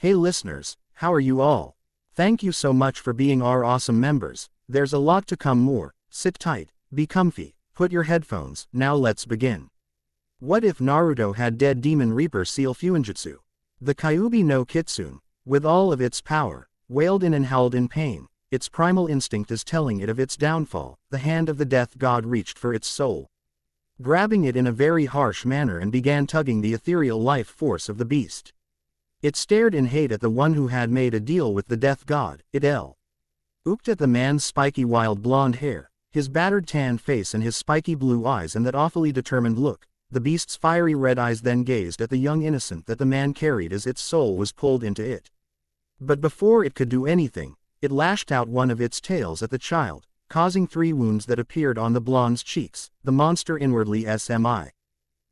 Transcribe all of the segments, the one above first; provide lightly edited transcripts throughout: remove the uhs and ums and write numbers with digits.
Hey listeners, how are you all? Thank you so much for being our awesome members. There's a lot to come more. Sit tight, be comfy, put your headphones. Now let's begin. What if Naruto had dead demon Reaper seal FUINJUTSU? The Kyuubi no Kitsune, with all of its power, wailed in and howled in pain. Its primal instinct is telling it of its downfall. The hand of the death god reached for its soul, grabbing it in a very harsh manner and began tugging the ethereal life force of the beast. It stared in hate at the one who had made a deal with the death god. It looked at the man's spiky wild blonde hair, his battered tan face and his spiky blue eyes and that awfully determined look. The beast's fiery red eyes then gazed at the young innocent that the man carried as its soul was pulled into it. But before it could do anything, it lashed out one of its tails at the child, causing 3 wounds that appeared on the blonde's cheeks. The monster inwardly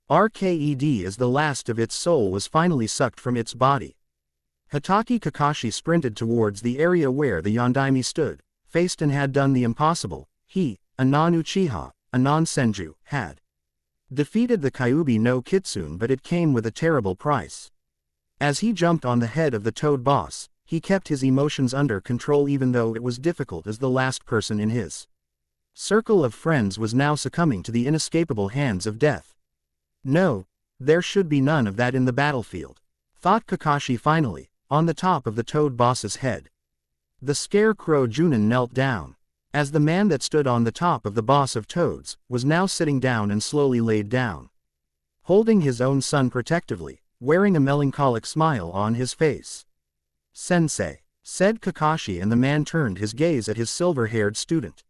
RKED as the last of its soul was finally sucked from its body. Hatake Kakashi sprinted towards the area where the Yondaime stood, faced and had done the impossible. He, a non-Uchiha, a non-Senju, had defeated the Kyuubi no Kitsune, but it came with a terrible price. As he jumped on the head of the toad boss, he kept his emotions under control even though it was difficult as the last person in his circle of friends was now succumbing to the inescapable hands of death. No, there should be none of that in the battlefield, thought Kakashi finally, on the top of the toad boss's head. The scarecrow Junin knelt down, as the man that stood on the top of the boss of toads was now sitting down and slowly laid down, holding his own son protectively, wearing a melancholic smile on his face. Sensei, said Kakashi, and the man turned his gaze at his silver-haired student.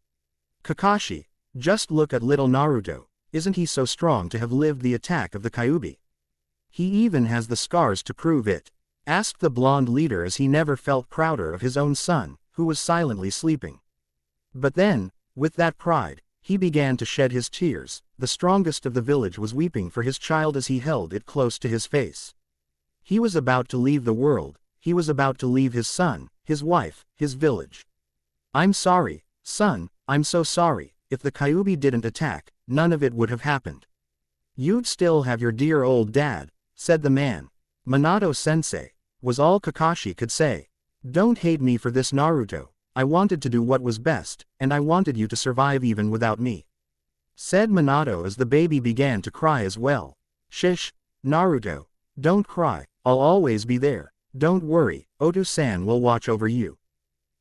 Kakashi, just look at little Naruto. Isn't he so strong to have lived the attack of the Kyuubi? He even has the scars to prove it, asked the blonde leader as he never felt prouder of his own son, who was silently sleeping. But then, with that pride, he began to shed his tears. The strongest of the village was weeping for his child as he held it close to his face. He was about to leave the world, he was about to leave his son, his wife, his village. I'm sorry, son, I'm so sorry. If the Kyuubi didn't attack, none of it would have happened. You'd still have your dear old dad, said the man. Minato-sensei, was all Kakashi could say. Don't hate me for this, Naruto. I wanted to do what was best, and I wanted you to survive even without me, said Minato as the baby began to cry as well. Shish, Naruto, don't cry, I'll always be there. Don't worry, Oto-san will watch over you,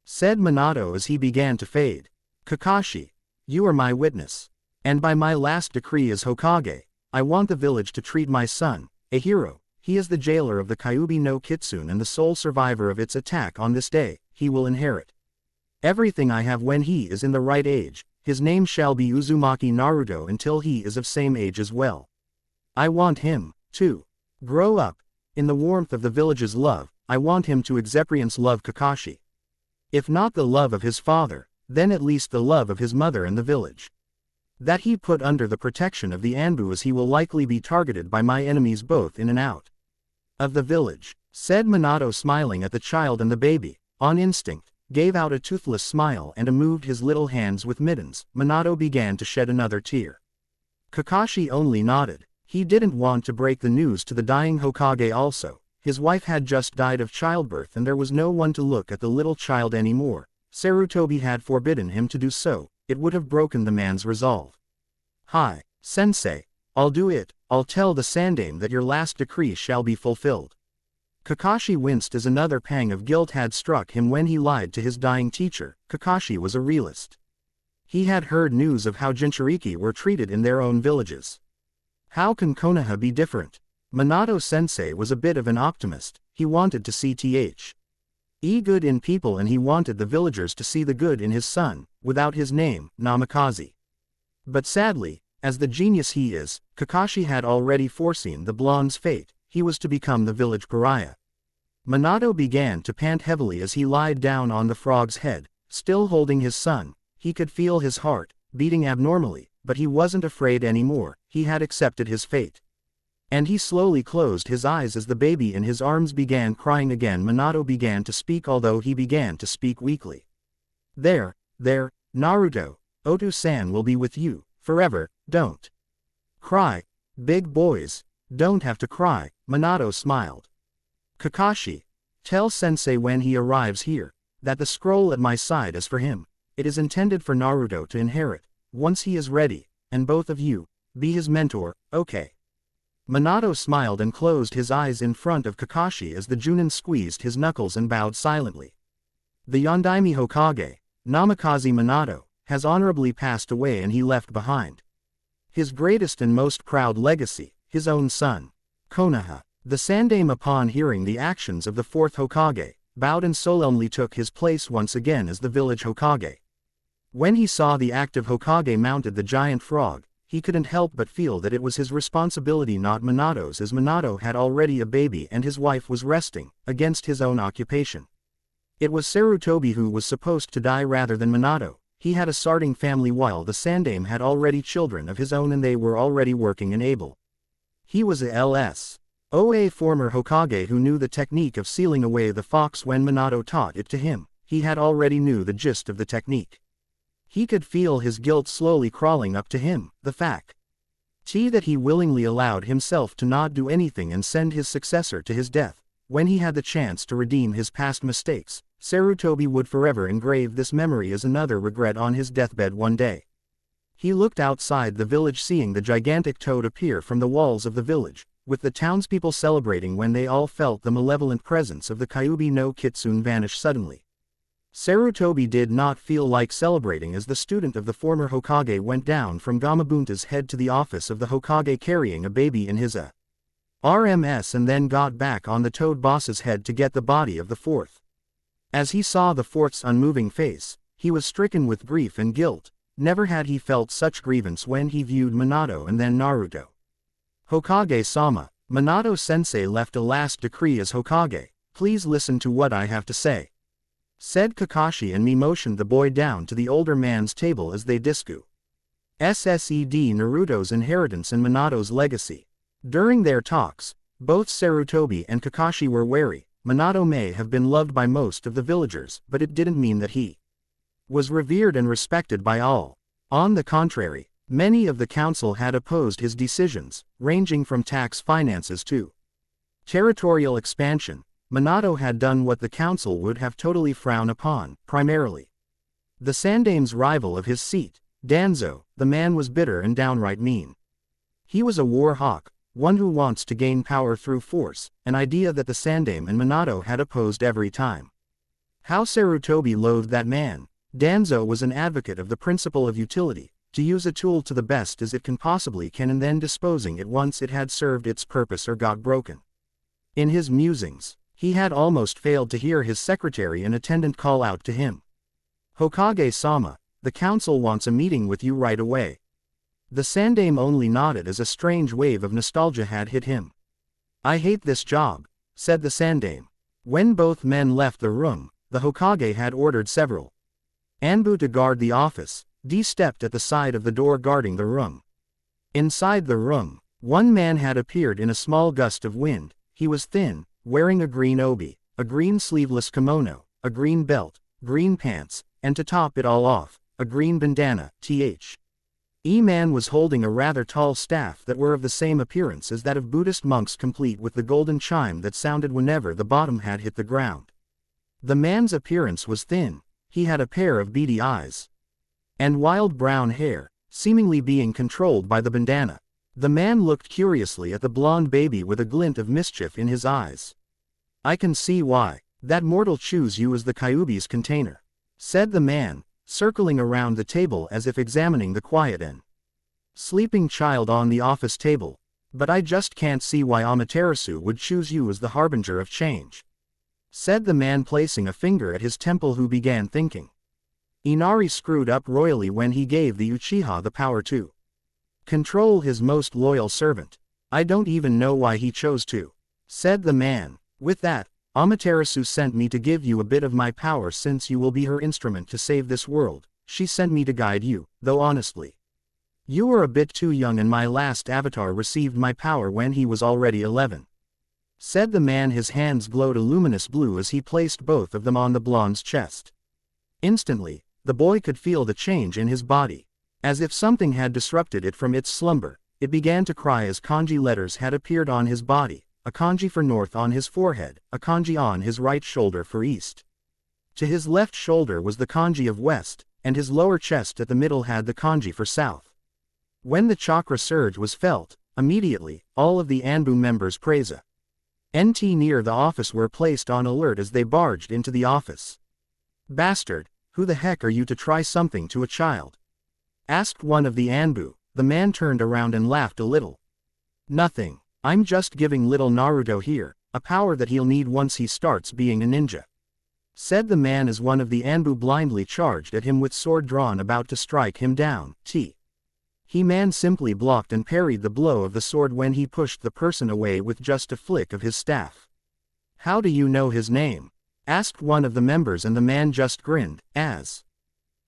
said Minato as he began to fade. Kakashi, you are my witness. And by my last decree as Hokage, I want the village to treat my son, a hero. He is the jailer of the Kyuubi no Kitsune and the sole survivor of its attack on this day. He will inherit everything I have when he is in the right age. His name shall be Uzumaki Naruto until he is of same age as well. I want him, to grow up in the warmth of the village's love. I want him to experience love, Kakashi. If not the love of his father, then at least the love of his mother and the village that he put under the protection of the Anbu, as he will likely be targeted by my enemies both in and out of the village, said Minato, smiling at the child, and the baby, on instinct, gave out a toothless smile and moved his little hands with mittens. Minato began to shed another tear. Kakashi only nodded. He didn't want to break the news to the dying Hokage also. His wife had just died of childbirth and there was no one to look at the little child anymore. Sarutobi had forbidden him to do so. It would have broken the man's resolve. Hi, sensei, I'll do it. I'll tell the Sandaime that your last decree shall be fulfilled. Kakashi winced as another pang of guilt had struck him when he lied to his dying teacher. Kakashi was a realist. He had heard news of how Jinchuriki were treated in their own villages. How can Konoha be different? Minato-sensei was a bit of an optimist. He wanted to see good in people, and he wanted the villagers to see the good in his son, without his name, Namikaze. But sadly, as the genius he is, Kakashi had already foreseen the blonde's fate. He was to become the village pariah. Minato began to pant heavily as he lied down on the frog's head, still holding his son. He could feel his heart beating abnormally, but he wasn't afraid anymore. He had accepted his fate. And he slowly closed his eyes as the baby in his arms began crying again. Minato began to speak, although he began to speak weakly. There, Naruto, Oto-san will be with you forever. Don't cry. Big boys don't have to cry. Minato smiled. Kakashi, Tell Sensei when he arrives here, that the scroll at my side is for him. It is intended for Naruto to inherit, once he is ready, and both of you, be his mentor, okay? Minato smiled and closed his eyes in front of Kakashi as the Junin squeezed his knuckles and bowed silently. The Yondaime Hokage, Namikaze Minato, has honorably passed away and he left behind his greatest and most proud legacy, his own son, Konoha. The Sandaime, upon hearing the actions of the fourth Hokage, bowed and solemnly took his place once again as the village Hokage. When he saw the active Hokage mounted the giant frog, he couldn't help but feel that it was his responsibility, not Minato's, as Minato had already a baby and his wife was resting, against his own occupation. It was Sarutobi who was supposed to die rather than Minato. He had a starting family while the Sandaime had already children of his own and they were already working and able. He was a former Hokage who knew the technique of sealing away the fox when Minato taught it to him. He had already knew the gist of the technique. He could feel his guilt slowly crawling up to him, the fact that he willingly allowed himself to not do anything and send his successor to his death, when he had the chance to redeem his past mistakes. Sarutobi would forever engrave this memory as another regret on his deathbed one day. He looked outside the village, seeing the gigantic toad appear from the walls of the village, with the townspeople celebrating when they all felt the malevolent presence of the Kyuubi no Kitsune vanish suddenly. Sarutobi did not feel like celebrating as the student of the former Hokage went down from Gamabunta's head to the office of the Hokage carrying a baby in his RMS and then got back on the toad boss's head to get the body of the fourth. As he saw the fourth's unmoving face, he was stricken with grief and guilt. Never had he felt such grievance when he viewed Minato and then Naruto. Hokage-sama, Minato-sensei left a last decree as Hokage. Please listen to what I have to say, said Kakashi, and motioned the boy down to the older man's table as they discussed Naruto's inheritance and Minato's legacy. During their talks, both Sarutobi and Kakashi were wary. Minato may have been loved by most of the villagers, but it didn't mean that he was revered and respected by all. On the contrary, many of the council had opposed his decisions, ranging from tax finances to territorial expansion. Minato had done what the council would have totally frowned upon, primarily the Sandaime's rival of his seat, Danzo. The man was bitter and downright mean. He was a war hawk, one who wants to gain power through force, an idea that the Sandaime and Minato had opposed every time. How Sarutobi loathed that man. Danzo was an advocate of the principle of utility, to use a tool to the best as it can possibly can and then disposing it once it had served its purpose or got broken. In his musings, he had almost failed to hear his secretary and attendant call out to him, "Hokage-sama, the council wants a meeting with you right away." The Sandaime only nodded as a strange wave of nostalgia had hit him. "I hate this job," said the Sandaime. When both men left the room, the Hokage had ordered several Anbu to guard the office. D stepped at the side of the door guarding the room. Inside the room, one man had appeared in a small gust of wind. He was thin, wearing a green obi, a green sleeveless kimono, a green belt, green pants, and to top it all off, a green bandana. Man was holding a rather tall staff that were of the same appearance as that of Buddhist monks, complete with the golden chime that sounded whenever the bottom had hit the ground. The man's appearance was thin. He had a pair of beady eyes and wild brown hair, seemingly being controlled by the bandana. The man looked curiously at the blonde baby with a glint of mischief in his eyes. "I can see why that mortal chose you as the Kyuubi's container," said the man, circling around the table as if examining the quiet and sleeping child on the office table. "But I just can't see why Amaterasu would choose you as the harbinger of change," said the man, placing a finger at his temple, who began thinking. Inari screwed up royally when he gave the Uchiha the power to control his most loyal servant. "I don't even know why he chose to," said the man. "With that, Amaterasu sent me to give you a bit of my power since you will be her instrument to save this world. She sent me to guide you, though honestly, you were a bit too young and my last avatar received my power when he was already 11. Said the man. His hands glowed a luminous blue as he placed both of them on the blonde's chest. Instantly, the boy could feel the change in his body. As if something had disrupted it from its slumber, it began to cry as kanji letters had appeared on his body. a kanji for north on his forehead, a kanji on his right shoulder for east. To his left shoulder was the kanji of west, and his lower chest at the middle had the kanji for south. When the chakra surge was felt, immediately, all of the Anbu members' presa NT near the office were placed on alert as they barged into the office. "Bastard, who the heck are you to try something to a child?" asked one of the Anbu. The man turned around and laughed a little. "Nothing. I'm just giving little Naruto here a power that he'll need once he starts being a ninja," said the man as one of the Anbu blindly charged at him with sword drawn about to strike him down. He man simply blocked and parried the blow of the sword when he pushed the person away with just a flick of his staff. "How do you know his name?" asked one of the members, and the man just grinned, as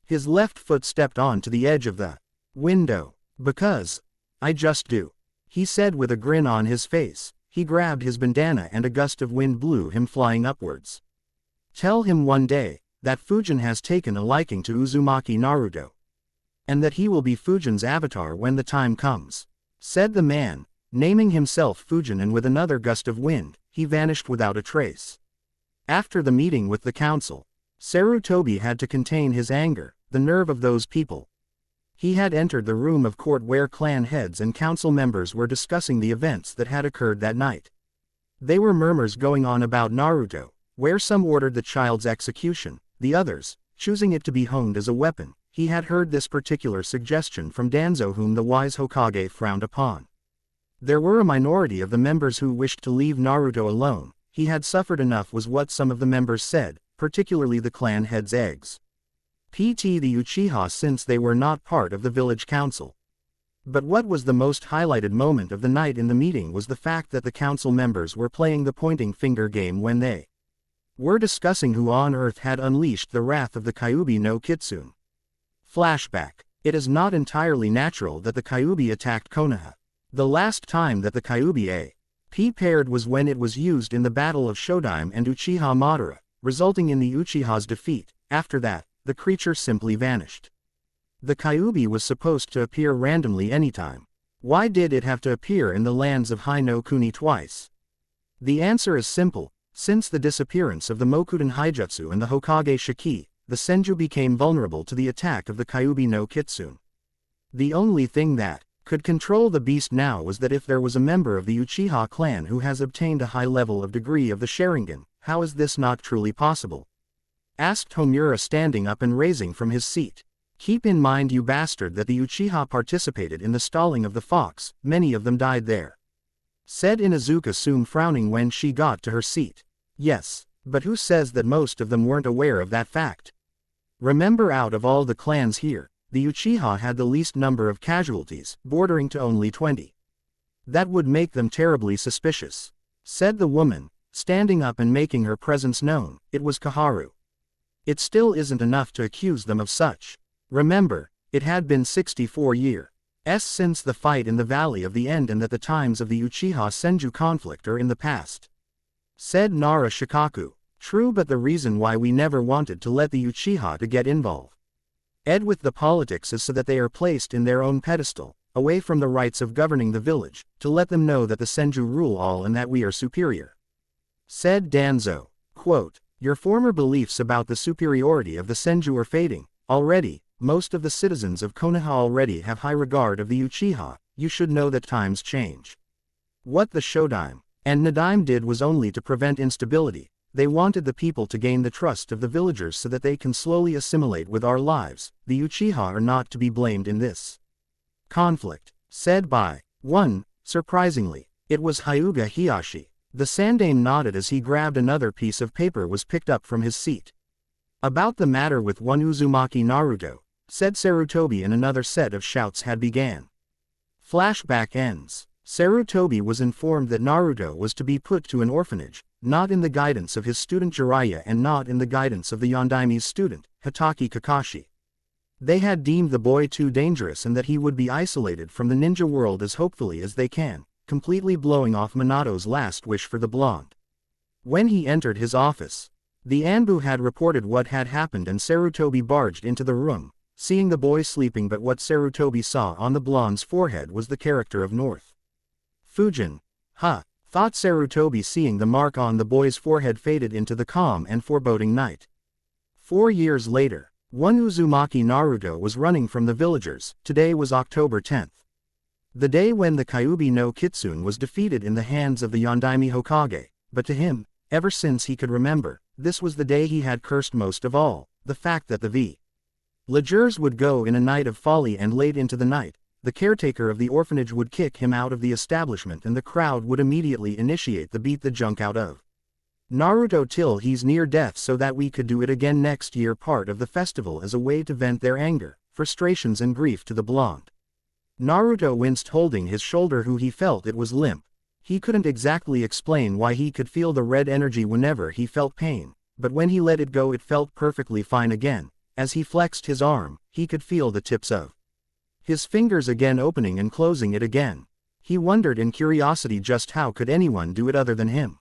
his left foot stepped onto the edge of the window. "Because I just do," he said with a grin on his face. He grabbed his bandana and a gust of wind blew him flying upwards. "Tell him one day that Fujin has taken a liking to Uzumaki Naruto, and that he will be Fujin's avatar when the time comes," said the man, naming himself Fujin, and with another gust of wind, he vanished without a trace. After the meeting with the council, Sarutobi had to contain his anger, the nerve of those people. He had entered the room of court where clan heads and council members were discussing the events that had occurred that night. There were murmurs going on about Naruto, where some ordered the child's execution, the others, choosing it to be honed as a weapon. He had heard this particular suggestion from Danzo, whom the wise Hokage frowned upon. There were a minority of the members who wished to leave Naruto alone. He had suffered enough was what some of the members said, particularly the clan heads' eggs. The Uchiha, since they were not part of the village council. But what was the most highlighted moment of the night in the meeting was the fact that the council members were playing the pointing finger game when they were discussing who on earth had unleashed the wrath of the Kyuubi no Kitsune. Flashback. It is not entirely natural that the Kyuubi attacked Konoha. The last time that the Kyuubi paired was when it was used in the Battle of Shodaime and Uchiha Madara, resulting in the Uchiha's defeat. After that, the creature simply vanished. The Kyuubi was supposed to appear randomly anytime. Why did it have to appear in the lands of Hai no Kuni twice? The answer is simple. Since the disappearance of the Mokuden Haijutsu and the Hokage Shiki, the Senju became vulnerable to the attack of the Kyuubi no Kitsune. The only thing that could control the beast now was that if there was a member of the Uchiha clan who has obtained a high level of degree of the Sharingan, how is this not truly possible? Asked Homura, standing up and raising from his seat. "Keep in mind, you bastard, that the Uchiha participated in the stalling of the fox. Many of them died there," said Inuzuka soon, frowning when she got to her seat. "Yes, but who says that most of them weren't aware of that fact? Remember, out of all the clans here, the Uchiha had the least number of casualties, bordering to only 20. That would make them terribly suspicious," said the woman, standing up and making her presence known. It was Kaharu. "It still isn't enough to accuse them of such. Remember, it had been 64 years since the fight in the Valley of the End, and that the times of the Uchiha Senju conflict are in the past," said Nara Shikaku. "True, but the reason why we never wanted to let the Uchiha to get involved with the politics is so that they are placed in their own pedestal, away from the rights of governing the village, to let them know that the Senju rule all and that we are superior," said Danzo. Quote, "Your former beliefs about the superiority of the Senju are fading. Already, most of the citizens of Konoha already have high regard of the Uchiha. You should know that times change. What the Shodaime and Nadaime did was only to prevent instability. They wanted the people to gain the trust of the villagers so that they can slowly assimilate with our lives. The Uchiha are not to be blamed in this conflict," said by one. Surprisingly, it was Hyuga Hiyashi. The Sandaime nodded as he grabbed another piece of paper was picked up from his seat. "About the matter with one Uzumaki Naruto," said Sarutobi, and another set of shouts had began. Flashback ends. Sarutobi was informed that Naruto was to be put to an orphanage, not in the guidance of his student Jiraiya and not in the guidance of the Yondaime's student, Hitaki Kakashi. They had deemed the boy too dangerous and that he would be isolated from the ninja world as hopefully as they can, completely blowing off Minato's last wish for the blonde. When he entered his office, the Anbu had reported what had happened and Sarutobi barged into the room, seeing the boy sleeping, but what Sarutobi saw on the blonde's forehead was the character of North Fujin. thought Sarutobi, seeing the mark on the boy's forehead faded into the calm and foreboding night. 4 years later, one Uzumaki Naruto was running from the villagers. Today was October 10th. The day when the Kyuubi no Kitsune was defeated in the hands of the Yondaime Hokage, but to him, ever since he could remember, this was the day he had cursed most of all, the fact that the villagers would go in a night of folly, and late into the night, the caretaker of the orphanage would kick him out of the establishment, and the crowd would immediately initiate the beat the junk out of Naruto till he's near death so that we could do it again next year, part of the festival as a way to vent their anger, frustrations and grief to the blonde. Naruto winced, holding his shoulder, who he felt it was limp. He couldn't exactly explain why he could feel the red energy whenever he felt pain, but when he let it go it felt perfectly fine again. As he flexed his arm, he could feel the tips of his fingers again opening and closing it again. He wondered in curiosity just how could anyone do it other than him.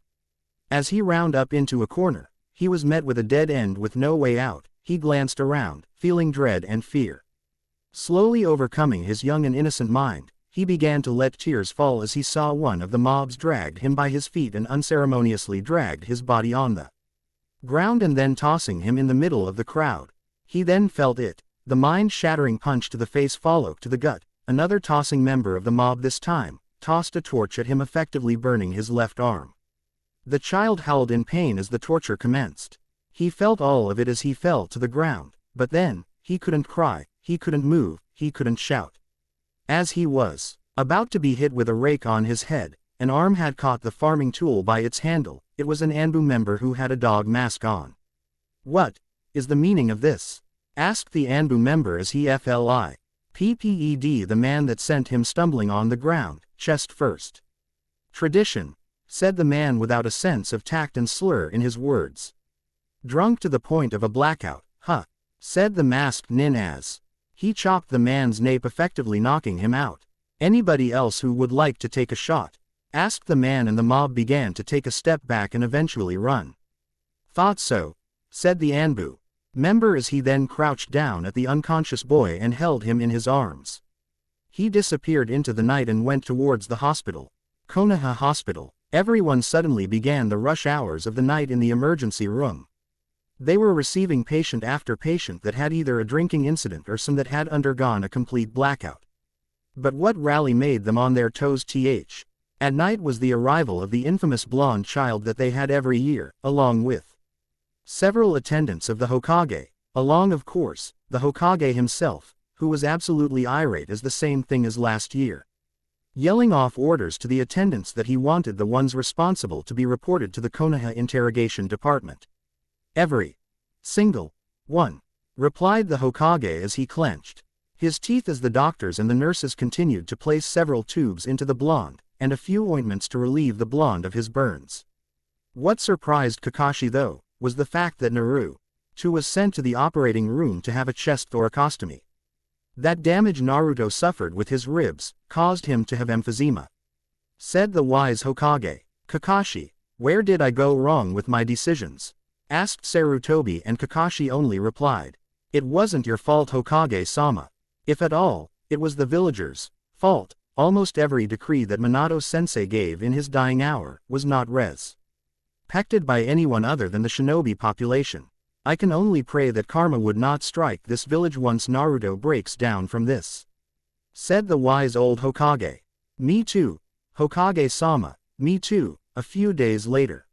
As he rounded up into a corner, he was met with a dead end with no way out. He glanced around, feeling dread and fear. Slowly overcoming his young and innocent mind, he began to let tears fall as he saw one of the mobs dragged him by his feet and unceremoniously dragged his body on the ground and then tossing him in the middle of the crowd. He then felt it, the mind-shattering punch to the face followed to the gut. Another tossing member of the mob this time tossed a torch at him, effectively burning his left arm. The child howled in pain as the torture commenced. He felt all of it as he fell to the ground, but then, he couldn't cry, he couldn't move, he couldn't shout. As he was about to be hit with a rake on his head, an arm had caught the farming tool by its handle. It was an Anbu member who had a dog mask on. "What is the meaning of this?" asked the Anbu member as he FLIPPED the man that sent him stumbling on the ground, chest first. "Tradition," said the man without a sense of tact and slur in his words. "Drunk to the point of a blackout, huh?" said the masked nin as he chopped the man's nape, effectively knocking him out. "Anybody else who would like to take a shot?" asked the man, and the mob began to take a step back and eventually run. "Thought so," said the Anbu member as he then crouched down at the unconscious boy and held him in his arms. He disappeared into the night and went towards the hospital. Konoha Hospital. Everyone suddenly began the rush hours of the night in the emergency room. They were receiving patient after patient that had either a drinking incident or some that had undergone a complete blackout. But what rally made them on their toes at night was the arrival of the infamous blonde child that they had every year, along with several attendants of the Hokage, along of course, the Hokage himself, who was absolutely irate as the same thing as last year, yelling off orders to the attendants that he wanted the ones responsible to be reported to the Konoha interrogation department. "Every single one," replied the Hokage as he clenched his teeth as the doctors and the nurses continued to place several tubes into the blonde, and a few ointments to relieve the blonde of his burns. What surprised Kakashi though, was the fact that Naruto was sent to the operating room to have a chest thoracostomy. That damage Naruto suffered with his ribs caused him to have emphysema. Said the wise Hokage. "Kakashi, where did I go wrong with my decisions?" asked Sarutobi, and Kakashi only replied, "It wasn't your fault, Hokage-sama. If at all, it was the villagers' fault. Almost every decree that Minato-sensei gave in his dying hour was not respected by anyone other than the shinobi population. I can only pray that karma would not strike this village once Naruto breaks down from this," said the wise old Hokage. "Me too, Hokage-sama, me too." A few days later,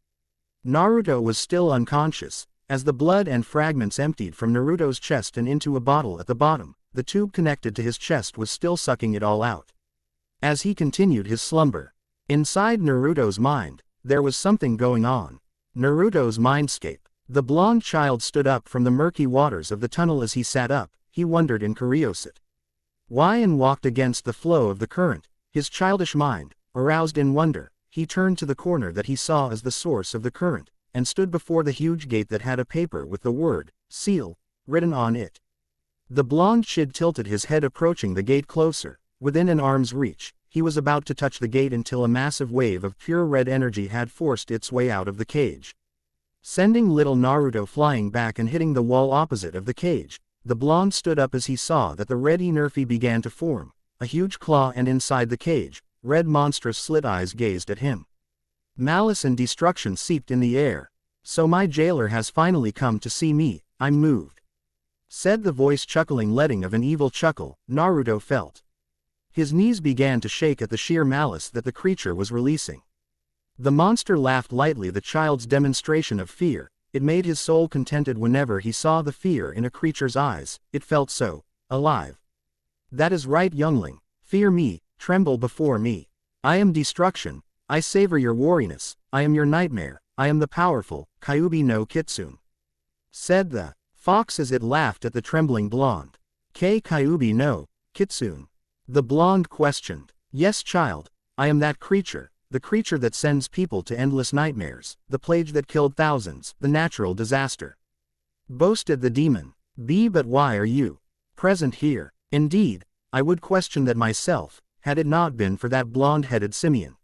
Naruto was still unconscious. As the blood and fragments emptied from Naruto's chest and into a bottle at the bottom, the tube connected to his chest was still sucking it all out. As he continued his slumber, inside Naruto's mind, there was something going on. Naruto's mindscape. The blonde child stood up from the murky waters of the tunnel. As he sat up, he wondered in curiosity why and walked against the flow of the current. His childish mind, aroused in wonder, he turned to the corner that he saw as the source of the current, and stood before the huge gate that had a paper with the word, "Seal," written on it. The blonde kid tilted his head, approaching the gate closer. Within an arm's reach, he was about to touch the gate until a massive wave of pure red energy had forced its way out of the cage, sending little Naruto flying back and hitting the wall opposite of the cage. The blonde stood up as he saw that the red energy began to form, a huge claw, and inside the cage, red monstrous slit eyes gazed at him. Malice and destruction seeped in the air. So my jailer has finally come to see me, I'm moved. Said the voice, chuckling, letting of an evil chuckle. Naruto felt his knees began to shake at the sheer malice that the creature was releasing. The monster laughed lightly, the child's demonstration of fear. It made his soul contented whenever he saw the fear in a creature's eyes. It felt so alive. That is right, youngling. Fear me, tremble before me. I am destruction. I savor your wariness. I am your nightmare. I am the powerful Kyuubi no Kitsune. Said the fox as it laughed at the trembling blonde. Kyuubi no Kitsune. The blonde questioned. Yes, child. I am that creature. The creature that sends people to endless nightmares. The plague that killed thousands. The natural disaster. Boasted the demon. But why are you present here? Indeed, I would question that myself, had it not been for that blonde-headed simian.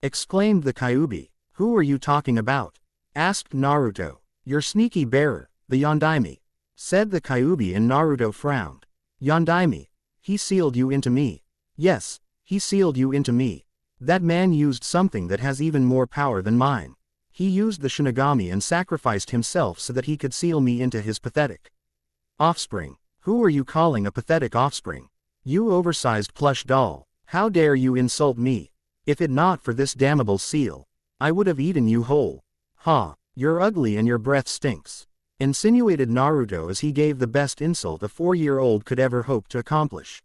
Exclaimed the Kyuubi. Who are you talking about? Asked Naruto. Your sneaky bearer, the Yondaime. Said the Kyuubi, and Naruto frowned. Yondaime. He sealed you into me. Yes, he sealed you into me. That man used something that has even more power than mine. He used the Shinigami and sacrificed himself so that he could seal me into his pathetic offspring. Who are you calling a pathetic offspring? You oversized plush doll. How dare you insult me? If it not for this damnable seal, I would have eaten you whole. Ha, you're ugly and your breath stinks. Insinuated Naruto as he gave the best insult a 4-year-old could ever hope to accomplish.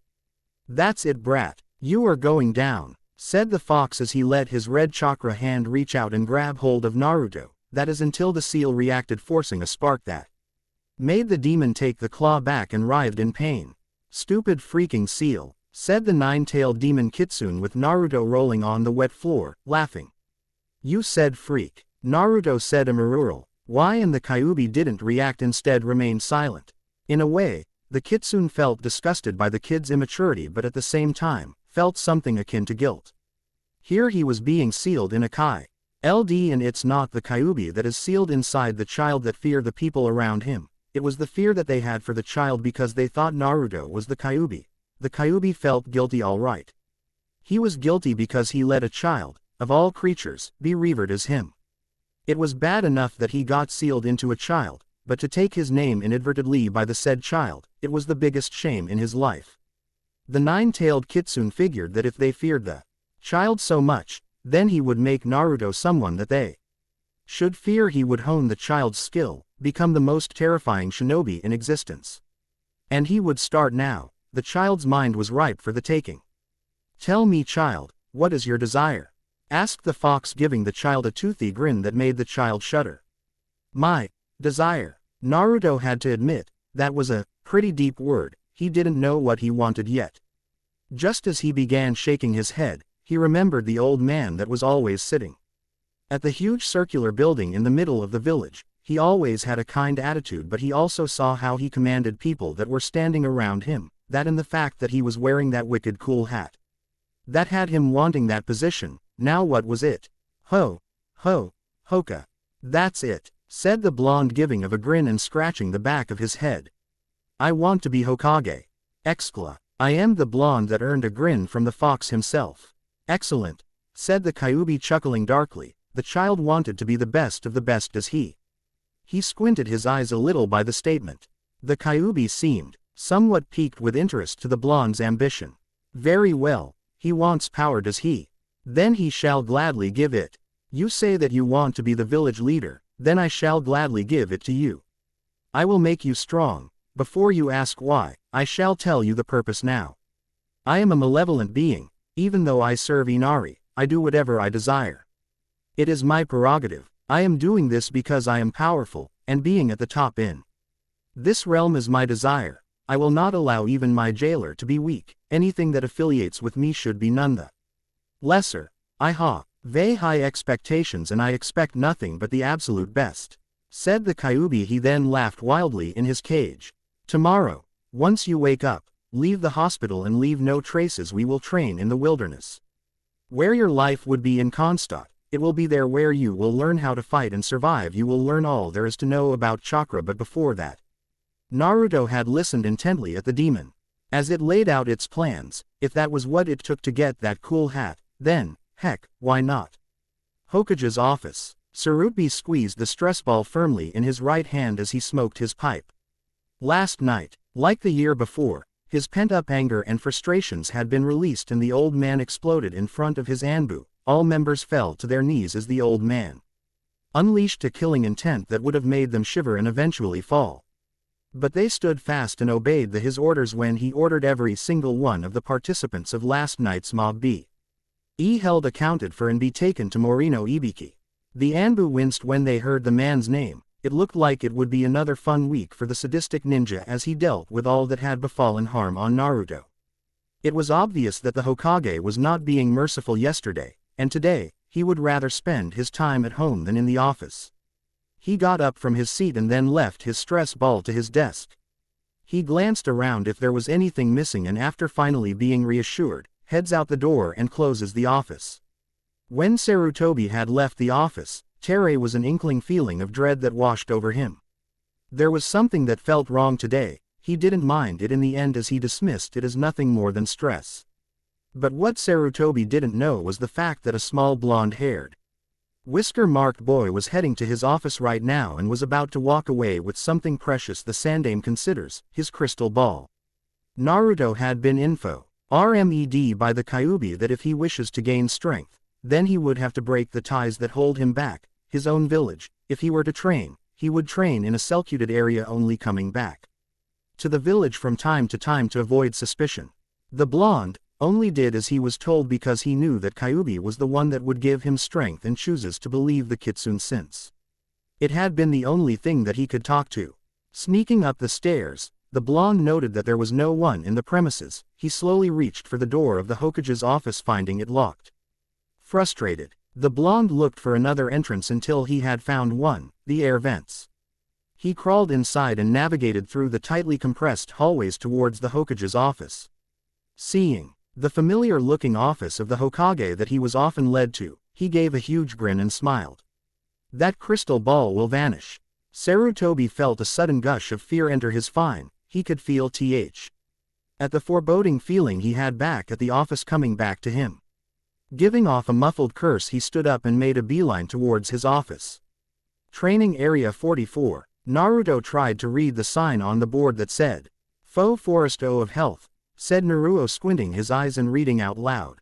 That's it, brat. You are going down. Said the fox as he let his red chakra hand reach out and grab hold of Naruto. That is until the seal reacted, forcing a spark that made the demon take the claw back and writhed in pain. Stupid freaking seal, said the 9-tailed demon Kitsune with Naruto rolling on the wet floor, laughing. You said freak. Naruto said immoral. Why? And the Kyuubi didn't react, instead remained silent. In a way, the Kitsune felt disgusted by the kid's immaturity, but at the same time, felt something akin to guilt. Here he was being sealed in a LD, and it's not the Kyuubi that is sealed inside the child that fear the people around him. It was the fear that they had for the child because they thought Naruto was the Kyuubi. The Kyuubi felt guilty, all right. He was guilty because he let a child, of all creatures, be revered as him. It was bad enough that he got sealed into a child, but to take his name inadvertently by the said child, it was the biggest shame in his life. The 9-tailed Kitsune figured that if they feared the child so much, then he would make Naruto someone that they should fear. He would hone the child's skill, become the most terrifying shinobi in existence. And he would start now. The child's mind was ripe for the taking. Tell me, child, what is your desire? Asked the fox, giving the child a toothy grin that made the child shudder. My desire. Naruto had to admit, that was a pretty deep word. He didn't know what he wanted yet. Just as he began shaking his head, he remembered the old man that was always sitting at the huge circular building in the middle of the village. He always had a kind attitude, but he also saw how he commanded people that were standing around him, that and the fact that he was wearing that wicked cool hat. That had him wanting that position. Now what was it? Hoka. That's it, said the blonde, giving of a grin and scratching the back of his head. I want to be Hokage. Excla. I am the blonde that earned a grin from the fox himself. Excellent, said the Kyuubi, chuckling darkly. The child wanted to be the best of the best as he squinted his eyes a little by the statement. The Kyuubi seemed somewhat piqued with interest to the blonde's ambition. Very well, he wants power, does he? Then he shall gladly give it. You say that you want to be the village leader, then I shall gladly give it to you. I will make you strong. Before you ask why, I shall tell you the purpose now. I am a malevolent being. Even though I serve Inari, I do whatever I desire. It is my prerogative. I am doing this because I am powerful, and being at the top in this realm is my desire. I will not allow even my jailer to be weak. Anything that affiliates with me should be none the lesser. I have high expectations, and I expect nothing but the absolute best, said the Kyuubi. He then laughed wildly in his cage. Tomorrow, once you wake up, leave the hospital and leave no traces. We will train in the wilderness, where your life would be in constant. It will be there where you will learn how to fight and survive. You will learn all there is to know about chakra. But before that, Naruto had listened intently at the demon, as it laid out its plans. If that was what it took to get that cool hat, then, heck, why not? Hokage's office. Sarupi squeezed the stress ball firmly in his right hand as he smoked his pipe. Last night, like the year before, his pent-up anger and frustrations had been released and the old man exploded in front of his Anbu. All members fell to their knees as the old man unleashed a killing intent that would have made them shiver and eventually fall. But they stood fast and obeyed his orders when he ordered every single one of the participants of last night's mob be held accounted for and be taken to Morino Ibiki. The Anbu winced when they heard the man's name. It looked like it would be another fun week for the sadistic ninja as he dealt with all that had befallen harm on Naruto. It was obvious that the Hokage was not being merciful yesterday, and today, he would rather spend his time at home than in the office. He got up from his seat and then left his stress ball to his desk. He glanced around if there was anything missing and after finally being reassured, heads out the door and closes the office. When Sarutobi had left the office, there was an inkling feeling of dread that washed over him. There was something that felt wrong today. He didn't mind it in the end as he dismissed it as nothing more than stress. But what Sarutobi didn't know was the fact that a small blonde-haired, whisker-marked boy was heading to his office right now and was about to walk away with something precious the Sandaime considers, his crystal ball. Naruto had been informed by the Kyuubi that if he wishes to gain strength, then he would have to break the ties that hold him back, his own village. If he were to train, he would train in a secluded area, only coming back to the village from time to time to avoid suspicion. The blonde only did as he was told because he knew that Kyuubi was the one that would give him strength and chooses to believe the kitsune since it had been the only thing that he could talk to. Sneaking up the stairs, the blonde noted that there was no one in the premises. He slowly reached for the door of the Hokage's office, finding it locked. Frustrated, the blonde looked for another entrance until he had found one, the air vents. He crawled inside and navigated through the tightly compressed hallways towards the Hokage's office. Seeing the familiar-looking office of the Hokage that he was often led to, he gave a huge grin and smiled. That crystal ball will vanish. Sarutobi felt a sudden gush of fear enter his spine. He could feel at the foreboding feeling he had back at the office coming back to him. Giving off a muffled curse, he stood up and made a beeline towards his office. Training Area 44. Naruto tried to read the sign on the board that said, Faux Forest O of Health, said Naruto, squinting his eyes and reading out loud.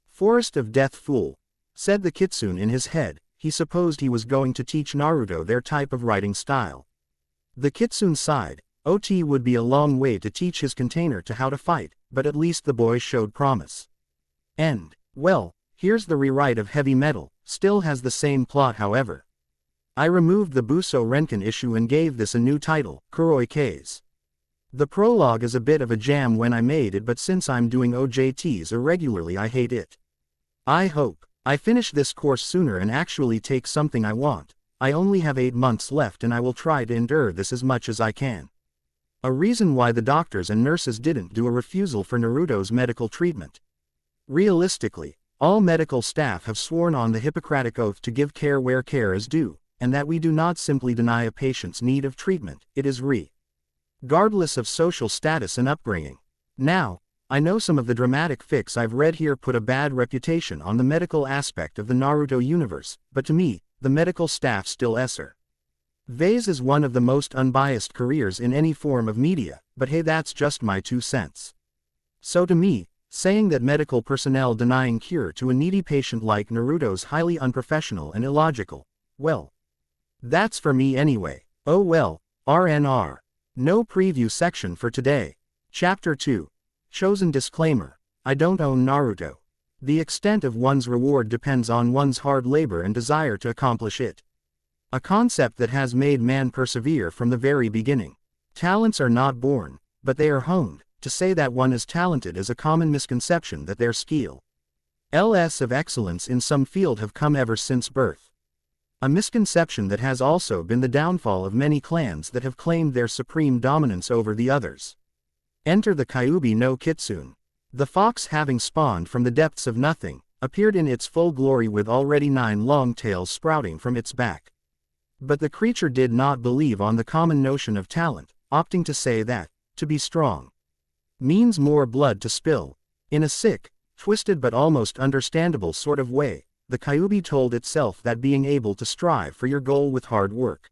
Forest of Death, fool, said the kitsune in his head. He supposed he was going to teach Naruto their type of writing style. The kitsune sighed. OT would be a long way to teach his container to how to fight, but at least the boy showed promise. Well, here's the rewrite of Heavy Metal, still has the same plot however. I removed the Buso Renkin issue and gave this a new title, Kuroi K's. The prologue is a bit of a jam when I made it, but since I'm doing OJTs irregularly I hate it. I hope I finish this course sooner and actually take something I want. I only have 8 months left and I will try to endure this as much as I can. A reason why the doctors and nurses didn't do a refusal for Naruto's medical treatment. Realistically, all medical staff have sworn on the Hippocratic Oath to give care where care is due, and that we do not simply deny a patient's need of treatment. It is regardless of social status and upbringing. Now, I know some of the dramatic fics I've read here put a bad reputation on the medical aspect of the Naruto universe, but to me, the medical staff still Vase is one of the most unbiased careers in any form of media, but hey, that's just my 2 cents. So to me, saying that medical personnel denying cure to a needy patient like Naruto's highly unprofessional and illogical, well, that's for me anyway. Oh well, RNR. No preview section for today. Chapter 2. Chosen disclaimer. I don't own Naruto. The extent of one's reward depends on one's hard labor and desire to accomplish it. A concept that has made man persevere from the very beginning. Talents are not born, but they are honed. To say that one is talented is a common misconception that their skills of excellence in some field have come ever since birth. A misconception that has also been the downfall of many clans that have claimed their supreme dominance over the others. Enter the Kyuubi no Kitsune. The fox, having spawned from the depths of nothing, appeared in its full glory with already 9 long tails sprouting from its back. But the creature did not believe on the common notion of talent, opting to say that, to be strong, means more blood to spill. In a sick, twisted but almost understandable sort of way, the Kyuubi told itself that being able to strive for your goal with hard work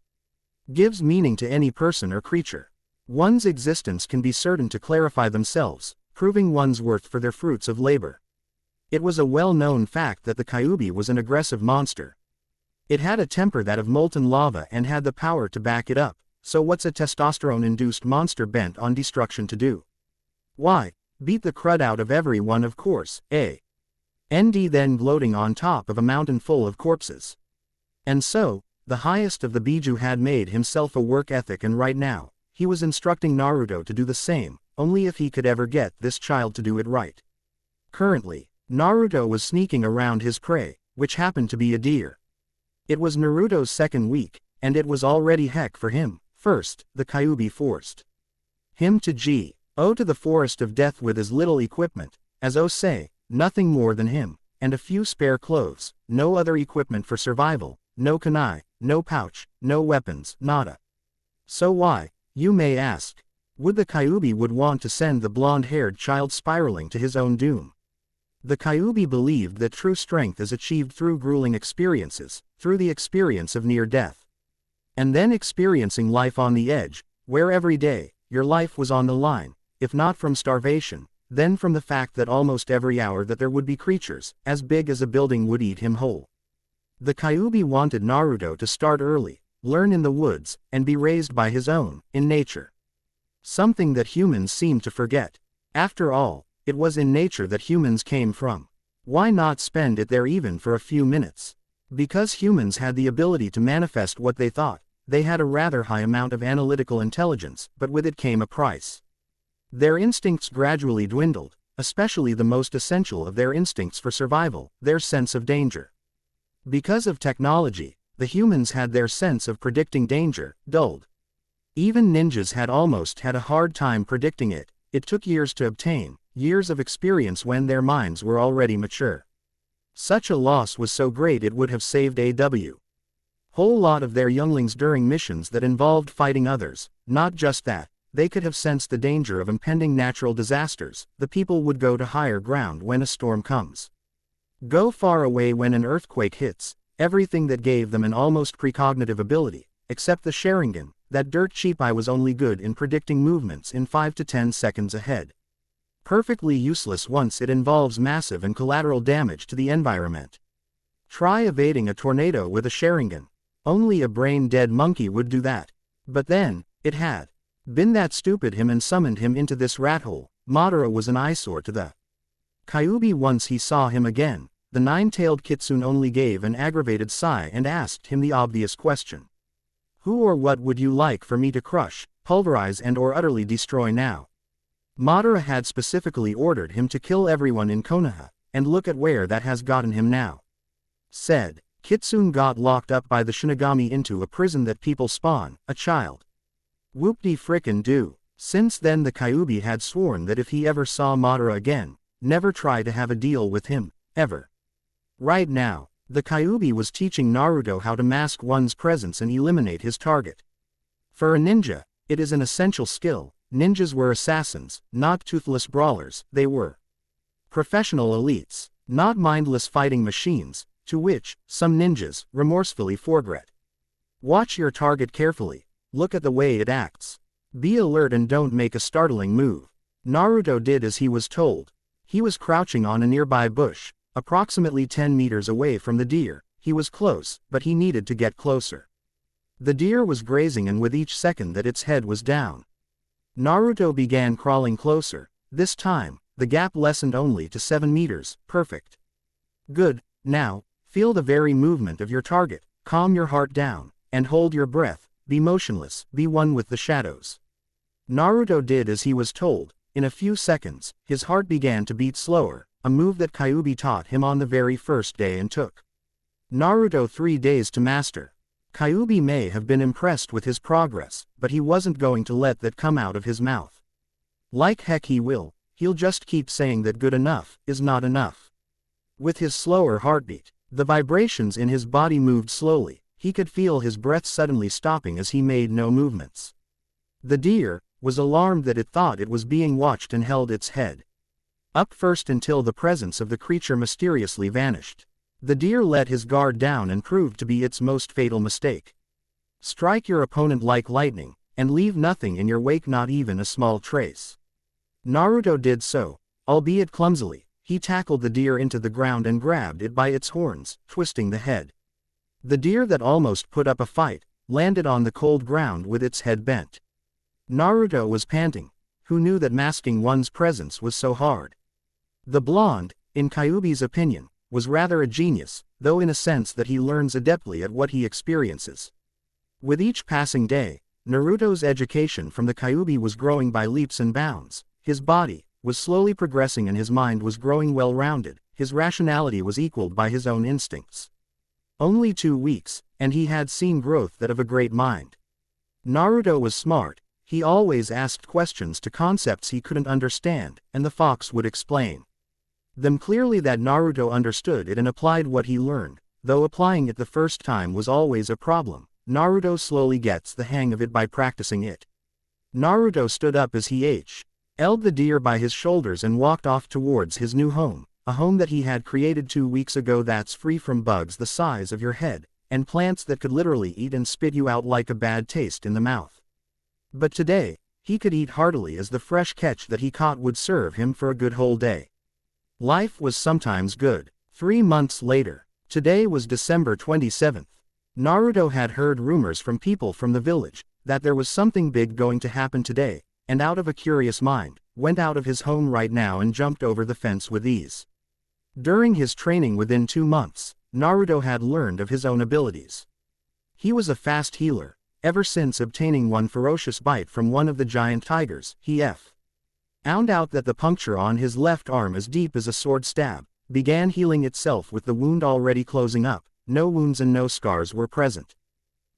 gives meaning to any person or creature. One's existence can be certain to clarify themselves, proving one's worth for their fruits of labor. It was a well-known fact that the Kyuubi was an aggressive monster. It had a temper that of molten lava and had the power to back it up, so what's a testosterone-induced monster bent on destruction to do? Why, beat the crud out of everyone, of course, then gloating on top of a mountain full of corpses. And so, the highest of the Biju had made himself a work ethic, and right now, he was instructing Naruto to do the same, only if he could ever get this child to do it right. Currently, Naruto was sneaking around his prey, which happened to be a deer. It was Naruto's second week, and it was already heck for him. First, the Kyuubi forced him to go to the forest of death with as little equipment, as say, nothing more than him, and a few spare clothes, no other equipment for survival, no kunai, no pouch, no weapons, nada. So why, you may ask, would the Kyuubi would want to send the blonde-haired child spiraling to his own doom? The Kyuubi believed that true strength is achieved through grueling experiences, through the experience of near death. And then experiencing life on the edge, where every day, your life was on the line, if not from starvation, then from the fact that almost every hour that there would be creatures, as big as a building, would eat him whole. The Kyuubi wanted Naruto to start early, learn in the woods, and be raised by his own, in nature. Something that humans seem to forget. After all, it was in nature that humans came from. Why not spend it there even for a few minutes? Because humans had the ability to manifest what they thought, they had a rather high amount of analytical intelligence, but with it came a price. Their instincts gradually dwindled, especially the most essential of their instincts for survival, their sense of danger. Because of technology, the humans had their sense of predicting danger dulled. Even ninjas had almost had a hard time predicting it. It took years to obtain, years of experience when their minds were already mature. Such a loss was so great it would have saved a whole lot of their younglings during missions that involved fighting others. Not just that, they could have sensed the danger of impending natural disasters. The people would go to higher ground when a storm comes. Go far away when an earthquake hits, everything that gave them an almost precognitive ability, except the Sharingan. That dirt cheap eye was only good in predicting movements in 5 to 10 seconds ahead. Perfectly useless once it involves massive and collateral damage to the environment. Try evading a tornado with a Sharingan. Only a brain-dead monkey would do that. But then, it had been that stupid him and summoned him into this rat hole. Madara was an eyesore to the Kyuubi. Once he saw him again, the nine-tailed kitsune only gave an aggravated sigh and asked him the obvious question. Who or what would you like for me to crush, pulverize and or utterly destroy now? Madara had specifically ordered him to kill everyone in Konoha, and look at where that has gotten him now. Said Kitsune got locked up by the Shinigami into a prison that people spawn, a child. Whoop-de-frickin'-do. Since then the Kyuubi had sworn that if he ever saw Madara again, never try to have a deal with him, ever. Right now, the Kyuubi was teaching Naruto how to mask one's presence and eliminate his target. For a ninja, it is an essential skill. Ninjas were assassins, not toothless brawlers. They were professional elites, not mindless fighting machines, to which some ninjas remorsefully forget. Watch your target carefully, look at the way it acts. Be alert and don't make a startling move. Naruto did as he was told. He was crouching on a nearby bush, approximately 10 meters away from the deer. He was close, but he needed to get closer. The deer was grazing, and with each second that its head was down, Naruto began crawling closer. This time, the gap lessened only to 7 meters. Perfect. Good. Now, feel the very movement of your target, calm your heart down, and hold your breath. Be motionless, be one with the shadows. Naruto did as he was told. In a few seconds, his heart began to beat slower, a move that Kyuubi taught him on the very first day and took Naruto 3 days to master. Kyuubi may have been impressed with his progress, but he wasn't going to let that come out of his mouth. Like heck he will, he'll just keep saying that good enough is not enough. With his slower heartbeat, the vibrations in his body moved slowly. He could feel his breath suddenly stopping as he made no movements. The deer was alarmed that it thought it was being watched and held its head up first until the presence of the creature mysteriously vanished. The deer let his guard down and proved to be its most fatal mistake. Strike your opponent like lightning, and leave nothing in your wake, not even a small trace. Naruto did so, albeit clumsily. He tackled the deer into the ground and grabbed it by its horns, twisting the head. The deer that almost put up a fight, landed on the cold ground with its head bent. Naruto was panting. Who knew that masking one's presence was so hard? The blonde, in Kyuubi's opinion, was rather a genius, though in a sense that he learns adeptly at what he experiences. With each passing day, Naruto's education from the Kyuubi was growing by leaps and bounds. His body was slowly progressing and his mind was growing well-rounded. His rationality was equaled by his own instincts. Only 2 weeks, and he had seen growth that of a great mind. Naruto was smart. He always asked questions to concepts he couldn't understand, and the fox would explain them clearly that Naruto understood it and applied what he learned, though applying it the first time was always a problem. Naruto slowly gets the hang of it by practicing it. Naruto stood up as he held the deer by his shoulders and walked off towards his new home, a home that he had created 2 weeks ago that's free from bugs the size of your head, and plants that could literally eat and spit you out like a bad taste in the mouth. But today, he could eat heartily as the fresh catch that he caught would serve him for a good whole day. Life was sometimes good. 3 months later. Today was December 27th. Naruto had heard rumors from people from the village that there was something big going to happen today, and out of a curious mind, went out of his home right now and jumped over the fence with ease. During his training within 2 months, Naruto had learned of his own abilities. He was a fast healer. Ever since obtaining one ferocious bite from one of the giant tigers, he found out that the puncture on his left arm, as deep as a sword stab, began healing itself with the wound already closing up. No wounds and no scars were present.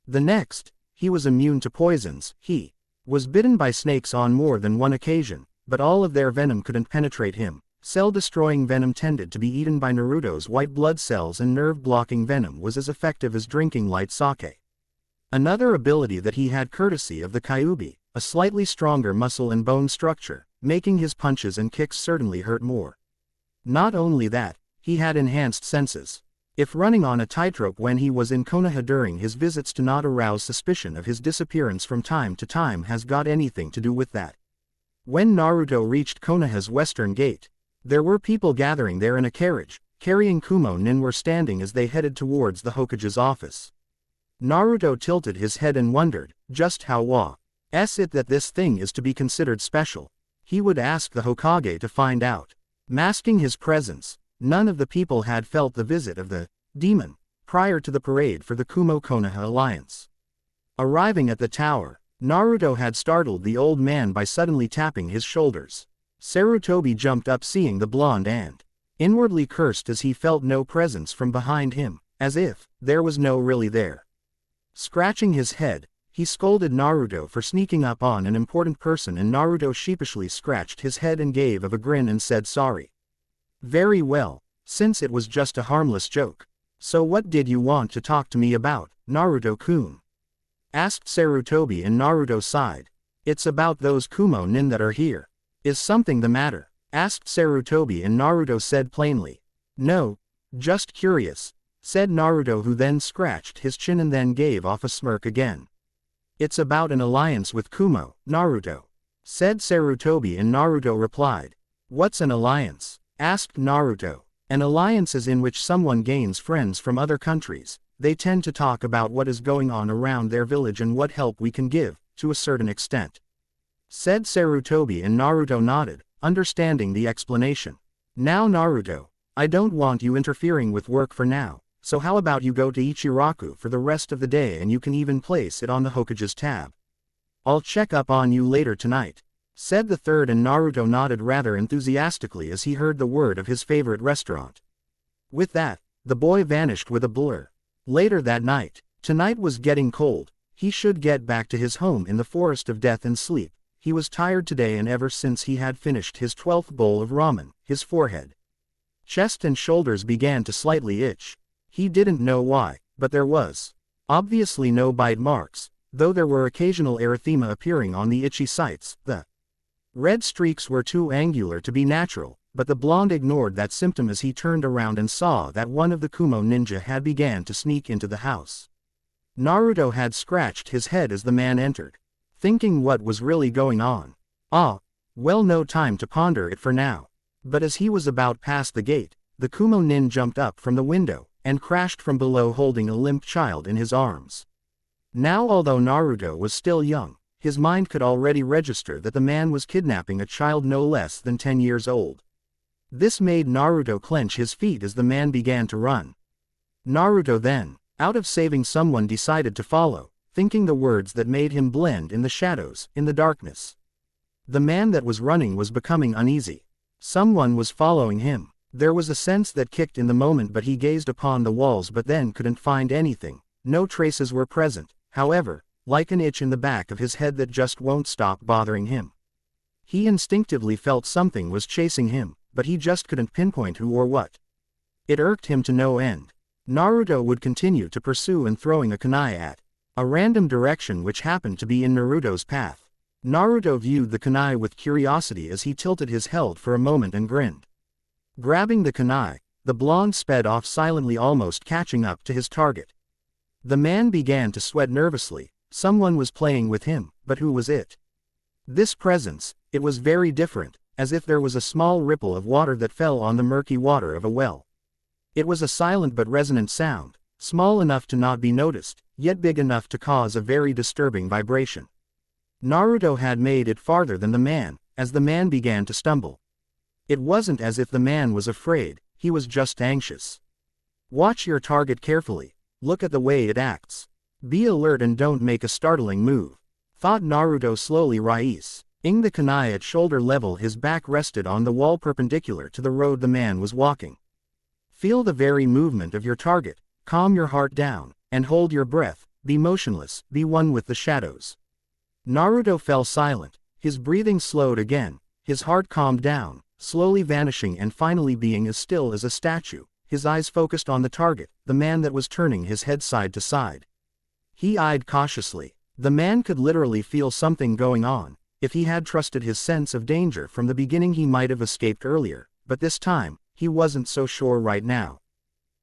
The next, he was immune to poisons. He was bitten by snakes on more than one occasion, but all of their venom couldn't penetrate him. Cell-destroying venom tended to be eaten by Naruto's white blood cells, and nerve-blocking venom was as effective as drinking light sake. Another ability that he had courtesy of the Kyuubi, a slightly stronger muscle and bone structure, making his punches and kicks certainly hurt more. Not only that, he had enhanced senses. If running on a tightrope when he was in Konoha during his visits to not arouse suspicion of his disappearance from time to time has got anything to do with that. When Naruto reached Konoha's western gate, there were people gathering there in a carriage, carrying Kumo Nin were standing as they headed towards the Hokage's office. Naruto tilted his head and wondered, just how was it that this thing is to be considered special? He would ask the Hokage to find out. Masking his presence, none of the people had felt the visit of the demon prior to the parade for the Kumo-Konoha alliance. Arriving at the tower, Naruto had startled the old man by suddenly tapping his shoulders. Sarutobi jumped up seeing the blonde and inwardly cursed as he felt no presence from behind him, as if there was no really there. Scratching his head, he scolded Naruto for sneaking up on an important person, and Naruto sheepishly scratched his head and gave a grin and said sorry. Very well, since it was just a harmless joke. So what did you want to talk to me about, Naruto-kun? Asked Sarutobi, and Naruto sighed. It's about those Kumo Nin that are here. Is something the matter? Asked Sarutobi, and Naruto said plainly. No, just curious, said Naruto, who then scratched his chin and then gave off a smirk again. It's about an alliance with Kumo, Naruto, said Sarutobi, and Naruto replied. What's an alliance? Asked Naruto. An alliance is in which someone gains friends from other countries. They tend to talk about what is going on around their village and what help we can give, to a certain extent, said Sarutobi, and Naruto nodded, understanding the explanation. Now Naruto, I don't want you interfering with work for now, so how about you go to Ichiraku for the rest of the day, and you can even place it on the Hokage's tab. I'll check up on you later tonight, said the third, and Naruto nodded rather enthusiastically as he heard the word of his favorite restaurant. With that, the boy vanished with a blur. Later that night, tonight was getting cold. He should get back to his home in the forest of death and sleep. He was tired today, and ever since he had finished his 12th bowl of ramen, his forehead, chest and shoulders began to slightly itch. He didn't know why, but there was obviously no bite marks, though there were occasional erythema appearing on the itchy sites. The red streaks were too angular to be natural, but the blonde ignored that symptom as he turned around and saw that one of the Kumo ninja had began to sneak into the house. Naruto had scratched his head as the man entered, thinking what was really going on. Well, no time to ponder it for now. But as he was about past the gate, the Kumo nin jumped up from the window, and crashed from below holding a limp child in his arms. Now although Naruto was still young, his mind could already register that the man was kidnapping a child no less than 10 years old. This made Naruto clench his feet as the man began to run. Naruto then, out of saving someone, decided to follow, thinking the words that made him blend in the shadows, in the darkness. The man that was running was becoming uneasy. Someone was following him. There was a sense that kicked in the moment, but he gazed upon the walls but then couldn't find anything. No traces were present, however, like an itch in the back of his head that just won't stop bothering him. He instinctively felt something was chasing him, but he just couldn't pinpoint who or what. It irked him to no end. Naruto would continue to pursue and throwing a kunai at a random direction which happened to be in Naruto's path. Naruto viewed the kunai with curiosity as he tilted his head for a moment and grinned. Grabbing the kunai, the blonde sped off silently, almost catching up to his target. The man began to sweat nervously. Someone was playing with him, but who was it? This presence, it was very different, as if there was a small ripple of water that fell on the murky water of a well. It was a silent but resonant sound, small enough to not be noticed, yet big enough to cause a very disturbing vibration. Naruto had made it farther than the man, as the man began to stumble. It wasn't as if the man was afraid, he was just anxious. Watch your target carefully, look at the way it acts. Be alert and don't make a startling move, thought Naruto slowly raising the kunai at shoulder level. His back rested on the wall perpendicular to the road the man was walking. Feel the very movement of your target, calm your heart down, and hold your breath, be motionless, be one with the shadows. Naruto fell silent, his breathing slowed again, his heart calmed down, slowly vanishing and finally being as still as a statue, his eyes focused on the target, the man that was turning his head side to side. He eyed cautiously. The man could literally feel something going on. If he had trusted his sense of danger from the beginning, he might have escaped earlier, but this time, he wasn't so sure right now.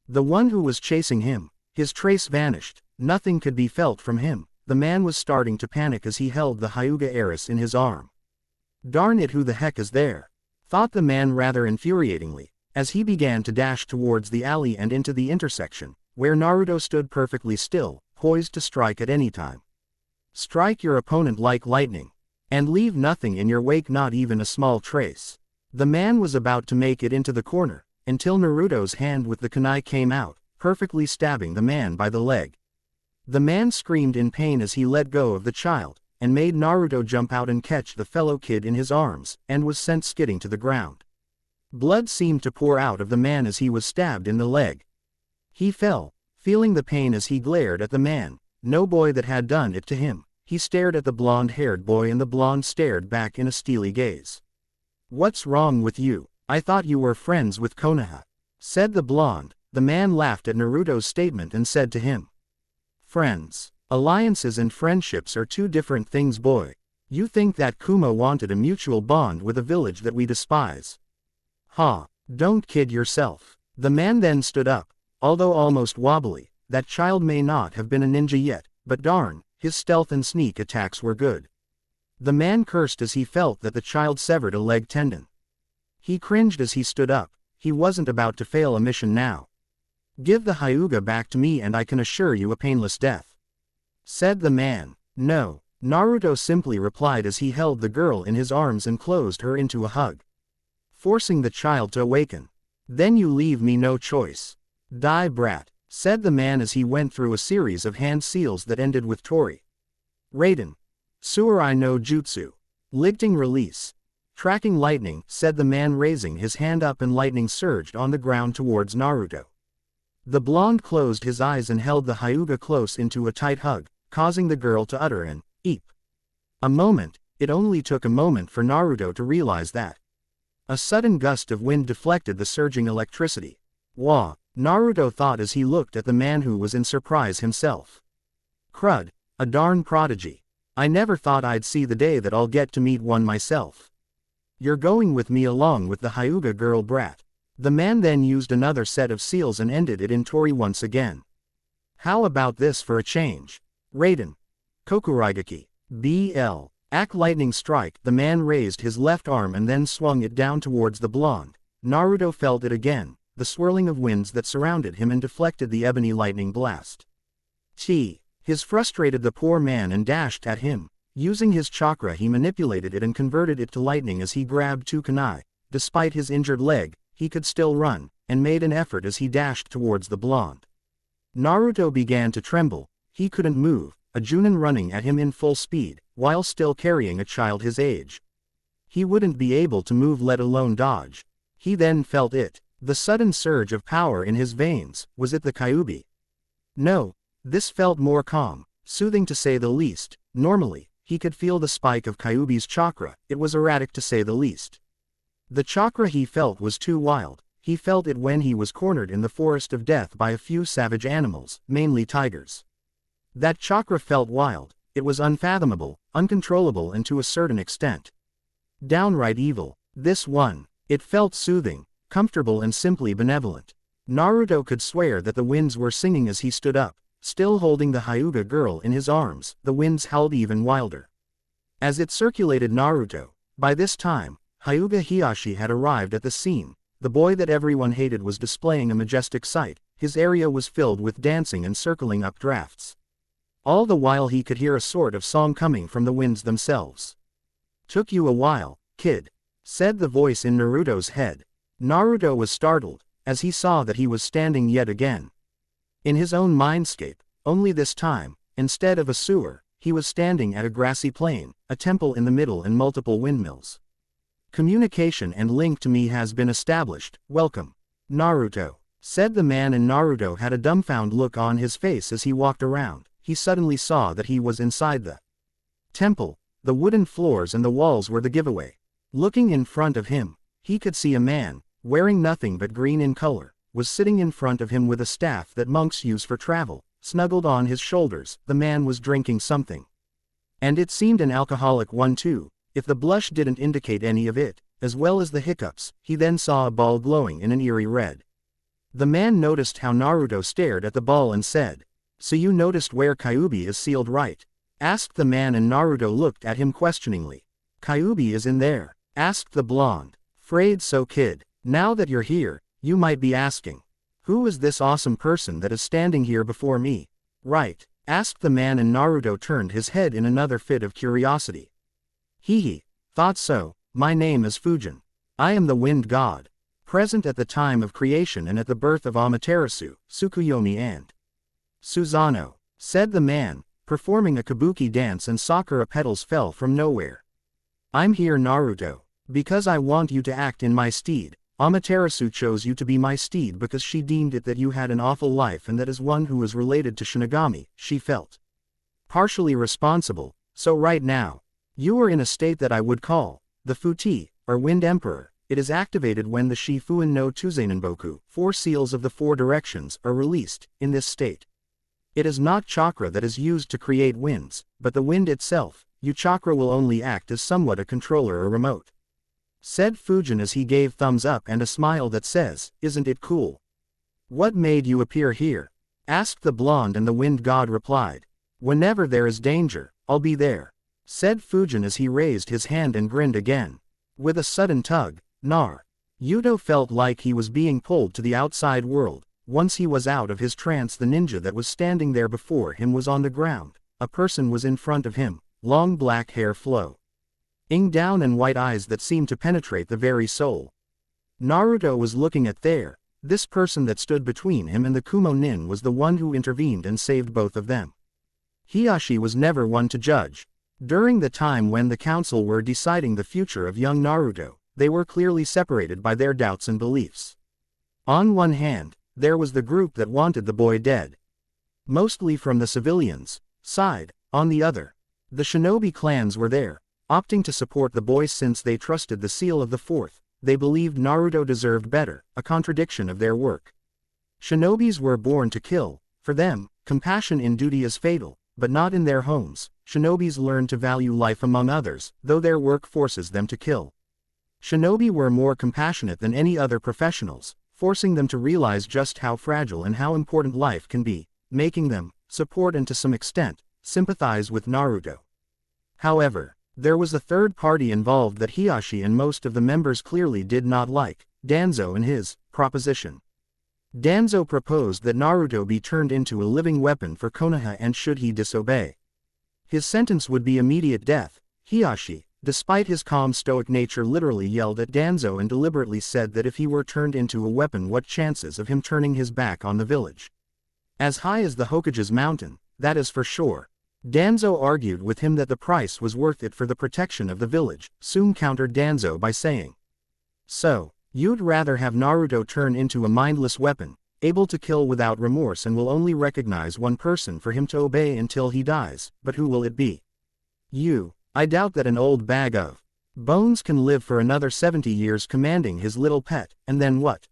The one who was chasing him, his trace vanished, nothing could be felt from him. The man was starting to panic as he held the Hyuga heiress in his arm. Darn it, who the heck is there? Thought the man rather infuriatingly, as he began to dash towards the alley and into the intersection, where Naruto stood perfectly still, poised to strike at any time. Strike your opponent like lightning, and leave nothing in your wake, not even a small trace. The man was about to make it into the corner, until Naruto's hand with the kunai came out, perfectly stabbing the man by the leg. The man screamed in pain as he let go of the child, and made Naruto jump out and catch the fellow kid in his arms, and was sent skidding to the ground. Blood seemed to pour out of the man as he was stabbed in the leg. He fell, feeling the pain as he glared at the man, no boy that had done it to him. He stared at the blonde-haired boy and the blonde stared back in a steely gaze. "What's wrong with you? I thought you were friends with Konoha," said the blonde. The man laughed at Naruto's statement and said to him, "Friends. Alliances and friendships are two different things, boy. You think that Kumo wanted a mutual bond with a village that we despise? Ha, don't kid yourself." The man then stood up, although almost wobbly. That child may not have been a ninja yet, but darn, his stealth and sneak attacks were good. The man cursed as he felt that the child severed a leg tendon. He cringed as he stood up. He wasn't about to fail a mission now. "Give the Hyuga back to me and I can assure you a painless death," said the man. "No," Naruto simply replied as he held the girl in his arms and closed her into a hug, forcing the child to awaken. "Then you leave me no choice. Die, brat," said the man as he went through a series of hand seals that ended with Tori. "Raiden. Surai no Jutsu. Lightning release. Tracking lightning," said the man, raising his hand up, and lightning surged on the ground towards Naruto. The blonde closed his eyes and held the Hyuga close into a tight hug, causing the girl to utter an "eep." A moment, it only took a moment for Naruto to realize that. A sudden gust of wind deflected the surging electricity. "Wah," Naruto thought as he looked at the man who was in surprise himself. "Crud, a darn prodigy. I never thought I'd see the day that I'll get to meet one myself." You're going with me along with the Hyuga girl brat. The man then used another set of seals and ended it in Tori once again. How about this for a change? Raiden. Kokuraigaki. BL. Act lightning strike. The man raised his left arm and then swung it down towards the blonde. Naruto felt it again, the swirling of winds that surrounded him and deflected the ebony lightning blast. His frustrated the poor man and dashed at him. Using his chakra he manipulated it and converted it to lightning as he grabbed two kunai. Despite his injured leg, he could still run, and made an effort as he dashed towards the blonde. Naruto began to tremble. He couldn't move, a Junin running at him in full speed, while still carrying a child his age. He wouldn't be able to move, let alone dodge. He then felt it. The sudden surge of power in his veins. Was it the Kyuubi? No. This felt more calm, soothing to say the least. Normally, he could feel the spike of Kyuubi's chakra. It was erratic to say the least. The chakra he felt was too wild. He felt it when he was cornered in the forest of death by a few savage animals, mainly tigers. That chakra felt wild. It was unfathomable, uncontrollable, and to a certain extent downright evil. This one. It felt soothing, comfortable, and simply benevolent. Naruto could swear that the winds were singing as he stood up, still holding the Hyuga girl in his arms. The winds howled even wilder as it circulated Naruto. By this time, Hyuga Hiyashi had arrived at the scene. The boy that everyone hated was displaying a majestic sight. His area was filled with dancing and circling updrafts. All the while he could hear a sort of song coming from the winds themselves. "Took you a while, kid," said the voice in Naruto's head. Naruto was startled, as he saw that he was standing yet again in his own mindscape, only this time, instead of a sewer, he was standing at a grassy plain, a temple in the middle and multiple windmills. "Communication and link to me has been established. Welcome, Naruto," said the man, and Naruto had a dumbfounded look on his face as he walked around. He suddenly saw that he was inside the temple. The wooden floors and the walls were the giveaway. Looking in front of him, he could see a man, wearing nothing but green in color, was sitting in front of him with a staff that monks use for travel, snuggled on his shoulders. The man was drinking something. And it seemed an alcoholic one too, if the blush didn't indicate any of it, as well as the hiccups. He then saw a ball glowing in an eerie red. The man noticed how Naruto stared at the ball and said, "So you noticed where Kyuubi is sealed, right?" asked the man, and Naruto looked at him questioningly. "Kyuubi is in there?" asked the blonde. "'Fraid so, kid. Now that you're here, you might be asking, who is this awesome person that is standing here before me?" "Right?" asked the man, and Naruto turned his head in another fit of curiosity. "Hehe. Thought so. My name is Fujin. I am the wind god, present at the time of creation and at the birth of Amaterasu, Tsukuyomi and Susanoo," said the man, performing a kabuki dance, and sakura petals fell from nowhere. "I'm here, Naruto, because I want you to act in my stead. Amaterasu chose you to be my steed because she deemed it that you had an awful life, and that as one who was related to Shinigami, she felt partially responsible. So right now, you are in a state that I would call the Futi, or Wind Emperor. It is activated when the Shifuin no Tuzanenboku, 4 seals of the 4 directions, are released. In this state, it is not chakra that is used to create winds, but the wind itself. Your chakra will only act as somewhat a controller or remote," said Fujin as he gave thumbs up and a smile that says, "Isn't it cool?" "What made you appear here?" asked the blonde, and the wind god replied, "Whenever there is danger, I'll be there," said Fujin as he raised his hand and grinned again. With a sudden tug, Naruto felt like he was being pulled to the outside world. Once he was out of his trance, the ninja that was standing there before him was on the ground. A person was in front of him, long black hair flowing down and white eyes that seemed to penetrate the very soul. Naruto was looking at this person that stood between him and the Kumo Nin was the one who intervened and saved both of them. Hiyashi was never one to judge. During the time when the council were deciding the future of young Naruto, they were clearly separated by their doubts and beliefs. On one hand, there was the group that wanted the boy dead, mostly from the civilians' side. On the other, the shinobi clans were there, opting to support the boy since they trusted the seal of the 4th. They believed Naruto deserved better, a contradiction of their work. Shinobis were born to kill. For them, compassion in duty is fatal, but not in their homes. Shinobis learn to value life among others, though their work forces them to kill. Shinobi were more compassionate than any other professionals, forcing them to realize just how fragile and how important life can be, making them support and to some extent, sympathize with Naruto. However, there was a third party involved that Hiashi and most of the members clearly did not like, Danzo and his proposition. Danzo proposed that Naruto be turned into a living weapon for Konoha, and should he disobey, his sentence would be immediate death. Hiashi, despite his calm stoic nature, literally yelled at Danzo and deliberately said that if he were turned into a weapon, what chances of him turning his back on the village? As high as the Hokage's mountain, that is for sure. Danzo argued with him that the price was worth it for the protection of the village. Soon countered Danzo by saying, "So, you'd rather have Naruto turn into a mindless weapon, able to kill without remorse and will only recognize one person for him to obey until he dies, but who will it be? You. I doubt that an old bag of bones can live for another 70 years commanding his little pet, and then what?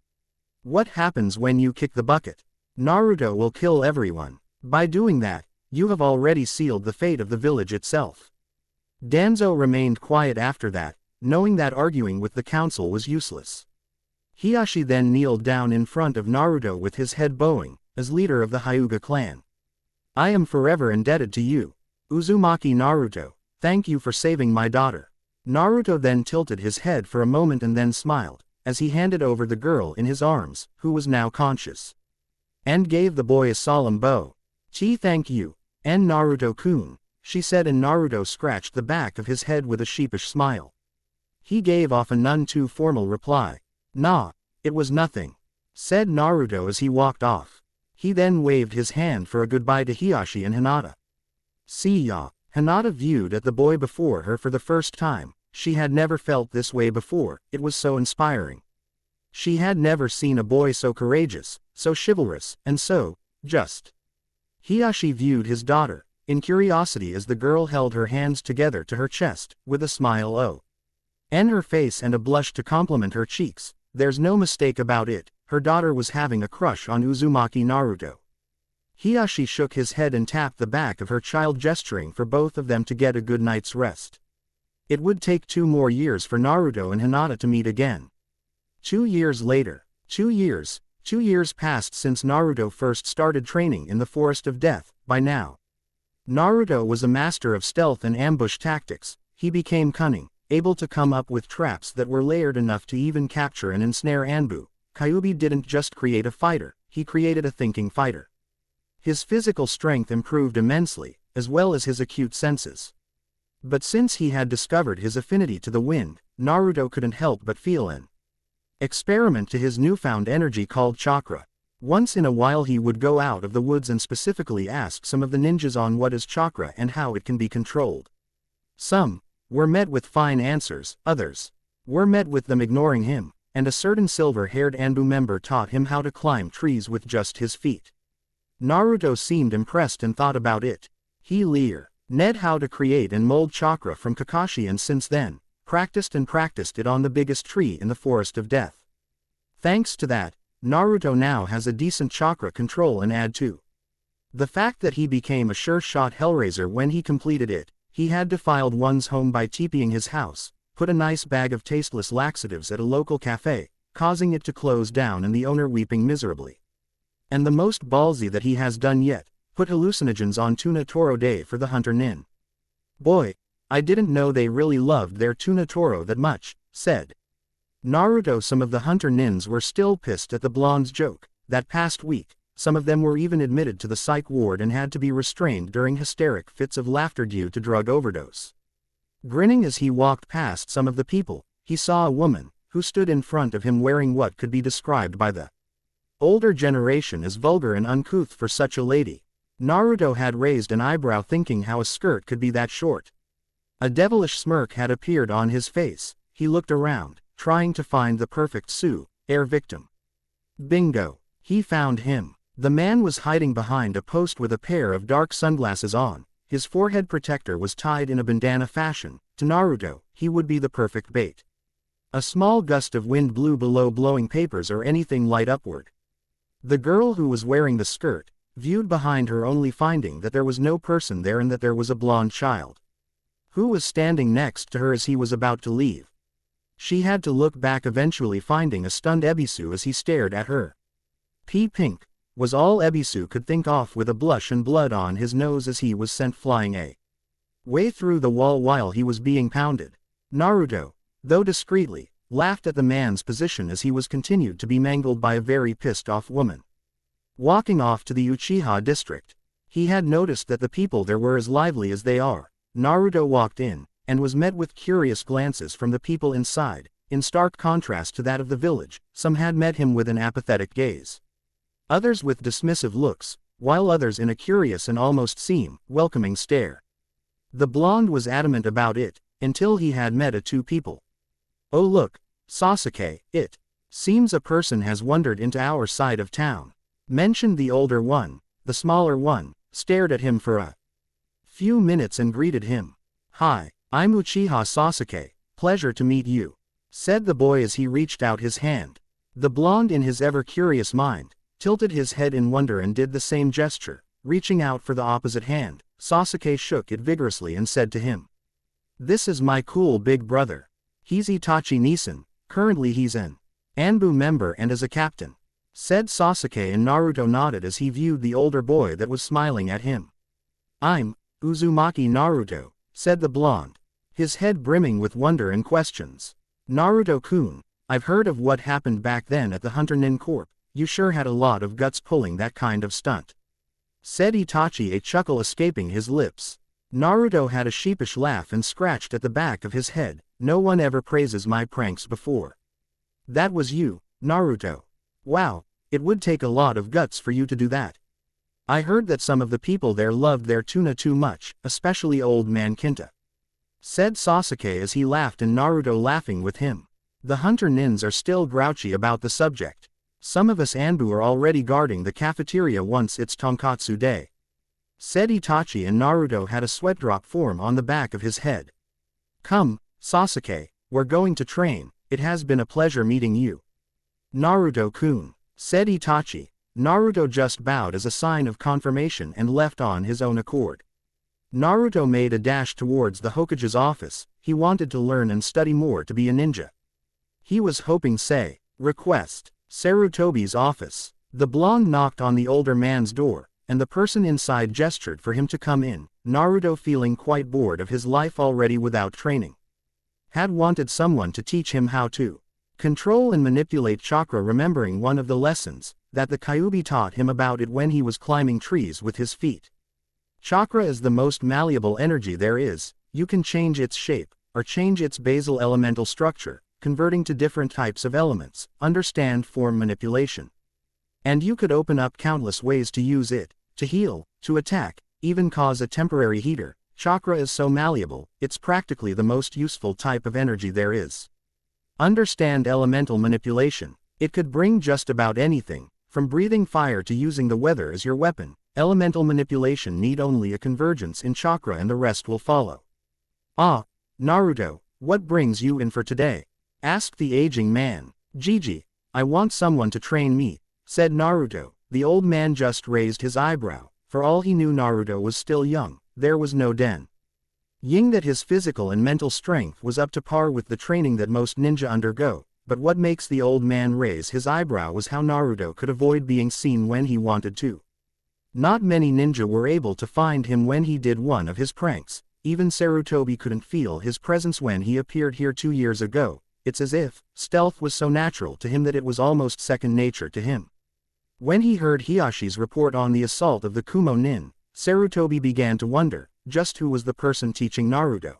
What happens when you kick the bucket? Naruto will kill everyone. By doing that, you have already sealed the fate of the village itself." Danzo remained quiet after that, knowing that arguing with the council was useless. Hiashi then kneeled down in front of Naruto with his head bowing, as leader of the Hyuga clan. "I am forever indebted to you, Uzumaki Naruto. Thank you for saving my daughter." Naruto then tilted his head for a moment and then smiled, as he handed over the girl in his arms, who was now conscious, and gave the boy a solemn bow. Thank you, and Naruto-kun," she said, and Naruto scratched the back of his head with a sheepish smile. He gave off a none too formal reply. "Nah, it was nothing," said Naruto as he walked off. He then waved his hand for a goodbye to Hiashi and Hinata. "See ya." Hinata viewed at the boy before her for the first time. She had never felt this way before, it was so inspiring. She had never seen a boy so courageous, so chivalrous, and so just. Hiashi viewed his daughter, in curiosity, as the girl held her hands together to her chest, with a smile on her face and a blush to complement her cheeks. There's no mistake about it, her daughter was having a crush on Uzumaki Naruto. Hiashi shook his head and tapped the back of her child, gesturing for both of them to get a good night's rest. It would take 2 more years for Naruto and Hinata to meet again. 2 years later. 2 years. 2 years passed since Naruto first started training in the Forest of Death. By now, Naruto was a master of stealth and ambush tactics. He became cunning, able to come up with traps that were layered enough to even capture and ensnare Anbu. Kyuubi didn't just create a fighter, he created a thinking fighter. His physical strength improved immensely, as well as his acute senses. But since he had discovered his affinity to the wind, Naruto couldn't help but feel an experiment to his newfound energy called chakra. Once in a while he would go out of the woods and specifically ask some of the ninjas on what is chakra and how it can be controlled. Some were met with fine answers, others were met with them ignoring him, and a certain silver-haired Anbu member taught him how to climb trees with just his feet. Naruto seemed impressed and thought about it. He learned how to create and mold chakra from Kakashi, and since then, practiced it on the biggest tree in the Forest of Death. Thanks to that, Naruto now has a decent chakra control, and add to the fact that he became a sure-shot Hellraiser when he completed it, he had defiled one's home by TPing his house, put a nice bag of tasteless laxatives at a local cafe, causing it to close down and the owner weeping miserably. And the most ballsy that he has done yet, put hallucinogens on Tuna Toro Day for the Hunter Nin. "Boy, I didn't know they really loved their Tuna Toro that much," said Naruto. Some of the Hunter Nins were still pissed at the blonde's joke. That past week, some of them were even admitted to the psych ward and had to be restrained during hysteric fits of laughter due to drug overdose. Grinning as he walked past some of the people, he saw a woman, who stood in front of him wearing what could be described by the older generation as vulgar and uncouth for such a lady. Naruto had raised an eyebrow, thinking how a skirt could be that short. A devilish smirk had appeared on his face. He looked around, trying to find the perfect air victim. Bingo! He found him. The man was hiding behind a post with a pair of dark sunglasses on. His forehead protector was tied in a bandana fashion. To Naruto, he would be the perfect bait. A small gust of wind blew below, blowing papers or anything light upward. The girl who was wearing the skirt viewed behind her, only finding that there was no person there and that there was a blonde child who was standing next to her as he was about to leave. She had to look back, eventually finding a stunned Ebisu as he stared at her. Pink, was all Ebisu could think off with a blush and blood on his nose as he was sent flying way through the wall while he was being pounded. Naruto, though discreetly, laughed at the man's position as he was continued to be mangled by a very pissed off woman. Walking off to the Uchiha district, he had noticed that the people there were as lively as they are. Naruto walked in, and was met with curious glances from the people inside. In stark contrast to that of the village, some had met him with an apathetic gaze, others with dismissive looks, while others in a curious and almost welcoming stare. The blonde was adamant about it, until he had met two people. "Oh look, Sasuke, it seems a person has wandered into our side of town," mentioned the older one. The smaller one stared at him for a few minutes and greeted him. "Hi, I'm Uchiha Sasuke, pleasure to meet you," said the boy as he reached out his hand. The blonde, in his ever-curious mind, tilted his head in wonder and did the same gesture, reaching out for the opposite hand. Sasuke shook it vigorously and said to him, "This is my cool big brother. He's Itachi Nissen, currently he's an Anbu member and is a captain," said Sasuke, and Naruto nodded as he viewed the older boy that was smiling at him. "I'm Uzumaki Naruto," said the blonde, his head brimming with wonder and questions. "Naruto-kun, I've heard of what happened back then at the Hunter Nin Corp. You sure had a lot of guts pulling that kind of stunt," said Itachi, a chuckle escaping his lips. Naruto had a sheepish laugh and scratched at the back of his head. "No one ever praises my pranks before." "That was you, Naruto. Wow, it would take a lot of guts for you to do that. I heard that some of the people there loved their tuna too much, especially old man Kinta," said Sasuke as he laughed, and Naruto laughing with him. "The Hunter Nins are still grouchy about the subject. Some of us Anbu are already guarding the cafeteria once it's Tonkatsu Day," said Itachi, and Naruto had a sweat drop form on the back of his head. "Come, Sasuke, we're going to train. It has been a pleasure meeting you, Naruto-kun," said Itachi. Naruto just bowed as a sign of confirmation and left on his own accord. Naruto made a dash towards the Hokage's office. He wanted to learn and study more to be a ninja. He was hoping request Sarutobi's office. The blonde knocked on the older man's door, and the person inside gestured for him to come in. Naruto, feeling quite bored of his life already without training, had wanted someone to teach him how to control and manipulate chakra, remembering one of the lessons that the Kyuubi taught him about it when he was climbing trees with his feet. Chakra is the most malleable energy there is. You can change its shape, or change its basal elemental structure, converting to different types of elements. Understand form manipulation. And you could open up countless ways to use it, to heal, to attack, even cause a temporary heater. Chakra is so malleable, it's practically the most useful type of energy there is. Understand elemental manipulation. It could bring just about anything, from breathing fire to using the weather as your weapon. Elemental manipulation need only a convergence in chakra and the rest will follow. "Ah, Naruto, what brings you in for today?" asked the aging man. "Gigi, I want someone to train me," said Naruto. The old man just raised his eyebrow. For all he knew, Naruto was still young. There was no denying that his physical and mental strength was up to par with the training that most ninja undergo. But what makes the old man raise his eyebrow was how Naruto could avoid being seen when he wanted to. Not many ninja were able to find him when he did one of his pranks. Even Sarutobi couldn't feel his presence when he appeared here 2 years ago. It's as if stealth was so natural to him that it was almost second nature to him. When he heard Hiyashi's report on the assault of the Kumo Nin, Sarutobi began to wonder just who was the person teaching Naruto.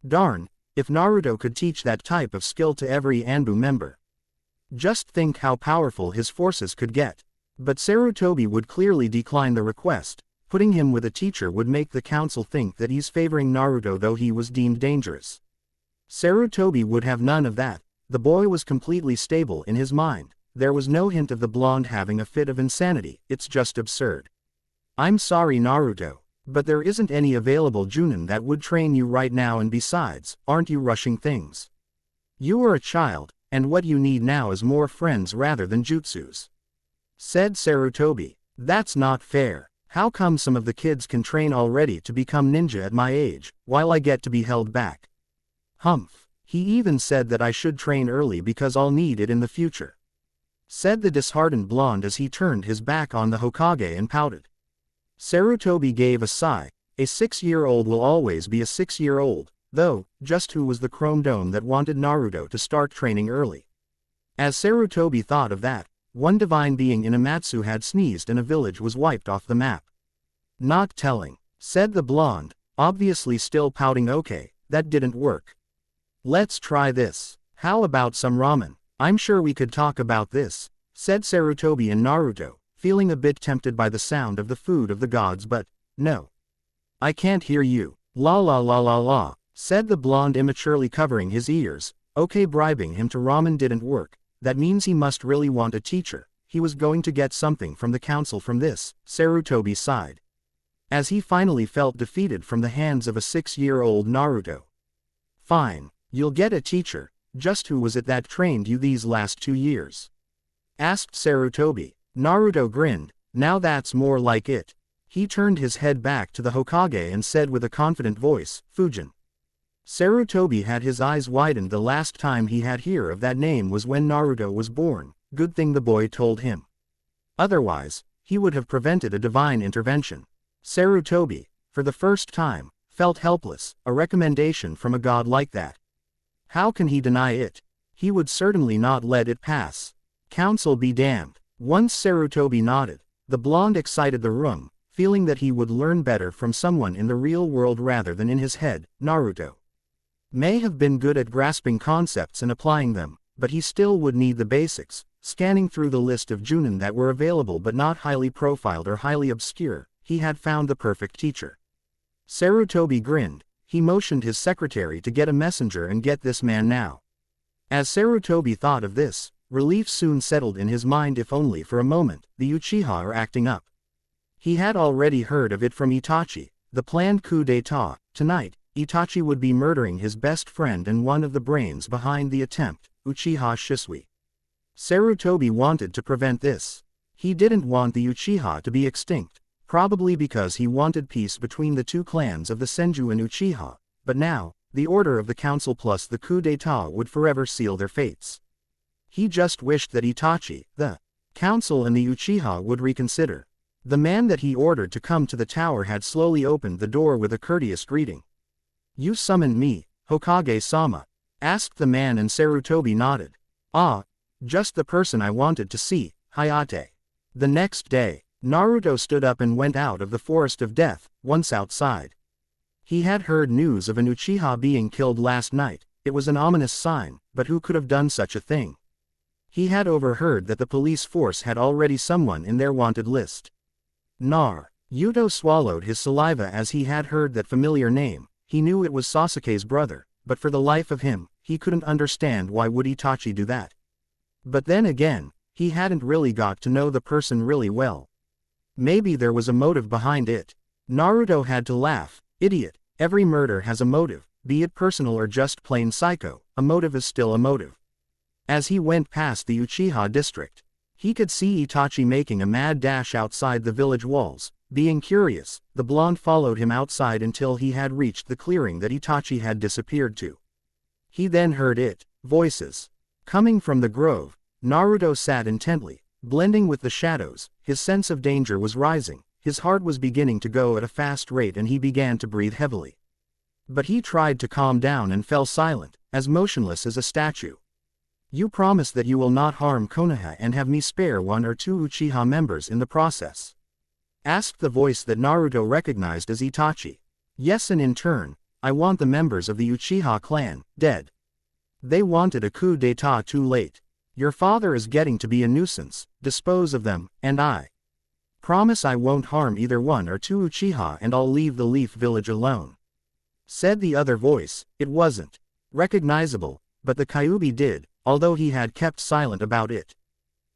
Darn, if Naruto could teach that type of skill to every Anbu member. Just think how powerful his forces could get. But Sarutobi would clearly decline the request. Putting him with a teacher would make the council think that he's favoring Naruto, though he was deemed dangerous. Sarutobi would have none of that. The boy was completely stable in his mind. There was no hint of the blonde having a fit of insanity. It's just absurd. "I'm sorry, Naruto, but there isn't any available Junin that would train you right now, and besides, aren't you rushing things? You are a child, and what you need now is more friends rather than jutsus," said Sarutobi. "That's not fair. How come some of the kids can train already to become ninja at my age, while I get to be held back?" "Humph," He even said that I should train early because I'll need it in the future," said the disheartened blonde as he turned his back on the Hokage and pouted. Sarutobi gave a sigh. A 6-year-old will always be a 6-year-old, though, just who was the chrome dome that wanted Naruto to start training early? As Sarutobi thought of that, one divine being in Amatsu had sneezed and a village was wiped off the map. "Not telling," said the blonde, obviously still pouting. "Okay, that didn't work. Let's try this. How about some ramen? I'm sure we could talk about this," said Sarutobi and Naruto, feeling a bit tempted by the sound of the food of the gods, but, "No. I can't hear you. La la la la la," said the blonde immaturely covering his ears. Okay, bribing him to ramen didn't work. That means he must really want a teacher. He was going to get something from the council from this, Sarutobi sighed, as he finally felt defeated from the hands of a 6-year-old Naruto. "Fine, you'll get a teacher. Just who was it that trained you these last 2 years?" asked Sarutobi. Naruto grinned. "Now that's more like it." He turned his head back to the Hokage and said with a confident voice, "Fujin." Sarutobi had his eyes widened. The last time he had heard of that name was when Naruto was born. Good thing the boy told him. Otherwise, he would have prevented a divine intervention. Sarutobi, for the first time, felt helpless. A recommendation from a god like that. How can he deny it? He would certainly not let it pass. Council be damned. Once Sarutobi nodded, the blonde exited the room, feeling that he would learn better from someone in the real world rather than in his head. Naruto may have been good at grasping concepts and applying them, but he still would need the basics. Scanning through the list of Junin that were available but not highly profiled or highly obscure, he had found the perfect teacher. Sarutobi grinned. He motioned his secretary to get a messenger and get this man now. As Sarutobi thought of this, relief soon settled in his mind. If only for a moment. The Uchiha are acting up. He had already heard of it from Itachi, the planned coup d'état. Tonight, Itachi would be murdering his best friend and one of the brains behind the attempt, Uchiha Shisui. Sarutobi wanted to prevent this. He didn't want the Uchiha to be extinct, probably because he wanted peace between the two clans of the Senju and Uchiha, but now, the order of the council plus the coup d'état would forever seal their fates. He just wished that Itachi, the council and the Uchiha would reconsider. The man that he ordered to come to the tower had slowly opened the door with a courteous greeting. "You summoned me, Hokage-sama?" asked the man, and Sarutobi nodded. "Ah, just the person I wanted to see, Hayate." The next day, Naruto stood up and went out of the Forest of Death. Once outside, he had heard news of an Uchiha being killed last night. It was an ominous sign, but who could have done such a thing? He had overheard that the police force had already someone in their wanted list. Yuto swallowed his saliva as he had heard that familiar name. He knew it was Sasuke's brother, but for the life of him, he couldn't understand why would Itachi do that. But then again, he hadn't really got to know the person really well. Maybe there was a motive behind it. Naruto had to laugh. Idiot, every murder has a motive, be it personal or just plain psycho. A motive is still a motive. As he went past the Uchiha district, he could see Itachi making a mad dash outside the village walls. Being curious, the blonde followed him outside until he had reached the clearing that Itachi had disappeared to. He then heard voices coming from the grove. Naruto sat intently, blending with the shadows. His sense of danger was rising. His heart was beginning to go at a fast rate and he began to breathe heavily. But he tried to calm down and fell silent, as motionless as a statue. "You promise that you will not harm Konoha and have me spare 1 or 2 Uchiha members in the process?" asked the voice that Naruto recognized as Itachi. "Yes, and in turn, I want the members of the Uchiha clan dead. They wanted a coup d'état too late. Your father is getting to be a nuisance. Dispose of them, and I promise I won't harm either 1 or 2 Uchiha and I'll leave the Leaf Village alone," said the other voice. It wasn't recognizable, but the Kyuubi did, although he had kept silent about it.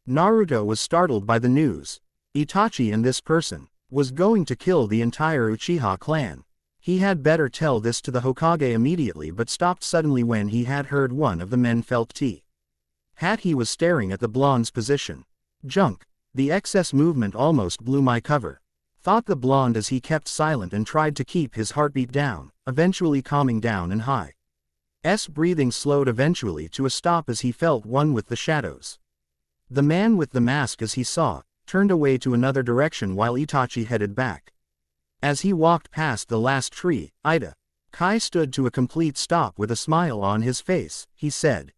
Naruto was startled by the news. Itachi and this person was going to kill the entire Uchiha clan. He had better tell this to the Hokage immediately, but stopped suddenly when he had heard one of the men felt tea. He was staring at the blonde's position. "Junk, the excess movement almost blew my cover," thought the blonde as he kept silent and tried to keep his heartbeat down, eventually calming down and high. breathing slowed eventually to a stop as he felt one with the shadows. The man with the mask, as he saw, turned away to another direction while Itachi headed back. As he walked past the last tree, Kai stood to a complete stop with a smile on his face. He said,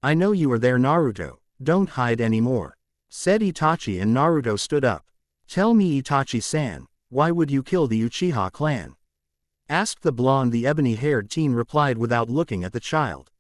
"I know you are there, Naruto, don't hide anymore," said Itachi, and Naruto stood up. "Tell me, Itachi-san, why would you kill the Uchiha clan?" asked the blonde. The ebony-haired teen replied without looking at the child.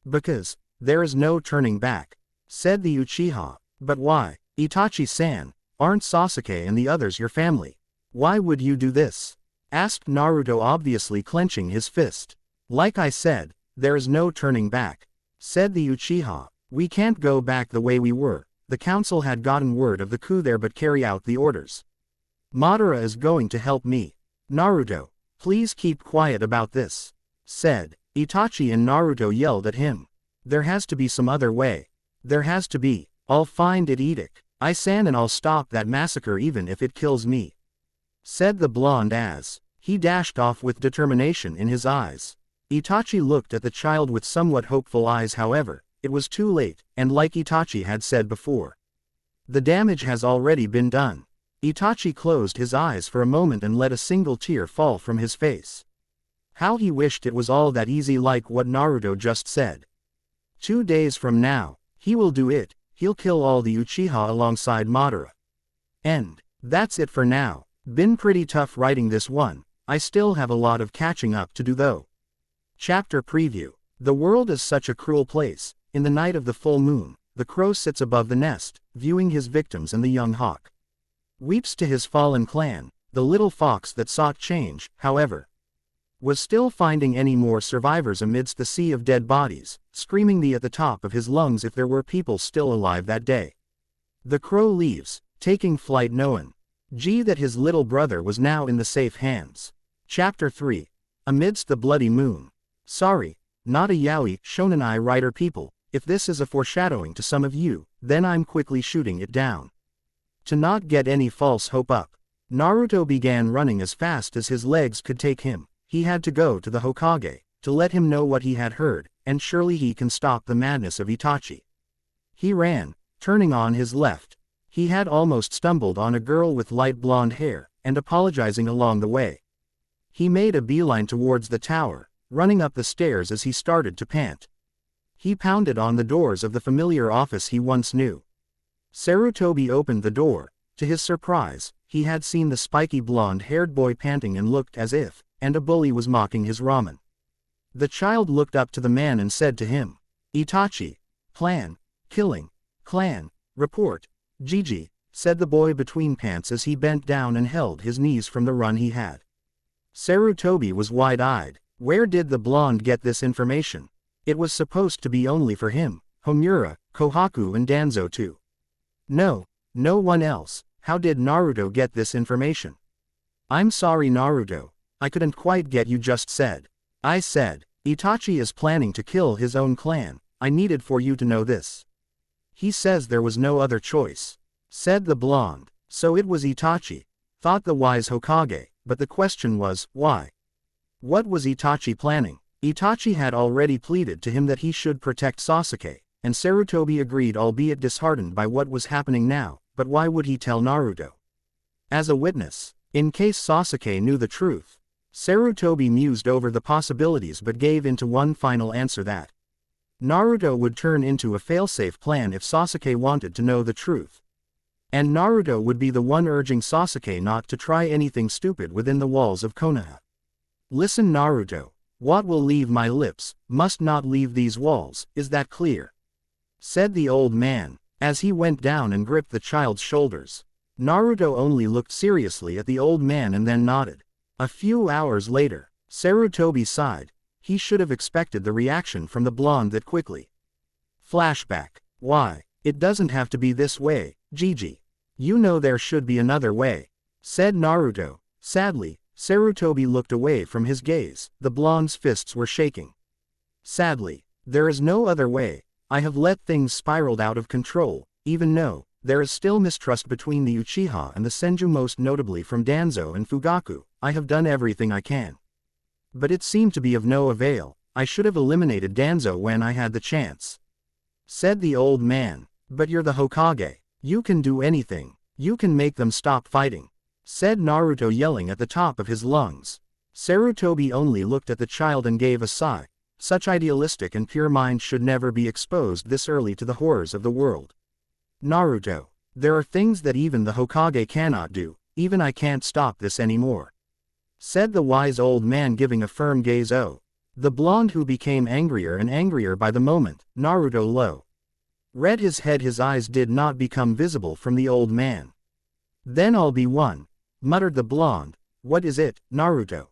"Because there is no turning back," said the Uchiha. "But why, Itachi-san? Aren't Sasuke and the others your family? Why would you do this?" asked Naruto, obviously clenching his fist. "Like I said, there is no turning back," said the Uchiha. "We can't go back the way we were. The council had gotten word of the coup there but carry out the orders. Madara is going to help me. Naruto, please keep quiet about this," said Itachi, and Naruto yelled at him. "There has to be some other way. There has to be. I'll find it, Itachi-san, and I'll stop that massacre even if it kills me," said the blonde as he dashed off with determination in his eyes. Itachi looked at the child with somewhat hopeful eyes. However, it was too late, and like Itachi had said before, the damage has already been done. Itachi closed his eyes for a moment and let a single tear fall from his face. How he wished it was all that easy, like what Naruto just said. 2 days from now, he will do it. He'll kill all the Uchiha alongside Madara. And that's it for now. Been pretty tough writing this one. I still have a lot of catching up to do though. Chapter Preview. The world is such a cruel place. In the night of the full moon, the crow sits above the nest, viewing his victims, and the young hawk weeps to his fallen clan. The little fox that sought change, however, was still finding any more survivors amidst the sea of dead bodies, screaming at the top of his lungs if there were people still alive that day. The crow leaves, taking flight, knowing that his little brother was now in the safe hands. Chapter 3. Amidst the bloody moon. Sorry, not a yaoi, shonen I writer people, if this is a foreshadowing to some of you, then I'm quickly shooting it down. To not get any false hope up, Naruto began running as fast as his legs could take him. He had to go to the Hokage, to let him know what he had heard, and surely he can stop the madness of Itachi. He ran, turning on his left. He had almost stumbled on a girl with light blonde hair, and apologizing along the way. He made a beeline towards the tower, running up the stairs as he started to pant. He pounded on the doors of the familiar office he once knew. Sarutobi opened the door. To his surprise, he had seen the spiky blonde-haired boy panting and looked as if, and a bully was mocking his ramen. The child looked up to the man and said to him, "Itachi, plan, killing, clan, report." "Gigi," said the boy between pants as he bent down and held his knees from the run he had. Sarutobi was wide-eyed. Where did the blonde get this information? It was supposed to be only for him, Homura, Kohaku and Danzo too. No one else. How did Naruto get this information? "I'm sorry, Naruto. I couldn't quite get you just said. I said, Itachi is planning to kill his own clan. I needed for you to know this. He says there was no other choice," said the blonde. So it was Itachi, thought the wise Hokage, but the question was, why? What was Itachi planning? Itachi had already pleaded to him that he should protect Sasuke, and Sarutobi agreed, albeit disheartened by what was happening now. But why would he tell Naruto? As a witness, in case Sasuke knew the truth. Sarutobi mused over the possibilities but gave into one final answer that Naruto would turn into a failsafe plan if Sasuke wanted to know the truth. And Naruto would be the one urging Sasuke not to try anything stupid within the walls of Konoha. "Listen, Naruto, what will leave my lips, must not leave these walls, is that clear?" said the old man, as he went down and gripped the child's shoulders. Naruto only looked seriously at the old man and then nodded. A few hours later, Sarutobi sighed. He should have expected the reaction from the blonde that quickly. Flashback. "Why, it doesn't have to be this way, Gigi. You know there should be another way," said Naruto. Sadly, Sarutobi looked away from his gaze. The blonde's fists were shaking. "Sadly, there is no other way. I have let things spiral out of control, even though there is still mistrust between the Uchiha and the Senju, most notably from Danzo and Fugaku. I have done everything I can. But it seemed to be of no avail. I should have eliminated Danzo when I had the chance. Said the old man. But you're the Hokage. You can do anything. You can make them stop fighting. Said Naruto, yelling at the top of his lungs. Sarutobi only looked at the child and gave a sigh. Such idealistic and pure mind should never be exposed this early to the horrors of the world. Naruto. There are things that even the Hokage cannot do. Even I can't stop this anymore. Said the wise old man, giving a firm gaze. Oh. The blonde, who became angrier and angrier by the moment, Naruto low. Read his head. His eyes did not become visible from the old man. Then I'll be one. Muttered the blonde. What is it, Naruto?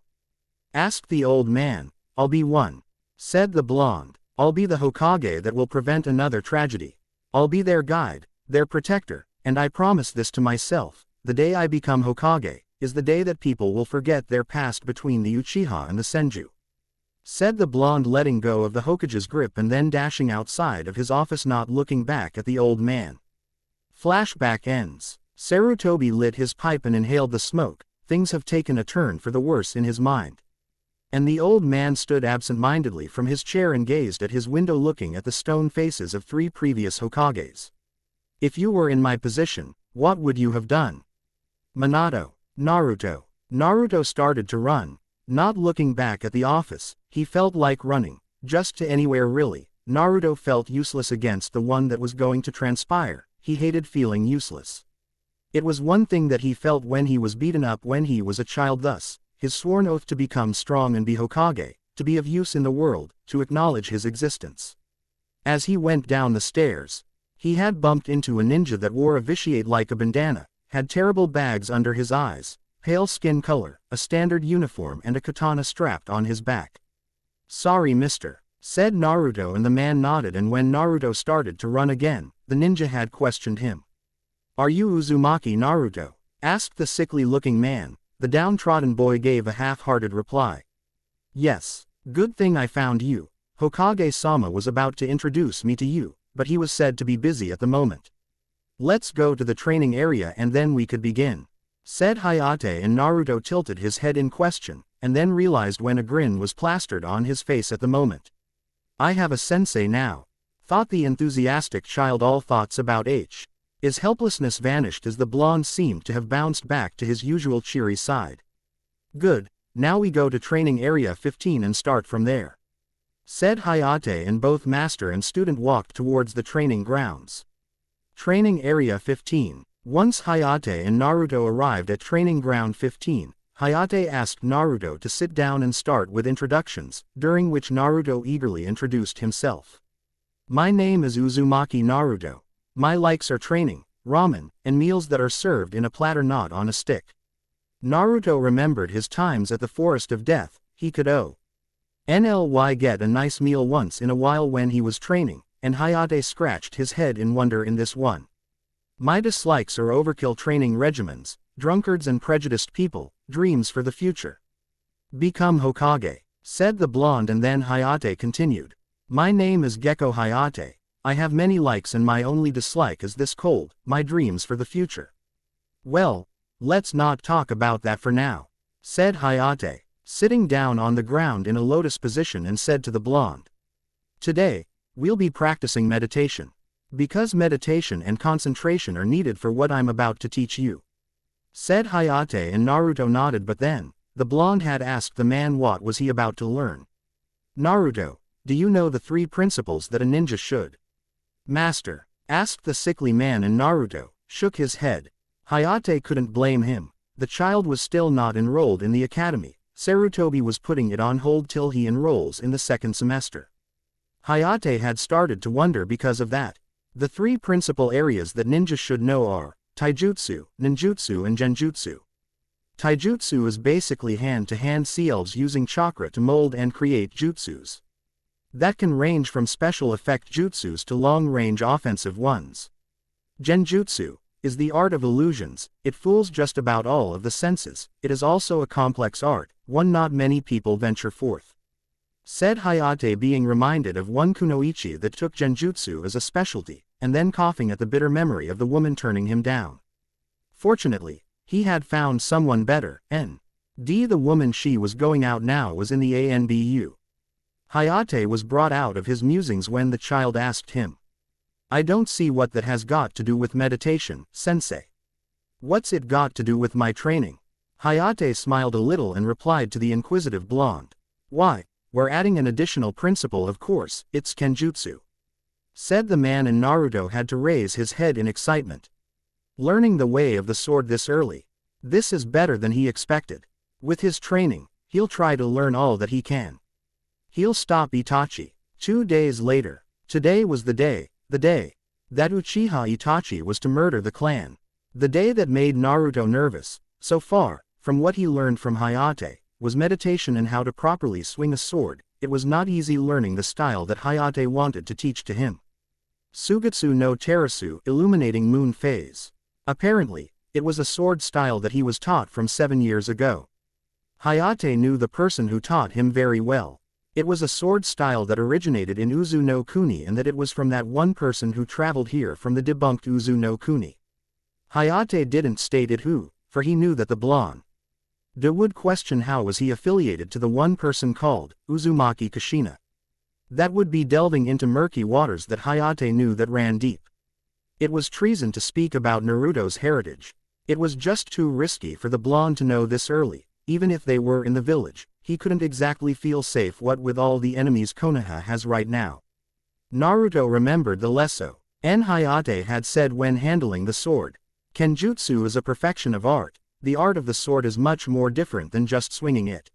Asked the old man. I'll be one. Said the blonde. I'll be the Hokage that will prevent another tragedy. I'll be their guide, their protector, and I promise this to myself. The day I become Hokage is the day that people will forget their past between the Uchiha and the Senju. Said the blonde, letting go of the Hokage's grip and then dashing outside of his office, not looking back at the old man. Flashback ends. Sarutobi lit his pipe and inhaled the smoke. Things have taken a turn for the worse in his mind. And the old man stood absent-mindedly from his chair and gazed at his window, looking at the stone faces of 3 previous Hokages. If you were in my position, what would you have done? Minato. Naruto. Naruto started to run. Not looking back at the office, he felt like running, just to anywhere really. Naruto felt useless against the one that was going to transpire. He hated feeling useless. It was one thing that he felt when he was beaten up when he was a child, thus, his sworn oath to become strong and be Hokage, to be of use in the world, to acknowledge his existence. As he went down the stairs, he had bumped into a ninja that wore a vitiate like a bandana, had terrible bags under his eyes, pale skin color, a standard uniform and a katana strapped on his back. Sorry, mister, said Naruto, and the man nodded, and when Naruto started to run again, the ninja had questioned him. Are you Uzumaki, Naruto? Asked the sickly-looking man. The downtrodden boy gave a half-hearted reply. Yes. Good thing I found you. Hokage-sama was about to introduce me to you, but he was said to be busy at the moment. Let's go to the training area and then we could begin. Said Hayate, and Naruto tilted his head in question, and then realized when a grin was plastered on his face at the moment. I have a sensei now. Thought the enthusiastic child. All thoughts about his helplessness vanished as the blonde seemed to have bounced back to his usual cheery side. Good, now we go to training area 15 and start from there. Said Hayate, and both master and student walked towards the training grounds. Training area 15. Once Hayate and Naruto arrived at training ground 15, Hayate asked Naruto to sit down and start with introductions, during which Naruto eagerly introduced himself. My name is Uzumaki Naruto. My likes are training, ramen, and meals that are served in a platter, not on a stick. Naruto remembered his times at the Forest of Death. He could only get a nice meal once in a while when he was training, and Hayate scratched his head in wonder. In this one, my dislikes are overkill training regimens, drunkards and prejudiced people, dreams for the future. Become Hokage, said the blonde, and then Hayate continued. My name is Gecko Hayate. I have many likes and my only dislike is this cold, my dreams for the future. Well, let's not talk about that for now, said Hayate, sitting down on the ground in a lotus position, and said to the blonde. Today, we'll be practicing meditation. Because meditation and concentration are needed for what I'm about to teach you. Said Hayate, and Naruto nodded, but then, the blonde had asked the man what was he about to learn. Naruto, do you know the 3 principles that a ninja should master? Asked the sickly man, and Naruto shook his head. Hayate couldn't blame him. The child was still not enrolled in the academy. Sarutobi was putting it on hold till he enrolls in the 2nd semester. Hayate had started to wonder because of that. The 3 principal areas that ninjas should know are taijutsu, ninjutsu, and genjutsu. Taijutsu is basically hand-to-hand sea-elves using chakra to mold and create jutsus. That can range from special effect jutsus to long-range offensive ones. Genjutsu is the art of illusions. It fools just about all of the senses. It is also a complex art, one not many people venture forth. Said Hayate, being reminded of one kunoichi that took genjutsu as a specialty, and then coughing at the bitter memory of the woman turning him down. Fortunately, he had found someone better, the woman she was going out now was in the ANBU. Hayate was brought out of his musings when the child asked him. I don't see what that has got to do with meditation, sensei. What's it got to do with my training? Hayate smiled a little and replied to the inquisitive blonde. Why, we're adding an additional principle, of course, it's Kenjutsu. Said the man, and Naruto had to raise his head in excitement. Learning the way of the sword this early. This is better than he expected. With his training, he'll try to learn all that he can. He'll stop Itachi. 2 days later. Today was the day that Uchiha Itachi was to murder the clan. The day that made Naruto nervous, so far, from what he learned from Hayate, was meditation and how to properly swing a sword. It was not easy learning the style that Hayate wanted to teach to him. Sugetsu no Terasu, illuminating moon phase. Apparently, it was a sword style that he was taught from 7 years ago. Hayate knew the person who taught him very well. It was a sword style that originated in Uzu no Kuni, and that it was from that one person who traveled here from the debunked Uzu no Kuni. Hayate didn't state it who, for he knew that the blonde would question how was he affiliated to the one person called Uzumaki Kushina. That would be delving into murky waters that Hayate knew that ran deep. It was treason to speak about Naruto's heritage. It was just too risky for the blonde to know this early. Even if they were in the village, he couldn't exactly feel safe what with all the enemies Konoha has right now. Naruto remembered the lesson Hayate had said when handling the sword. Kenjutsu is a perfection of art. The art of the sword is much more different than just swinging it.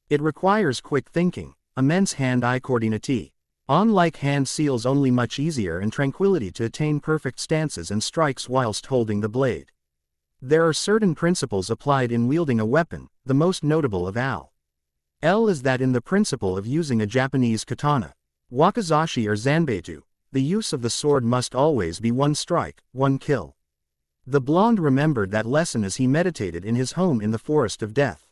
It requires quick thinking, immense hand-eye coordination. Unlike hand seals, only much easier and tranquility to attain perfect stances and strikes whilst holding the blade. There are certain principles applied in wielding a weapon, the most notable of all is that in the principle of using a Japanese katana, wakizashi or zanbeitu, the use of the sword must always be one strike, one kill. The blonde remembered that lesson as he meditated in his home in the forest of death,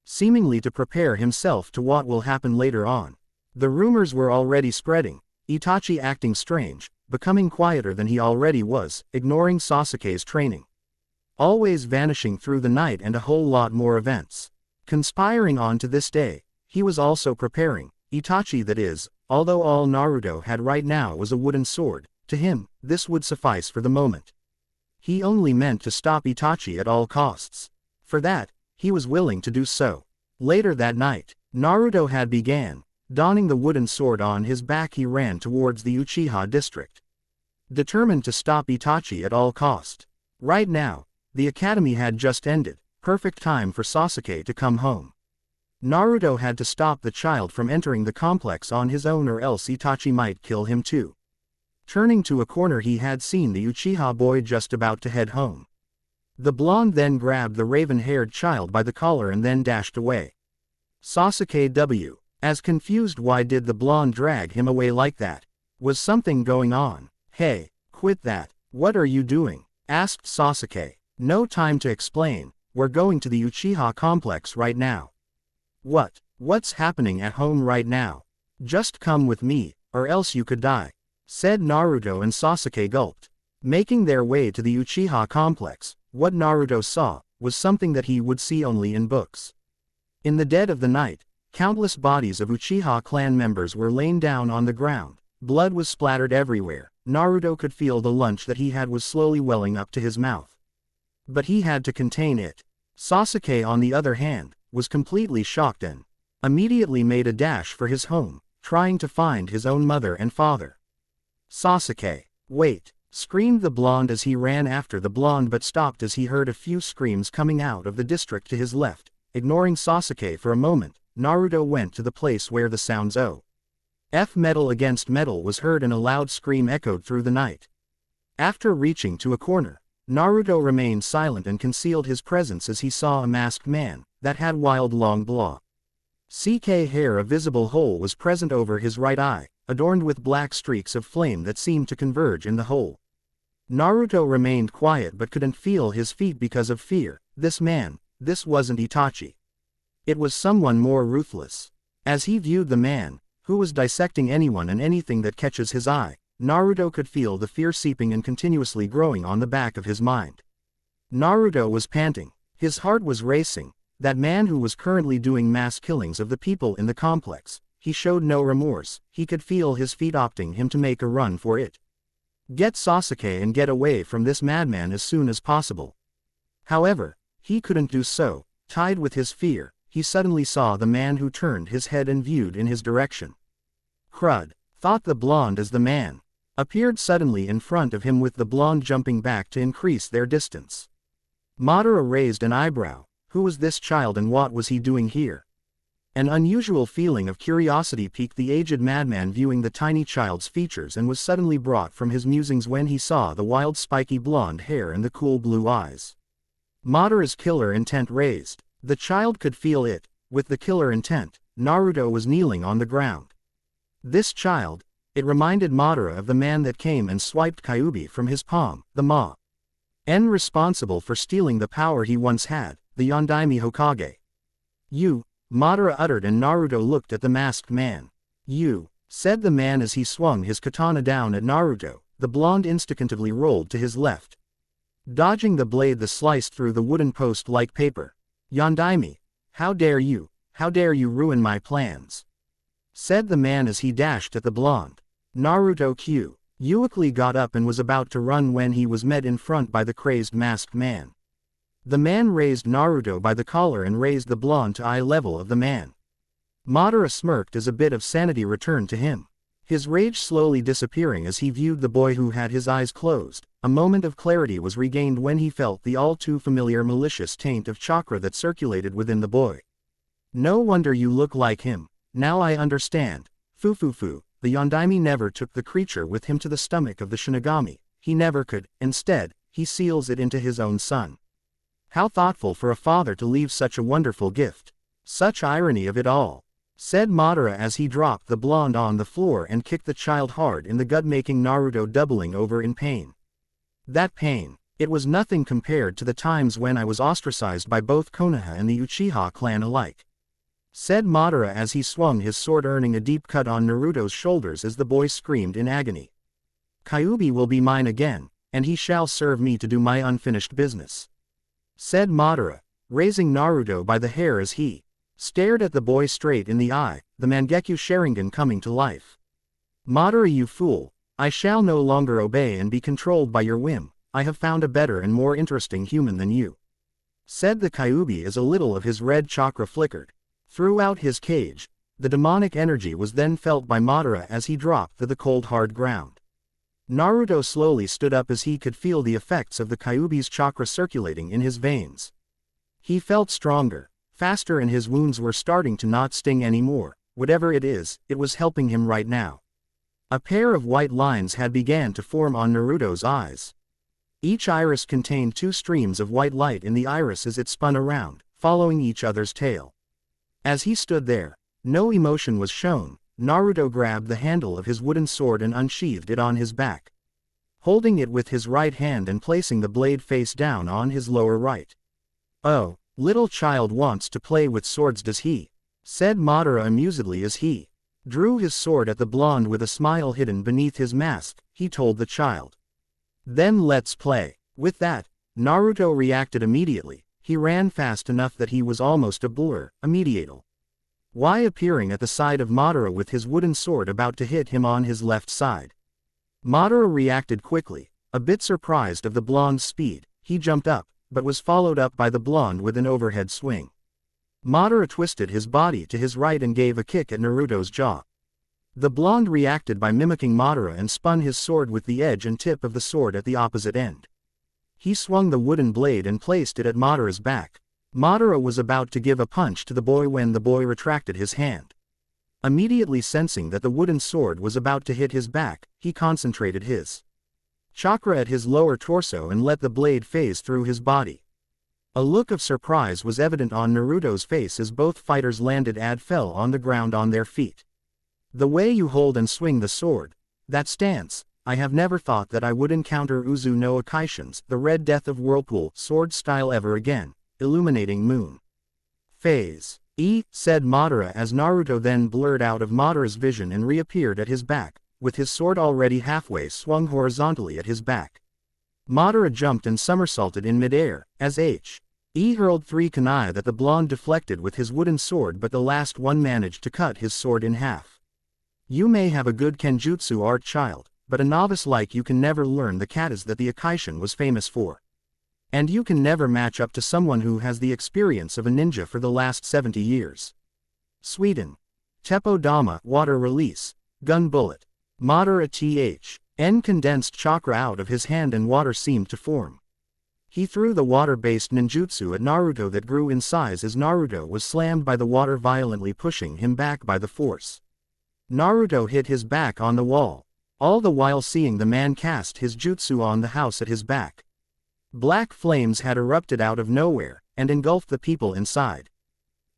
seemingly to prepare himself to what will happen later on. The rumors were already spreading, Itachi acting strange, becoming quieter than he already was, ignoring Sasuke's training, always vanishing through the night, and a whole lot more events conspiring on to this day. He was also preparing Itachi, that is, although all Naruto had right now was a wooden sword, to him, this would suffice for the moment. He only meant to stop Itachi at all costs. For that, he was willing to do so. Later that night, Naruto had began. Donning the wooden sword on his back, he ran towards the Uchiha district, determined to stop Itachi at all cost. Right now, the academy had just ended, perfect time for Sasuke to come home. Naruto had to stop the child from entering the complex on his own, or else Itachi might kill him too. Turning to a corner, he had seen the Uchiha boy just about to head home. The blonde then grabbed the raven-haired child by the collar and then dashed away. Sasuke W. as confused. Why did the blonde drag him away like that? Was something going on? Hey, quit that. What are you doing? Asked Sasuke. No time to explain. We're going to the Uchiha complex right now. What's happening at home right now? Just come with me, or else you could die, said Naruto, and Sasuke gulped. Making their way to the Uchiha complex, what Naruto saw was something that he would see only in books. In the dead of the night, countless bodies of Uchiha clan members were lain down on the ground. Blood was splattered everywhere. Naruto could feel the lunch that he had was slowly welling up to his mouth. But he had to contain it. Sasuke, on the other hand, was completely shocked and immediately made a dash for his home, trying to find his own mother and father. Sasuke, wait, screamed the blonde as he ran after the blonde, but stopped as he heard a few screams coming out of the district to his left. Ignoring Sasuke for a moment, Naruto went to the place where the sounds of metal against metal was heard, and a loud scream echoed through the night. After reaching to a corner, Naruto remained silent and concealed his presence as he saw a masked man that had wild long blonde hair. A visible hole was present over his right eye, adorned with black streaks of flame that seemed to converge in the hole. Naruto remained quiet but couldn't feel his feet because of fear. This man, this wasn't Itachi. It was someone more ruthless. As he viewed the man, who was dissecting anyone and anything that catches his eye, Naruto could feel the fear seeping and continuously growing on the back of his mind. Naruto was panting. His heart was racing. That man who was currently doing mass killings of the people in the complex, he showed no remorse, he could feel his feet opting him to make a run for it. Get Sasuke and get away from this madman as soon as possible. However, he couldn't do so. Tied with his fear, he suddenly saw the man who turned his head and viewed in his direction. Crud, thought the blonde as the man appeared suddenly in front of him with the blonde jumping back to increase their distance. Madara raised an eyebrow. Who was this child and what was he doing here? An unusual feeling of curiosity piqued the aged madman viewing the tiny child's features and was suddenly brought from his musings when he saw the wild spiky blonde hair and the cool blue eyes. Madara's killer intent raised. The child could feel it. With the killer intent, Naruto was kneeling on the ground. This child, it reminded Madara of the man that came and swiped Kyuubi from his palm, the man responsible for stealing the power he once had, the Yondaime Hokage. You, Madara uttered, and Naruto looked at the masked man. You, said the man as he swung his katana down at Naruto. The blonde instinctively rolled to his left, dodging the blade that sliced through the wooden post like paper. Yondaime, how dare you ruin my plans, said the man as he dashed at the blonde. Naruto quickly got up and was about to run when he was met in front by the crazed masked man. The man raised Naruto by the collar and raised the blonde to eye level of the man. Madara smirked as a bit of sanity returned to him. His rage slowly disappearing as he viewed the boy who had his eyes closed. A moment of clarity was regained when he felt the all too familiar malicious taint of chakra that circulated within the boy. No wonder you look like him. Now I understand. Fufufu, the Yondaime never took the creature with him to the stomach of the Shinigami. He never could. Instead, he seals it into his own son. How thoughtful for a father to leave such a wonderful gift. Such irony of it all, said Madara as he dropped the blonde on the floor and kicked the child hard in the gut, making Naruto doubling over in pain. That pain, it was nothing compared to the times when I was ostracized by both Konoha and the Uchiha clan alike, said Madara as he swung his sword, earning a deep cut on Naruto's shoulders as the boy screamed in agony. Kyuubi will be mine again, and he shall serve me to do my unfinished business, said Madara, raising Naruto by the hair as he stared at the boy straight in the eye, the Mangekyo Sharingan coming to life. Madara, you fool, I shall no longer obey and be controlled by your whim. I have found a better and more interesting human than you, said the Kyuubi as a little of his red chakra flickered throughout his cage. The demonic energy was then felt by Madara as he dropped to the cold hard ground. Naruto slowly stood up as he could feel the effects of the Kyuubi's chakra circulating in his veins. He felt stronger, faster, and his wounds were starting to not sting anymore. Whatever it is, it was helping him right now. A pair of white lines had began to form on Naruto's eyes. Each iris contained 2 streams of white light in the iris as it spun around, following each other's tail. As he stood there, no emotion was shown. Naruto grabbed the handle of his wooden sword and unsheathed it on his back, holding it with his right hand and placing the blade face down on his lower right. Oh, little child wants to play with swords, does he? Said Madara amusedly as he drew his sword at the blonde with a smile hidden beneath his mask. He told the child, then let's play. With that, Naruto reacted immediately. He ran fast enough that he was almost a blur, immediately appearing at the side of Madara with his wooden sword about to hit him on his left side. Madara reacted quickly, a bit surprised of the blonde's speed. He jumped up, but was followed up by the blonde with an overhead swing. Madara twisted his body to his right and gave a kick at Naruto's jaw. The blonde reacted by mimicking Madara and spun his sword with the edge and tip of the sword at the opposite end. He swung the wooden blade and placed it at Madara's back. Madara was about to give a punch to the boy when the boy retracted his hand. Immediately sensing that the wooden sword was about to hit his back, he concentrated his chakra at his lower torso and let the blade phase through his body. A look of surprise was evident on Naruto's face as both fighters landed and fell on the ground on their feet. The way you hold and swing the sword, that stance, I have never thought that I would encounter Uzu no Akaishin's, the Red Death of Whirlpool sword style ever again. Illuminating moon phase. Said Madara as Naruto then blurred out of Madara's vision and reappeared at his back, with his sword already halfway swung horizontally at his back. Madara jumped and somersaulted in midair, as He hurled 3 kunai that the blonde deflected with his wooden sword, but the last one managed to cut his sword in half. You may have a good kenjutsu art, child, but a novice like you can never learn the katas that the Akaishin was famous for. And you can never match up to someone who has the experience of a ninja for the last 70 years. Sweden. Teppo Dama, water release, gun bullet. Madara N condensed chakra out of his hand and water seemed to form. He threw the water-based ninjutsu at Naruto that grew in size as Naruto was slammed by the water, violently pushing him back by the force. Naruto hit his back on the wall, all the while seeing the man cast his jutsu on the house at his back. Black flames had erupted out of nowhere, and engulfed the people inside.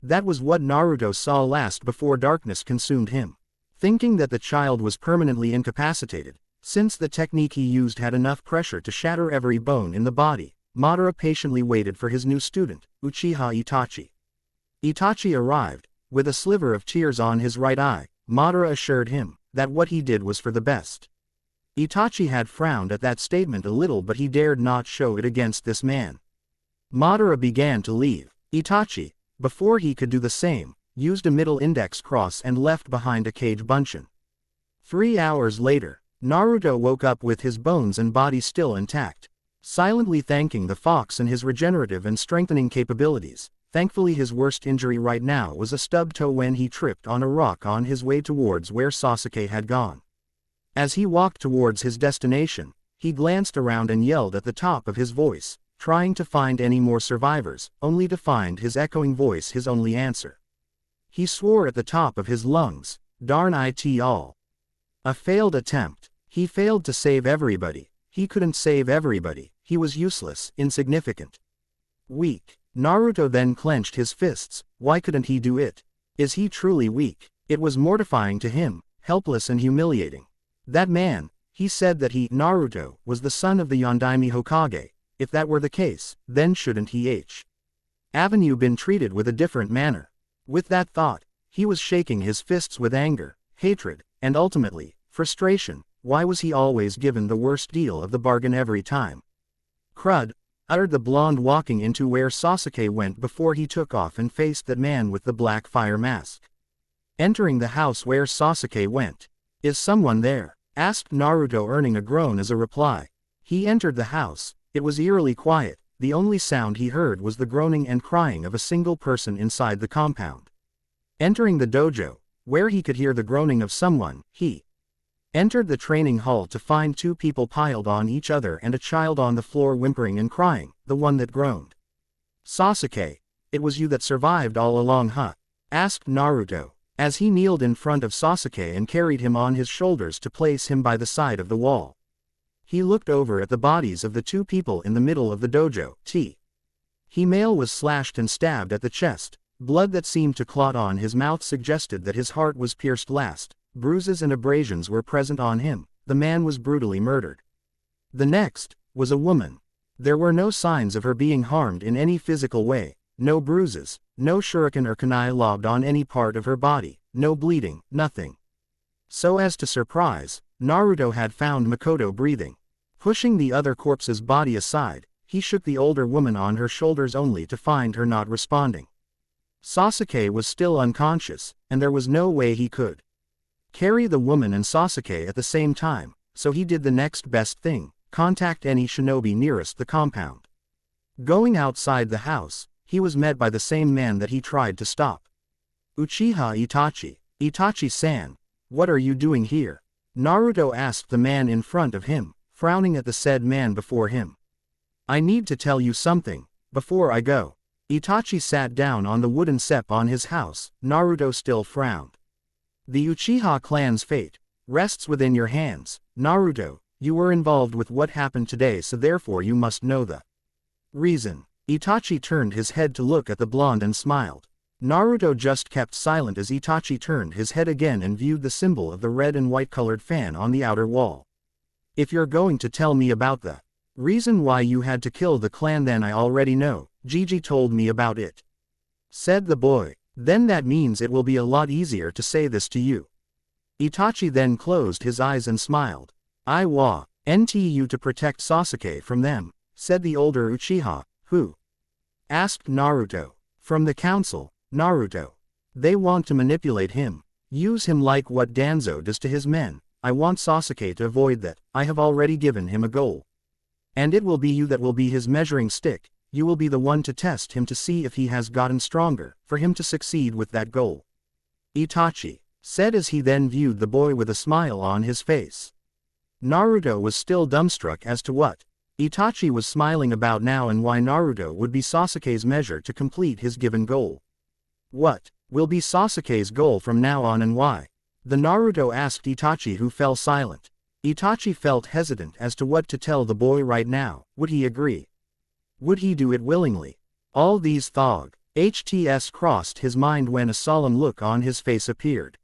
That was what Naruto saw last before darkness consumed him. Thinking that the child was permanently incapacitated, since the technique he used had enough pressure to shatter every bone in the body, Madara patiently waited for his new student, Uchiha Itachi. Itachi arrived, with a sliver of tears on his right eye. Madara assured him that what he did was for the best. Itachi had frowned at that statement a little, but he dared not show it against this man. Madara began to leave. Itachi, before he could do the same, used a middle index cross and left behind a cage buncheon. 3 hours later, Naruto woke up with his bones and body still intact, silently thanking the fox and his regenerative and strengthening capabilities. Thankfully, his worst injury right now was a stubbed toe when he tripped on a rock on his way towards where Sasuke had gone. As he walked towards his destination, he glanced around and yelled at the top of his voice, trying to find any more survivors, only to find his echoing voice his only answer. He swore at the top of his lungs, "Darn it all. A failed attempt. He failed to save everybody. He couldn't save everybody. He was useless, insignificant. Weak." Naruto then clenched his fists. Why couldn't he do it? Is he truly weak? It was mortifying to him, helpless and humiliating. That man, he said that he, Naruto, was the son of the Yondaime Hokage. If that were the case, then shouldn't he have been treated with a different manner? With that thought, he was shaking his fists with anger, hatred, and ultimately, frustration. Why was he always given the worst deal of the bargain every time? Crud, uttered the blonde, walking into where Sasuke went before he took off and faced that man with the black fire mask. Entering the house where Sasuke went. "Is someone there?" asked Naruto, earning a groan as a reply. He entered the house. It was eerily quiet. The only sound he heard was the groaning and crying of a single person inside the compound. Entering the dojo, where he could hear the groaning of someone, he entered the training hall to find 2 people piled on each other and a child on the floor whimpering and crying, the one that groaned. "Sasuke, it was you that survived all along, huh?" asked Naruto, as he kneeled in front of Sasuke and carried him on his shoulders to place him by the side of the wall. He looked over at the bodies of the 2 people in the middle of the dojo. Male was slashed and stabbed at the chest. Blood that seemed to clot on his mouth suggested that his heart was pierced last. Bruises and abrasions were present on him. The man was brutally murdered. The next was a woman. There were no signs of her being harmed in any physical way. No bruises, no shuriken or kunai lobbed on any part of her body, no bleeding, nothing. So as to surprise, Naruto had found Makoto breathing. Pushing the other corpse's body aside, he shook the older woman on her shoulders only to find her not responding. Sasuke was still unconscious, and there was no way he could carry the woman and Sasuke at the same time, so he did the next best thing, contact any shinobi nearest the compound. Going outside the house, he was met by the same man that he tried to stop. "Uchiha Itachi, Itachi-san, what are you doing here?" Naruto asked the man in front of him, frowning at the said man before him. "I need to tell you something, before I go." Itachi sat down on the wooden step on his house. Naruto still frowned. "The Uchiha clan's fate rests within your hands, Naruto. You were involved with what happened today, so therefore you must know the reason." Itachi turned his head to look at the blonde and smiled. Naruto just kept silent as Itachi turned his head again and viewed the symbol of the red and white colored fan on the outer wall. "If you're going to tell me about the reason why you had to kill the clan, then I already know. Gigi told me about it," said the boy. "Then that means it will be a lot easier to say this to you." Itachi then closed his eyes and smiled. "I want you to protect Sasuke from them," said the older Uchiha, "who asked Naruto. From the council, Naruto. They want to manipulate him. Use him like what Danzo does to his men. I want Sasuke to avoid that. I have already given him a goal. And it will be you that will be his measuring stick. You will be the one to test him to see if he has gotten stronger, for him to succeed with that goal. Itachi said as he then viewed the boy with a smile on his face. Naruto was still dumbstruck as to what Itachi was smiling about now and why Naruto would be Sasuke's measure to complete his given goal. What will be Sasuke's goal from now on and why? The Naruto asked Itachi, who fell silent. Itachi felt hesitant as to what to tell the boy right now. Would he agree? Would he do it willingly? All these thoughts crossed his mind when a solemn look on his face appeared.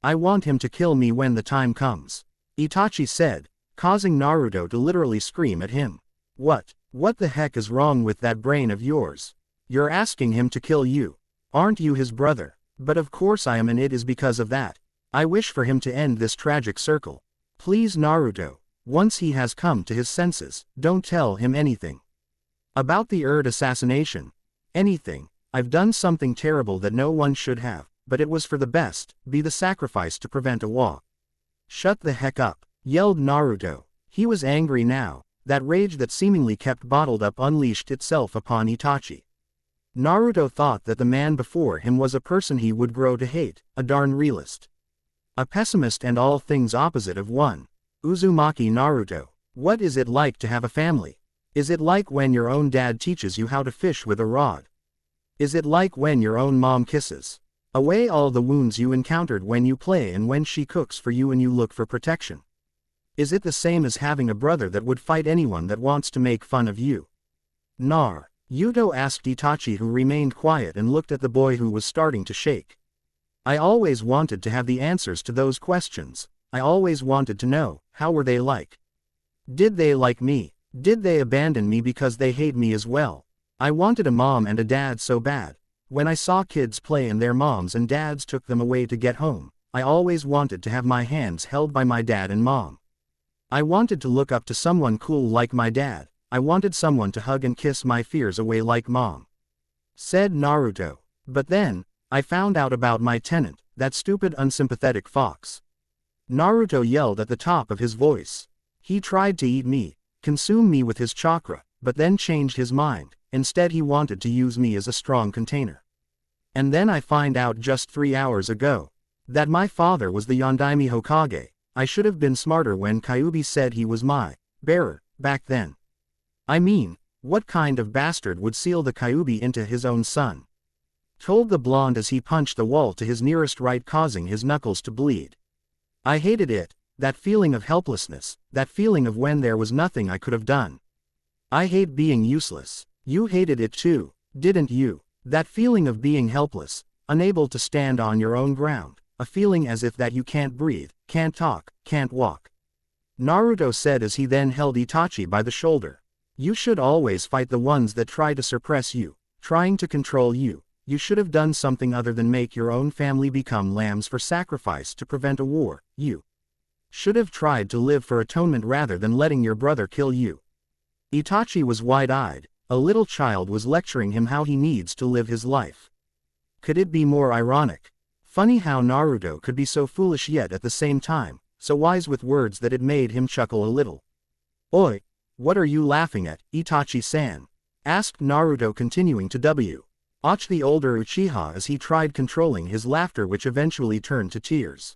I want him to kill me when the time comes, Itachi said, causing Naruto to literally scream at him. What the heck is wrong with that brain of yours? You're asking him to kill you. Aren't you his brother? But of course I am, and it is because of that. I wish for him to end this tragic circle. Please Naruto, once he has come to his senses, don't tell him anything about the assassination. Anything. I've done something terrible that no one should have, but it was for the best, be the sacrifice to prevent a war. Shut the heck up, yelled Naruto. He was angry now. That rage that seemingly kept bottled up unleashed itself upon Itachi. Naruto thought that the man before him was a person he would grow to hate, a darn realist. A pessimist and all things opposite of one. Uzumaki Naruto. What is it like to have a family? Is it like when your own dad teaches you how to fish with a rod? Is it like when your own mom kisses away all the wounds you encountered when you play and when she cooks for you and you look for protection? Is it the same as having a brother that would fight anyone that wants to make fun of you? Yuto asked Itachi, who remained quiet and looked at the boy who was starting to shake. I always wanted to have the answers to those questions. I always wanted to know, how were they like? Did they like me? Did they abandon me because they hate me as well? I wanted a mom and a dad so bad. When I saw kids play and their moms and dads took them away to get home, I always wanted to have my hands held by my dad and mom. I wanted to look up to someone cool like my dad. I wanted someone to hug and kiss my fears away like mom, said Naruto. But then, I found out about my tenant, that stupid unsympathetic fox. Naruto yelled at the top of his voice. He tried to eat me, consume me with his chakra, but then changed his mind. Instead he wanted to use me as a strong container. And then I find out just 3 hours ago that my father was the Yondaime Hokage. I should have been smarter when Kyuubi said he was my bearer back then. I mean, what kind of bastard would seal the Kyuubi into his own son? Told the blonde as he punched the wall to his nearest right, causing his knuckles to bleed. I hated it, that feeling of helplessness, that feeling of when there was nothing I could have done. I hate being useless. You hated it too, didn't you? That feeling of being helpless, unable to stand on your own ground, a feeling as if that you can't breathe, can't talk, can't walk. Naruto said as he then held Itachi by the shoulder. You should always fight the ones that try to suppress you, trying to control you. You should have done something other than make your own family become lambs for sacrifice to prevent a war. You should have tried to live for atonement rather than letting your brother kill you. Itachi was wide-eyed. A little child was lecturing him how he needs to live his life. Could it be more ironic? Funny how Naruto could be so foolish yet at the same time, so wise with words that it made him chuckle a little. Oi! What are you laughing at, Itachi-san? Asked Naruto, continuing to watch the older Uchiha as he tried controlling his laughter, which eventually turned to tears.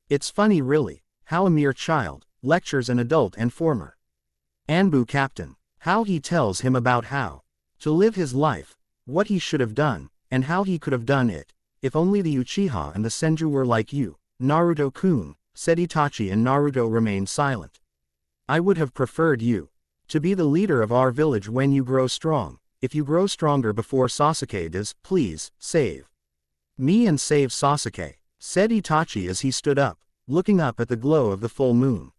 It's funny really, how a mere child lectures an adult and former Anbu captain. How he tells him about how to live his life, what he should have done, and how he could have done it. If only the Uchiha and the Senju were like you, Naruto-kun, said Itachi, and Naruto remained silent. I would have preferred you to be the leader of our village when you grow strong. If you grow stronger before Sasuke does, please, save me and save Sasuke, said Itachi as he stood up, looking up at the glow of the full moon.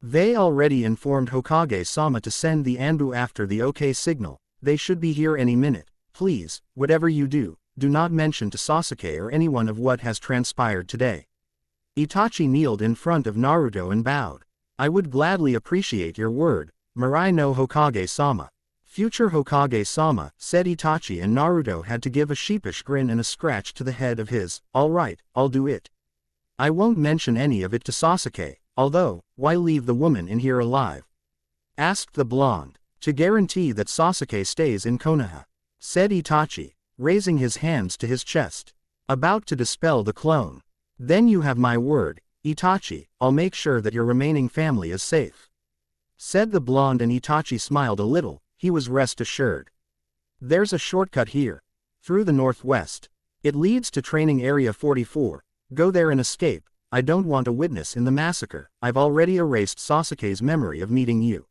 They already informed Hokage-sama to send the Anbu after the OK signal. They should be here any minute. Please, whatever you do, do not mention to Sasuke or anyone of what has transpired today. Itachi kneeled in front of Naruto and bowed. I would gladly appreciate your word, Mirai no Hokage-sama. Future Hokage-sama, said Itachi, and Naruto had to give a sheepish grin and a scratch to the head of his. Alright, I'll do it. I won't mention any of it to Sasuke, although, why leave the woman in here alive? Asked the blonde. To guarantee that Sasuke stays in Konoha, said Itachi, raising his hands to his chest, about to dispel the clone. Then you have my word, Itachi, I'll make sure that your remaining family is safe. Said the blonde, and Itachi smiled a little. He was rest assured. There's a shortcut here. Through the northwest. It leads to training area 44. Go there and escape. I don't want a witness in the massacre. I've already erased Sasuke's memory of meeting you.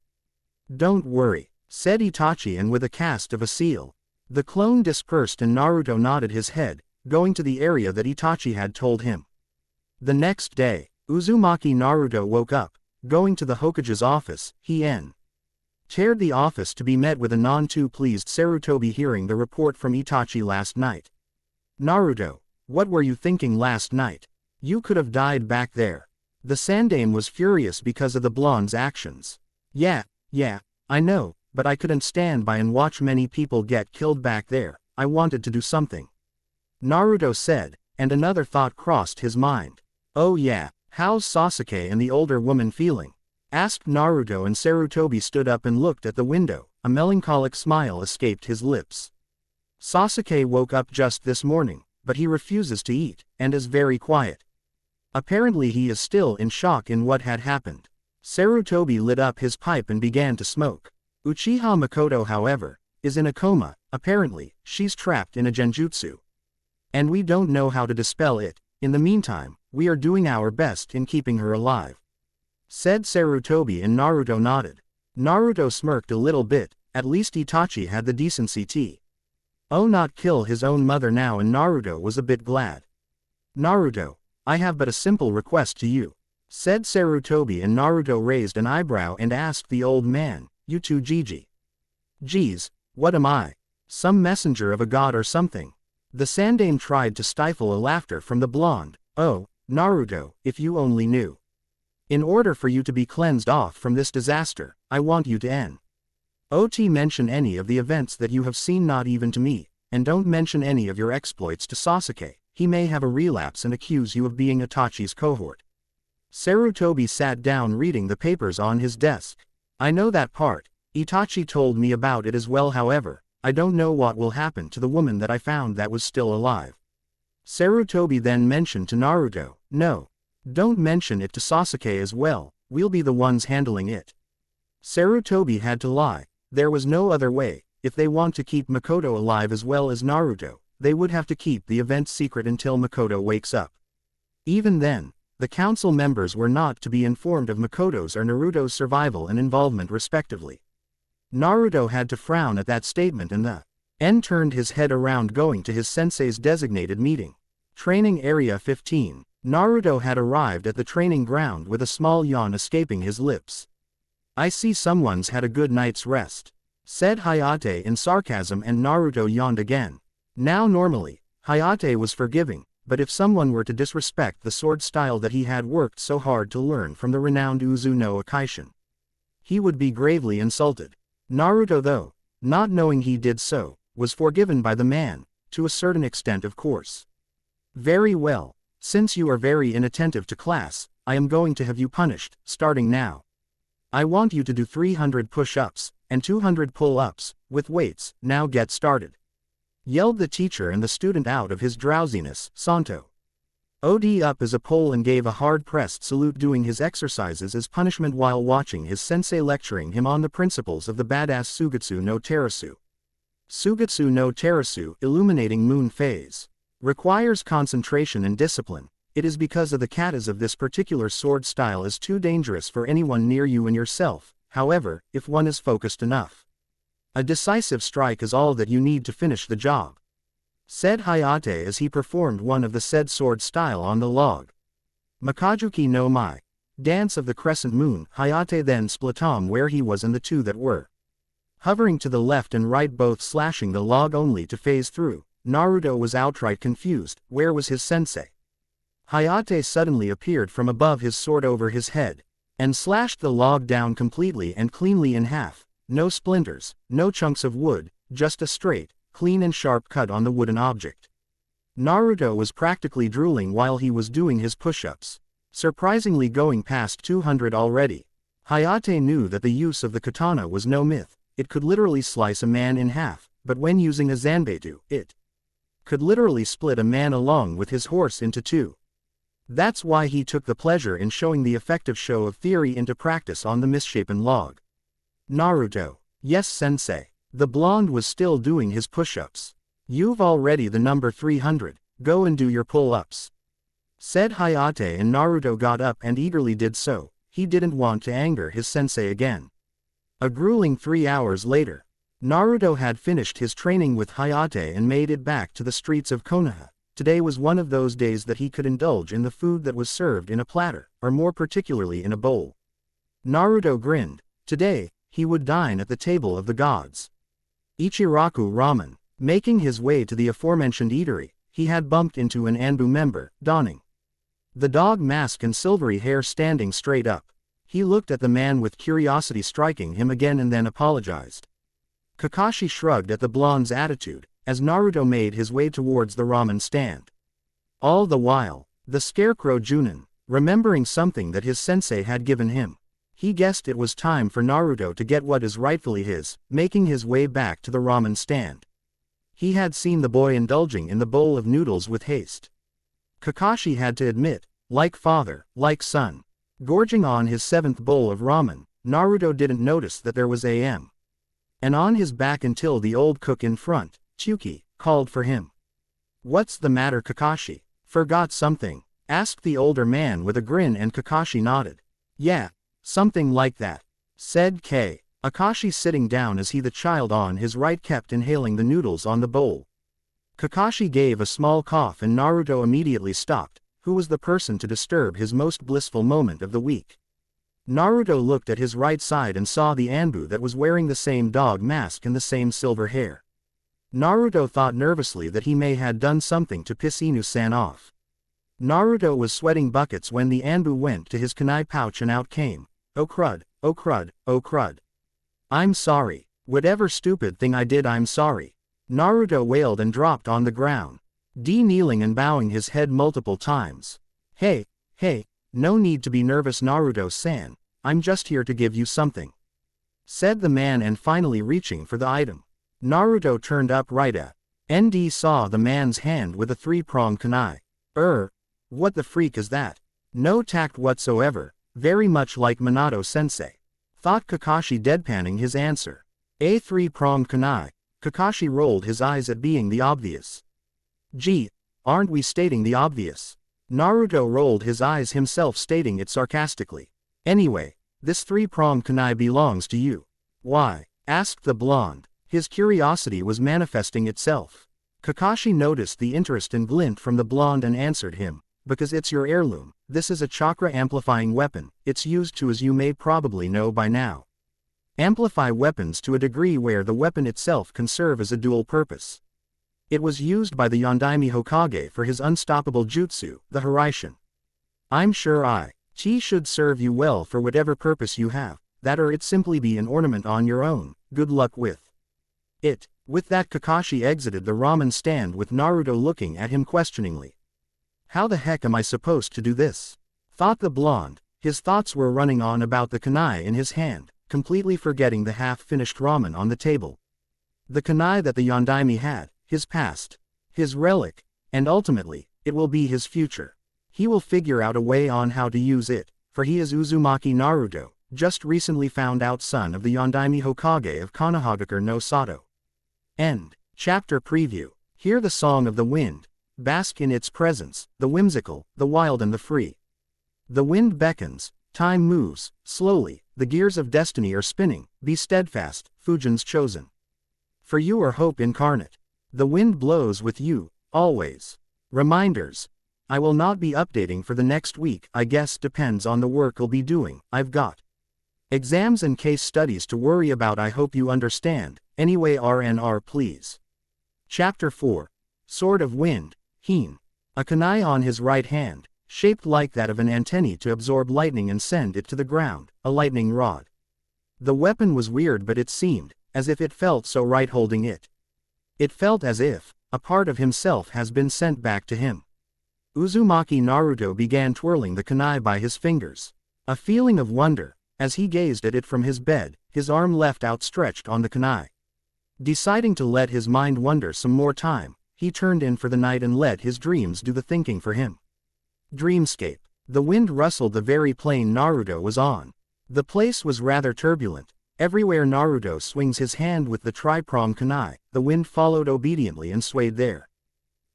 Don't worry, said Itachi, and with a cast of a seal, the clone dispersed and Naruto nodded his head, going to the area that Itachi had told him. The next day, Uzumaki Naruto woke up, going to the Hokage's office. He entered the office to be met with a none too pleased Sarutobi hearing the report from Itachi last night. Naruto, what were you thinking last night? You could have died back there. The Sandaime was furious because of the blonde's actions. Yeah, I know, but I couldn't stand by and watch many people get killed back there. I wanted to do something. Naruto said, and another thought crossed his mind. Oh yeah, how's Sasuke and the older woman feeling? Asked Naruto, and Sarutobi stood up and looked at the window. A melancholic smile escaped his lips. Sasuke woke up just this morning, but he refuses to eat, and is very quiet. Apparently he is still in shock in what had happened. Sarutobi lit up his pipe and began to smoke. Uchiha Makoto, however, is in a coma. Apparently, she's trapped in a genjutsu. And we don't know how to dispel it. In the meantime, we are doing our best in keeping her alive. Said Sarutobi, and Naruto nodded. Naruto smirked a little bit. At least Itachi had the decency to not kill his own mother now, and Naruto was a bit glad. Naruto, I have but a simple request to you, said Sarutobi, and Naruto raised an eyebrow and asked the old man, you too, Gigi? Geez, what am I? Some messenger of a god or something? The Sandaime tried to stifle a laughter from the blonde. Oh, Naruto, if you only knew. In order for you to be cleansed off from this disaster, I want you to not mention any of the events that you have seen, not even to me, and don't mention any of your exploits to Sasuke. He may have a relapse and accuse you of being Itachi's cohort. Sarutobi sat down reading the papers on his desk. I know that part. Itachi told me about it as well. However, I don't know what will happen to the woman that I found that was still alive. Sarutobi then mentioned to Naruto, no. Don't mention it to Sasuke as well, we'll be the ones handling it. Sarutobi had to lie. There was no other way. If they want to keep Makoto alive as well as Naruto, they would have to keep the event secret until Makoto wakes up. Even then, the council members were not to be informed of Makoto's or Naruto's survival and involvement respectively. Naruto had to frown at that statement, and the turned his head around, going to his sensei's designated meeting. Training Area 15. Naruto had arrived at the training ground with a small yawn escaping his lips. I see someone's had a good night's rest, said Hayate in sarcasm, and Naruto yawned again. Now normally, Hayate was forgiving, but if someone were to disrespect the sword style that he had worked so hard to learn from the renowned Uzu no Akaishin, he would be gravely insulted. Naruto, though, not knowing he did so, was forgiven by the man, to a certain extent of course. Very well, since you are very inattentive to class, I am going to have you punished, starting now. I want you to do 300 push-ups, and 200 pull-ups, with weights. Now get started. Yelled the teacher, and the student out of his drowsiness, Santo OD up as a pole and gave a hard-pressed salute, doing his exercises as punishment while watching his sensei lecturing him on the principles of the badass Sugetsu no Terusu. Sugetsu no Terusu, illuminating moon phase, requires concentration and discipline. It is because of the katas of this particular sword style is too dangerous for anyone near you and yourself. However, if one is focused enough, a decisive strike is all that you need to finish the job, said Hayate as he performed one of the said sword style on the log. Makajuki no Mai, dance of the crescent moon. Hayate then split where he was and the two that were hovering to the left and right, both slashing the log only to phase through. Naruto was outright confused. Where was his sensei? Hayate suddenly appeared from above, his sword over his head, and slashed the log down completely and cleanly in half. no splinters, no chunks of wood, just a straight, clean and sharp cut on the wooden object. Naruto was practically drooling while he was doing his push-ups. Surprisingly going past 200 already. Hayate knew that the use of the katana was no myth. It could literally slice a man in half, but when using a zanbeitu, it could literally split a man along with his horse into two. That's why he took the pleasure in showing the effective show of theory into practice on the misshapen log. Naruto. Yes, sensei. The blonde was still doing his push-ups. You've already the number 300, go and do your pull-ups, said Hayate, and Naruto got up and eagerly did so. He didn't want to anger his sensei again. A grueling 3 hours later, Naruto had finished his training with Hayate and made it back to the streets of Konoha. Today was one of those days that he could indulge in the food that was served in a platter, or more particularly in a bowl. Naruto grinned. Today, he would dine at the table of the gods. Ichiraku Ramen. Making his way to the aforementioned eatery, he had bumped into an Anbu member, donning the dog mask and silvery hair standing straight up. He looked at the man with curiosity striking him again and then apologized. Kakashi shrugged at the blonde's attitude, as Naruto made his way towards the ramen stand. All the while, the scarecrow Junin, remembering something that his sensei had given him, he guessed it was time for Naruto to get what is rightfully his, making his way back to the ramen stand. He had seen the boy indulging in the bowl of noodles with haste. Kakashi had to admit, like father, like son. Gorging on his 7th bowl of ramen, Naruto didn't notice that there was and on his back until the old cook in front, Chuki, called for him. What's the matter, Kakashi? Forgot something? Asked the older man with a grin, and Kakashi nodded. Yeah, something like that, said Akashi sitting down as he the child on his right kept inhaling the noodles on the bowl. Kakashi gave a small cough and Naruto immediately stopped. Who was the person to disturb his most blissful moment of the week? Naruto looked at his right side and saw the Anbu that was wearing the same dog mask and the same silver hair. Naruto thought nervously that he may had done something to piss Inu-san off. Naruto was sweating buckets when the Anbu went to his kunai pouch and out came. Oh crud, oh crud, oh crud. I'm sorry. Whatever stupid thing I did, I'm sorry. Naruto wailed and dropped on the ground. Kneeling and bowing his head multiple times. Hey, no need to be nervous, Naruto-san. I'm just here to give you something, said the man, and finally reaching for the item. Naruto turned up right at ND saw the man's hand with a 3-pronged kunai. What the freak is that? No tact whatsoever, very much like Minato-sensei, thought Kakashi, deadpanning his answer. A 3-pronged kunai. Kakashi rolled his eyes at being the obvious. Gee, aren't we stating the obvious? Naruto rolled his eyes himself, stating it sarcastically. Anyway, this 3-pronged kunai belongs to you. Why? Asked the blonde. His curiosity was manifesting itself. Kakashi noticed the interest and glint from the blonde and answered him. Because it's your heirloom. This is a chakra-amplifying weapon. It's used to, as you may probably know by now, amplify weapons to a degree where the weapon itself can serve as a dual purpose. It was used by the Yondaime Hokage for his unstoppable jutsu, the Hiraishin. I'm sure Chi should serve you well for whatever purpose you have, that or it simply be an ornament on your own. Good luck with it. With that, Kakashi exited the ramen stand with Naruto looking at him questioningly. How the heck am I supposed to do this? Thought the blonde. His thoughts were running on about the kunai in his hand, completely forgetting the half-finished ramen on the table. The kunai that the Yondaime had, his past, his relic, and ultimately, it will be his future. He will figure out a way on how to use it, for he is Uzumaki Naruto, just recently found out son of the Yondaime Hokage of Konohagakure no Sato. End. Chapter preview. Hear the song of the wind. Bask in its presence, the whimsical, the wild and the free. The wind beckons, time moves, slowly, the gears of destiny are spinning, be steadfast, Fujin's chosen. For you are hope incarnate. The wind blows with you, always. Reminders. I will not be updating for the next week, I guess depends on the work I'll be doing, I've got exams and case studies to worry about, I hope you understand, anyway RNR please. Chapter 4. Sword of Wind, Heen. A kunai on his right hand, shaped like that of an antennae to absorb lightning and send it to the ground, a lightning rod. The weapon was weird, but it seemed as if it felt so right holding it. It felt as if a part of himself has been sent back to him. Uzumaki Naruto began twirling the kunai by his fingers. A feeling of wonder, as he gazed at it from his bed, his arm left outstretched on the kunai. Deciding to let his mind wander some more time, he turned in for the night and let his dreams do the thinking for him. Dreamscape. The wind rustled the very plane Naruto was on. The place was rather turbulent. Everywhere Naruto swings his hand with the tri-pronged kunai, the wind followed obediently and swayed there.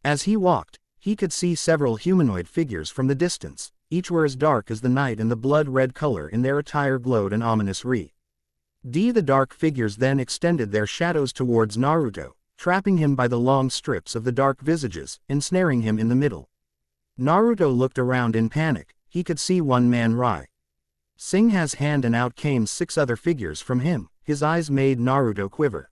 As he walked, he could see several humanoid figures from the distance. Each were as dark as the night, and the blood-red color in their attire glowed an ominous The dark figures then extended their shadows towards Naruto, trapping him by the long strips of the dark visages, ensnaring him in the middle. Naruto looked around in panic. He could see one man Sing his hand, and out came 6 other figures from him. His eyes made Naruto quiver.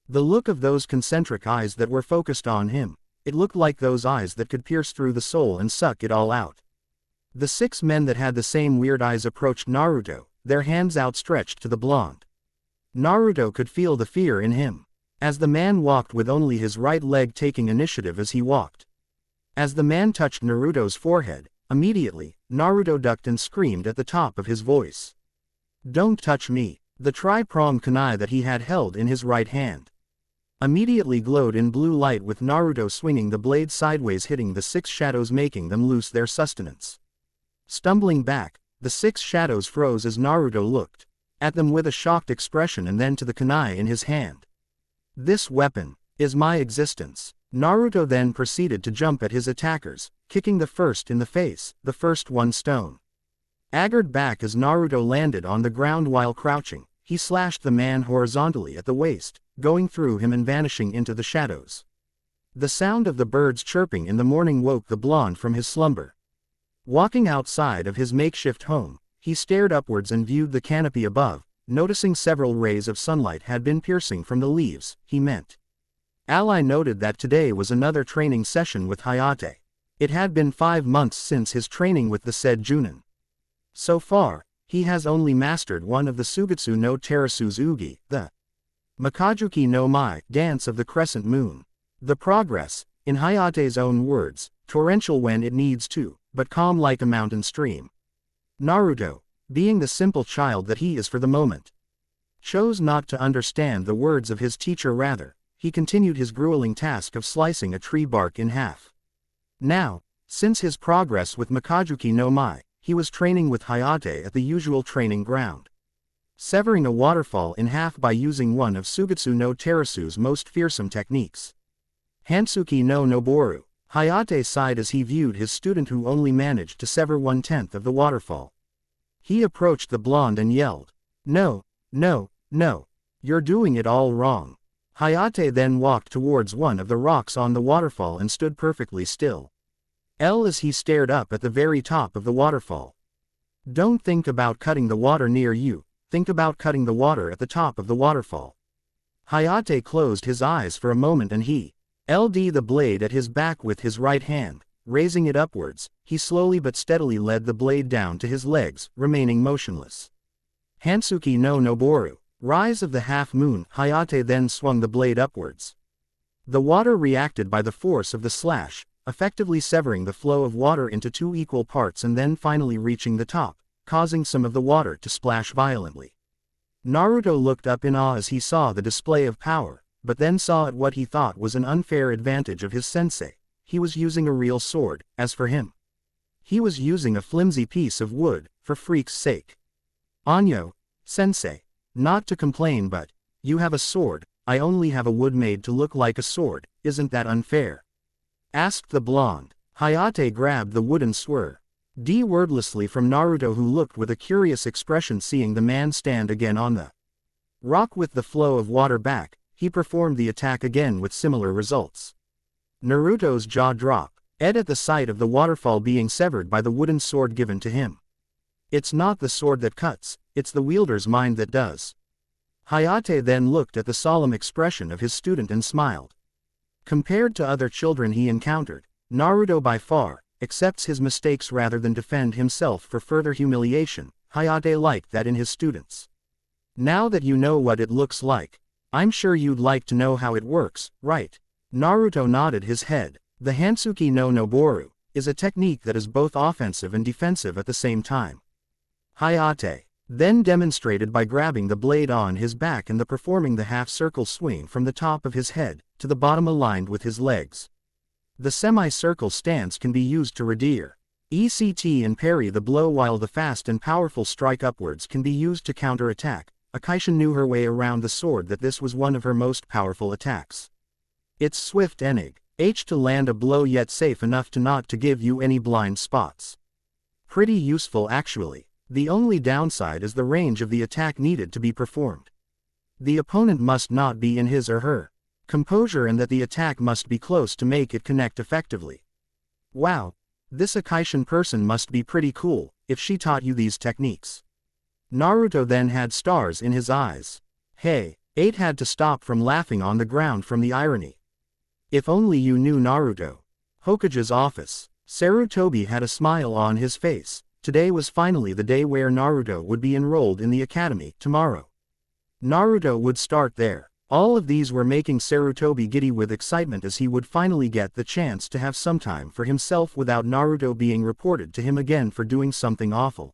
The look of those concentric eyes that were focused on him, it looked like those eyes that could pierce through the soul and suck it all out. The 6 men that had the same weird eyes approached Naruto, their hands outstretched to the blonde. Naruto could feel the fear in him, as the man walked with only his right leg taking initiative as he walked. As the man touched Naruto's forehead, immediately, Naruto ducked and screamed at the top of his voice. "Don't touch me!" The tri-pronged kunai that he had held in his right hand immediately glowed in blue light, with Naruto swinging the blade sideways, hitting the 6 shadows, making them lose their sustenance. Stumbling back, the 6 shadows froze as Naruto looked at them with a shocked expression, and then to the kunai in his hand. "This weapon is my existence." Naruto then proceeded to jump at his attackers, kicking the first in the face, the first one stone. Aggered back as Naruto landed on the ground while crouching, he slashed the man horizontally at the waist, going through him and vanishing into the shadows. The sound of the birds chirping in the morning woke the blonde from his slumber. Walking outside of his makeshift home, he stared upwards and viewed the canopy above, noticing several rays of sunlight had been piercing from the leaves. Ally noted that today was another training session with Hayate. It had been 5 months since his training with the said Junin. So far, he has only mastered one of the Sugetsu no Terasu's Ugi, the Makajuki no Mai, Dance of the Crescent Moon. The progress, in Hayate's own words, torrential when it needs to, but calm like a mountain stream. Naruto, being the simple child that he is for the moment, chose not to understand the words of his teacher. Rather, he continued his grueling task of slicing a tree bark in half. Now, since his progress with Makajuki no Mai, he was training with Hayate at the usual training ground, severing a waterfall in half by using one of Sugetsu no Terasu's most fearsome techniques, Hantsuki no Noboru. Hayate sighed as he viewed his student, who only managed to sever 1/10 of the waterfall. He approached the blonde and yelled, "No, no, no. You're doing it all wrong." Hayate then walked towards one of the rocks on the waterfall and stood perfectly still. As he stared up at the very top of the waterfall. "Don't think about cutting the water near you, think about cutting the water at the top of the waterfall." Hayate closed his eyes for a moment and he held the blade at his back with his right hand. Raising it upwards, he slowly but steadily led the blade down to his legs, remaining motionless. Hantsuki no Noboru, Rise of the Half Moon. Hayate then swung the blade upwards. The water reacted by the force of the slash, effectively severing the flow of water into 2 equal parts and then finally reaching the top, causing some of the water to splash violently. Naruto looked up in awe as he saw the display of power, but then saw at what he thought was an unfair advantage of his sensei. He was using a real sword. As for him, he was using a flimsy piece of wood, for freak's sake. "Anyo, sensei. Not to complain, but you have a sword, I only have a wood made to look like a sword. Isn't that unfair?" asked the blonde. Hayate grabbed the wooden sword wordlessly from Naruto, who looked with a curious expression. Seeing the man stand again on the rock with the flow of water back, he performed the attack again with similar results. Naruto's jaw dropped at the sight of the waterfall being severed by the wooden sword given to him. "It's not the sword that cuts, it's the wielder's mind that does." Hayate then looked at the solemn expression of his student and smiled. Compared to other children he encountered, Naruto by far accepts his mistakes rather than defend himself for further humiliation. Hayate liked that in his students. Now that you know what it looks like, I'm sure you'd like to know how it works, right? Naruto nodded his head. The Hansuki no Noboru is a technique that is both offensive and defensive at the same time. Hayate then demonstrated by grabbing the blade on his back and performing the half-circle swing from the top of his head to the bottom aligned with his legs. The semi-circle stance can be used to redeer ECT and parry the blow, while the fast and powerful strike upwards can be used to counter-attack. Akaishin knew her way around the sword that this was one of her most powerful attacks. It's swift enig to land a blow, yet safe enough to not to give you any blind spots. Pretty useful actually. The only downside is the range of the attack needed to be performed. The opponent must not be in his or her composure, and that the attack must be close to make it connect effectively. Wow, this Akaishin person must be pretty cool, if she taught you these techniques. Naruto then had stars in his eyes. Hey, 8 had to stop from laughing on the ground from the irony. If only you knew Naruto. Hokage's office. Sarutobi had a smile on his face. Today was finally the day where Naruto would be enrolled in the academy. Tomorrow, Naruto would start there. All of these were making Sarutobi giddy with excitement, as he would finally get the chance to have some time for himself without Naruto being reported to him again for doing something awful.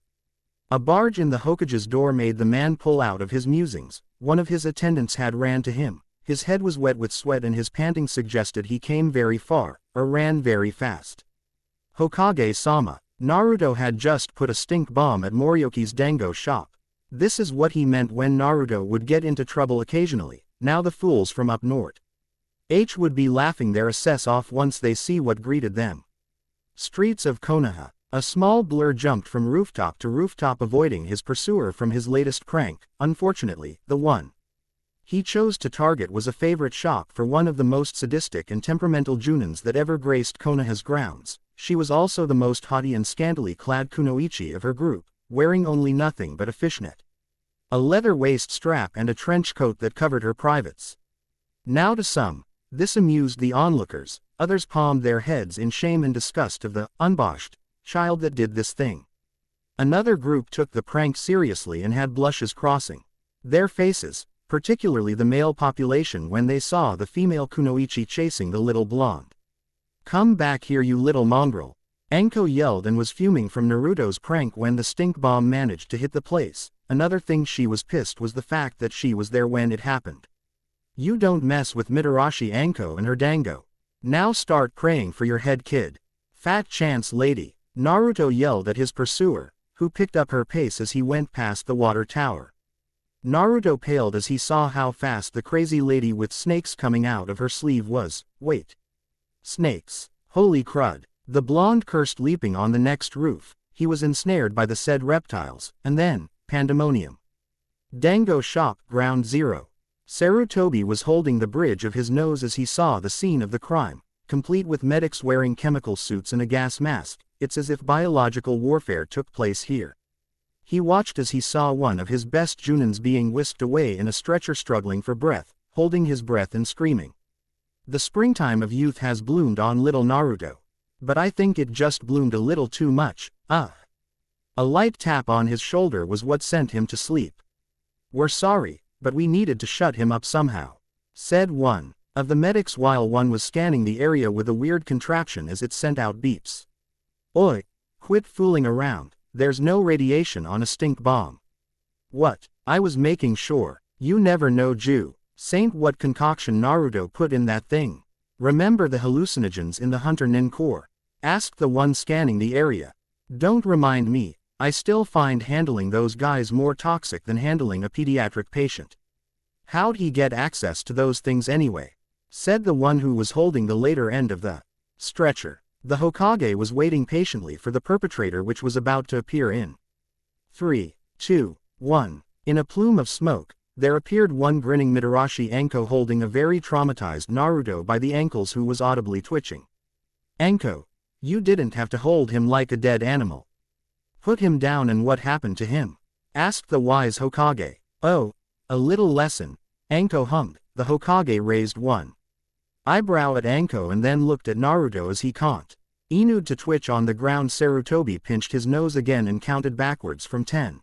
A barge in the Hokage's door made the man pull out of his musings. One of his attendants had ran to him. His head was wet with sweat and his panting suggested he came very far, or ran very fast. Hokage-sama. Naruto had just put a stink bomb at Morioki's dango shop. This is what he meant when Naruto would get into trouble occasionally. Now the fools from up north would be laughing their asses off once they see what greeted them. Streets of Konoha. A small blur jumped from rooftop to rooftop, avoiding his pursuer from his latest prank. Unfortunately, the one he chose to target was a favorite shop for one of the most sadistic and temperamental junins that ever graced Konoha's grounds. She was also the most haughty and scantily clad kunoichi of her group, wearing only nothing but a fishnet, a leather waist strap and a trench coat that covered her privates. Now to some, this amused the onlookers. Others palmed their heads in shame and disgust of the unabashed child that did this thing. Another group took the prank seriously and had blushes crossing their faces, particularly the male population when they saw the female kunoichi chasing the little blonde. "Come back here, you little mongrel!" Anko yelled and was fuming from Naruto's prank when the stink bomb managed to hit the place. Another thing she was pissed was the fact that she was there when it happened. You don't mess with Mitarashi Anko and her dango. Now start praying for your head, kid. Fat chance lady. Naruto yelled at his pursuer, who picked up her pace as he went past the water tower. Naruto paled as he saw how fast the crazy lady with snakes coming out of her sleeve was. Wait. Snakes. Holy crud. The blonde cursed, leaping on the next roof. He was ensnared by the said reptiles, and then, pandemonium. Dango shop, ground zero. Sarutobi was holding the bridge of his nose as he saw the scene of the crime, complete with medics wearing chemical suits and a gas mask. It's as if biological warfare took place here. He watched as he saw one of his best junins being whisked away in a stretcher, struggling for breath, holding his breath and screaming. The springtime of youth has bloomed on little Naruto. But I think it just bloomed a little too much. A light tap on his shoulder was what sent him to sleep. "We're sorry, but we needed to shut him up somehow," said one of the medics while one was scanning the area with a weird contraption as it sent out beeps. "Oi, quit fooling around. There's no radiation on a stink bomb." "What? I was making sure. You never know, Jew. Saint, what concoction Naruto put in that thing. Remember the hallucinogens in the Hunter Nin Corps?" asked the one scanning the area. "Don't remind me. I still find handling those guys more toxic than handling a pediatric patient." "How'd he get access to those things anyway?" said the one who was holding the later end of the stretcher. The Hokage was waiting patiently for the perpetrator, which was about to appear in 3, 2, 1. In a plume of smoke, there appeared one grinning Mitarashi Anko holding a very traumatized Naruto by the ankles, who was audibly twitching. "Anko, you didn't have to hold him like a dead animal. Put him down." "And what happened to him?" asked the wise Hokage. "Oh, a little lesson," Anko hummed. The Hokage raised one eyebrow at Anko and then looked at Naruto as he continued to twitch on the ground. Sarutobi pinched his nose again and counted backwards from 10.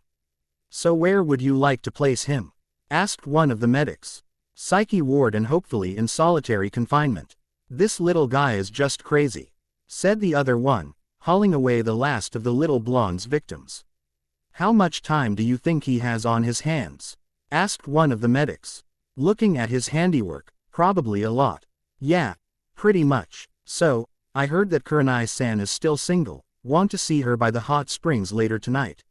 So where would you like to place him? Asked one of the medics. Psyche ward and hopefully in solitary confinement. This little guy is just crazy, said the other one, hauling away the last of the little blonde's victims. How much time do you think he has on his hands? Asked one of the medics. Looking at his handiwork, probably a lot. Yeah, pretty much. So, I heard that Kurenai-san is still single, want to see her by the hot springs later tonight.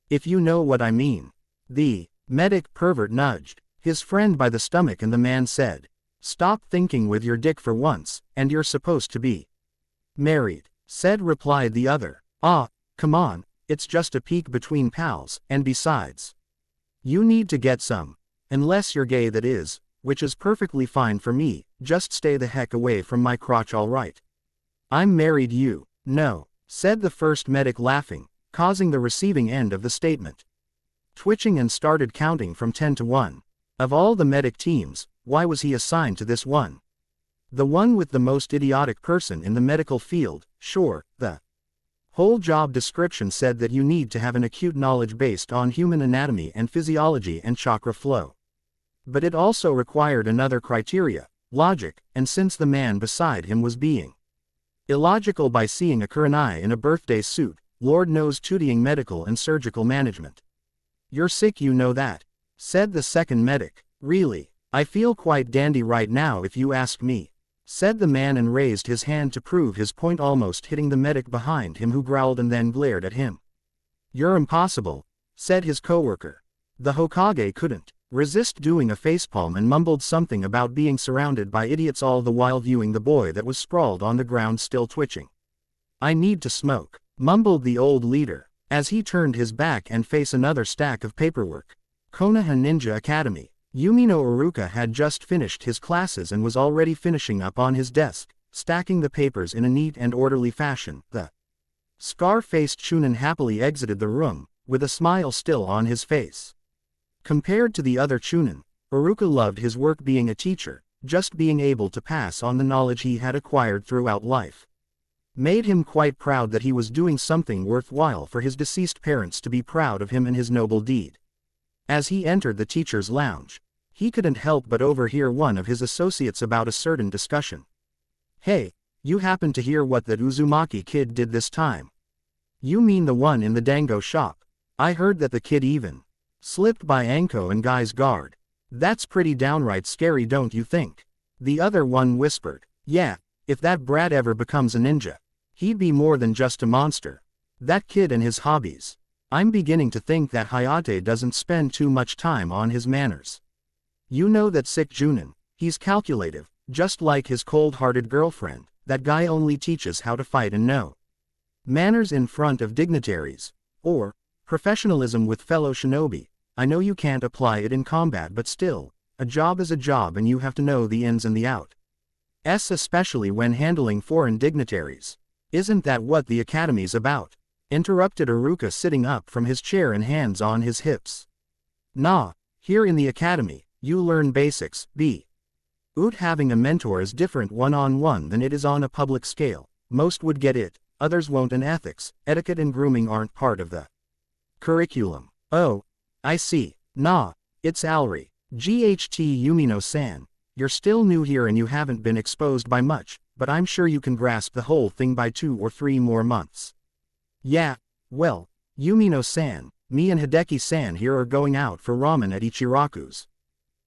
If you know what I mean. The medic pervert nudged his friend by the stomach and the man said, stop thinking with your dick for once, and you're supposed to be married, replied the other. Ah, come on, it's just a peek between pals, and besides, you need to get some. Unless you're gay, that is, which is perfectly fine for me, just stay the heck away from my crotch, alright? I'm married, you. No, said the first medic laughing, causing the receiving end of the statement twitching and started counting from 10 to 1. Of all the medic teams, why was he assigned to this one? The one with the most idiotic person in the medical field, sure, the whole job description said that you need to have an acute knowledge based on human anatomy and physiology and chakra flow. But it also required another criteria, logic, and since the man beside him was being illogical by seeing a Kurenai in a birthday suit, Lord knows tutoring medical and surgical management. You're sick, you know that, said the second medic. Really, I feel quite dandy right now if you ask me, said the man and raised his hand to prove his point, almost hitting the medic behind him, who growled and then glared at him. You're impossible, said his coworker. The Hokage couldn't resist doing a facepalm and mumbled something about being surrounded by idiots, all the while viewing the boy that was sprawled on the ground still twitching. I need to smoke, mumbled the old leader, as he turned his back and faced another stack of paperwork. Konoha Ninja Academy. Yumino Iruka had just finished his classes and was already finishing up on his desk, stacking the papers in a neat and orderly fashion. The scar-faced Chunin happily exited the room, with a smile still on his face. Compared to the other Chunin, Iruka loved his work being a teacher. Just being able to pass on the knowledge he had acquired throughout life made him quite proud that he was doing something worthwhile for his deceased parents to be proud of him and his noble deed. As he entered the teacher's lounge, he couldn't help but overhear one of his associates about a certain discussion. Hey, you happen to hear what that Uzumaki kid did this time? You mean the one in the dango shop? I heard that the kid even slipped by Anko and Guy's guard. That's pretty downright scary, don't you think? The other one whispered. Yeah, if that brat ever becomes a ninja, he'd be more than just a monster. That kid and his hobbies. I'm beginning to think that Hayate doesn't spend too much time on his manners. You know that sick Junin, he's calculative, just like his cold-hearted girlfriend. That guy only teaches how to fight and know manners in front of dignitaries, or professionalism with fellow shinobi. I know you can't apply it in combat, but still, a job is a job and you have to know the ins and the outs, especially when handling foreign dignitaries. Isn't that what the academy's about? Interrupted Iruka, sitting up from his chair and hands on his hips. Nah, here in the academy, you learn basics, having a mentor is different one-on-one than it is on a public scale. Most would get it, others won't, and ethics, etiquette and grooming aren't part of the curriculum. Oh, I see. Nah, it's Alri. GHT Yumino-san, you're still new here and you haven't been exposed by much, but I'm sure you can grasp the whole thing by 2 or 3 more months. Yeah, well, Yumino-san, me and Hideki-san here are going out for ramen at Ichiraku's.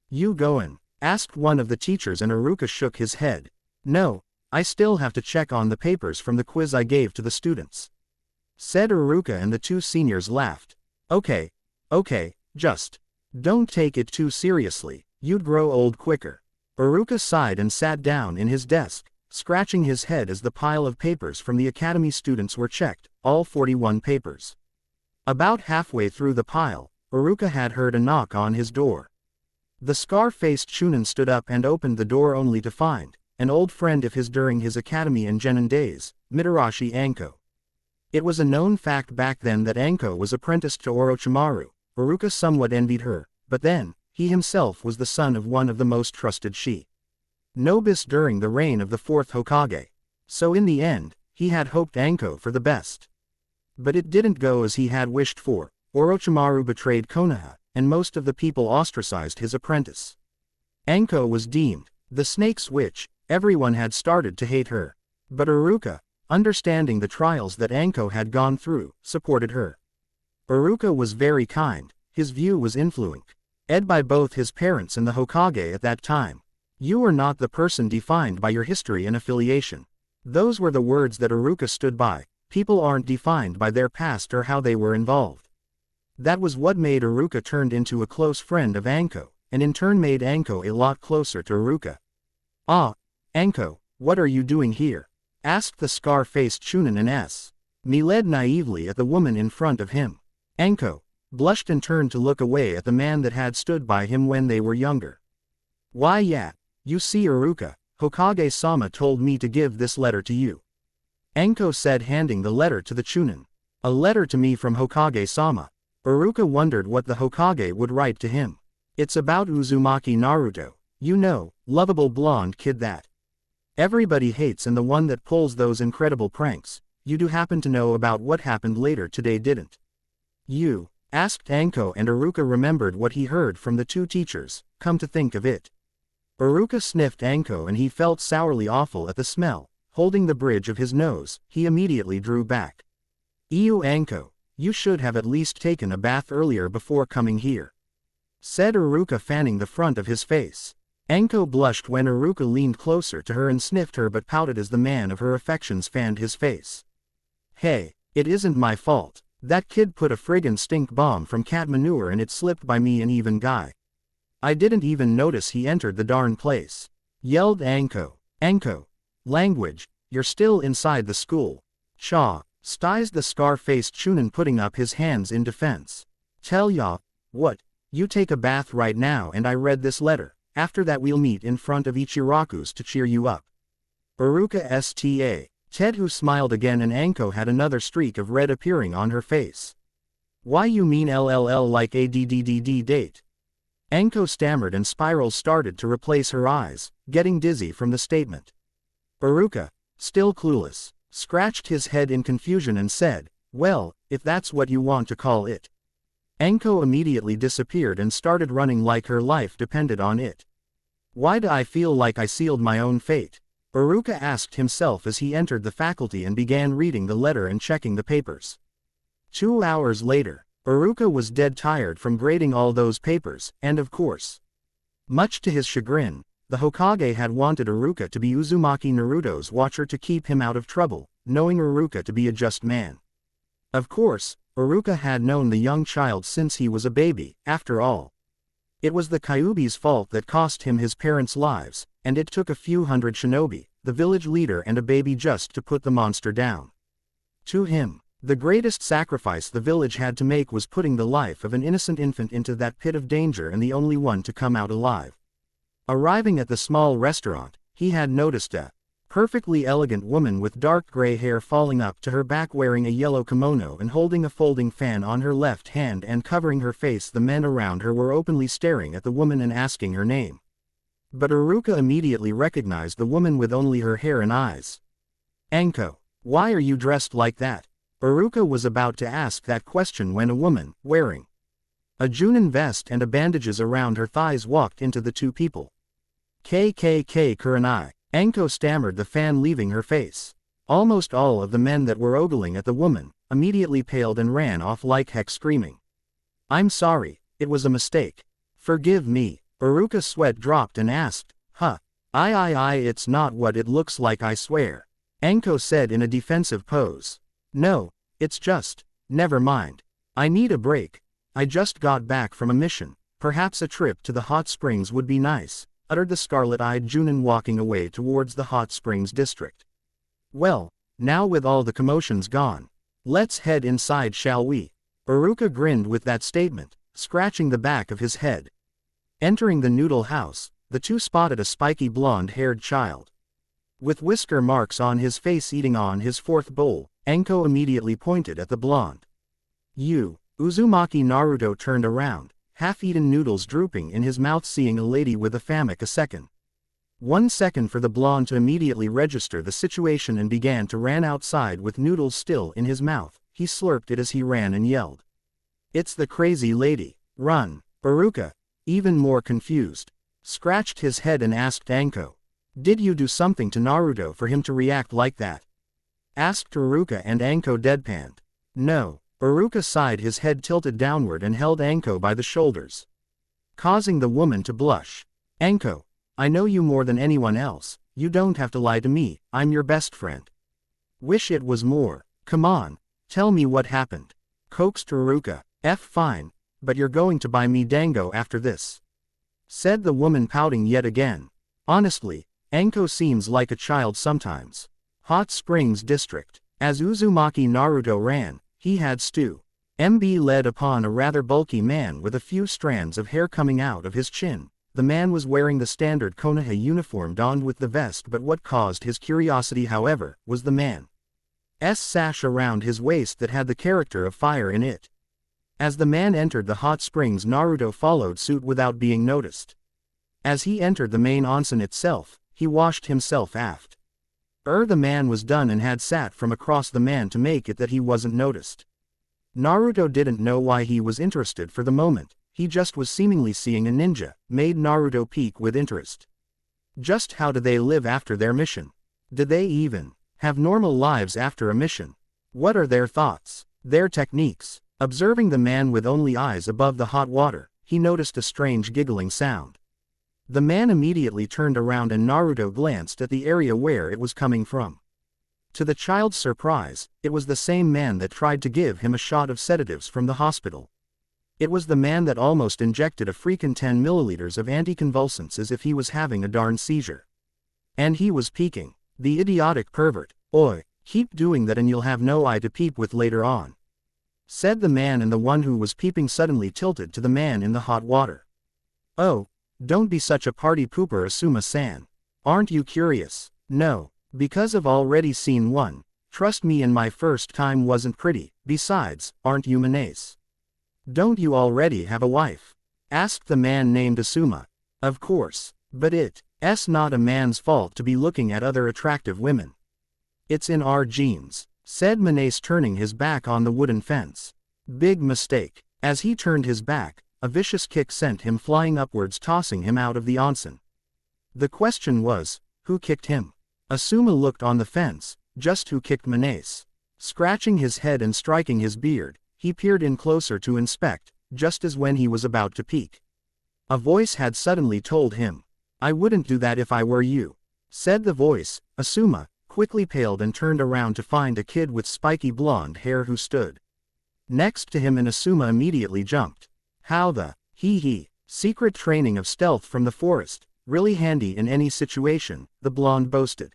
You goin'? Asked one of the teachers, and Iruka shook his head. No, I still have to check on the papers from the quiz I gave to the students, said Iruka, and the 2 seniors laughed. Okay, just don't take it too seriously, you'd grow old quicker. Iruka sighed and sat down in his desk, scratching his head as the pile of papers from the academy students were checked, all 41 papers. About halfway through the pile, Iruka had heard a knock on his door. The scar-faced Chunin stood up and opened the door, only to find an old friend of his during his academy and genin days, Mitarashi Anko. It was a known fact back then that Anko was apprenticed to Orochimaru. Iruka somewhat envied her, but then, he himself was the son of one of the most trusted nobis during the reign of the 4th Hokage. So in the end, he had hoped Anko for the best. But it didn't go as he had wished for, Orochimaru betrayed Konoha, and most of the people ostracized his apprentice. Anko was deemed the Snake's Witch. Everyone had started to hate her. But Iruka, understanding the trials that Anko had gone through, supported her. Iruka was very kind. His view was influenced by both his parents and the Hokage at that time. You are not the person defined by your history and affiliation. Those were the words that Iruka stood by. People aren't defined by their past or how they were involved. That was what made Iruka turned into a close friend of Anko, and in turn made Anko a lot closer to Iruka. "Ah, Anko, what are you doing here?" asked the scar-faced Chunin and S. Miled naively at the woman in front of him. Anko blushed and turned to look away at the man that had stood by him when they were younger. "Why yeah, you see Iruka, Hokage-sama told me to give this letter to you," Anko said, handing the letter to the Chunin. "A letter to me from Hokage-sama." Iruka wondered what the Hokage would write to him. "It's about Uzumaki Naruto, you know, lovable blonde kid that everybody hates and the one that pulls those incredible pranks. You do happen to know about what happened later today, didn't you?" asked Anko, and Iruka remembered what he heard from the two teachers. Come to think of it. Iruka sniffed Anko and he felt sourly awful at the smell. Holding the bridge of his nose, he immediately drew back. "Ew Anko, you should have at least taken a bath earlier before coming here," said Iruka, fanning the front of his face. Anko blushed when Iruka leaned closer to her and sniffed her but pouted as the man of her affections fanned his face. "Hey, it isn't my fault. That kid put a friggin' stink bomb from cat manure and it slipped by me and even guy. I didn't even notice he entered the darn place," yelled Anko. "Anko, language, you're still inside the school. Cha," stized the scar-faced Chunin, putting up his hands in defense. "Tell ya what, you take a bath right now and I read this letter. After that we'll meet in front of Ichiraku's to cheer you up." Iruka sta. Ted, who smiled again, and Anko had another streak of red appearing on her face. "Why you mean LLL like ADDDD date?" Anko stammered and spirals started to replace her eyes, getting dizzy from the statement. Iruka, still clueless, scratched his head in confusion and said, "Well, if that's what you want to call it." Anko immediately disappeared and started running like her life depended on it. "Why do I feel like I sealed my own fate?" Iruka asked himself as he entered the faculty and began reading the letter and checking the papers. 2 hours later, Iruka was dead tired from grading all those papers, and of course, much to his chagrin, the Hokage had wanted Iruka to be Uzumaki Naruto's watcher to keep him out of trouble, knowing Iruka to be a just man. Of course, Iruka had known the young child since he was a baby. After all, it was the Kyuubi's fault that cost him his parents' lives, and it took a few hundred shinobi, the village leader and a baby just to put the monster down. To him, the greatest sacrifice the village had to make was putting the life of an innocent infant into that pit of danger, and the only one to come out alive. Arriving at the small restaurant, he had noticed a perfectly elegant woman with dark gray hair falling up to her back, wearing a yellow kimono and holding a folding fan on her left hand and covering her face. The men around her were openly staring at the woman and asking her name. But Iruka immediately recognized the woman with only her hair and eyes. "Anko, why are you dressed like that?" Iruka was about to ask that question when a woman, wearing a Junin vest and a bandages around her thighs, walked into the two people. "KKK Kurenai," Anko stammered, the fan leaving her face. Almost all of the men that were ogling at the woman immediately paled and ran off like heck, screaming, "I'm sorry, it was a mistake. Forgive me." Iruka's sweat dropped and asked, It's not what it looks like, I swear," Anko said in a defensive pose. "No, it's just, never mind. I need a break. I just got back from a mission. Perhaps a trip to the hot springs would be nice," uttered the scarlet-eyed Junin, walking away towards the hot springs district. "Well, now with all the commotions gone, let's head inside, shall we?" Iruka grinned with that statement, scratching the back of his head. Entering the noodle house, the two spotted a spiky blonde-haired child with whisker marks on his face eating on his fourth bowl. Anko immediately pointed at the blonde. Uzumaki Naruto turned around, half-eaten noodles drooping in his mouth, seeing a lady with a famik. 1 second for the blonde to immediately register the situation and began to ran outside with noodles still in his mouth. He slurped it as he ran and yelled, It's the crazy lady. Run. Iruka, even more confused, scratched his head and asked Anko. Did you do something to Naruto for him to react like that? Asked Iruka, and Anko deadpanned. No. Iruka sighed, his head tilted downward and held Anko by the shoulders, causing the woman to blush. Anko, I know you more than anyone else, you don't have to lie to me, I'm your best friend. Wish it was more. Come on, tell me what happened. Coaxed Iruka. Fine, but you're going to buy me dango after this, said the woman, pouting yet again. Honestly, Anko seems like a child sometimes. Hot Springs District. As Uzumaki Naruto ran, he had MB led upon a rather bulky man with a few strands of hair coming out of his chin. The man was wearing the standard Konoha uniform donned with the vest, but what caused his curiosity, however, was the man's sash around his waist that had the character of fire in it. As the man entered the hot springs, Naruto followed suit without being noticed. As he entered the main onsen itself, he washed himself aft. The man was done and had sat from across the man to make it that he wasn't noticed. Naruto didn't know why he was interested for the moment, he just was seemingly seeing a ninja, made Naruto peak with interest. Just how do they live after their mission? Did they even have normal lives after a mission? What are their thoughts? Their techniques? Observing the man with only eyes above the hot water, he noticed a strange giggling sound. The man immediately turned around and Naruto glanced at the area where it was coming from. To the child's surprise, it was the same man that tried to give him a shot of sedatives from the hospital. It was the man that almost injected a freaking 10 milliliters of anticonvulsants as if he was having a darn seizure. And he was peeking. The idiotic pervert. Oi, keep doing that and you'll have no eye to peep with later on, said the man, and the one who was peeping suddenly tilted to the man in the hot water. Oh, don't be such a party pooper, Asuma-san. Aren't you curious? No, because I've already seen one. Trust me, and my first time wasn't pretty. Besides, aren't you Minace? Don't you already have a wife? Asked the man named Asuma. Of course, but it's not a man's fault to be looking at other attractive women. It's in our genes, said Minace, turning his back on the wooden fence. Big mistake. As he turned his back, a vicious kick sent him flying upwards, tossing him out of the onsen. The question was, who kicked him? Asuma looked on the fence. Just who kicked Minace? Scratching his head and striking his beard, he peered in closer to inspect, just as when he was about to peek, a voice had suddenly told him, I wouldn't do that if I were you, said the voice. Asuma quickly paled and turned around to find a kid with spiky blonde hair who stood next to him, and Asuma immediately jumped. How the secret training of stealth from the forest, really handy in any situation, the blonde boasted.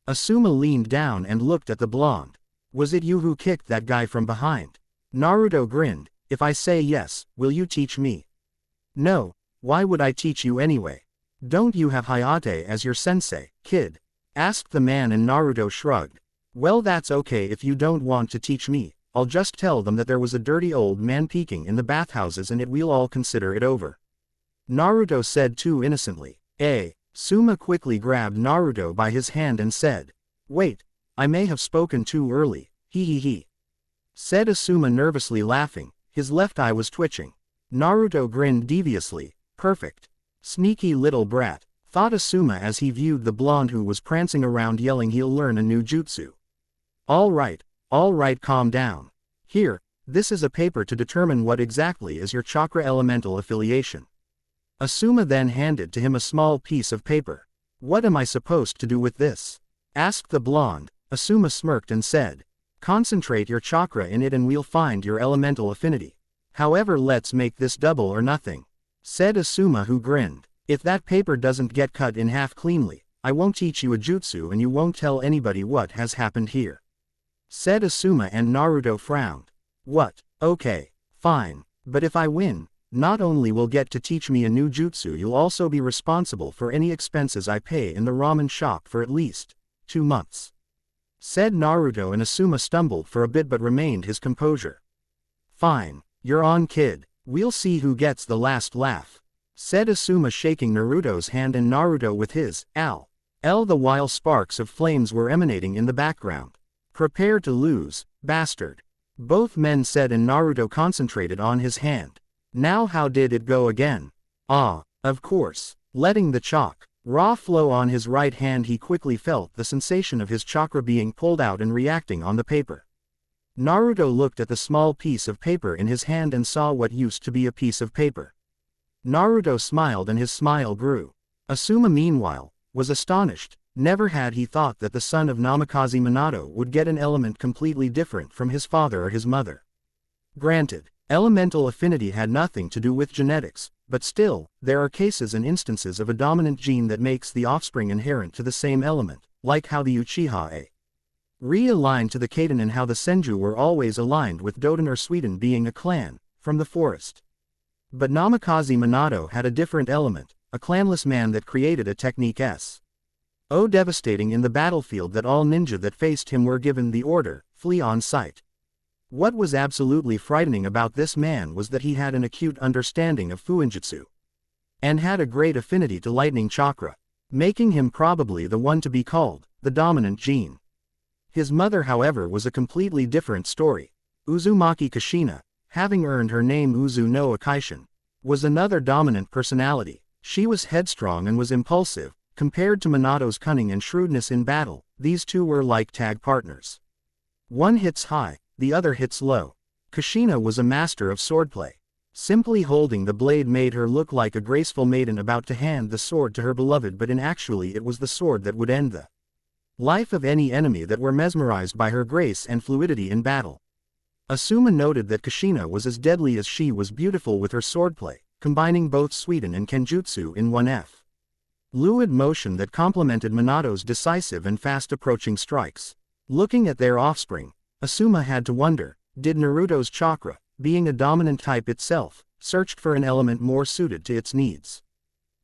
Asuma leaned down and looked at the blonde. Was it you who kicked that guy from behind? Naruto grinned. If I say yes, will you teach me? No, why would I teach you anyway? Don't you have Hayate as your sensei, kid? Asked the man, and Naruto shrugged. Well, that's okay if you don't want to teach me. I'll just tell them that there was a dirty old man peeking in the bathhouses and we'll all consider it over. Naruto said too innocently. Suma quickly grabbed Naruto by his hand and said, Wait, I may have spoken too early, said Asuma nervously laughing, his left eye was twitching. Naruto grinned deviously. Perfect. Sneaky little brat, thought Asuma as he viewed the blonde who was prancing around yelling he'll learn a new jutsu. All right, calm down. Here, this is a paper to determine what exactly is your chakra elemental affiliation. Asuma then handed to him a small piece of paper. What am I supposed to do with this? Asked the blonde. Asuma smirked and said, Concentrate your chakra in it and we'll find your elemental affinity. However, let's make this double or nothing, said Asuma, who grinned. If that paper doesn't get cut in half cleanly, I won't teach you a jutsu and you won't tell anybody what has happened here, said Asuma, and Naruto frowned. What? Okay, fine, but if I win, not only will get to teach me a new jutsu, you'll also be responsible for any expenses I pay in the ramen shop for at least 2 months, said Naruto, and Asuma stumbled for a bit but remained his composure. Fine, you're on, kid. We'll see who gets the last laugh, said Asuma, shaking Naruto's hand, and Naruto with his the while sparks of flames were emanating in the background. Prepare to lose, bastard. Both men said, and Naruto concentrated on his hand. Now how did it go again? Ah, of course. Letting the raw flow on his right hand, he quickly felt the sensation of his chakra being pulled out and reacting on the paper. Naruto looked at the small piece of paper in his hand and saw what used to be a piece of paper. Naruto smiled, and his smile grew. Asuma, meanwhile, was astonished. Never had he thought that the son of Namikaze Minato would get an element completely different from his father or his mother. Granted, elemental affinity had nothing to do with genetics, but still, there are cases and instances of a dominant gene that makes the offspring inherent to the same element, like how the Uchiha aligned to the Kaiden and how the Senju were always aligned with Doton or Suiden being a clan, from the forest. But Namikaze Minato had a different element, a clanless man that created a technique devastating in the battlefield that all ninja that faced him were given the order, flee on sight. What was absolutely frightening about this man was that he had an acute understanding of FUINJUTSU, and had a great affinity to lightning chakra, making him probably the one to be called the dominant gene. His mother, however, was a completely different story. Uzumaki Kushina, having earned her name Uzu no Akaishin, was another dominant personality. She was headstrong and was impulsive. Compared to Minato's cunning and shrewdness in battle, these two were like tag partners. One hits high, the other hits low. Kushina was a master of swordplay. Simply holding the blade made her look like a graceful maiden about to hand the sword to her beloved, but in actuality it was the sword that would end the life of any enemy that were mesmerized by her grace and fluidity in battle. Asuma noted that Kushina was as deadly as she was beautiful with her swordplay, combining both Suiden and Kenjutsu in one fluid motion that complemented Minato's decisive and fast-approaching strikes. Looking at their offspring, Asuma had to wonder, did Naruto's chakra, being a dominant type itself, searched for an element more suited to its needs?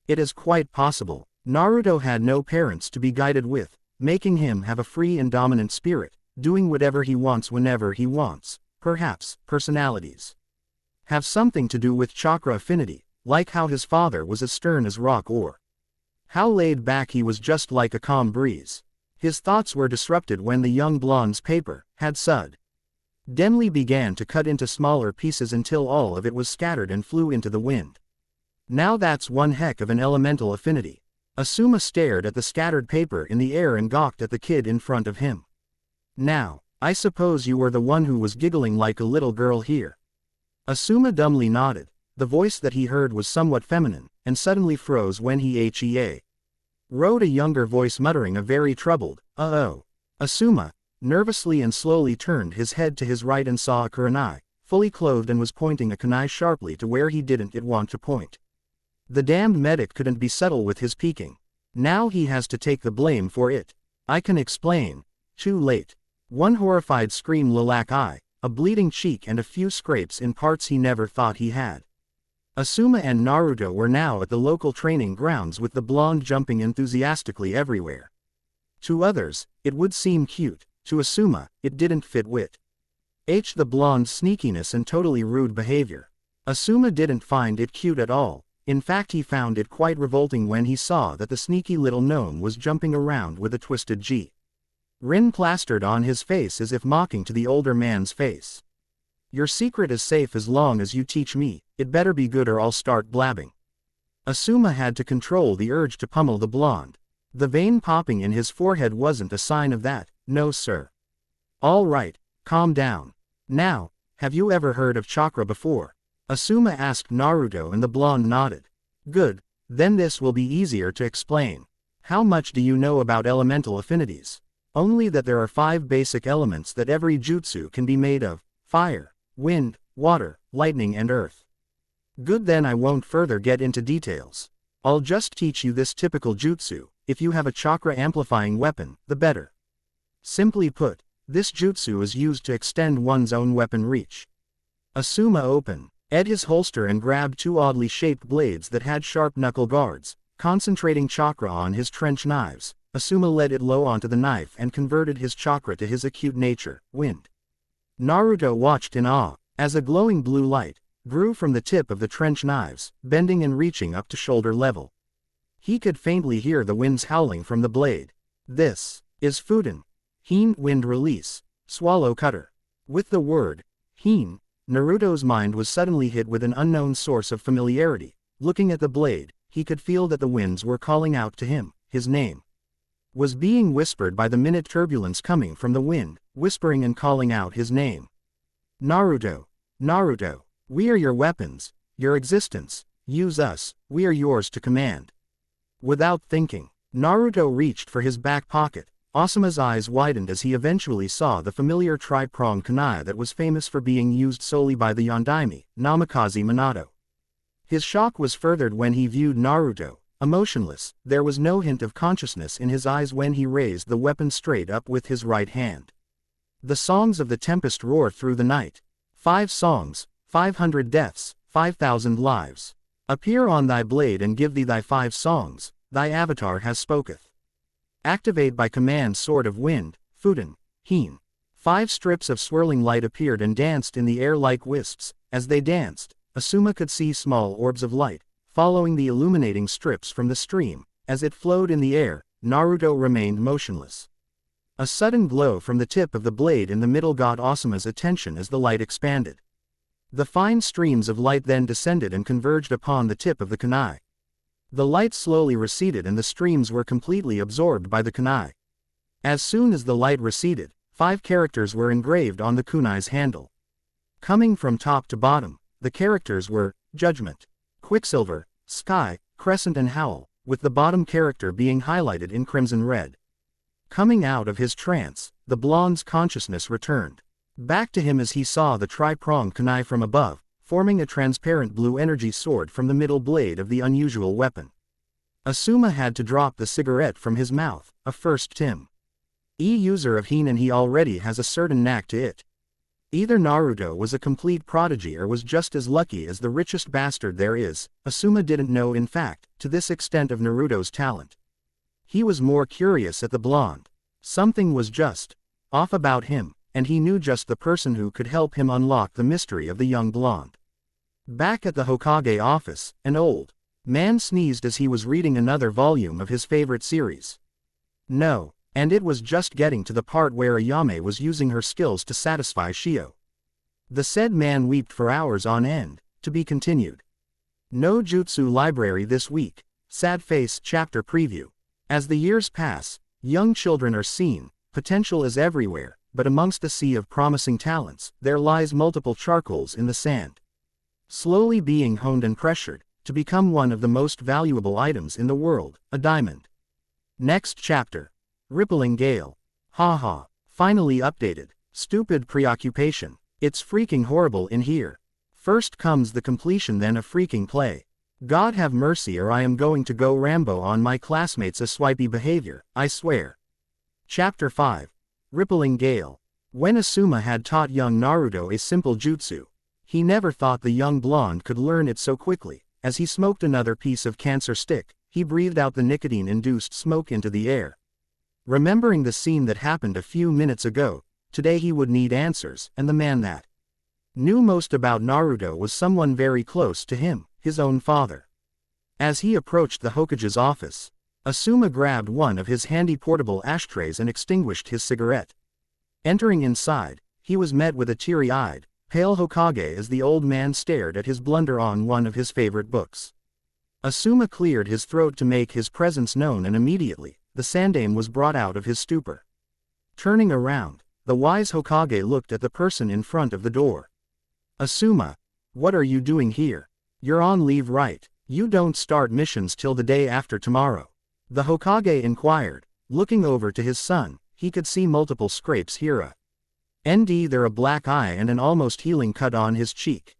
It is quite possible. Naruto had no parents to be guided with, making him have a free and dominant spirit, doing whatever he wants whenever he wants. Perhaps, personalities have something to do with chakra affinity, like how his father was as stern as rock, or how laid back he was, just like a calm breeze. His thoughts were disrupted when the young blonde's paper had suddenly began to cut into smaller pieces until all of it was scattered and flew into the wind. Now that's one heck of an elemental affinity. Asuma stared at the scattered paper in the air and gawked at the kid in front of him. Now, I suppose you were the one who was giggling like a little girl here. Asuma dumbly nodded. The voice that he heard was somewhat feminine, and suddenly froze when he wrote a younger voice muttering a very troubled, "Uh-oh." Asuma, nervously and slowly turned his head to his right and saw a kunai, fully clothed, and was pointing a kunai sharply to where he didn't want to point. The damned medic couldn't be subtle with his peeking. Now he has to take the blame for it. I can explain. Too late. One horrified scream, lilac eye, a bleeding cheek, and a few scrapes in parts he never thought he had. Asuma and Naruto were now at the local training grounds with the blonde jumping enthusiastically everywhere. To others, it would seem cute. To Asuma, it didn't fit with the blonde's sneakiness and totally rude behavior. Asuma didn't find it cute at all. In fact, he found it quite revolting when he saw that the sneaky little gnome was jumping around with a twisted grin plastered on his face as if mocking to the older man's face. Your secret is safe as long as you teach me. It better be good or I'll start blabbing. Asuma had to control the urge to pummel the blonde. The vein popping in his forehead wasn't a sign of that, no sir. All right, calm down. Now, have you ever heard of chakra before? Asuma asked Naruto, and the blonde nodded. Good, then this will be easier to explain. How much do you know about elemental affinities? Only that there are 5 basic elements that every jutsu can be made of: fire, wind, water, lightning, and earth. Good, then I won't further get into details. I'll just teach you this typical jutsu. If you have a chakra amplifying weapon, the better. Simply put, this jutsu is used to extend one's own weapon reach. Asuma opened his holster and grabbed 2 oddly shaped blades that had sharp knuckle guards. Concentrating chakra on his trench knives, Asuma let it low onto the knife and converted his chakra to his acute nature, wind. Naruto watched in awe, as a glowing blue light grew from the tip of the trench knives, bending and reaching up to shoulder level. He could faintly hear the winds howling from the blade. This is Fuden. Heen, wind release. Swallow cutter. With the word, heen, Naruto's mind was suddenly hit with an unknown source of familiarity. Looking at the blade, he could feel that the winds were calling out to him. His name was being whispered by the minute turbulence coming from the wind, whispering and calling out his name. Naruto, Naruto, we are your weapons, your existence, use us, we are yours to command. Without thinking, Naruto reached for his back pocket. Asuma's eyes widened as he eventually saw the familiar tri-pronged kunai that was famous for being used solely by the Yondaime, Namikaze Minato. His shock was furthered when he viewed Naruto, emotionless. There was no hint of consciousness in his eyes when he raised the weapon straight up with his right hand. The songs of the tempest roar through the night. 5 songs, 500 deaths, 5,000 lives. Appear on thy blade and give thee thy 5 songs, thy avatar has spoketh. Activate by command Sword of Wind, Fuden, Heen. 5 strips of swirling light appeared and danced in the air like wisps. As they danced, Asuma could see small orbs of light, following the illuminating strips from the stream. As it flowed in the air, Naruto remained motionless. A sudden glow from the tip of the blade in the middle got Asuma's attention as the light expanded. The fine streams of light then descended and converged upon the tip of the kunai. The light slowly receded and the streams were completely absorbed by the kunai. As soon as the light receded, 5 characters were engraved on the kunai's handle. Coming from top to bottom, the characters were Judgment, Quicksilver, Sky, Crescent and Howl, with the bottom character being highlighted in crimson red. Coming out of his trance, the blonde's consciousness returned back to him as he saw the tri-pronged kunai from above, forming a transparent blue energy sword from the middle blade of the unusual weapon. Asuma had to drop the cigarette from his mouth, a first Tim. User of Heen and he already has a certain knack to it. Either Naruto was a complete prodigy or was just as lucky as the richest bastard there is. Asuma didn't know in fact, to this extent of Naruto's talent. He was more curious at the blonde. Something was just off about him, and he knew just the person who could help him unlock the mystery of the young blonde. Back at the Hokage office, an old man sneezed as he was reading another volume of his favorite series. No, and it was just getting to the part where Ayame was using her skills to satisfy Shio. The said man wept for hours on end. To be continued. No Jutsu Library this week. Sad face chapter preview. As the years pass, young children are seen, potential is everywhere, but amongst a sea of promising talents, there lies multiple charcoals in the sand. Slowly being honed and pressured, to become one of the most valuable items in the world, a diamond. Next chapter. Rippling Gale. Haha. Finally updated. Stupid preoccupation. It's freaking horrible in here. First comes the completion then a freaking play. God have mercy or I am going to go Rambo on my classmates a swipey behavior, I swear. Chapter 5. Rippling Gale. When Asuma had taught young Naruto a simple jutsu, he never thought the young blonde could learn it so quickly. As he smoked another piece of cancer stick, he breathed out the nicotine-induced smoke into the air. Remembering the scene that happened a few minutes ago, today he would need answers, and the man that knew most about Naruto was someone very close to him, his own father. As he approached the Hokage's office, Asuma grabbed one of his handy portable ashtrays and extinguished his cigarette. Entering inside, he was met with a teary-eyed, pale Hokage as the old man stared at his blunder on one of his favorite books. Asuma cleared his throat to make his presence known and immediately, the Sandaime was brought out of his stupor. Turning around, the wise Hokage looked at the person in front of the door. Asuma, what are you doing here? You're on leave, right? You don't start missions till the day after tomorrow. The Hokage inquired. Looking over to his son, he could see multiple scrapes here. There a black eye and an almost healing cut on his cheek.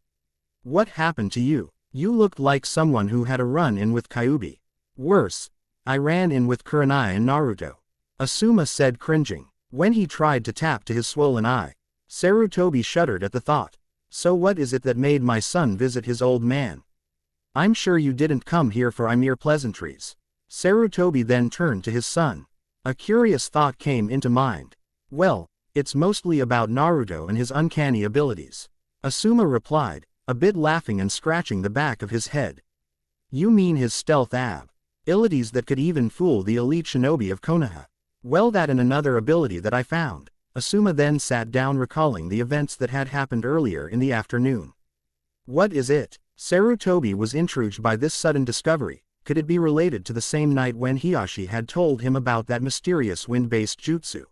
What happened to you? You looked like someone who had a run-in with Kyuubi. Worse, I ran in with Kurenai and Naruto. Asuma said, cringing. When he tried to tap to his swollen eye, Sarutobi shuddered at the thought. So what is it that made my son visit his old man? I'm sure you didn't come here for mere pleasantries. Sarutobi then turned to his son. A curious thought came into mind. Well, it's mostly about Naruto and his uncanny abilities. Asuma replied, a bit laughing and scratching the back of his head. You mean his stealth abilities that could even fool the elite shinobi of Konoha? Well, that and another ability that I found. Asuma then sat down recalling the events that had happened earlier in the afternoon. What is it? Sarutobi was intrigued by this sudden discovery. Could it be related to the same night when Hiyashi had told him about that mysterious wind-based jutsu?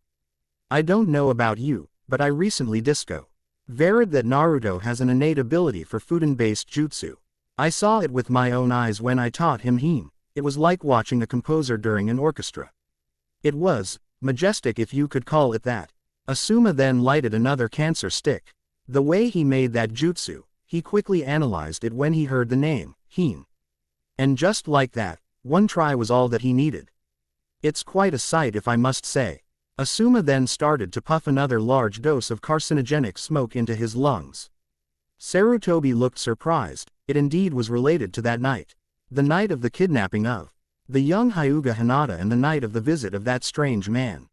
I don't know about you, but I recently verified that Naruto has an innate ability for Fudan-based jutsu. I saw it with my own eyes when I taught him hime. It was like watching a composer during an orchestra. It was majestic, if you could call it that. Asuma then lighted another cancer stick. The way he made that jutsu, he quickly analyzed it when he heard the name, hime. And just like that, one try was all that he needed. It's quite a sight, if I must say. Asuma then started to puff another large dose of carcinogenic smoke into his lungs. Sarutobi looked surprised. It indeed was related to that night. The night of the kidnapping of the young Hyuga Hinata and the night of the visit of that strange man.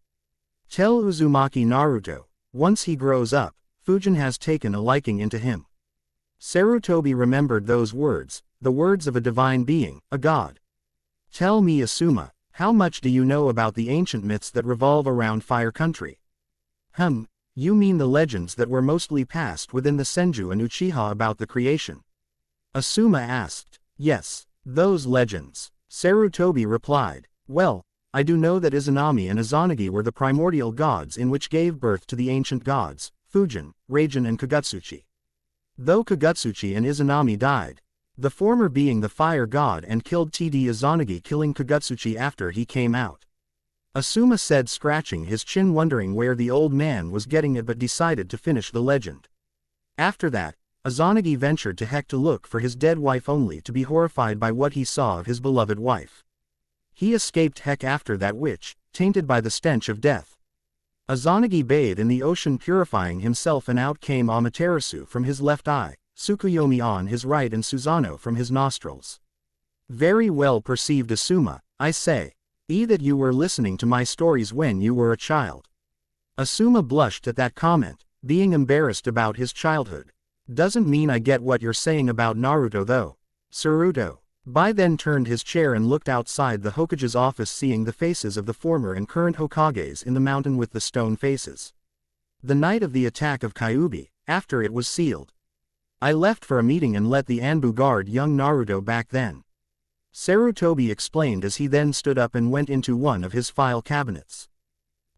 Tell Uzumaki Naruto, once he grows up, Fujin has taken a liking into him. Sarutobi remembered those words, the words of a divine being, a god. Tell me, Asuma, how much do you know about the ancient myths that revolve around Fire Country? You mean the legends that were mostly passed within the Senju and Uchiha about the creation? Asuma asked. Yes, those legends. Sarutobi replied. Well, I do know that Izanami and Izanagi were the primordial gods in which gave birth to the ancient gods, Fujin, Raijin and Kagutsuchi. Though Kagutsuchi and Izanami died, the former being the fire god and killed Td Izanagi, killing Kagutsuchi after he came out. Asuma said, scratching his chin, wondering where the old man was getting it, but decided to finish the legend. After that, Izanagi ventured to Heck to look for his dead wife, only to be horrified by what he saw of his beloved wife. He escaped Heck after that, which, tainted by the stench of death. Izanagi bathed in the ocean, purifying himself, and out came Amaterasu from his left eye, Tsukuyomi on his right, and Susanoo from his nostrils. Very well perceived, Asuma, I say. That you were listening to my stories when you were a child. Asuma blushed at that comment, being embarrassed about his childhood. Doesn't mean I get what you're saying about Naruto though. Saruto. Bai then turned his chair and looked outside the Hokage's office, seeing the faces of the former and current Hokages in the mountain with the stone faces. The night of the attack of Kyuubi, after it was sealed. I left for a meeting and let the Anbu guard young Naruto back then. Sarutobi explained as he then stood up and went into one of his file cabinets.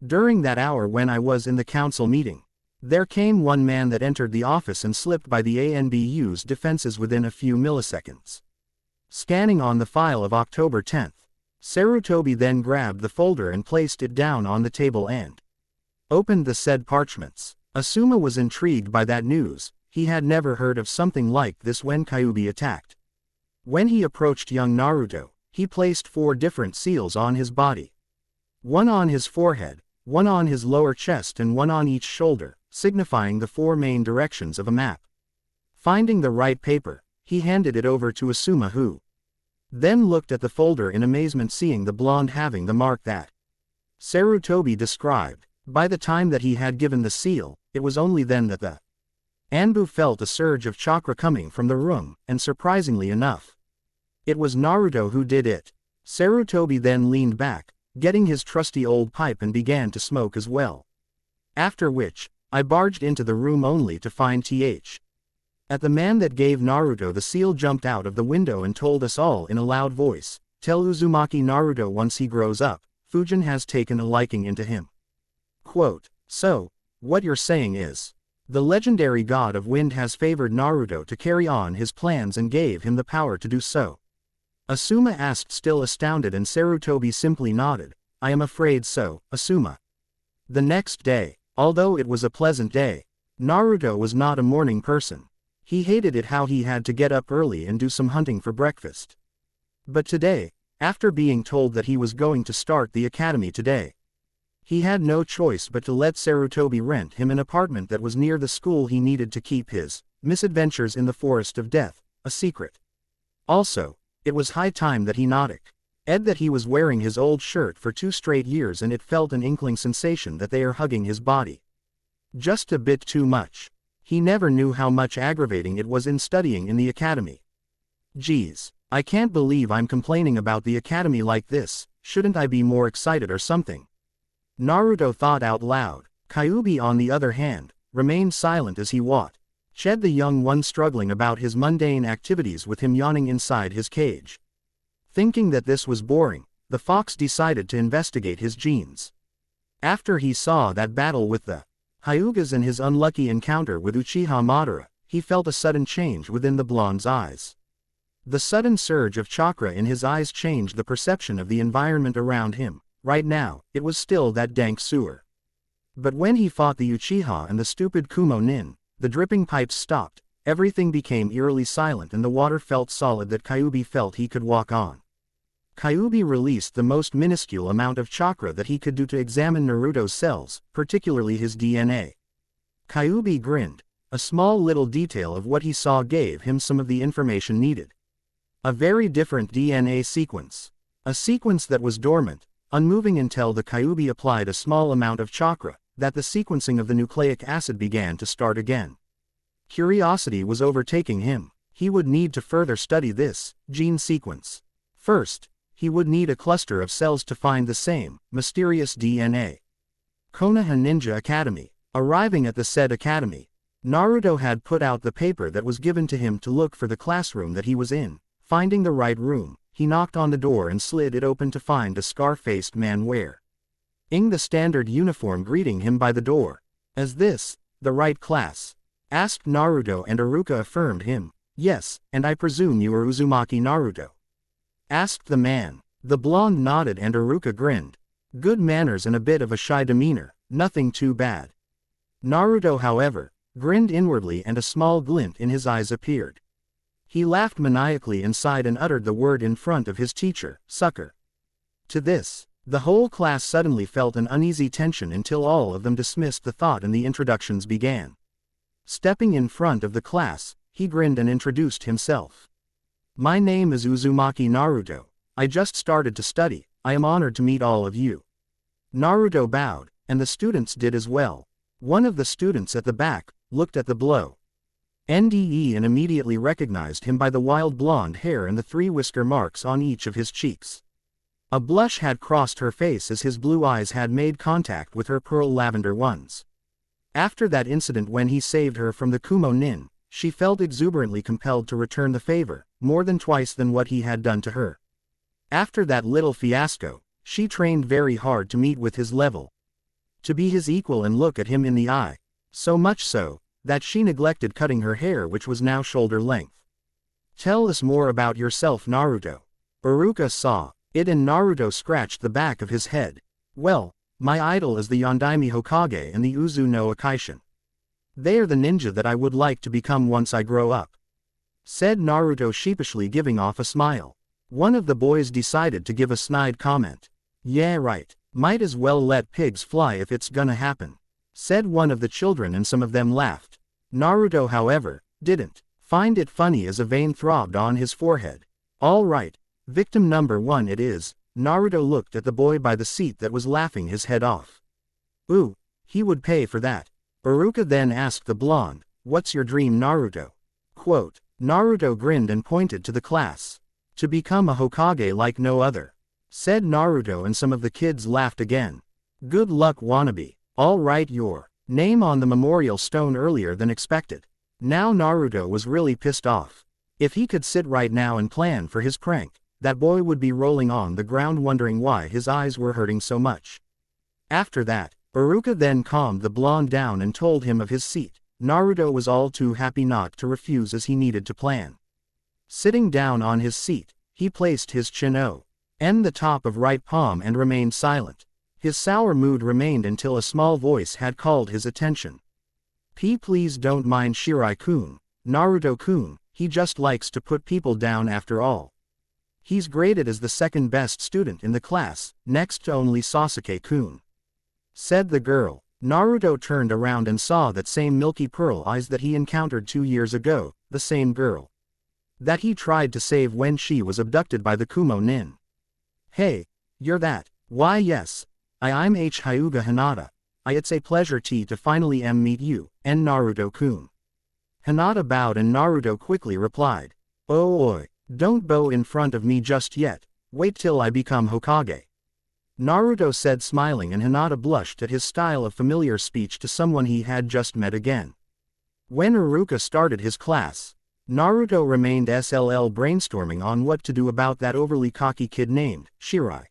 During that hour when I was in the council meeting, there came one man that entered the office and slipped by the ANBU's defenses within a few milliseconds. Scanning on the file of October 10th, Sarutobi then grabbed the folder and placed it down on the table and opened the said parchments. Asuma was intrigued by that news. He had never heard of something like this when Kyuubi attacked. When he approached young Naruto, he placed 4 different seals on his body. One on his forehead, one on his lower chest, and one on each shoulder, signifying the 4 main directions of a map. Finding the right paper, he handed it over to Asuma, who then looked at the folder in amazement, seeing the blonde having the mark that Sarutobi described. By the time that he had given the seal, it was only then that the Anbu felt a surge of chakra coming from the room, and surprisingly enough, it was Naruto who did it. Sarutobi then leaned back, getting his trusty old pipe, and began to smoke as well. After which, I barged into the room only to find at the man that gave Naruto the seal jumped out of the window and told us all in a loud voice, tell Uzumaki Naruto once he grows up, Fujin has taken a liking into him. Quote, so, what you're saying is, the legendary god of wind has favored Naruto to carry on his plans and gave him the power to do so? Asuma asked, still astounded, and Sarutobi simply nodded. I am afraid so, Asuma. The next day, although it was a pleasant day, Naruto was not a morning person. He hated it how he had to get up early and do some hunting for breakfast. But today, after being told that he was going to start the academy today, he had no choice but to let Sarutobi rent him an apartment that was near the school. He needed to keep his misadventures in the forest of death a secret. Also, it was high time that he noticed that he was wearing his old shirt for 2 straight years, and it felt an inkling sensation that they are hugging his body. Just a bit too much. He never knew how much aggravating it was in studying in the academy. Geez, I can't believe I'm complaining about the academy like this. Shouldn't I be more excited or something? Naruto thought out loud. Kyuubi on the other hand, remained silent as he watched the young one struggling about his mundane activities with him yawning inside his cage. Thinking that this was boring, the fox decided to investigate his genes. After he saw that battle with the Hyugas and his unlucky encounter with Uchiha Madara, he felt a sudden change within the blonde's eyes. The sudden surge of chakra in his eyes changed the perception of the environment around him. Right now, it was still that dank sewer. But when he fought the Uchiha and the stupid Kumo Nin, the dripping pipes stopped, everything became eerily silent and the water felt solid that Kyuubi felt he could walk on. Kyuubi released the most minuscule amount of chakra that he could do to examine Naruto's cells, particularly his DNA. Kyuubi grinned. A small little detail of what he saw gave him some of the information needed. A very different DNA sequence. A sequence that was dormant, unmoving until the Kyuubi applied a small amount of chakra, that the sequencing of the nucleic acid began to start again. Curiosity was overtaking him. He would need to further study this gene sequence. First, he would need a cluster of cells to find the same mysterious DNA. Konoha Ninja Academy. Arriving at the said academy, Naruto had put out the paper that was given to him to look for the classroom that he was in. Finding the right room, he knocked on the door and slid it open to find a scar-faced man wearing the standard uniform greeting him by the door. "Is this the right class?" asked Naruto, and Iruka affirmed him. "Yes, and I presume you are Uzumaki Naruto?" asked the man. The blonde nodded and Iruka grinned. Good manners and a bit of a shy demeanor, nothing too bad. Naruto, however, grinned inwardly and a small glint in his eyes appeared. He laughed maniacally inside and uttered the word in front of his teacher, "Sucker." To this, the whole class suddenly felt an uneasy tension until all of them dismissed the thought and the introductions began. Stepping in front of the class, he grinned and introduced himself. "My name is Uzumaki Naruto. I just started to study. I am honored to meet all of you." Naruto bowed, and the students did as well. One of the students at the back looked at the blow NDE and immediately recognized him by the wild blonde hair and the 3 whisker marks on each of his cheeks. A blush had crossed her face as his blue eyes had made contact with her pearl lavender ones. After that incident when he saved her from the Kumo Nin, she felt exuberantly compelled to return the favor, more than twice than what he had done to her. After that little fiasco, she trained very hard to meet with his level, to be his equal and look at him in the eye. So much so, that she neglected cutting her hair, which was now shoulder length. "Tell us more about yourself, Naruto." Iruka saw it and Naruto scratched the back of his head. "Well, my idol is the Yondaime Hokage and the Uzu no Akaishin. They are the ninja that I would like to become once I grow up," said Naruto sheepishly, giving off a smile. One of the boys decided to give a snide comment. "Yeah, right. Might as well let pigs fly if it's gonna happen," said one of the children, and some of them laughed. Naruto, however, didn't find it funny as a vein throbbed on his forehead. "All right, victim number 1 it is." Naruto looked at the boy by the seat that was laughing his head off. "Ooh, he would pay for that." Iruka then asked the blonde, "What's your dream, Naruto?" Quote, Naruto grinned and pointed to the class. "To become a Hokage like no other," said Naruto, and some of the kids laughed again. "Good luck, wannabe. All right, your name on the memorial stone earlier than expected." Now Naruto was really pissed off. If he could sit right now and plan for his prank, that boy would be rolling on the ground wondering why his eyes were hurting so much. After that, Iruka then calmed the blonde down and told him of his seat. Naruto was all too happy not to refuse as he needed to plan. Sitting down on his seat, he placed his chin on the top of right palm and remained silent. His sour mood remained until a small voice had called his attention. Please don't mind Shirai-kun, Naruto-kun, he just likes to put people down after all. He's graded as the second best student in the class, next to only Sasuke-kun," said the girl. Naruto turned around and saw that same milky pearl eyes that he encountered 2 years ago, the same girl that he tried to save when she was abducted by the Kumo Nin. "Hey, you're that?" "Why yes. I'm Hyuga Hinata. It's a pleasure to finally meet you, and Naruto-kun." Hinata bowed and Naruto quickly replied, "Oh oi, don't bow in front of me just yet, wait till I become Hokage." Naruto said, smiling, and Hinata blushed at his style of familiar speech to someone he had just met again. When Iruka started his class, Naruto remained SLL brainstorming on what to do about that overly cocky kid named Shirai.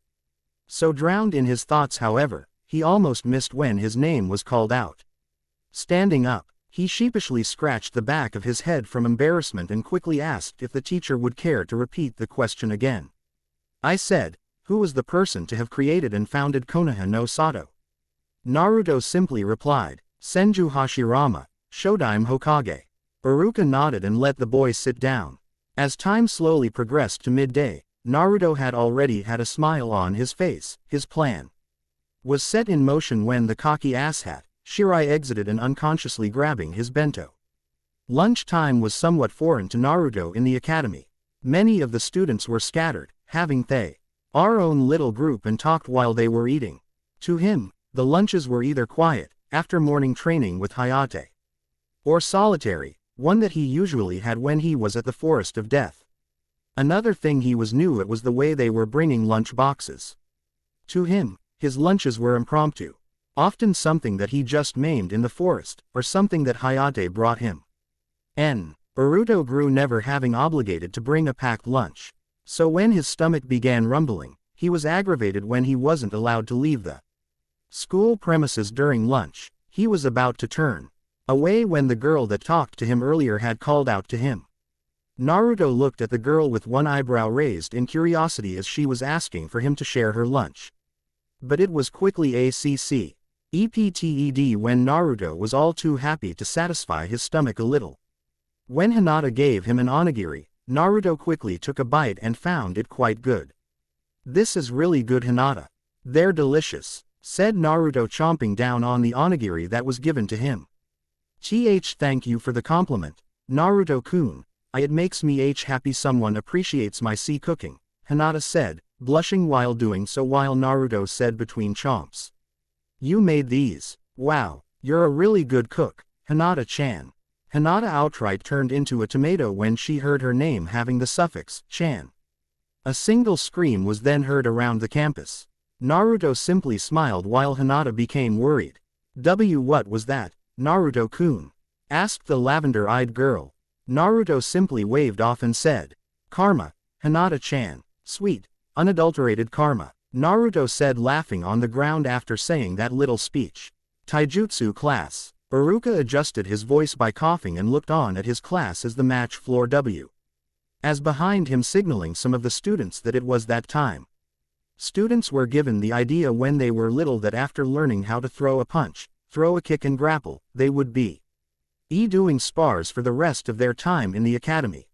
So drowned in his thoughts, however, he almost missed when his name was called out. Standing up, he sheepishly scratched the back of his head from embarrassment and quickly asked if the teacher would care to repeat the question again. I said, who was the person to have created and founded Konoha no Sato? Naruto simply replied, Senju Hashirama, Shodaime Hokage. Iruka nodded and let the boy sit down. As time slowly progressed to midday, Naruto had already had a smile on his face. His plan was set in motion when the cocky asshat, Shirai, exited and unconsciously grabbing his bento. Lunch time was somewhat foreign to Naruto in the academy. Many of the students were scattered, having our own little group, and talked while they were eating. To him, the lunches were either quiet, after morning training with Hayate, or solitary, one that he usually had when he was at the Forest of Death. Another thing he knew it was the way they were bringing lunch boxes. To him, his lunches were impromptu, often something that he just maimed in the forest, or something that Hayate brought him. Naruto grew never having obligated to bring a packed lunch. So when his stomach began rumbling, he was aggravated when he wasn't allowed to leave the school premises during lunch. He was about to turn away when the girl that talked to him earlier had called out to him. Naruto looked at the girl with one eyebrow raised in curiosity as she was asking for him to share her lunch. But it was quickly EPTED when Naruto was all too happy to satisfy his stomach a little. When Hinata gave him an onigiri, Naruto quickly took a bite and found it quite good. This is really good, Hinata. They're delicious, said Naruto, chomping down on the onigiri that was given to him. Thank you for the compliment, Naruto-kun. It makes me happy someone appreciates my cooking, Hinata said, blushing while doing so, while Naruto said between chomps, you made these. Wow, you're a really good cook, Hinata-chan. Hinata outright turned into a tomato when she heard her name having the suffix chan. A single scream was then heard around the campus. Naruto simply smiled while Hinata became worried. What was that, Naruto-kun? Asked the lavender-eyed girl. Naruto simply waved off and said, karma, Hinata-chan. Sweet, unadulterated karma, Naruto said, laughing on the ground after saying that little speech. Taijutsu class. Iruka adjusted his voice by coughing and looked on at his class as the match floor as behind him, signaling some of the students that it was that time. Students were given the idea when they were little that after learning how to throw a punch, throw a kick and grapple, they would be doing spars for the rest of their time in the academy.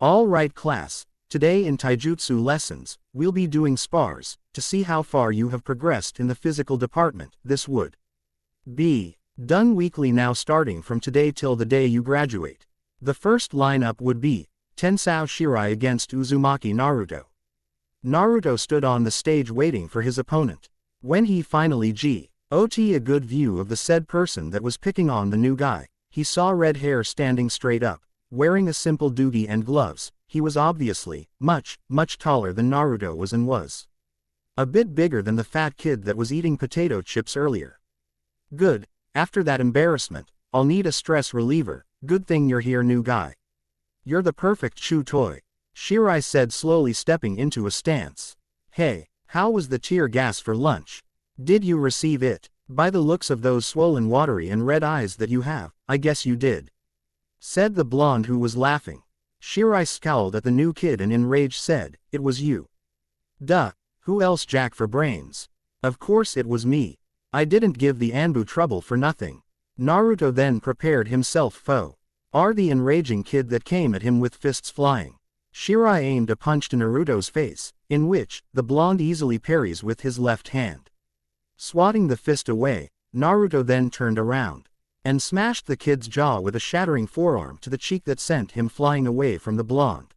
All right class, today in Taijutsu lessons, we'll be doing spars, to see how far you have progressed in the physical department. This would be done weekly now starting from today till the day you graduate. The first lineup would be Tensou Shirai against Uzumaki Naruto. Naruto stood on the stage waiting for his opponent. When he finally got a good view of the said person that was picking on the new guy, he saw red hair standing straight up, wearing a simple dogi and gloves. He was obviously much taller than Naruto was, and was a bit bigger than the fat kid that was eating potato chips earlier. Good. After that embarrassment, I'll need a stress reliever. Good thing you're here, new guy. You're the perfect chew toy, Shirai said, slowly stepping into a stance. Hey, how was the tear gas for lunch? Did you receive it? By the looks of those swollen, watery and red eyes that you have, I guess you did, said the blonde who was laughing. Shirai scowled at the new kid and in rage said, it was you. Duh, who else, Jack for brains? Of course it was me. I didn't give the Anbu trouble for nothing. Naruto then prepared himself for the enraging kid that came at him with fists flying. Shirai aimed a punch to Naruto's face, in which the blonde easily parries with his left hand. Swatting the fist away, Naruto then turned around and smashed the kid's jaw with a shattering forearm to the cheek that sent him flying away from the blonde.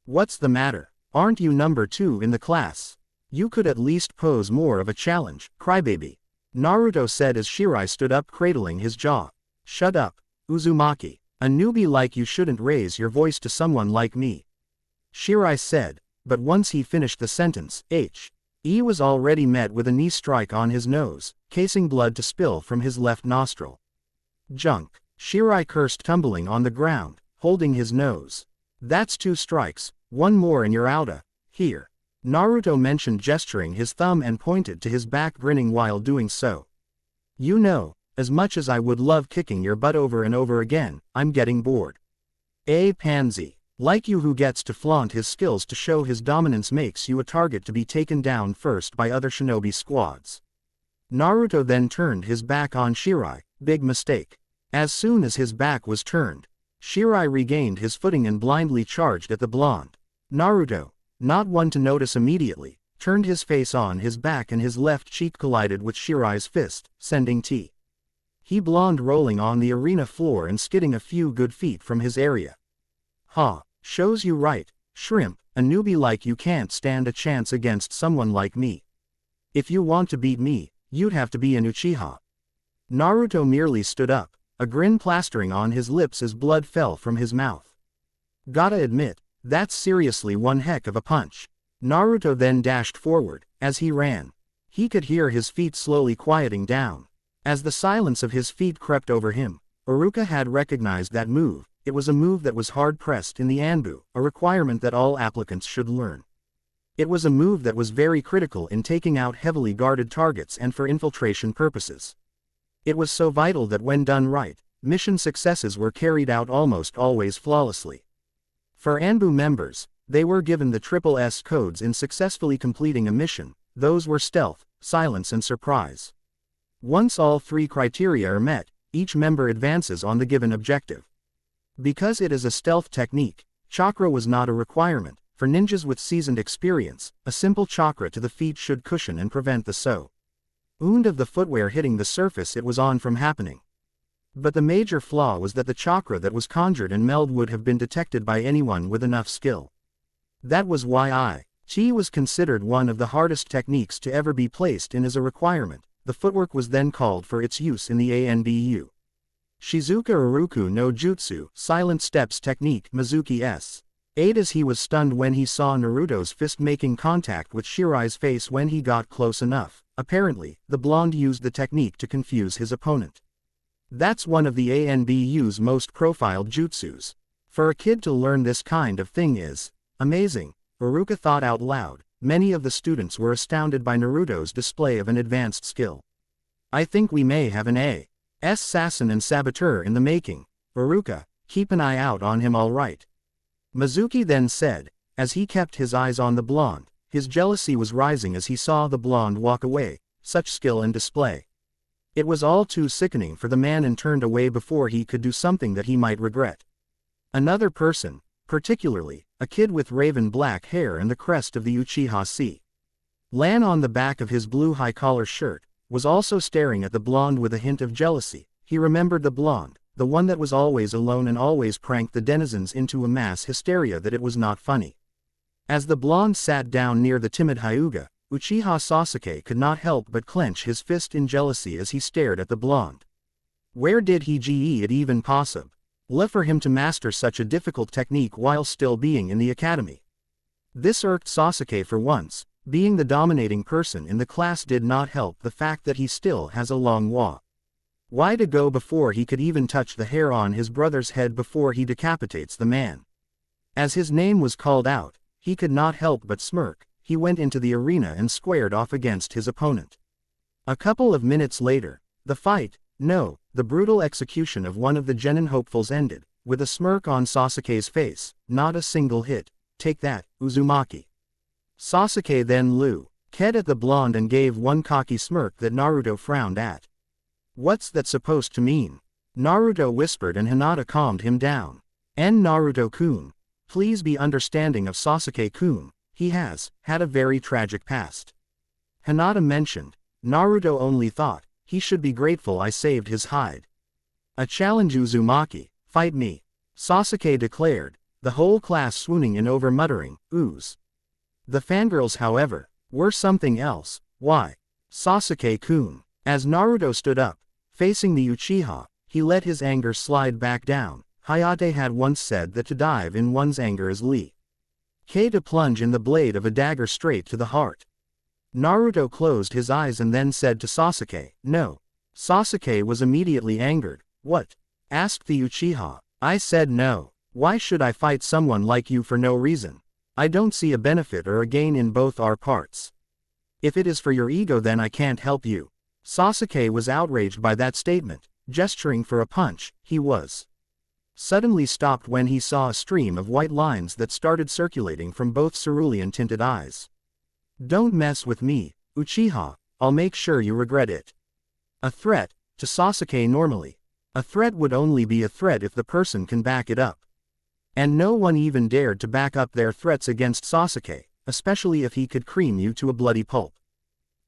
What's the matter? Aren't you number 2 in the class? You could at least pose more of a challenge, crybaby, Naruto said as Shirai stood up, cradling his jaw. Shut up, Uzumaki. A newbie like you shouldn't raise your voice to someone like me, Shirai said, but once he finished the sentence, E was already met with a knee strike on his nose, causing blood to spill from his left nostril. Junk. Shirai cursed, tumbling on the ground, holding his nose. That's 2 strikes, 1 more and you're outta here. Naruto mentioned, gesturing his thumb, and pointed to his back, grinning while doing so. You know, as much as I would love kicking your butt over and over again, I'm getting bored. A pansy. Like you, who gets to flaunt his skills to show his dominance makes you a target to be taken down first by other shinobi squads. Naruto then turned his back on Shirai. Big mistake. As soon as his back was turned, Shirai regained his footing and blindly charged at the blonde. Naruto, not one to notice immediately, turned his face on his back and his left cheek collided with Shirai's fist, sending He blonde rolling on the arena floor and skidding a few good feet from his area. Ha, shows you right, shrimp, a newbie like you can't stand a chance against someone like me. If you want to beat me, you'd have to be an Uchiha. Naruto merely stood up, a grin plastering on his lips as blood fell from his mouth. Gotta admit, that's seriously one heck of a punch. Naruto then dashed forward. As he ran, he could hear his feet slowly quieting down. As the silence of his feet crept over him, Iruka had recognized that move. It was a move that was hard-pressed in the Anbu, a requirement that all applicants should learn. It was a move that was very critical in taking out heavily guarded targets and for infiltration purposes. It was so vital that when done right, mission successes were carried out almost always flawlessly. For Anbu members, they were given the triple S codes in successfully completing a mission. Those were stealth, silence and surprise. Once all 3 criteria are met, each member advances on the given objective. Because it is a stealth technique, chakra was not a requirement. For ninjas with seasoned experience, a simple chakra to the feet should cushion and prevent the wound of the footwear hitting the surface it was on from happening. But the major flaw was that the chakra that was conjured and melded would have been detected by anyone with enough skill. That was why Chi was considered one of the hardest techniques to ever be placed in as a requirement. The footwork was then called for its use in the ANBU. Shizuka Uruku no Jutsu, Silent Steps Technique, Mizuki S. 8 as he was stunned when he saw Naruto's fist making contact with Shirai's face when he got close enough. Apparently, the blonde used the technique to confuse his opponent. That's one of the ANBU's most profiled jutsus. For a kid to learn this kind of thing is amazing, Iruka thought out loud. Many of the students were astounded by Naruto's display of an advanced skill. I think we may have an A.S. assassin and saboteur in the making. Iruka, keep an eye out on him, all right. Mizuki then said, as he kept his eyes on the blonde. His jealousy was rising as he saw the blonde walk away. Such skill and display. It was all too sickening for the man, and turned away before he could do something that he might regret. Another person, particularly, a kid with raven black hair and the crest of the Uchiha Lan on the back of his blue high-collar shirt, was also staring at the blonde with a hint of jealousy. He remembered the blonde, the one that was always alone and always pranked the denizens into a mass hysteria that it was not funny. As the blonde sat down near the timid Hyuga, Uchiha Sasuke could not help but clench his fist in jealousy as he stared at the blonde. Where did he get it even possible for him to master such a difficult technique while still being in the academy? This irked Sasuke for once. Being the dominating person in the class did not help the fact that he still has a long way to go before he could even touch the hair on his brother's head before he decapitates the man. As his name was called out, he could not help but smirk. He went into the arena and squared off against his opponent. A couple of minutes later, the brutal execution of one of the genin hopefuls ended, with a smirk on Sasuke's face. Not a single hit. Take that, Uzumaki. Sasuke then looked at the blonde and gave one cocky smirk that Naruto frowned at. What's that supposed to mean? Naruto whispered, and Hinata calmed him down. Naruto-kun, please be understanding of Sasuke-kun. He has had a very tragic past. Hinata mentioned. Naruto only thought, he should be grateful I saved his hide. A challenge, Uzumaki, fight me. Sasuke declared, the whole class swooning in over, muttering, ooze. The fangirls, however, were something else. Why? Sasuke-kun. As Naruto stood up, facing the Uchiha, he let his anger slide back down. Hayate had once said that to dive in one's anger is to plunge in the blade of a dagger straight to the heart. Naruto closed his eyes and then said to Sasuke, "No." Sasuke was immediately angered. "What?" asked the Uchiha. "I said no. Why should I fight someone like you for no reason? I don't see a benefit or a gain in both our parts. If it is for your ego, then I can't help you." Sasuke was outraged by that statement. Gesturing for a punch, he was suddenly stopped when he saw a stream of white lines that started circulating from both cerulean-tinted eyes. "Don't mess with me, Uchiha, I'll make sure you regret it." A threat, to Sasuke normally. A threat would only be a threat if the person can back it up. And no one even dared to back up their threats against Sasuke, especially if he could cream you to a bloody pulp.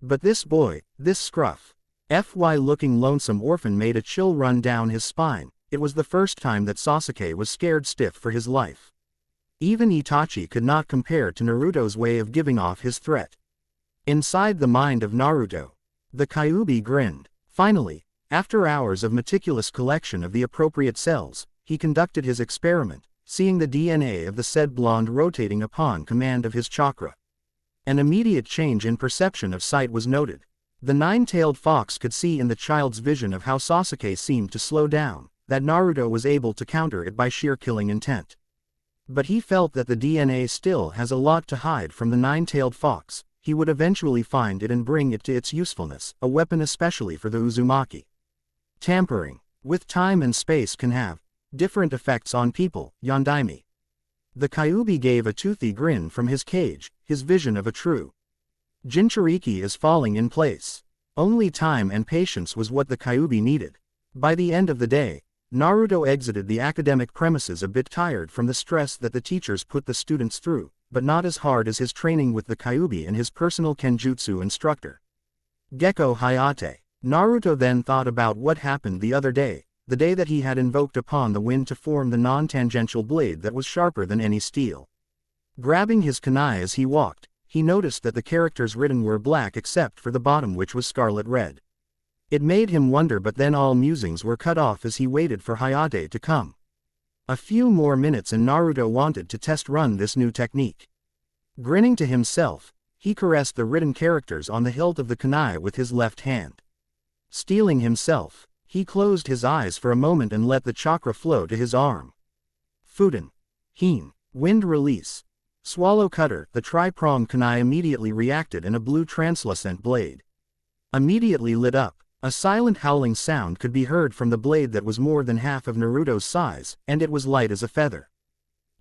But this boy, this scruff, looking lonesome orphan made a chill run down his spine. It was the first time that Sasuke was scared stiff for his life. Even Itachi could not compare to Naruto's way of giving off his threat. Inside the mind of Naruto, the Kyuubi grinned. Finally, after hours of meticulous collection of the appropriate cells, he conducted his experiment, seeing the DNA of the said blonde rotating upon command of his chakra. An immediate change in perception of sight was noted. The nine-tailed fox could see in the child's vision of how Sasuke seemed to slow down, that Naruto was able to counter it by sheer killing intent. But he felt that the DNA still has a lot to hide from the nine-tailed fox. He would eventually find it and bring it to its usefulness, a weapon especially for the Uzumaki. Tampering with time and space can have different effects on people, Yondaime. The Kyuubi gave a toothy grin from his cage, his vision of a true Jinchuriki is falling in place. Only time and patience was what the Kyuubi needed. By the end of the day, Naruto exited the academic premises a bit tired from the stress that the teachers put the students through, but not as hard as his training with the Kyuubi and his personal Kenjutsu instructor, Gekko Hayate. Naruto then thought about what happened the other day, the day that he had invoked upon the wind to form the non-tangential blade that was sharper than any steel. Grabbing his kunai as he walked, he noticed that the characters written were black except for the bottom, which was scarlet red. It made him wonder, but then all musings were cut off as he waited for Hayate to come. A few more minutes and Naruto wanted to test run this new technique. Grinning to himself, he caressed the written characters on the hilt of the kunai with his left hand. Steeling himself, he closed his eyes for a moment and let the chakra flow to his arm. Futen. Heen. Wind release. Swallow cutter. The tri-pronged kunai immediately reacted and a blue translucent blade immediately lit up. A silent howling sound could be heard from the blade that was more than half of Naruto's size, and it was light as a feather.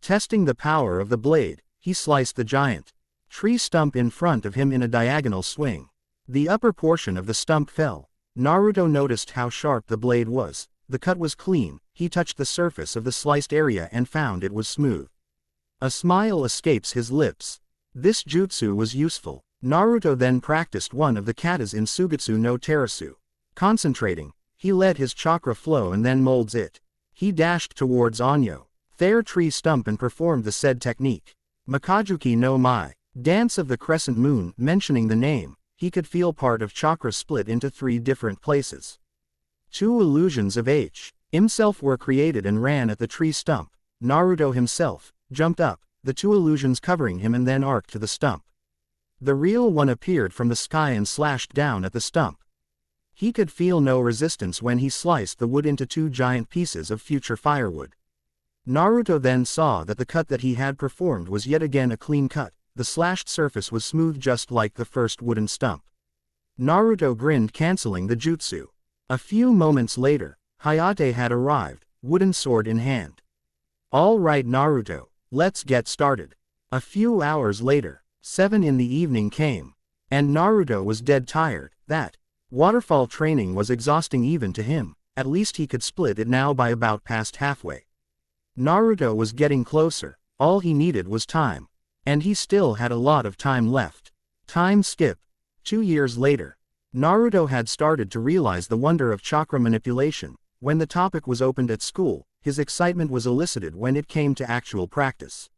Testing the power of the blade, he sliced the giant tree stump in front of him in a diagonal swing. The upper portion of the stump fell. Naruto noticed how sharp the blade was. The cut was clean. He touched the surface of the sliced area and found it was smooth. A smile escapes his lips. This jutsu was useful. Naruto then practiced one of the katas in Sugetsu no Terasu. Concentrating, he let his chakra flow and then molds it. He dashed towards Anyo, their tree stump, and performed the said technique. Makajuki no Mai, dance of the crescent moon. Mentioning the name, he could feel part of chakra split into 3 different places. 2 illusions of himself were created and ran at the tree stump. Naruto himself jumped up, the 2 illusions covering him, and then arced to the stump. The real one appeared from the sky and slashed down at the stump. He could feel no resistance when he sliced the wood into 2 giant pieces of future firewood. Naruto then saw that the cut that he had performed was yet again a clean cut. The slashed surface was smooth just like the first wooden stump. Naruto grinned, canceling the jutsu. A few moments later, Hayate had arrived, wooden sword in hand. "All right Naruto, let's get started." A few hours later, 7 in the evening came, and Naruto was dead tired. That waterfall training was exhausting even to him. At least he could split it now by about past halfway. Naruto was getting closer. All he needed was time. And he still had a lot of time left. Time skip. 2 years later, Naruto had started to realize the wonder of chakra manipulation. When the topic was opened at school, his excitement was elicited when it came to actual practice.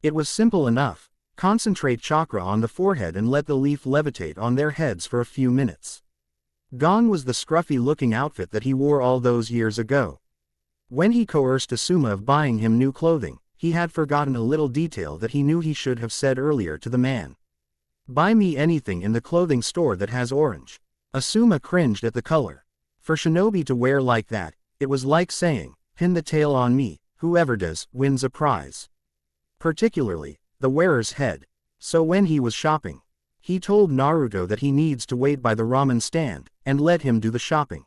It was simple enough. Concentrate chakra on the forehead and let the leaf levitate on their heads for a few minutes. Gone was the scruffy-looking outfit that he wore all those years ago. When he coerced Asuma of buying him new clothing, he had forgotten a little detail that he knew he should have said earlier to the man. Buy me anything in the clothing store that has orange. Asuma cringed at the color. For shinobi to wear like that, it was like saying, pin the tail on me, whoever does, wins a prize. Particularly, the wearer's head. So when he was shopping, he told Naruto that he needs to wait by the ramen stand, and let him do the shopping.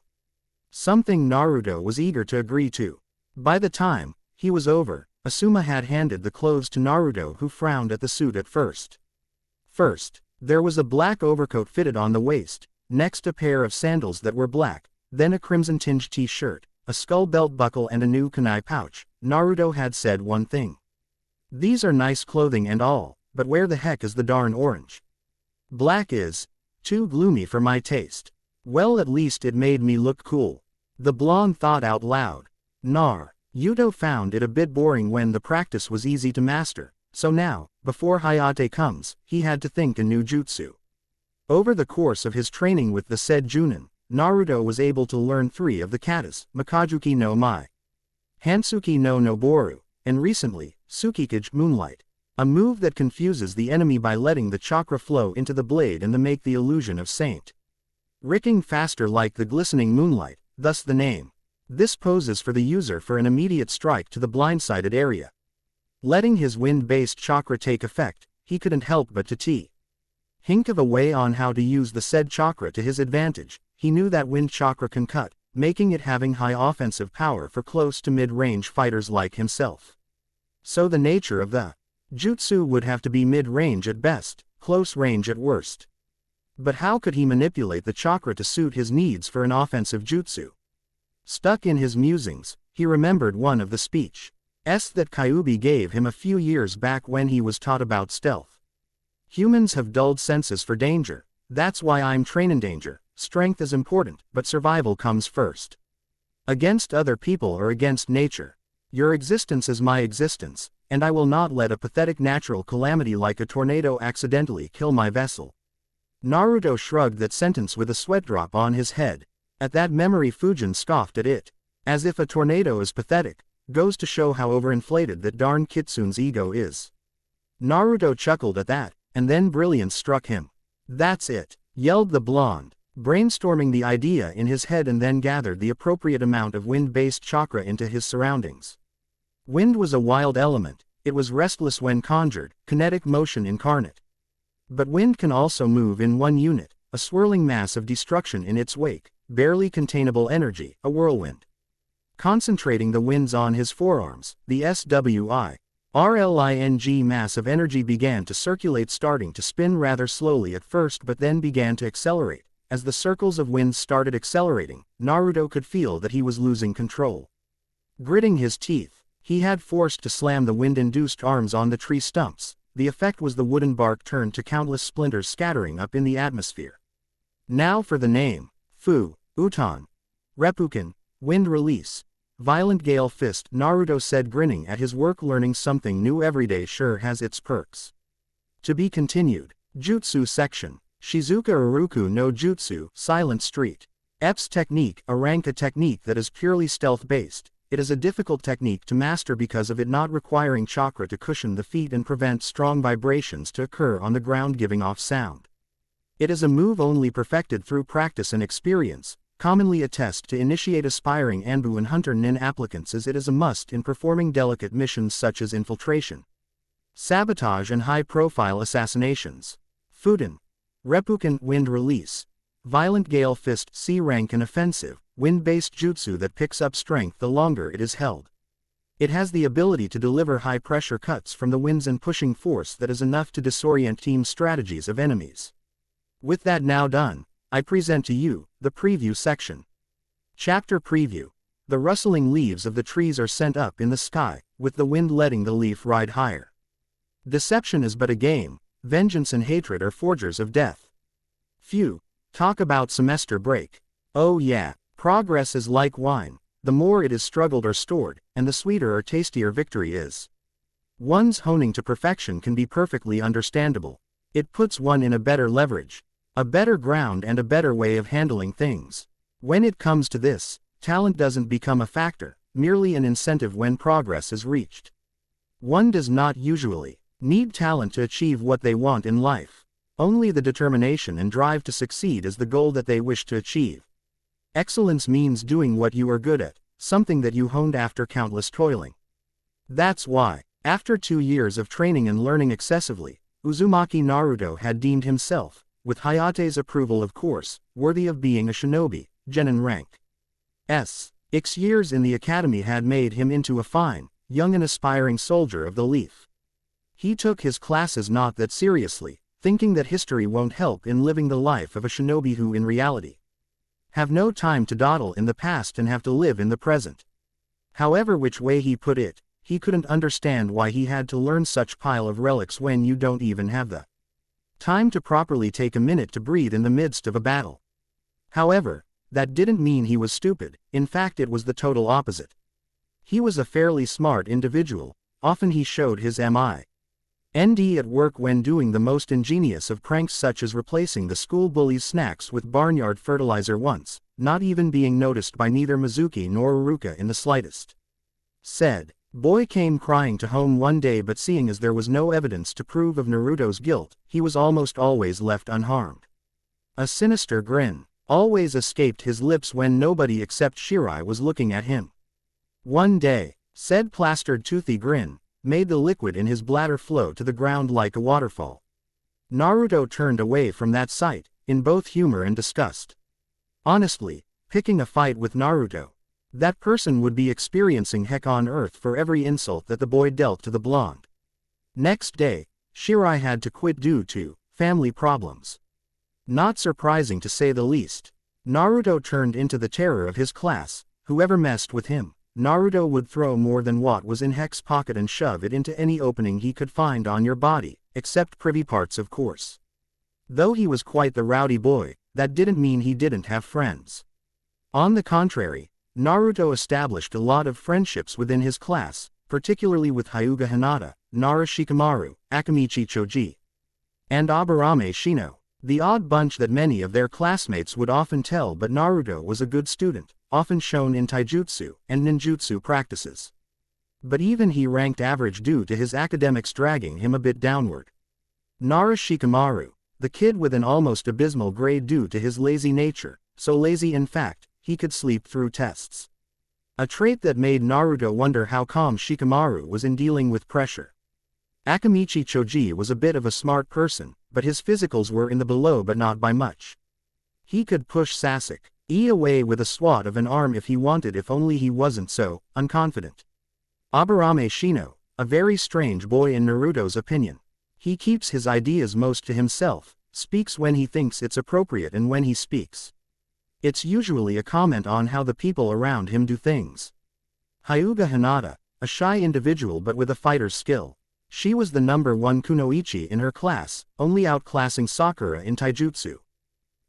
Something Naruto was eager to agree to. By the time he was over, Asuma had handed the clothes to Naruto, who frowned at the suit at first. First, there was a black overcoat fitted on the waist, next a pair of sandals that were black, then a crimson-tinged t-shirt, a skull belt buckle and a new kunai pouch. Naruto had said one thing. These are nice clothing and all, but where the heck is the darn orange? Black is too gloomy for my taste. Well, at least it made me look cool. The blonde thought out loud. Naruto found it a bit boring when the practice was easy to master, so now, before Hayate comes, he had to think a new jutsu. Over the course of his training with the said Junin, Naruto was able to learn 3 of the katas: Makajuki no Mai, Hansuki no Noboru, and recently, Tsukikage Moonlight. A move that confuses the enemy by letting the chakra flow into the blade and make the illusion of Saint Ricking faster like the glistening moonlight, thus the name. This poses for the user for an immediate strike to the blindsided area. Letting his wind-based chakra take effect, he couldn't help but to think of a way on how to use the said chakra to his advantage. He knew that wind chakra can cut, making it having high offensive power for close to mid-range fighters like himself. So the nature of the jutsu would have to be mid-range at best, close range at worst. But how could he manipulate the chakra to suit his needs for an offensive jutsu? Stuck in his musings, he remembered one of the speeches that Kyuubi gave him a few years back when he was taught about stealth. Humans have dulled senses for danger. That's why I'm trained in danger. Strength is important, but survival comes first. Against other people or against nature. Your existence is my existence, and I will not let a pathetic natural calamity like a tornado accidentally kill my vessel. Naruto shrugged that sentence with a sweat drop on his head. At that memory, Fujin scoffed at it. As if a tornado is pathetic, goes to show how overinflated that darn Kitsune's ego is. Naruto chuckled at that, and then brilliance struck him. That's it, yelled the blonde, brainstorming the idea in his head, and then gathered the appropriate amount of wind-based chakra into his surroundings. Wind was a wild element. It was restless when conjured, kinetic motion incarnate. But wind can also move in one unit, a swirling mass of destruction in its wake, barely containable energy, a whirlwind. Concentrating the winds on his forearms, the SWIRLING mass of energy began to circulate, starting to spin rather slowly at first but then began to accelerate. As the circles of wind started accelerating, Naruto could feel that he was losing control. Gritting his teeth, he had forced to slam the wind-induced arms on the tree stumps. The effect was the wooden bark turned to countless splinters scattering up in the atmosphere. Now for the name. Utan. Reppuken. Wind release. Violent gale fist, Naruto said, grinning at his work. Learning something new every day sure has its perks. To be continued. Jutsu section. Shizuka Uruku no Jutsu, Silent Street. Epps technique, a rank technique that is purely stealth-based. It is a difficult technique to master because of it not requiring chakra to cushion the feet and prevent strong vibrations to occur on the ground, giving off sound. It is a move only perfected through practice and experience, commonly a test to initiate aspiring Anbu and Hunter Nin applicants, as it is a must in performing delicate missions such as infiltration, sabotage and high-profile assassinations. Fuden. Reppuken, wind release. Violent gale fist, C rank and offensive, wind-based jutsu that picks up strength the longer it is held. It has the ability to deliver high-pressure cuts from the winds and pushing force that is enough to disorient team strategies of enemies. With that now done, I present to you the preview section. Chapter Preview. The rustling leaves of the trees are sent up in the sky, with the wind letting the leaf ride higher. Deception is but a game, vengeance and hatred are forgers of death. Phew, talk about semester break. Oh yeah, progress is like wine, the more it is struggled or stored, and the sweeter or tastier victory is. One's honing to perfection can be perfectly understandable. It puts one in a better leverage, a better ground and a better way of handling things. When it comes to this, talent doesn't become a factor, merely an incentive when progress is reached. One does not usually need talent to achieve what they want in life. Only the determination and drive to succeed is the goal that they wish to achieve. Excellence means doing what you are good at, something that you honed after countless toiling. That's why, after 2 years of training and learning excessively, Uzumaki Naruto had deemed himself, with Hayate's approval of course, worthy of being a shinobi, genin rank. 6 years in the academy had made him into a fine, young and aspiring soldier of the Leaf. He took his classes not that seriously, thinking that history won't help in living the life of a shinobi who in reality have no time to dawdle in the past and have to live in the present. However which way he put it, he couldn't understand why he had to learn such pile of relics when you don't even have the time to properly take a minute to breathe in the midst of a battle. However, that didn't mean he was stupid, in fact it was the total opposite. He was a fairly smart individual, often he showed his mind at work when doing the most ingenious of pranks such as replacing the school bully's snacks with barnyard fertilizer once, not even being noticed by neither Mizuki nor Uruka in the slightest. Said boy came crying to home one day, but seeing as there was no evidence to prove of Naruto's guilt, he was almost always left unharmed. A sinister grin always escaped his lips when nobody except Shirai was looking at him. One day, said plastered toothy grin made the liquid in his bladder flow to the ground like a waterfall. Naruto turned away from that sight, in both humor and disgust. Honestly, picking a fight with Naruto, that person would be experiencing heck on earth for every insult that the boy dealt to the blonde. Next day, Shirai had to quit due to family problems. Not surprising to say the least. Naruto turned into the terror of his class. Whoever messed with him, Naruto would throw more than what was in Heck's pocket and shove it into any opening he could find on your body, except privy parts of course. Though he was quite the rowdy boy, that didn't mean he didn't have friends. On the contrary, Naruto established a lot of friendships within his class, particularly with Hyuga Hinata, Nara Shikamaru, Akamichi Choji, and Aburame Shino, the odd bunch that many of their classmates would often tell, but Naruto was a good student, often shown in taijutsu and ninjutsu practices. But even he ranked average due to his academics dragging him a bit downward. Nara Shikamaru, the kid with an almost abysmal grade due to his lazy nature, so lazy in fact, he could sleep through tests. A trait that made Naruto wonder how calm Shikamaru was in dealing with pressure. Akamichi Choji was a bit of a smart person, but his physicals were in the below but not by much. He could push Sasuke away with a swat of an arm if he wanted, if only he wasn't so unconfident. Aburame Shino, a very strange boy in Naruto's opinion. He keeps his ideas most to himself, speaks when he thinks it's appropriate, and when he speaks, it's usually a comment on how the people around him do things. Hyuga Hinata, a shy individual but with a fighter's skill. She was the #1 kunoichi in her class, only outclassing Sakura in taijutsu.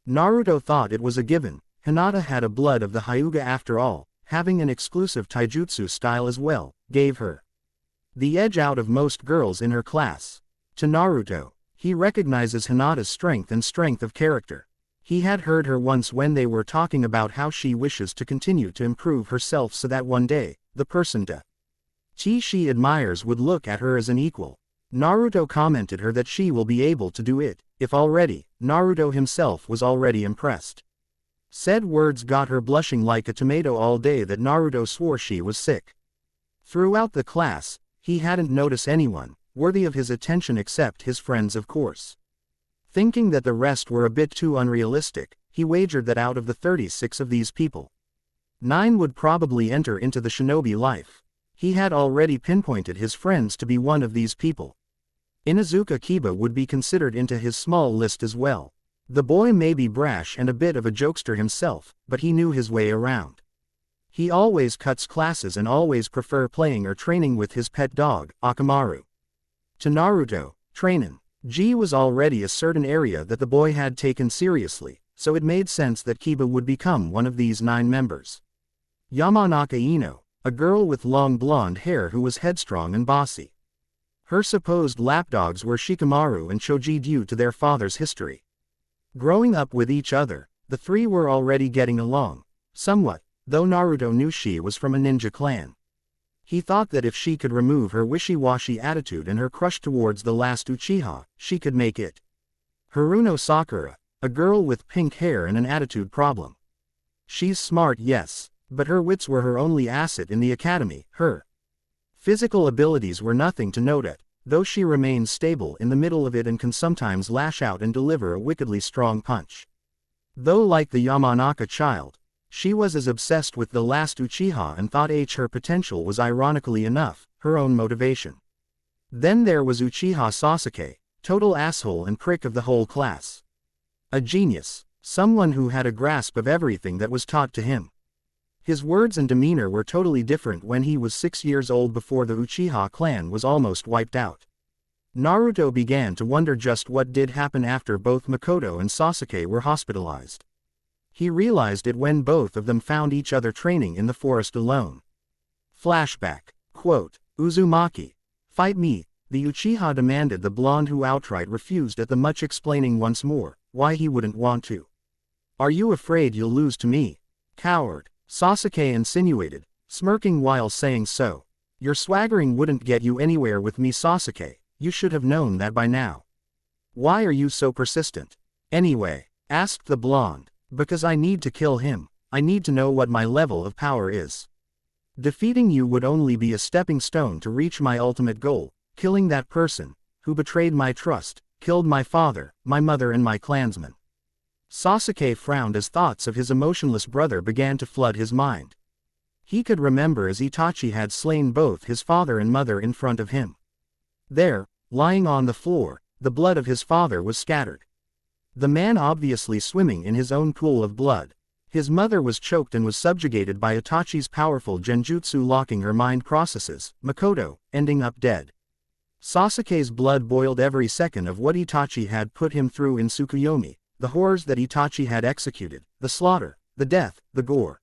Naruto thought it was a given. Hinata had a blood of the Hyuga after all, having an exclusive taijutsu style as well, gave her the edge out of most girls in her class. To Naruto, he recognizes Hinata's strength and strength of character. He had heard her once when they were talking about how she wishes to continue to improve herself so that one day, the person she admires would look at her as an equal. Naruto commented her that she will be able to do it, if already, Naruto himself was already impressed. Said words got her blushing like a tomato all day that Naruto swore she was sick. Throughout the class, he hadn't noticed anyone worthy of his attention except his friends of course. Thinking that the rest were a bit too unrealistic, he wagered that out of the 36 of these people, 9 would probably enter into the shinobi life. He had already pinpointed his friends to be one of these people. Inuzuka Kiba would be considered into his small list as well. The boy may be brash and a bit of a jokester himself, but he knew his way around. He always cuts classes and always prefer playing or training with his pet dog, Akamaru. To Naruto, trainin' was already a certain area that the boy had taken seriously, so it made sense that Kiba would become one of these 9 members. Yamanaka Ino, a girl with long blonde hair who was headstrong and bossy. Her supposed lapdogs were Shikamaru and Choji due to their father's history. Growing up with each other, the 3 were already getting along, somewhat, though Naruto knew she was from a ninja clan. He thought that if she could remove her wishy-washy attitude and her crush towards the last Uchiha, she could make it Haruno Sakura, a girl with pink hair and an attitude problem. She's smart, yes, but her wits were her only asset in the academy. Her physical abilities were nothing to note at, though she remains stable in the middle of it and can sometimes lash out and deliver a wickedly strong punch. Though like the Yamanaka child, she was as obsessed with the last Uchiha and thought her potential was ironically enough, her own motivation. Then there was Uchiha Sasuke, total asshole and prick of the whole class. A genius, someone who had a grasp of everything that was taught to him. His words and demeanor were totally different when he was 6 years old before the Uchiha clan was almost wiped out. Naruto began to wonder just what did happen after both Makoto and Sasuke were hospitalized. He realized it when both of them found each other training in the forest alone. Flashback. Quote, Uzumaki. Fight me, the Uchiha demanded the blonde who outright refused at the much explaining once more, why he wouldn't want to. Are you afraid you'll lose to me? Coward, Sasuke insinuated, smirking while saying so. Your swaggering wouldn't get you anywhere with me, Sasuke, you should have known that by now. Why are you so persistent? Anyway, asked the blonde. Because I need to kill him, I need to know what my level of power is. Defeating you would only be a stepping stone to reach my ultimate goal, killing that person, who betrayed my trust, killed my father, my mother and my clansmen. Sasuke frowned as thoughts of his emotionless brother began to flood his mind. He could remember as Itachi had slain both his father and mother in front of him. There, lying on the floor, the blood of his father was scattered. The man obviously swimming in his own pool of blood. His mother was choked and was subjugated by Itachi's powerful genjutsu, locking her mind processes, Makoto, ending up dead. Sasuke's blood boiled every second of what Itachi had put him through in Tsukuyomi, the horrors that Itachi had executed, the slaughter, the death, the gore.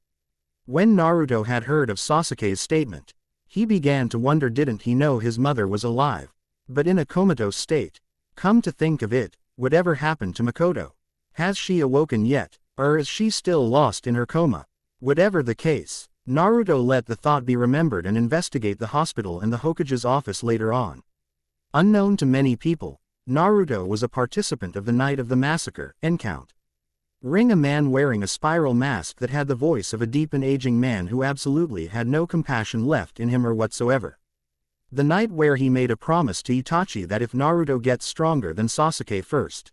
When Naruto had heard of Sasuke's statement, he began to wonder, didn't he know his mother was alive, but in a comatose state? Come to think of it, whatever happened to Makoto? Has she awoken yet, or is she still lost in her coma? Whatever the case, Naruto let the thought be remembered and investigate the hospital and the Hokage's office later on. Unknown to many people, Naruto was a participant of the night of the massacre, Encount. Ring, a man wearing a spiral mask that had the voice of a deep and aging man who absolutely had no compassion left in him or whatsoever. The night where he made a promise to Itachi that if Naruto gets stronger than Sasuke first,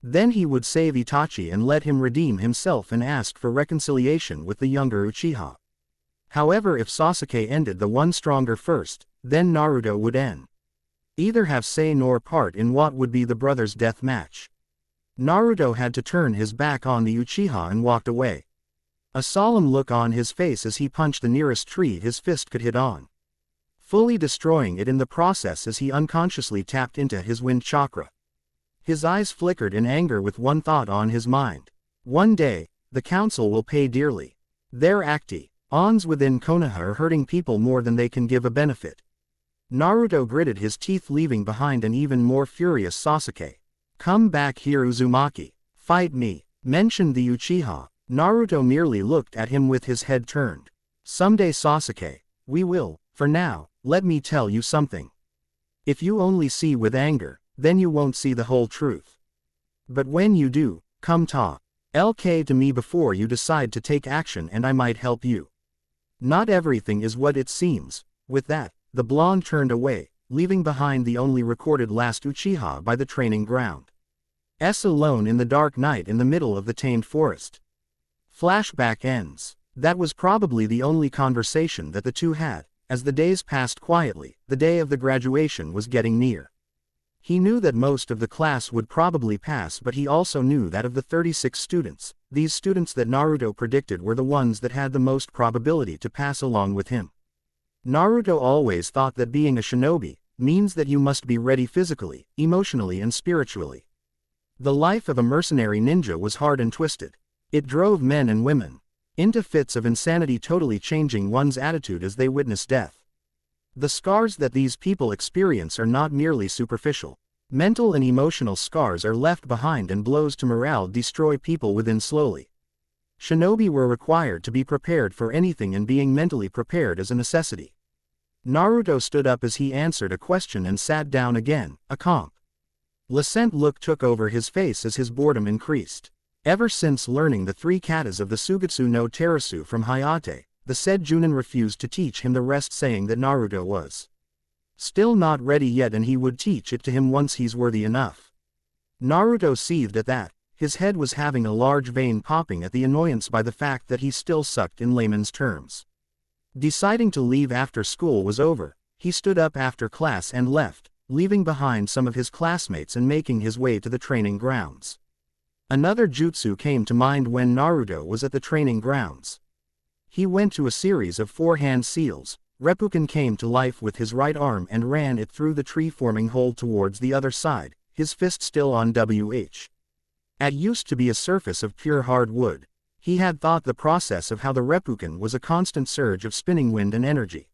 then he would save Itachi and let him redeem himself and ask for reconciliation with the younger Uchiha. However, if Sasuke ended the one stronger first, then Naruto would either have say nor part in what would be the brothers' death match. Naruto had to turn his back on the Uchiha and walked away. A solemn look on his face as he punched the nearest tree his fist could hit on, fully destroying it in the process as he unconsciously tapped into his wind chakra. His eyes flickered in anger with one thought on his mind. One day, the council will pay dearly. Their actions within Konoha are hurting people more than they can give a benefit. Naruto gritted his teeth, leaving behind an even more furious Sasuke. Come back here, Uzumaki. Fight me, mentioned the Uchiha. Naruto merely looked at him with his head turned. Someday, Sasuke, we will. For now, let me tell you something. If you only see with anger, then you won't see the whole truth. But when you do, come talk to me before you decide to take action and I might help you. Not everything is what it seems. With that, the blonde turned away, leaving behind the only recorded last Uchiha by the training ground. Alone in the dark night in the middle of the tamed forest. Flashback ends. That was probably the only conversation that the two had. As the days passed quietly, the day of the graduation was getting near. He knew that most of the class would probably pass, but he also knew that of the 36 students, these students that Naruto predicted were the ones that had the most probability to pass along with him. Naruto always thought that being a shinobi means that you must be ready physically, emotionally and spiritually. The life of a mercenary ninja was hard and twisted. It drove men and women into fits of insanity, totally changing one's attitude as they witness death. The scars that these people experience are not merely superficial. Mental and emotional scars are left behind, and blows to morale destroy people within slowly. Shinobi were required to be prepared for anything, and being mentally prepared is a necessity. Lucent look took over his face as his boredom increased. Ever since learning the 3 katas of the Suigetsu no Terasu from Hayate, the said Junin refused to teach him the rest, saying that Naruto was still not ready yet and he would teach it to him once he's worthy enough. Naruto seethed at that. His head was having a large vein popping at the annoyance by the fact that he still sucked in layman's terms. Deciding to leave after school was over, he stood up after class and left, leaving behind some of his classmates and making his way to the training grounds. Another jutsu came to mind when Naruto was at the training grounds. He went to a series of 4-hand seals. Reppuken came to life with his right arm and ran it through the tree-forming hole towards the other side, his fist still on WH. It used to be a surface of pure hard wood. He had thought the process of how the Reppuken was a constant surge of spinning wind and energy.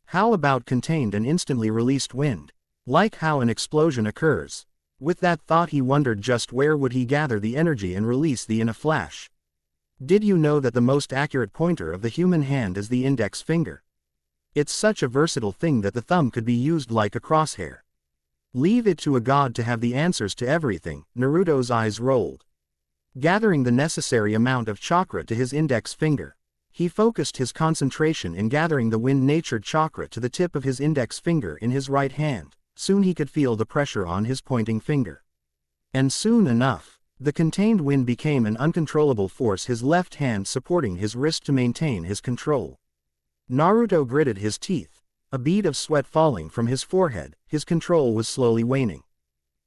How about contained and instantly released wind? Like how an explosion occurs. With that thought he wondered just where would he gather the energy and release the in a flash. Did you know that the most accurate pointer of the human hand is the index finger? It's such a versatile thing that the thumb could be used like a crosshair. Leave it to a god to have the answers to everything. Naruto's eyes rolled. Gathering the necessary amount of chakra to his index finger, he focused his concentration in gathering the wind-natured chakra to the tip of his index finger in his right hand. Soon he could feel the pressure on his pointing finger. And soon enough, the contained wind became an uncontrollable force, his left hand supporting his wrist to maintain his control. Naruto gritted his teeth, a bead of sweat falling from his forehead. His control was slowly waning.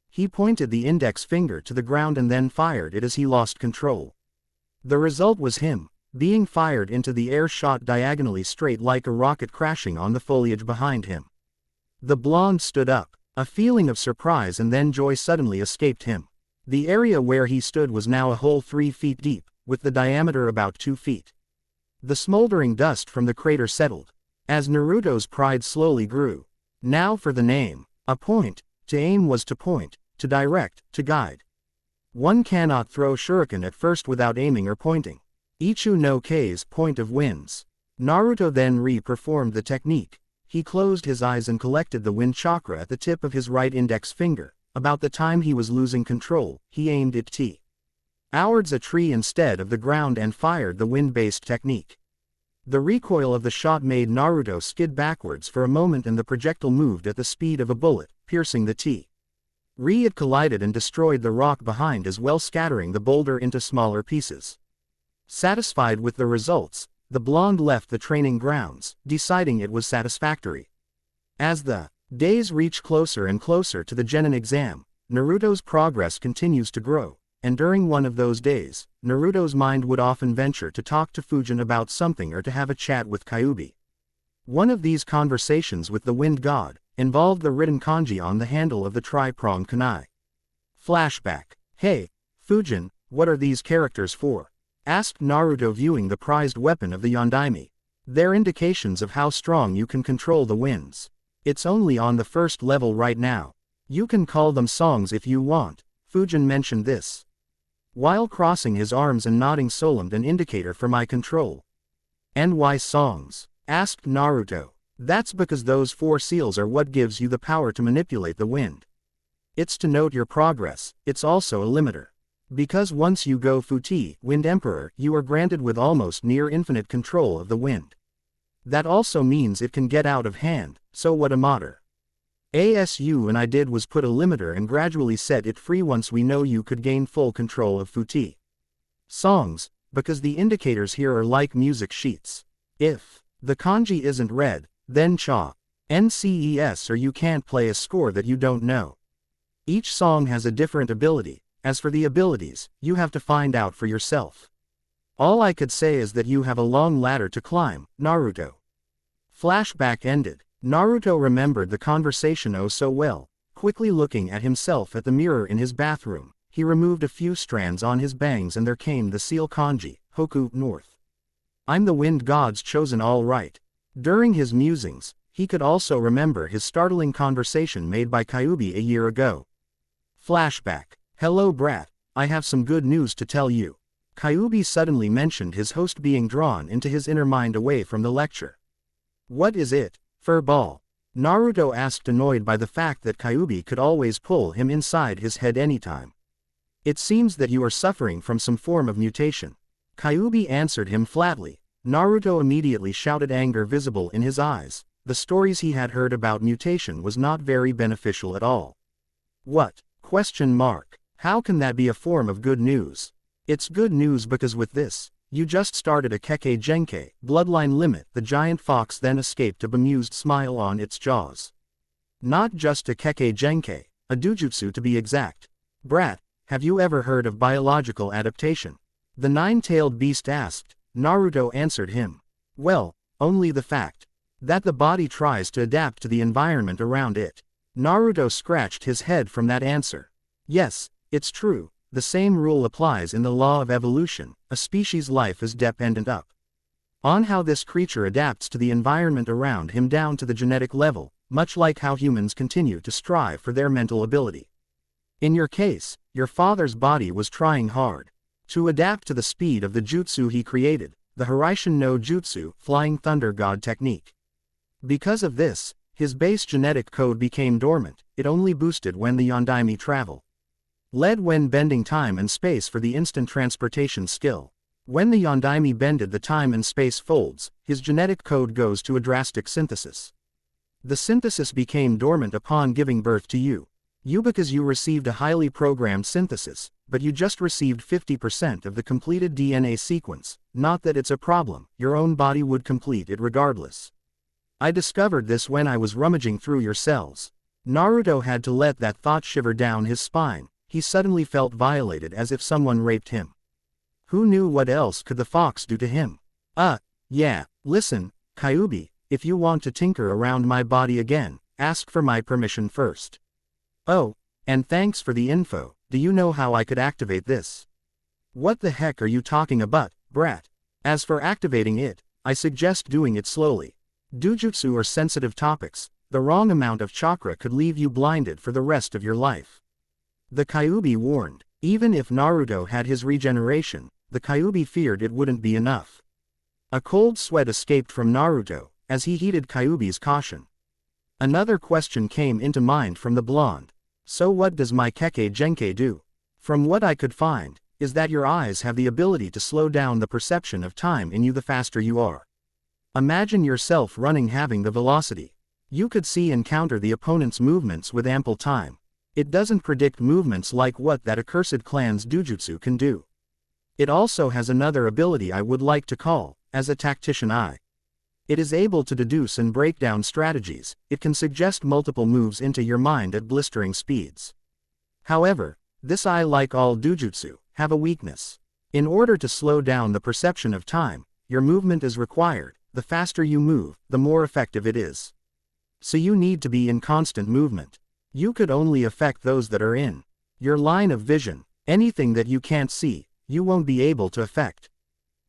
He pointed the index finger to the ground and then fired it as he lost control. The result was him being fired into the air, shot diagonally straight like a rocket, crashing on the foliage behind him. The blonde stood up. A feeling of surprise and then joy suddenly escaped him. The area where he stood was now a hole 3 feet deep, with the diameter about 2 feet. The smoldering dust from the crater settled. As Naruto's pride slowly grew. Now for the name. A point. To aim was to point, to direct, to guide. One cannot throw shuriken at first without aiming or pointing. Ichu no K's point of wins. Naruto then re-performed the technique. He closed his eyes and collected the wind chakra at the tip of his right index finger. About the time he was losing control, he aimed it towards a tree instead of the ground and fired the wind-based technique. The recoil of the shot made Naruto skid backwards for a moment and the projectile moved at the speed of a bullet, piercing the tree. It collided and destroyed the rock behind as well, scattering the boulder into smaller pieces. Satisfied with the results, the blonde left the training grounds, deciding it was satisfactory. As the days reach closer and closer to the Genin exam, Naruto's progress continues to grow, and during one of those days, Naruto's mind would often venture to talk to Fujin about something or to have a chat with Kyuubi. One of these conversations with the wind god involved the written kanji on the handle of the tri-pronged kunai. Flashback. Hey, Fujin, what are these characters for? Asked Naruto, viewing the prized weapon of the Yondaime. They're indications of how strong you can control the winds. It's only on the first level right now. You can call them songs if you want. Fujin mentioned this while crossing his arms and nodding. Solemn, an indicator for my control. And why songs? Asked Naruto. That's because those 4 seals are what gives you the power to manipulate the wind. It's to note your progress. It's also a limiter. Because once you go Futi, Wind Emperor, you are granted with almost near infinite control of the wind. That also means it can get out of hand, so what a matter. ASU and I did was put a limiter and gradually set it free once we know you could gain full control of Futi. Songs, because the indicators here are like music sheets. If the kanji isn't read, then cha. NCES, or you can't play a score that you don't know. Each song has a different ability. As for the abilities, you have to find out for yourself. All I could say is that you have a long ladder to climb, Naruto. Flashback ended. Naruto remembered the conversation oh so well. Quickly looking at himself at the mirror in his bathroom, he removed a few strands on his bangs and there came the seal kanji, Hoku, North. I'm the wind god's chosen, all right. During his musings, he could also remember his startling conversation made by Kyuubi a year ago. Flashback. Hello brat, I have some good news to tell you. Kyuubi suddenly mentioned his host being drawn into his inner mind away from the lecture. What is it, furball? Naruto asked, annoyed by the fact that Kyuubi could always pull him inside his head anytime. It seems that you are suffering from some form of mutation. Kyuubi answered him flatly. Naruto immediately shouted, anger visible in his eyes. The stories he had heard about mutation was not very beneficial at all. What? ? How can that be a form of good news? It's good news because with this, you just started a Kekkei Genkai bloodline limit. The giant fox then escaped a bemused smile on its jaws. Not just a Kekkei Genkai, a Dujutsu to be exact. Brat, have you ever heard of biological adaptation? The nine-tailed beast asked. Naruto answered him. Well, only the fact that the body tries to adapt to the environment around it. Naruto scratched his head from that answer. Yes, it's true. The same rule applies in the law of evolution. A species' life is dependent on how this creature adapts to the environment around him down to the genetic level, much like how humans continue to strive for their mental ability. In your case, your father's body was trying hard to adapt to the speed of the jutsu he created, the Hiraishin no Jutsu, Flying Thunder God technique. Because of this, his base genetic code became dormant. It only boosted when the Yondaime travel led when bending time and space for the instant transportation skill. When the Yondaime bended the time and space folds, his genetic code goes to a drastic synthesis. The synthesis became dormant upon giving birth to you. Because you received a highly programmed synthesis, but you just received 50% of the completed DNA sequence. Not that it's a problem, your own body would complete it regardless. I discovered this when I was rummaging through your cells. Naruto had to let that thought shiver down his spine. He suddenly felt violated, as if someone raped him. Who knew what else could the fox do to him? Yeah, listen, Kyuubi, if you want to tinker around my body again, ask for my permission first. Oh, and thanks for the info. Do you know how I could activate this? What the heck are you talking about, brat? As for activating it, I suggest doing it slowly. Dujutsu are sensitive topics. The wrong amount of chakra could leave you blinded for the rest of your life. The Kyuubi warned. Even if Naruto had his regeneration, the Kyuubi feared it wouldn't be enough. A cold sweat escaped from Naruto, as he heeded Kyuubi's caution. Another question came into mind from the blonde. So what does my Kekkei Genkai do? From what I could find, is that your eyes have the ability to slow down the perception of time in you the faster you are. Imagine yourself running, having the velocity. You could see and counter the opponent's movements with ample time. It doesn't predict movements like what that accursed clan's Dujutsu can do. It also has another ability I would like to call, as a tactician eye. It is able to deduce and break down strategies. It can suggest multiple moves into your mind at blistering speeds. However, this eye, like all Dujutsu, have a weakness. In order to slow down the perception of time, your movement is required. The faster you move, the more effective it is. So you need to be in constant movement. You could only affect those that are in your line of vision. Anything that you can't see, you won't be able to affect.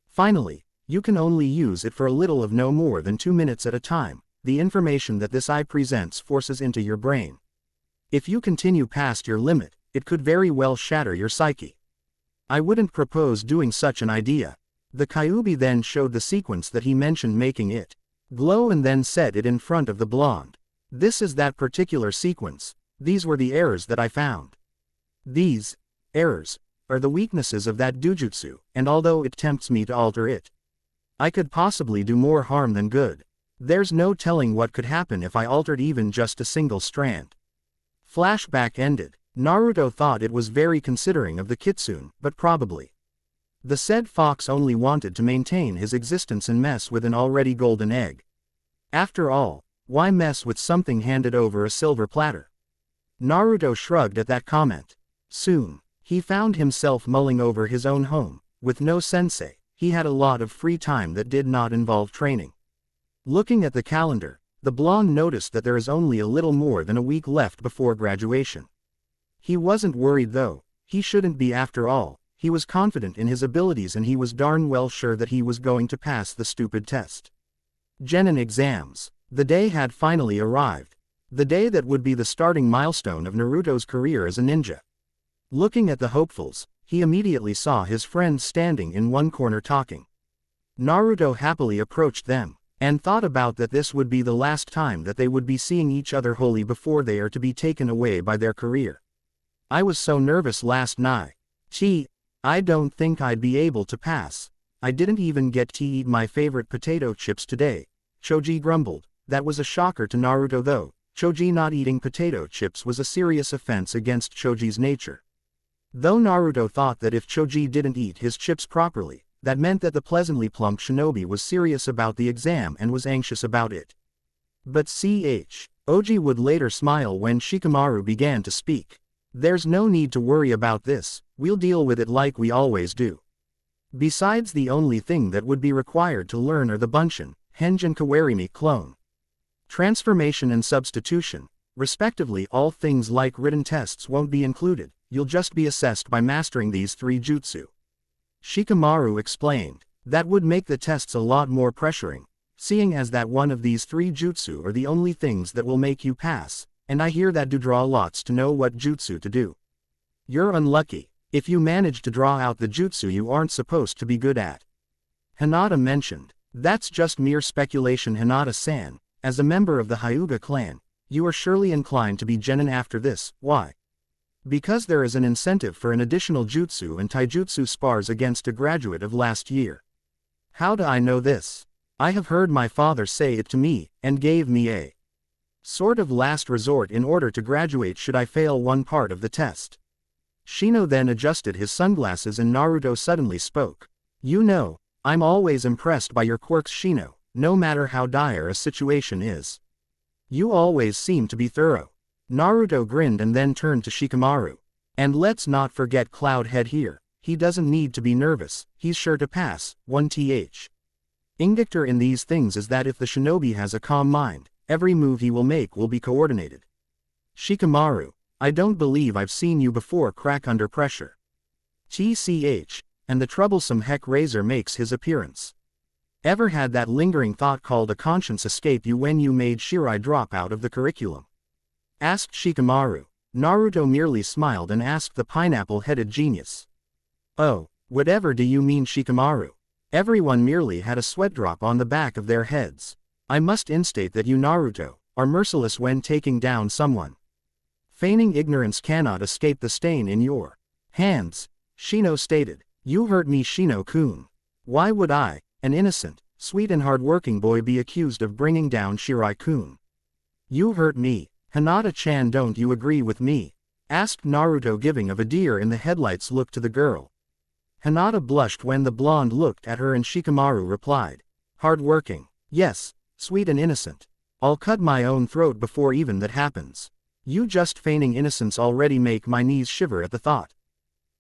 Finally, you can only use it for a little of no more than 2 minutes at a time. The information that this eye presents forces into your brain. If you continue past your limit, it could very well shatter your psyche. I wouldn't propose doing such an idea. The Kyuubi then showed the sequence that he mentioned, making it glow, and then set it in front of the blonde. This is that particular sequence. These were the errors that I found. These errors are the weaknesses of that Dujutsu, and although it tempts me to alter it, I could possibly do more harm than good. There's no telling what could happen if I altered even just a single strand. Flashback ended. Naruto thought it was very considerate of the kitsune, but probably the said fox only wanted to maintain his existence and mess with an already golden egg. After all, why mess with something handed over a silver platter? Naruto shrugged at that comment. Soon, he found himself mulling over his own home. With no sensei, he had a lot of free time that did not involve training. Looking at the calendar, the blonde noticed that there is only a little more than a week left before graduation. He wasn't worried though. He shouldn't be after all. He was confident in his abilities and he was darn well sure that he was going to pass the stupid test. Genin exams. The day had finally arrived. The day that would be the starting milestone of Naruto's career as a ninja. Looking at the hopefuls, he immediately saw his friends standing in one corner talking. Naruto happily approached them. and thought about that this would be the last time that they would be seeing each other wholly before they are to be taken away by their career. I was so nervous last night. I don't think I'd be able to pass. I didn't even get to eat my favorite potato chips today, Choji grumbled. That was a shocker to Naruto though. Choji not eating potato chips was a serious offense against Choji's nature. Though Naruto thought that if Choji didn't eat his chips properly, that meant that the pleasantly plump shinobi was serious about the exam and was anxious about it. But Oji would later smile when Shikamaru began to speak. There's no need to worry about this, we'll deal with it like we always do. Besides, the only thing that would be required to learn are the Bunshin, Henge and Kawarimi clone transformation and substitution, respectively. All things like written tests won't be included, you'll just be assessed by mastering these 3 jutsu. Shikamaru explained. That would make the tests a lot more pressuring, seeing as that one of these 3 jutsu are the only things that will make you pass, and I hear that do draw lots to know what jutsu to do. You're unlucky if you manage to draw out the jutsu you aren't supposed to be good at, Hinata mentioned. That's just mere speculation, Hinata-san. As a member of the Hyuga clan, you are surely inclined to be genin after this. Why? Because there is an incentive for an additional jutsu and taijutsu spars against a graduate of last year. How do I know this? I have heard my father say it to me, and gave me a sort of last resort in order to graduate should I fail one part of the test. Shino then adjusted his sunglasses and Naruto suddenly spoke. You know, I'm always impressed by your quirks, Shino, no matter how dire a situation is. You always seem to be thorough. Naruto grinned and then turned to Shikamaru. And let's not forget Cloud Head here, he doesn't need to be nervous, he's sure to pass. 1th. Indictor in these things is that if the shinobi has a calm mind, every move he will make will be coordinated. Shikamaru, I don't believe I've seen you before crack under pressure. TCH, and the troublesome Heck Razor makes his appearance. Ever had that lingering thought called a conscience escape you when you made Shirai drop out of the curriculum? Asked Shikamaru. Naruto merely smiled and asked the pineapple-headed genius. Oh, whatever do you mean, Shikamaru? Everyone merely had a sweat drop on the back of their heads. I must instate that you, Naruto, are merciless when taking down someone. Feigning ignorance cannot escape the stain in your hands, Shino stated. You hurt me, Shino-kun. Why would I, an innocent, sweet and hard-working boy, be accused of bringing down Shirai-kun? You hurt me. Hinata-chan, don't you agree with me? Asked Naruto, giving a deer-in-the-headlights look to the girl. Hinata blushed when the blonde looked at her and Shikamaru replied. Hard-working. Yes, sweet and innocent. I'll cut my own throat before even that happens. You just feigning innocence already make my knees shiver at the thought.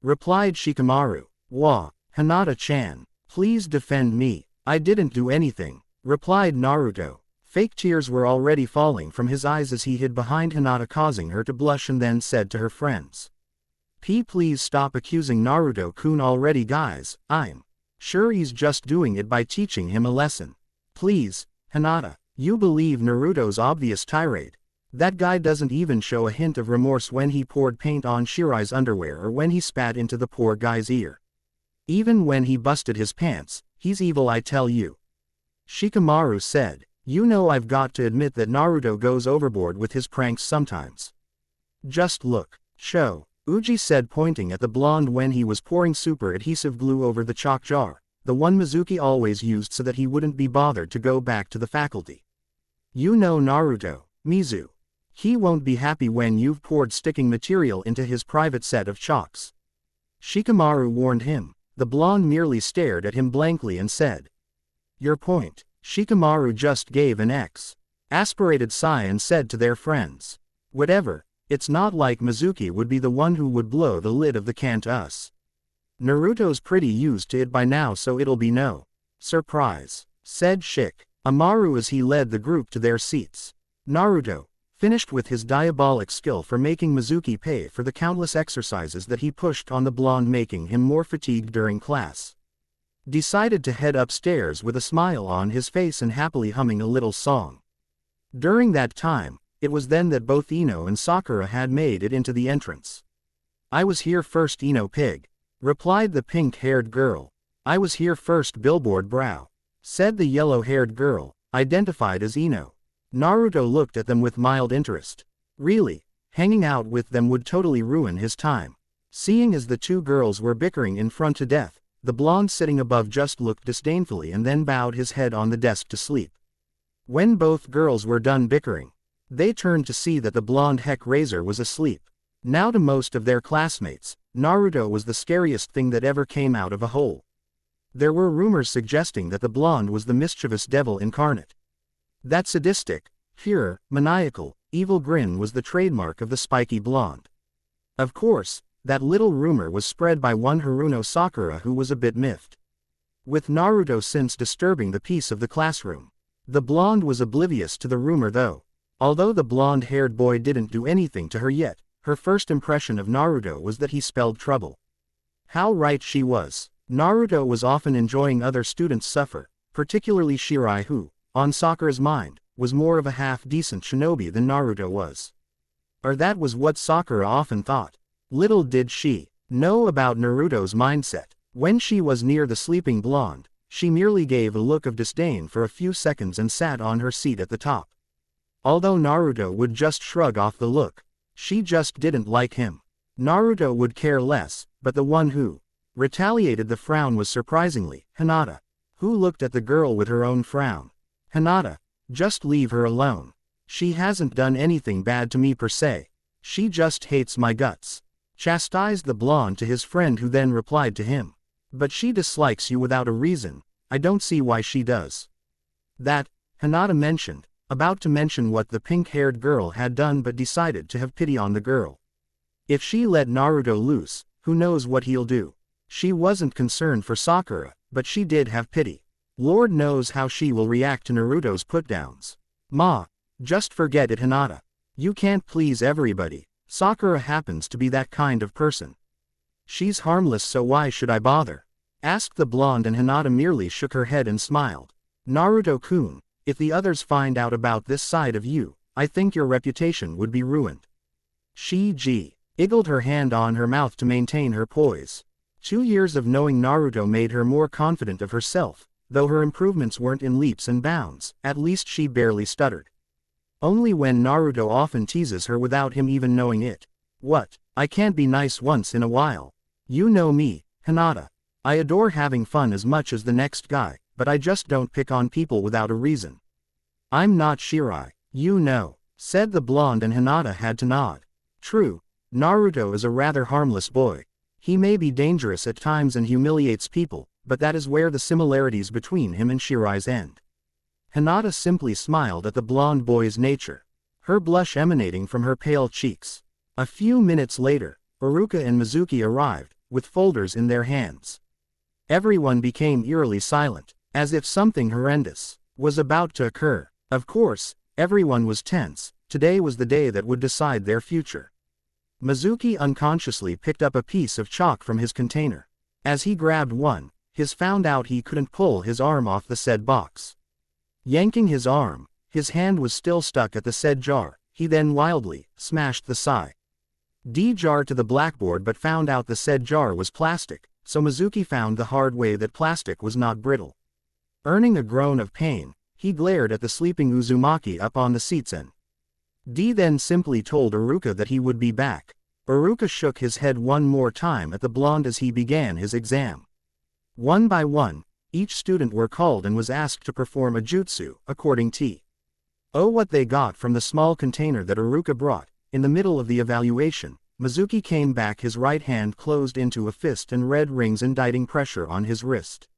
Replied Shikamaru. Wah, Hinata-chan, please defend me. I didn't do anything, replied Naruto. Fake tears were already falling from his eyes as he hid behind Hinata, causing her to blush, and then said to her friends. Please stop accusing Naruto-kun already, guys. I'm sure he's just doing it by teaching him a lesson. Please, Hinata, you believe Naruto's obvious tirade. That guy doesn't even show a hint of remorse when he poured paint on Shirai's underwear or when he spat into the poor guy's ear. Even when he busted his pants, he's evil, I tell you. Shikamaru said. You know, I've got to admit that Naruto goes overboard with his pranks sometimes. Just look. Uji said, pointing at the blonde when he was pouring super adhesive glue over the chalk jar, the one Mizuki always used so that he wouldn't be bothered to go back to the faculty. You know Naruto, Mizu. He won't be happy when you've poured sticking material into his private set of chalks. Shikamaru warned him. The blonde merely stared at him blankly and said. Your point. Shikamaru just gave an aspirated sigh and said to their friends. Whatever, it's not like Mizuki would be the one who would blow the lid of the can to us. Naruto's pretty used to it by now, so it'll be no surprise, said Amaru as he led the group to their seats. Naruto, finished with his diabolic skill for making Mizuki pay for the countless exercises that he pushed on the blonde, making him more fatigued during class, decided to head upstairs with a smile on his face and happily humming a little song. During that time, it was then that both Ino and Sakura had made it into the entrance. I was here first, Ino pig, replied the pink-haired girl. I was here first, billboard brow, said the yellow-haired girl. identified as Ino. Naruto looked at them with mild interest. Really, hanging out with them would totally ruin his time. Seeing as the two girls were bickering in front to death, the blonde sitting above just looked disdainfully and then bowed his head on the desk to sleep. When both girls were done bickering, they turned to see that the blonde heck raiser was asleep. Now to most of their classmates, Naruto was the scariest thing that ever came out of a hole. There were rumors suggesting that the blonde was the mischievous devil incarnate. That sadistic, pure, maniacal, evil grin was the trademark of the spiky blonde. Of course, that little rumor was spread by one Haruno Sakura who was a bit miffed. With Naruto since disturbing the peace of the classroom. The blonde was oblivious to the rumor though. Although the blonde-haired boy didn't do anything to her yet, her first impression of Naruto was that he spelled trouble. How right she was. Naruto was often enjoying other students suffer, particularly Shirai who, on Sakura's mind, was more of a half-decent shinobi than Naruto was. Or that was what Sakura often thought. Little did she know about Naruto's mindset. When she was near the sleeping blonde, she merely gave a look of disdain for a few seconds and sat on her seat at the top. Although Naruto would just shrug off the look, she just didn't like him. Naruto would care less, but the one who retaliated the frown was surprisingly Hinata, who looked at the girl with her own frown. Hinata, just leave her alone. She hasn't done anything bad to me per se. She just hates my guts. Chastised the blonde to his friend who then replied to him. But she dislikes you without a reason. I don't see why she does. That, Hinata mentioned, about to mention what the pink-haired girl had done but decided to have pity on the girl. If she let Naruto loose, who knows what he'll do. She wasn't concerned for Sakura, but she did have pity. Lord knows how she will react to Naruto's put-downs. Ma, just forget it Hinata. You can't please everybody. Sakura happens to be that kind of person. She's harmless so why should I bother? Asked the blonde and Hinata merely shook her head and smiled. Naruto-kun, if the others find out about this side of you, I think your reputation would be ruined. She iggled her hand on her mouth to maintain her poise. 2 years of knowing Naruto made her more confident of herself, though her improvements weren't in leaps and bounds, at least she barely stuttered. Only when Naruto often teases her without him even knowing it. What? I can't be nice once in a while. You know me, Hinata. I adore having fun as much as the next guy, but I just don't pick on people without a reason. I'm not Shirai, you know, said the blonde and Hinata had to nod. True, Naruto is a rather harmless boy. He may be dangerous at times and humiliates people, but that is where the similarities between him and Shirai's end. Hinata simply smiled at the blonde boy's nature, her blush emanating from her pale cheeks. A few minutes later, Iruka and Mizuki arrived, with folders in their hands. Everyone became eerily silent, as if something horrendous was about to occur. Of course, everyone was tense. Today was the day that would decide their future. Mizuki unconsciously picked up a piece of chalk from his container. As he grabbed one, he found out he couldn't pull his arm off the said box. Yanking his arm, his hand was still stuck at the said jar. He then wildly smashed the jar to the blackboard but found out the said jar was plastic, so Mizuki found the hard way that plastic was not brittle. Earning a groan of pain, he glared at the sleeping Uzumaki up on the seats and then simply told Iruka that he would be back. Iruka shook his head one more time at the blonde as he began his exam. One by one, each student were called and was asked to perform a jutsu, according to what they got from the small container that Iruka brought. In the middle of the evaluation, Mizuki came back, his right hand closed into a fist and red rings inditing pressure on his wrist.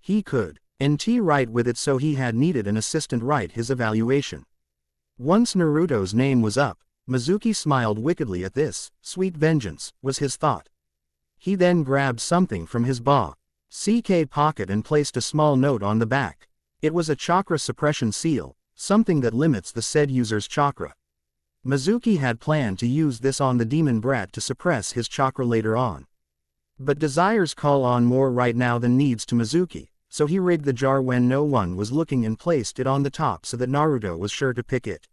He could write with it, so he had needed an assistant write his evaluation. Once Naruto's name was up, Mizuki smiled wickedly at this. Sweet vengeance, was his thought. He then grabbed something from his CK pocket and placed a small note on the back. It was a chakra suppression seal, something that limits the said user's chakra. Mizuki had planned to use this on the demon brat to suppress his chakra later on. But desires call on more right now than needs to Mizuki, so he rigged the jar when no one was looking and placed it on the top so that Naruto was sure to pick it.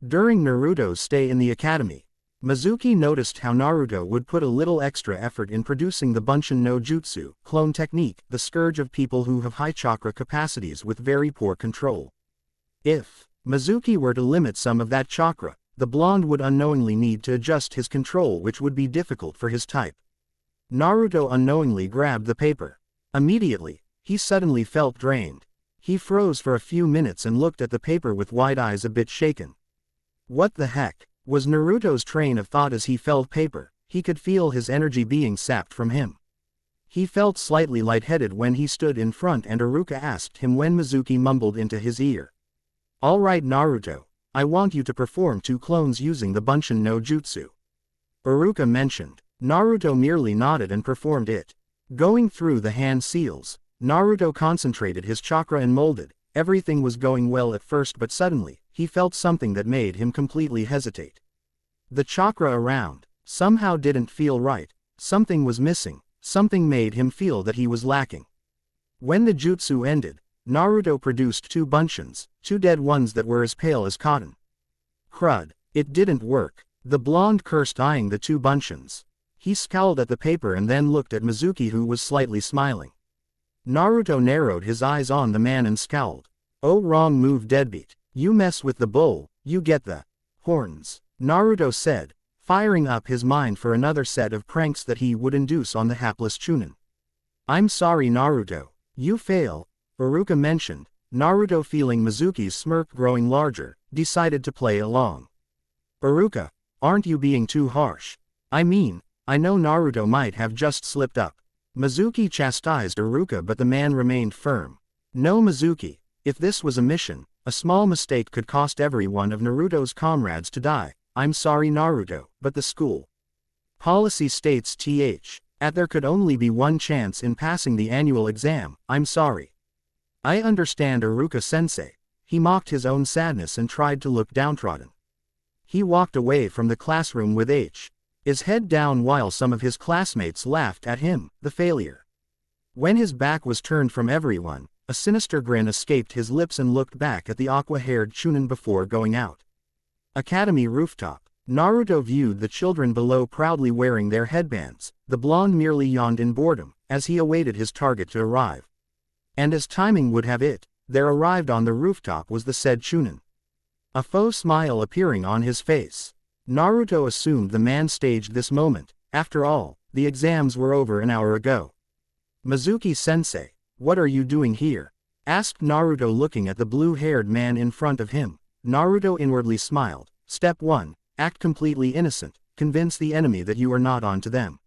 During Naruto's stay in the academy, Mizuki noticed how Naruto would put a little extra effort in producing the Bunshin no Jutsu, clone technique, the scourge of people who have high chakra capacities with very poor control. If Mizuki were to limit some of that chakra, the blonde would unknowingly need to adjust his control, which would be difficult for his type. Naruto unknowingly grabbed the paper. Immediately, he suddenly felt drained. He froze for a few minutes and looked at the paper with wide eyes a bit shaken. What the heck? Was Naruto's train of thought as he felt paper. He could feel his energy being sapped from him. He felt slightly lightheaded when he stood in front and Iruka asked him when Mizuki mumbled into his ear. "All right Naruto, I want you to perform 2 clones using the Bunshin no Jutsu." Iruka mentioned. Naruto merely nodded and performed it. Going through the hand seals, Naruto concentrated his chakra and molded. Everything was going well at first, but suddenly, he felt something that made him completely hesitate. The chakra around somehow didn't feel right. Something was missing. Something made him feel that he was lacking. When the jutsu ended, Naruto produced 2 bunshins, 2 dead ones that were as pale as cotton. Crud. It didn't work. The blonde cursed, eyeing the 2 bunshins. He scowled at the paper and then looked at Mizuki, who was slightly smiling. Naruto narrowed his eyes on the man and scowled. "Oh, wrong move deadbeat. You mess with the bull, you get the horns," Naruto said, firing up his mind for another set of pranks that he would induce on the hapless Chunin. "I'm sorry Naruto. You fail," Iruka mentioned. Naruto, feeling Mizuki's smirk growing larger, decided to play along. "Iruka, aren't you being too harsh? I mean, I know Naruto might have just slipped up." Mizuki chastised Iruka, but the man remained firm. "No Mizuki, if this was a mission, a small mistake could cost every one of Naruto's comrades to die. I'm sorry Naruto, but the school policy states that there could only be one chance in passing the annual exam. I'm sorry." "I understand Iruka-sensei." He mocked his own sadness and tried to look downtrodden. He walked away from the classroom with his head down while some of his classmates laughed at him, the failure. When his back was turned from everyone, a sinister grin escaped his lips and looked back at the aqua-haired Chunin before going out. Academy rooftop. Naruto viewed the children below proudly wearing their headbands. The blonde merely yawned in boredom, as he awaited his target to arrive. And as timing would have it, there arrived on the rooftop was the said Chunin. A faux smile appearing on his face. Naruto assumed the man staged this moment. After all, the exams were over an hour ago. "Mizuki-sensei, what are you doing here?" asked Naruto, looking at the blue-haired man in front of him. Naruto inwardly smiled. Step 1. Act completely innocent. Convince the enemy that you are not on to them.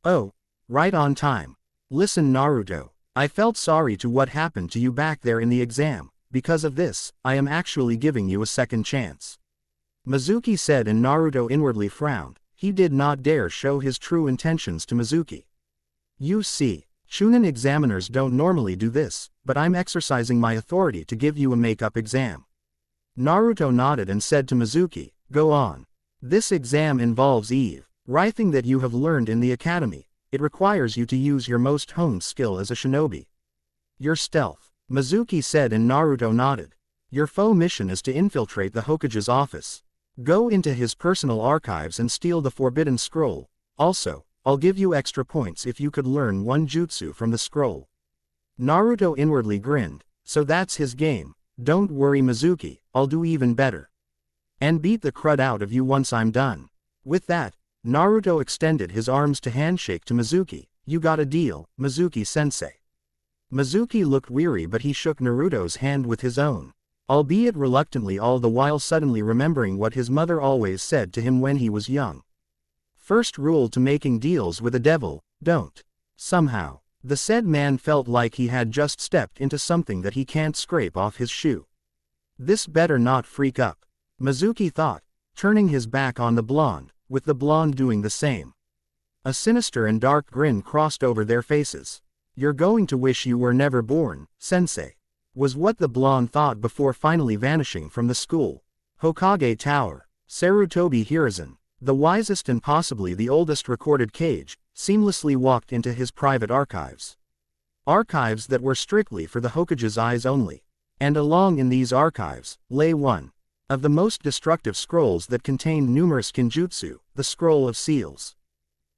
"Oh, right on time. Listen Naruto, I felt sorry to what happened to you back there in the exam. Because of this, I am actually giving you a second chance," Mizuki said, and Naruto inwardly frowned. He did not dare show his true intentions to Mizuki. "You see, Chunin examiners don't normally do this, but I'm exercising my authority to give you a make-up exam." Naruto nodded and said to Mizuki, "Go on. This exam involves everything that you have learned in the academy. It requires you to use your most honed skill as a shinobi. Your stealth," Mizuki said, and Naruto nodded. "Your faux mission is to infiltrate the Hokage's office. Go into his personal archives and steal the forbidden scroll. Also, I'll give you extra points if you could learn 1 jutsu from the scroll." Naruto inwardly grinned. So that's his game. "Don't worry Mizuki, I'll do even better. And beat the crud out of you once I'm done." With that, Naruto extended his arms to handshake to Mizuki. "You got a deal, Mizuki-sensei." Mizuki looked weary, but he shook Naruto's hand with his own, albeit reluctantly, all the while suddenly remembering what his mother always said to him when he was young. First rule to making deals with a devil, don't. Somehow, the said man felt like he had just stepped into something that he can't scrape off his shoe. This better not freak up, Mizuki thought, turning his back on the blonde, with the blonde doing the same. A sinister and dark grin crossed over their faces. "You're going to wish you were never born, sensei," was what the blonde thought before finally vanishing from the school. Hokage Tower. Sarutobi Hiruzen, the wisest and possibly the oldest recorded Kage, seamlessly walked into his private archives. Archives that were strictly for the Hokage's eyes only. And along in these archives, lay one of the most destructive scrolls that contained numerous kinjutsu, the Scroll of Seals.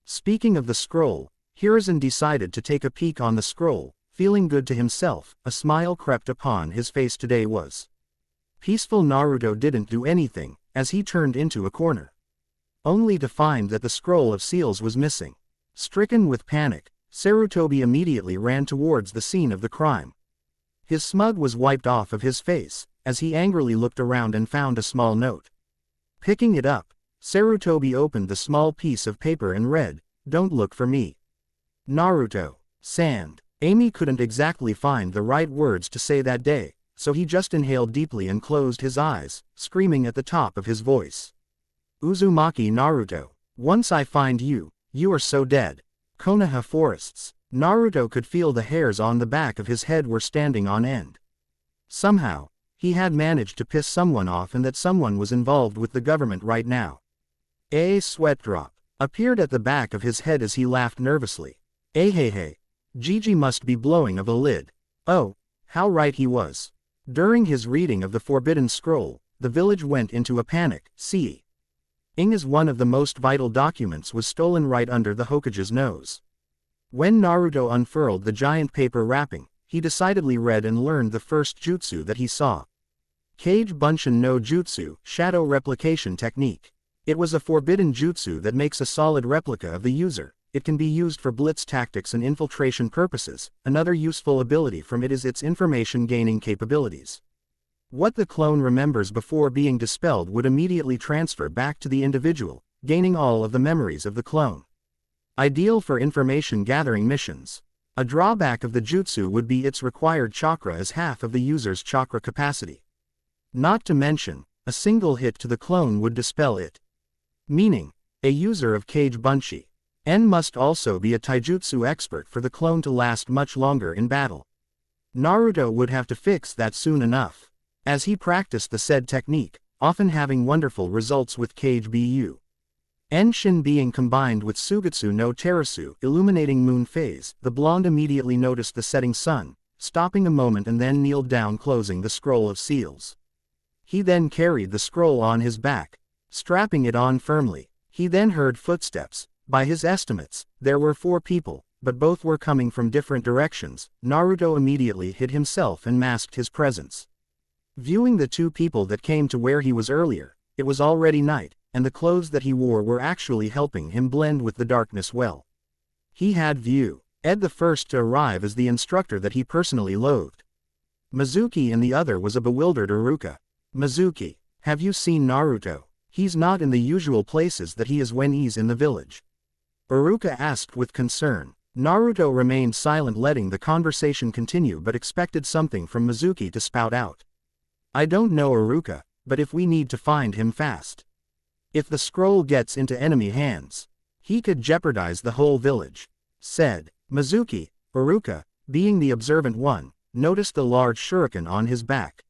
Speaking of the scroll, Hiruzen decided to take a peek on the scroll. Feeling good to himself, a smile crept upon his face. Today was Peaceful Naruto didn't do anything, as he turned into a corner. Only to find that the scroll of seals was missing. Stricken with panic, Sarutobi immediately ran towards the scene of the crime. His smug was wiped off of his face, as he angrily looked around and found a small note. Picking it up, Sarutobi opened the small piece of paper and read, "Don't look for me. Naruto. Sand." Amy couldn't exactly find the right words to say that day, so he just inhaled deeply and closed his eyes, screaming at the top of his voice. "Uzumaki Naruto. Once I find you, you are so dead." Konoha Forests. Naruto could feel the hairs on the back of his head were standing on end. Somehow, he had managed to piss someone off and that someone was involved with the government right now. A sweat drop appeared at the back of his head as he laughed nervously. Hey, Gigi must be blowing of a lid. Oh, how right he was. During his reading of the Forbidden Scroll, the village went into a panic. As one of the most vital documents was stolen right under the Hokage's nose. When Naruto unfurled the giant paper wrapping, he decidedly read and learned the first jutsu that he saw. Kage Bunshin no Jutsu, Shadow Replication Technique. It was a forbidden jutsu that makes a solid replica of the user. It can be used for blitz tactics and infiltration purposes. Another useful ability from it is its information gaining capabilities. What the clone remembers before being dispelled would immediately transfer back to the individual, gaining all of the memories of the clone. Ideal for information gathering missions. A drawback of the jutsu would be its required chakra as half of the user's chakra capacity. Not to mention, a single hit to the clone would dispel it. Meaning, a user of Kage Bunshi must also be a taijutsu expert for the clone to last much longer in battle. Naruto would have to fix that soon enough, as he practiced the said technique, often having wonderful results with Kage Bu. Enshin being combined with Sugetsu no Terasu, illuminating moon phase. The blonde immediately noticed the setting sun, stopping a moment and then kneeled down closing the scroll of seals. He then carried the scroll on his back, strapping it on firmly. He then heard footsteps. By his estimates, there were 4 people, but both were coming from different directions. Naruto immediately hid himself and masked his presence. Viewing the 2 people that came to where he was earlier, it was already night, and the clothes that he wore were actually helping him blend with the darkness well. He had view. Ed the first to arrive as the instructor that he personally loathed. Mizuki and the other was a bewildered Iruka. "Mizuki, have you seen Naruto? He's not in the usual places that he is when he's in the village." Iruka asked with concern. Naruto remained silent, letting the conversation continue, but expected something from Mizuki to spout out. "I don't know, Iruka, but if we need to find him fast. If the scroll gets into enemy hands, he could jeopardize the whole village," said Mizuki. Iruka, being the observant one, noticed the large shuriken on his back.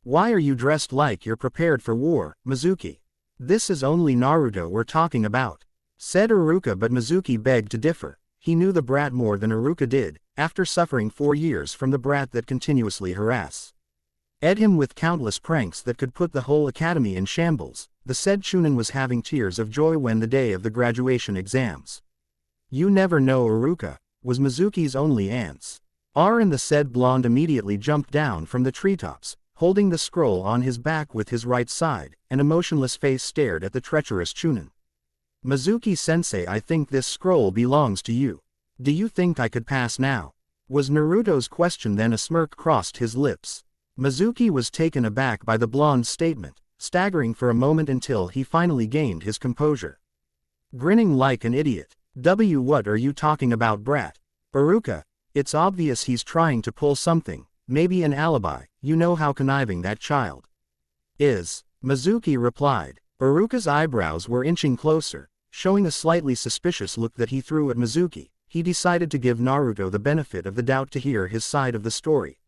"Why are you dressed like you're prepared for war, Mizuki? This is only Naruto we're talking about," said Iruka, but Mizuki begged to differ. He knew the brat more than Iruka did, after suffering 4 years from the brat that continuously harassed him with countless pranks that could put the whole academy in shambles. The said Chunin was having tears of joy when the day of the graduation exams. "You never know, Iruka," was Mizuki's only answer. And the said blonde immediately jumped down from the treetops, holding the scroll on his back with his right side, an emotionless face stared at the treacherous Chunin. "Mizuki-sensei, I think this scroll belongs to you. Do you think I could pass now?" was Naruto's question. Then a smirk crossed his lips. Mizuki was taken aback by the blonde's statement, staggering for a moment until he finally gained his composure. Grinning like an idiot. What are you talking about, brat? Iruka, it's obvious he's trying to pull something, maybe an alibi. You know how conniving that child is," Mizuki replied. Iruka's eyebrows were inching closer, showing a slightly suspicious look that he threw at Mizuki. He decided to give Naruto the benefit of the doubt to hear his side of the story.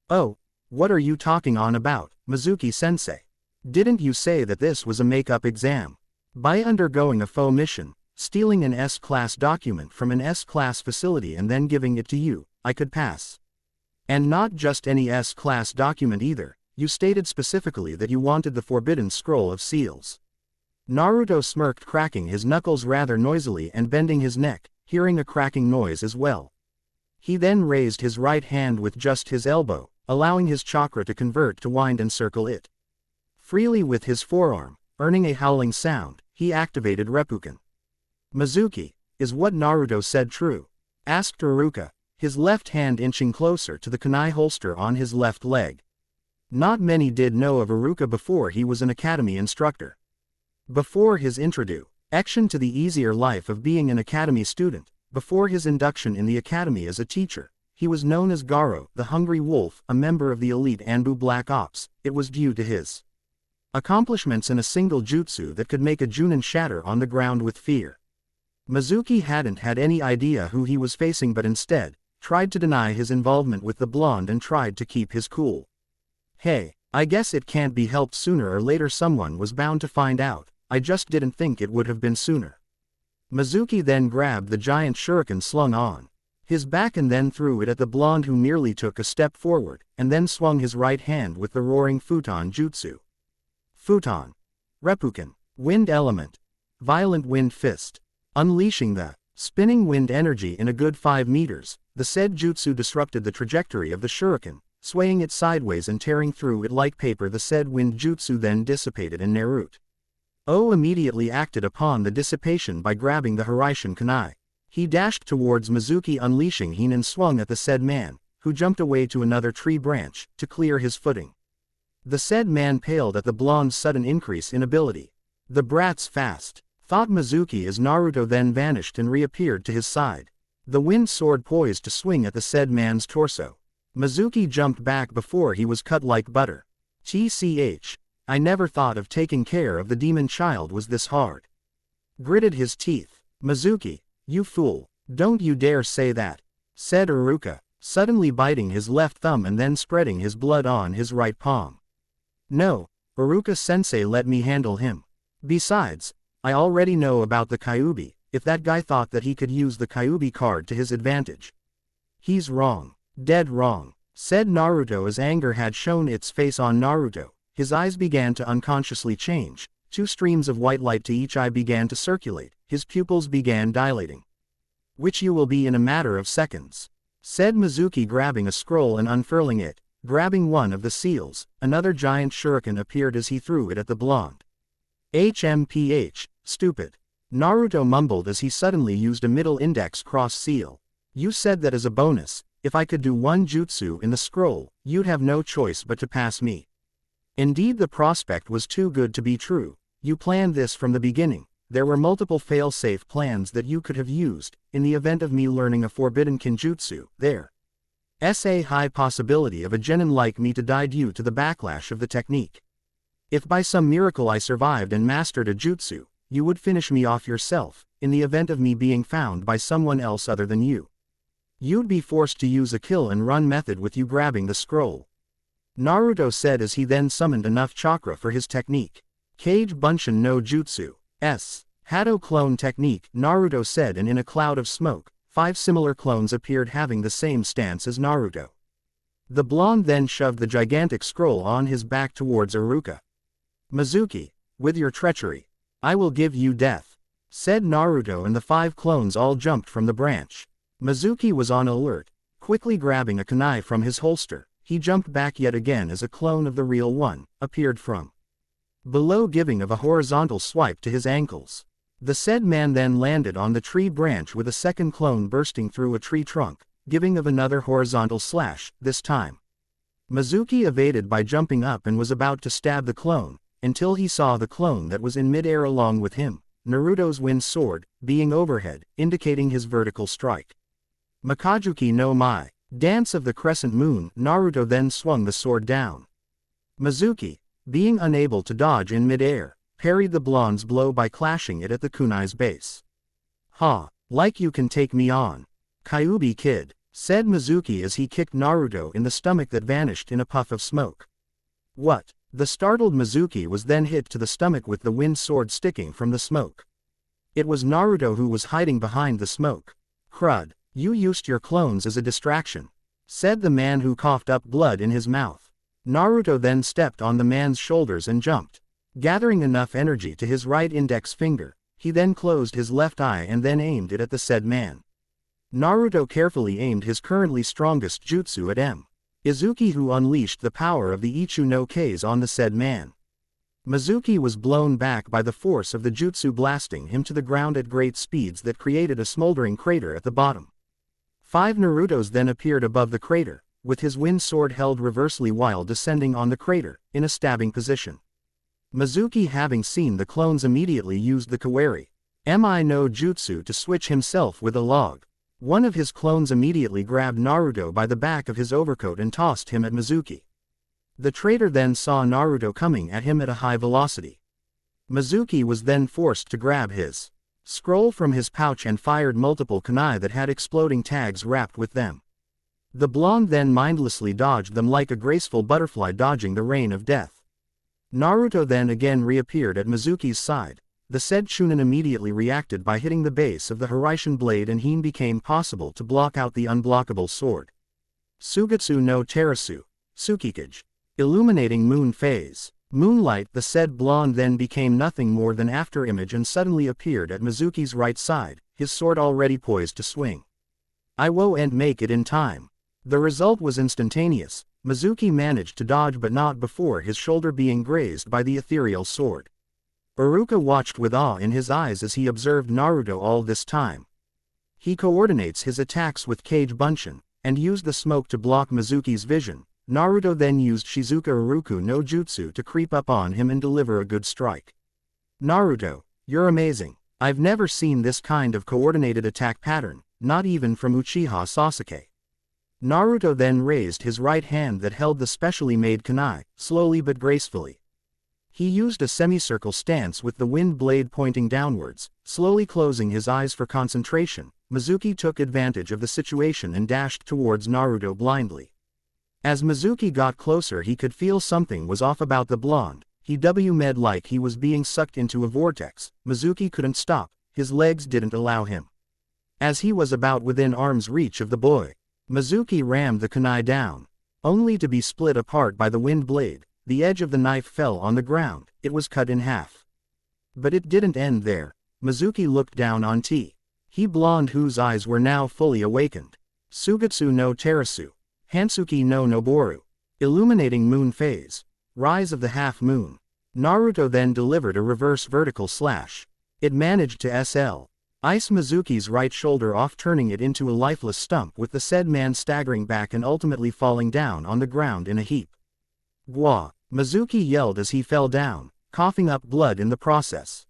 "Oh, what are you talking on about, Mizuki-sensei? Didn't you say that this was a make-up exam? By undergoing a faux mission, stealing an S-class document from an S-class facility and then giving it to you, I could pass. And not just any S-class document either. You stated specifically that you wanted the Forbidden Scroll of Seals." Naruto smirked, cracking his knuckles rather noisily and bending his neck, hearing a cracking noise as well. He then raised his right hand with just his elbow, allowing his chakra to convert to wind and circle it freely with his forearm. Earning a howling sound, he activated Reppuken. Mizuki, is what Naruto said true? Asked Iruka, his left hand inching closer to the kunai holster on his left leg. Not many did know of Iruka before he was an academy instructor. Before his introduction to the easier life of being an academy student, before his induction in the academy as a teacher, he was known as Garo, the Hungry Wolf, a member of the elite Anbu Black Ops. It was due to his accomplishments in a single jutsu that could make a Junin shatter on the ground with fear. Mizuki hadn't had any idea who he was facing, but instead tried to deny his involvement with the blonde and tried to keep his cool. Hey, I guess it can't be helped, sooner or later someone was bound to find out. I just didn't think it would have been sooner. Mizuki then grabbed the giant shuriken slung on his back and then threw it at the blonde, who merely took a step forward, and then swung his right hand with the roaring futon jutsu. Futon. Reppuken. Wind element. Violent wind fist. Unleashing the spinning wind energy in a good 5 meters, the said jutsu disrupted the trajectory of the shuriken, swaying it sideways and tearing through it like paper. The said wind jutsu then dissipated, and Naruto immediately acted upon the dissipation by grabbing the Hiraishin kunai. He dashed towards Mizuki, unleashing Hien, and swung at the said man, who jumped away to another tree branch to clear his footing. The said man paled at the blonde's sudden increase in ability. The brat's fast, thought Mizuki as Naruto then vanished and reappeared to his side. The wind sword poised to swing at the said man's torso. Mizuki jumped back before he was cut like butter. TCH. I never thought of taking care of the demon child was this hard. Gritted his teeth. Mizuki, you fool, don't you dare say that, said Iruka, suddenly biting his left thumb and then spreading his blood on his right palm. No, Iruka-sensei, let me handle him. Besides, I already know about the Kyuubi. If that guy thought that he could use the Kyuubi card to his advantage, he's wrong. Dead wrong, said Naruto as anger had shown its face on Naruto. His eyes began to unconsciously change. 2 streams of white light to each eye began to circulate. His pupils began dilating. Which you will be in a matter of seconds, said Mizuki, grabbing a scroll and unfurling it. Grabbing one of the seals, another giant shuriken appeared as he threw it at the blonde. HMPH, stupid, Naruto mumbled as he suddenly used a middle index cross seal. You said that as a bonus, if I could do one jutsu in the scroll, you'd have no choice but to pass me. Indeed, the prospect was too good to be true. You planned this from the beginning. There were multiple fail-safe plans that you could have used. In the event of me learning a forbidden kinjutsu, there's a high possibility of a genin like me to die due to the backlash of the technique. If by some miracle I survived and mastered a jutsu, you would finish me off yourself. In the event of me being found by someone else other than you, you'd be forced to use a kill and run method with you grabbing the scroll, Naruto said as he then summoned enough chakra for his technique. Kage Bunshin no Jutsu. Hado clone technique, Naruto said, and in a cloud of smoke, 5 similar clones appeared having the same stance as Naruto. The blonde then shoved the gigantic scroll on his back towards Iruka. Mizuki, with your treachery, I will give you death, said Naruto, and the 5 clones all jumped from the branch. Mizuki was on alert, quickly grabbing a kunai from his holster. He jumped back yet again as a clone of the real one appeared from below, giving of a horizontal swipe to his ankles. The said man then landed on the tree branch with a second clone bursting through a tree trunk, giving of another horizontal slash. This time, Mizuki evaded by jumping up and was about to stab the clone, until he saw the clone that was in midair along with him, Naruto's wind sword, being overhead, indicating his vertical strike. Makajuki no Mai. Dance of the Crescent Moon. Naruto then swung the sword down. Mizuki, being unable to dodge in midair, parried the blonde's blow by clashing it at the kunai's base. Ha, like you can take me on, Kyuubi kid, said Mizuki as he kicked Naruto in the stomach that vanished in a puff of smoke. What? The startled Mizuki was then hit to the stomach with the wind sword sticking from the smoke. It was Naruto who was hiding behind the smoke. Crud. You used your clones as a distraction, said the man who coughed up blood in his mouth. Naruto then stepped on the man's shoulders and jumped. Gathering enough energy to his right index finger, he then closed his left eye and then aimed it at the said man. Naruto carefully aimed his currently strongest jutsu at Izuki who unleashed the power of the Ichu no Kais on the said man. Mizuki was blown back by the force of the jutsu blasting him to the ground at great speeds that created a smoldering crater at the bottom. 5 Narutos then appeared above the crater, with his wind sword held reversely while descending on the crater, in a stabbing position. Mizuki having seen the clones immediately used the Kawari Mi no Jutsu to switch himself with a log. One of his clones immediately grabbed Naruto by the back of his overcoat and tossed him at Mizuki. The traitor then saw Naruto coming at him at a high velocity. Mizuki was then forced to grab his scroll from his pouch and fired multiple kunai that had exploding tags wrapped with them. The blonde then mindlessly dodged them like a graceful butterfly dodging the rain of death. Naruto then again reappeared at Mizuki's side. The said Chunin immediately reacted by hitting the base of the Hiraishin blade and Hien became possible to block out the unblockable sword. Sugetsu no Terasu, Tsukikage. Illuminating moon phase. Moonlight. The said blonde then became nothing more than afterimage and suddenly appeared at Mizuki's right side, his sword already poised to swing. I won't make it in time. The result was instantaneous. Mizuki managed to dodge but not before his shoulder being grazed by the ethereal sword. Iruka watched with awe in his eyes as he observed Naruto all this time. He coordinates his attacks with Kage Bunshin, and used the smoke to block Mizuki's vision. Naruto then used Shizuka Iruku no Jutsu to creep up on him and deliver a good strike. Naruto, you're amazing. I've never seen this kind of coordinated attack pattern, not even from Uchiha Sasuke. Naruto then raised his right hand that held the specially made kunai, slowly but gracefully. He used a semicircle stance with the wind blade pointing downwards, slowly closing his eyes for concentration. Mizuki took advantage of the situation and dashed towards Naruto blindly. As Mizuki got closer he could feel something was off about the blonde. He made like he was being sucked into a vortex. Mizuki couldn't stop, his legs didn't allow him. As he was about within arm's reach of the boy, Mizuki rammed the kunai down, only to be split apart by the wind blade. The edge of the knife fell on the ground, it was cut in half. But it didn't end there. Mizuki looked down on He blonde whose eyes were now fully awakened. Sugetsu no Terasu. Hansuki no Noboru. Illuminating moon phase. Rise of the half moon. Naruto then delivered a reverse vertical slash. It managed to ice Mizuki's right shoulder off, turning it into a lifeless stump with the said man staggering back and ultimately falling down on the ground in a heap. Gwa! Mizuki yelled as he fell down, coughing up blood in the process.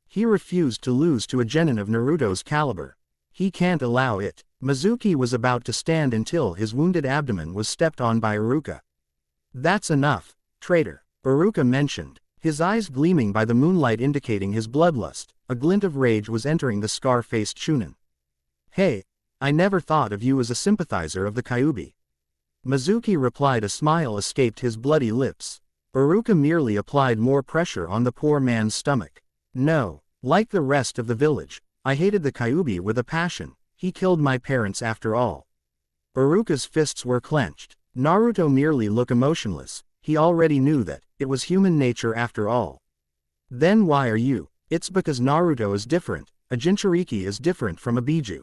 He refused to lose to a genin of Naruto's caliber. He can't allow it. Mizuki was about to stand until his wounded abdomen was stepped on by Iruka. That's enough, traitor, Iruka mentioned, his eyes gleaming by the moonlight indicating his bloodlust. A glint of rage was entering the scar-faced Chunin. Hey, I never thought of you as a sympathizer of the Kyuubi. Mizuki replied. A smile escaped his bloody lips. Iruka merely applied more pressure on the poor man's stomach. No, like the rest of the village, I hated the Kyuubi with a passion. He killed my parents after all. Iruka's fists were clenched. Naruto merely looked emotionless. He already knew that it was human nature after all. Then why are you? It's because Naruto is different. A Jinchuriki is different from a Biju.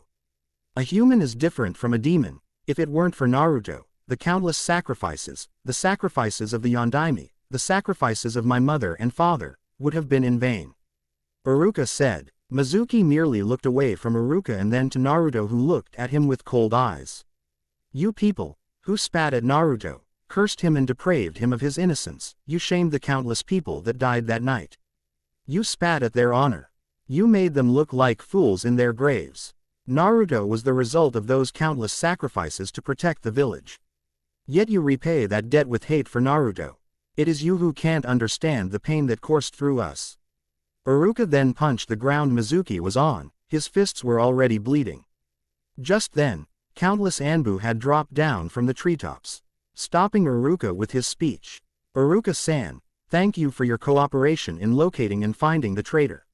A human is different from a demon. If it weren't for Naruto, the countless sacrifices, the sacrifices of the Yondaime, the sacrifices of my mother and father, would have been in vain. Iruka said. Mizuki merely looked away from Iruka and then to Naruto, who looked at him with cold eyes. You people, who spat at Naruto, cursed him and depraved him of his innocence, you shamed the countless people that died that night. You spat at their honor. You made them look like fools in their graves. Naruto was the result of those countless sacrifices to protect the village. Yet you repay that debt with hate for Naruto. It is you who can't understand the pain that coursed through us. Iruka then punched the ground Mizuki was on. His fists were already bleeding. Just then, countless Anbu had dropped down from the treetops, stopping Iruka with his speech. Iruka-san, thank you for your cooperation in locating and finding the traitor.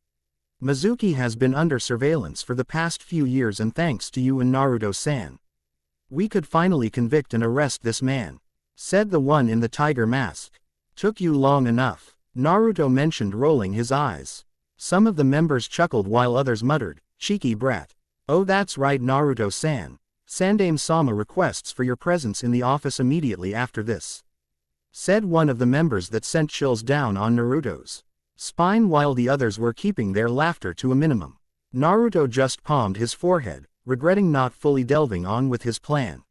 Mizuki has been under surveillance for the past few years, and thanks to you and Naruto-san, we could finally convict and arrest this man, said the one in the tiger mask. Took you long enough, Naruto mentioned, rolling his eyes. Some of the members chuckled while others muttered, cheeky brat. Oh, that's right, Naruto-san. Sandame Sama requests for your presence in the office immediately after this," said one of the members, that sent chills down on Naruto's spine while the others were keeping their laughter to a minimum. Naruto just palmed his forehead, regretting not fully delving on with his plan.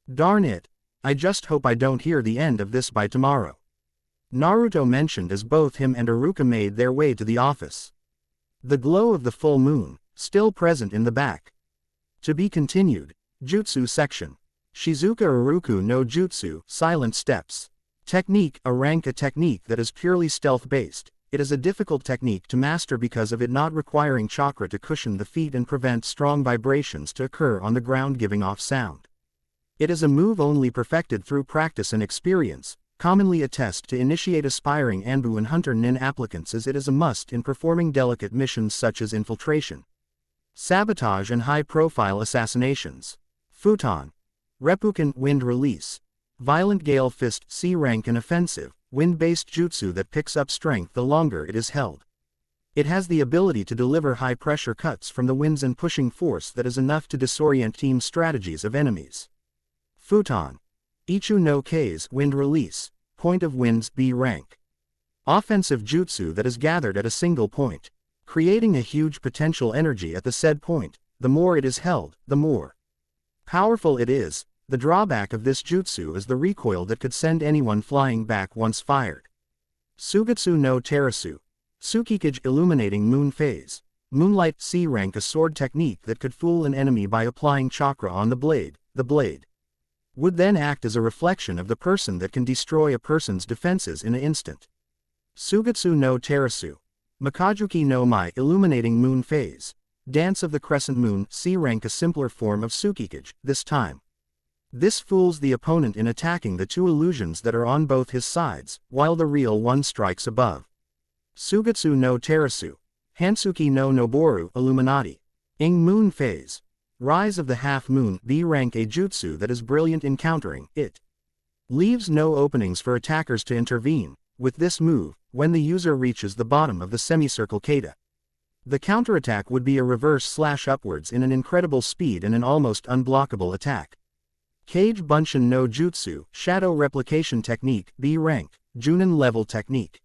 "Darn it, I just hope I don't hear the end of this by tomorrow," Naruto mentioned as both him and Iruka made their way to the office. The glow of the full moon, still present in the back. To be continued. Jutsu section. Shizuka Iruku no Jutsu, Silent Steps. Technique, a technique that is purely stealth-based. It is a difficult technique to master because of it not requiring chakra to cushion the feet and prevent strong vibrations to occur on the ground giving off sound. It is a move only perfected through practice and experience, commonly a test to initiate aspiring Anbu and Hunter Nin applicants, as it is a must in performing delicate missions such as infiltration, sabotage and high-profile assassinations. Futon. Reppuken, wind release. Violent gale fist, C rank and offensive, wind-based jutsu that picks up strength the longer it is held. It has the ability to deliver high-pressure cuts from the winds and pushing force that is enough to disorient team strategies of enemies. Futon. Ichu no K's, wind release, point of winds, B rank. Offensive jutsu that is gathered at a single point, creating a huge potential energy at the said point. The more it is held, the more powerful it is. The drawback of this jutsu is the recoil that could send anyone flying back once fired. Sugetsu no Terasu. Tsukikage, illuminating moon phase. Moonlight, C rank, a sword technique that could fool an enemy by applying chakra on the blade. The blade would then act as a reflection of the person that can destroy a person's defenses in an instant. Sugetsu no Terasu. Makajuki no Mai, illuminating moon phase. Dance of the crescent moon, C rank, a simpler form of Tsukikage, this time. This fools the opponent in attacking the two illusions that are on both his sides, while the real one strikes above. Sugetsu no Terasu. Hansuki no Noboru, Illuminati. Ing moon phase. Rise of the half moon, B rank, a jutsu that is brilliant in countering. It leaves no openings for attackers to intervene. With this move, when the user reaches the bottom of the semicircle kata, the counterattack would be a reverse / upwards in an incredible speed and an almost unblockable attack. Kage Bunshin no Jutsu, shadow replication technique, B rank, Junin level technique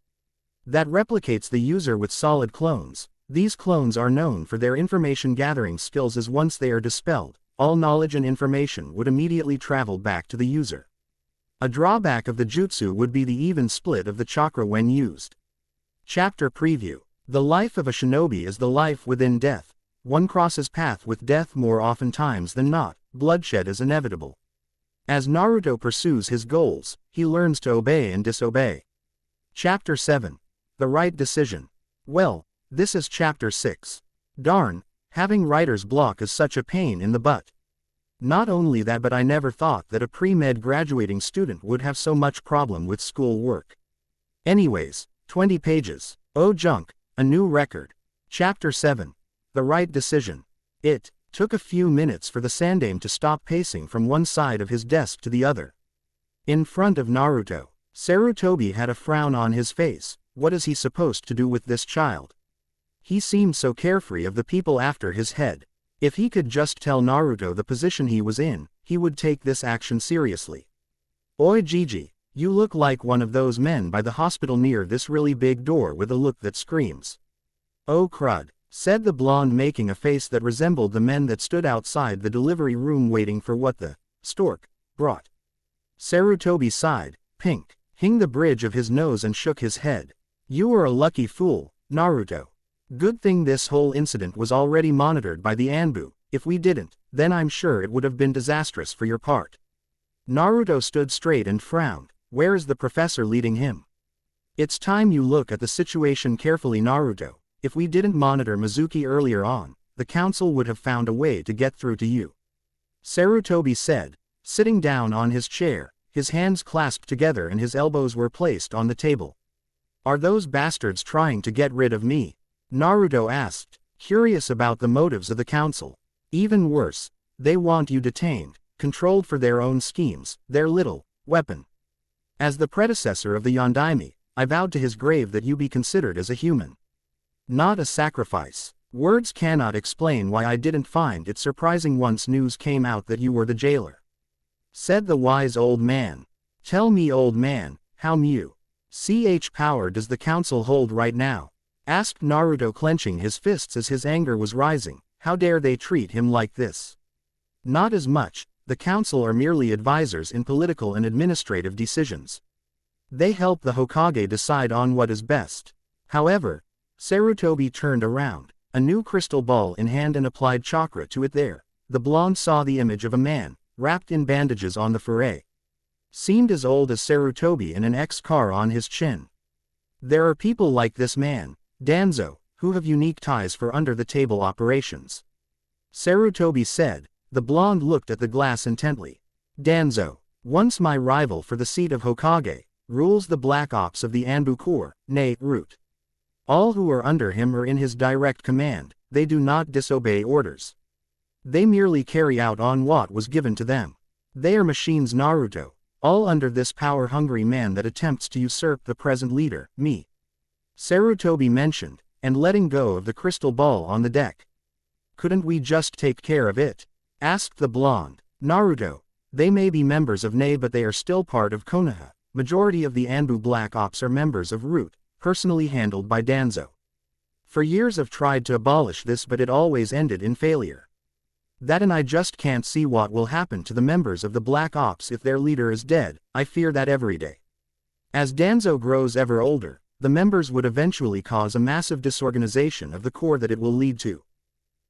that replicates the user with solid clones. These clones are known for their information gathering skills, as once they are dispelled, all knowledge and information would immediately travel back to the user. A drawback of the jutsu would be the even split of the chakra when used. Chapter Preview. The life of a shinobi is the life within death. One crosses path with death more oftentimes than not. Bloodshed is inevitable. As Naruto pursues his goals, he learns to obey and disobey. Chapter 7. The right decision. Well, this is Chapter 6. Darn, having writer's block is such a pain in the butt. Not only that, but I never thought that a pre-med graduating student would have so much problem with school work. Anyways, 20 pages. Oh junk, a new record. Chapter 7. The right decision. It took a few minutes for the Sandame to stop pacing from one side of his desk to the other. In front of Naruto, Sarutobi had a frown on his face. What is he supposed to do with this child? He seemed so carefree of the people after his head. If he could just tell Naruto the position he was in, he would take this action seriously. Oi Gigi, you look like one of those men by the hospital near this really big door with a look that screams. Oh crud, said the blonde, making a face that resembled the men that stood outside the delivery room waiting for what the stork brought. Sarutobi sighed, pink, hung the bridge of his nose and shook his head. You are a lucky fool, Naruto. Good thing this whole incident was already monitored by the Anbu. If we didn't, then I'm sure it would have been disastrous for your part. Naruto stood straight and frowned. Where is the professor leading him? It's time you look at the situation carefully, Naruto. If we didn't monitor Mizuki earlier on, the council would have found a way to get through to you. Sarutobi said, sitting down on his chair, his hands clasped together and his elbows were placed on the table. Are those bastards trying to get rid of me? Naruto asked, curious about the motives of the council. Even worse, they want you detained, controlled for their own schemes, their little weapon. As the predecessor of the Yondaime, I vowed to his grave that you be considered as a human, not a sacrifice. Words cannot explain why I didn't find it surprising once news came out that you were the jailer. Said the wise old man. Tell me, old man, how much power does the council hold right now? Asked Naruto, clenching his fists as his anger was rising. How dare they treat him like this? Not as much. The council are merely advisors in political and administrative decisions. They help the Hokage decide on what is best. However, Sarutobi turned around, a new crystal ball in hand, and applied chakra to it. There, the blonde saw the image of a man, wrapped in bandages on the forehead. Seemed as old as Sarutobi, and an X-scar on his chin. There are people like this man, Danzo, who have unique ties for under-the-table operations. Sarutobi said. The blonde looked at the glass intently. Danzo, once my rival for the seat of Hokage, rules the Black Ops of the Anbu Corps, nay, Root. All who are under him are in his direct command. They do not disobey orders. They merely carry out on what was given to them. They are machines, Naruto, all under this power-hungry man that attempts to usurp the present leader, me. Sarutobi mentioned, and letting go of the crystal ball on the deck. Couldn't we just take care of it? Asked the blonde. Naruto, they may be members of NE, but they are still part of Konoha. Majority of the Anbu Black Ops are members of Root, personally handled by Danzo. For years I've tried to abolish this, but it always ended in failure. That, and I just can't see what will happen to the members of the Black Ops if their leader is dead. I fear that every day. As Danzo grows ever older, the members would eventually cause a massive disorganization of the Corps that it will lead to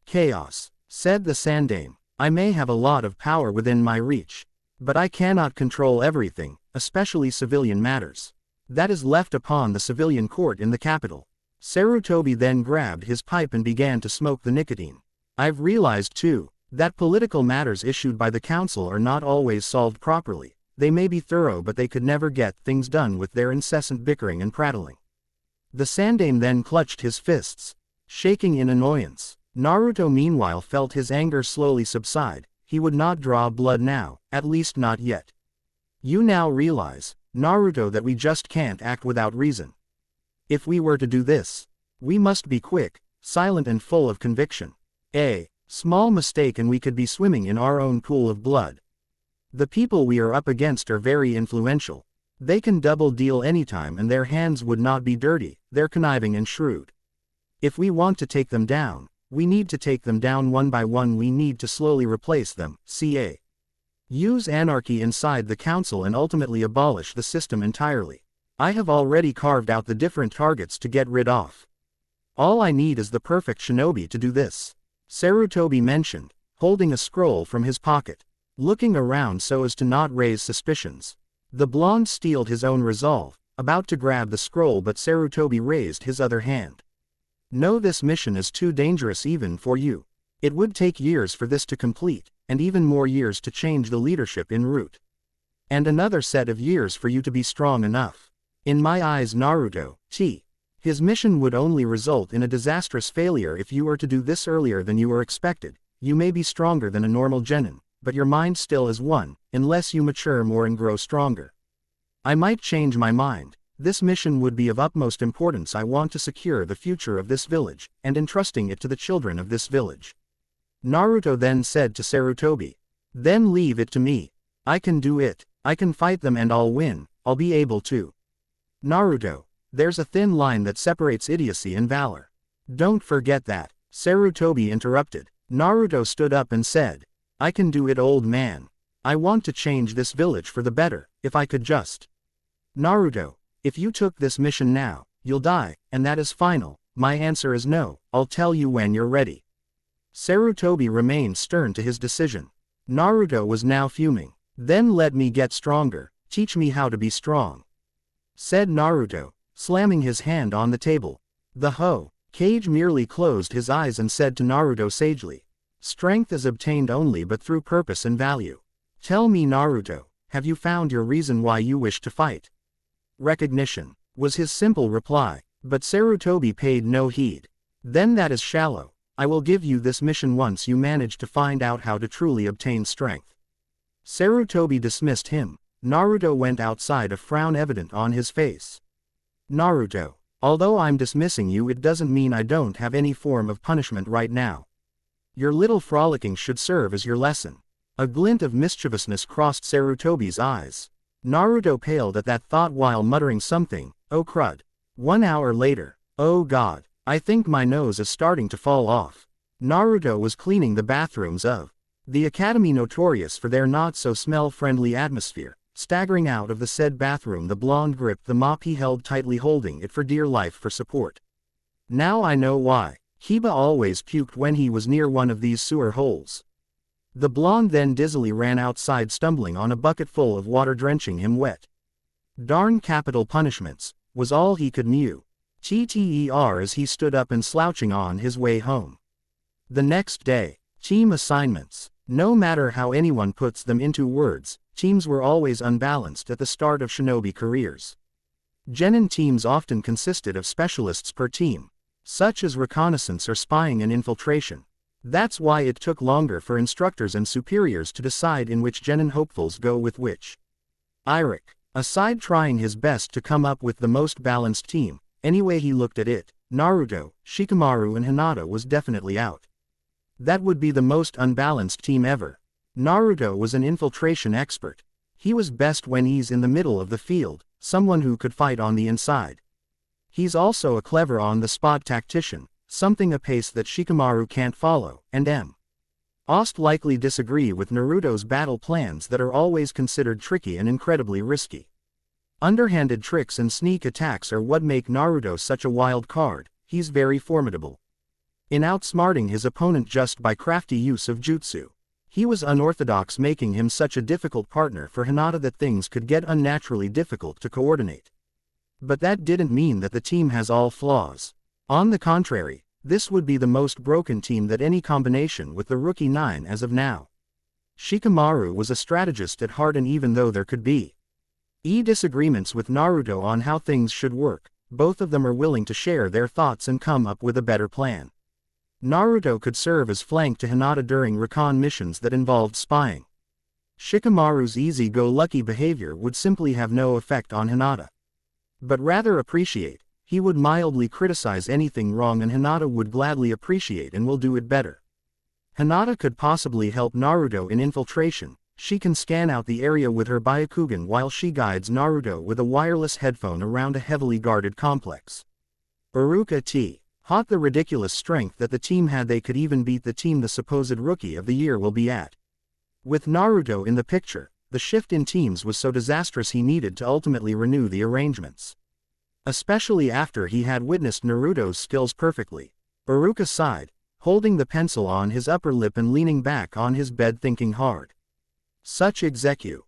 chaos. Said the Sandame. I may have a lot of power within my reach, but I cannot control everything, especially civilian matters. That is left upon the civilian court in the capital. Sarutobi then grabbed his pipe and began to smoke the nicotine. I've realized too, that political matters issued by the council are not always solved properly. They may be thorough, but they could never get things done with their incessant bickering and prattling. The Sandame then clutched his fists, shaking in annoyance. Naruto meanwhile felt his anger slowly subside. He would not draw blood now, at least not yet. You now realize, Naruto, that we just can't act without reason. If we were to do this, we must be quick, silent and full of conviction. A small mistake and we could be swimming in our own pool of blood. The people we are up against are very influential. They can double deal anytime and their hands would not be dirty. They're conniving and shrewd. If we want to take them down, we need to take them down one by one. We need to slowly replace them. Ca. Use anarchy inside the council and ultimately abolish the system entirely. I have already carved out the different targets to get rid of. All I need is the perfect shinobi to do this. Sarutobi mentioned, holding a scroll from his pocket, looking around so as to not raise suspicions. The blonde steeled his own resolve, about to grab the scroll, but Sarutobi raised his other hand. No, this mission is too dangerous even for you. It would take years for this to complete, and even more years to change the leadership in Root. And another set of years for you to be strong enough. In my eyes, Naruto, his mission would only result in a disastrous failure if you were to do this earlier than you were expected. You may be stronger than a normal genin, but your mind still is one, unless you mature more and grow stronger. I might change my mind. This mission would be of utmost importance. I want to secure the future of this village, and entrusting it to the children of this village. Naruto then said to Sarutobi, then leave it to me. I can do it. I can fight them and I'll win. I'll be able to. Naruto, there's a thin line that separates idiocy and valor. Don't forget that. Sarutobi interrupted. Naruto stood up and said, I can do it, old man. I want to change this village for the better, if I could just. Naruto, if you took this mission now, you'll die, and that is final. My answer is no. I'll tell you when you're ready. Sarutobi remained stern to his decision. Naruto was now fuming. Then let me get stronger. Teach me how to be strong. Said Naruto, slamming his hand on the table. The Hokage merely closed his eyes and said to Naruto sagely, strength is obtained only but through purpose and value. Tell me, Naruto, have you found your reason why you wish to fight? Recognition, was his simple reply, but Sarutobi paid no heed. Then that is shallow. I will give you this mission once you manage to find out how to truly obtain strength. Sarutobi dismissed him. Naruto went outside, a frown evident on his face. Naruto, Although I'm dismissing you, it doesn't mean I don't have any form of punishment right now. Your little frolicking should serve as your lesson. A glint of mischievousness crossed Sarutobi's eyes. Naruto paled at that thought while muttering something, "Oh crud." 1 hour later. Oh god, I think my nose is starting to fall off. Naruto was cleaning the bathrooms of the academy, notorious for their not-so-smell-friendly atmosphere. Staggering out of the said bathroom, the blonde gripped the mop he held tightly, holding it for dear life for support. Now I know why Kiba always puked when he was near one of these sewer holes. The blonde then dizzily ran outside, stumbling on a bucket full of water, drenching him wet. Darn capital punishments, was all he could mew. TTER as he stood up and slouching on his way home. The next day, team assignments. No matter how anyone puts them into words, teams were always unbalanced at the start of shinobi careers. Genin teams often consisted of specialists per team, such as reconnaissance or spying and infiltration. That's why it took longer for instructors and superiors to decide in which genin hopefuls go with which. Eirik, aside trying his best to come up with the most balanced team, any way he looked at it, Naruto, Shikamaru and Hinata was definitely out. That would be the most unbalanced team ever. Naruto was an infiltration expert. He was best when he's in the middle of the field, someone who could fight on the inside. He's also a clever on-the-spot tactician, something a pace that Shikamaru can't follow, and Ost likely disagree with Naruto's battle plans that are always considered tricky and incredibly risky. Underhanded tricks and sneak attacks are what make Naruto such a wild card. He's very formidable in outsmarting his opponent just by crafty use of jutsu. He was unorthodox, making him such a difficult partner for Hinata that things could get unnaturally difficult to coordinate. But that didn't mean that the team has all flaws. On the contrary, this would be the most broken team that any combination with the rookie 9 as of now. Shikamaru was a strategist at heart, and even though there could be disagreements with Naruto on how things should work, both of them are willing to share their thoughts and come up with a better plan. Naruto could serve as flank to Hinata during recon missions that involved spying. Shikamaru's easy-go-lucky behavior would simply have no effect on Hinata, but rather appreciate. He would mildly criticize anything wrong, and Hinata would gladly appreciate and will do it better. Hinata could possibly help Naruto in infiltration. She can scan out the area with her Byakugan while she guides Naruto with a wireless headphone around a heavily guarded complex. Iruka T. Hot the ridiculous strength that the team had. They could even beat the team the supposed rookie of the year will be at. With Naruto in the picture, the shift in teams was so disastrous he needed to ultimately renew the arrangements. Especially after he had witnessed Naruto's skills perfectly. Iruka sighed, holding the pencil on his upper lip and leaning back on his bed thinking hard. Such execution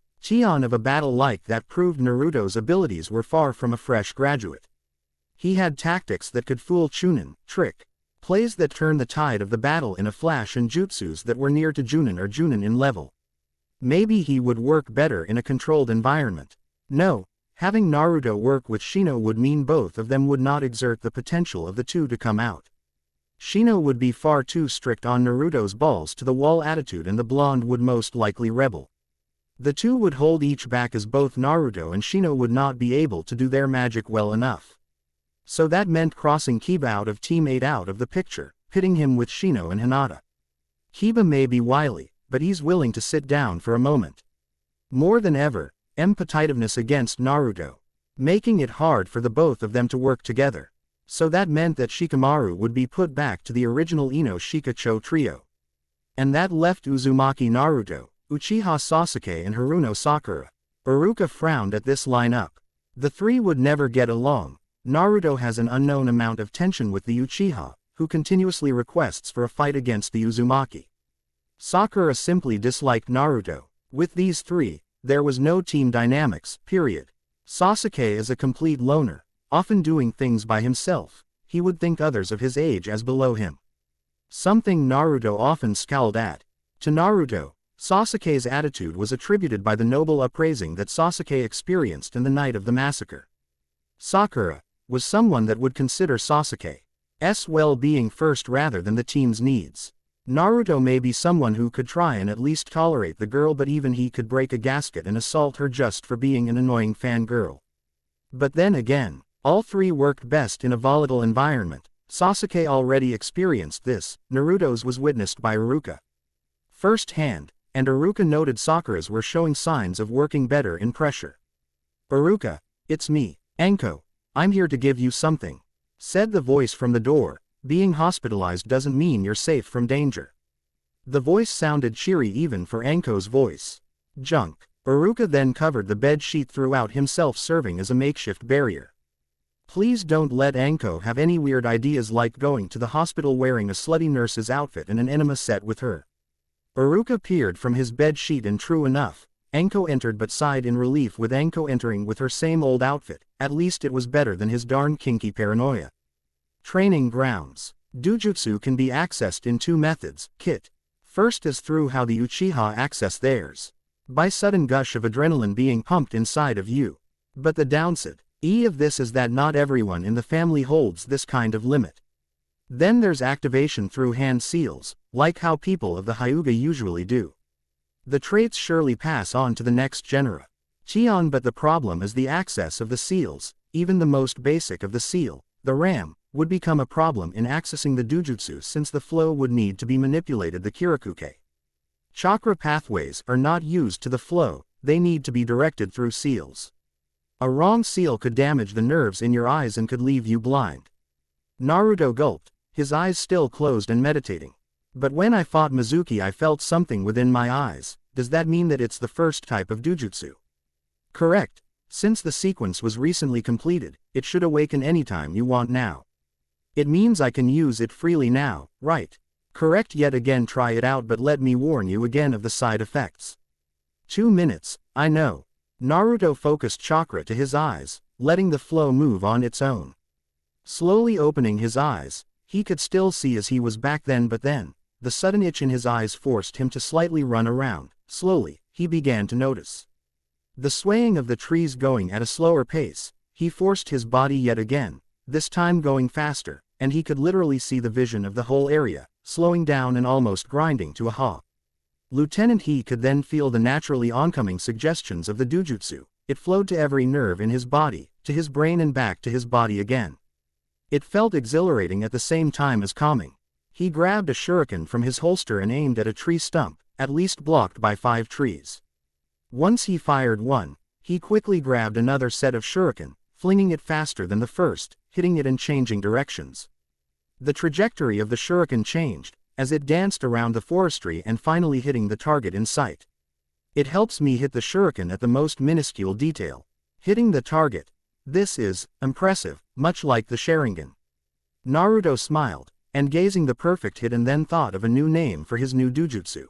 of a battle like that proved Naruto's abilities were far from a fresh graduate. He had tactics that could fool Chunin, trick plays that turned the tide of the battle in a flash, and jutsus that were near to Junin or Junin in level. Maybe he would work better in a controlled environment. No, having Naruto work with Shino would mean both of them would not exert the potential of the two to come out. Shino would be far too strict on Naruto's balls-to-the-wall attitude, and the blonde would most likely rebel. The two would hold each back, as both Naruto and Shino would not be able to do their magic well enough. So that meant crossing Kiba out of Team 8 out of the picture, pitting him with Shino and Hinata. Kiba may be wily, but he's willing to sit down for a moment. More than ever, competitiveness against Naruto, making it hard for the both of them to work together. So that meant that Shikamaru would be put back to the original Ino Shikacho trio. And that left Uzumaki Naruto, Uchiha Sasuke and Haruno Sakura. Iruka frowned at this lineup. The three would never get along. Naruto has an unknown amount of tension with the Uchiha, who continuously requests for a fight against the Uzumaki. Sakura simply disliked Naruto. With these three, there was no team dynamics, period. Sasuke is a complete loner, often doing things by himself. He would think others of his age as below him, something Naruto often scowled at. To Naruto, Sasuke's attitude was attributed by the noble upraising that Sasuke experienced in the night of the massacre. Sakura was someone that would consider Sasuke's well-being first rather than the team's needs. Naruto may be someone who could try and at least tolerate the girl, but even he could break a gasket and assault her just for being an annoying fangirl. But then again, All three worked best in a volatile environment. Sasuke already experienced this. Naruto's was witnessed by Iruka firsthand, and Iruka noted Sakura's were showing signs of working better in pressure. "Iruka, it's me, Anko. I'm here to give you something," said the voice from the door. "Being hospitalized doesn't mean you're safe from danger." The voice sounded cheery even for Anko's voice. Junk. Iruka then covered the bed sheet throughout himself, serving as a makeshift barrier. Please don't let Anko have any weird ideas like going to the hospital wearing a slutty nurse's outfit and an enema set with her. Iruka peered from his bed sheet, and true enough, Anko entered, but sighed in relief with Anko entering with her same old outfit. At least it was better than his darn kinky paranoia. Training grounds. Dujutsu can be accessed in two methods. Kit. First is through how the Uchiha access theirs. By sudden gush of adrenaline being pumped inside of you. But the downside of this is that not everyone in the family holds this kind of limit. Then there's activation through hand seals, like how people of the Hyuga usually do. The traits surely pass on to the next genera. Chion, but the problem is the access of the seals. Even the most basic of the seal, the ram, would become a problem in accessing the Dujutsu, since the flow would need to be manipulated. The Kirakuke chakra pathways are not used to the flow, they need to be directed through seals. A wrong seal could damage the nerves in your eyes and could leave you blind. Naruto gulped, his eyes still closed and meditating. But when I fought Mizuki I felt something within my eyes. Does that mean that it's the first type of Dujutsu? Correct. Since the sequence was recently completed, it should awaken anytime you want now. It means I can use it freely now, right? Correct. Yet again, try it out, but let me warn you again of the side effects. 2 minutes, I know. Naruto focused chakra to his eyes, letting the flow move on its own. Slowly opening his eyes, he could still see as he was back then, but then, the sudden itch in his eyes forced him to slightly run around. Slowly, he began to notice the swaying of the trees going at a slower pace. He forced his body yet again, this time going faster, and he could literally see the vision of the whole area, slowing down and almost grinding to a halt. Lieutenant, he could then feel the naturally oncoming suggestions of the Dujutsu. It flowed to every nerve in his body, to his brain and back to his body again. It felt exhilarating at the same time as calming. He grabbed a shuriken from his holster and aimed at a tree stump, at least blocked by 5 trees. Once he fired one, he quickly grabbed another set of shuriken, flinging it faster than the first, hitting it and changing directions. The trajectory of the shuriken changed, as it danced around the forestry and finally hitting the target in sight. It helps me hit the shuriken at the most minuscule detail. Hitting the target. This is impressive, much like the Sharingan. Naruto smiled, and gazing the perfect hit, and then thought of a new name for his new Dujutsu.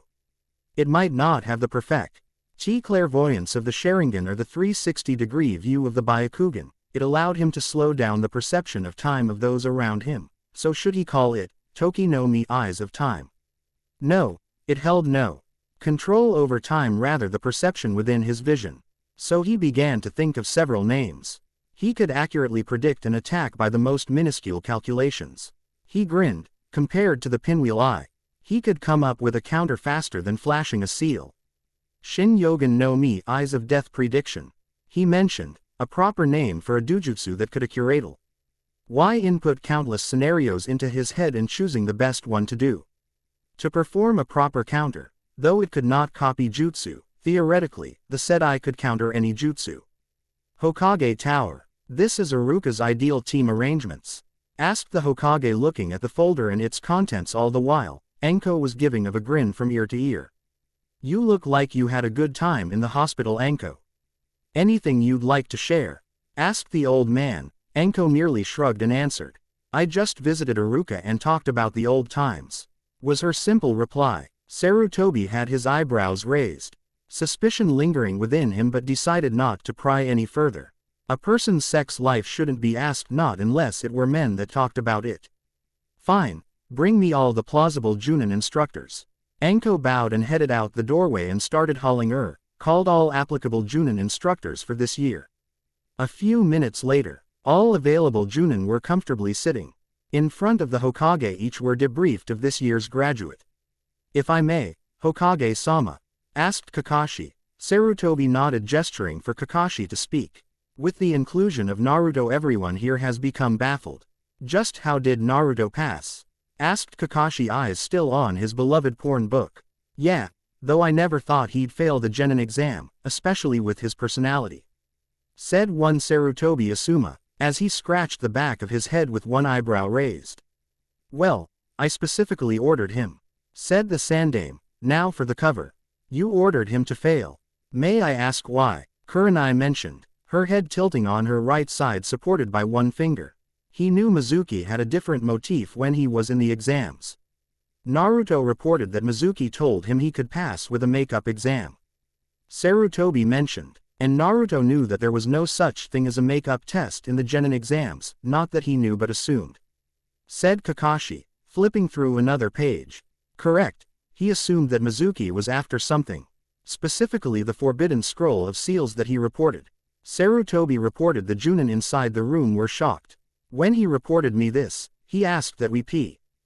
It might not have the perfect chi clairvoyance of the Sharingan or the 360-degree view of the Byakugan. It allowed him to slow down the perception of time of those around him. So should he call it Toki no Mi, Eyes of Time? No, it held no control over time, rather the perception within his vision. So he began to think of several names. He could accurately predict an attack by the most minuscule calculations. He grinned. Compared to the pinwheel eye, he could come up with a counter faster than flashing a seal. Shin Yogan no Mi, Eyes of Death Prediction. He mentioned, a proper name for a Dujutsu that could accurate why input countless scenarios into his head and choosing the best one to do. To perform a proper counter, though it could not copy jutsu, theoretically, the said eye could counter any jutsu. Hokage Tower. This is Iruka's ideal team arrangements. Asked the Hokage, looking at the folder and its contents all the while. Anko was giving of a grin from ear to ear. You look like you had a good time in the hospital, Anko. Anything you'd like to share? Asked the old man. Anko merely shrugged and answered. I just visited Iruka and talked about the old times, was her simple reply. Sarutobi had his eyebrows raised, suspicion lingering within him, but decided not to pry any further. A person's sex life shouldn't be asked, not unless it were men that talked about it. Fine, bring me all the plausible Junin instructors. Anko bowed and headed out the doorway and started hauling called all applicable Junin instructors for this year. A few minutes later, all available Junin were comfortably sitting in front of the Hokage. Each were debriefed of this year's graduate. If I may, Hokage-sama, asked Kakashi. Sarutobi nodded, gesturing for Kakashi to speak. With the inclusion of Naruto, everyone here has become baffled. Just how did Naruto pass? Asked Kakashi, eyes still on his beloved porn book. Yeah, though I never thought he'd fail the Genin exam, especially with his personality. Said one Sarutobi Asuma, as he scratched the back of his head with one eyebrow raised. Well, I specifically ordered him. Said the Sandame, now for the cover. You ordered him to fail. May I ask why? Kurenai mentioned, her head tilting on her right side supported by one finger. He knew Mizuki had a different motif when he was in the exams. Naruto reported that Mizuki told him he could pass with a makeup exam. Sarutobi mentioned, and Naruto knew that there was no such thing as a makeup test in the Genin exams, not that he knew but assumed. Said Kakashi, flipping through another page. Correct, he assumed that Mizuki was after something. Specifically the forbidden scroll of seals that he reported. Sarutobi reported the Junin inside the room were shocked. When he reported me this, he asked that we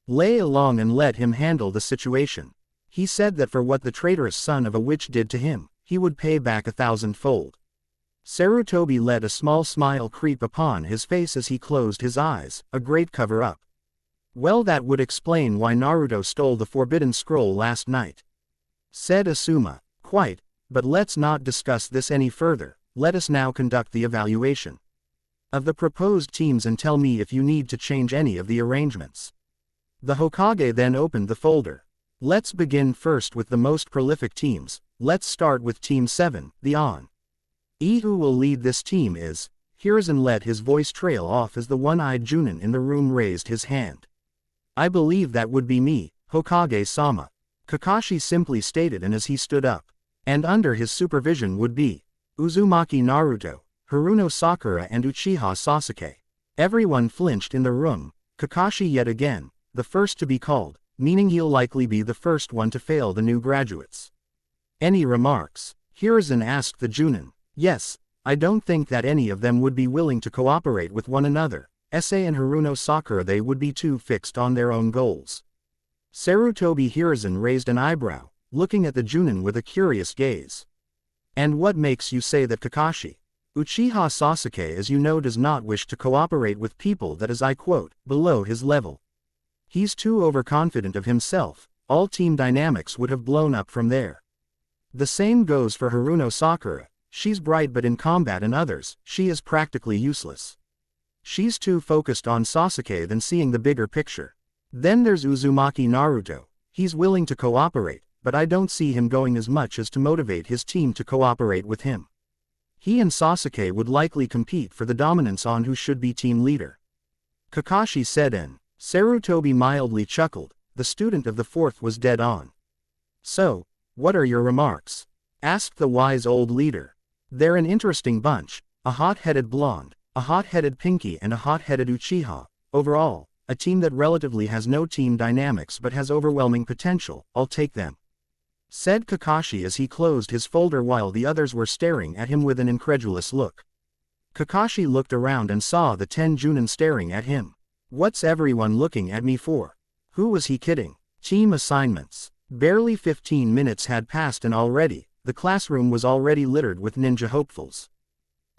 lay along and let him handle the situation. He said that for what the traitorous son of a witch did to him, he would pay back 1,000-fold. Sarutobi let a small smile creep upon his face as he closed his eyes, a great cover-up. Well, that would explain why Naruto stole the forbidden scroll last night. Said Asuma, quite, but let's not discuss this any further. Let us now conduct the evaluation of the proposed teams and tell me if you need to change any of the arrangements. The Hokage then opened the folder. Let's begin first with the most prolific teams. Let's start with Team 7, the On. Who will lead this team is, Hiruzen let his voice trail off as the one-eyed Junin in the room raised his hand. I believe that would be me, Hokage-sama. Kakashi simply stated, and as he stood up. And under his supervision would be Uzumaki Naruto, Haruno Sakura and Uchiha Sasuke. Everyone flinched in the room. Kakashi yet again, the first to be called, meaning he'll likely be the first one to fail the new graduates. Any remarks? Hiruzen asked the Junin. Yes, I don't think that any of them would be willing to cooperate with one another. Sa and Haruno Sakura, they would be too fixed on their own goals. Sarutobi Hiruzen raised an eyebrow, looking at the Junin with a curious gaze. And what makes you say that Kakashi? Uchiha Sasuke, as you know, does not wish to cooperate with people that is, I quote, below his level. He's too overconfident of himself. All team dynamics would have blown up from there. The same goes for Haruno Sakura. She's bright, but in combat and others, she is practically useless. She's too focused on Sasuke than seeing the bigger picture. Then there's Uzumaki Naruto. He's willing to cooperate, but I don't see him going as much as to motivate his team to cooperate with him. He and Sasuke would likely compete for the dominance on who should be team leader. Kakashi said, and Sarutobi mildly chuckled. The student of the fourth was dead on. So, what are your remarks? Asked the wise old leader. They're an interesting bunch, a hot-headed blonde, a hot-headed Pinky and a hot-headed Uchiha. Overall, a team that relatively has no team dynamics but has overwhelming potential. I'll take them. Said Kakashi as he closed his folder while the others were staring at him with an incredulous look. Kakashi looked around and saw the 10 Junin staring at him. What's everyone looking at me for? Who was he kidding? Team assignments. Barely 15 minutes had passed and already, the classroom was already littered with ninja hopefuls.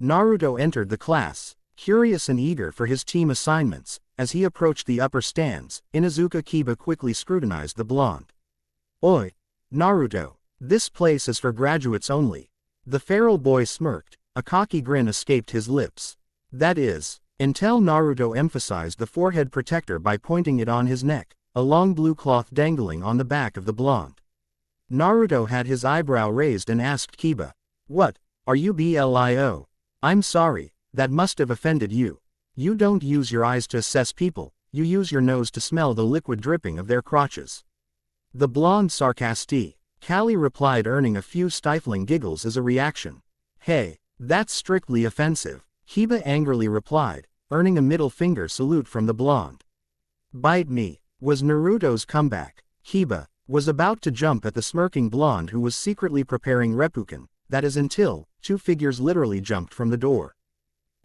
Naruto entered the class, curious and eager for his team assignments. As he approached the upper stands, Inuzuka Kiba quickly scrutinized the blonde. Oi, Naruto, this place is for graduates only. The feral boy smirked, a cocky grin escaped his lips. That is, until Naruto emphasized the forehead protector by pointing it on his neck, a long blue cloth dangling on the back of the blonde. Naruto had his eyebrow raised and asked Kiba, "What, are you BLIO? I'm sorry, that must have offended you. You don't use your eyes to assess people, you use your nose to smell the liquid dripping of their crotches." The blonde sarcastically replied, earning a few stifling giggles as a reaction. Hey, that's strictly offensive, Kiba angrily replied, earning a middle finger salute from the blonde. Bite me, was Naruto's comeback. Kiba was about to jump at the smirking blonde who was secretly preparing Reppuken, that is until, two figures literally jumped from the door.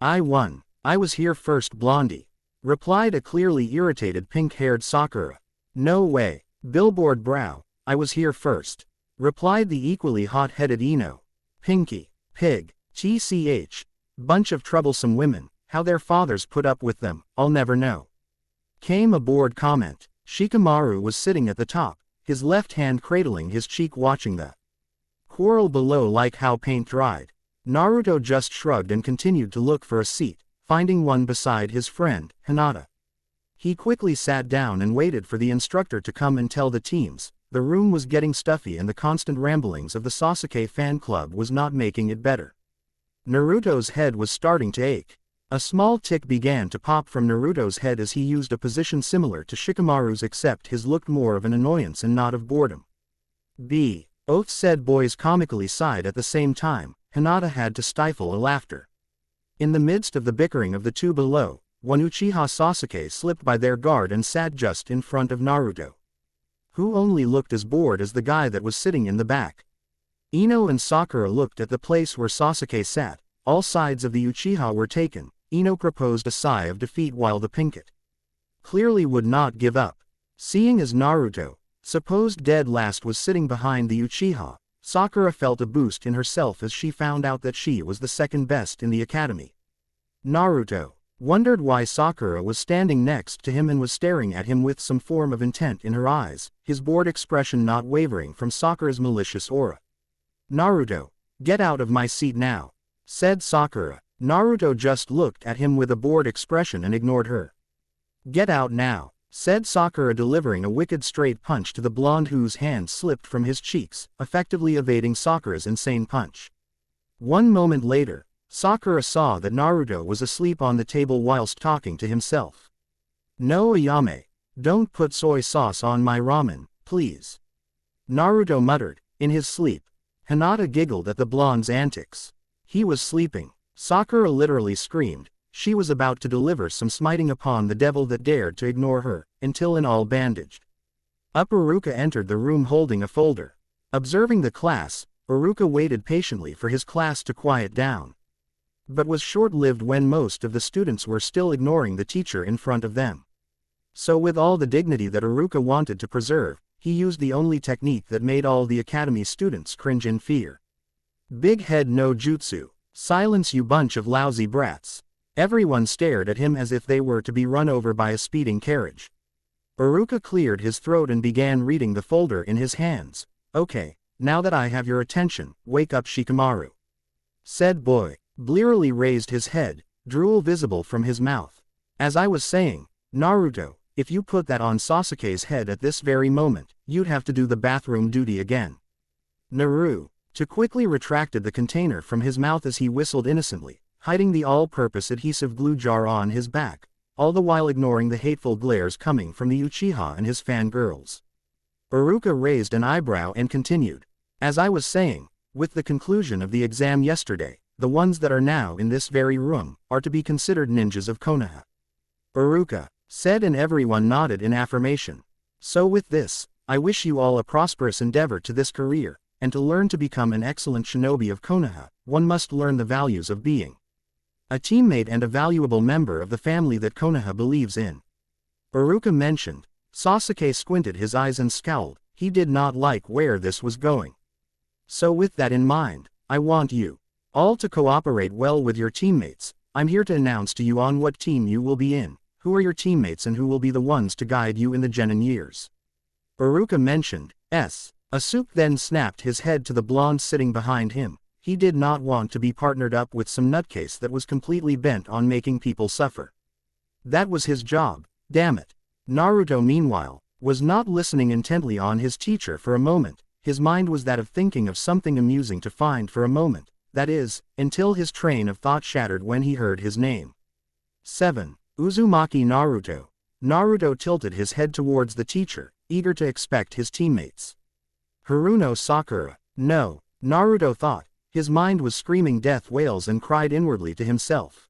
I won. I was here first, Blondie, replied a clearly irritated pink-haired Sakura. No way, billboard brow, I was here first, replied the equally hot-headed Ino. Pinky, pig, TCH, Bunch of troublesome women, how their fathers put up with them, I'll never know. Came a bored comment. Shikamaru was sitting at the top, his left hand cradling his cheek watching the quarrel below like how paint dried. Naruto just shrugged and continued to look for a seat, finding one beside his friend, Hinata. He quickly sat down and waited for the instructor to come and tell the teams. The room was getting stuffy and the constant ramblings of the Sasuke fan club was not making it better. Naruto's head was starting to ache. A small tick began to pop from Naruto's head as he used a position similar to Shikamaru's, except his looked more of an annoyance and not of boredom. Both said boys comically sighed at the same time. Hinata had to stifle a laughter. In the midst of the bickering of the two below, one Uchiha Sasuke slipped by their guard and sat just in front of Naruto, who only looked as bored as the guy that was sitting in the back. Ino and Sakura looked at the place where Sasuke sat. All sides of the Uchiha were taken. Ino proposed a sigh of defeat while the Pinkett clearly would not give up. Seeing as Naruto, supposed dead last, was sitting behind the Uchiha, Sakura felt a boost in herself as she found out that she was the second best in the academy. Naruto wondered why Sakura was standing next to him and was staring at him with some form of intent in her eyes, his bored expression not wavering from Sakura's malicious aura. Naruto, get out of my seat now, said Sakura. Naruto just looked at him with a bored expression and ignored her. Get out now, said Sakura, delivering a wicked straight punch to the blonde whose hand slipped from his cheeks, effectively evading Sakura's insane punch. 1 moment later, Sakura saw that Naruto was asleep on the table whilst talking to himself. No, Ayame, don't put soy sauce on my ramen, please, Naruto muttered, in his sleep. Hinata giggled at the blonde's antics. He was sleeping. Sakura literally screamed. She was about to deliver some smiting upon the devil that dared to ignore her, until and all bandaged up Iruka entered the room holding a folder. Observing the class, Iruka waited patiently for his class to quiet down, but was short-lived when most of the students were still ignoring the teacher in front of them. So with all the dignity that Iruka wanted to preserve, he used the only technique that made all the academy students cringe in fear. Big head no jutsu. Silence, you bunch of lousy brats. Everyone stared at him as if they were to be run over by a speeding carriage. Iruka cleared his throat and began reading the folder in his hands. Okay, now that I have your attention, wake up Shikamaru, said boy. Blearily raised his head, drool visible from his mouth. As I was saying, Naruto, if you put that on Sasuke's head at this very moment, you'd have to do the bathroom duty again. Naru quickly retracted the container from his mouth as he whistled innocently, hiding the all-purpose adhesive glue jar on his back, all the while ignoring the hateful glares coming from the Uchiha and his fangirls. Iruka raised an eyebrow and continued. As I was saying, with the conclusion of the exam yesterday, the ones that are now in this very room are to be considered ninjas of Konoha. Iruka said, and everyone nodded in affirmation. So with this, I wish you all a prosperous endeavor to this career, and to learn to become an excellent shinobi of Konoha, one must learn the values of being a teammate and a valuable member of the family that Konoha believes in. Iruka mentioned. Sasuke squinted his eyes and scowled. He did not like where this was going. So with that in mind, I want you all to cooperate well with your teammates. I'm here to announce to you on what team you will be in, who are your teammates and who will be the ones to guide you in the genin years. Iruka mentioned. Asuke then snapped his head to the blonde sitting behind him. He did not want to be partnered up with some nutcase that was completely bent on making people suffer. That was his job, damn it. Naruto meanwhile, was not listening intently on his teacher for a moment. His mind was that of thinking of something amusing to find for a moment, that is, until his train of thought shattered when he heard his name. 7. Uzumaki Naruto. Naruto tilted his head towards the teacher, eager to expect his teammates. Haruno Sakura. No, Naruto thought. His mind was screaming death wails and cried inwardly to himself.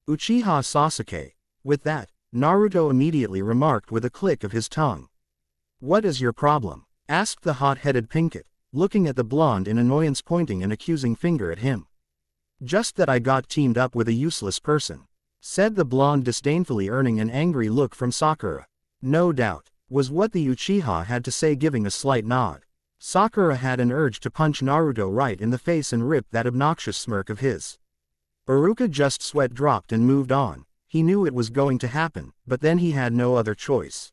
Uchiha Sasuke. With that, Naruto immediately remarked with a click of his tongue. What is your problem? Asked the hot-headed Pinkett, looking at the blonde in annoyance, pointing an accusing finger at him. Just that I got teamed up with a useless person, said the blonde disdainfully, earning an angry look from Sakura. No doubt, was what the Uchiha had to say, giving a slight nod. Sakura had an urge to punch Naruto right in the face and rip that obnoxious smirk of his. Iruka just sweat dropped and moved on. He knew it was going to happen, but then he had no other choice.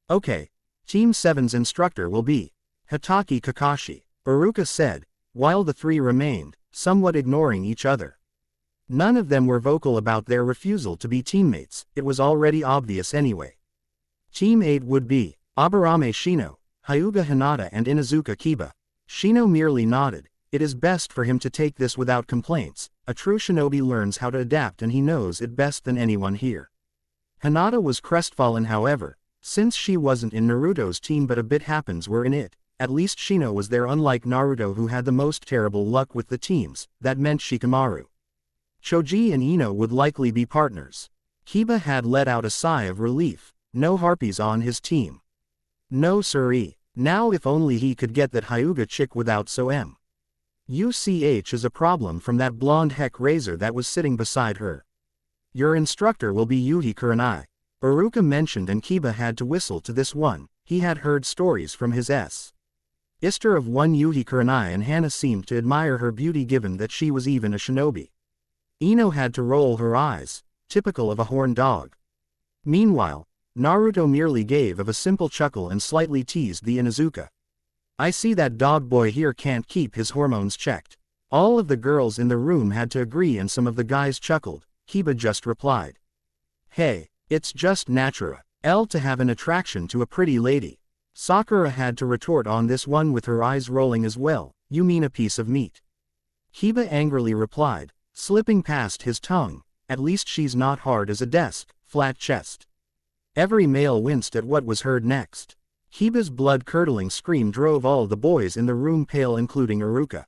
Okay. Team 7's instructor will be Hitaki Kakashi, Iruka said, while the three remained, somewhat ignoring each other. None of them were vocal about their refusal to be teammates, it was already obvious anyway. Team 8 would be Aburame Shino, Hyuga Hinata and Inuzuka Kiba. Shino merely nodded. It is best for him to take this without complaints. A true shinobi learns how to adapt and he knows it best than anyone here. Hinata was crestfallen however, since she wasn't in Naruto's team but a bit happens were in it. At least Shino was there, unlike Naruto who had the most terrible luck with the teams. That meant Shikamaru, Choji and Ino would likely be partners. Kiba had let out a sigh of relief. No harpies on his team. No siree. Now if only he could get that Hyuga chick without UCH is a problem from that blonde heck razor that was sitting beside her. Your instructor will be Yuhi Kurenai, Iruka mentioned, and Kiba had to whistle to this one. He had heard stories from his sister of one Yuhi Kurenai and Hana seemed to admire her beauty given that she was even a shinobi. Ino had to roll her eyes, typical of a horned dog. Meanwhile, Naruto merely gave a simple chuckle and slightly teased the Inuzuka. I see that dog boy here can't keep his hormones checked. All of the girls in the room had to agree and some of the guys chuckled. Kiba just replied, hey, it's just natural to have an attraction to a pretty lady. Sakura had to retort on this one with her eyes rolling as well. You mean a piece of meat? Kiba angrily replied, slipping past his tongue. At least she's not hard as a desk, flat chest. Every male winced at what was heard next. Kiba's blood-curdling scream drove all the boys in the room pale, including Iruka.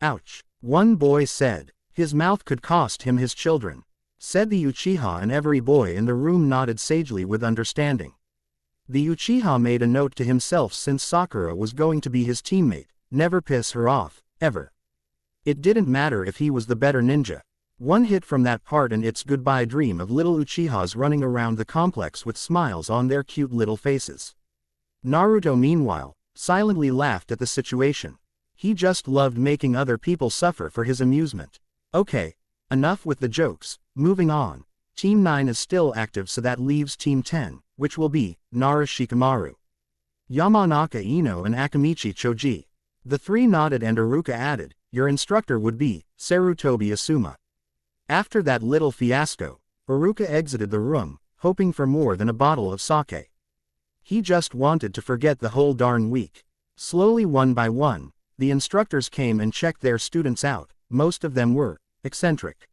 Ouch. One boy said. His mouth could cost him his children. Said the Uchiha, and every boy in the room nodded sagely with understanding. The Uchiha made a note to himself, since Sakura was going to be his teammate, never piss her off, ever. It didn't matter if he was the better ninja. One hit from that part and it's goodbye dream of little Uchihas running around the complex with smiles on their cute little faces. Naruto meanwhile, silently laughed at the situation. He just loved making other people suffer for his amusement. Okay, enough with the jokes, moving on. Team 9 is still active, so that leaves Team 10, which will be Nara Shikamaru, Yamanaka Ino and Akamichi Choji. The three nodded and Iruka added, your instructor would be Sarutobi Asuma. After that little fiasco, Iruka exited the room, hoping for more than a bottle of sake. He just wanted to forget the whole darn week. Slowly, one by one, the instructors came and checked their students out. Most of them were eccentric.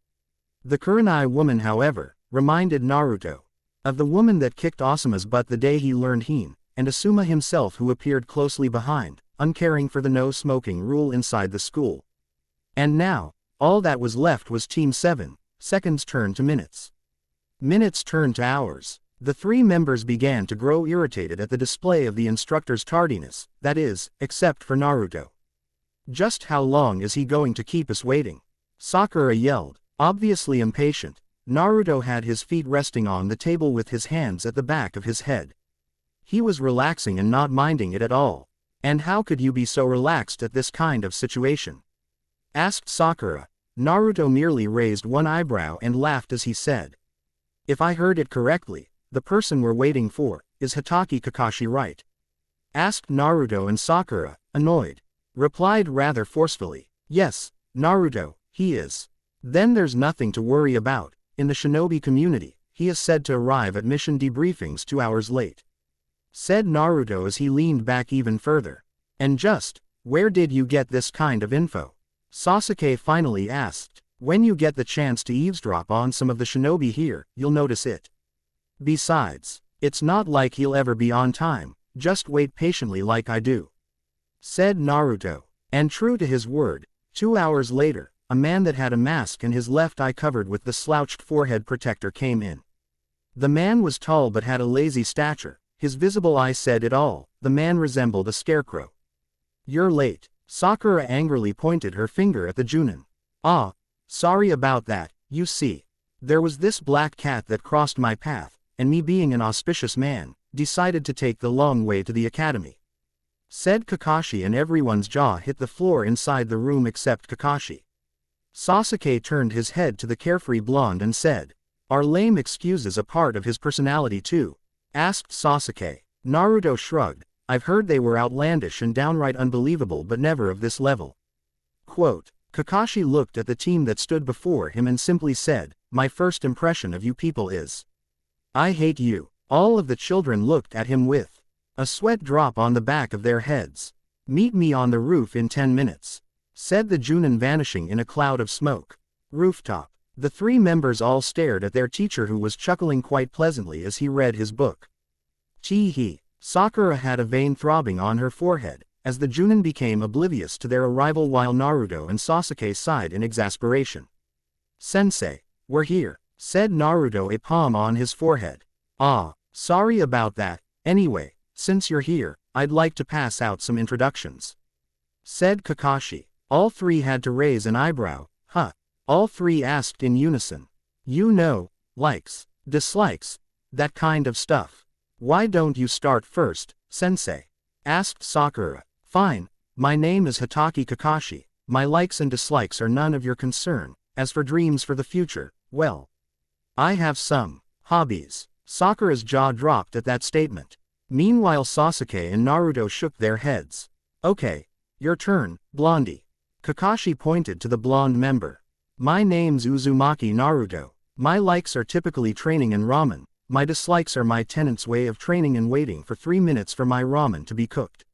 The Kurenai woman, however, reminded Naruto of the woman that kicked Asuma's butt the day he learned Hine, and Asuma himself, who appeared closely behind, uncaring for the no-smoking rule inside the school. And now, all that was left was Team 7. Seconds turned to minutes. Minutes turned to hours. The three members began to grow irritated at the display of the instructor's tardiness, that is, except for Naruto. Just how long is he going to keep us waiting? Sakura yelled, obviously impatient. Naruto had his feet resting on the table with his hands at the back of his head. He was relaxing and not minding it at all. And how could you be so relaxed at this kind of situation? Asked Sakura. Naruto merely raised one eyebrow and laughed as he said, if I heard it correctly, the person we're waiting for is Hitaki Kakashi, right? Asked Naruto, and Sakura, annoyed, replied rather forcefully, yes, Naruto, he is. Then there's nothing to worry about. In the shinobi community, he is said to arrive at mission debriefings 2 hours late. Said Naruto as he leaned back even further. And just, where did you get this kind of info? Sasuke finally asked. When you get the chance to eavesdrop on some of the shinobi here, you'll notice it. Besides, it's not like he'll ever be on time, just wait patiently like I do. Said Naruto. And true to his word, 2 hours later, a man that had a mask and his left eye covered with the slouched forehead protector came in. The man was tall but had a lazy stature. His visible eye said it all. The man resembled a scarecrow. You're late. Sakura angrily pointed her finger at the Junin. Ah, sorry about that. You see, there was this black cat that crossed my path, and me being an auspicious man, decided to take the long way to the academy. Said Kakashi, and everyone's jaw hit the floor inside the room except Kakashi. Sasuke turned his head to the carefree blonde and said, "Are lame excuses a part of his personality too?" asked Sasuke. Naruto shrugged. "I've heard they were outlandish and downright unbelievable but never of this level." Quote, Kakashi looked at the team that stood before him and simply said, "My first impression of you people is, I hate you." All of the children looked at him with a sweat drop on the back of their heads. "Meet me on the roof in 10 minutes, said the Junin, vanishing in a cloud of smoke. Rooftop. The three members all stared at their teacher, who was chuckling quite pleasantly as he read his book. Tee hee. Sakura had a vein throbbing on her forehead, as the Junin became oblivious to their arrival while Naruto and Sasuke sighed in exasperation. "Sensei, we're here," said Naruto, a palm on his forehead. "Ah, sorry about that. Anyway, since you're here, I'd like to pass out some introductions," said Kakashi. All three had to raise an eyebrow. "Huh?" All three asked in unison. "You know, likes, dislikes, that kind of stuff. Why don't you start first, sensei?" asked Sakura. "Fine, my name is Hatake Kakashi. My likes and dislikes are none of your concern. As for dreams for the future, well, I have some hobbies." Sakura's jaw dropped at that statement. Meanwhile, Sasuke and Naruto shook their heads. "Okay, your turn, Blondie." Kakashi pointed to the blonde member. "My name's Uzumaki Naruto. My likes are typically training and ramen. My dislikes are my tenant's way of training and waiting for 3 minutes for my ramen to be cooked.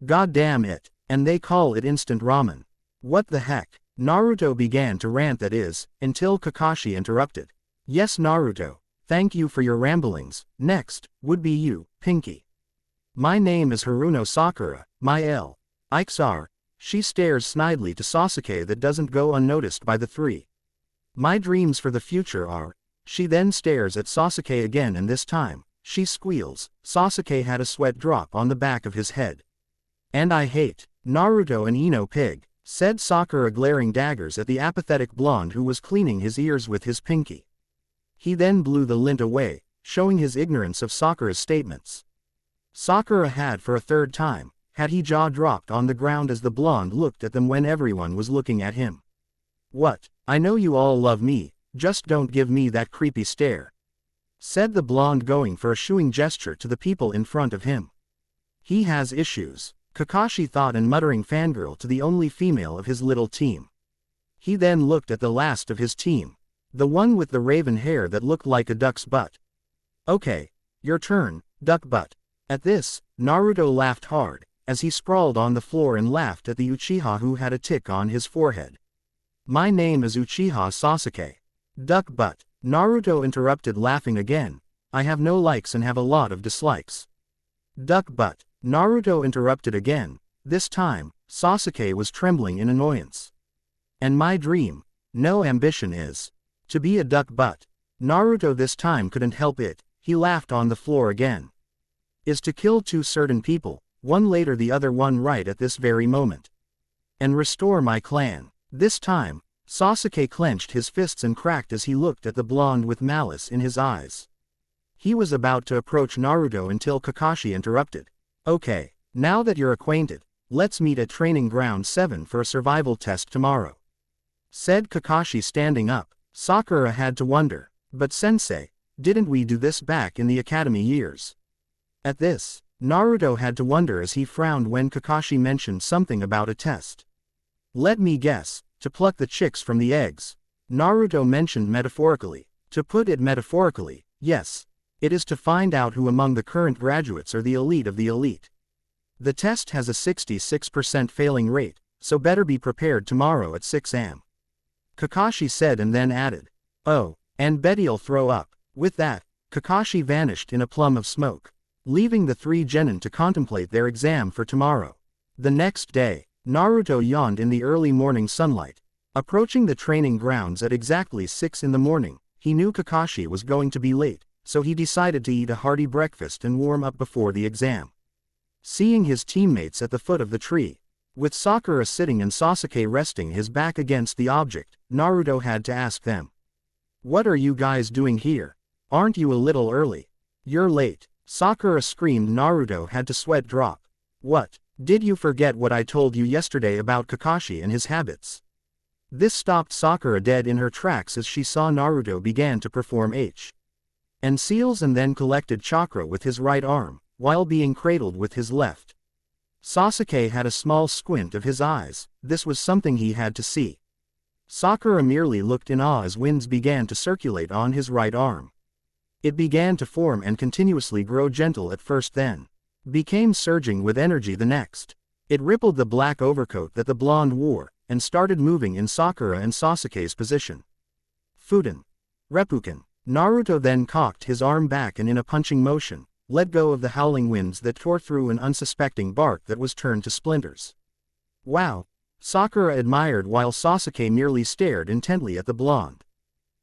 God damn it, and they call it instant ramen. What the heck?" Naruto began to rant, that is, until Kakashi interrupted. "Yes, Naruto, thank you for your ramblings. Next, would be you, Pinky." "My name is Haruno Sakura, my likes are." She stares snidely to Sasuke that doesn't go unnoticed by the three. "My dreams for the future are." She then stares at Sasuke again, and this time, she squeals. Sasuke had a sweat drop on the back of his head. "And I hate Naruto and Ino Pig," said Sakura, glaring daggers at the apathetic blonde who was cleaning his ears with his pinky. He then blew the lint away, showing his ignorance of Sakura's statements. Sakura had, for a third time, had he jaw dropped on the ground as the blonde looked at them when everyone was looking at him. "What? I know you all love me, just don't give me that creepy stare," said the blonde, going for a shooing gesture to the people in front of him. "He has issues," Kakashi thought, and muttering fangirl to the only female of his little team. He then looked at the last of his team, the one with the raven hair that looked like a duck's butt. "Okay, your turn, duck butt." At this, Naruto laughed hard, as he sprawled on the floor and laughed at the Uchiha who had a tick on his forehead. "My name is Uchiha Sasuke." "Duck butt," Naruto interrupted, laughing again. "I have no likes and have a lot of dislikes." "Duck butt," Naruto interrupted again. This time, Sasuke was trembling in annoyance. "And my dream, no ambition, is to be a duck butt." Naruto this time couldn't help it. He laughed on the floor again. "Is to kill 2 certain people, one later the other one right at this very moment, and restore my clan." This time, Sasuke clenched his fists and cracked as he looked at the blonde with malice in his eyes. He was about to approach Naruto until Kakashi interrupted. "Okay, now that you're acquainted, let's meet at Training Ground 7 for a survival test tomorrow," said Kakashi, standing up. Sakura had to wonder, "But sensei, didn't we do this back in the academy years?" At this, Naruto had to wonder as he frowned when Kakashi mentioned something about a test. "Let me guess, to pluck the chicks from the eggs," Naruto mentioned metaphorically. "To put it metaphorically, yes. It is to find out who among the current graduates are the elite of the elite. The test has a 66% failing rate, so better be prepared tomorrow at 6 am. Kakashi said, and then added, "Oh, and Betty'll throw up." With that, Kakashi vanished in a plume of smoke, leaving the 3 genin to contemplate their exam for tomorrow. The next day, Naruto yawned in the early morning sunlight. Approaching the training grounds at exactly 6 in the morning, he knew Kakashi was going to be late, so he decided to eat a hearty breakfast and warm up before the exam. Seeing his teammates at the foot of the tree, with Sakura sitting and Sasuke resting his back against the object, Naruto had to ask them, "What are you guys doing here? Aren't you a little early?" "You're late," Sakura screamed. Naruto had to sweat drop. "What? Did you forget what I told you yesterday about Kakashi and his habits?" This stopped Sakura dead in her tracks as she saw Naruto began to perform and seals and then collected chakra with his right arm, while being cradled with his left. Sasuke had a small squint of his eyes. This was something he had to see. Sakura merely looked in awe as winds began to circulate on his right arm. It began to form and continuously grow gentle at first, then became surging with energy the next. It rippled the black overcoat that the blonde wore, and started moving in Sakura and Sasuke's position. Fuden. Reppuken. Naruto then cocked his arm back and in a punching motion, let go of the howling winds that tore through an unsuspecting bark that was turned to splinters. Wow! Sakura admired while Sasuke merely stared intently at the blonde.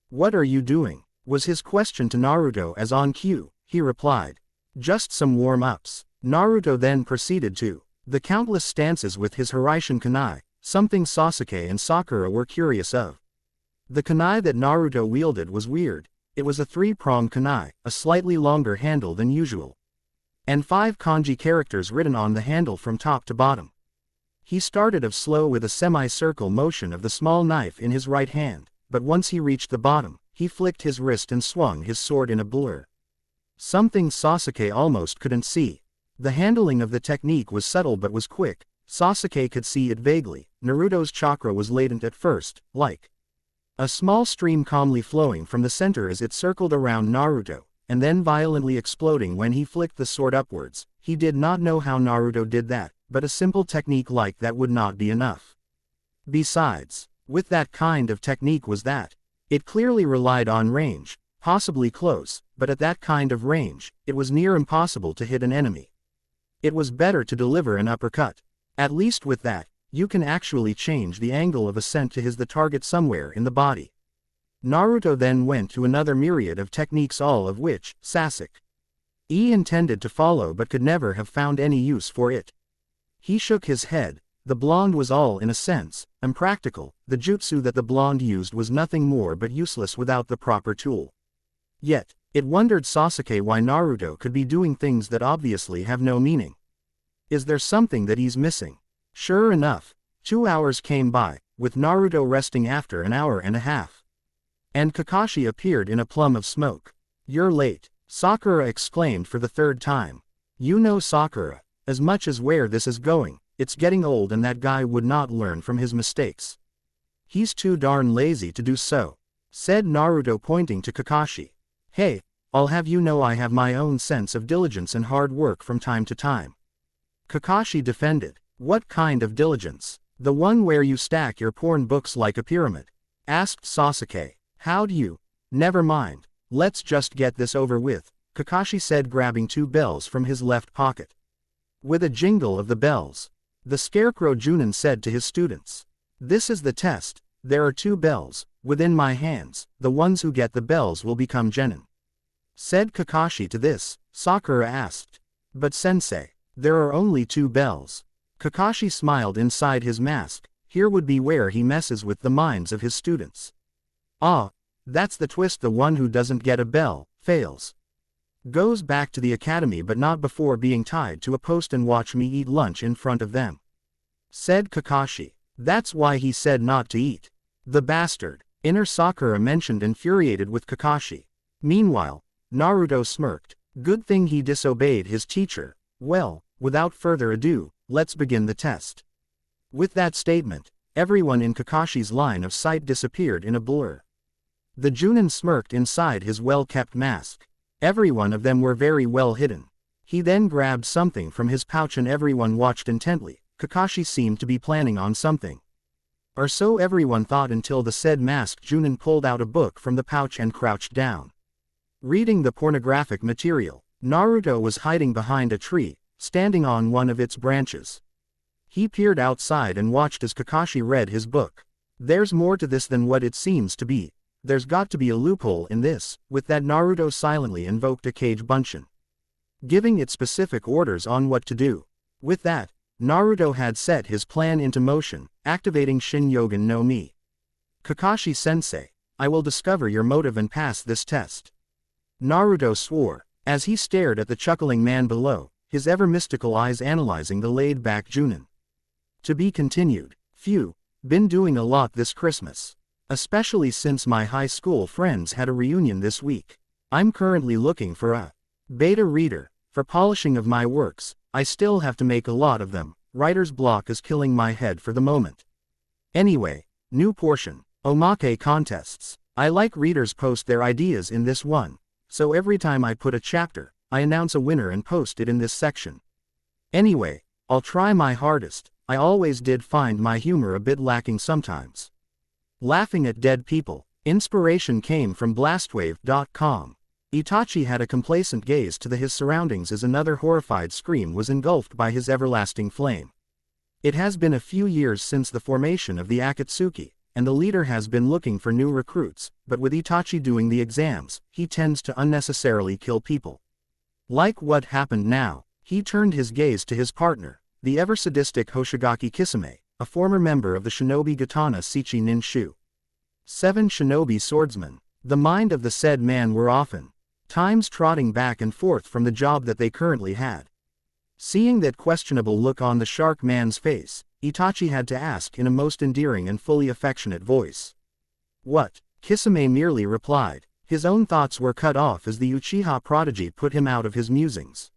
What are you doing? Was his question to Naruto as on cue, he replied. Just some warm-ups. Naruto then proceeded to the countless stances with his Hiraishin kunai, something Sasuke and Sakura were curious of. The kunai that Naruto wielded was weird. It was a three-pronged kunai, a slightly longer handle than usual, and 5 kanji characters written on the handle from top to bottom. He started off slow with a semi-circle motion of the small knife in his right hand, but once he reached the bottom, he flicked his wrist and swung his sword in a blur. Something Sasuke almost couldn't see. The handling of the technique was subtle but was quick. Sasuke could see it vaguely. Naruto's chakra was latent at first, like a small stream calmly flowing from the center as it circled around Naruto, and then violently exploding when he flicked the sword upwards. He did not know how Naruto did that, but a simple technique like that would not be enough. Besides, with that kind of technique was that it clearly relied on range, possibly close, but at that kind of range, it was near impossible to hit an enemy. It was better to deliver an uppercut. At least with that, you can actually change the angle of ascent to hit the target somewhere in the body. Naruto then went to another myriad of techniques, all of which Sasuke intended to follow but could never have found any use for it. He shook his head. The blonde was all in a sense impractical. The jutsu that the blonde used was nothing more but useless without the proper tool. Yet, it wondered Sasuke why Naruto could be doing things that obviously have no meaning. Is there something that he's missing? Sure enough, 2 hours came by, with Naruto resting after an hour and a half. And Kakashi appeared in a plume of smoke. You're late, Sakura exclaimed for the 3rd time. You know, Sakura, as much as where this is going, it's getting old and that guy would not learn from his mistakes. He's too darn lazy to do so, said Naruto pointing to Kakashi. Hey, I'll have you know I have my own sense of diligence and hard work from time to time. Kakashi defended. What kind of diligence? The one where you stack your porn books like a pyramid? Asked Sasuke. How'd you? Never mind. Let's just get this over with, Kakashi said, grabbing 2 bells from his left pocket. With a jingle of the bells, the scarecrow Junin said to his students. This is the test. There are 2 bells, within my hands. The ones who get the bells will become genin. Said Kakashi. To this, Sakura asked. But sensei, there are only 2 bells. Kakashi smiled inside his mask. Here would be where he messes with the minds of his students. Ah, that's the twist. The one who doesn't get a bell, fails. Goes back to the academy but not before being tied to a post and watch me eat lunch in front of them. Said Kakashi. That's why he said not to eat. The bastard. Inner Sakura mentioned, infuriated with Kakashi. Meanwhile, Naruto smirked. Good thing he disobeyed his teacher. Well, without further ado, let's begin the test. With that statement, everyone in Kakashi's line of sight disappeared in a blur. The Junin smirked inside his well-kept mask. Every one of them were very well hidden. He then grabbed something from his pouch and everyone watched intently. Kakashi seemed to be planning on something. Or so everyone thought, until the said masked Junin pulled out a book from the pouch and crouched down, reading the pornographic material. Naruto was hiding behind a tree, standing on one of its branches. He peered outside and watched as Kakashi read his book. There's more to this than what it seems to be. There's got to be a loophole in this. With that, Naruto silently invoked a Kage Bunshin, giving it specific orders on what to do. With that, Naruto had set his plan into motion, activating Shin-Yogen no Mi. Kakashi-sensei, I will discover your motive and pass this test. Naruto swore, as he stared at the chuckling man below, his ever mystical eyes analyzing the laid-back Junin. To be continued. Phew, Been doing a lot this Christmas. Especially since my high school friends had a reunion this week. I'm currently looking for a beta reader. For polishing of my works, I still have to make a lot of them. Writer's block is killing my head for the moment. Anyway, new portion. Omake contests. I like readers post their ideas in this one. So every time I put a chapter, I announce a winner and post it in this section. Anyway, I'll try my hardest. I always did find my humor a bit lacking sometimes. Laughing at dead people. Inspiration came from blastwave.com. Itachi had a complacent gaze to his surroundings as another horrified scream was engulfed by his everlasting flame. It has been a few years since the formation of the Akatsuki, and the leader has been looking for new recruits, but with Itachi doing the exams, he tends to unnecessarily kill people. Like what happened now, he turned his gaze to his partner, the ever-sadistic Hoshigaki Kisame, a former member of the shinobi Gatana Shichi Ninshu. 7 shinobi swordsmen. The mind of the said man were often times trotting back and forth from the job that they currently had. Seeing that questionable look on the shark man's face, Itachi had to ask in a most endearing and fully affectionate voice. What? Kisame merely replied. His own thoughts were cut off as the Uchiha prodigy put him out of his musings.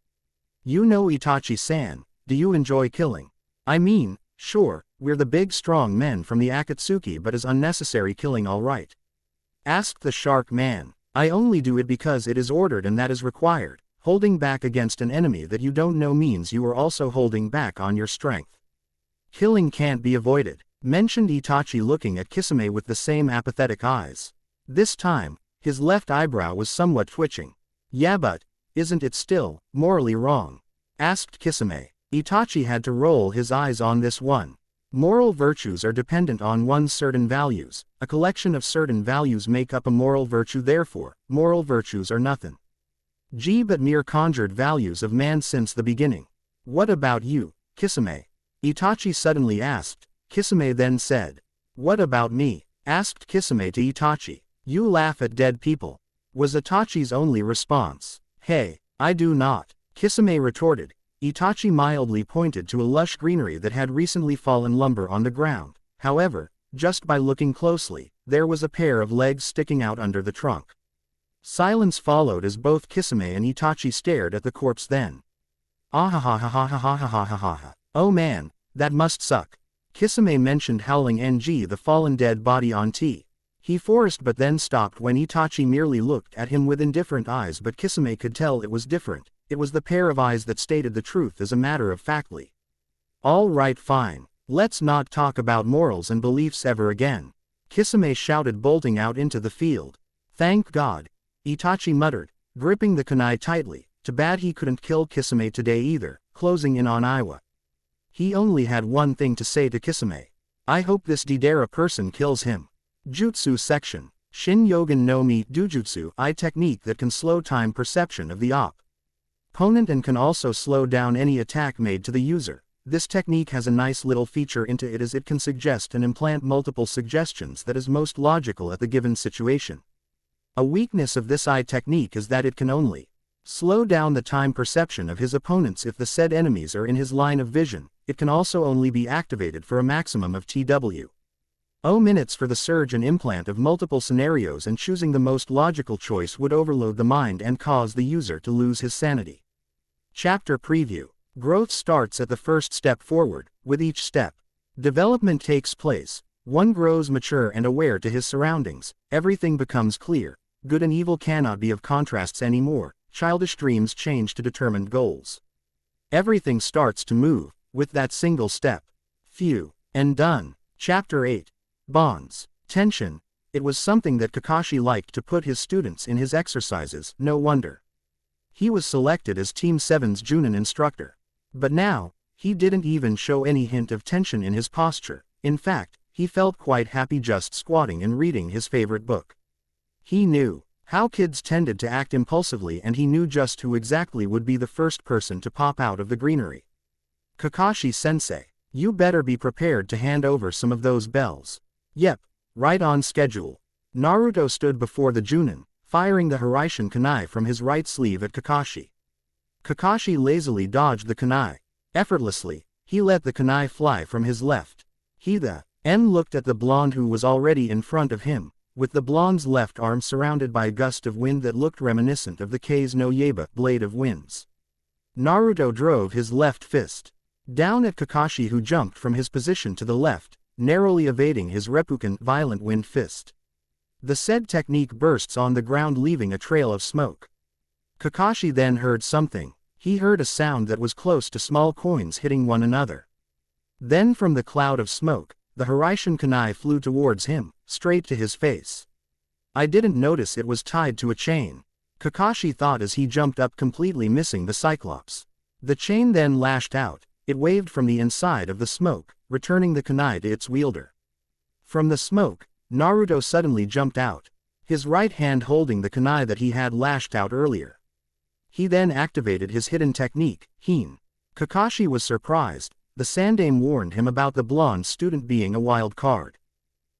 You know Itachi-san, do you enjoy killing? I mean, sure, we're the big strong men from the Akatsuki, but is unnecessary killing alright? Asked the shark man. I only do it because it is ordered and that is required. Holding back against an enemy that you don't know means you are also holding back on your strength. Killing can't be avoided, mentioned Itachi looking at Kisame with the same apathetic eyes. This time, his left eyebrow was somewhat twitching. Yeah, but isn't it still morally wrong? Asked Kisame. Itachi had to roll his eyes on this one. Moral virtues are dependent on one's certain values. A collection of certain values make up a moral virtue, therefore, moral virtues are nothing but mere conjured values of man since the beginning. What about you, Kisame? Itachi suddenly asked. Kisame then said. What about me? Asked Kisame to Itachi. You laugh at dead people, was Itachi's only response. Hey, I do not, Kisame retorted. Itachi mildly pointed to a lush greenery that had recently fallen lumber on the ground. However, just by looking closely, there was a pair of legs sticking out under the trunk. Silence followed as both Kisame and Itachi stared at the corpse. Then, ah-ha-ha-ha-ha-ha-ha-ha-ha-ha-ha. Oh man, that must suck. Kisame mentioned howling ng the fallen dead body on T. He forced but then stopped when Itachi merely looked at him with indifferent eyes, but Kisame could tell it was different. It was the pair of eyes that stated the truth as a matter of factly. All right, fine. Let's not talk about morals and beliefs ever again. Kisame shouted, bolting out into the field. Thank God, Itachi muttered, gripping the kunai tightly. Too bad he couldn't kill Kisame today either, closing in on Iwa. He only had one thing to say to Kisame. I hope this Deidara person kills him. Jutsu section. Shin Yogen no Mi Dujutsu, a technique that can slow time perception of the opponent and can also slow down any attack made to the user. This technique has a nice little feature into it as it can suggest and implant multiple suggestions that is most logical at the given situation. A weakness of this eye technique is that it can only slow down the time perception of his opponents if the said enemies are in his line of vision. It can also only be activated for a maximum of TW. minutes for the surge and implant of multiple scenarios, and choosing the most logical choice would overload the mind and cause the user to lose his sanity. Chapter Preview. Growth starts at the first step forward. With each step, development takes place. One grows mature and aware to his surroundings. Everything becomes clear. Good and evil cannot be of contrasts anymore. Childish dreams change to determined goals. Everything starts to move with that single step. Phew. And done. Chapter 8. Bonds. Tension. It was something that Kakashi liked to put his students in his exercises. No wonder he was selected as Team 7's Junin instructor. But now, he didn't even show any hint of tension in his posture. In fact, he felt quite happy just squatting and reading his favorite book. He knew how kids tended to act impulsively, and he knew just who exactly would be the first person to pop out of the greenery. Kakashi-sensei, you better be prepared to hand over some of those bells. Yep, right on schedule. Naruto stood before the Junin, firing the Hiraishin kunai from his right sleeve at Kakashi. Kakashi lazily dodged the kunai. Effortlessly, he let the kunai fly from his left. En looked at the blonde who was already in front of him, with the blonde's left arm surrounded by a gust of wind that looked reminiscent of the Kei's no Yaiba blade of winds. Naruto drove his left fist down at Kakashi, who jumped from his position to the left, narrowly evading his Reppuken violent wind fist. The said technique bursts on the ground, leaving a trail of smoke. Kakashi then heard something. He heard a sound that was close to small coins hitting one another. Then from the cloud of smoke, the Hiraishin kunai flew towards him, straight to his face. I didn't notice it was tied to a chain, Kakashi thought as he jumped up, completely missing the Cyclops. The chain then lashed out. It waved from the inside of the smoke, returning the kunai to its wielder. From the smoke, Naruto suddenly jumped out, his right hand holding the kunai that he had lashed out earlier. He then activated his hidden technique, Hin. Kakashi was surprised. The Sandaime warned him about the blonde student being a wild card.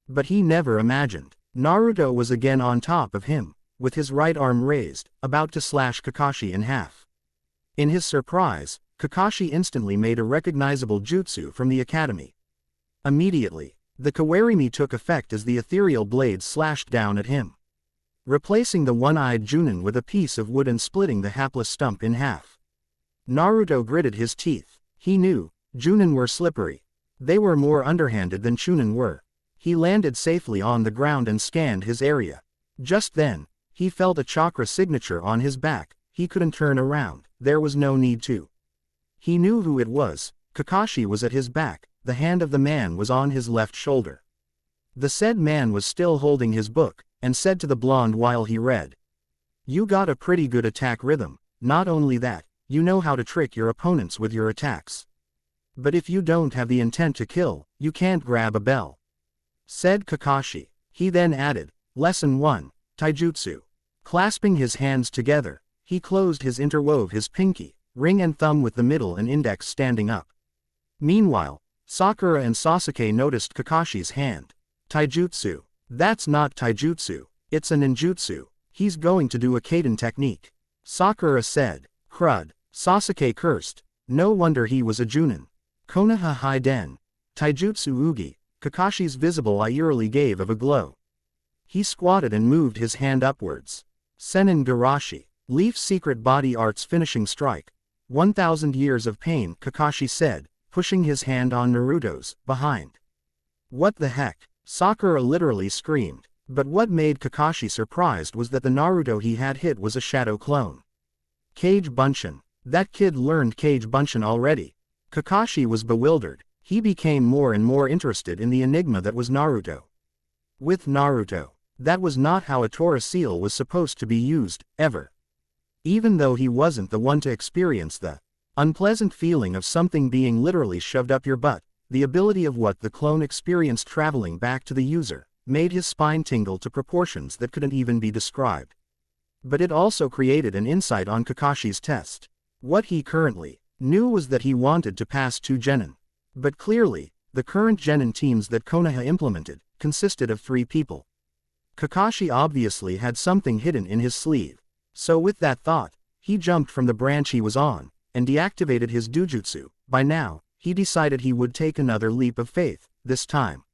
But he never imagined Naruto was again on top of him, with his right arm raised, about to slash Kakashi in half. In his surprise, Kakashi instantly made a recognizable jutsu from the academy. Immediately, the Kawarimi took effect as the ethereal blade slashed down at him, replacing the one-eyed Junin with a piece of wood and splitting the hapless stump in half. Naruto gritted his teeth. He knew Junin were slippery. They were more underhanded than Chunin were. He landed safely on the ground and scanned his area. Just then, he felt a chakra signature on his back. He couldn't turn around. There was no need to. He knew who it was. Kakashi was at his back. The hand of the man was on his left shoulder. The said man was still holding his book, and said to the blonde while he read, "You got a pretty good attack rhythm. Not only that, you know how to trick your opponents with your attacks. But if you don't have the intent to kill, you can't grab a bell," said Kakashi. He then added, Lesson 1, Taijutsu. Clasping his hands together, he closed his interwove his pinky, ring and thumb with the middle and index standing up. Meanwhile, Sakura and Sasuke noticed Kakashi's hand. Taijutsu. That's not taijutsu, it's a ninjutsu. He's going to do a Kaden technique, Sakura said. Crud. Sasuke cursed. No wonder he was a Junin. Konoha Haiden. Taijutsu Ugi. Kakashi's visible eye eerily gave of a glow. He squatted and moved his hand upwards. Senin Garashi. Leaf secret body arts finishing strike. 1,000 years of pain, Kakashi said, pushing his hand on Naruto's behind. What the heck? Sakura literally screamed. But what made Kakashi surprised was that the Naruto he had hit was a shadow clone. Kage Bunshin. That kid learned Kage Bunshin already. Kakashi was bewildered. He became more and more interested in the enigma that was Naruto. With Naruto, that was not how a Tora seal was supposed to be used, ever. Even though he wasn't the one to experience the unpleasant feeling of something being literally shoved up your butt, the ability of what the clone experienced traveling back to the user made his spine tingle to proportions that couldn't even be described. But it also created an insight on Kakashi's test. What he currently knew was that he wanted to pass 2 genin. But clearly, the current genin teams that Konoha implemented consisted of 3 people. Kakashi obviously had something hidden in his sleeve. So with that thought, he jumped from the branch he was on, and deactivated his dojutsu. By now, he decided he would take another leap of faith, this time.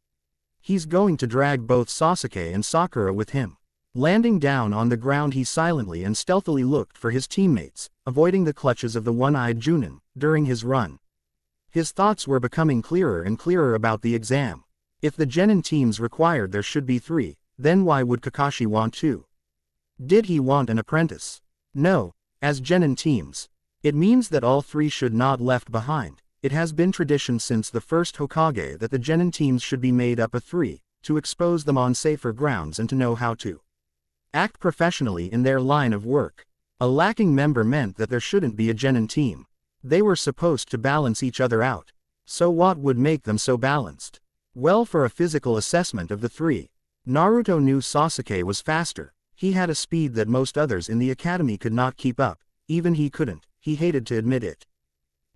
He's going to drag both Sasuke and Sakura with him. Landing down on the ground, he silently and stealthily looked for his teammates, avoiding the clutches of the one-eyed Junin, during his run. His thoughts were becoming clearer and clearer about the exam. If the genin teams required there should be 3, then why would Kakashi want 2? Did he want an apprentice? No, as genin teams. It means that all 3 should not left behind. It has been tradition since the first Hokage that the genin teams should be made up of 3, to expose them on safer grounds and to know how to act professionally in their line of work. A lacking member meant that there shouldn't be a genin team. They were supposed to balance each other out. So what would make them so balanced? Well, for a physical assessment of the 3, Naruto knew Sasuke was faster. He had a speed that most others in the academy could not keep up. Even he couldn't. He hated to admit it.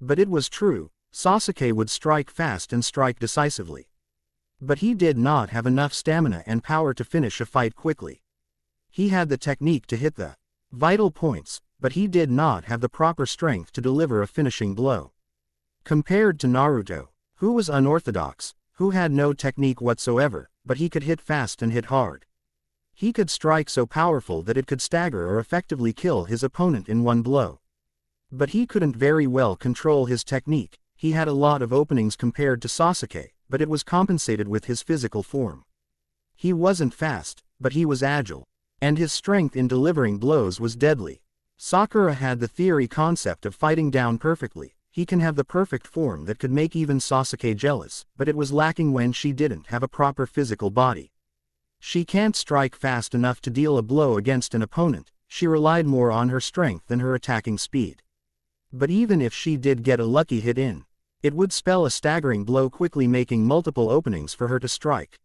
But it was true. Sasuke would strike fast and strike decisively. But he did not have enough stamina and power to finish a fight quickly. He had the technique to hit the vital points, but he did not have the proper strength to deliver a finishing blow. Compared to Naruto, who was unorthodox, who had no technique whatsoever, but he could hit fast and hit hard. He could strike so powerful that it could stagger or effectively kill his opponent in one blow. But he couldn't very well control his technique. He had a lot of openings compared to Sasuke, but it was compensated with his physical form. He wasn't fast, but he was agile, and his strength in delivering blows was deadly. Sakura had the theory concept of fighting down perfectly. He can have the perfect form that could make even Sasuke jealous, but it was lacking when she didn't have a proper physical body. She can't strike fast enough to deal a blow against an opponent. She relied more on her strength than her attacking speed. But even if she did get a lucky hit in, it would spell a staggering blow, quickly making multiple openings for her to strike.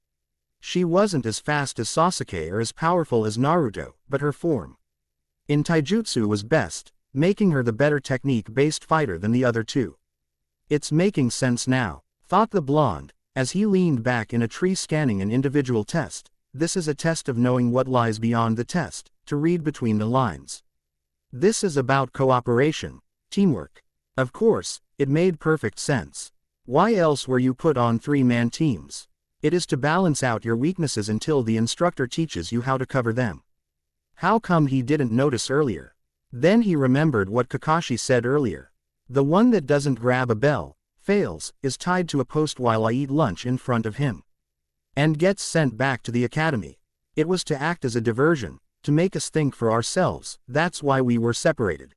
She wasn't as fast as Sasuke or as powerful as Naruto, but her form in taijutsu was best, making her the better technique-based fighter than the other two. It's making sense now, thought the blonde, as he leaned back in a tree scanning an individual test. This is a test of knowing what lies beyond the test, to read between the lines. This is about cooperation, teamwork. Of course, it made perfect sense. Why else were you put on three-man teams? It is to balance out your weaknesses until the instructor teaches you how to cover them. How come he didn't notice earlier? Then he remembered what Kakashi said earlier. The one that doesn't grab a bell, fails, is tied to a post while I eat lunch in front of him, and gets sent back to the academy. It was to act as a diversion, to make us think for ourselves. That's why we were separated.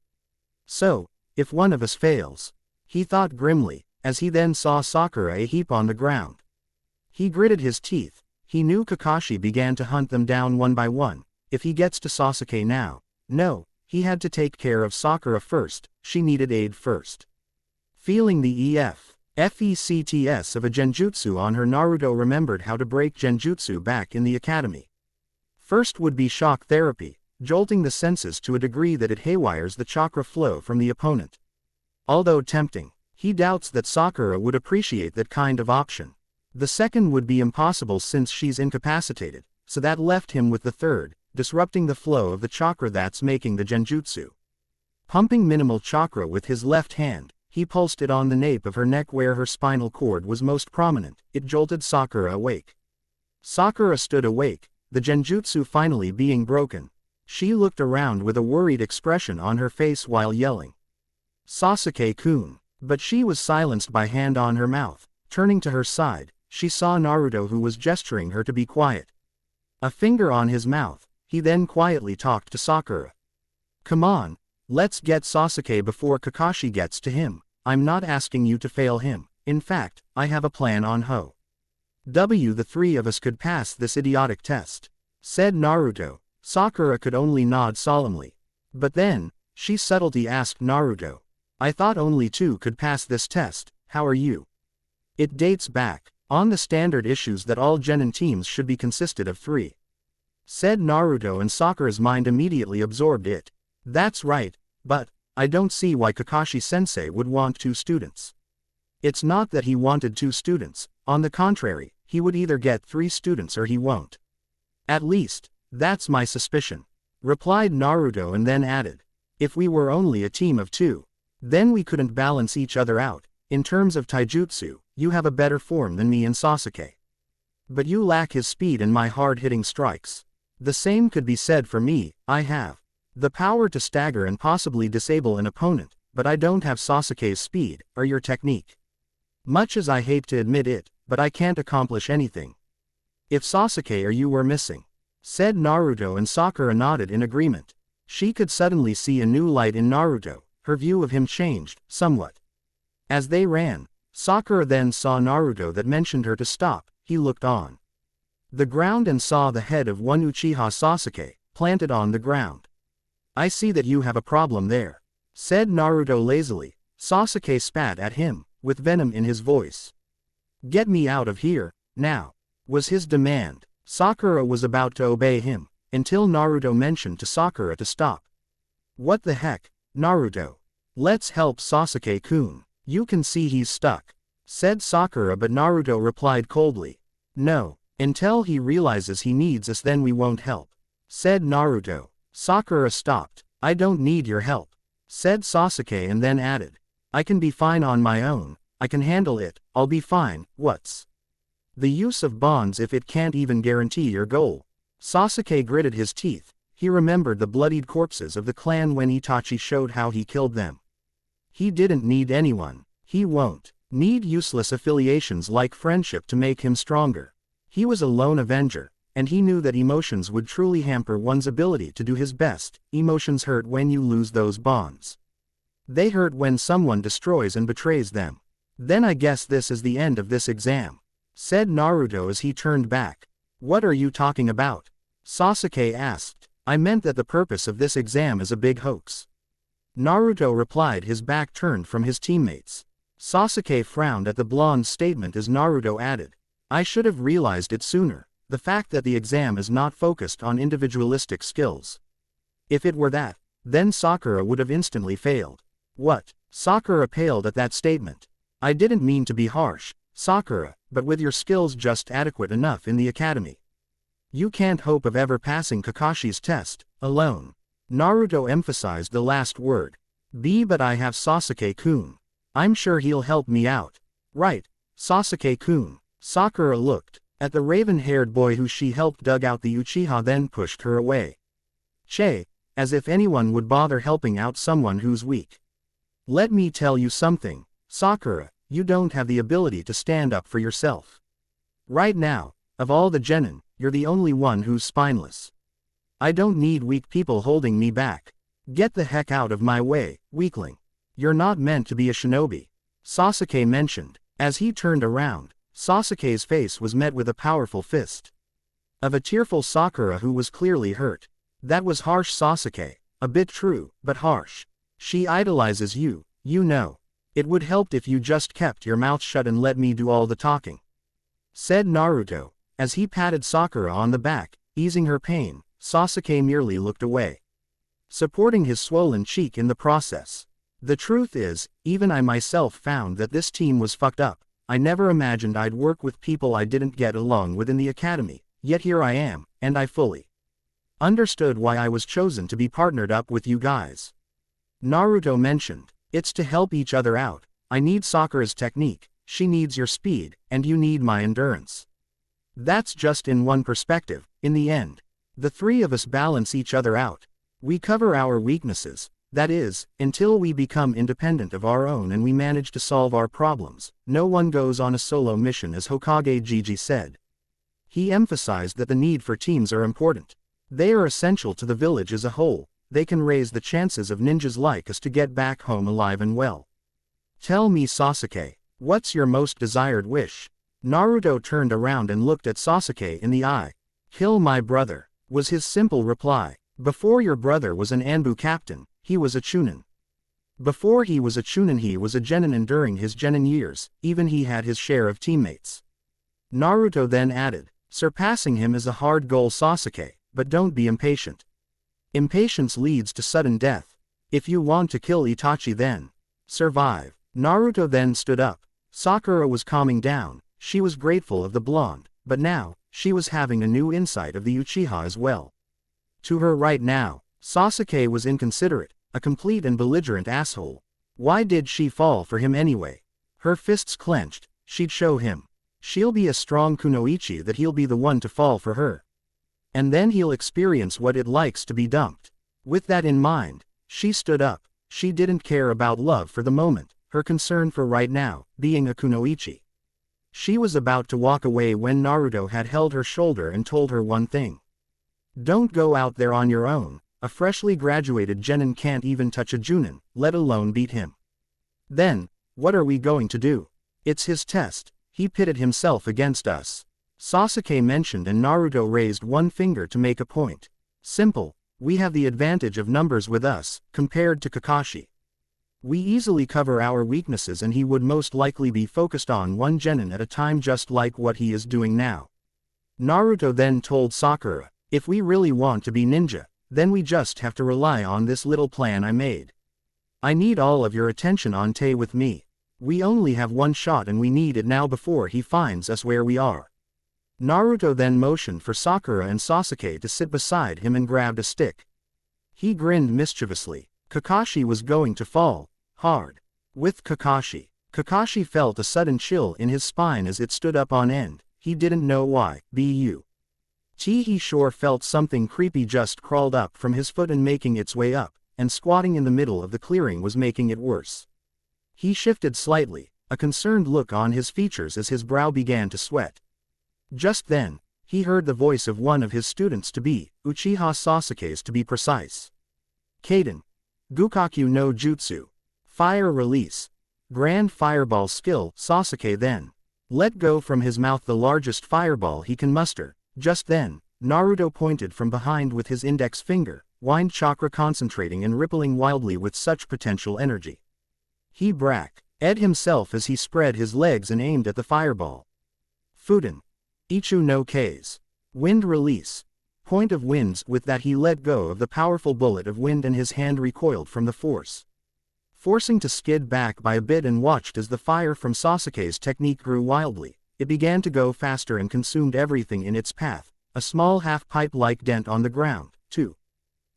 So, if one of us fails, he thought grimly, as he then saw Sakura a heap on the ground. He gritted his teeth. He knew Kakashi began to hunt them down one by one. If he gets to Sasuke now, no, he had to take care of Sakura first. She needed aid first. Feeling the effects of a genjutsu on her, Naruto remembered how to break genjutsu back in the academy. First would be shock therapy, jolting the senses to a degree that it haywires the chakra flow from the opponent. Although tempting, he doubts that Sakura would appreciate that kind of option. The second would be impossible since she's incapacitated, so that left him with the third, disrupting the flow of the chakra that's making the genjutsu. Pumping minimal chakra with his left hand, he pulsed it on the nape of her neck where her spinal cord was most prominent. It jolted Sakura awake. Sakura stood awake, the genjutsu finally being broken. She looked around with a worried expression on her face while yelling, "Sasuke-kun!" But she was silenced by hand on her mouth. Turning to her side, she saw Naruto, who was gesturing her to be quiet. A finger on his mouth, he then quietly talked to Sakura. "Come on, let's get Sasuke before Kakashi gets to him. I'm not asking you to fail him. In fact, I have a plan on how the three of us could pass this idiotic test," said Naruto. Sakura could only nod solemnly. But then, she subtly asked Naruto, "I thought only two could pass this test. How are you?" "It dates back on the standard issues that all genin teams should be consisted of three," said Naruto, and Sakura's mind immediately absorbed it. "That's right, but I don't see why Kakashi-sensei would want two students." "It's not that he wanted two students. On the contrary, he would either get three students or he won't. At least, that's my suspicion," replied Naruto, and then added, "If we were only a team of two, then we couldn't balance each other out. In terms of taijutsu, you have a better form than me and Sasuke. But you lack his speed and my hard-hitting strikes. The same could be said for me. I have the power to stagger and possibly disable an opponent, but I don't have Sasuke's speed, or your technique. Much as I hate to admit it, but I can't accomplish anything if Sasuke or you were missing," said Naruto, and Sakura nodded in agreement. She could suddenly see a new light in Naruto. Her view of him changed, somewhat. As they ran, Sakura then saw Naruto that mentioned her to stop. He looked on the ground and saw the head of one Uchiha Sasuke, planted on the ground. "I see that you have a problem there," said Naruto lazily. Sasuke spat at him, with venom in his voice. "Get me out of here, now," was his demand. Sakura was about to obey him, until Naruto mentioned to Sakura to stop. "What the heck, Naruto? Let's help Sasuke-kun. You can see he's stuck," said Sakura, but Naruto replied coldly, "No, until he realizes he needs us, then we won't help," said Naruto. Sakura stopped. "I don't need your help," said Sasuke, and then added, "I can be fine on my own. I can handle it. I'll be fine. What's The use of bonds if it can't even guarantee your goal. Sasuke gritted his teeth. He remembered the bloodied corpses of the clan when Itachi showed how he killed them. He didn't need anyone. He won't need useless affiliations like friendship to make him stronger. He was a lone avenger, and he knew that emotions would truly hamper one's ability to do his best. Emotions hurt when you lose those bonds. They hurt when someone destroys and betrays them. Then I guess this is the end of this exam, said Naruto as he turned back. What are you talking about? Sasuke asked. I meant that the purpose of this exam is a big hoax. Naruto replied, his back turned from his teammates. Sasuke frowned at the blonde's statement as Naruto added, I should have realized it sooner, the fact that the exam is not focused on individualistic skills. If it were that, then Sakura would have instantly failed. What? Sakura paled at that statement. I didn't mean to be harsh, Sakura, but with your skills just adequate enough in the academy, you can't hope of ever passing Kakashi's test, alone. Naruto emphasized the last word. But I have Sasuke-kun. I'm sure he'll help me out. Right, Sasuke-kun. Sakura looked at the raven-haired boy who she helped dug out the Uchiha, then pushed her away. Che, as if anyone would bother helping out someone who's weak. Let me tell you something, Sakura, you don't have the ability to stand up for yourself. Right now, of all the genin, you're the only one who's spineless. I don't need weak people holding me back. Get the heck out of my way, weakling. You're not meant to be a shinobi, Sasuke mentioned. As he turned around, Sasuke's face was met with a powerful fist of a tearful Sakura who was clearly hurt. That was harsh, Sasuke. A bit true, but harsh. She idolizes you, you know. It would help if you just kept your mouth shut and let me do all the talking, said Naruto. As he patted Sakura on the back, easing her pain, Sasuke merely looked away, supporting his swollen cheek in the process. The truth is, even I myself found that this team was fucked up. I never imagined I'd work with people I didn't get along with in the academy, yet here I am, and I fully understood why I was chosen to be partnered up with you guys. Naruto mentioned, it's to help each other out. I need Sakura's technique, she needs your speed, and you need my endurance. That's just in one perspective. In the end, the three of us balance each other out. We cover our weaknesses, that is, until we become independent of our own and we manage to solve our problems. No one goes on a solo mission, as Hokage Gigi said. He emphasized that the need for teams are important. They are essential to the village as a whole. They can raise the chances of ninjas like us to get back home alive and well. Tell me, Sasuke, what's your most desired wish? Naruto turned around and looked at Sasuke in the eye. Kill my brother, was his simple reply. Before your brother was an Anbu captain, he was a Chunin. Before he was a Chunin, he was a genin, and during his genin years, even he had his share of teammates. Naruto then added, surpassing him is a hard goal, Sasuke, but don't be impatient. Impatience leads to sudden death. If you want to kill Itachi, then survive. Naruto then stood up. Sakura was calming down. She was grateful of the blonde, but now, she was having a new insight of the Uchiha as well. To her right now, Sasuke was inconsiderate, a complete and belligerent asshole. Why did she fall for him anyway? Her fists clenched. She'd show him. She'll be a strong kunoichi that he'll be the one to fall for her. And then he'll experience what it likes to be dumped. With that in mind, she stood up. She didn't care about love for the moment, her concern for right now, being a kunoichi. She was about to walk away when Naruto had held her shoulder and told her one thing. Don't go out there on your own. A freshly graduated genin can't even touch a junin, let alone beat him. Then, what are we going to do? It's his test. He pitted himself against us, Sasuke mentioned, and Naruto raised one finger to make a point. Simple. We have the advantage of numbers with us, compared to Kakashi. We easily cover our weaknesses, and he would most likely be focused on one genin at a time, just like what he is doing now. Naruto then told Sakura, if we really want to be ninja, then we just have to rely on this little plan I made. I need all of your attention on Tei with me. We only have one shot and we need it now before he finds us where we are. Naruto then motioned for Sakura and Sasuke to sit beside him and grabbed a stick. He grinned mischievously. Kakashi was going to fall hard. With Kakashi felt a sudden chill in his spine as it stood up on end. he didn't know why. He sure felt something creepy just crawled up from his foot and making its way up, and squatting in the middle of the clearing was making it worse. He shifted slightly, a concerned look on his features as his brow began to sweat. Just then, he heard the voice of one of his students to be, Uchiha Sasuke's to be precise. Kaden. Gukaku no Jutsu. Fire release. Grand fireball skill. Sasuke then let go from his mouth the largest fireball he can muster. Just then, Naruto pointed from behind with his index finger, wind chakra concentrating and rippling wildly with such potential energy. He ed himself as he spread his legs and aimed at the fireball. Fuden. Ichu no K's. Wind release. Point of winds. With that he let go of the powerful bullet of wind and his hand recoiled from the force, forcing to skid back by a bit, and watched as the fire from Sasuke's technique grew wildly. It began to go faster and consumed everything in its path, a small half-pipe-like dent on the ground, too,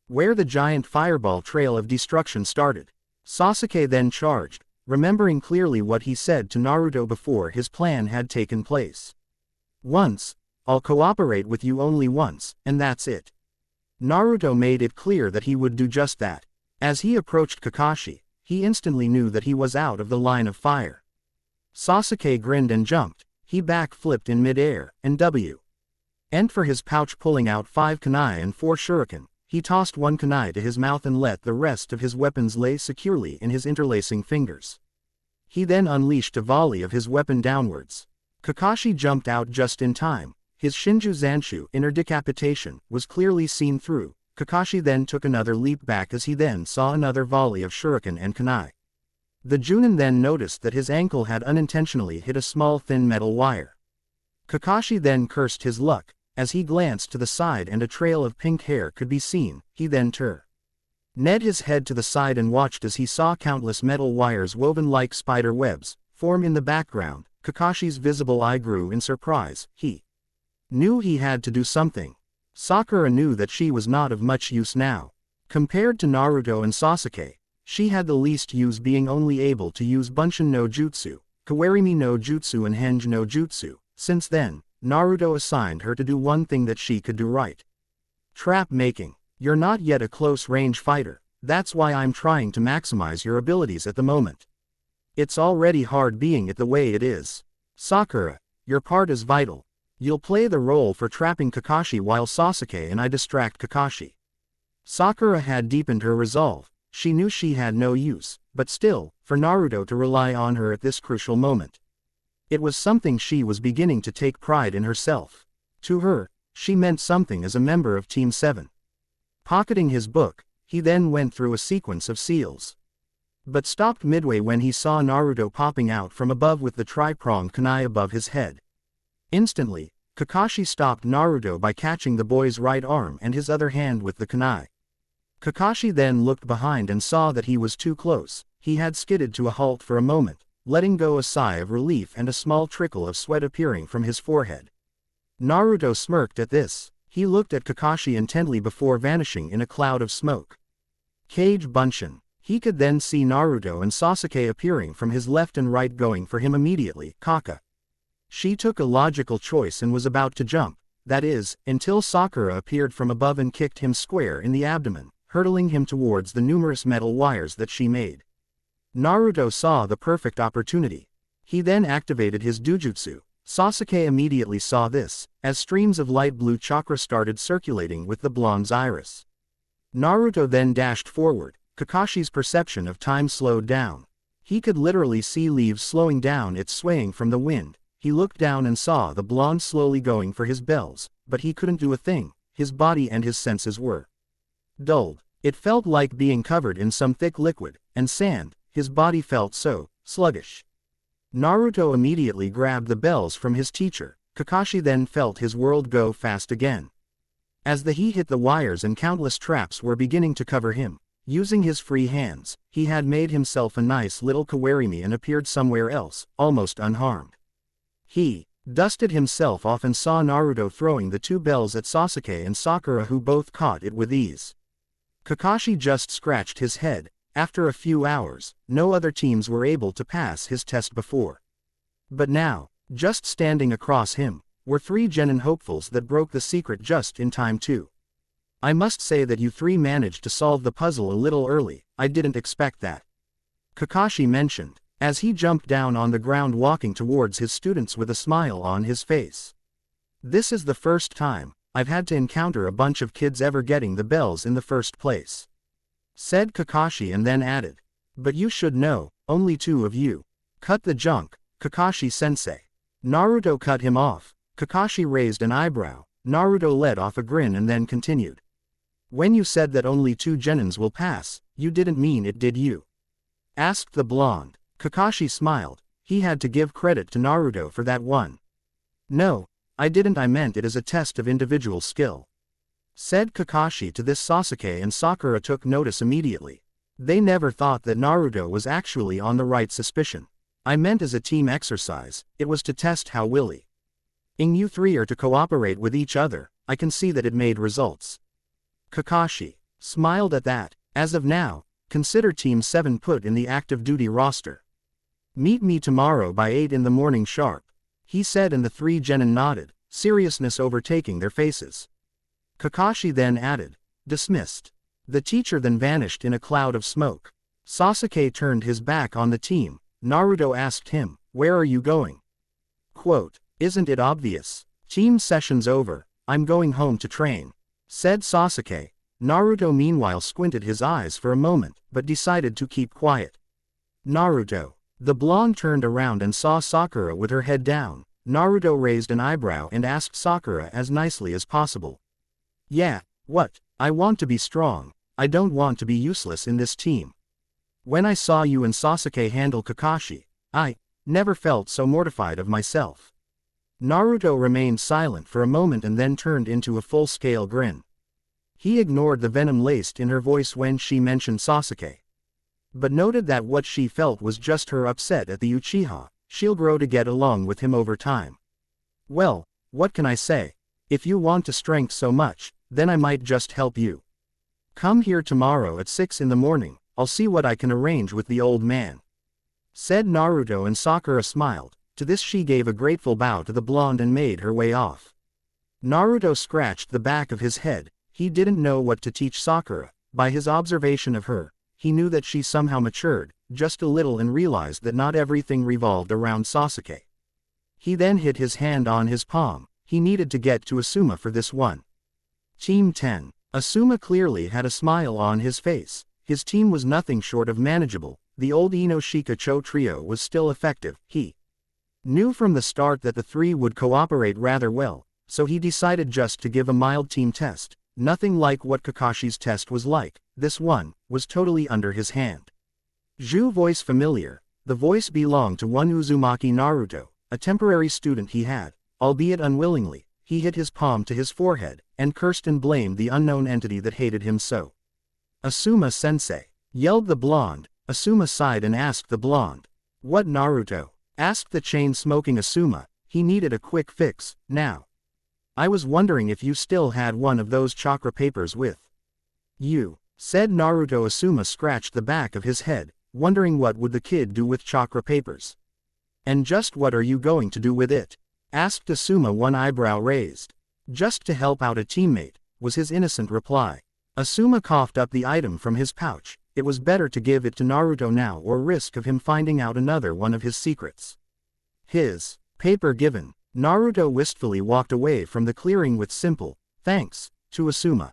where the giant fireball trail of destruction started. Sasuke then charged, remembering clearly what he said to Naruto before his plan had taken place. Once, I'll cooperate with you only once, and that's it. Naruto made it clear that he would do just that. As he approached Kakashi, he instantly knew that he was out of the line of fire. Sasuke grinned and jumped. He back-flipped in mid-air, and and for his pouch pulling out 5 kunai and 4 shuriken, he tossed 1 kunai to his mouth and let the rest of his weapons lay securely in his interlacing fingers. He then unleashed a volley of his weapon downwards. Kakashi jumped out just in time. His Shinju Zanshu inner decapitation was clearly seen through. Kakashi then took another leap back as he then saw another volley of shuriken and kunai. The Junin then noticed that his ankle had unintentionally hit a small thin metal wire. Kakashi then cursed his luck. As he glanced to the side and a trail of pink hair could be seen, he then turned his head to the side and watched as he saw countless metal wires woven like spider webs form in the background. Kakashi's visible eye grew in surprise. He knew he had to do something. Sakura knew that she was not of much use now. Compared to Naruto and Sasuke, she had the least use, being only able to use Bunshin no Jutsu, Kawarimi no Jutsu and Henge no Jutsu. Since then, Naruto assigned her to do one thing that she could do right. Trap making. You're not yet a close-range fighter, that's why I'm trying to maximize your abilities at the moment. It's already hard being it the way it is. Sakura, your part is vital. You'll play the role for trapping Kakashi while Sasuke and I distract Kakashi. Sakura had deepened her resolve. She knew she had no use, but still, for Naruto to rely on her at this crucial moment. It was something she was beginning to take pride in herself. To her, she meant something as a member of Team 7. Pocketing his book, he then went through a sequence of seals, but stopped midway when he saw Naruto popping out from above with the tri-pronged kunai above his head. Instantly, Kakashi stopped Naruto by catching the boy's right arm and his other hand with the kunai. Kakashi then looked behind and saw that he was too close. He had skidded to a halt for a moment, letting go a sigh of relief and a small trickle of sweat appearing from his forehead. Naruto smirked at this. He looked at Kakashi intently before vanishing in a cloud of smoke. Kage Bunshin. He could then see Naruto and Sasuke appearing from his left and right, going for him immediately. Kaka. She took a logical choice and was about to jump, that is, until Sakura appeared from above and kicked him square in the abdomen, hurtling him towards the numerous metal wires that she made. Naruto saw the perfect opportunity. He then activated his Dujutsu. Sasuke immediately saw this, as streams of light blue chakra started circulating with the blonde's iris. Naruto then dashed forward. Kakashi's perception of time slowed down. He could literally see leaves slowing down, its swaying from the wind. He looked down and saw the blonde slowly going for his bells, but he couldn't do a thing. His body and his senses were dulled. It felt like being covered in some thick liquid and sand. His body felt so sluggish. Naruto immediately grabbed the bells from his teacher. Kakashi then felt his world go fast again. As the heat hit the wires and countless traps were beginning to cover him, using his free hands, he had made himself a nice little kawarimi and appeared somewhere else, almost unharmed. He dusted himself off and saw Naruto throwing the 2 bells at Sasuke and Sakura, who both caught it with ease. Kakashi just scratched his head. After a few hours, no other teams were able to pass his test before. But now, just standing across him, were 3 genin hopefuls that broke the secret just in time too. I must say that you 3 managed to solve the puzzle a little early, I didn't expect that. Kakashi mentioned, as he jumped down on the ground walking towards his students with a smile on his face. This is the first time I've had to encounter a bunch of kids ever getting the bells in the first place, said Kakashi, and then added, but you should know, only 2 of you. Cut the junk, Kakashi-sensei. Naruto cut him off. Kakashi raised an eyebrow. Naruto let off a grin and then continued. When you said that only 2 genins will pass, you didn't mean it, did you? Asked the blonde. Kakashi smiled. He had to give credit to Naruto for that one. No, I didn't, I meant it as a test of individual skill, said Kakashi. To this Sasuke and Sakura took notice immediately. They never thought that Naruto was actually on the right suspicion. I meant as a team exercise, it was to test how willing you 3 are to cooperate with each other. I can see that it made results. Kakashi smiled at that. As of now, consider Team 7 put in the active duty roster. Meet me tomorrow by 8 in the morning sharp, he said, and the 3 genin nodded, seriousness overtaking their faces. Kakashi then added, dismissed. The teacher then vanished in a cloud of smoke. Sasuke turned his back on the team. Naruto asked him, where are you going? Quote, isn't it obvious? Team session's over, I'm going home to train, said Sasuke. Naruto meanwhile squinted his eyes for a moment, but decided to keep quiet. Naruto. The blonde turned around and saw Sakura with her head down. Naruto raised an eyebrow and asked Sakura as nicely as possible. Yeah, what? I want to be strong. I don't want to be useless in this team. When I saw you and Sasuke handle Kakashi, I never felt so mortified of myself. Naruto remained silent for a moment and then turned into a full-scale grin. He ignored the venom laced in her voice when she mentioned Sasuke, but noted that what she felt was just her upset at the Uchiha. She'll grow to get along with him over time. Well, what can I say? If you want to strength so much, then I might just help you. Come here tomorrow at 6 in the morning, I'll see what I can arrange with the old man, said Naruto, and Sakura smiled. To this she gave a grateful bow to the blonde and made her way off. Naruto scratched the back of his head. He didn't know what to teach Sakura. By his observation of her, he knew that she somehow matured, just a little, and realized that not everything revolved around Sasuke. He then hit his hand on his palm. He needed to get to Asuma for this one. Team 10. Asuma clearly had a smile on his face. His team was nothing short of manageable. The old Inoshika-cho trio was still effective. He knew from the start that the 3 would cooperate rather well, so he decided just to give a mild team test. Nothing like what Kakashi's test was like. This one was totally under his hand. Zhu voice familiar. The voice belonged to one Uzumaki Naruto, a temporary student he had. Albeit unwillingly, he hit his palm to his forehead, and cursed and blamed the unknown entity that hated him so. Asuma-sensei, yelled the blonde. Asuma sighed and asked the blonde. What, Naruto? Asked the chain-smoking Asuma. He needed a quick fix, now. I was wondering if you still had one of those chakra papers with you, said Naruto. Asuma scratched the back of his head, wondering what would the kid do with chakra papers. And just what are you going to do with it? Asked Asuma, one eyebrow raised. Just to help out a teammate, was his innocent reply. Asuma coughed up the item from his pouch. It was better to give it to Naruto now or risk of him finding out another one of his secrets. His paper given. Naruto wistfully walked away from the clearing with simple thanks to Asuma.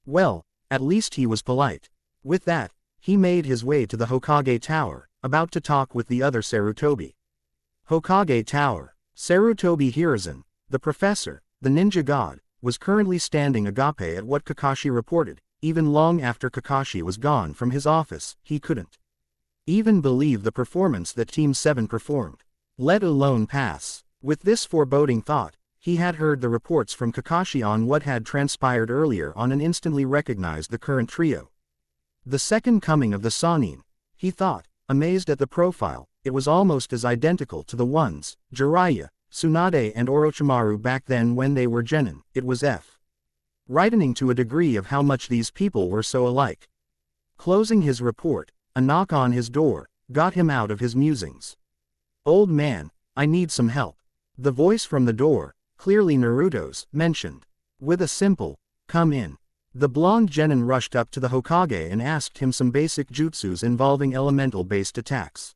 Well, at least he was polite. With that, he made his way to the Hokage Tower, about to talk with the other Sarutobi. Hokage Tower. Sarutobi Hiruzen, the professor, the ninja god, was currently standing agape at what Kakashi reported. Even long after Kakashi was gone from his office, he couldn't even believe the performance that Team 7 performed, let alone pass. With this foreboding thought, he had heard the reports from Kakashi on what had transpired earlier on and instantly recognized the current trio. The second coming of the Sannin, he thought, amazed at the profile. It was almost as identical to the ones, Jiraiya, Tsunade and Orochimaru back then when they were genin. It was frightening to a degree of how much these people were so alike. Closing his report, a knock on his door got him out of his musings. Old man, I need some help. The voice from the door clearly Naruto's, mentioned. With a simple, "Come in," the blonde genin rushed up to the Hokage and asked him some basic jutsus involving elemental-based attacks.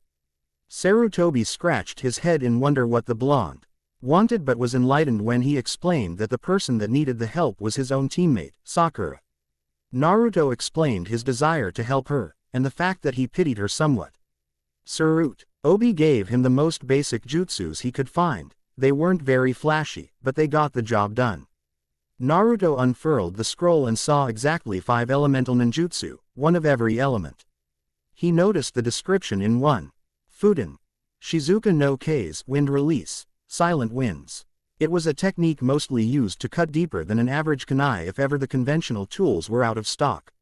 Sarutobi scratched his head in wonder what the blonde wanted, but was enlightened when he explained that the person that needed the help was his own teammate, Sakura. Naruto explained his desire to help her, and the fact that he pitied her somewhat. Sarutobi gave him the most basic jutsus he could find. They weren't very flashy, but they got the job done. Naruto unfurled the scroll and saw exactly 5 elemental ninjutsu, one of every element. He noticed the description in 1. Fuden. Shizuka no K's wind release, silent winds. It was a technique mostly used to cut deeper than an average kunai if ever the conventional tools were out of stock.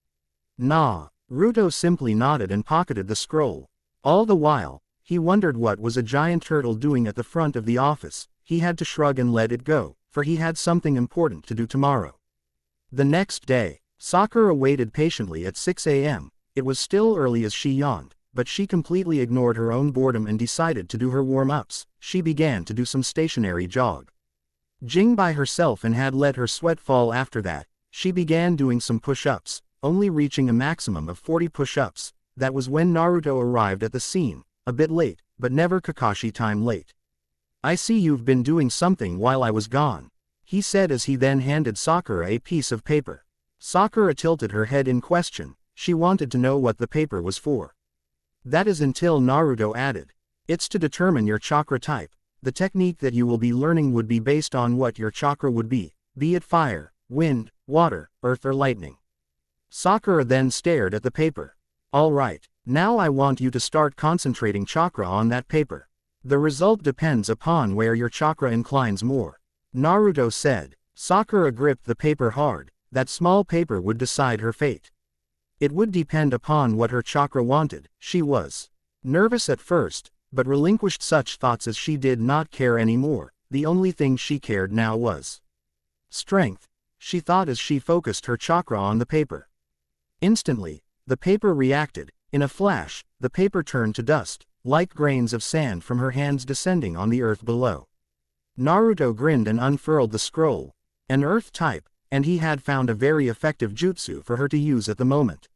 Naruto simply nodded and pocketed the scroll. All the while, he wondered what was a giant turtle doing at the front of the office. He had to shrug and let it go, for he had something important to do tomorrow. The next day, Sakura waited patiently at 6 a.m. It was still early as she yawned, but she completely ignored her own boredom and decided to do her warm-ups. She began to do some stationary jog. Jing by herself and had let her sweat fall after that. She began doing some push-ups, only reaching a maximum of 40 push-ups. That was when Naruto arrived at the scene, a bit late, but never Kakashi time late. "I see you've been doing something while I was gone," he said as he then handed Sakura a piece of paper. Sakura tilted her head in question. She wanted to know what the paper was for. "That is," until Naruto added, "it's to determine your chakra type. The technique that you will be learning would be based on what your chakra would be it fire, wind, water, earth or lightning." Sakura then stared at the paper. "All right, now I want you to start concentrating chakra on that paper. The result depends upon where your chakra inclines more," Naruto said. Sakura gripped the paper hard. That small paper would decide her fate. It would depend upon what her chakra wanted. She was nervous at first, but relinquished such thoughts as she did not care anymore. The only thing she cared now was strength, she thought as she focused her chakra on the paper. Instantly, the paper reacted. In a flash, the paper turned to dust, like grains of sand from her hands descending on the earth below. Naruto grinned and unfurled the scroll. An earth type, and he had found a very effective jutsu for her to use at the moment.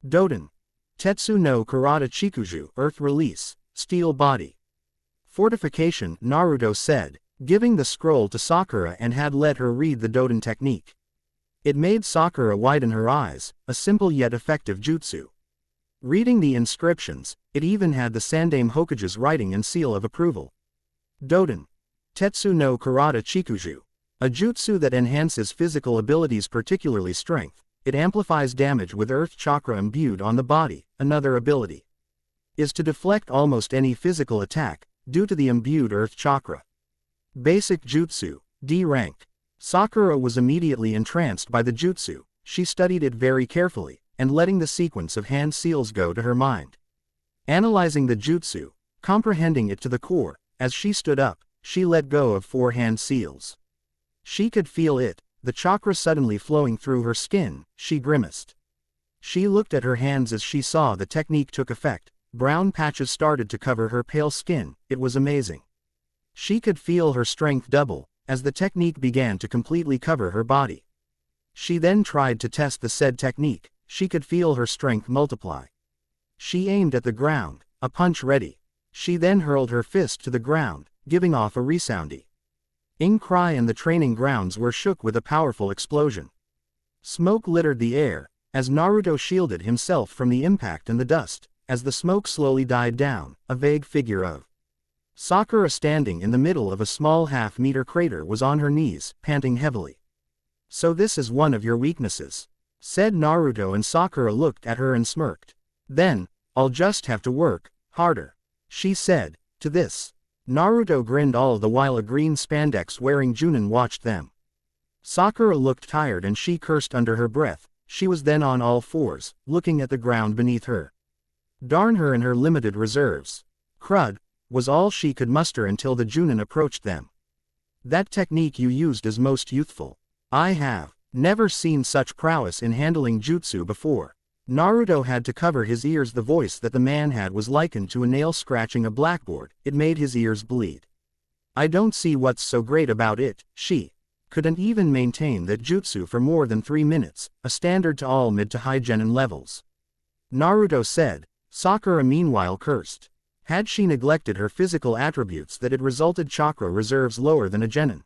Doden. Tetsu no Karata Chikuju, earth release, steel body. Fortification, Naruto said, giving the scroll to Sakura and had let her read the Doden technique. It made Sakura widen her eyes, a simple yet effective jutsu. Reading the inscriptions, it even had the Sandaime Hokage's writing and seal of approval. Doden. Tetsu no Karata Chikuju. A jutsu that enhances physical abilities, particularly strength. It amplifies damage with earth chakra imbued on the body. Another ability is to deflect almost any physical attack, due to the imbued earth chakra. Basic jutsu, D rank. Sakura was immediately entranced by the jutsu. She studied it very carefully, and letting the sequence of hand seals go to her mind. Analyzing the jutsu, comprehending it to the core, as she stood up, she let go of 4 hand seals. She could feel it, the chakra suddenly flowing through her skin. She grimaced. She looked at her hands as she saw the technique took effect. Brown patches started to cover her pale skin. It was amazing. She could feel her strength double, as the technique began to completely cover her body. She then tried to test the said technique. She could feel her strength multiply. She aimed at the ground, a punch ready. She then hurled her fist to the ground, giving off a resounding cry, and the training grounds were shook with a powerful explosion. Smoke littered the air, as Naruto shielded himself from the impact and the dust. As the smoke slowly died down, a vague figure of Sakura standing in the middle of a small half-meter crater was on her knees, panting heavily. "So this is one of your weaknesses," said Naruto, and Sakura looked at her and smirked. "Then, I'll just have to work harder," she said. To this, Naruto grinned, all the while a green spandex-wearing Junin watched them. Sakura looked tired and she cursed under her breath. She was then on all fours, looking at the ground beneath her. Darn her and her limited reserves. Crud, was all she could muster until the Junin approached them. "That technique you used is most youthful. I have never seen such prowess in handling jutsu before." Naruto had to cover his ears. The voice that the man had was likened to a nail scratching a blackboard. It made his ears bleed. I don't see what's so great about it. She couldn't even maintain that jutsu for more than 3 minutes, a standard to all mid to high genin levels. Naruto said. Sakura meanwhile cursed. Had she neglected her physical attributes that had resulted chakra reserves lower than a genin?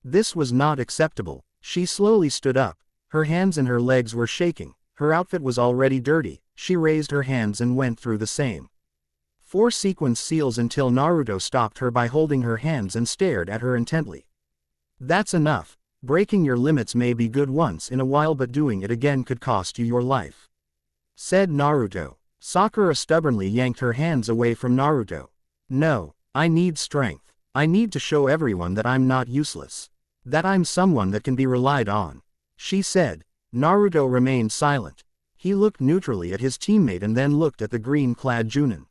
This was not acceptable. She slowly stood up. Her hands and her legs were shaking. Her outfit was already dirty. She raised her hands and went through the same 4 sequence seals until Naruto stopped her by holding her hands and stared at her intently. That's enough. Breaking your limits may be good once in a while, but doing it again could cost you your life, said Naruto. Sakura stubbornly yanked her hands away from Naruto. No, I need strength. I need to show everyone that I'm not useless. That I'm someone that can be relied on, she said. Naruto remained silent. He looked neutrally at his teammate and then looked at the green-clad Junin.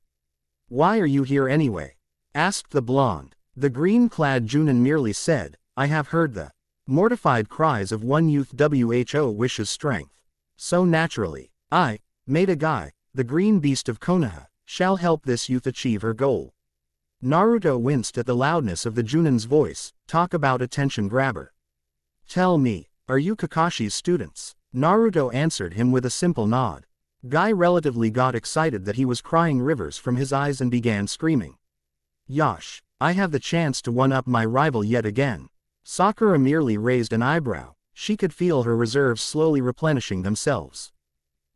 Why are you here anyway? Asked the blonde. The green-clad Junin merely said, I have heard the mortified cries of one youth who wishes strength. So naturally, I, Maeda Guy, the green beast of Konoha, shall help this youth achieve her goal. Naruto winced at the loudness of the Junin's voice. Talk about attention grabber. Tell me, are you Kakashi's students? Naruto answered him with a simple nod. Guy relatively got excited that he was crying rivers from his eyes and began screaming. Yosh, I have the chance to one-up my rival yet again. Sakura merely raised an eyebrow. She could feel her reserves slowly replenishing themselves.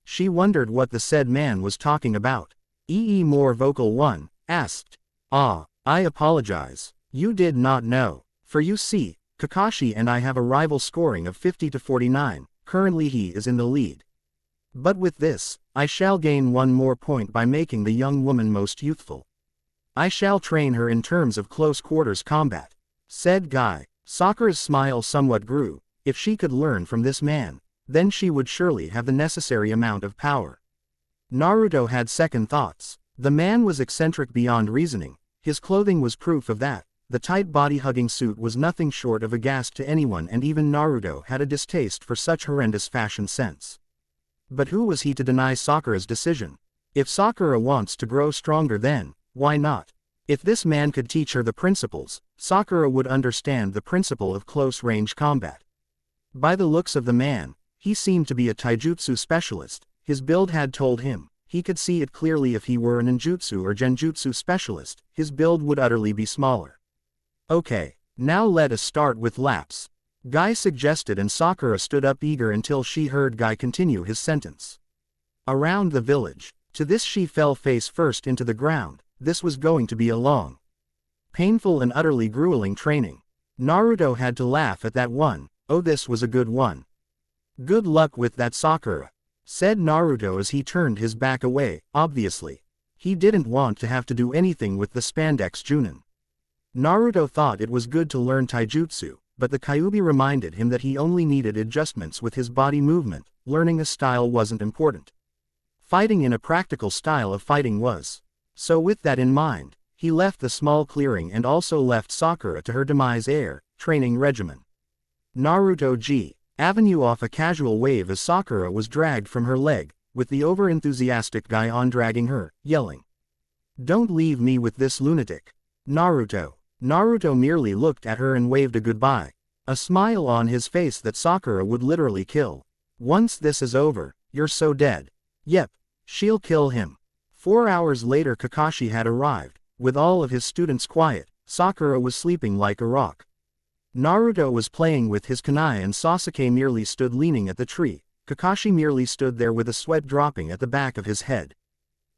She wondered what the said man was talking about. More vocal one, asked. Ah, I apologize. You did not know. For you see, Kakashi and I have a rival scoring of 50 to 49, currently he is in the lead. But with this, I shall gain one more point by making the young woman most youthful. I shall train her in terms of close quarters combat, said Guy. Sakura's smile somewhat grew. If she could learn from this man, then she would surely have the necessary amount of power. Naruto had second thoughts. The man was eccentric beyond reasoning. His clothing was proof of that. The tight body-hugging suit was nothing short of aghast to anyone, and even Naruto had a distaste for such horrendous fashion sense. But who was he to deny Sakura's decision? If Sakura wants to grow stronger, then, why not? If this man could teach her the principles, Sakura would understand the principle of close-range combat. By the looks of the man, he seemed to be a taijutsu specialist. His build had told him. He could see it clearly. If he were a ninjutsu or genjutsu specialist, his build would utterly be smaller. Okay, now let us start with laps, Guy suggested, and Sakura stood up eager until she heard Guy continue his sentence. Around the village. To this she fell face first into the ground. This was going to be a long, painful and utterly grueling training. Naruto had to laugh at that one. Oh, this was a good one. Good luck with that, Sakura, said Naruto as he turned his back away. Obviously, he didn't want to have to do anything with the spandex Junin. Naruto thought it was good to learn taijutsu, but the Kyuubi reminded him that he only needed adjustments with his body movement. Learning a style wasn't important. Fighting in a practical style of fighting was. So with that in mind, he left the small clearing and also left Sakura to her demise training regimen. Naruto G. Avenue off a casual wave as Sakura was dragged from her leg, with the over-enthusiastic Guy on dragging her, yelling. Don't leave me with this lunatic. Naruto. Naruto merely looked at her and waved a goodbye, a smile on his face that Sakura would literally kill. Once this is over, you're so dead. Yep, she'll kill him. 4 hours later Kakashi had arrived. With all of his students quiet, Sakura was sleeping like a rock. Naruto was playing with his kunai and Sasuke merely stood leaning at the tree. Kakashi merely stood there with a sweat dropping at the back of his head.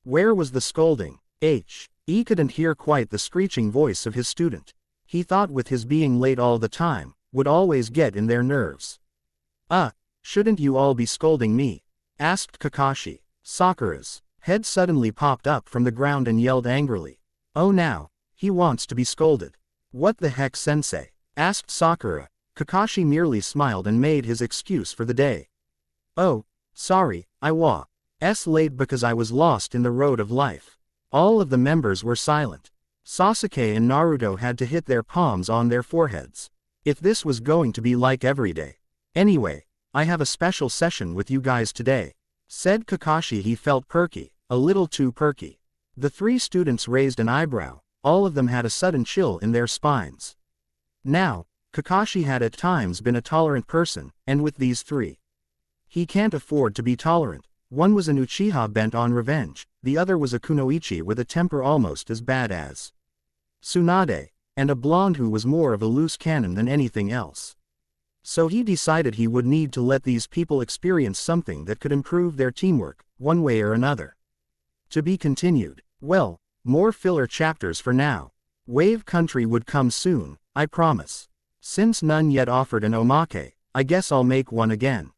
Where was the scolding? He couldn't hear quite the screeching voice of his student. He thought with his being late all the time, would always get in their nerves. Shouldn't you all be scolding me? Asked Kakashi. Sakura's head suddenly popped up from the ground and yelled angrily. Oh, now, he wants to be scolded. What the heck, sensei? Asked Sakura. Kakashi merely smiled and made his excuse for the day. Oh, sorry, I was late because I was lost in the road of life. All of the members were silent. Sasuke and Naruto had to hit their palms on their foreheads. If this was going to be like every day. Anyway, I have a special session with you guys today, said Kakashi. He felt perky, a little too perky. The 3 students raised an eyebrow. all of them had a sudden chill in their spines. Now, Kakashi had at times been a tolerant person, and with these three, he can't afford to be tolerant. One was an Uchiha bent on revenge, the other was a kunoichi with a temper almost as bad as Tsunade, and a blonde who was more of a loose cannon than anything else. So he decided he would need to let these people experience something that could improve their teamwork, one way or another. To be continued. Well, more filler chapters for now. Wave Country would come soon, I promise. Since none yet offered an omake, I guess I'll make one again.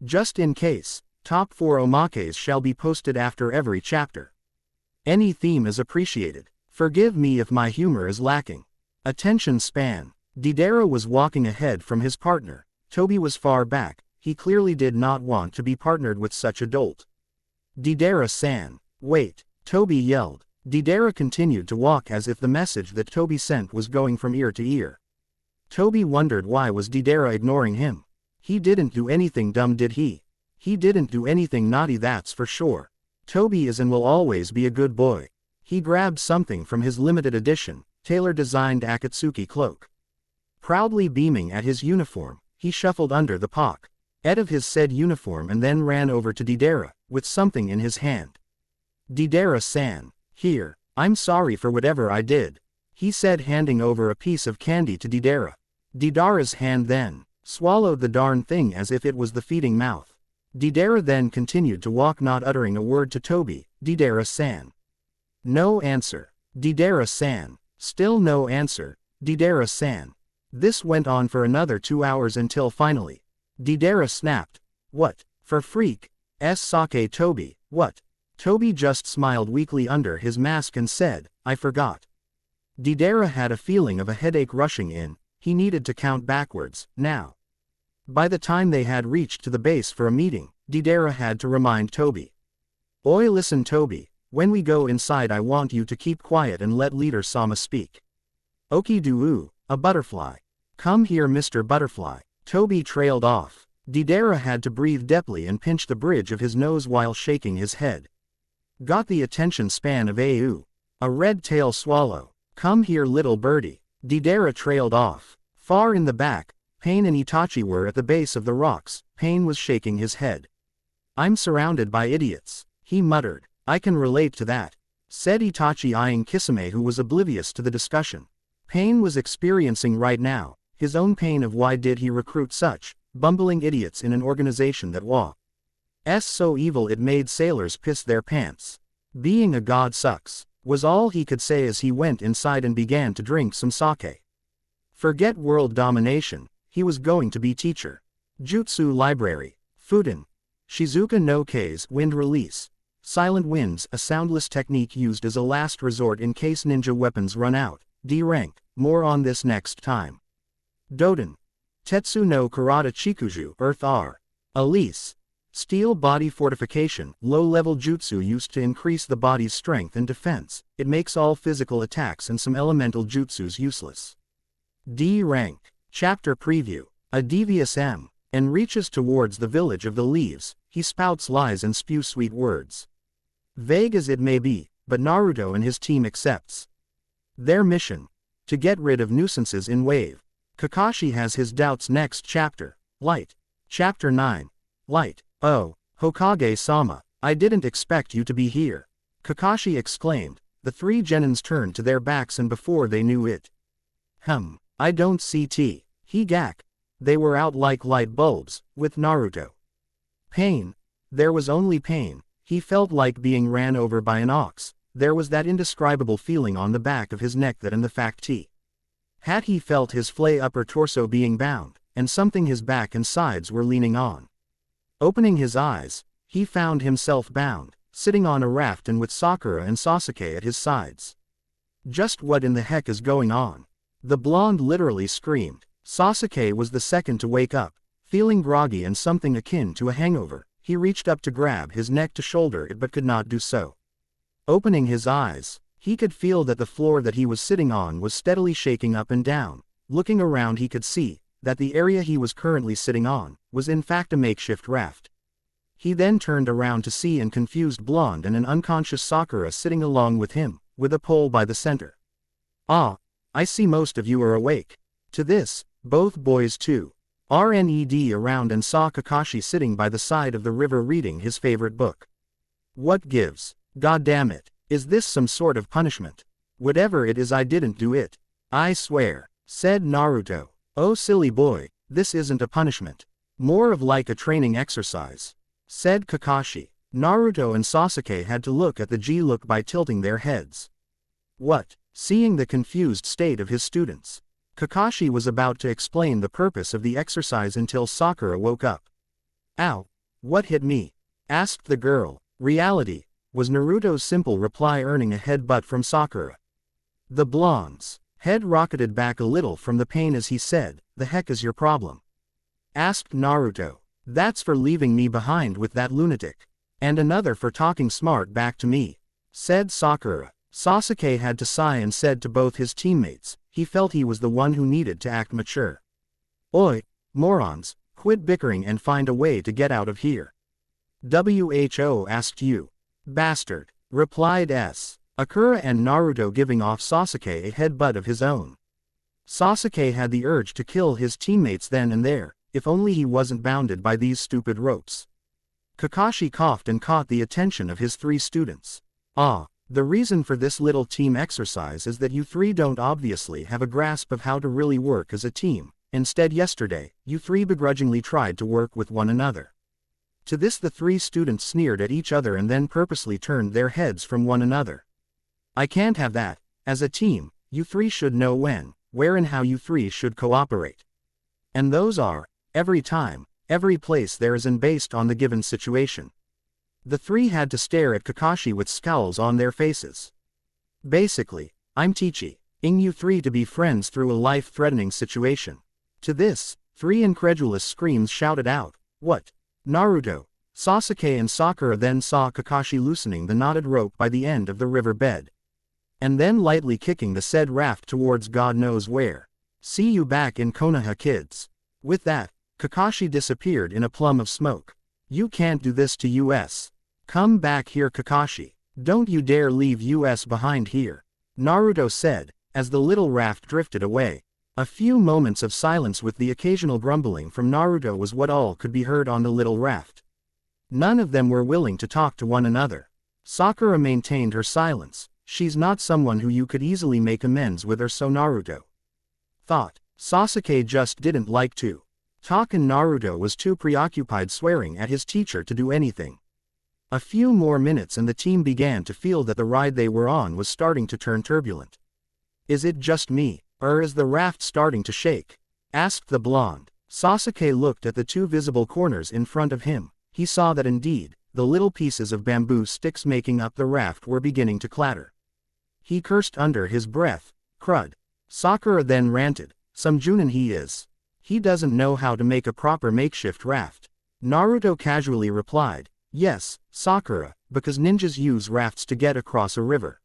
Just in case, top 4 omakes shall be posted after every chapter. Any theme is appreciated. Forgive me if my humor is lacking. Attention span. Deidara was walking ahead from his partner. Toby was far back. He clearly did not want to be partnered with such a dolt. Deidara-san. Wait, Toby yelled. Deidara continued to walk as if the message that Toby sent was going from ear to ear. Toby wondered why was Deidara ignoring him. He didn't do anything dumb, did he? He didn't do anything naughty, that's for sure. Toby is and will always be a good boy. He grabbed something from his limited edition, tailor-designed Akatsuki cloak. Proudly beaming at his uniform, he shuffled under the pocket of his said uniform and then ran over to Deidara, with something in his hand. Deidara-san, here, I'm sorry for whatever I did, he said, handing over a piece of candy to Deidara. Deidara's hand then swallowed the darn thing as if it was the feeding mouth. Deidara then continued to walk, not uttering a word to Toby. Deidara-san. No answer. Deidara-san. Still no answer. Deidara-san. This went on for another 2 hours until finally, Deidara snapped. What? For freak? Sake Toby, what? Toby just smiled weakly under his mask and said, I forgot. Deidara had a feeling of a headache rushing in. He needed to count backwards, now. By the time they had reached to the base for a meeting, Deidara had to remind Toby. Oi, listen Toby, when we go inside I want you to keep quiet and let Leader Sama speak. Oki-doo, a butterfly. Come here Mr. Butterfly. Toby trailed off. Deidara had to breathe deeply and pinch the bridge of his nose while shaking his head. Got the attention span of a red-tail swallow. Come here little birdie. Deidara trailed off. Far in the back, Pain and Itachi were at the base of the rocks. Pain was shaking his head. I'm surrounded by idiots, he muttered. I can relate to that, said Itachi, eyeing Kisame, who was oblivious to the discussion. Pain was experiencing right now his own pain of why did he recruit such bumbling idiots in an organization that was so evil it made sailors piss their pants. Being a god sucks, was all he could say as he went inside and began to drink some sake. Forget world domination, he was going to be teacher. Jutsu Library. Fuden. Shizuka no Kei's Wind Release. Silent Winds, a soundless technique used as a last resort in case ninja weapons run out. D rank, more on this next time. Doden. Tetsu no Karada Chikuju, Earth R. Elise. Steel body fortification, low-level jutsu used to increase the body's strength and defense. It makes all physical attacks and some elemental jutsus useless. D rank. Chapter preview. A devious M. And reaches towards the village of the leaves. He spouts lies and spews sweet words. Vague as it may be, but Naruto and his team accepts their mission to get rid of nuisances in Wave. Kakashi has his doubts. Next chapter. Light. Chapter 9. Light. Oh, Hokage-sama, I didn't expect you to be here, Kakashi exclaimed. The 3 genins turned to their backs and before they knew it. I don't see T. He gacked. They were out like light bulbs, with Naruto. Pain. There was only pain. He felt like being ran over by an ox. There was that indescribable feeling on the back of his neck that in the fact he had he felt his flay upper torso being bound, and something his back and sides were leaning on. Opening his eyes, he found himself bound, sitting on a raft and with Sakura and Sasuke at his sides. Just what in the heck is going on? The blonde literally screamed. Sasuke was the second to wake up, feeling groggy and something akin to a hangover. He reached up to grab his neck to shoulder it but could not do so. Opening his eyes, he could feel that the floor that he was sitting on was steadily shaking up and down. Looking around he could see that the area he was currently sitting on was in fact a makeshift raft. He then turned around to see an confused blonde and an unconscious Sakura sitting along with him, with a pole by the center. Ah, I see most of you are awake. To this, both boys too. RNED around and saw Kakashi sitting by the side of the river reading his favorite book. What gives? God damn it. Is this some sort of punishment? Whatever it is, I didn't do it. I swear, said Naruto. Oh silly boy, this isn't a punishment. More of like a training exercise, said Kakashi. Naruto and Sasuke had to look at the G-look by tilting their heads. What? Seeing the confused state of his students, Kakashi was about to explain the purpose of the exercise until Sakura woke up. Ow! What hit me? Asked the girl. Reality, was Naruto's simple reply, earning a headbutt from Sakura. The blonde's head rocketed back a little from the pain as he said, "The heck is your problem?" Asked Naruto. That's for leaving me behind with that lunatic. And another for talking smart back to me, said Sakura. Sasuke had to sigh and said to both his teammates, he felt he was the one who needed to act mature. Oi, morons, quit bickering and find a way to get out of here. WHO asked you. Bastard, replied Sakura and Naruto, giving off Sasuke a headbutt of his own. Sasuke had the urge to kill his teammates then and there, if only he wasn't bounded by these stupid ropes. Kakashi coughed and caught the attention of his three students. Ah, the reason for this little team exercise is that you three don't obviously have a grasp of how to really work as a team. Instead, yesterday, you three begrudgingly tried to work with one another. To this the three students sneered at each other and then purposely turned their heads from one another. I can't have that. As a team, you three should know when, where and how you three should cooperate. And those are, every time, every place there is, and based on the given situation. The three had to stare at Kakashi with scowls on their faces. Basically, I'm teaching you three to be friends through a life-threatening situation. To this, three incredulous screams shouted out, "What?" Naruto, Sasuke and Sakura then saw Kakashi loosening the knotted rope by the end of the river bed, and then lightly kicking the said raft towards God knows where. See you back in Konoha, kids. With that, Kakashi disappeared in a plume of smoke. You can't do this to us. Come back here, Kakashi. Don't you dare leave us behind here, Naruto said, as the little raft drifted away. A few moments of silence with the occasional grumbling from Naruto was what all could be heard on the little raft. None of them were willing to talk to one another. Sakura maintained her silence. She's not someone who you could easily make amends with, or so Naruto thought. Sasuke just didn't like to talk, and Naruto was too preoccupied swearing at his teacher to do anything. A few more minutes and the team began to feel that the ride they were on was starting to turn turbulent. Is it just me, or is the raft starting to shake? Asked the blonde. Sasuke looked at the two visible corners in front of him. He saw that indeed, the little pieces of bamboo sticks making up the raft were beginning to clatter. He cursed under his breath. Crud. Sakura then ranted. Some Junin he is. He doesn't know how to make a proper makeshift raft. Naruto casually replied, yes, Sakura, because ninjas use rafts to get across a river.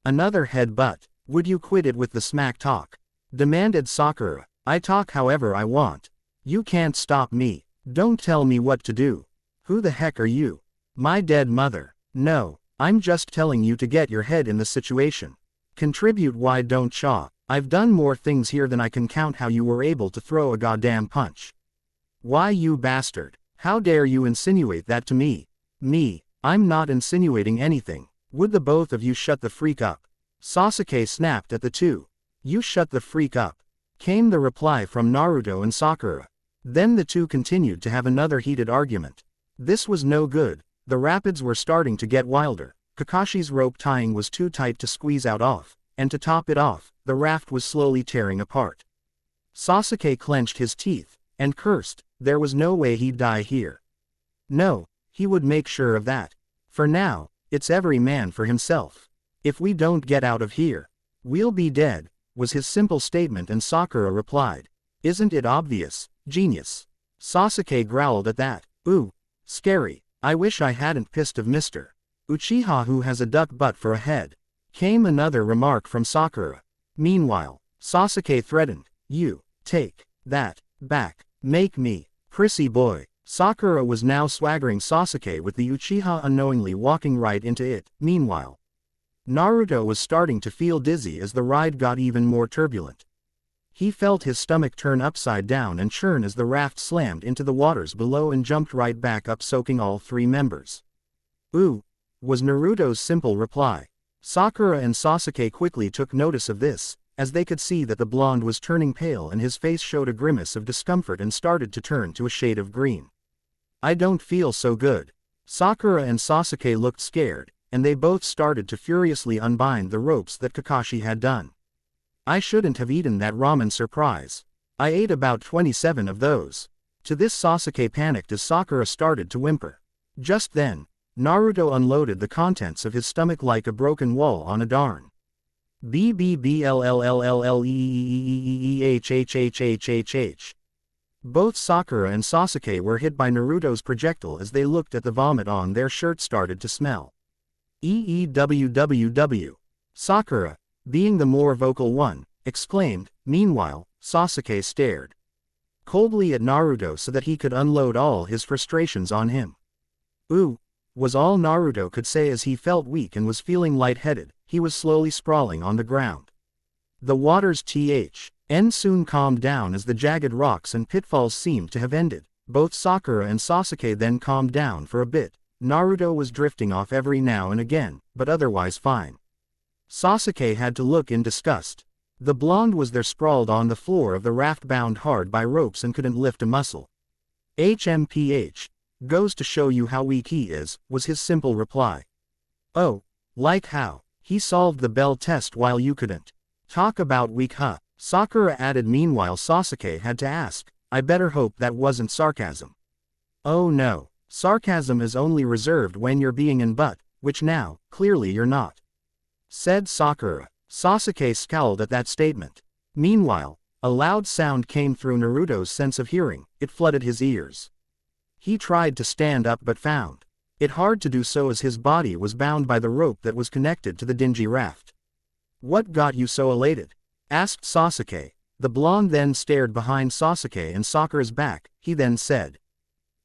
Another headbutt. Would you quit it with the smack talk? Demanded Sakura. I talk however I want. You can't stop me. Don't tell me what to do. Who the heck are you? My dead mother. No, I'm just telling you to get your head in the situation. Contribute. Why don't ya? I've done more things here than I can count. How you were able to throw a goddamn punch? Why, you bastard. How dare you insinuate that to me? Me? I'm not insinuating anything. Would the both of you shut the freak up? Sasuke snapped at the two. You shut the freak up, came the reply from Naruto and Sakura. Then the two continued to have another heated argument. This was no good. The rapids were starting to get wilder. Kakashi's rope tying was too tight to squeeze out off, and to top it off, the raft was slowly tearing apart. Sasuke clenched his teeth and cursed. There was no way he'd die here. No, he would make sure of that. For now, it's every man for himself. If we don't get out of here, we'll be dead, was his simple statement, and Sakura replied, isn't it obvious, genius? Sasuke growled at that. Ooh, scary. I wish I hadn't pissed of Mr. Uchiha who has a duck butt for a head, came another remark from Sakura. Meanwhile, Sasuke threatened, you, take that back, make me, prissy boy. Sakura was now swaggering Sasuke with the Uchiha unknowingly walking right into it. Meanwhile, Naruto was starting to feel dizzy as the ride got even more turbulent. He felt his stomach turn upside down and churn as the raft slammed into the waters below and jumped right back up, soaking all three members. "Ooh," was Naruto's simple reply. Sakura and Sasuke quickly took notice of this, as they could see that the blonde was turning pale and his face showed a grimace of discomfort and started to turn to a shade of green. "I don't feel so good." Sakura and Sasuke looked scared, and they both started to furiously unbind the ropes that Kakashi had done. "I shouldn't have eaten that ramen surprise. I ate about 27 of those." To this Sasuke panicked as Sakura started to whimper. Just then, Naruto unloaded the contents of his stomach like a broken wall on a darn. BBBLLLLLEEEEEHHHHHH. Both Sakura and Sasuke were hit by Naruto's projectile as they looked at the vomit on their shirt started to smell. EEWWW. Sakura, being the more vocal one, exclaimed. Meanwhile, Sasuke stared coldly at Naruto so that he could unload all his frustrations on him. "Ooh," was all Naruto could say as he felt weak and was feeling lightheaded. He was slowly sprawling on the ground. The waters soon calmed down as the jagged rocks and pitfalls seemed to have ended. Both Sakura and Sasuke then calmed down for a bit. Naruto was drifting off every now and again, but otherwise fine. Sasuke had to look in disgust. The blonde was there sprawled on the floor of the raft, bound hard by ropes and couldn't lift a muscle. "HMPH. Goes to show you how weak he is," was his simple reply. "Oh, like how? He solved the bell test while you couldn't. Talk about weak, huh?" Sakura added. Meanwhile Sasuke had to ask, "I better hope that wasn't sarcasm." "Oh no, sarcasm is only reserved when you're being in butt, which now, clearly you're not," said Sakura. Sasuke scowled at that statement. Meanwhile, a loud sound came through Naruto's sense of hearing. It flooded his ears. He tried to stand up but found it hard to do so as his body was bound by the rope that was connected to the dingy raft. "What got you so elated?" asked Sasuke. The blonde then stared behind Sasuke and Sakura's back. He then said,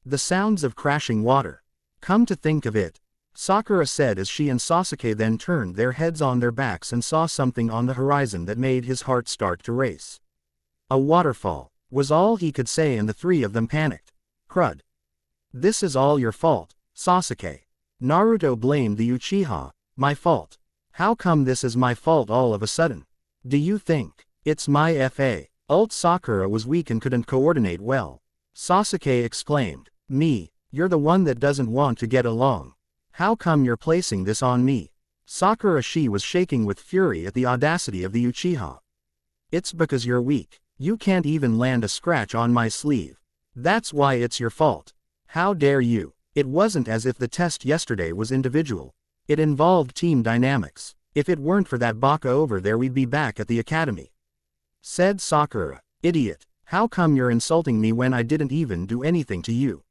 "The sounds of crashing water. Come to think of it," Sakura said as she and Sasuke then turned their heads on their backs and saw something on the horizon that made his heart start to race. "A waterfall," was all he could say, and the three of them panicked. "Crud. This is all your fault, Sasuke." Naruto blamed the Uchiha. "My fault? How come this is my fault all of a sudden? Do you think it's my fault?" Sakura was weak and couldn't coordinate well. Sasuke exclaimed, "Me, you're the one that doesn't want to get along. How come you're placing this on me?" Sakura, she was shaking with fury at the audacity of the Uchiha. "It's because you're weak. You can't even land a scratch on my sleeve. That's why it's your fault. How dare you?" It wasn't as if the test yesterday was individual. It involved team dynamics. "If it weren't for that baka over there, we'd be back at the academy," said Sakura. "Idiot, how come you're insulting me when I didn't even do anything to you?"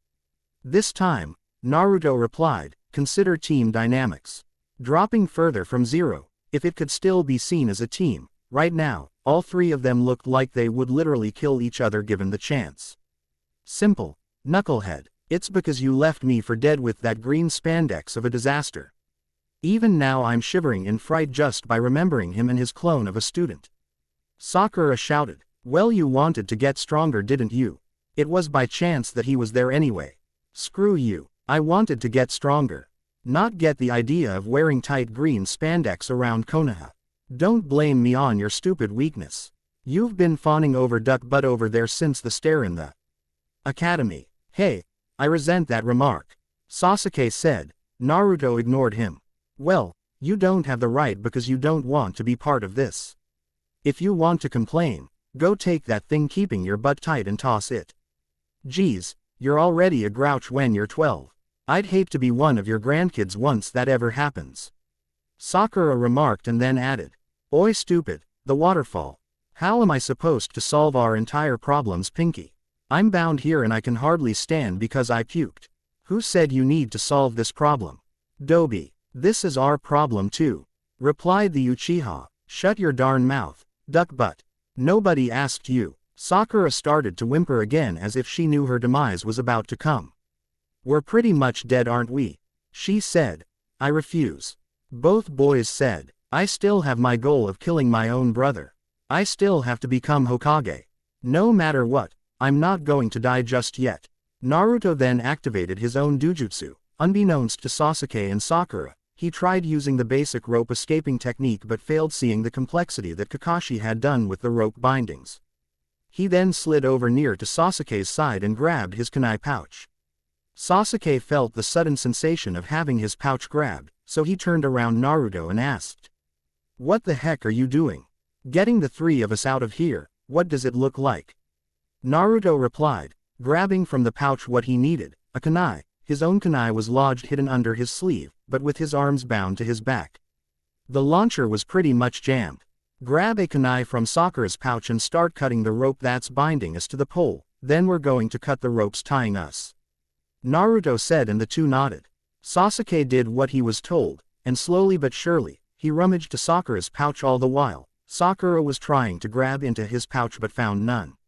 This time, Naruto replied, "Consider team dynamics. Dropping further from zero, if it could still be seen as a team, right now, all three of them looked like they would literally kill each other given the chance. Simple, knucklehead. It's because you left me for dead with that green spandex of a disaster. Even now I'm shivering in fright just by remembering him and his clone of a student." Sakura shouted, "Well, you wanted to get stronger, didn't you? It was by chance that he was there anyway. Screw you. I wanted to get stronger. Not get the idea of wearing tight green spandex around Konoha. Don't blame me on your stupid weakness. You've been fawning over duck butt over there since the stare in the academy." "Hey, I resent that remark," Sasuke said. Naruto ignored him. "Well, you don't have the right because you don't want to be part of this. If you want to complain, go take that thing keeping your butt tight and toss it. Geez, you're already a grouch when you're 12. I'd hate to be one of your grandkids once that ever happens," Sakura remarked and then added, "Oi stupid, the waterfall. How am I supposed to solve our entire problems, Pinky? I'm bound here and I can hardly stand because I puked. Who said you need to solve this problem? Dobi, this is our problem too," replied the Uchiha. "Shut your darn mouth, duck butt. Nobody asked you." Sakura started to whimper again as if she knew her demise was about to come. "We're pretty much dead, aren't we?" she said. "I refuse." Both boys said, I still have my goal of killing my own brother. I still have to become Hokage. No matter what, I'm not going to die just yet. Naruto then activated his own Dujutsu. Unbeknownst to Sasuke and Sakura, he tried using the basic rope escaping technique but failed, seeing the complexity that Kakashi had done with the rope bindings. He then slid over near to Sasuke's side and grabbed his kunai pouch. Sasuke felt the sudden sensation of having his pouch grabbed, so he turned around Naruto and asked, "What the heck are you doing? Getting the three of us out of here, what does it look like?" Naruto replied, grabbing from the pouch what he needed, a kunai. His own kunai was lodged hidden under his sleeve, but with his arms bound to his back. The launcher was pretty much jammed. Grab a kunai from Sakura's pouch and start cutting the rope that's binding us to the pole, then we're going to cut the ropes tying us. Naruto said, and the two nodded. Sasuke did what he was told, and slowly but surely, he rummaged to Sakura's pouch. All the while, Sakura was trying to grab into his pouch but found none.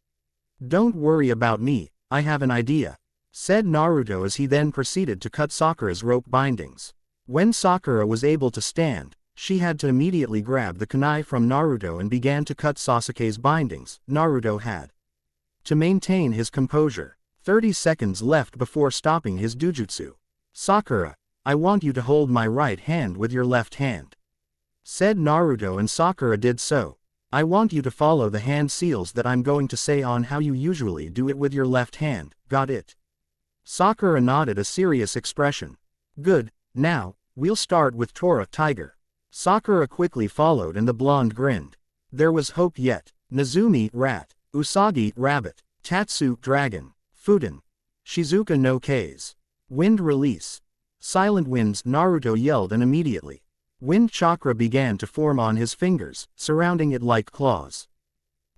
"Don't worry about me, I have an idea," said Naruto as he then proceeded to cut Sakura's rope bindings. When Sakura was able to stand, she had to immediately grab the kunai from Naruto and began to cut Sasuke's bindings. Naruto had to maintain his composure. 30 seconds left before stopping his Dujutsu. "Sakura, I want you to hold my right hand with your left hand," said Naruto, and Sakura did so. "I want you to follow the hand seals that I'm going to say on how you usually do it with your left hand, got it?" Sakura nodded, a serious expression. "Good, now, we'll start with Tora, tiger." Sakura quickly followed and the blonde grinned. There was hope yet. Nezumi, rat. Usagi, rabbit. Tatsu, dragon. Fuden. Shizuka no K's. Wind release. Silent winds, Naruto yelled, and immediately, wind chakra began to form on his fingers, surrounding it like claws.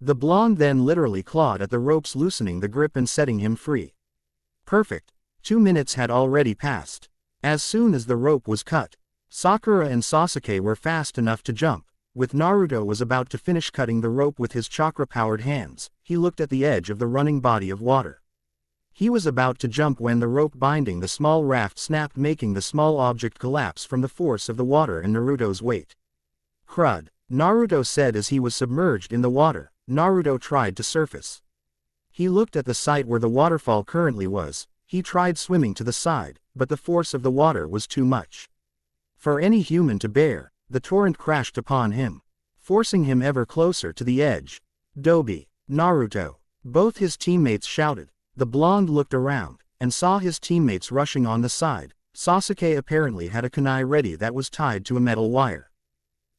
The blonde then literally clawed at the ropes, loosening the grip and setting him free. Perfect. 2 minutes had already passed. As soon as the rope was cut, Sakura and Sasuke were fast enough to jump. With Naruto was about to finish cutting the rope with his chakra-powered hands, he looked at the edge of the running body of water. He was about to jump when the rope binding the small raft snapped, making the small object collapse from the force of the water and Naruto's weight. "Crud," Naruto said as he was submerged in the water. Naruto tried to surface. He looked at the site where the waterfall currently was. He tried swimming to the side, but the force of the water was too much for any human to bear. The torrent crashed upon him, forcing him ever closer to the edge. "Dobi, Naruto," both his teammates shouted. The blonde looked around, and saw his teammates rushing on the side. Sasuke apparently had a kunai ready that was tied to a metal wire.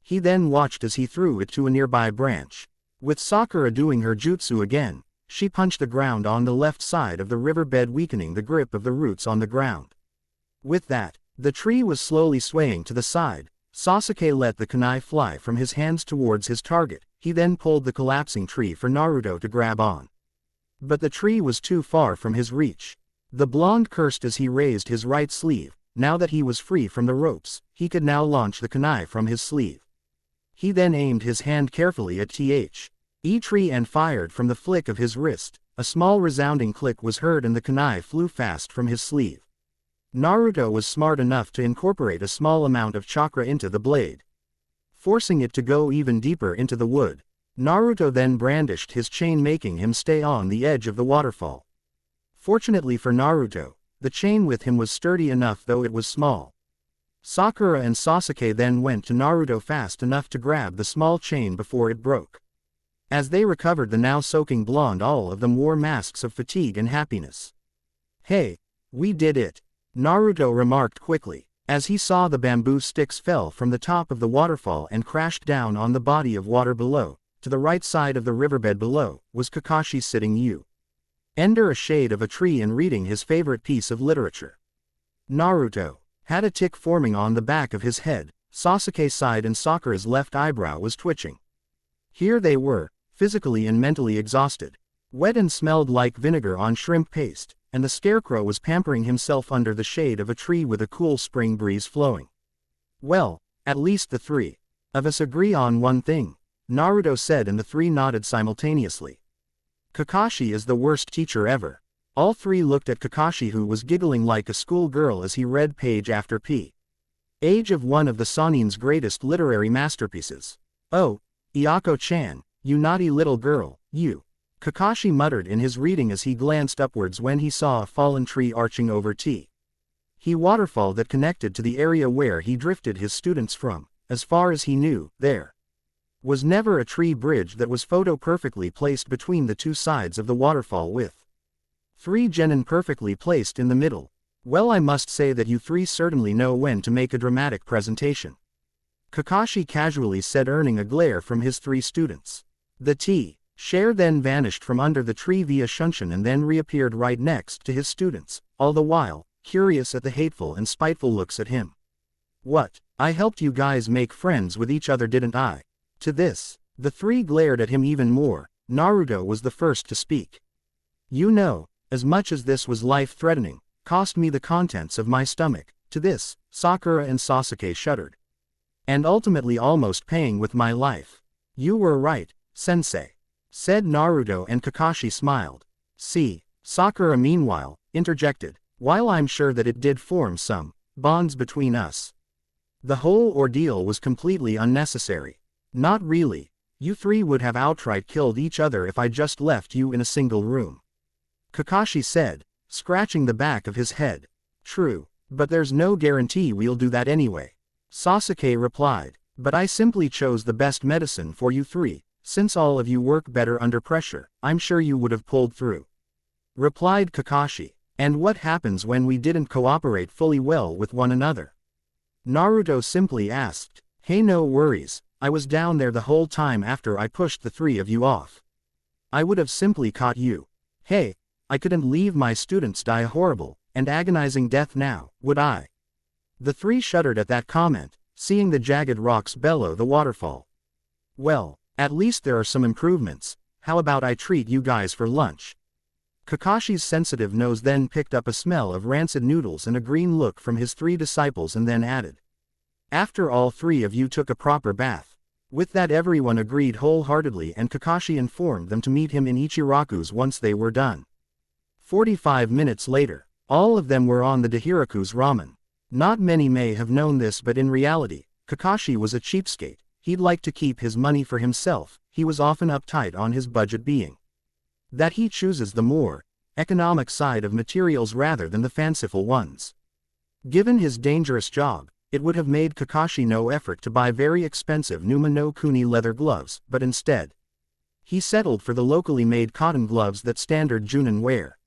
He then watched as he threw it to a nearby branch. With Sakura doing her jutsu again, she punched the ground on the left side of the riverbed, weakening the grip of the roots on the ground. With that, the tree was slowly swaying to the side. Sasuke let the kunai fly from his hands towards his target. He then pulled the collapsing tree for Naruto to grab on. But the tree was too far from his reach. The blonde cursed as he raised his right sleeve. Now that he was free from the ropes, he could now launch the kunai from his sleeve. He then aimed his hand carefully at the tree and fired from the flick of his wrist. A small resounding click was heard and the kunai flew fast from his sleeve. Naruto was smart enough to incorporate a small amount of chakra into the blade, forcing it to go even deeper into the wood. Naruto then brandished his chain, making him stay on the edge of the waterfall. Fortunately for Naruto, the chain with him was sturdy enough, though it was small. Sakura and Sasuke then went to Naruto fast enough to grab the small chain before it broke. As they recovered the now soaking blonde, all of them wore masks of fatigue and happiness. "Hey, we did it," Naruto remarked quickly, as he saw the bamboo sticks fell from the top of the waterfall and crashed down on the body of water below. To the right side of the riverbed below, was Kakashi sitting under a shade of a tree and reading his favorite piece of literature. Naruto had a tick forming on the back of his head. Sasuke sighed and Sakura's left eyebrow was twitching. Here they were, physically and mentally exhausted, wet and smelled like vinegar on shrimp paste, and the scarecrow was pampering himself under the shade of a tree with a cool spring breeze flowing. "Well, at least the three of us agree on one thing," Naruto said, and the three nodded simultaneously. "Kakashi is the worst teacher ever." All three looked at Kakashi, who was giggling like a schoolgirl as he read page after page. Age of one of the Sanin's greatest literary masterpieces. Oh, Iyako-chan, you naughty little girl, you. Kakashi muttered in his reading as he glanced upwards when he saw a fallen tree arching over T. He waterfall that connected to the area where he drifted his students from. As far as he knew, there was never a tree bridge that was photo-perfectly placed between the two sides of the waterfall with 3 genin perfectly placed in the middle. Well, I must say that you 3 certainly know when to make a dramatic presentation. Kakashi casually said, earning a glare from his 3 students. The T-share then vanished from under the tree via Shunshin and then reappeared right next to his students, all the while curious at the hateful and spiteful looks at him. What? I helped you guys make friends with each other, didn't I? To this, the 3 glared at him even more. Naruto was the first to speak. You know, as much as this was life-threatening, cost me the contents of my stomach. To this, Sakura and Sasuke shuddered. And ultimately almost paying with my life. You were right, sensei, said Naruto, and Kakashi smiled. See, Sakura meanwhile interjected, while I'm sure that it did form some bonds between us. The whole ordeal was completely unnecessary. Not really. You 3 would have outright killed each other if I just left you in a single room. Kakashi said, scratching the back of his head. True, but there's no guarantee we'll do that anyway. Sasuke replied, but I simply chose the best medicine for you 3, since all of you work better under pressure, I'm sure you would have pulled through. Replied Kakashi. And what happens when we didn't cooperate fully well with one another? Naruto simply asked. Hey, no worries, I was down there the whole time after I pushed the 3 of you off. I would have simply caught you. Hey, I couldn't leave my students die a horrible and agonizing death now, would I? The 3 shuddered at that comment, seeing the jagged rocks below the waterfall. Well, at least there are some improvements. How about I treat you guys for lunch? Kakashi's sensitive nose then picked up a smell of rancid noodles and a green look from his 3 disciples and then added. After all 3 of you took a proper bath. With that everyone agreed wholeheartedly, and Kakashi informed them to meet him in Ichiraku's once they were done. 45 minutes later, all of them were on the Dahiraku's ramen. Not many may have known this, but in reality, Kakashi was a cheapskate. He'd like to keep his money for himself. He was often uptight on his budget, being that he chooses the more economic side of materials rather than the fanciful ones. Given his dangerous job, it would have made Kakashi no effort to buy very expensive Numa no Kuni leather gloves, but instead, he settled for the locally made cotton gloves that standard Junin wear.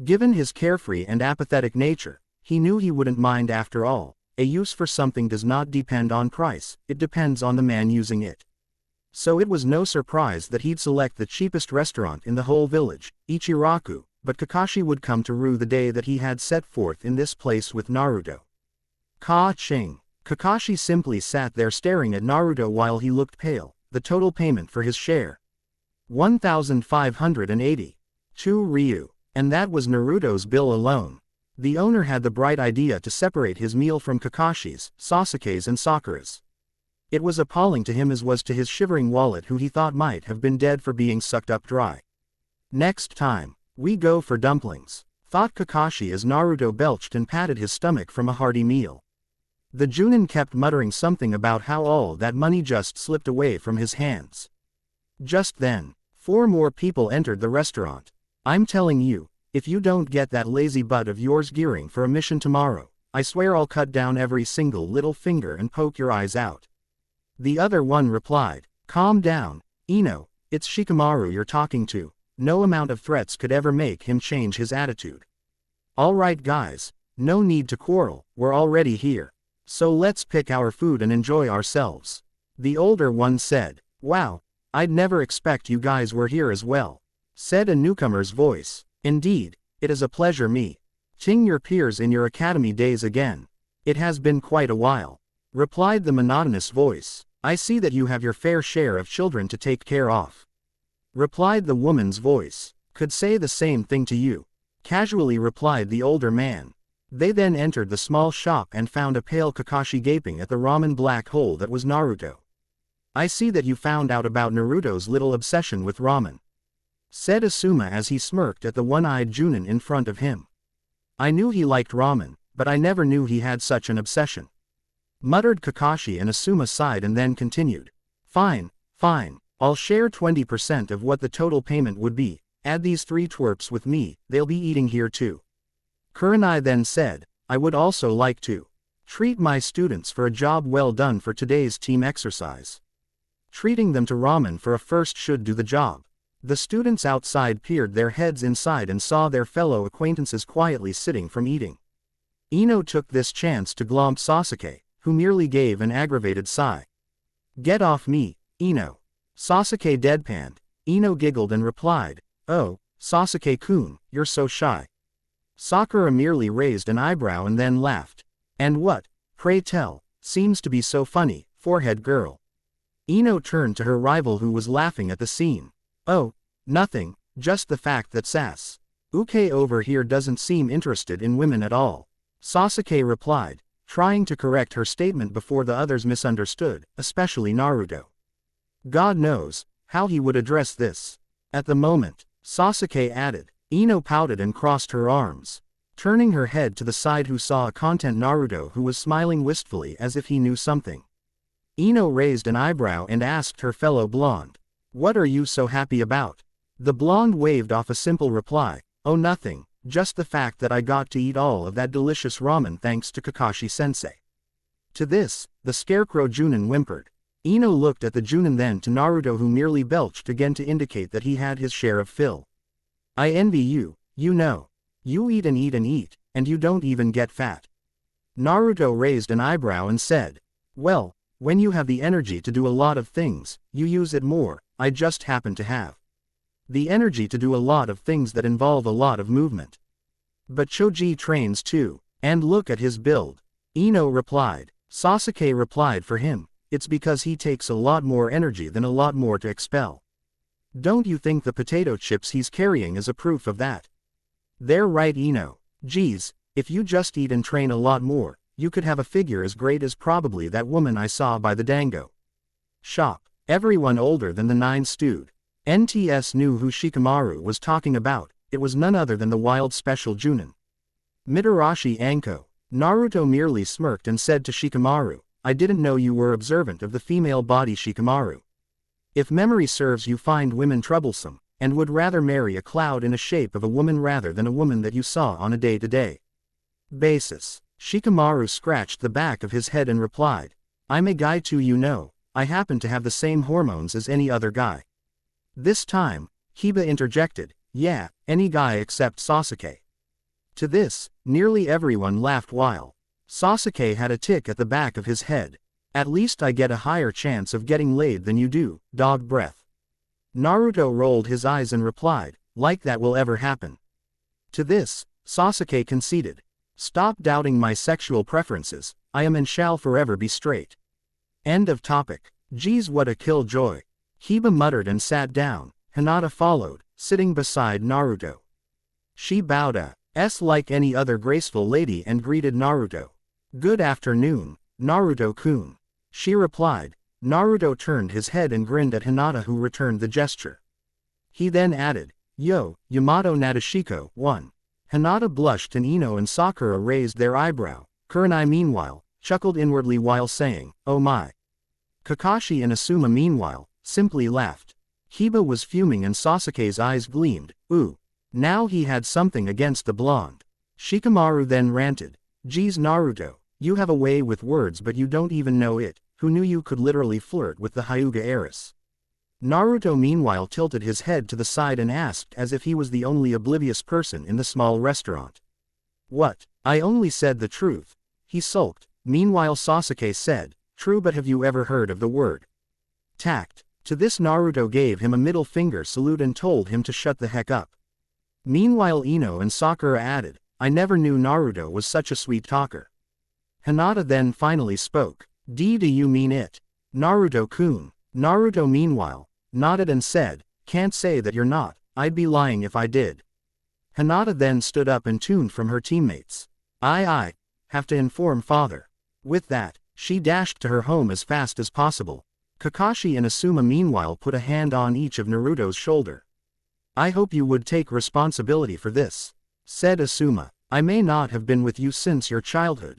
Given his carefree and apathetic nature, he knew he wouldn't mind after all. A use for something does not depend on price, it depends on the man using it. So it was no surprise that he'd select the cheapest restaurant in the whole village, Ichiraku, but Kakashi would come to rue the day that he had set forth in this place with Naruto. Ka-ching. Kakashi simply sat there staring at Naruto while he looked pale. The total payment for his share. 1,580. 2 Ryu. And that was Naruto's bill alone. The owner had the bright idea to separate his meal from Kakashi's, Sasuke's and Sakura's. It was appalling to him as was to his shivering wallet, who he thought might have been dead for being sucked up dry. Next time, we go for dumplings, thought Kakashi as Naruto belched and patted his stomach from a hearty meal. The Junin kept muttering something about how all that money just slipped away from his hands. Just then, 4 more people entered the restaurant. I'm telling you, if you don't get that lazy butt of yours gearing for a mission tomorrow, I swear I'll cut down every single little finger and poke your eyes out. The other one replied, calm down, Ino, it's Shikamaru you're talking to. No amount of threats could ever make him change his attitude. Alright guys, no need to quarrel, we're already here. So let's pick our food and enjoy ourselves. The older one said, wow, I'd never expect you guys were here as well, said a newcomer's voice. Indeed, it is a pleasure meeting your peers in your academy days again. It has been quite a while, replied the monotonous voice. I see that you have your fair share of children to take care of, replied the woman's voice. Could say the same thing to you, casually replied the older man. They then entered the small shop and found a pale Kakashi gaping at the ramen black hole that was Naruto. I see that you found out about Naruto's little obsession with ramen, said Asuma as he smirked at the one-eyed Junin in front of him. I knew he liked ramen, but I never knew he had such an obsession. Muttered Kakashi, and Asuma sighed and then continued. Fine, fine. I'll share 20% of what the total payment would be. Add these 3 twerps with me, they'll be eating here too. Kurenai then said, I would also like to treat my students for a job well done for today's team exercise. Treating them to ramen for a first should do the job. The students outside peered their heads inside and saw their fellow acquaintances quietly sitting from eating. Ino took this chance to glomp Sasuke, who merely gave an aggravated sigh. Get off me, Ino. Sasuke deadpanned. Ino giggled and replied, Oh, Sasuke-kun, you're so shy. Sakura merely raised an eyebrow and then laughed. And what, pray tell, seems to be so funny, forehead girl? Ino turned to her rival who was laughing at the scene. Oh, nothing, just the fact that Sasuke over here doesn't seem interested in women at all. Sasuke replied, trying to correct her statement before the others misunderstood, especially Naruto. God knows how he would address this. At the moment, Sasuke added. Ino pouted and crossed her arms, turning her head to the side who saw a content Naruto who was smiling wistfully as if he knew something. Ino raised an eyebrow and asked her fellow blonde, What are you so happy about? The blonde waved off a simple reply, Oh nothing, just the fact that I got to eat all of that delicious ramen thanks to Kakashi-sensei. To this, the scarecrow Junin whimpered. Ino looked at the Junin then to Naruto who merely belched again to indicate that he had his share of fill. I envy you, you know. You eat and eat and eat, and you don't even get fat. Naruto raised an eyebrow and said, Well, when you have the energy to do a lot of things, you use it more. I just happen to have the energy to do a lot of things that involve a lot of movement. But Choji trains too, and look at his build. Ino replied. Sasuke replied for him, It's because he takes a lot more energy than a lot more to expel. Don't you think the potato chips he's carrying is a proof of that? They're right, Ino. Geez, if you just eat and train a lot more, you could have a figure as great as probably that woman I saw by the dango shop. Everyone older than the 9 stewed. NTS knew who Shikamaru was talking about. It was none other than the wild special Junin. Mitarashi Anko. Naruto merely smirked and said to Shikamaru, I didn't know you were observant of the female body, Shikamaru. If memory serves, you find women troublesome, and would rather marry a cloud in a shape of a woman rather than a woman that you saw on a day-to-day basis. Shikamaru scratched the back of his head and replied, I'm a guy too, you know. I happen to have the same hormones as any other guy. This time, Hiba interjected, Yeah, any guy except Sasuke. To this, nearly everyone laughed while Sasuke had a tick at the back of his head. At least I get a higher chance of getting laid than you do, dog breath. Naruto rolled his eyes and replied, Like that will ever happen. To this, Sasuke conceded, Stop doubting my sexual preferences, I am and shall forever be straight. End of topic. Geez, what a killjoy. Hiba muttered and sat down. Hinata followed, sitting beside Naruto. She bowed a S like any other graceful lady and greeted Naruto. Good afternoon, Naruto-kun. She replied. Naruto turned his head and grinned at Hinata, who returned the gesture. He then added, Yo, Yamato Nadeshiko, 1. Hinata blushed and Ino and Sakura raised their eyebrow. Kurenai meanwhile, chuckled inwardly while saying, Oh my. Kakashi and Asuma meanwhile, simply laughed. Hiba was fuming and Sasuke's eyes gleamed, Ooh. Now he had something against the blonde. Shikamaru then ranted, Geez Naruto, you have a way with words but you don't even know it. Who knew you could literally flirt with the Hyuga heiress? Naruto meanwhile tilted his head to the side and asked as if he was the only oblivious person in the small restaurant. What? I only said the truth. He sulked. Meanwhile Sasuke said, True, but have you ever heard of the word tact? To this Naruto gave him a middle finger salute and told him to shut the heck up. Meanwhile Ino and Sakura added, I never knew Naruto was such a sweet talker. Hinata then finally spoke. Do you mean it? Naruto-kun. Naruto meanwhile, nodded and said, Can't say that you're not, I'd be lying if I did. Hinata then stood up and tuned from her teammates. I have to inform father. With that, she dashed to her home as fast as possible. Kakashi and Asuma meanwhile put a hand on each of Naruto's shoulder. I hope you would take responsibility for this, said Asuma. I may not have been with you since your childhood,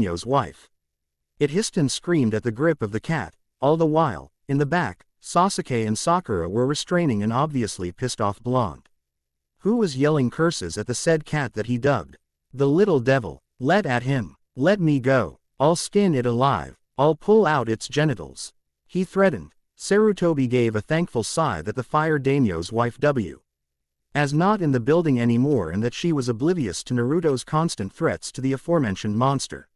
daimyo's wife. It hissed and screamed at the grip of the cat, all the while, in the back, Sasuke and Sakura were restraining an obviously pissed-off blonde. Who was yelling curses at the said cat that he dubbed the little devil. Let at him. Let me go. I'll skin it alive. I'll pull out its genitals. He threatened. Sarutobi gave a thankful sigh that the fire daimyo's wife was not in the building anymore and that she was oblivious to Naruto's constant threats to the aforementioned monster.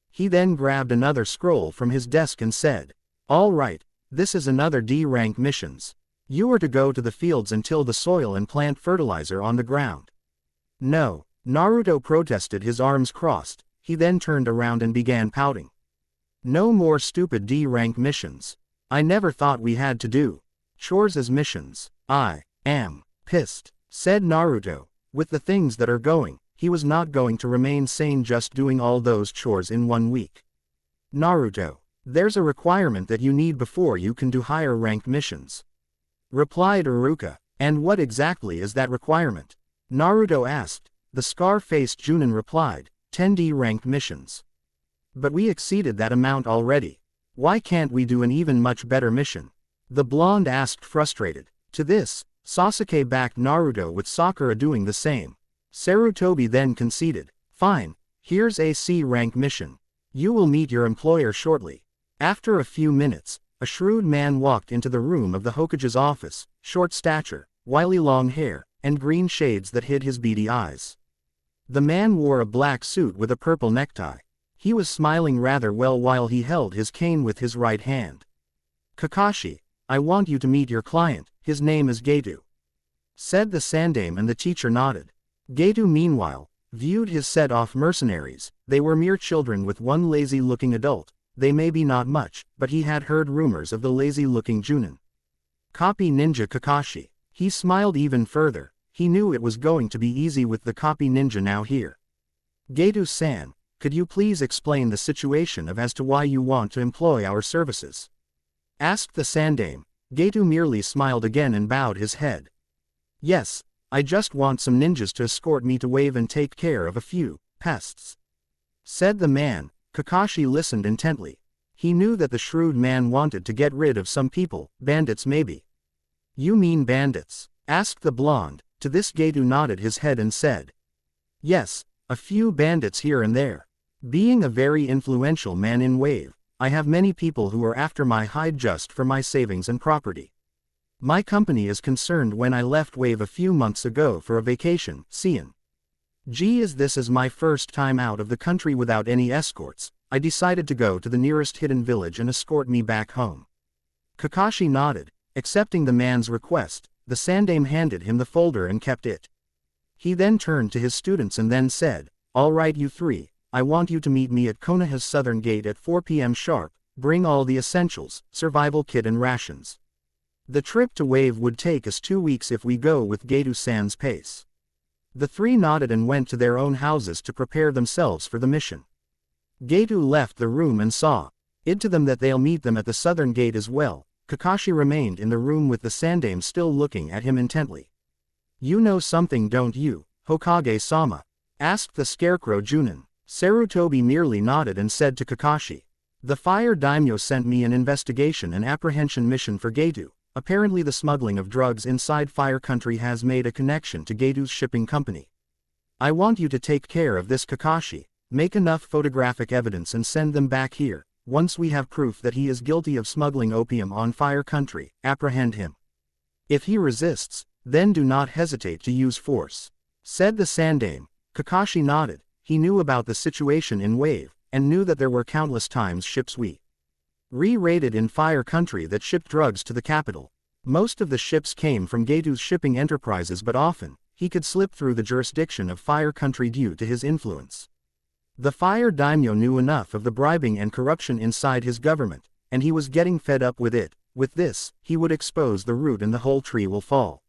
He then grabbed another scroll from his desk and said, "All right, this is another D-rank missions. You are to go to the fields and till the soil and plant fertilizer on the ground." "No," Naruto protested, his arms crossed. He then turned around and began pouting. "No more stupid D-rank missions. I never thought we had to do chores as missions. I am pissed," said Naruto. With the things that are going, he was not going to remain sane just doing all those chores in 1 week. "Naruto, there's a requirement that you need before you can do higher ranked missions," replied Iruka. "And what exactly is that requirement?" Naruto asked. The scar-faced Junin replied, 10 D-ranked missions. "But we exceeded that amount already. Why can't we do an even much better mission?" the blonde asked, frustrated. To this, Sasuke backed Naruto, with Sakura doing the same. Sarutobi then conceded. "Fine, here's a C-rank mission. You will meet your employer shortly." After a few minutes, a shrewd man walked into the room of the Hokage's office, short stature, wily long hair, and green shades that hid his beady eyes. The man wore a black suit with a purple necktie. He was smiling rather well while he held his cane with his right hand. "Kakashi, I want you to meet your client, his name is Geto," said the Sandaime, and the teacher nodded. Geto meanwhile viewed his set-off mercenaries. They were mere children with one lazy-looking adult. They may be not much, but he had heard rumors of the lazy-looking Junin. Copy ninja Kakashi. He smiled even further. He knew it was going to be easy with the copy ninja now here. "Geto-san, could you please explain the situation as to why you want to employ our services?" asked the Sandaime. Geto merely smiled again and bowed his head. "Yes, I just want some ninjas to escort me to wave and take care of a few pests," said the man. Kakashi listened intently. He knew that the shrewd man wanted to get rid of some people, bandits maybe. "You mean bandits?" asked the blonde. To this Getu nodded his head and said, "Yes, a few bandits here and there. Being a very influential man in Wave, I have many people who are after my hide just for my savings and property. My company is concerned when I left Wave a few months ago for a vacation, Cian. As this is my first time out of the country without any escorts, I decided to go to the nearest hidden village and escort me back home." Kakashi nodded, accepting the man's request. The Sandaime handed him the folder and kept it. He then turned to his students and then said, "All right, you three, I want you to meet me at Konoha's southern gate at 4 p.m. sharp, bring all the essentials, survival kit and rations. The trip to Wave would take us 2 weeks if we go with Getu-san's pace." The three nodded and went to their own houses to prepare themselves for the mission. Getu left the room and saw it to them that they'll meet them at the southern gate as well. Kakashi remained in the room with the Sandaime still looking at him intently. "You know something, don't you, Hokage-sama?" asked the scarecrow Junin. Sarutobi merely nodded and said to Kakashi, "The Fire Daimyo sent me an investigation and apprehension mission for Getu. Apparently the smuggling of drugs inside Fire Country has made a connection to Getu's shipping company. I want you to take care of this, Kakashi. Make enough photographic evidence and send them back here. Once we have proof that he is guilty of smuggling opium on Fire Country, apprehend him. If he resists, then do not hesitate to use force," said the Sandaime. Kakashi nodded. He knew about the situation in Wave, and knew that there were countless times ships re-raided in Fire Country that shipped drugs to the capital. Most of the ships came from Getu's shipping enterprises, but often, he could slip through the jurisdiction of Fire Country due to his influence. The Fire Daimyo knew enough of the bribing and corruption inside his government, and he was getting fed up with it. With this, he would expose the root and the whole tree will fall.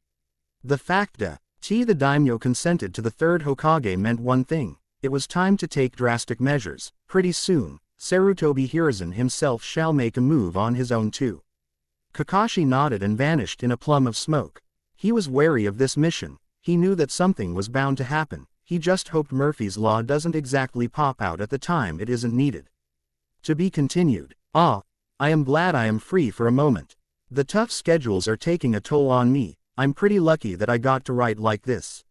The fact that the Daimyo consented to the third Hokage meant one thing: it was time to take drastic measures. Pretty soon, Sarutobi Hiruzen himself shall make a move on his own too. Kakashi nodded and vanished in a plume of smoke. He was wary of this mission. He knew that something was bound to happen. He just hoped Murphy's Law doesn't exactly pop out at the time it isn't needed. To be continued. I am glad I am free for a moment. The tough schedules are taking a toll on me. I'm pretty lucky that I got to write like this.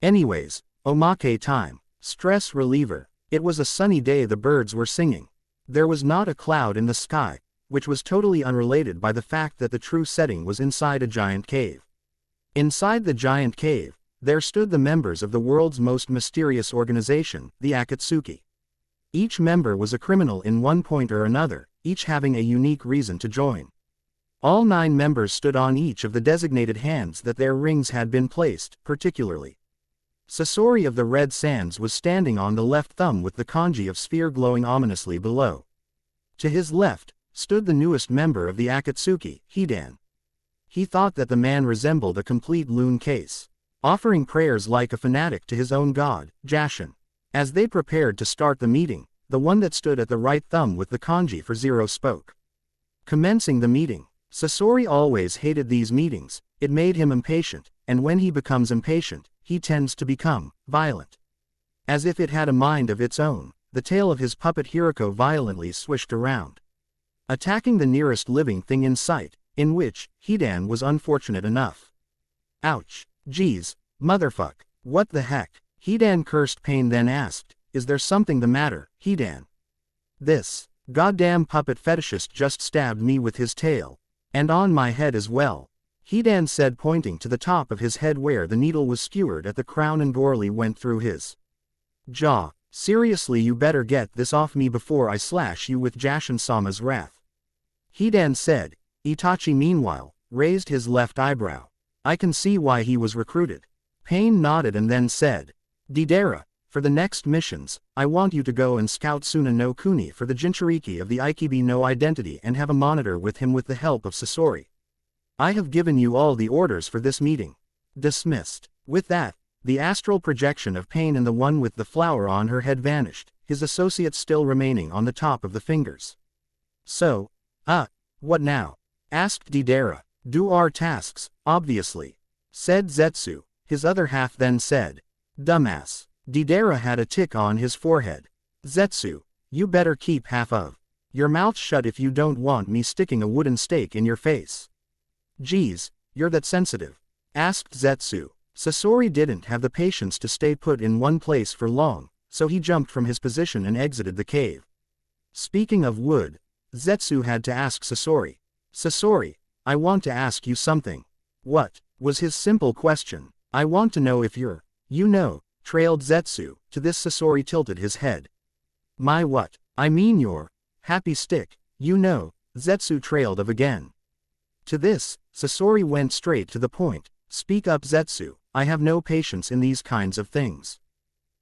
Anyways, omake time. Stress reliever. It was a sunny day, the birds were singing. There was not a cloud in the sky, which was totally unrelated by the fact that the true setting was inside a giant cave. Inside the giant cave, there stood the members of the world's most mysterious organization, the Akatsuki. Each member was a criminal in one point or another, each having a unique reason to join. All 9 members stood on each of the designated hands that their rings had been placed, particularly. Sasori of the Red Sands was standing on the left thumb with the kanji of sphere glowing ominously below. To his left, stood the newest member of the Akatsuki, Hidan. He thought that the man resembled a complete loon case, offering prayers like a fanatic to his own god, Jashin. As they prepared to start the meeting, the one that stood at the right thumb with the kanji for 0 spoke. Commencing the meeting. Sasori always hated these meetings. It made him impatient, and when he becomes impatient, he tends to become violent. As if it had a mind of its own, the tail of his puppet Hiriko violently swished around, attacking the nearest living thing in sight, in which Hidan was unfortunate enough. Ouch. Geez, motherfuck, what the heck? Hidan cursed pain, then asked, "Is there something the matter, Hidan? This goddamn puppet fetishist just stabbed me with his tail. And on my head as well," Hidan said, pointing to the top of his head where the needle was skewered at the crown and gorely went through his jaw. "Seriously, you better get this off me before I slash you with Jashin-sama's wrath," Hidan said. Itachi meanwhile, raised his left eyebrow. "I can see why he was recruited." Pain nodded and then said, "Deidara, for the next missions, I want you to go and scout Suna no Kuni for the Jinchuriki of the Ikibi no identity and have a monitor with him with the help of Sasori. I have given you all the orders for this meeting." Dismissed. With that, the astral projection of Pain and the one with the flower on her head vanished, his associates still remaining on the top of the fingers. "So, what now?" asked Deidara. "Do our tasks, obviously," said Zetsu. His other half then said, "Dumbass." Deidara had a tick on his forehead. "Zetsu, you better keep half of your mouth shut if you don't want me sticking a wooden stake in your face." "Geez, you're that sensitive?" asked Zetsu. Sasori didn't have the patience to stay put in one place for long, so he jumped from his position and exited the cave. Speaking of wood, Zetsu had to ask Sasori. Sasori, I want to ask you something. What? Was his simple question. I want to know if you're, trailed Zetsu. To this Sasori tilted his head. My what? I mean your happy stick, Zetsu trailed of again. To this, Sasori went straight to the point. Speak up Zetsu, I have no patience in these kinds of things.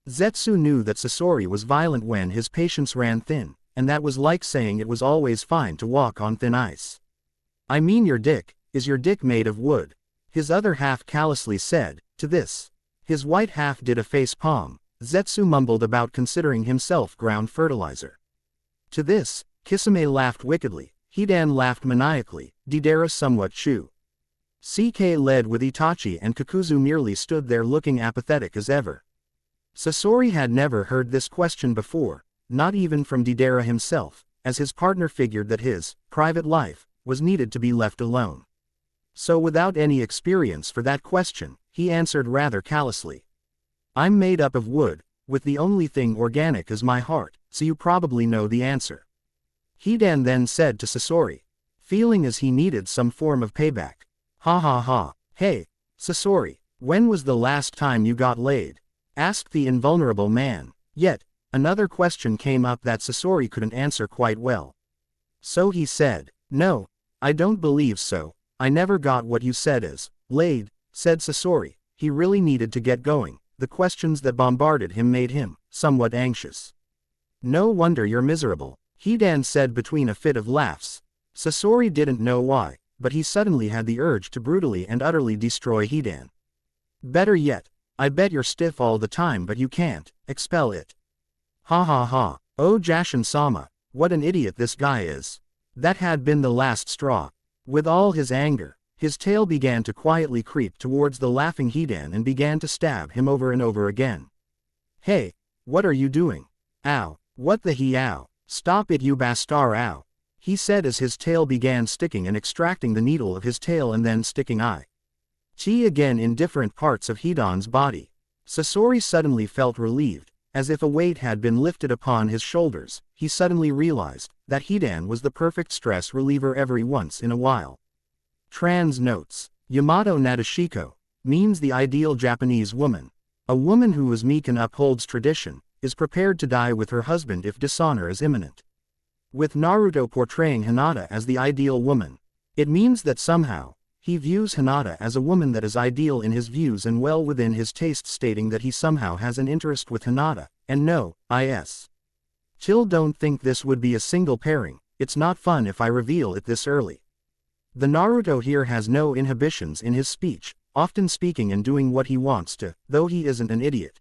Zetsu knew that Sasori was violent when his patience ran thin, and that was like saying it was always fine to walk on thin ice. I mean your dick, is your dick made of wood? His other half callously said. To this, his white half did a face palm. Zetsu mumbled about considering himself ground fertilizer. To this, Kisame laughed wickedly, Hidan laughed maniacally, Deidara somewhat too. CK led with Itachi and Kakuzu merely stood there looking apathetic as ever. Sasori had never heard this question before, not even from Deidara himself, as his partner figured that his private life was needed to be left alone. So without any experience for that question, he answered rather callously. I'm made up of wood, with the only thing organic as my heart, so you probably know the answer. Hidan then said to Sasori, feeling as he needed some form of payback. Ha ha ha. Hey, Sasori, when was the last time you got laid? Asked the invulnerable man. Yet, another question came up that Sasori couldn't answer quite well. So he said, no, I don't believe so, I never got what you said is, laid, said Sasori. He really needed to get going, the questions that bombarded him made him somewhat anxious. No wonder you're miserable, Hidan said between a fit of laughs. Sasori didn't know why, but he suddenly had the urge to brutally and utterly destroy Hidan. Better yet, I bet you're stiff all the time but you can't expel it. Ha ha ha, oh Jashin-sama, what an idiot this guy is. That had been the last straw. With all his anger, his tail began to quietly creep towards the laughing Hidan and began to stab him over and over again. Hey, what are you doing? Ow, what the he-ow, stop it you bastard ow, he said as his tail began sticking and extracting the needle of his tail and then sticking chi again in different parts of Hidan's body. Sasori suddenly felt relieved, as if a weight had been lifted upon his shoulders. He suddenly realized that Hidan was the perfect stress reliever every once in a while. Trans notes, Yamato Nadeshiko, means the ideal Japanese woman. A woman who is meek and upholds tradition, is prepared to die with her husband if dishonor is imminent. With Naruto portraying Hinata as the ideal woman, it means that somehow, he views Hinata as a woman that is ideal in his views and well within his tastes, stating that he somehow has an interest with Hinata, and no, Chill don't think this would be a single pairing, it's not fun if I reveal it this early. The Naruto here has no inhibitions in his speech, often speaking and doing what he wants to, though he isn't an idiot.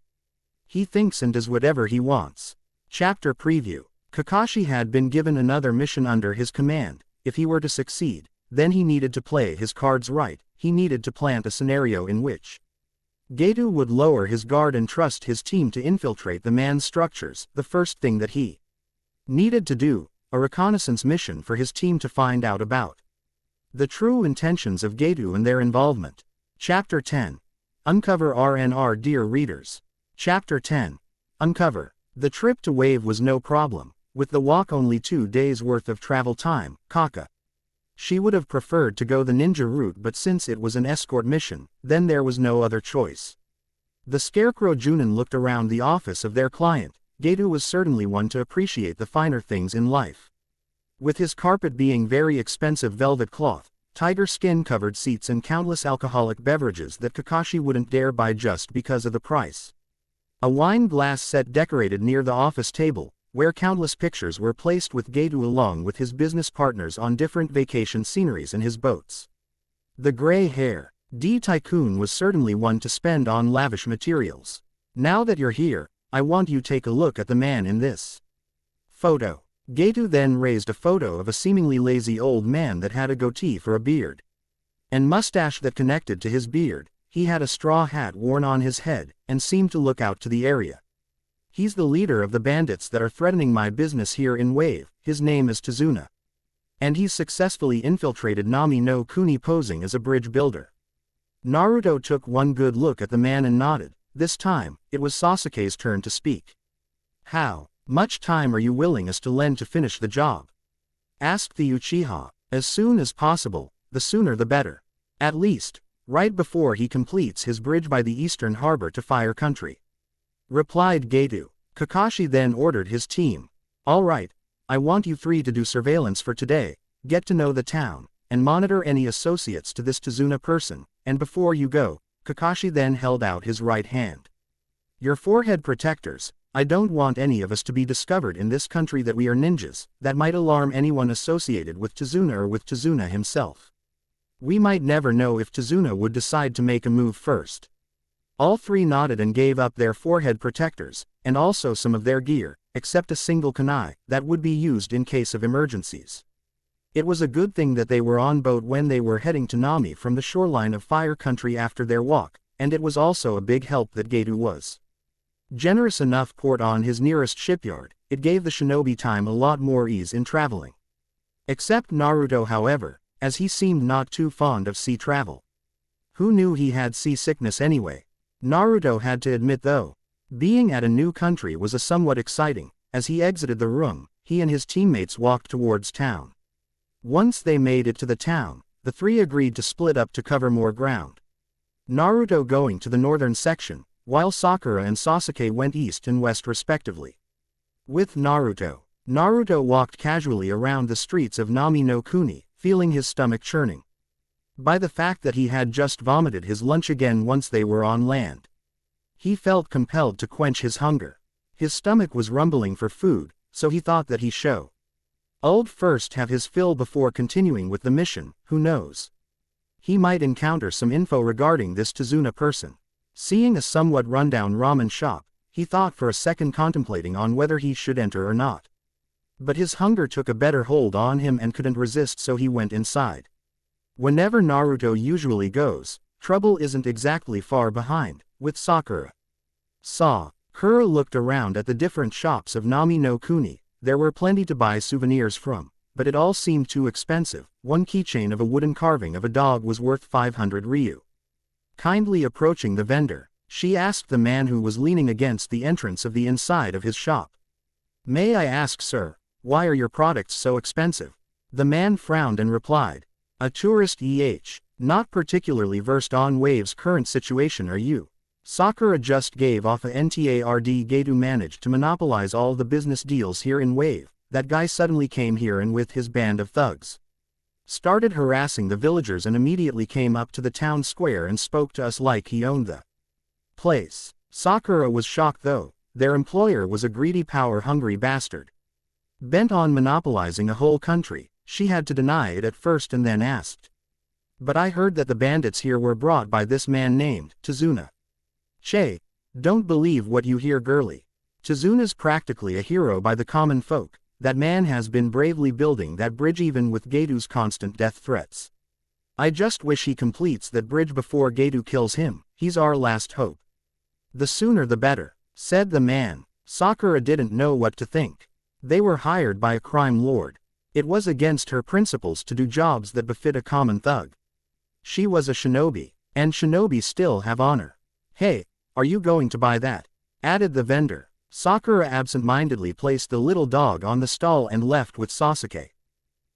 He thinks and does whatever he wants. Chapter Preview. Kakashi had been given another mission under his command. If he were to succeed, then he needed to play his cards right. He needed to plant a scenario in which Geto would lower his guard and trust his team to infiltrate the man's structures. The first thing that he needed to do, a reconnaissance mission for his team to find out about the true intentions of Geto and their involvement. Chapter 10. Uncover RNR. Dear readers. Chapter 10. Uncover. The trip to Wave was no problem, with the walk only 2 days worth of travel time. Kaka. She would have preferred to go the ninja route, but since it was an escort mission, then there was no other choice. The Scarecrow Junin looked around the office of their client. Geto was certainly one to appreciate the finer things in life. With his carpet being very expensive velvet cloth, tiger skin-covered seats and countless alcoholic beverages that Kakashi wouldn't dare buy just because of the price. A wine glass set decorated near the office table, where countless pictures were placed with Geto along with his business partners on different vacation sceneries and his boats. The gray hair, D-Tycoon was certainly one to spend on lavish materials. Now that you're here, I want you to take a look at the man in this photo. Geto then raised a photo of a seemingly lazy old man that had a goatee for a beard and mustache that connected to his beard. He had a straw hat worn on his head, and seemed to look out to the area. He's the leader of the bandits that are threatening my business here in Wave. His name is Tazuna. And he's successfully infiltrated Nami no Kuni posing as a bridge builder. Naruto took one good look at the man and nodded. This time, it was Sasuke's turn to speak. How much time are you willing us to lend to finish the job? Asked the Uchiha. As soon as possible, the sooner the better. At least, right before he completes his bridge by the eastern harbor to Fire Country. Replied Geto. Kakashi then ordered his team. All right, I want you three to do surveillance for today, get to know the town, and monitor any associates to this Tazuna person, and before you go, Kakashi then held out his right hand. Your forehead protectors, I don't want any of us to be discovered in this country that we are ninjas, that might alarm anyone associated with Tazuna or with Tazuna himself. We might never know if Tazuna would decide to make a move first. All three nodded and gave up their forehead protectors, and also some of their gear, except a single kunai, that would be used in case of emergencies. It was a good thing that they were on boat when they were heading to Nami from the shoreline of Fire Country after their walk, and it was also a big help that Geto was generous enough port on his nearest shipyard. It gave the shinobi time a lot more ease in traveling. Except Naruto, however, as he seemed not too fond of sea travel. Who knew he had seasickness anyway? Naruto had to admit though, being at a new country was a somewhat exciting. As he exited the room, he and his teammates walked towards town. Once they made it to the town, the three agreed to split up to cover more ground. Naruto going to the northern section, while Sakura and Sasuke went east and west respectively. With Naruto walked casually around the streets of Nami no Kuni, feeling his stomach churning. By the fact that he had just vomited his lunch again once they were on land. He felt compelled to quench his hunger. His stomach was rumbling for food, so he thought that he should first have his fill before continuing with the mission. Who knows? He might encounter some info regarding this Tazuna person. Seeing a somewhat rundown ramen shop, he thought for a second, contemplating on whether he should enter or not. But his hunger took a better hold on him and couldn't resist, so he went inside. Whenever Naruto usually goes, trouble isn't exactly far behind. With Sakura looked around at the different shops of Nami no Kuni. There were plenty to buy souvenirs from, but it all seemed too expensive. One keychain of a wooden carving of a dog was worth 500 ryu. Kindly approaching the vendor, she asked the man who was leaning against the entrance of the inside of his shop. May I ask, sir, why are your products so expensive? The man frowned and replied, a tourist not particularly versed on Wave's current situation, are you? Sakura just gave off a NTARD. Geto managed to monopolize all the business deals here in Wave. That guy suddenly came here and with his band of thugs started harassing the villagers and immediately came up to the town square and spoke to us like he owned the place. Sakura was shocked though. Their employer was a greedy, power-hungry bastard. Bent on monopolizing a whole country. She had to deny it at first and then asked. But I heard that the bandits here were brought by this man named Tazuna. Che, don't believe what you hear, girlie. Tazuna's practically a hero by the common folk. That man has been bravely building that bridge even with Geto's constant death threats. I just wish he completes that bridge before Geto kills him. He's our last hope. The sooner the better, said the man. Sakura didn't know what to think. They were hired by a crime lord. It was against her principles to do jobs that befit a common thug. She was a shinobi, and shinobi still have honor. Hey, are you going to buy that? Added the vendor. Sakura absent-mindedly placed the little dog on the stall and left with Sasuke.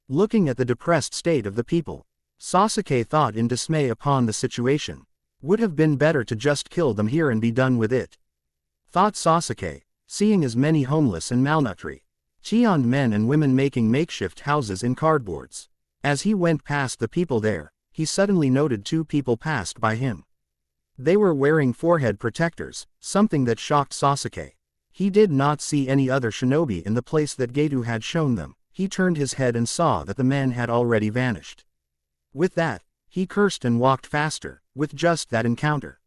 Looking at the depressed state of the people, Sasuke thought in dismay upon the situation. Would have been better to just kill them here and be done with it. Thought Sasuke, seeing as many homeless and malnutri men and women making makeshift houses in cardboards. As he went past the people there, he suddenly noted two people passed by him. They were wearing forehead protectors, something that shocked Sasuke. He did not see any other shinobi in the place that Geto had shown them. He turned his head and saw that the men had already vanished. With that, he cursed and walked faster. With just that encounter,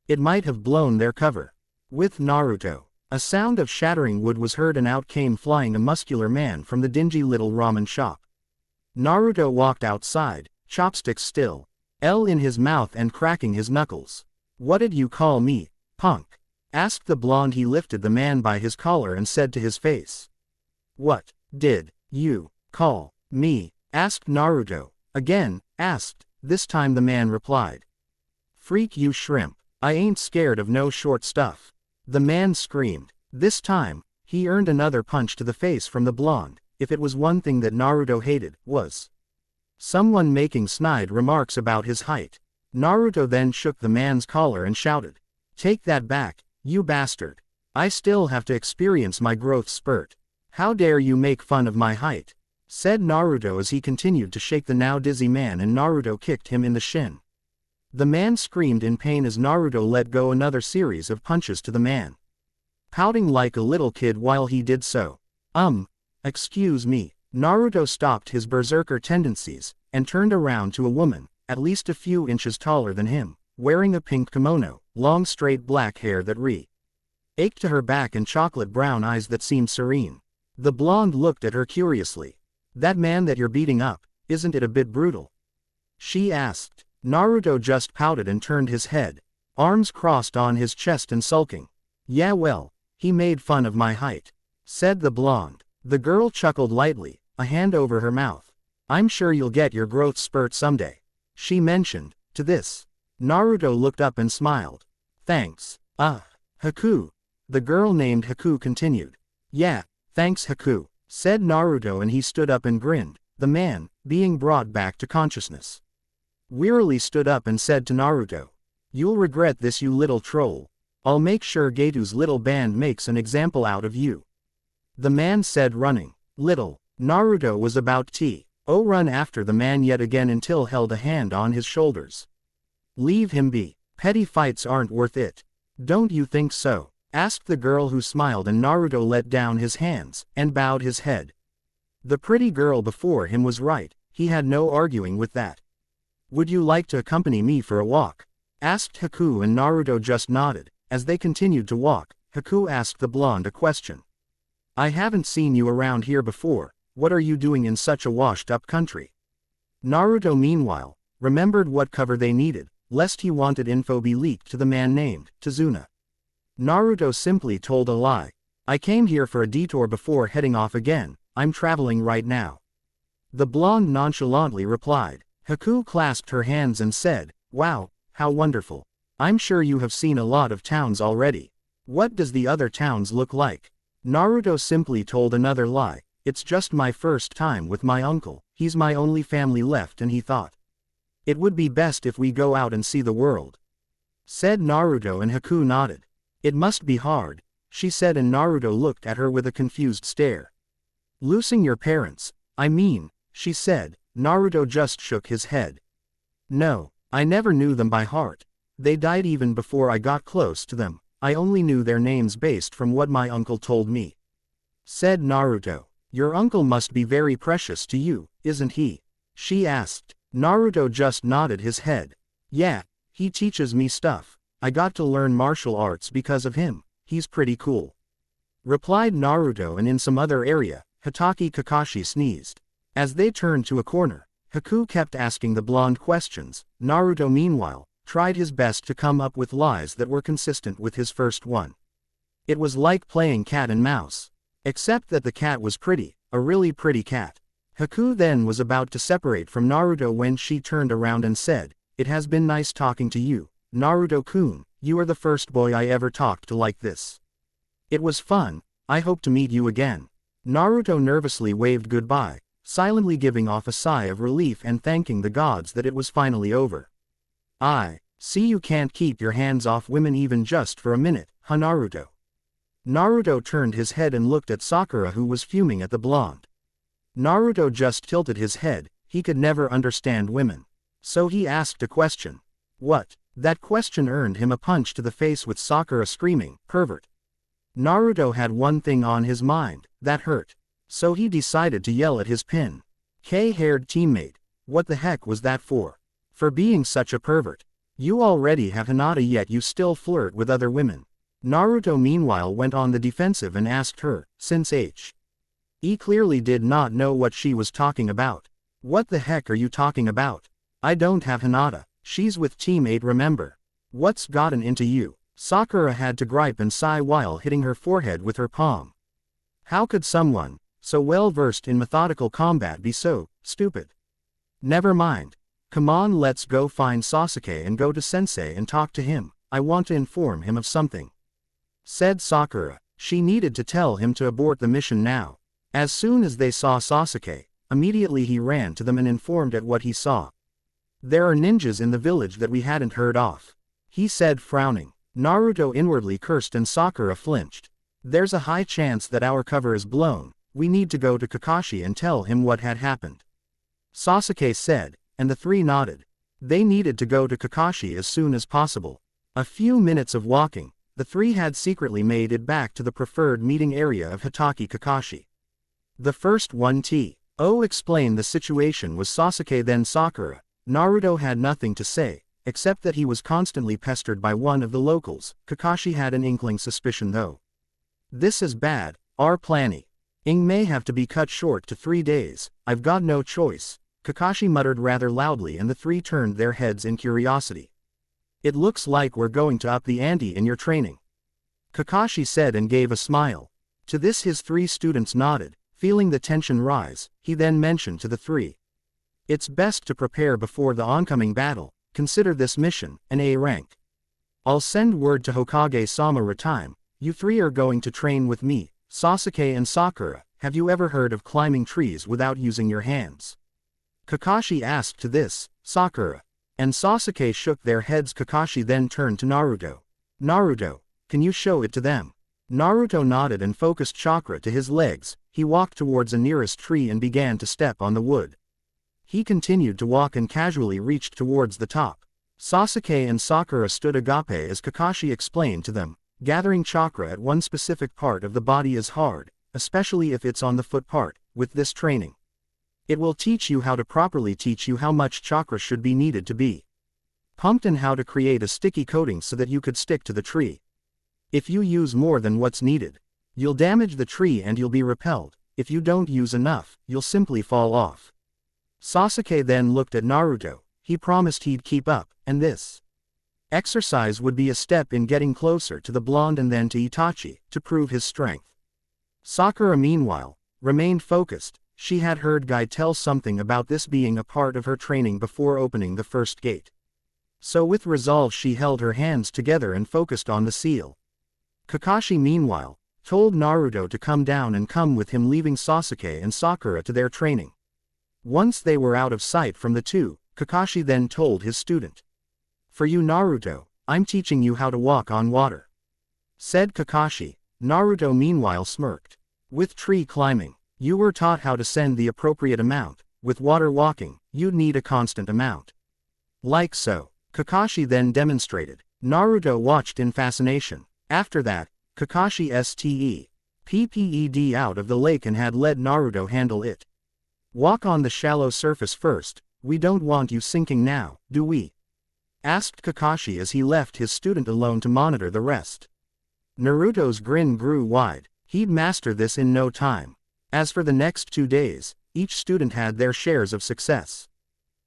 it might have blown their cover. With Naruto, a sound of shattering wood was heard and out came flying a muscular man from the dingy little ramen shop. Naruto walked outside, chopsticks still in his mouth and cracking his knuckles. What did you call me, punk? Asked the blonde. He lifted the man by his collar and said to his face. What did you call me? Asked Naruto. Again, asked. This time the man replied. Freak you shrimp. I ain't scared of no short stuff. The man screamed. This time, he earned another punch to the face from the blonde. If it was one thing that Naruto hated, was someone making snide remarks about his height. Naruto then shook the man's collar and shouted, "Take that back, you bastard. I still have to experience my growth spurt. How dare you make fun of my height?" said Naruto as he continued to shake the now dizzy man, and Naruto kicked him in the shin. The man screamed in pain as Naruto let go another series of punches to the man, pouting like a little kid while he did so. Excuse me. Naruto stopped his berserker tendencies, and turned around to a woman, at least a few inches taller than him, wearing a pink kimono, long straight black hair that ached to her back and chocolate brown eyes that seemed serene. The blonde looked at her curiously. "That man that you're beating up, isn't it a bit brutal?" she asked. Naruto just pouted and turned his head, arms crossed on his chest and sulking. "Yeah, well, he made fun of my height," said the blonde. The girl chuckled lightly, a hand over her mouth. "I'm sure you'll get your growth spurt someday," she mentioned. To this, Naruto looked up and smiled. "Thanks. Haku." The girl named Haku continued. "Yeah, thanks Haku," said Naruto, and he stood up and grinned. The man, being brought back to consciousness, wearily stood up and said to Naruto, "You'll regret this, you little troll. I'll make sure Getu's little band makes an example out of you," the man said, running. Little Naruto was about to run after the man yet again until held a hand on his shoulders. "Leave him be. Petty fights aren't worth it." "Don't you think so?" asked the girl, who smiled, and Naruto let down his hands and bowed his head. The pretty girl before him was right, he had no arguing with that. "Would you like to accompany me for a walk?" asked Haku, and Naruto just nodded. As they continued to walk, Haku asked the blonde a question. "I haven't seen you around here before. What are you doing in such a washed-up country?" Naruto meanwhile remembered what cover they needed, lest he wanted info be leaked to the man named Tazuna. Naruto simply told a lie. "I came here for a detour before heading off again. I'm traveling right now," the blonde nonchalantly replied. Haku clasped her hands and said, "Wow, how wonderful. I'm sure you have seen a lot of towns already. What does the other towns look like?" Naruto simply told another lie. "It's just my first time with my uncle. He's my only family left, and he thought it would be best if we go out and see the world," said Naruto, and Haku nodded. "It must be hard," she said, and Naruto looked at her with a confused stare. "Losing your parents, I mean," she said. Naruto just shook his head. "No, I never knew them by heart. They died even before I got close to them. I only knew their names based from what my uncle told me," said Naruto. "Your uncle must be very precious to you, isn't he?" she asked. Naruto just nodded his head. "Yeah, he teaches me stuff. I got to learn martial arts because of him. He's pretty cool," replied Naruto, and in some other area, Hatake Kakashi sneezed. As they turned to a corner, Haku kept asking the blonde questions. Naruto meanwhile tried his best to come up with lies that were consistent with his first one. It was like playing cat and mouse. Except that the cat was pretty, a really pretty cat. Haku then was about to separate from Naruto when she turned around and said, "It has been nice talking to you, Naruto-kun. You are the first boy I ever talked to like this. It was fun. I hope to meet you again." Naruto nervously waved goodbye, silently giving off a sigh of relief and thanking the gods that it was finally over. "I see you can't keep your hands off women even just for a minute, huh, Naruto?" Naruto turned his head and looked at Sakura, who was fuming at the blonde. Naruto just tilted his head. He could never understand women. So he asked a question. "What?" That question earned him a punch to the face, with Sakura screaming, "Pervert." Naruto had one thing on his mind, that hurt. So he decided to yell at his pink-haired teammate. "What the heck was that for? For being such a pervert. You already have Hinata yet you still flirt with other women." Naruto meanwhile went on the defensive and asked her, since he clearly did not know what she was talking about. "What the heck are you talking about? I don't have Hinata. She's with teammate, remember. What's gotten into you?" Sakura had to gripe and sigh while hitting her forehead with her palm. How could someone so well versed in methodical combat be so stupid? "Never mind. Come on, let's go find Sasuke and go to Sensei and talk to him. I want to inform him of something," said Sakura. She needed to tell him to abort the mission now. As soon as they saw Sasuke, immediately he ran to them and informed at what he saw. "There are ninjas in the village that we hadn't heard of," he said, frowning. Naruto inwardly cursed and Sakura flinched. "There's a high chance that our cover is blown. We need to go to Kakashi and tell him what had happened," Sasuke said, and the three nodded. They needed to go to Kakashi as soon as possible. A few minutes of walking, the three had secretly made it back to the preferred meeting area of Hitaki Kakashi. The first one to explain the situation was Sasuke, then Sakura. Naruto had nothing to say, except that he was constantly pestered by one of the locals. Kakashi had an inkling suspicion though. "This is bad, our planning may have to be cut short to 3 days, I've got no choice," Kakashi muttered rather loudly, and the three turned their heads in curiosity. "It looks like we're going to up the ante in your training," Kakashi said and gave a smile. To this his three students nodded, feeling the tension rise. He then mentioned to the three, "It's best to prepare before the oncoming battle, consider this mission an A rank. I'll send word to Hokage-sama time, you three are going to train with me." Sasuke and Sakura, have you ever heard of climbing trees without using your hands? Kakashi asked to this. Sakura and Sasuke shook their heads. Kakashi then turned to Naruto. "Naruto, can you show it to them?" Naruto nodded and focused chakra to his legs. He walked towards a nearest tree and began to step on the wood. He continued to walk and casually reached towards the top. Sasuke and Sakura stood agape as Kakashi explained to them. Gathering chakra at one specific part of the body is hard, especially if it's on the foot part. With this training, it will teach you how to properly teach you how much chakra should be needed to be pumped and how to create a sticky coating so that you could stick to the tree. If you use more than what's needed, you'll damage the tree and you'll be repelled. If you don't use enough, you'll simply fall off. Sasuke then looked at Naruto. He promised he'd keep up, and this exercise would be a step in getting closer to the blonde and then to Itachi, to prove his strength. Sakura meanwhile, remained focused. She had heard Guy tell something about this being a part of her training before opening the first gate. So with resolve she held her hands together and focused on the seal. Kakashi meanwhile, told Naruto to come down and come with him, leaving Sasuke and Sakura to their training. Once they were out of sight from the two, Kakashi then told his student, "For you Naruto, I'm teaching you how to walk on water," said Kakashi. Naruto meanwhile smirked. "With tree climbing, you were taught how to send the appropriate amount. With water walking, you'd need a constant amount." Like so, Kakashi then demonstrated. Naruto watched in fascination. After that, Kakashi stepped out of the lake and had let Naruto handle it. "Walk on the shallow surface first, we don't want you sinking now, do we?" asked Kakashi as he left his student alone to monitor the rest. Naruto's grin grew wide. He'd master this in no time. As for the next 2 days, each student had their shares of success.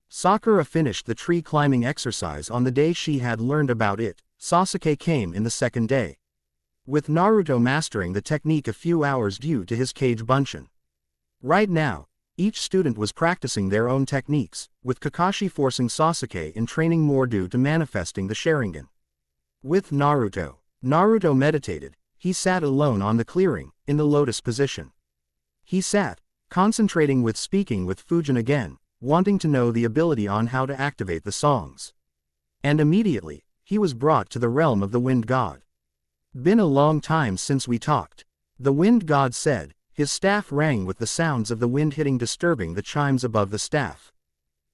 Sakura finished the tree climbing exercise on the day she had learned about it. Sasuke came in the second day, with Naruto mastering the technique a few hours due to his cage bunshin. Right now, each student was practicing their own techniques, with Kakashi forcing Sasuke in training more due to manifesting the Sharingan. With Naruto meditated. He sat alone on the clearing, in the lotus position. He sat, concentrating with speaking with Fujin again, wanting to know the ability on how to activate the songs. And immediately, he was brought to the realm of the Wind God. "Been a long time since we talked," the Wind God said. His staff rang with the sounds of the wind hitting, disturbing the chimes above the staff.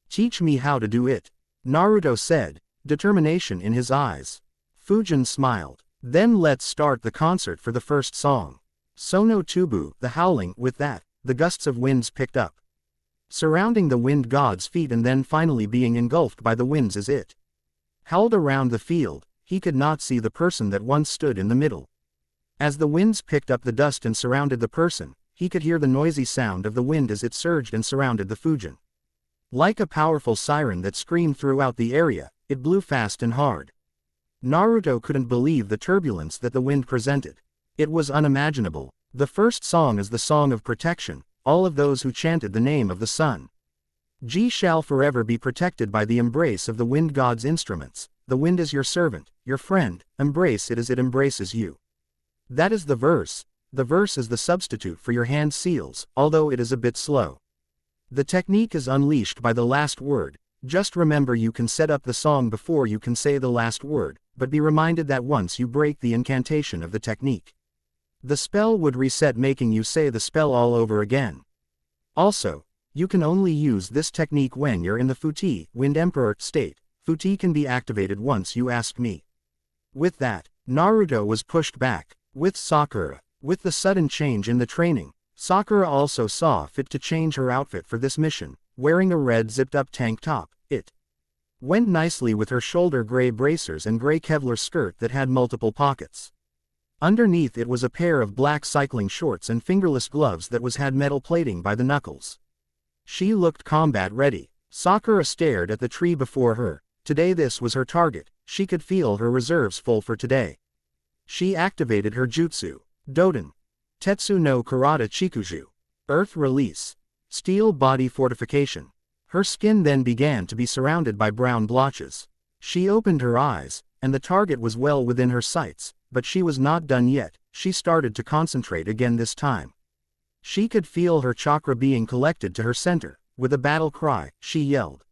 "Teach me how to do it," Naruto said, determination in his eyes. Fujin smiled. "Then let's start the concert for the first song. Sono Tubu, the howling." With that, the gusts of winds picked up, surrounding the Wind God's feet and then finally being engulfed by the winds as it howled around the field. He could not see the person that once stood in the middle. As the winds picked up the dust and surrounded the person, he could hear the noisy sound of the wind as it surged and surrounded the Fujin. Like a powerful siren that screamed throughout the area, it blew fast and hard. Naruto couldn't believe the turbulence that the wind presented. It was unimaginable. The first song is the song of protection, all of those who chanted the name of the sun. Ji shall forever be protected by the embrace of the wind god's instruments. The wind is your servant, your friend, embrace it as it embraces you. That is the verse. The verse is the substitute for your hand seals, although it is a bit slow. The technique is unleashed by the last word. Just remember you can set up the song before you can say the last word, but be reminded that once you break the incantation of the technique, the spell would reset, making you say the spell all over again. Also, you can only use this technique when you're in the Futi, Wind Emperor, state. Futi can be activated once you ask me. With that, Naruto was pushed back. With Sakura. With the sudden change in the training, Sakura also saw fit to change her outfit for this mission, wearing a red zipped-up tank top. It went nicely with her shoulder gray bracers and gray Kevlar skirt that had multiple pockets. Underneath it was a pair of black cycling shorts and fingerless gloves that had metal plating by the knuckles. She looked combat ready. Sakura stared at the tree before her. Today this was her target. She could feel her reserves full for today. She activated her jutsu. Doden. Tetsu no Karata Chikuju. Earth release. Steel body fortification. Her skin then began to be surrounded by brown blotches. She opened her eyes, and the target was well within her sights, but she was not done yet. She started to concentrate again this time. She could feel her chakra being collected to her center. With a battle cry, she yelled.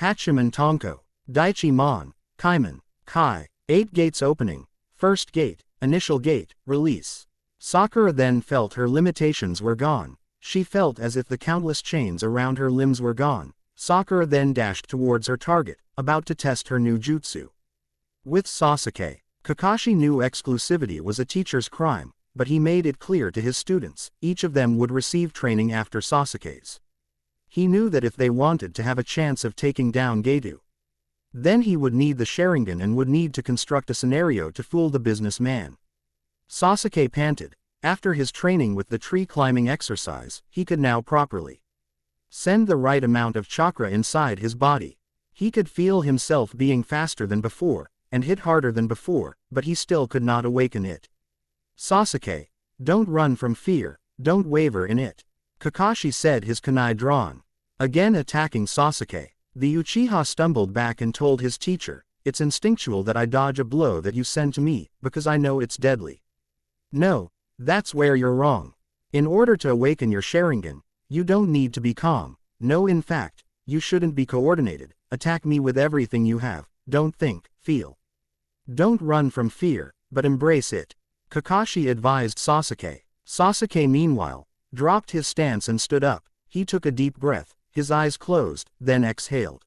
Hachiman Tonko. Daichi Mon. Kaiman. Kai. 8 gates opening. First gate. Initial gate. Release. Sakura then felt her limitations were gone. She felt as if the countless chains around her limbs were gone. Sakura then dashed towards her target, about to test her new jutsu. With Sasuke, Kakashi knew exclusivity was a teacher's crime, but he made it clear to his students, each of them would receive training after Sasuke's. He knew that if they wanted to have a chance of taking down Gedo, then he would need the Sharingan and would need to construct a scenario to fool the businessman. Sasuke panted. After his training with the tree climbing exercise, he could now properly send the right amount of chakra inside his body. He could feel himself being faster than before, and hit harder than before, but he still could not awaken it. Sasuke, don't run from fear, don't waver in it. Kakashi said, his kunai drawn. Again attacking Sasuke. The Uchiha stumbled back and told his teacher, it's instinctual that I dodge a blow that you send to me, because I know it's deadly. No, that's where you're wrong. In order to awaken your Sharingan, you don't need to be calm. No, in fact, you shouldn't be coordinated. Attack me with everything you have. Don't think, feel. Don't run from fear, but embrace it. Kakashi advised Sasuke. Sasuke meanwhile, dropped his stance and stood up. He took a deep breath, his eyes closed, then exhaled.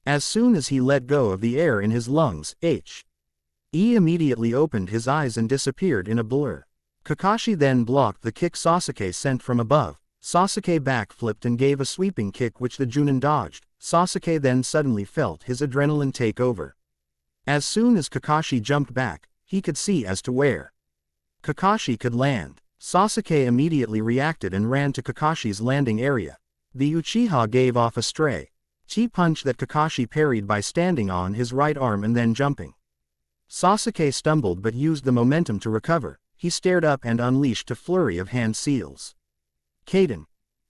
As soon as he let go of the air in his lungs, he immediately opened his eyes and disappeared in a blur. Kakashi then blocked the kick Sasuke sent from above. Sasuke backflipped and gave a sweeping kick which the Junin dodged. Sasuke then suddenly felt his adrenaline take over. As soon as Kakashi jumped back, he could see as to where Kakashi could land. Sasuke immediately reacted and ran to Kakashi's landing area. The Uchiha gave off a stray chi punch that Kakashi parried by standing on his right arm and then jumping. Sasuke stumbled but used the momentum to recover. He stared up and unleashed a flurry of hand seals. Kaden.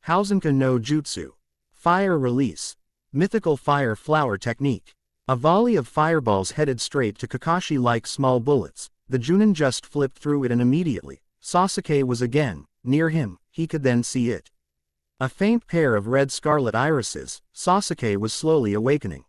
Hausenka no Jutsu. Fire release. Mythical fire flower technique. A volley of fireballs headed straight to Kakashi like small bullets. The Junin just flipped through it and immediately, Sasuke was again near him. He could then see it. A faint pair of red scarlet irises. Sasuke was slowly awakening.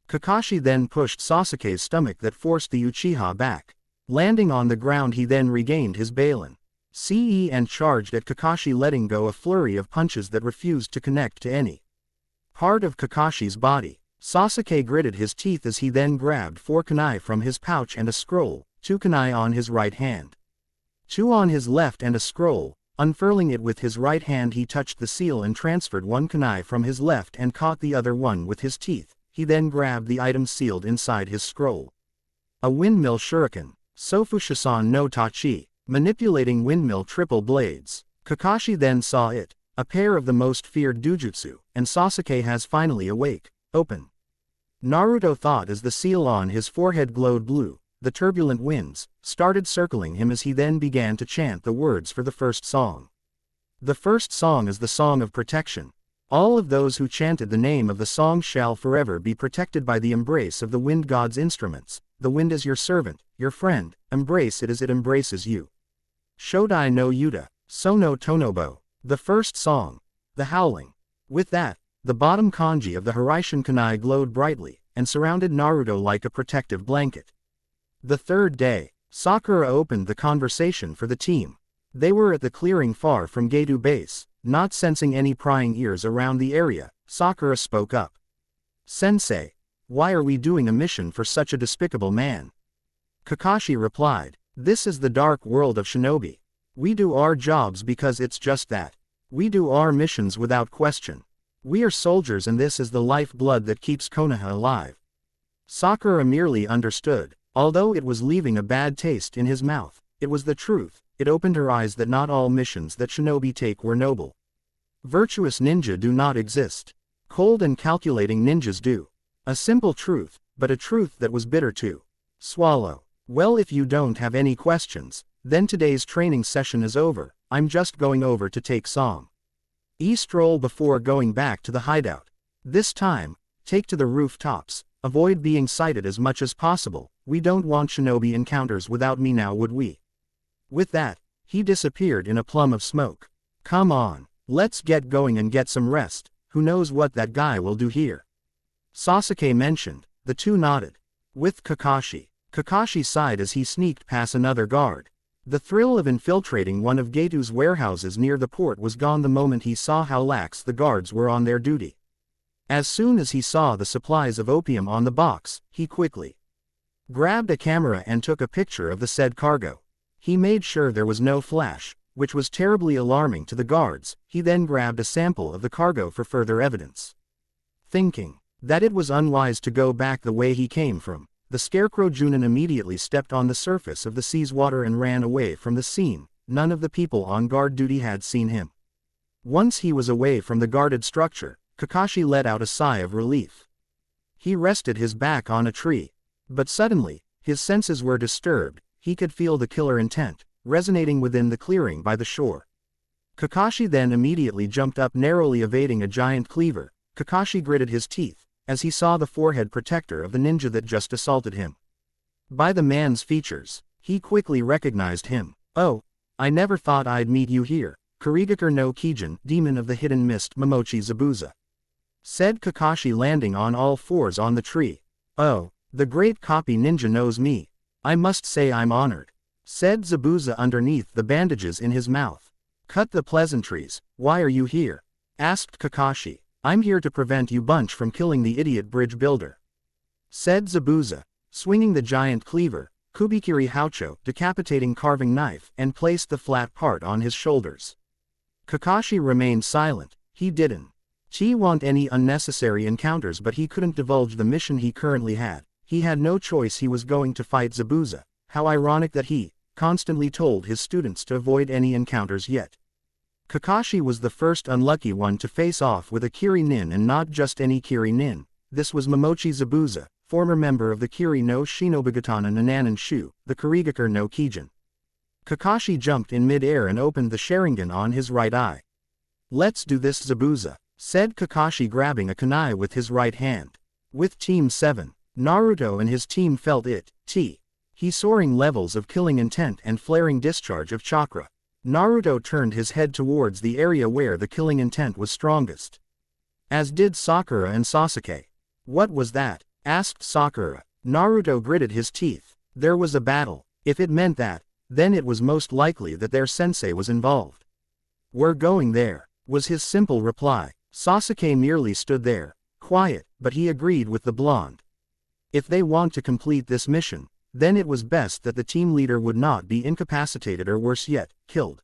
Kakashi then pushed Sasuke's stomach that forced the Uchiha back. Landing on the ground, he then regained his Balin CE and charged at Kakashi, letting go a flurry of punches that refused to connect to any part of Kakashi's body. Sasuke gritted his teeth as he then grabbed 4 kunai from his pouch and a scroll, 2 kunai on his right hand, 2 on his left and a scroll. Unfurling it with his right hand, he touched the seal and transferred 1 kunai from his left and caught the other one with his teeth. He then grabbed the item sealed inside his scroll. A windmill shuriken. Sofushisan no Tachi. Manipulating windmill triple blades. Kakashi then saw it. A pair of the most feared dojutsu, and Sasuke has finally awake. Open. Naruto thought as the seal on his forehead glowed blue. The turbulent winds started circling him as he then began to chant the words for the first song. The first song is the song of protection. All of those who chanted the name of the song shall forever be protected by the embrace of the wind god's instruments. The wind is your servant, your friend, embrace it as it embraces you. Shodai no Yuta, Sono Tonobo. The first song. The Howling. With that, the bottom kanji of the Hiraishin kunai glowed brightly, and surrounded Naruto like a protective blanket. The third day, Sakura opened the conversation for the team. They were at the clearing far from Gedo base, not sensing any prying ears around the area. Sakura spoke up. Sensei, why are we doing a mission for such a despicable man? Kakashi replied, this is the dark world of shinobi. We do our jobs because it's just that. We do our missions without question. We are soldiers and this is the lifeblood that keeps Konoha alive. Sakura merely understood, although it was leaving a bad taste in his mouth. It was the truth. It opened her eyes that not all missions that shinobi take were noble. Virtuous ninja do not exist. Cold and calculating ninjas do. A simple truth, but a truth that was bitter to swallow. Well, if you don't have any questions, then today's training session is over. I'm just going over to take some stroll before going back to the hideout. This time, take to the rooftops. Avoid being sighted as much as possible. We don't want shinobi encounters without me now, would we? With that, he disappeared in a plume of smoke. Come on, let's get going and get some rest. Who knows what that guy will do here? Sasuke mentioned. The two nodded. With Kakashi. Kakashi sighed as he sneaked past another guard. The thrill of infiltrating one of Gedo's warehouses near the port was gone the moment he saw how lax the guards were on their duty. As soon as he saw the supplies of opium on the box, he quickly grabbed a camera and took a picture of the said cargo. He made sure there was no flash, which was terribly alarming to the guards. He then grabbed a sample of the cargo for further evidence. Thinking that it was unwise to go back the way he came from, the scarecrow Junin immediately stepped on the surface of the sea's water and ran away from the scene. None of the people on guard duty had seen him. Once he was away from the guarded structure, Kakashi let out a sigh of relief. He rested his back on a tree. But suddenly, his senses were disturbed. He could feel the killer intent, resonating within the clearing by the shore. Kakashi then immediately jumped up, narrowly evading a giant cleaver. Kakashi gritted his teeth as he saw the forehead protector of the ninja that just assaulted him. By the man's features, he quickly recognized him. Oh, I never thought I'd meet you here. Kurigakure no Kijin, demon of the hidden mist, Momochi Zabuza. Said Kakashi, landing on all fours on the tree. Oh, the great copy ninja knows me. I must say I'm honored. Said Zabuza underneath the bandages in his mouth. Cut the pleasantries, why are you here? Asked Kakashi. I'm here to prevent you bunch from killing the idiot bridge builder. Said Zabuza, swinging the giant cleaver, Kubikiri Haucho, decapitating carving knife, and placed the flat part on his shoulders. Kakashi remained silent. He didn't want any unnecessary encounters, but he couldn't divulge the mission he currently had. He had no choice. He was going to fight Zabuza. How ironic that he constantly told his students to avoid any encounters, yet Kakashi was the first unlucky one to face off with a Kiri Nin, and not just any Kiri Nin. This was Momochi Zabuza, former member of the Kiri no Shinobigatana Nananan Shu, the Kurigakure no Kijin. Kakashi jumped in mid-air and opened the Sharingan on his right eye. Let's do this, Zabuza, said Kakashi, grabbing a kunai with his right hand. With Team 7, Naruto and his team felt it. He soaring levels of killing intent and flaring discharge of chakra. Naruto turned his head towards the area where the killing intent was strongest. As did Sakura and Sasuke. What was that? Asked Sakura. Naruto gritted his teeth. There was a battle. If it meant that, then it was most likely that their sensei was involved. We're going there, was his simple reply. Sasuke merely stood there, quiet, but he agreed with the blonde. If they want to complete this mission, then it was best that the team leader would not be incapacitated, or worse yet, killed.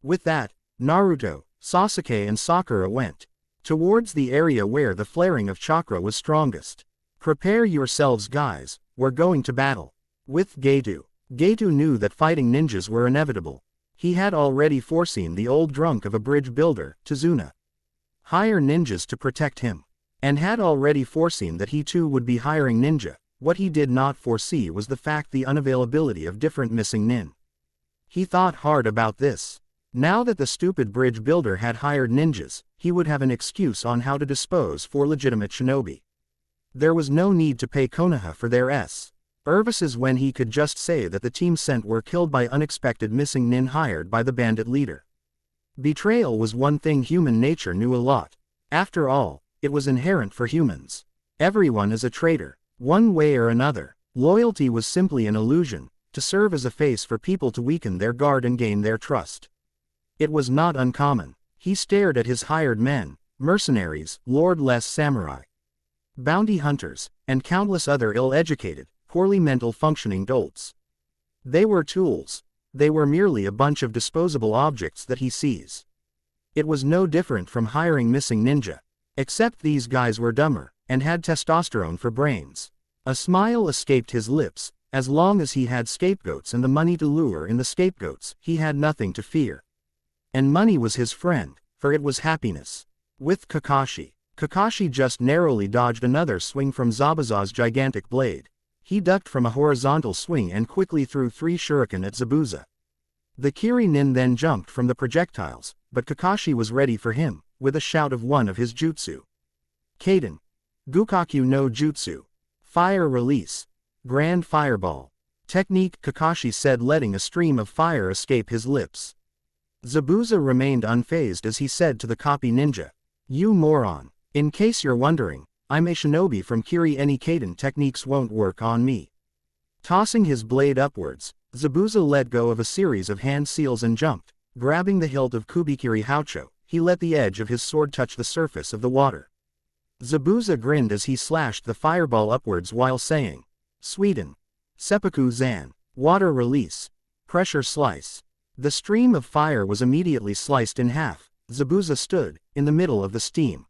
With that, Naruto, Sasuke and Sakura went towards the area where the flaring of chakra was strongest. Prepare yourselves, guys, we're going to battle. With Gedo. Gedo knew that fighting ninjas were inevitable. He had already foreseen the old drunk of a bridge builder, Tazuna, hire ninjas to protect him, and had already foreseen that he too would be hiring ninja. What he did not foresee was the fact the unavailability of different missing nin. He thought hard about this. Now that the stupid bridge builder had hired ninjas, he would have an excuse on how to dispose for legitimate shinobi. There was no need to pay Konoha for their services when he could just say that the team sent were killed by unexpected missing nin hired by the bandit leader. Betrayal was one thing human nature knew a lot. After all, it was inherent for humans. Everyone is a traitor, one way or another. Loyalty was simply an illusion, to serve as a face for people to weaken their guard and gain their trust. It was not uncommon. He stared at his hired men, mercenaries, lordless samurai, bounty hunters, and countless other ill-educated, poorly mental functioning dolts. They were tools. They were merely a bunch of disposable objects that he sees. It was no different from hiring missing ninja. Except these guys were dumber, and had testosterone for brains. A smile escaped his lips. As long as he had scapegoats and the money to lure in the scapegoats, he had nothing to fear. And money was his friend, for it was happiness. With Kakashi, Kakashi just narrowly dodged another swing from Zabuza's gigantic blade. He ducked from a horizontal swing and quickly threw 3 shuriken at Zabuza. The Kiri-nin then jumped from the projectiles, but Kakashi was ready for him, with a shout of one of his jutsu. Kaden. Gukaku no Jutsu. Fire release. Grand fireball. Technique, Kakashi said, letting a stream of fire escape his lips. Zabuza remained unfazed as he said to the copy ninja, "You moron. In case you're wondering, I'm a shinobi from Kiri. Any Kaden techniques won't work on me." Tossing his blade upwards, Zabuza let go of a series of hand seals and jumped. Grabbing the hilt of Kubikiri Haucho, he let the edge of his sword touch the surface of the water. Zabuza grinned as he slashed the fireball upwards while saying, "Sweden. Seppuku Zan. Water release. Pressure slice." The stream of fire was immediately sliced in half. Zabuza stood, in the middle of the steam,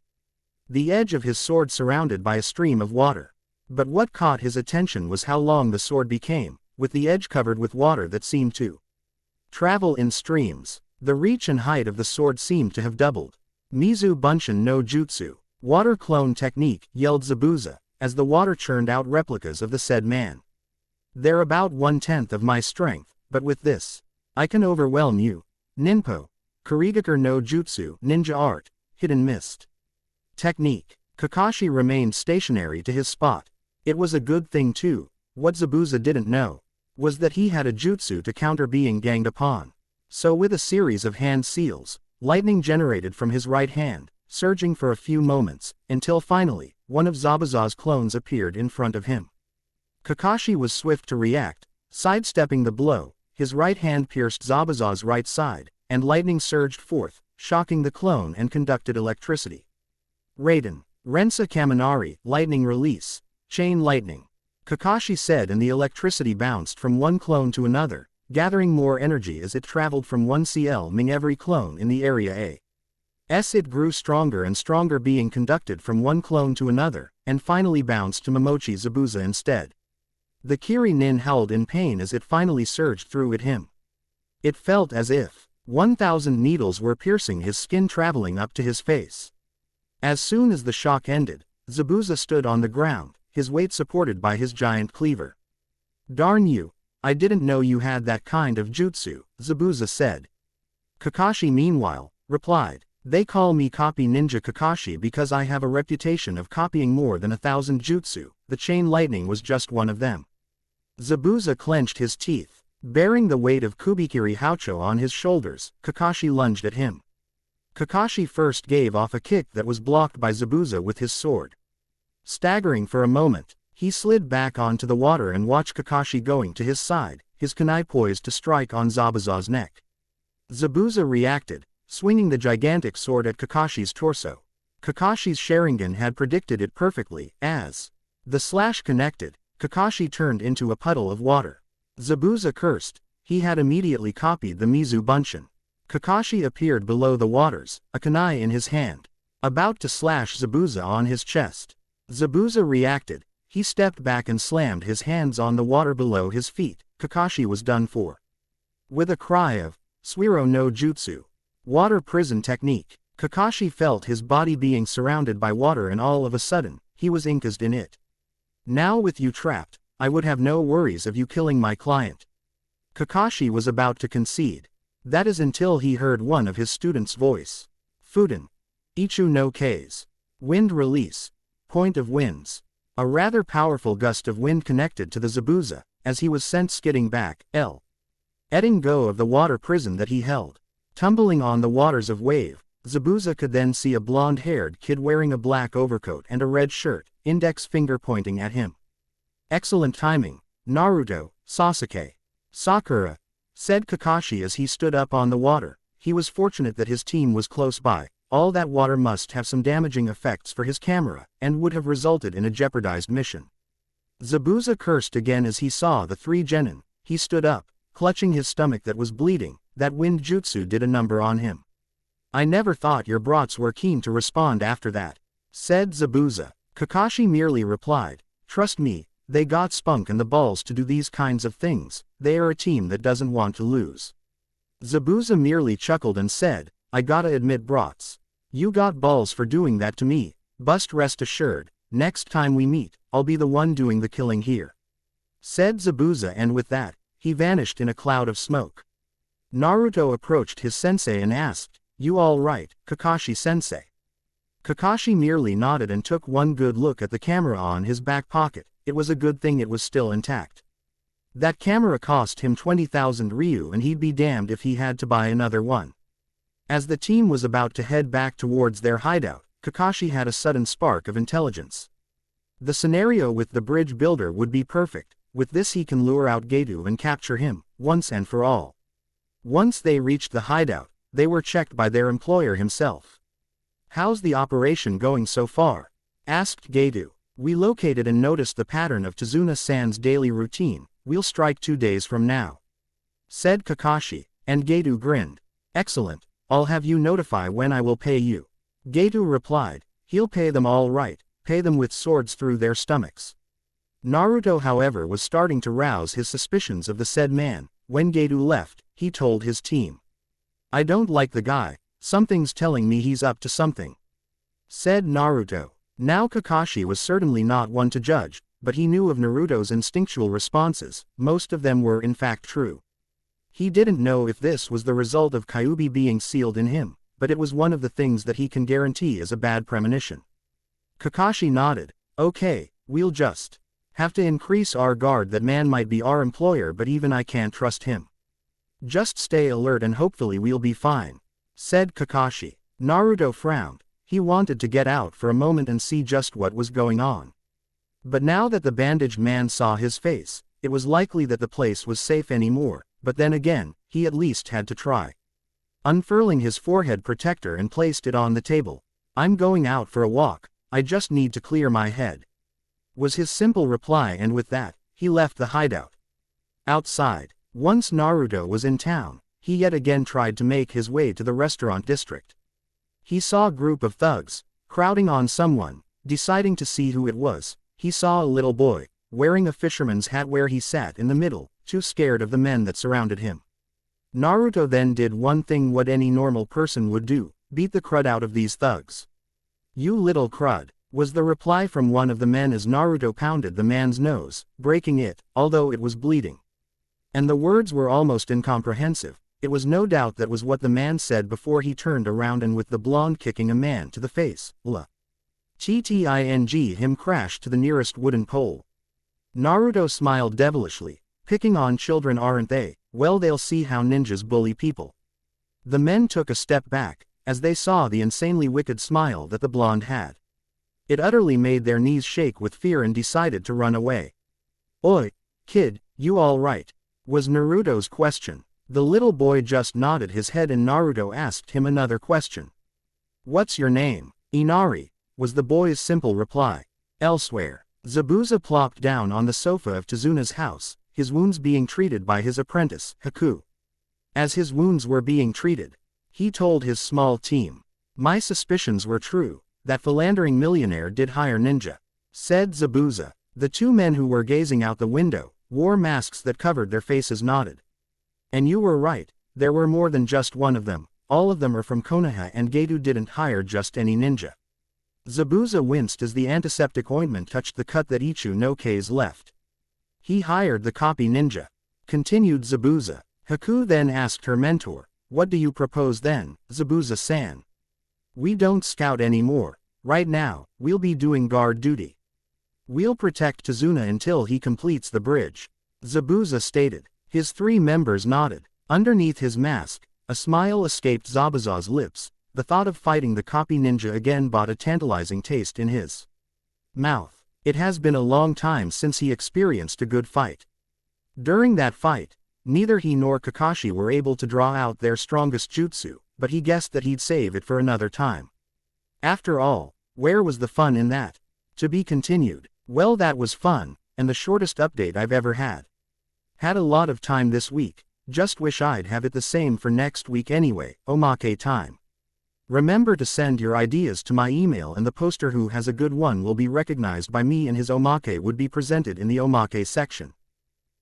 the edge of his sword surrounded by a stream of water. But what caught his attention was how long the sword became, with the edge covered with water that seemed to travel in streams. The reach and height of the sword seemed to have doubled. "Mizu Bunshin no Jutsu. Water clone technique," yelled Zabuza, as the water churned out replicas of the said man. "They're about 1/10 of my strength, but with this, I can overwhelm you." Ninpo. Kurigakur no Jutsu. Ninja art. Hidden mist. Technique. Kakashi remained stationary to his spot. It was a good thing too. What Zabuza didn't know was that he had a jutsu to counter being ganged upon. So with a series of hand seals, lightning generated from his right hand, surging for a few moments, until finally, one of Zabuza's clones appeared in front of him. Kakashi was swift to react, sidestepping the blow. His right hand pierced Zabuza's right side, and lightning surged forth, shocking the clone and conducted electricity. Raiden. Rensa Kaminari. Lightning release. Chain lightning. Kakashi said, and the electricity bounced from one clone to another, gathering more energy as it traveled from one cl-ming every clone in the area A. It grew stronger and stronger, being conducted from one clone to another, and finally bounced to Momochi Zabuza instead. The Kiri-nin howled in pain as it finally surged through at him. It felt as if 1,000 needles were piercing his skin, traveling up to his face. As soon as the shock ended, Zabuza stood on the ground, his weight supported by his giant cleaver. "Darn you, I didn't know you had that kind of jutsu," Zabuza said. Kakashi meanwhile, replied, "They call me Copy Ninja Kakashi because I have a reputation of copying more than 1,000 jutsu. The chain lightning was just one of them." Zabuza clenched his teeth. Bearing the weight of Kubikiri Haucho on his shoulders, Kakashi lunged at him. Kakashi first gave off a kick that was blocked by Zabuza with his sword. Staggering for a moment, he slid back onto the water and watched Kakashi going to his side, his kunai poised to strike on Zabuza's neck. Zabuza reacted, swinging the gigantic sword at Kakashi's torso. Kakashi's Sharingan had predicted it perfectly. As the slash connected, Kakashi turned into a puddle of water. Zabuza cursed. He had immediately copied the Mizu Bunshin. Kakashi appeared below the waters, a kunai in his hand, about to slash Zabuza on his chest. Zabuza reacted. He stepped back and slammed his hands on the water below his feet. Kakashi was done for. With a cry of "Suiro no Jutsu," water prison technique, Kakashi felt his body being surrounded by water, and all of a sudden, he was encased in it. "Now with you trapped, I would have no worries of you killing my client." Kakashi was about to concede. That is until he heard one of his students' voice. "Fuden. Ichu no K's. Wind release. Point of winds. A rather powerful gust of wind connected to the Zabuza, as he was sent skidding back, letting go of the water prison that he held. Tumbling on the waters of wave, Zabuza could then see a blonde-haired kid wearing a black overcoat and a red shirt, index finger pointing at him. Excellent timing, Naruto, Sasuke. Sakura, said Kakashi as he stood up on the water. He was fortunate that his team was close by. All that water must have some damaging effects for his camera, and would have resulted in a jeopardized mission. Zabuza cursed again as he saw the 3 genin. He stood up, clutching his stomach that was bleeding. That wind jutsu did a number on him. I never thought your brats were keen to respond after that, said Zabuza. Kakashi merely replied, trust me, they got spunk and the balls to do these kinds of things. They are a team that doesn't want to lose. Zabuza merely chuckled and said, I gotta admit brats. You got balls for doing that to me, bust rest assured, next time we meet, I'll be the one doing the killing here. Said Zabuza, and with that, he vanished in a cloud of smoke. Naruto approached his sensei and asked, you all right, Kakashi-sensei? Kakashi merely nodded and took one good look at the camera on his back pocket. It was a good thing it was still intact. That camera cost him 20,000 ryu and he'd be damned if he had to buy another one. As the team was about to head back towards their hideout, Kakashi had a sudden spark of intelligence. The scenario with the bridge builder would be perfect. With this he can lure out Geto and capture him, once and for all. Once they reached the hideout, they were checked by their employer himself. How's the operation going so far? Asked Geto. We located and noticed the pattern of Tazuna-san's daily routine. We'll strike 2 days from now, said Kakashi, and Geto grinned. Excellent. I'll have you notify when I will pay you. Geto replied, he'll pay them all right, pay them with swords through their stomachs. Naruto however was starting to rouse his suspicions of the said man. When Geto left, he told his team. I don't like the guy, something's telling me he's up to something, said Naruto. Now Kakashi was certainly not one to judge, but he knew of Naruto's instinctual responses. Most of them were in fact true. He didn't know if this was the result of Kyuubi being sealed in him, but it was one of the things that he can guarantee is a bad premonition. Kakashi nodded. Okay, we'll just have to increase our guard. That man might be our employer, but even I can't trust him. Just stay alert and hopefully we'll be fine, said Kakashi. Naruto frowned. He wanted to get out for a moment and see just what was going on. But now that the bandaged man saw his face, it was likely that the place was safe anymore, but then again, he at least had to try. Unfurling his forehead protector and placed it on the table. I'm going out for a walk, I just need to clear my head, was his simple reply, and with that, he left the hideout. Outside, once Naruto was in town, he yet again tried to make his way to the restaurant district. He saw a group of thugs, crowding on someone. Deciding to see who it was, he saw a little boy, wearing a fisherman's hat where he sat in the middle, too scared of the men that surrounded him. Naruto then did one thing what any normal person would do, beat the crud out of these thugs. You little crud, was the reply from one of the men as Naruto pounded the man's nose, breaking it, although it was bleeding. And the words were almost incomprehensive. It was no doubt that was what the man said before he turned around and with the blonde kicking a man to the face, him crashed to the nearest wooden pole. Naruto smiled devilishly. Picking on children, aren't they? Well, they'll see how ninjas bully people. The men took a step back, as they saw the insanely wicked smile that the blonde had. It utterly made their knees shake with fear and decided to run away. Oi, kid, you all right? Was Naruto's question. The little boy just nodded his head and Naruto asked him another question. What's your name? Inari, was the boy's simple reply. Elsewhere, Zabuza plopped down on the sofa of Tazuna's house, his wounds being treated by his apprentice, Haku. As his wounds were being treated, he told his small team. My suspicions were true, that philandering millionaire did hire ninja, said Zabuza. The 2 men who were gazing out the window, wore masks that covered their faces, nodded. And you were right, there were more than just one of them. All of them are from Konoha, and Geto didn't hire just any ninja. Zabuza winced as the antiseptic ointment touched the cut that Ichu no K's left. He hired the copy ninja, continued Zabuza. Haku then asked her mentor, what do you propose then, Zabuza-san? We don't scout anymore. Right now, we'll be doing guard duty. We'll protect Tazuna until he completes the bridge. Zabuza stated. His 3 members nodded. Underneath his mask, a smile escaped Zabuza's lips. The thought of fighting the copy ninja again brought a tantalizing taste in his mouth. It has been a long time since he experienced a good fight. During that fight, neither he nor Kakashi were able to draw out their strongest jutsu, but he guessed that he'd save it for another time. After all, where was the fun in that? To be continued. Well, that was fun, and the shortest update I've ever had. Had a lot of time this week, just wish I'd have it the same for next week anyway. Omake time. Remember to send your ideas to my email, and the poster who has a good one will be recognized by me and his omake would be presented in the omake section.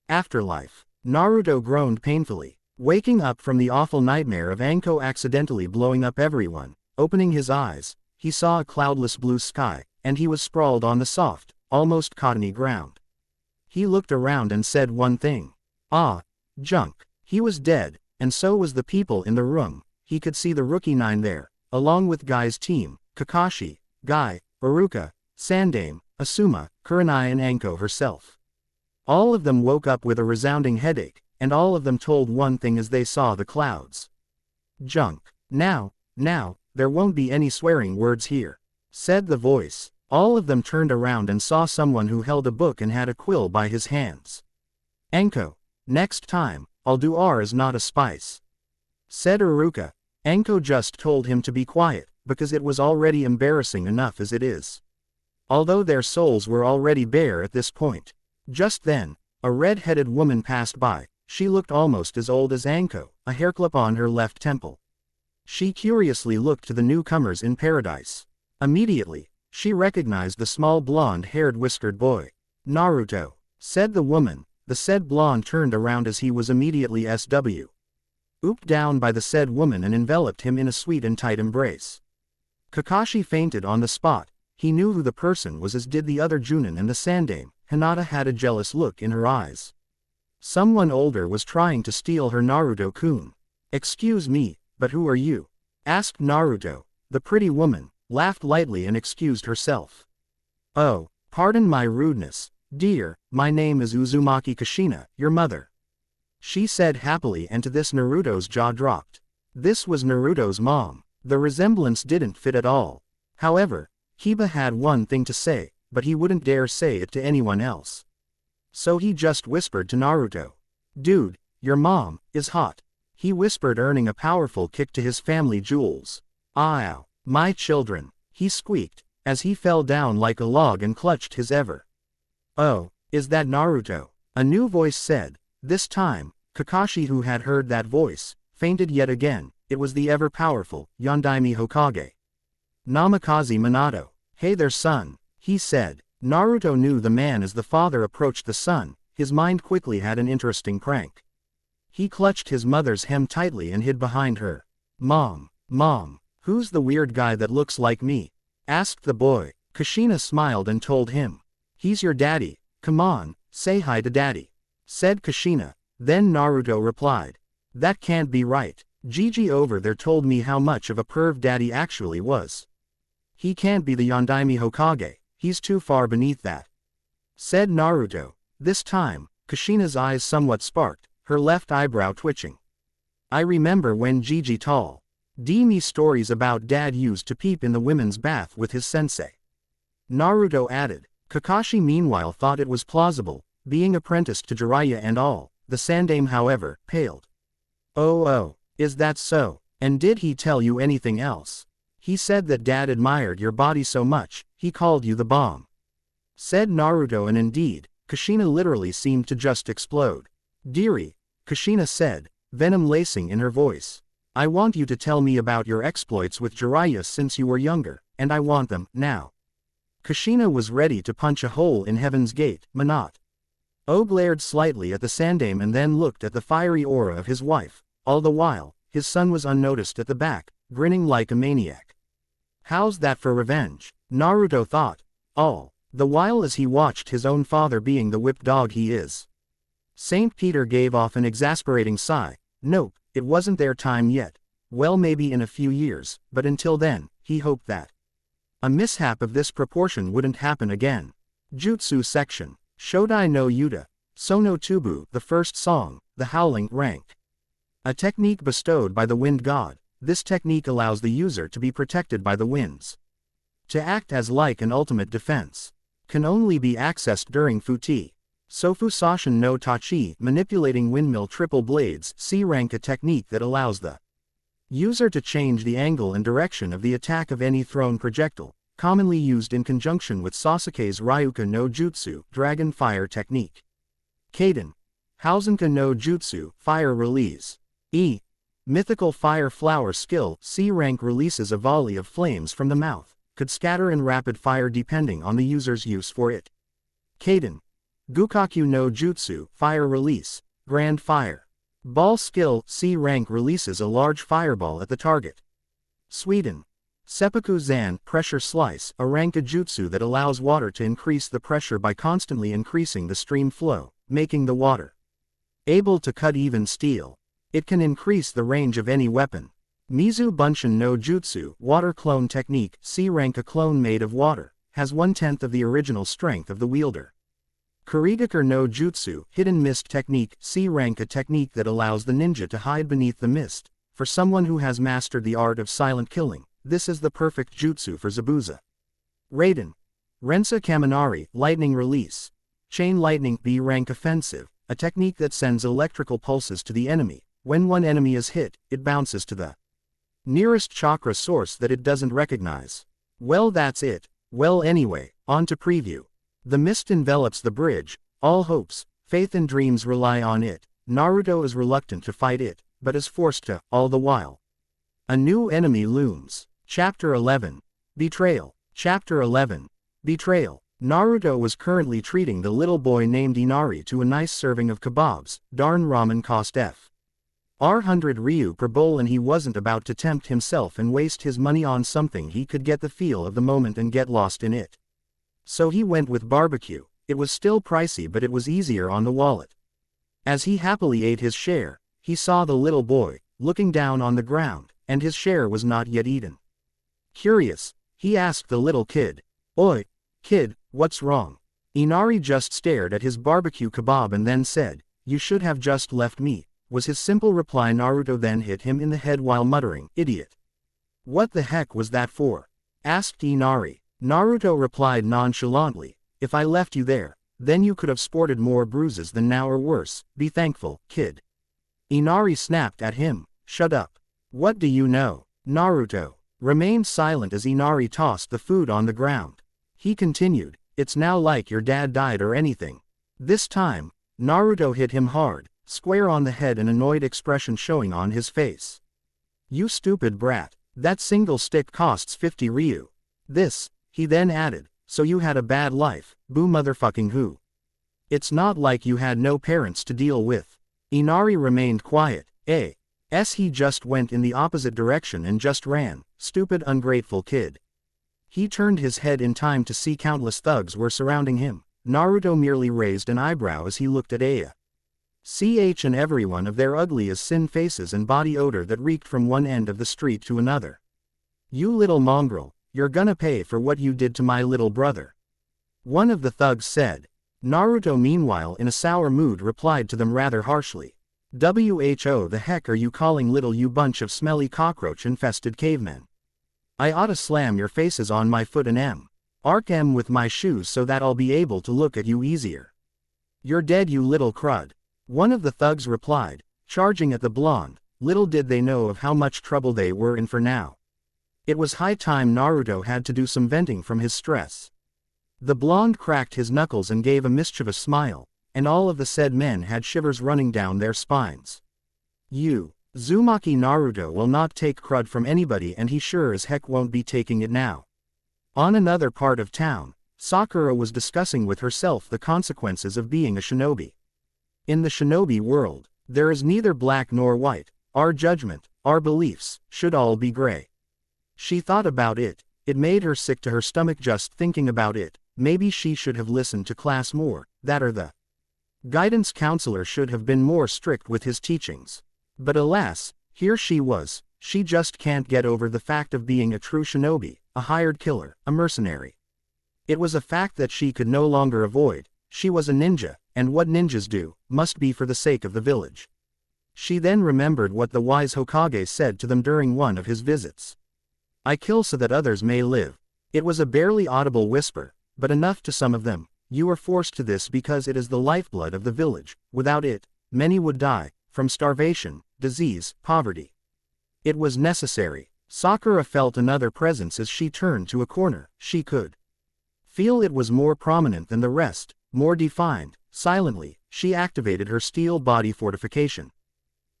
Afterlife. Naruto groaned painfully, waking up from the awful nightmare of Anko accidentally blowing up everyone. Opening his eyes, he saw a cloudless blue sky, and he was sprawled on the soft, almost cottony ground. He looked around and said one thing. Ah, junk. He was dead, and so was the people in the room. He could see the Rookie 9 there, along with Guy's team, Kakashi, Guy, Iruka, Sandame, Asuma, Kurenai and Anko herself. All of them woke up with a resounding headache, and all of them told one thing as they saw the clouds. Junk. Now, there won't be any swearing words here, said the voice. All of them turned around and saw someone who held a book and had a quill by his hands. Anko, next time, I'll do R's not a spice, said Iruka. Anko just told him to be quiet, because it was already embarrassing enough as it is. Although their souls were already bare at this point. Just then, a red-headed woman passed by. She looked almost as old as Anko, a hairclip on her left temple. She curiously looked to the newcomers in paradise. Immediately, she recognized the small blonde-haired whiskered boy. Naruto, said the woman. The said blonde turned around as he was immediately swooped down by the said woman and enveloped him in a sweet and tight embrace. Kakashi fainted on the spot. He knew who the person was, as did the other Junin and the Sandame. Hinata had a jealous look in her eyes. Someone older was trying to steal her. Naruto-kun. Excuse me, but who are you? Asked Naruto. The pretty woman laughed lightly and excused herself. Oh, pardon my rudeness, dear, my name is Uzumaki Kushina, your mother, she said happily, and to this Naruto's jaw dropped. This was Naruto's mom. The resemblance didn't fit at all. However, Kiba had one thing to say, but he wouldn't dare say it to anyone else. So he just whispered to Naruto. Dude, your mom is hot, he whispered, earning a powerful kick to his family jewels. Ow. My children, he squeaked, as he fell down like a log and clutched his ever. Oh, is that Naruto? A new voice said. This time, Kakashi, who had heard that voice, fainted yet again. It was the ever-powerful Yondaime Hokage, Namikaze Minato. Hey there, son, he said. Naruto knew the man as the father approached the son. His mind quickly had an interesting prank. He clutched his mother's hem tightly and hid behind her. Mom. Who's the weird guy that looks like me? Asked the boy. Kushina smiled and told him. He's your daddy. Come on, say hi to daddy, said Kushina. Then Naruto replied. That can't be right. Gigi over there told me how much of a perv daddy actually was. He can't be the Yondaime Hokage, he's too far beneath that, said Naruto. This time, Kushina's eyes somewhat sparked, her left eyebrow twitching. I remember when Gigi told me stories about dad used to peep in the women's bath with his sensei, Naruto added. Kakashi meanwhile thought it was plausible, being apprenticed to Jiraiya and all. The Sandame, however, paled. Oh, is that so? And did he tell you anything else? He said that dad admired your body so much, he called you the bomb, said Naruto, and indeed, Kushina literally seemed to just explode. Dearie, Kushina said, venom lacing in her voice. I want you to tell me about your exploits with Jiraiya since you were younger, and I want them, now. Kushina was ready to punch a hole in Heaven's Gate. Minot glared slightly at the Sandame and then looked at the fiery aura of his wife. All the while, his son was unnoticed at the back, grinning like a maniac. How's that for revenge? Naruto thought. All the while as he watched his own father being the whipped dog he is. St. Peter gave off an exasperating sigh. Nope, it wasn't their time yet. Well, maybe in a few years, but until then, he hoped that a mishap of this proportion wouldn't happen again. Jutsu section. Shodai no Yuta. Sono Tubu, the first song, the Howling, rank. A technique bestowed by the wind god. This technique allows the user to be protected by the winds. To act as like an ultimate defense. Can only be accessed during Futi. Sofu Sashin no Tachi, manipulating windmill triple blades, C rank, a technique that allows the user to change the angle and direction of the attack of any thrown projectile, commonly used in conjunction with Sasuke's Ryuka no Jutsu, Dragon Fire technique. Kaden. Hausenka no Jutsu, Fire Release. E. Mythical Fire Flower skill, C rank, releases a volley of flames from the mouth, could scatter in rapid fire depending on the user's use for it. Kaden. Gukaku no Jutsu, Fire Release, Grand Fire. Ball skill, C rank, releases a large fireball at the target. Sweden. Seppuku Zan, Pressure Slice, a rank jutsu that allows water to increase the pressure by constantly increasing the stream flow, making the water able to cut even steel. It can increase the range of any weapon. Mizu Bunshin no Jutsu, Water Clone technique, C rank, a clone made of water, has 1/10 of the original strength of the wielder. Kurigakur no Jutsu, Hidden Mist technique, C rank, a technique that allows the ninja to hide beneath the mist. For someone who has mastered the art of silent killing, this is the perfect jutsu for Zabuza. Raiden. Rensa Kaminari, Lightning Release. Chain Lightning, B rank, offensive, a technique that sends electrical pulses to the enemy. When one enemy is hit, it bounces to the nearest chakra source that it doesn't recognize. Well, that's it. Well, anyway, on to preview. The mist envelops the bridge. All hopes, faith and dreams rely on it. Naruto is reluctant to fight it, but is forced to, all the while. A new enemy looms. Chapter 11. Betrayal. Chapter 11. Betrayal. Naruto was currently treating the little boy named Inari to a nice serving of kebabs. Darn, ramen cost F100 Ryu per bowl, and he wasn't about to tempt himself and waste his money on something he could get the feel of the moment and get lost in it. So he went with barbecue. It was still pricey, but it was easier on the wallet. As he happily ate his share, he saw the little boy, looking down on the ground, and his share was not yet eaten. Curious, he asked the little kid, "Oi, kid, what's wrong?" Inari just stared at his barbecue kebab and then said, "You should have just left me," was his simple reply. Naruto then hit him in the head while muttering, "Idiot. What the heck was that for?" asked Inari. Naruto replied nonchalantly, "If I left you there, then you could have sported more bruises than now, or worse. Be thankful, kid." Inari snapped at him, "Shut up. What do you know?" Naruto remained silent as Inari tossed the food on the ground. He continued, "It's now like your dad died or anything." This time, Naruto hit him hard, square on the head, an annoyed expression showing on his face. "You stupid brat, that single stick costs 50 Ryu. This," he then added, "so you had a bad life, boo motherfucking who. It's not like you had no parents to deal with." Inari remained quiet. He just went in the opposite direction and just ran, stupid ungrateful kid. He turned his head in time to see countless thugs were surrounding him. Naruto merely raised an eyebrow as he looked at and everyone of their ugly as sin faces and body odor that reeked from one end of the street to another. "You little mongrel, you're gonna pay for what you did to my little brother," one of the thugs said. Naruto meanwhile in a sour mood replied to them rather harshly. "Who the heck are you calling little, you bunch of smelly cockroach-infested cavemen? I oughta slam your faces on my foot and arc with my shoes so that I'll be able to look at you easier. You're dead, you little crud," one of the thugs replied, charging at the blonde. Little did they know of how much trouble they were in for now. It was high time Naruto had to do some venting from his stress. The blonde cracked his knuckles and gave a mischievous smile, and all of the said men had shivers running down their spines. Uzumaki Naruto will not take crud from anybody, and he sure as heck won't be taking it now. On another part of town, Sakura was discussing with herself the consequences of being a shinobi. In the shinobi world, there is neither black nor white. Our judgment, our beliefs, should all be gray. She thought about it. It made her sick to her stomach just thinking about it. Maybe she should have listened to class more, that or the guidance counselor should have been more strict with his teachings. But alas, here she was, she just can't get over the fact of being a true shinobi, a hired killer, a mercenary. It was a fact that she could no longer avoid. She was a ninja, and what ninjas do, must be for the sake of the village. She then remembered what the wise Hokage said to them during one of his visits. I kill so that others may live. It was a barely audible whisper, but enough to some of them. You are forced to this because it is the lifeblood of the village. Without it, many would die, from starvation, disease, poverty. It was necessary. Sakura felt another presence as she turned to a corner. She could feel it was more prominent than the rest, more defined. Silently, she activated her steel body fortification.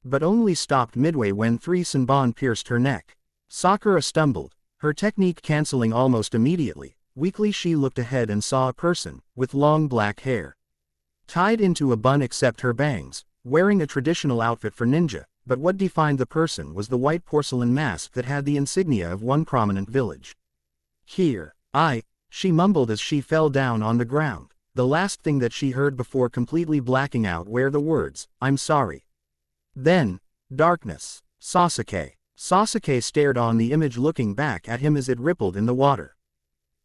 But only stopped midway when 3 Senbon pierced her neck. Sakura stumbled, her technique canceling almost immediately. Weakly she looked ahead and saw a person, with long black hair, tied into a bun except her bangs, wearing a traditional outfit for ninja, but what defined the person was the white porcelain mask that had the insignia of one prominent village. Here, she mumbled as she fell down on the ground, the last thing that she heard before completely blacking out were the words, I'm sorry. Then, darkness. Sasuke. Sasuke stared on the image looking back at him as it rippled in the water.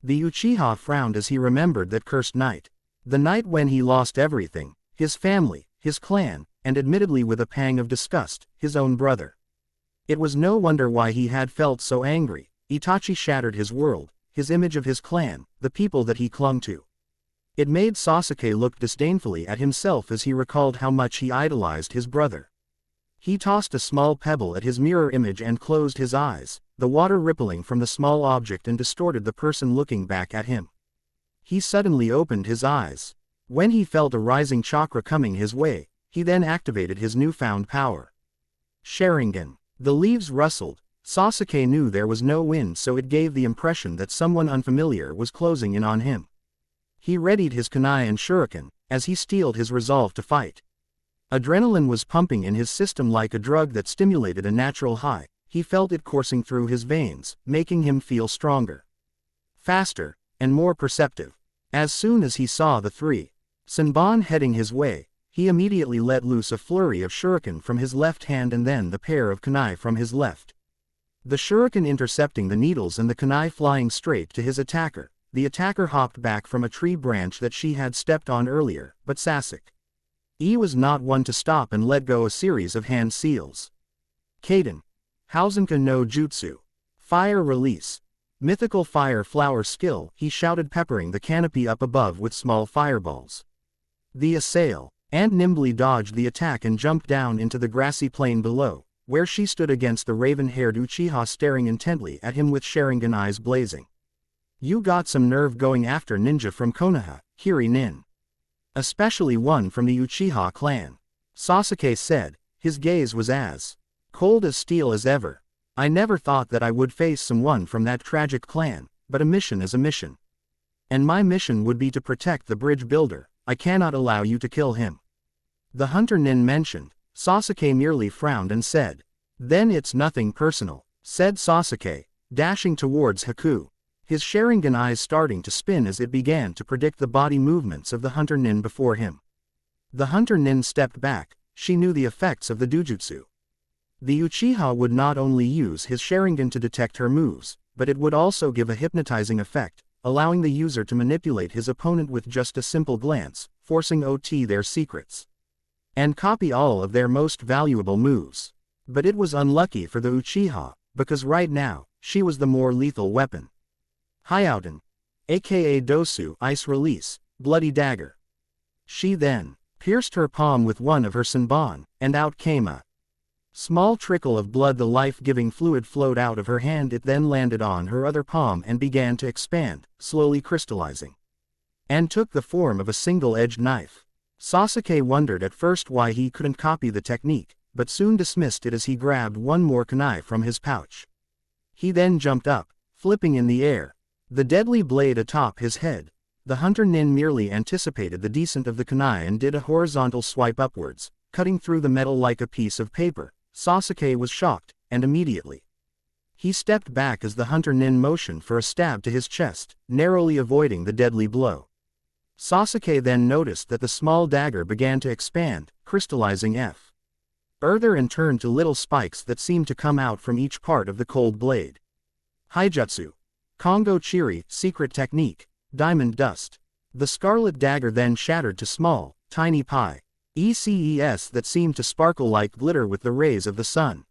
The Uchiha frowned as he remembered that cursed night. The night when he lost everything, his family, his clan, and admittedly with a pang of disgust, his own brother. It was no wonder why he had felt so angry. Itachi shattered his world, his image of his clan, the people that he clung to. It made Sasuke look disdainfully at himself as he recalled how much he idolized his brother. He tossed a small pebble at his mirror image and closed his eyes, the water rippling from the small object and distorted the person looking back at him. He suddenly opened his eyes. When he felt a rising chakra coming his way, he then activated his newfound power. Sharingan. The leaves rustled. Sasuke knew there was no wind, so it gave the impression that someone unfamiliar was closing in on him. He readied his kunai and shuriken, as he steeled his resolve to fight. Adrenaline was pumping in his system like a drug that stimulated a natural high. He felt it coursing through his veins, making him feel stronger, faster, and more perceptive. As soon as he saw the 3 Senbon heading his way, he immediately let loose a flurry of shuriken from his left hand and then the pair of kunai from his left. The shuriken intercepting the needles and the kunai flying straight to his attacker. The attacker hopped back from a tree branch that she had stepped on earlier, but Sasuke was not one to stop and let go a series of hand seals. Kaden. Hausenka no Jutsu. Fire release. Mythical fire flower skill, he shouted, peppering the canopy up above with small fireballs. The assail, and nimbly dodged the attack and jumped down into the grassy plain below, where she stood against the raven-haired Uchiha staring intently at him with Sharingan eyes blazing. You got some nerve going after ninja from Konoha, Hiri Nin. Especially one from the Uchiha clan. Sasuke said, his gaze was as cold as steel as ever. I never thought that I would face someone from that tragic clan, but a mission is a mission. And my mission would be to protect the bridge builder. I cannot allow you to kill him. The hunter Nin mentioned. Sasuke merely frowned and said, then it's nothing personal, said Sasuke, dashing towards Haku. His Sharingan eyes starting to spin as it began to predict the body movements of the hunter Nin before him. The hunter Nin stepped back. She knew the effects of the Dujutsu. The Uchiha would not only use his Sharingan to detect her moves, but it would also give a hypnotizing effect, allowing the user to manipulate his opponent with just a simple glance, forcing OT their secrets, and copy all of their most valuable moves. But it was unlucky for the Uchiha, because right now, she was the more lethal weapon. Hyouten, aka Dosu, ice release, bloody dagger. She then pierced her palm with one of her Senbon, and out came a small trickle of blood. The life-giving fluid flowed out of her hand. It then landed on her other palm and began to expand, slowly crystallizing, and took the form of a single-edged knife. Sasuke wondered at first why he couldn't copy the technique, but soon dismissed it as he grabbed one more kunai from his pouch. He then jumped up, flipping in the air, the deadly blade atop his head. The hunter Nin merely anticipated the descent of the kunai and did a horizontal swipe upwards, cutting through the metal like a piece of paper. Sasuke was shocked, and immediately he stepped back as the hunter Nin motioned for a stab to his chest, narrowly avoiding the deadly blow. Sasuke then noticed that the small dagger began to expand, crystallizing Earther and turned to little spikes that seemed to come out from each part of the cold blade. Haijutsu. Kongo Chiri, secret technique. Diamond dust. The scarlet dagger then shattered to small, tiny ECES that seemed to sparkle like glitter with the rays of the sun.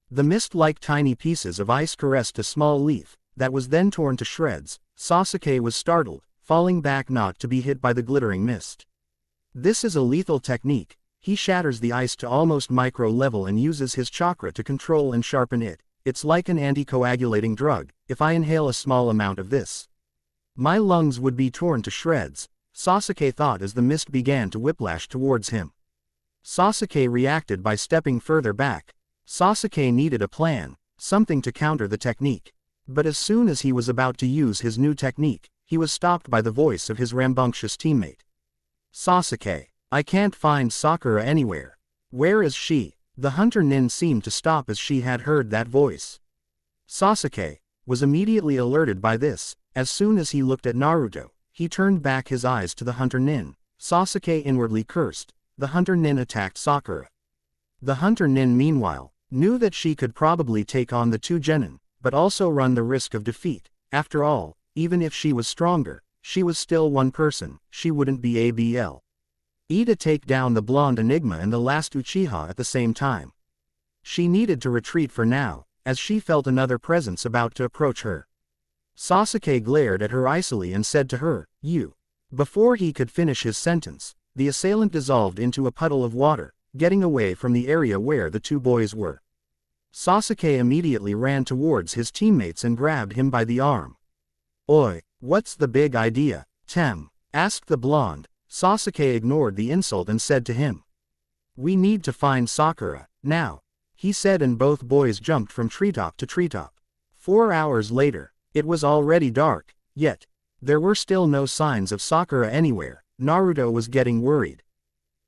The mist-like tiny pieces of ice caressed a small leaf, that was then torn to shreds. Sasuke was startled, falling back not to be hit by the glittering mist. This is a lethal technique. He shatters the ice to almost micro level and uses his chakra to control and sharpen it. It's like an anticoagulating drug. If I inhale a small amount of this, my lungs would be torn to shreds, Sasuke thought as the mist began to whiplash towards him. Sasuke reacted by stepping further back. Sasuke needed a plan, something to counter the technique. But as soon as he was about to use his new technique, he was stopped by the voice of his rambunctious teammate. Sasuke, I can't find Sakura anywhere. Where is she? The hunter nin seemed to stop as she had heard that voice. Sasuke was immediately alerted by this. As soon as he looked at Naruto, he turned back his eyes to the hunter nin. Sasuke inwardly cursed. The hunter nin attacked Sakura. The hunter nin meanwhile knew that she could probably take on the two genin, but also run the risk of defeat. After all, even if she was stronger, she was still one person. She wouldn't be able to take down the blonde enigma and the last Uchiha at the same time. She needed to retreat for now, as she felt another presence about to approach her. Sasuke glared at her icily and said to her, "You." Before he could finish his sentence, the assailant dissolved into a puddle of water, getting away from the area where the two boys were. Sasuke immediately ran towards his teammates and grabbed him by the arm. "Oi, what's the big idea, Tem?" asked the blonde. Sasuke ignored the insult and said to him, "We need to find Sakura, now," he said, and both boys jumped from treetop to treetop. 4 hours later, it was already dark, yet there were still no signs of Sakura anywhere. Naruto was getting worried.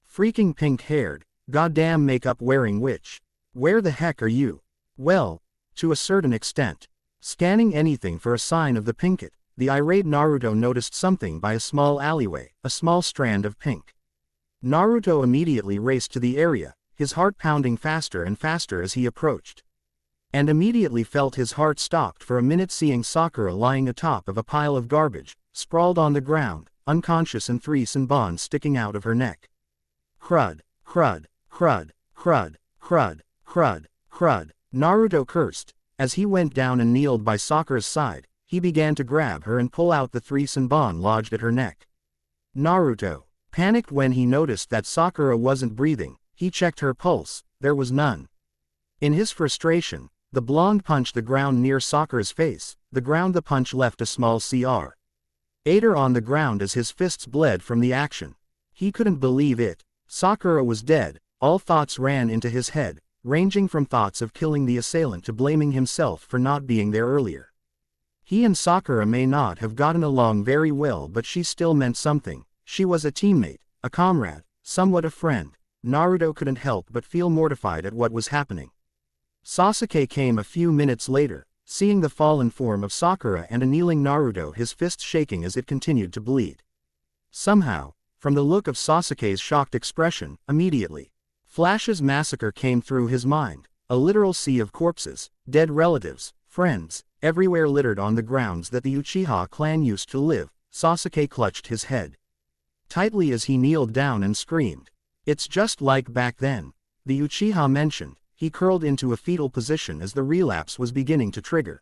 Freaking pink-haired, goddamn makeup-wearing witch. Where the heck are you? Well, to a certain extent. Scanning anything for a sign of the pinkett, the irate Naruto noticed something by a small alleyway, a small strand of pink. Naruto immediately raced to the area, his heart pounding faster and faster as he approached. And immediately felt his heart stopped for a minute seeing Sakura lying atop of a pile of garbage, sprawled on the ground, unconscious and 3 senbons sticking out of her neck. Crud, crud, crud, crud, crud, crud, crud, Naruto cursed. As he went down and kneeled by Sakura's side, he began to grab her and pull out the 3 senbon lodged at her neck. Naruto panicked when he noticed that Sakura wasn't breathing. He checked her pulse, there was none. In his frustration, the blonde punched the ground near Sakura's face. The punch left a small cr. On the ground as his fists bled from the action. He couldn't believe it. Sakura was dead. All thoughts ran into his head, ranging from thoughts of killing the assailant to blaming himself for not being there earlier. He and Sakura may not have gotten along very well, but she still meant something. She was a teammate, a comrade, somewhat a friend. Naruto couldn't help but feel mortified at what was happening. Sasuke came a few minutes later, seeing the fallen form of Sakura and a kneeling Naruto, his fists shaking as it continued to bleed. Somehow, from the look of Sasuke's shocked expression, immediately, Flash's massacre came through his mind. A literal sea of corpses, dead relatives, friends, everywhere littered on the grounds that the Uchiha clan used to live. Sasuke clutched his head tightly as he kneeled down and screamed. "It's just like back then," the Uchiha mentioned. He curled into a fetal position as the relapse was beginning to trigger.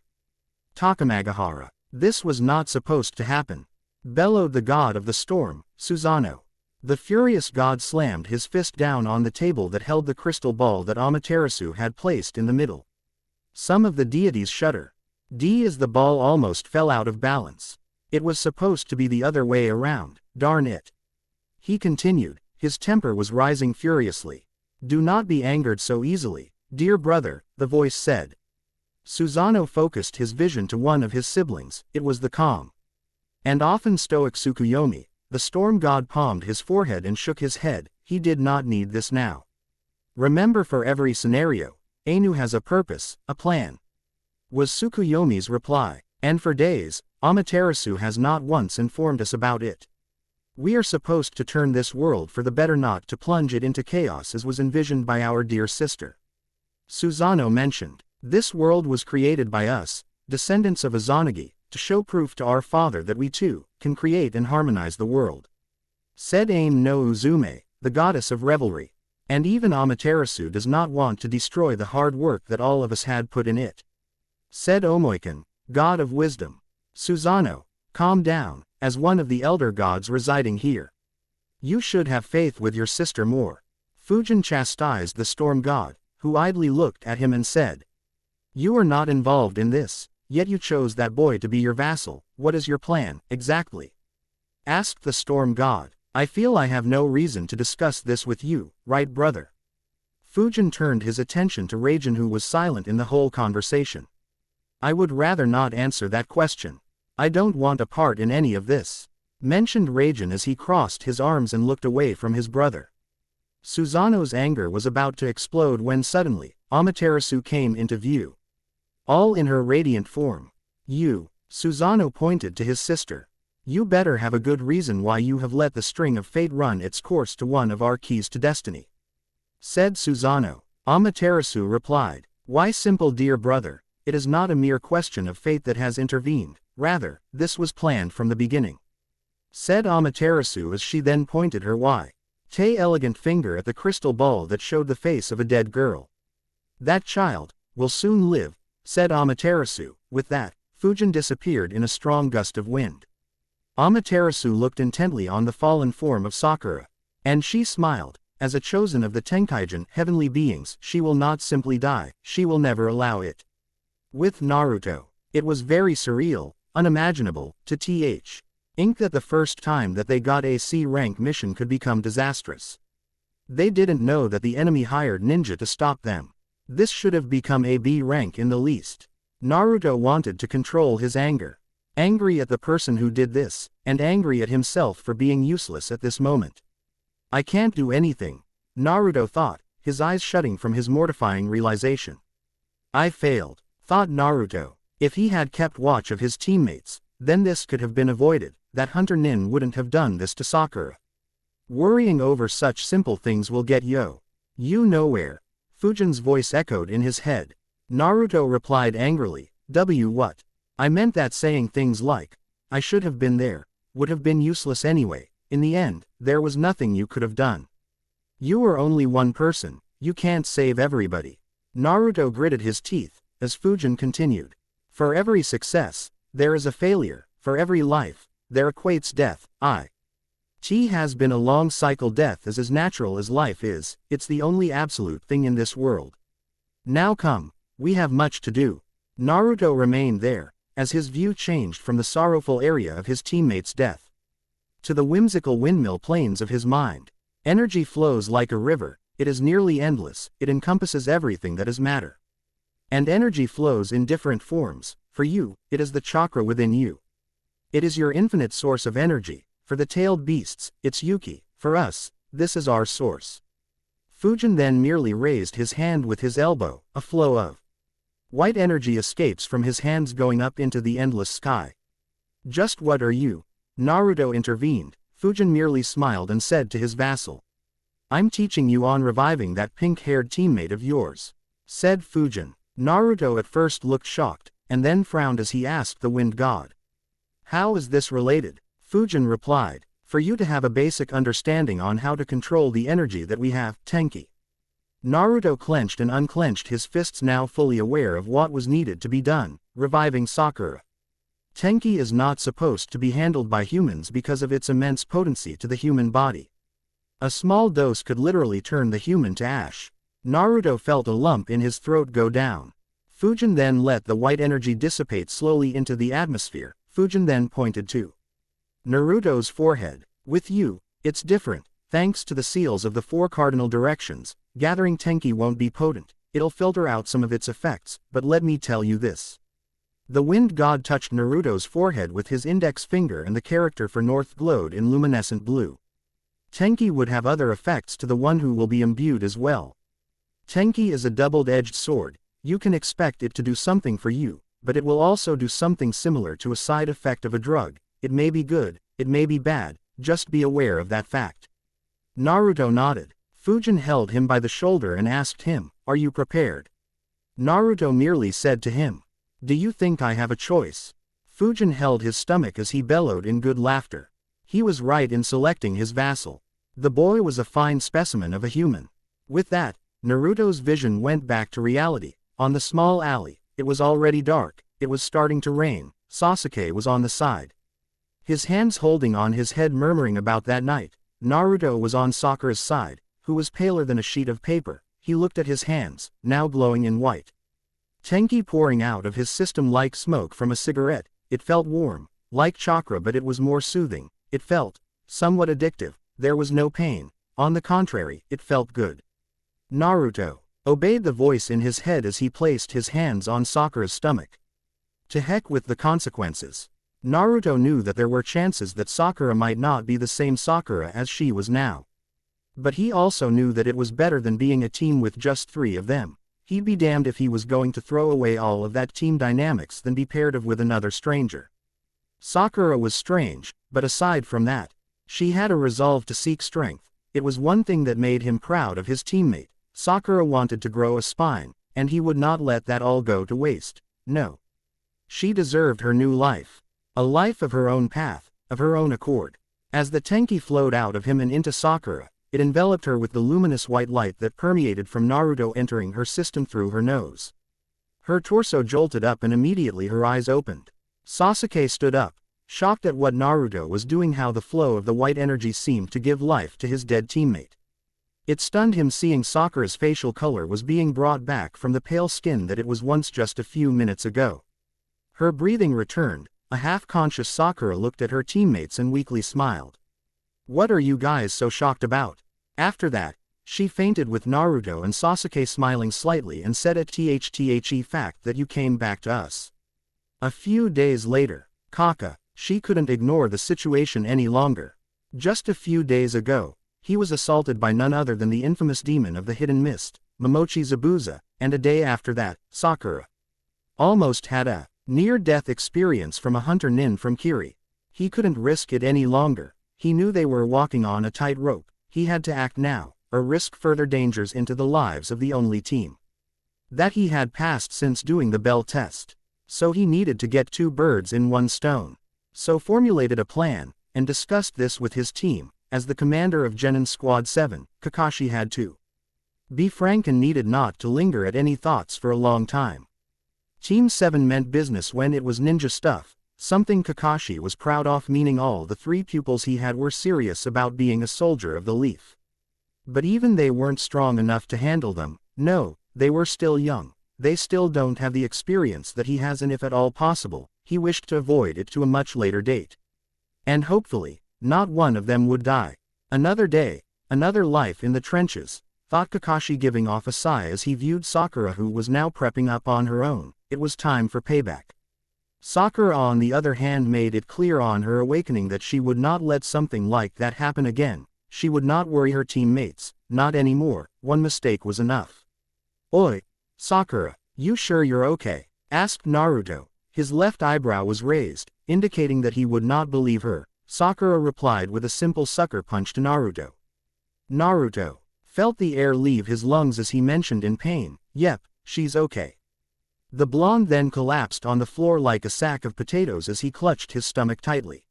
"Takamagahara. This was not supposed to happen," bellowed the god of the storm, Susanoo. The furious god slammed his fist down on the table that held the crystal ball that Amaterasu had placed in the middle. Some of the deities shudder. As the ball almost fell out of balance. It was supposed to be the other way around, darn it. He continued, his temper was rising furiously. "Do not be angered so easily, dear brother," the voice said. Susanoo focused his vision to one of his siblings. It was the calm and often stoic Tsukuyomi. The storm god palmed his forehead and shook his head. He did not need this now. "Remember, for every scenario, Ainu has a purpose, a plan," was Tsukuyomi's reply. "And for days, Amaterasu has not once informed us about it." We are supposed to turn this world for the better, not to plunge it into chaos as was envisioned by our dear sister. Susanoo mentioned. This world was created by us, descendants of Izanagi, to show proof to our father that we too can create and harmonize the world. Said Aim no Uzume, the goddess of revelry. And even Amaterasu does not want to destroy the hard work that all of us had put in it. Said Omoikan, god of wisdom. Susanoo, calm down, as one of the elder gods residing here. You should have faith with your sister more. Fujin chastised the storm god, who idly looked at him and said, You are not involved in this, yet you chose that boy to be your vassal. What is your plan, exactly? Asked the storm god. I feel I have no reason to discuss this with you, right brother? Fujin turned his attention to Raijin, who was silent in the whole conversation. I would rather not answer that question. I don't want a part in any of this, mentioned Raijin as he crossed his arms and looked away from his brother. Susanoo's anger was about to explode when suddenly, Amaterasu came into view. All in her radiant form. You, Susanoo pointed to his sister. You better have a good reason why you have let the string of fate run its course to one of our keys to destiny. Said Susanoo. Amaterasu replied, Why simple dear brother, it is not a mere question of fate that has intervened, rather, this was planned from the beginning. Said Amaterasu as she then pointed her elegant finger at the crystal ball that showed the face of a dead girl. That child will soon live, said Amaterasu. With that, Fujin disappeared in a strong gust of wind. Amaterasu looked intently on the fallen form of Sakura. And she smiled. As a chosen of the Tenkaijin heavenly beings, she will not simply die, she will never allow it. With Naruto, it was very surreal, unimaginable, to think that the first time that they got a C rank mission could become disastrous. They didn't know that the enemy hired ninja to stop them. This should have become a B rank in the least. Naruto wanted to control his anger. Angry at the person who did this, and angry at himself for being useless at this moment. I can't do anything, Naruto thought, his eyes shutting from his mortifying realization. I failed, thought Naruto. If he had kept watch of his teammates, then this could have been avoided, that Hunter Nin wouldn't have done this to Sakura. Worrying over such simple things will get you nowhere. Fujin's voice echoed in his head. Naruto replied angrily, what? I meant that saying things like, I should have been there, would have been useless anyway. In the end, there was nothing you could have done. You are only one person, you can't save everybody. Naruto gritted his teeth, as Fujin continued. For every success, there is a failure, for every life, there equates death. Has been a long cycle. Death is as natural as life is, it's the only absolute thing in this world. Now come, we have much to do. Naruto remained there, as his view changed from the sorrowful area of his teammate's death to the whimsical windmill plains of his mind. Energy flows like a river, it is nearly endless, it encompasses everything that is matter. And energy flows in different forms. For you, it is the chakra within you. It is your infinite source of energy. For the tailed beasts, it's Yuki. For us, this is our source. Fujin then merely raised his hand with his elbow, a flow of white energy escapes from his hands going up into the endless sky. Just what are you? Naruto intervened. Fujin merely smiled and said to his vassal. I'm teaching you on reviving that pink-haired teammate of yours. Said Fujin. Naruto at first looked shocked, and then frowned as he asked the wind god. How is this related? Fujin replied. For you to have a basic understanding on how to control the energy that we have, Tenki. Naruto clenched and unclenched his fists, now fully aware of what was needed to be done, reviving Sakura. Tenki is not supposed to be handled by humans because of its immense potency to the human body. A small dose could literally turn the human to ash. Naruto felt a lump in his throat go down. Fujin then let the white energy dissipate slowly into the atmosphere. Fujin then pointed to Naruto's forehead. With you, it's different. Thanks to the seals of the 4 cardinal directions, gathering Tenki won't be potent, it'll filter out some of its effects, but let me tell you this. The wind god touched Naruto's forehead with his index finger and the character for north glowed in luminescent blue. Tenki would have other effects to the one who will be imbued as well. Tenki is a double-edged sword, you can expect it to do something for you, but it will also do something similar to a side effect of a drug. It may be good, it may be bad, just be aware of that fact. Naruto nodded. Fujin held him by the shoulder and asked him, "Are you prepared?" Naruto merely said to him, "Do you think I have a choice?" Fujin held his stomach as he bellowed in good laughter. He was right in selecting his vassal. The boy was a fine specimen of a human. With that, Naruto's vision went back to reality. On the small alley, it was already dark, it was starting to rain. Sasuke was on the side, his hands holding on his head, murmuring about that night. Naruto was on Sakura's side, who was paler than a sheet of paper. He looked at his hands, now glowing in white. Tenki pouring out of his system like smoke from a cigarette. It felt warm, like chakra, but it was more soothing. It felt somewhat addictive. There was no pain. On the contrary, it felt good. Naruto obeyed the voice in his head as he placed his hands on Sakura's stomach. To heck with the consequences. Naruto knew that there were chances that Sakura might not be the same Sakura as she was now. But he also knew that it was better than being a team with just 3 of them. He'd be damned if he was going to throw away all of that team dynamics than be paired with another stranger. Sakura was strange, but aside from that, she had a resolve to seek strength. It was one thing that made him proud of his teammate. Sakura wanted to grow a spine, and he would not let that all go to waste. No. She deserved her new life. A life of her own path, of her own accord. As the Tenki flowed out of him and into Sakura, it enveloped her with the luminous white light that permeated from Naruto entering her system through her nose. Her torso jolted up and immediately her eyes opened. Sasuke stood up, shocked at what Naruto was doing, how the flow of the white energy seemed to give life to his dead teammate. It stunned him seeing Sakura's facial color was being brought back from the pale skin that it was once just a few minutes ago. Her breathing returned. A half-conscious Sakura looked at her teammates and weakly smiled. "What are you guys so shocked about?" After that, she fainted with Naruto and Sasuke smiling slightly and said, "A the fact that you came back to us." A few days later, Kaka, she couldn't ignore the situation any longer. Just a few days ago, he was assaulted by none other than the infamous demon of the hidden mist, Momochi Zabuza, and a day after that, Sakura almost had a near-death experience from a hunter nin from Kiri. He couldn't risk it any longer. He knew they were walking on a tight rope. He had to act now, or risk further dangers into the lives of the only team that he had passed since doing the bell test. So he needed to get 2 birds in 1 stone. So formulated a plan, and discussed this with his team. As the commander of Genin Squad 7, Kakashi had to be frank and needed not to linger at any thoughts for a long time. Team 7 meant business when it was ninja stuff, something Kakashi was proud of, meaning all the 3 pupils he had were serious about being a soldier of the leaf. But even they weren't strong enough to handle them. No, they were still young. They still don't have the experience that he has, and if at all possible, he wished to avoid it to a much later date. And hopefully, not one of them would die. Another day, another life in the trenches, thought Kakashi, giving off a sigh as he viewed Sakura, who was now prepping up on her own. It was time for payback. Sakura, on the other hand, made it clear on her awakening that she would not let something like that happen again. She would not worry her teammates, not anymore. One mistake was enough. "Oi, Sakura, you sure you're okay?" asked Naruto. His left eyebrow was raised, indicating that he would not believe her. Sakura replied with a simple sucker punch to Naruto. Naruto felt the air leave his lungs as he mentioned in pain, "Yep, she's okay." The blonde then collapsed on the floor like a sack of potatoes as he clutched his stomach tightly.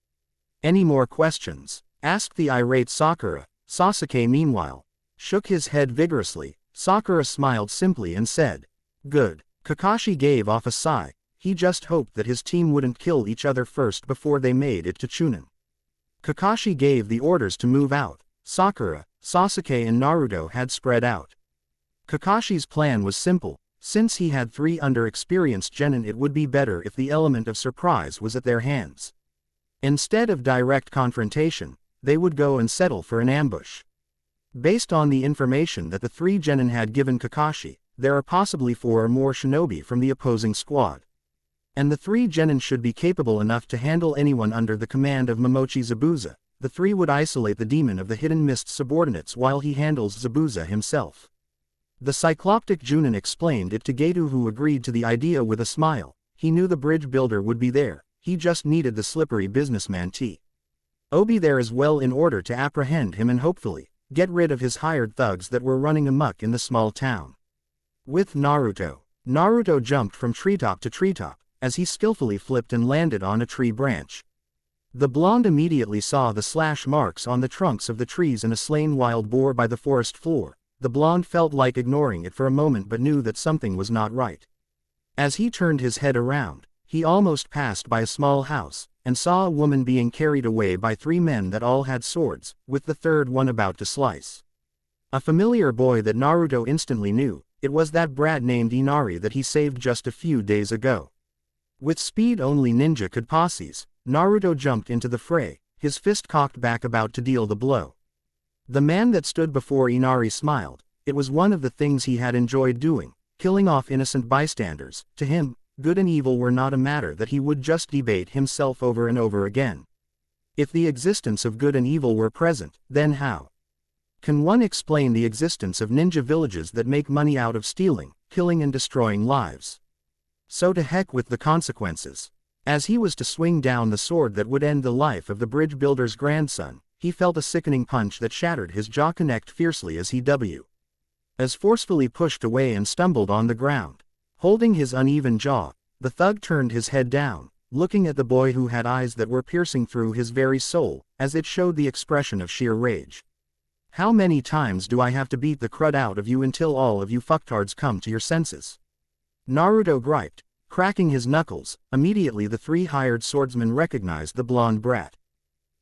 "Any more questions?" asked the irate Sakura. Sasuke, meanwhile, shook his head vigorously. Sakura smiled simply and said, "Good." Kakashi gave off a sigh. He just hoped that his team wouldn't kill each other first before they made it to Chunin. Kakashi gave the orders to move out. Sakura, Sasuke and Naruto had spread out. Kakashi's plan was simple. Since he had 3 underexperienced genin, it would be better if the element of surprise was at their hands. Instead of direct confrontation, they would go and settle for an ambush. Based on the information that the 3 genin had given Kakashi, there are possibly 4 or more shinobi from the opposing squad. And the 3 genin should be capable enough to handle anyone under the command of Momochi Zabuza. The 3 would isolate the demon of the hidden mist subordinates while he handles Zabuza himself. The cycloptic Junin explained it to Geto, who agreed to the idea with a smile. He knew the bridge builder would be there, he just needed the slippery businessman T. Obi there as well in order to apprehend him and hopefully get rid of his hired thugs that were running amok in the small town. With Naruto. Naruto jumped from treetop to treetop, as he skillfully flipped and landed on a tree branch. The blonde immediately saw the slash marks on the trunks of the trees and a slain wild boar by the forest floor. The blonde felt like ignoring it for a moment but knew that something was not right. As he turned his head around, he almost passed by a small house, and saw a woman being carried away by 3 men that all had swords, with the third one about to slice. A familiar boy that Naruto instantly knew, it was that brat named Inari that he saved just a few days ago. With speed only ninja could possess, Naruto jumped into the fray, his fist cocked back about to deal the blow. The man that stood before Inari smiled. It was one of the things he had enjoyed doing, killing off innocent bystanders. To him, good and evil were not a matter that he would just debate himself over and over again. If the existence of good and evil were present, then how can one explain the existence of ninja villages that make money out of stealing, killing and destroying lives? So to heck with the consequences. As he was to swing down the sword that would end the life of the bridge builder's grandson, he felt a sickening punch that shattered his jaw connect fiercely as he as forcefully pushed away and stumbled on the ground. Holding his uneven jaw, the thug turned his head down, looking at the boy who had eyes that were piercing through his very soul, as it showed the expression of sheer rage. How many times do I have to beat the crud out of you until all of you fucktards come to your senses? Naruto griped, cracking his knuckles. Immediately the 3 hired swordsmen recognized the blonde brat.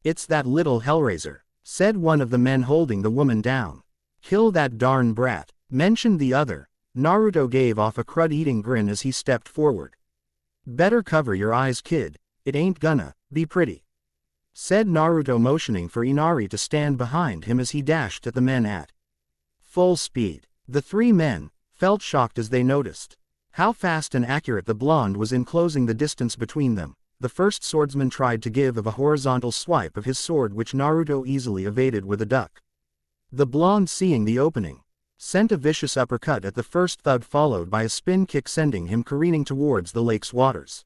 It's that little Hellraiser, said one of the men holding the woman down. Kill that darn brat, mentioned the other. Naruto gave off a crud-eating grin as he stepped forward. Better cover your eyes, kid, it ain't gonna be pretty, said Naruto, motioning for Inari to stand behind him as he dashed at the men at full speed. The 3 men felt shocked as they noticed how fast and accurate the blonde was in closing the distance between them. The first swordsman tried to give a horizontal swipe of his sword which Naruto easily evaded with a duck. The blonde, seeing the opening, sent a vicious uppercut at the first thug followed by a spin kick sending him careening towards the lake's waters.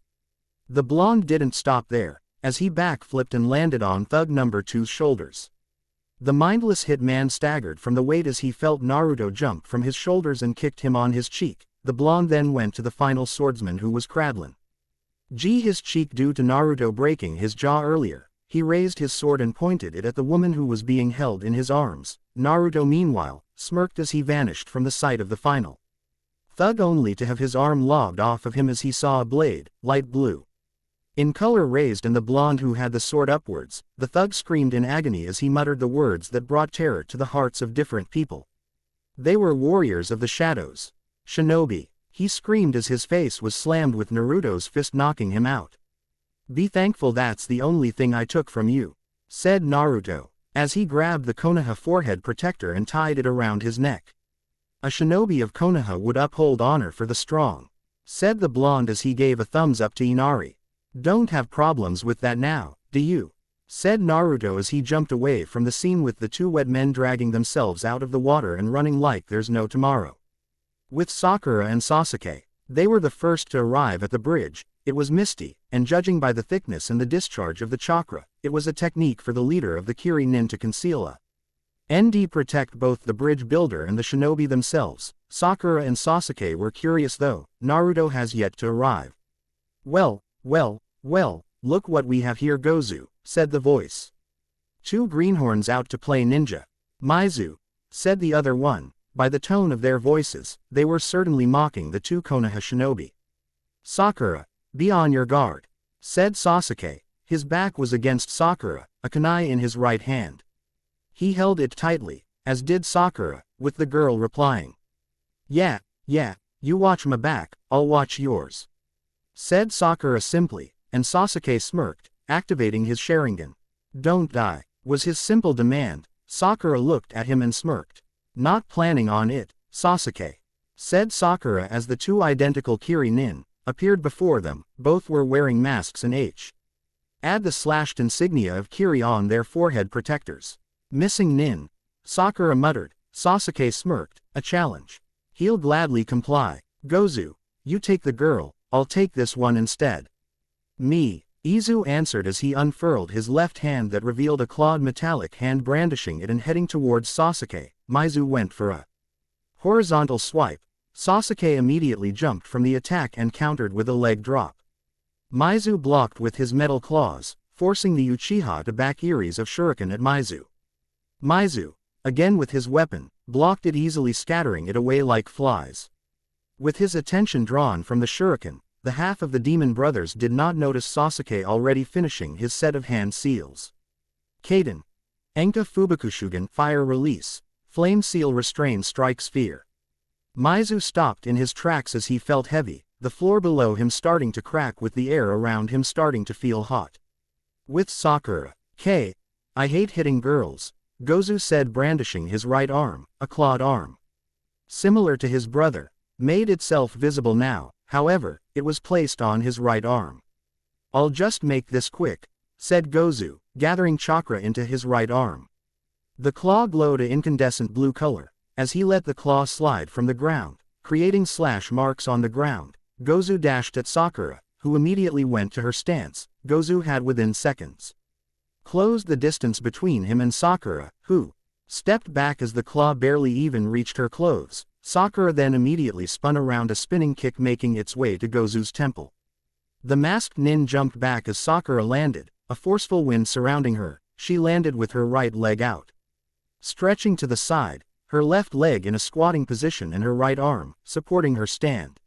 The blonde didn't stop there, as he backflipped and landed on thug number 2's shoulders. The mindless hitman staggered from the weight as he felt Naruto jump from his shoulders and kicked him on his cheek. The blonde then went to the final swordsman who was Cradlin. His cheek due to Naruto breaking his jaw earlier. He raised his sword and pointed it at the woman who was being held in his arms. Naruto meanwhile, smirked as he vanished from the sight of the final thug only to have his arm lobbed off of him as he saw a blade, light blue in color, raised and the blonde who had the sword upwards. The thug screamed in agony as he muttered the words that brought terror to the hearts of different people. They were warriors of the shadows. Shinobi, he screamed as his face was slammed with Naruto's fist knocking him out. Be thankful that's the only thing I took from you, said Naruto, as he grabbed the Konoha forehead protector and tied it around his neck. A shinobi of Konoha would uphold honor for the strong, said the blonde as he gave a thumbs up to Inari. Don't have problems with that now, do you? Said Naruto as he jumped away from the scene with the 2 wet men dragging themselves out of the water and running like there's no tomorrow. With Sakura and Sasuke, they were the first to arrive at the bridge. It was misty, and judging by the thickness and the discharge of the chakra, it was a technique for the leader of the Kiri-nin to conceal protect both the bridge builder and the shinobi themselves. Sakura and Sasuke were curious though. Naruto has yet to arrive. Well, look what we have here, Gozu, said the voice. 2 greenhorns out to play ninja. Maizu, said the other one. By the tone of their voices, they were certainly mocking the 2 Konoha shinobi. Sakura, be on your guard, said Sasuke. His back was against Sakura, a kunai in his right hand. He held it tightly, as did Sakura, with the girl replying. Yeah, you watch my back, I'll watch yours, said Sakura simply, and Sasuke smirked, activating his Sharingan. Don't die, was his simple demand. Sakura looked at him and smirked. Not planning on it, Sasuke, said Sakura as the 2 identical Kiri-nin appeared before them. Both were wearing masks and add the slashed insignia of Kiri on their forehead protectors. Missing nin, Sakura muttered. Sasuke smirked, a challenge. He'll gladly comply. Gozu, you take the girl, I'll take this one instead. Me, Izu answered as he unfurled his left hand that revealed a clawed metallic hand brandishing it and heading towards Sasuke. Mizu went for a horizontal swipe. Sasuke immediately jumped from the attack and countered with a leg drop. Mizu blocked with his metal claws, forcing the Uchiha to back series of shuriken at Mizu. Mizu, again with his weapon, blocked it easily, scattering it away like flies. With his attention drawn from the shuriken, the half of the demon brothers did not notice Sasuke already finishing his set of hand seals. Kaden. Enka Fubakushugen Fire Release. Flame Seal Restrain Strike Sphere. Mizu stopped in his tracks as he felt heavy, the floor below him starting to crack with the air around him starting to feel hot. With Sakura. I hate hitting girls, Gozu said, brandishing his right arm, a clawed arm. Similar to his brother, made itself visible now, however, it was placed on his right arm. I'll just make this quick, said Gozu, gathering chakra into his right arm. The claw glowed an incandescent blue color, as he let the claw slide from the ground, creating slash marks on the ground. Gozu dashed at Sakura, who immediately went to her stance. Gozu had within seconds closed the distance between him and Sakura, who stepped back as the claw barely even reached her clothes. Sakura then immediately spun around, a spinning kick making its way to Gozu's temple. The masked nin jumped back as Sakura landed, a forceful wind surrounding her. She landed with her right leg out, stretching to the side, her left leg in a squatting position and her right arm supporting her stand.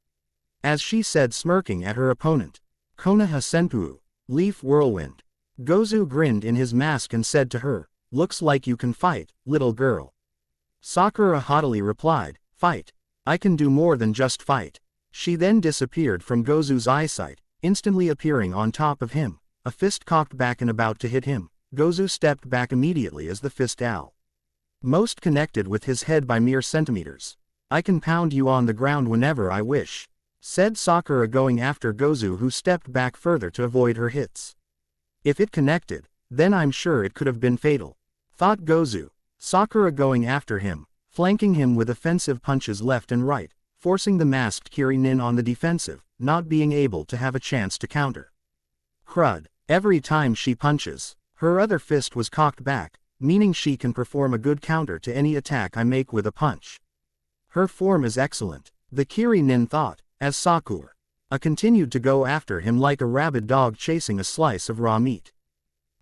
As she said, smirking at her opponent, Konoha Senpu, Leaf Whirlwind. Gozu grinned in his mask and said to her, looks like you can fight, little girl. Sakura haughtily replied, fight. I can do more than just fight. She then disappeared from Gozu's eyesight, instantly appearing on top of him, a fist cocked back and about to hit him. Gozu stepped back immediately as the fist most connected with his head by mere centimeters. I can pound you on the ground whenever I wish, said Sakura, going after Gozu, who stepped back further to avoid her hits. If it connected, then I'm sure it could have been fatal, thought Gozu. Sakura going after him, flanking him with offensive punches left and right, forcing the masked Kiri-nin on the defensive, not being able to have a chance to counter. Crud. Every time she punches, her other fist was cocked back, meaning she can perform a good counter to any attack I make with a punch. Her form is excellent, the Kiri-nin thought, as Sakura continued to go after him like a rabid dog chasing a slice of raw meat.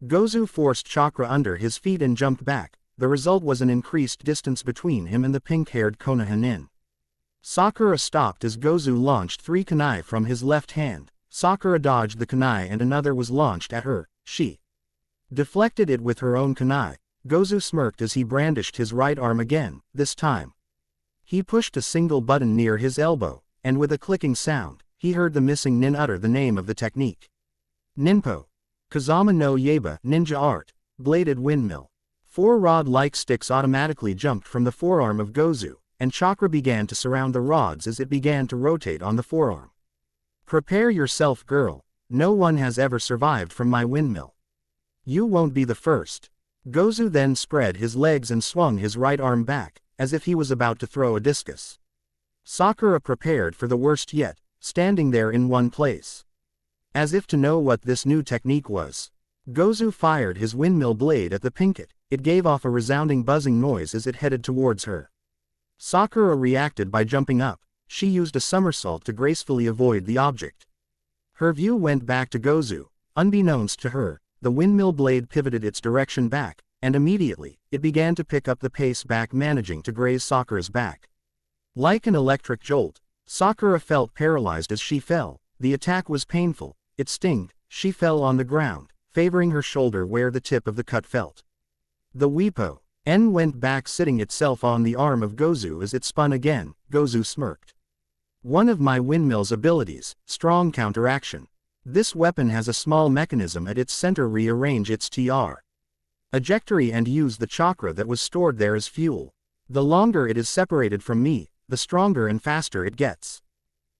Gozu forced chakra under his feet and jumped back. The result was an increased distance between him and the pink-haired Konoha nin. Sakura stopped as Gozu launched 3 kunai from his left hand. Sakura dodged the kunai and another was launched at her. She deflected it with her own kunai. Gozu smirked as he brandished his right arm again. This time, he pushed a single button near his elbow, and with a clicking sound, he heard the missing nin utter the name of the technique. Ninpo. Kazama no Yeba Ninja Art. Bladed Windmill. 4 rod-like sticks automatically jumped from the forearm of Gozu, and chakra began to surround the rods as it began to rotate on the forearm. Prepare yourself, girl. No one has ever survived from my windmill. You won't be the first. Gozu then spread his legs and swung his right arm back, as if he was about to throw a discus. Sakura prepared for the worst yet, standing there in one place, as if to know what this new technique was. Gozu fired his windmill blade at the pinket. It gave off a resounding buzzing noise as it headed towards her. Sakura reacted by jumping up. She used a somersault to gracefully avoid the object. Her view went back to Gozu. Unbeknownst to her, the windmill blade pivoted its direction back, and immediately, it began to pick up the pace back, managing to graze Sakura's back. Like an electric jolt, Sakura felt paralyzed as she fell. The attack was painful, it stinged. She fell on the ground, favoring her shoulder where the tip of the cut felt. The Weepo N went back, sitting itself on the arm of Gozu as it spun again. Gozu smirked. One of my windmill's abilities, strong counteraction. This weapon has a small mechanism at its center. Rearrange its trajectory and use the chakra that was stored there as fuel. The longer it is separated from me, the stronger and faster it gets.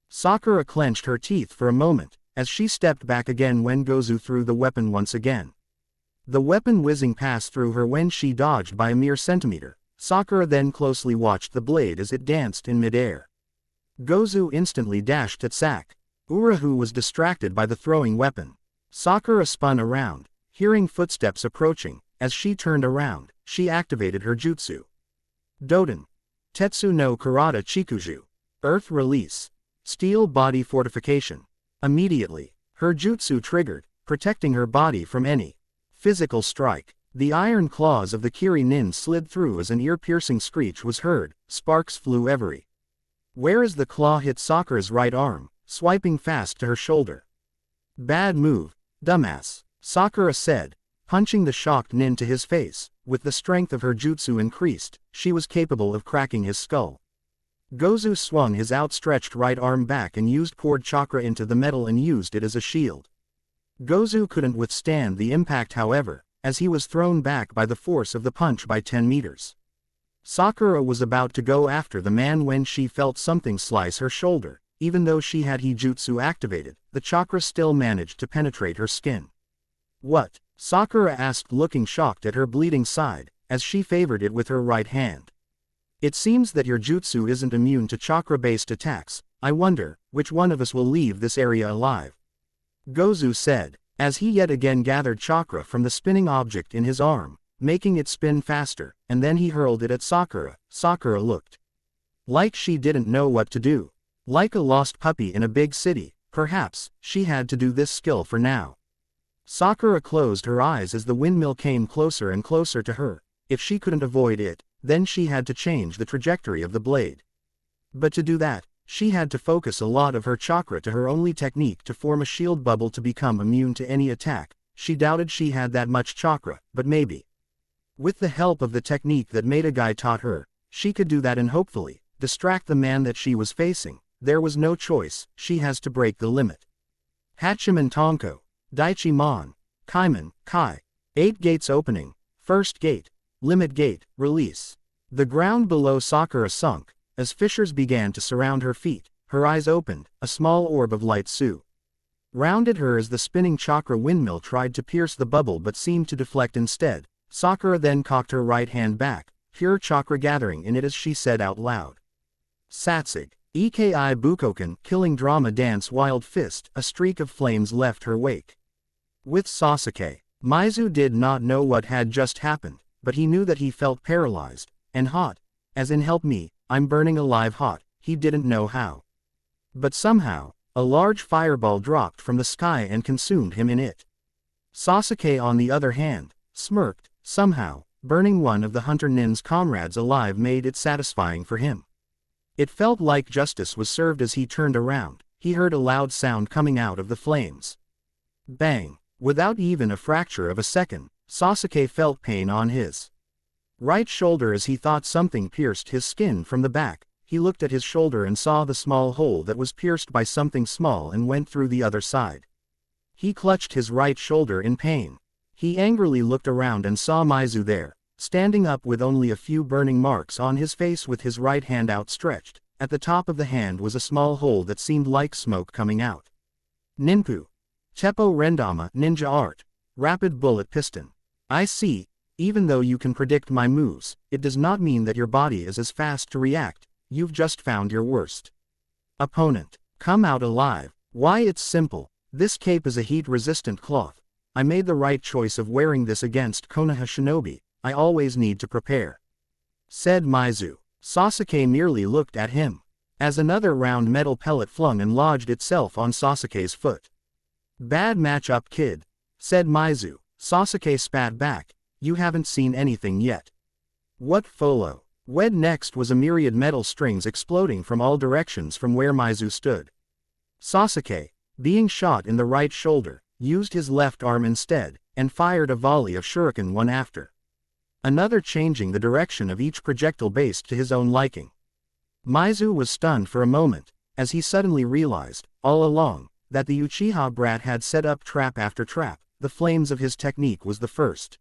Sakura clenched her teeth for a moment, as she stepped back again when Gozu threw the weapon once again. The weapon whizzing past through her when she dodged by a mere centimeter. Sakura then closely watched the blade as it danced in midair. Gozu instantly dashed at Sakura, who was distracted by the throwing weapon. Sakura spun around, hearing footsteps approaching. As she turned around, she activated her jutsu. Doden. Tetsu no Karata Chikuju. Earth Release. Steel Body Fortification. Immediately, her jutsu triggered, protecting her body from any physical strike. The iron claws of the Kiri nin slid through as an ear-piercing screech was heard, sparks flew everywhere. Whereas the claw hit Sakura's right arm, swiping fast to her shoulder. Bad move, dumbass, Sakura said, punching the shocked nin to his face. With the strength of her jutsu increased, she was capable of cracking his skull. Gozu swung his outstretched right arm back and poured chakra into the metal and used it as a shield. Gozu couldn't withstand the impact however, as he was thrown back by the force of the punch by 10 meters. Sakura was about to go after the man when she felt something slice her shoulder. Even though she had Hijutsu activated, the chakra still managed to penetrate her skin. What? Sakura asked, looking shocked at her bleeding side, as she favored it with her right hand. It seems that your jutsu isn't immune to chakra-based attacks. I wonder, which one of us will leave this area alive? Gozu said, as he yet again gathered chakra from the spinning object in his arm, making it spin faster, and then he hurled it at Sakura. Sakura looked like she didn't know what to do. Like a lost puppy in a big city, perhaps, she had to do this skill for now. Sakura closed her eyes as the windmill came closer and closer to her. If she couldn't avoid it, then she had to change the trajectory of the blade. But to do that, she had to focus a lot of her chakra to her only technique to form a shield bubble to become immune to any attack. She doubted she had that much chakra, but maybe. With the help of the technique that Metagai taught her, she could do that and hopefully distract the man that she was facing. There was no choice, she has to break the limit. Hachiman Tonko. Daichi Mon. Kaiman, Kai. 8 gates opening. First gate. Limit gate, release. The ground below Sakura sunk, as fissures began to surround her feet. Her eyes opened, a small orb of light rounded her as the spinning chakra windmill tried to pierce the bubble but seemed to deflect instead. Sakura then cocked her right hand back, pure chakra gathering in it as she said out loud. Satsig. Ikai Bukoken, killing drama dance wild fist, a streak of flames left her wake. With Sasuke, Maizu did not know what had just happened, but he knew that he felt paralyzed, and hot, as in help me, I'm burning alive hot, he didn't know how. But somehow, a large fireball dropped from the sky and consumed him in it. Sasuke on the other hand, smirked, somehow, burning one of the hunter nin's comrades alive made it satisfying for him. It felt like justice was served as he turned around. He heard a loud sound coming out of the flames. Bang! Without even a fracture of a second, Sasuke felt pain on his right shoulder as he thought something pierced his skin from the back. He looked at his shoulder and saw the small hole that was pierced by something small and went through the other side. He clutched his right shoulder in pain. He angrily looked around and saw Maizu there, standing up with only a few burning marks on his face with his right hand outstretched. At the top of the hand was a small hole that seemed like smoke coming out. Ninpu. Teppo Rendama Ninja Art. Rapid Bullet Piston. I see, even though you can predict my moves, it does not mean that your body is as fast to react. You've just found your worst opponent. Come out alive. Why, it's simple. This cape is a heat-resistant cloth. I made the right choice of wearing this against Konoha Shinobi. I always need to prepare, said Maizu. Sasuke merely looked at him, as another round metal pellet flung and lodged itself on Sasuke's foot. Bad matchup, kid, said Maizu. Sasuke spat back. You haven't seen anything yet. What folo? Wed next was a myriad metal strings exploding from all directions from where Maizu stood. Sasuke, being shot in the right shoulder, used his left arm instead, and fired a volley of shuriken one after another, changing the direction of each projectile based to his own liking. Maizu was stunned for a moment, as he suddenly realized, all along, that the Uchiha brat had set up trap after trap. The flames of his technique was the first.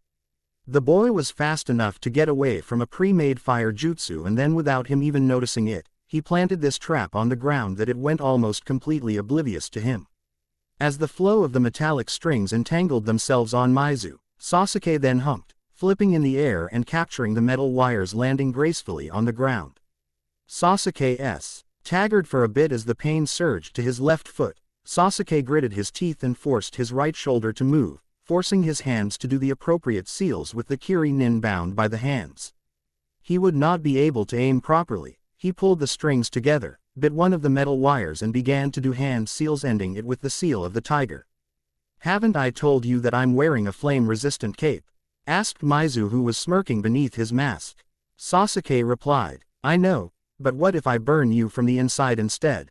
The boy was fast enough to get away from a pre-made fire jutsu, and then without him even noticing it, he planted this trap on the ground that it went almost completely oblivious to him. As the flow of the metallic strings entangled themselves on Maizu, Sasuke then humped, flipping in the air and capturing the metal wires, landing gracefully on the ground. Sasuke's staggered for a bit as the pain surged to his left foot. Sasuke gritted his teeth and forced his right shoulder to move, forcing his hands to do the appropriate seals with the Kiri-nin bound by the hands. He would not be able to aim properly. He pulled the strings together, bit one of the metal wires and began to do hand seals, ending it with the seal of the tiger. "Haven't I told you that I'm wearing a flame-resistant cape?" asked Mizu, who was smirking beneath his mask. Sasuke replied, "I know, but what if I burn you from the inside instead?"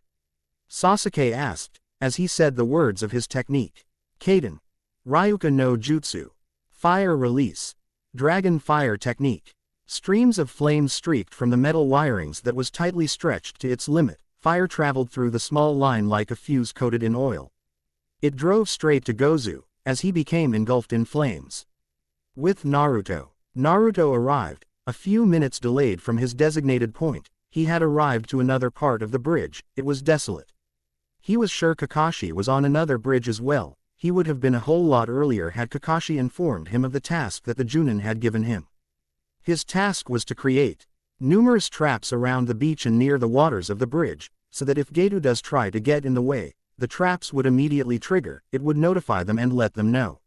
Sasuke asked, as he said the words of his technique. Kaden. Ryuka no Jutsu. Fire release. Dragon fire technique. Streams of flames streaked from the metal wirings that was tightly stretched to its limit. Fire traveled through the small line like a fuse coated in oil. It drove straight to Gozu, as he became engulfed in flames. With Naruto. Naruto arrived, a few minutes delayed from his designated point. He had arrived to another part of the bridge. It was desolate. He was sure Kakashi was on another bridge as well. He would have been a whole lot earlier had Kakashi informed him of the task that the Junin had given him. His task was to create numerous traps around the beach and near the waters of the bridge, so that if Geto does try to get in the way, the traps would immediately trigger. It would notify them and let them know.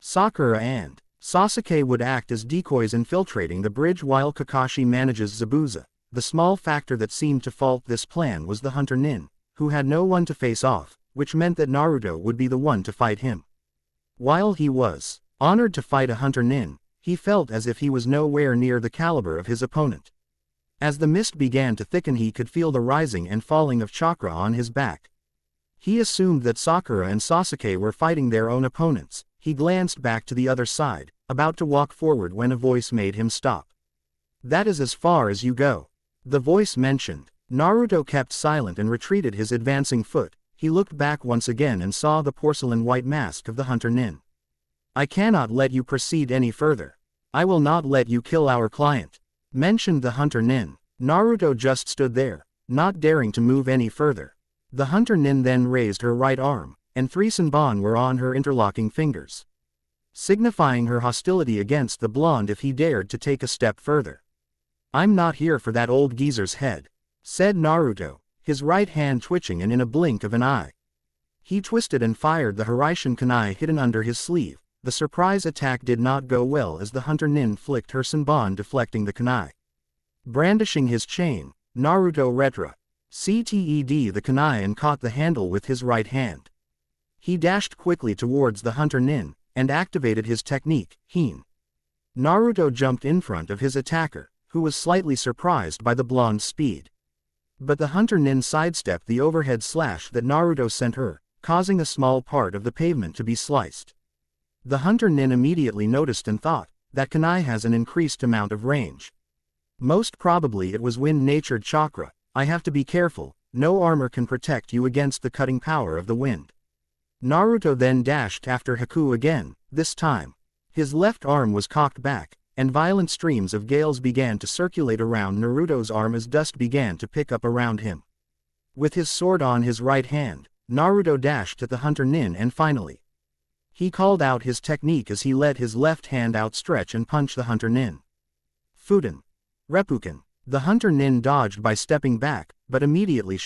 Sakura and Sasuke would act as decoys infiltrating the bridge while Kakashi manages Zabuza. The small factor that seemed to fault this plan was the Hunter Nin, who had no one to face off, which meant that Naruto would be the one to fight him. While he was honored to fight a Hunter Nin, he felt as if he was nowhere near the caliber of his opponent. As the mist began to thicken, he could feel the rising and falling of chakra on his back. He assumed that Sakura and Sasuke were fighting their own opponents. He glanced back to the other side, about to walk forward when a voice made him stop. "That is as far as you go," the voice mentioned. Naruto kept silent and retreated his advancing foot. He looked back once again and saw the porcelain white mask of the Hunter Nin. "I cannot let you proceed any further. I will not let you kill our client," mentioned the Hunter Nin. Naruto just stood there, not daring to move any further. The Hunter Nin then raised her right arm, and 3 Senbon were on her interlocking fingers, signifying her hostility against the blonde if he dared to take a step further. "I'm not here for that old geezer's head," said Naruto, his right hand twitching, and in a blink of an eye, he twisted and fired the Hiraishin kunai hidden under his sleeve. The surprise attack did not go well as the Hunter Nin flicked her Senbon, deflecting the kunai. Brandishing his chain, Naruto cted the kunai and caught the handle with his right hand. He dashed quickly towards the Hunter Nin, and activated his technique, Hien. Naruto jumped in front of his attacker, who was slightly surprised by the blonde's speed. But the Hunter Nin sidestepped the overhead slash that Naruto sent her, causing a small part of the pavement to be sliced. The Hunter Nin immediately noticed and thought, that kunai has an increased amount of range. Most probably it was wind-natured chakra. I have to be careful, no armor can protect you against the cutting power of the wind. Naruto then dashed after Haku again. This time, his left arm was cocked back, and violent streams of gales began to circulate around Naruto's arm as dust began to pick up around him. With his sword on his right hand, Naruto dashed at the Hunter Nin and finally, he called out his technique as he let his left hand outstretch and punch the Hunter Nin. Fuden. Reppuken. The Hunter Nin dodged by stepping back, but immediately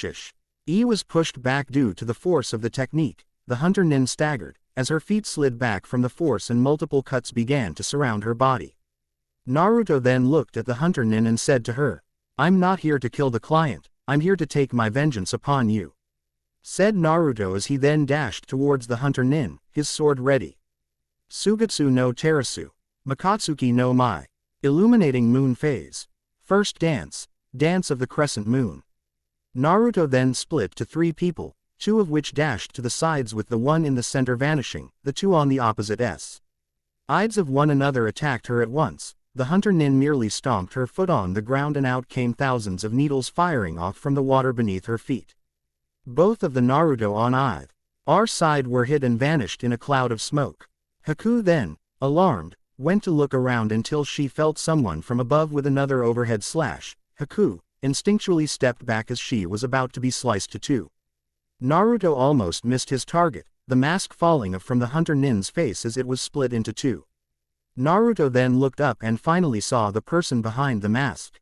was pushed back due to the force of the technique. The Hunter Nin staggered, as her feet slid back from the force and multiple cuts began to surround her body. Naruto then looked at the Hunter Nin and said to her, "I'm not here to kill the client, I'm here to take my vengeance upon you," said Naruto as he then dashed towards the Hunter Nin, his sword ready. Sugetsu no Terasu. Makatsuki no Mai. Illuminating Moon Phase. First Dance. Dance of the Crescent Moon. Naruto then split to 3 people, 2 of which dashed to the sides with the one in the center vanishing, the 2 on the opposite sides of one another attacked her at once. The Hunter Nin merely stomped her foot on the ground and out came thousands of needles firing off from the water beneath her feet. Both of the Naruto on our side were hit and vanished in a cloud of smoke. Haku then, alarmed, went to look around until she felt someone from above with another overhead slash. Haku instinctually stepped back as she was about to be sliced to 2. Naruto almost missed his target, the mask falling from the Hunter Nin's face as it was split into 2. Naruto then looked up and finally saw the person behind the mask.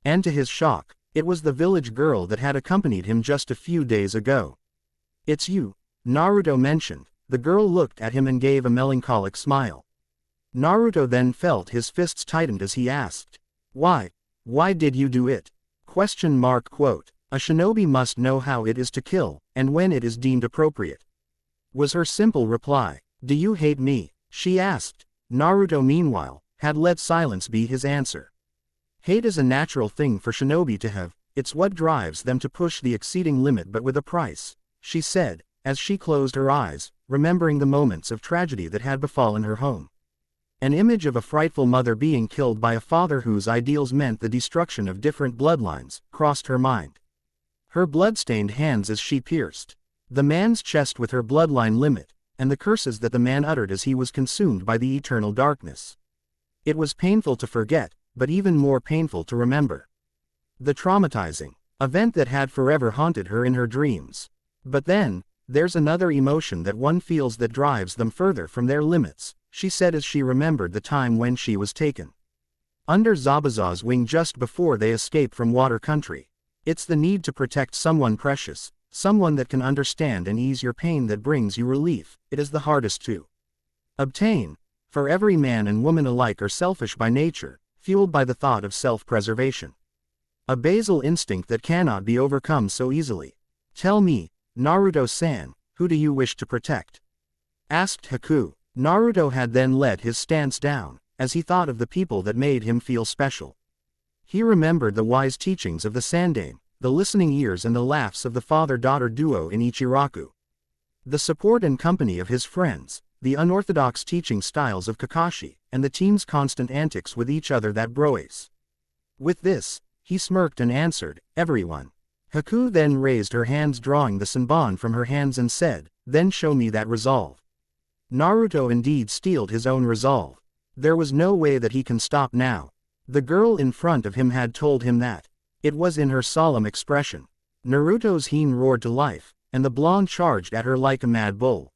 And to his shock, it was the village girl that had accompanied him just a few days ago. It's you, Naruto mentioned. The girl looked at him and gave a melancholic smile. Naruto then felt his fists tightened as he asked, "Why? Why did you do it?" Quote. A shinobi must know how it is to kill, and when it is deemed appropriate, was her simple reply. Do you hate me? She asked. Naruto meanwhile, had let silence be his answer. Hate is a natural thing for shinobi to have, it's what drives them to push the exceeding limit but with a price, she said, as she closed her eyes, remembering the moments of tragedy that had befallen her home. An image of a frightful mother being killed by a father whose ideals meant the destruction of different bloodlines, crossed her mind. Her blood-stained hands as she pierced the man's chest with her bloodline limit, and the curses that the man uttered as he was consumed by the eternal darkness. It was painful to forget, but even more painful to remember. The traumatizing event that had forever haunted her in her dreams. But then, there's another emotion that one feels that drives them further from their limits, she said as she remembered the time when she was taken under Zabuza's wing just before they escaped from Water Country. It's the need to protect someone precious, someone that can understand and ease your pain that brings you relief. It is the hardest to obtain, for every man and woman alike are selfish by nature, fueled by the thought of self-preservation. A basal instinct that cannot be overcome so easily. Tell me, Naruto-san, who do you wish to protect? Asked Haku. Naruto had then let his stance down, as he thought of the people that made him feel special. He remembered the wise teachings of the Sandaime, the listening ears and the laughs of the father-daughter duo in Ichiraku. The support and company of his friends, the unorthodox teaching styles of Kakashi, and the team's constant antics with each other that broace. With this, he smirked and answered, everyone. Haku then raised her hands drawing the senbon from her hands and said, then show me that resolve. Naruto indeed steeled his own resolve. There was no way that he can stop now. The girl in front of him had told him that. It was in her solemn expression. Naruto's heen roared to life, and the blonde charged at her like a mad bull.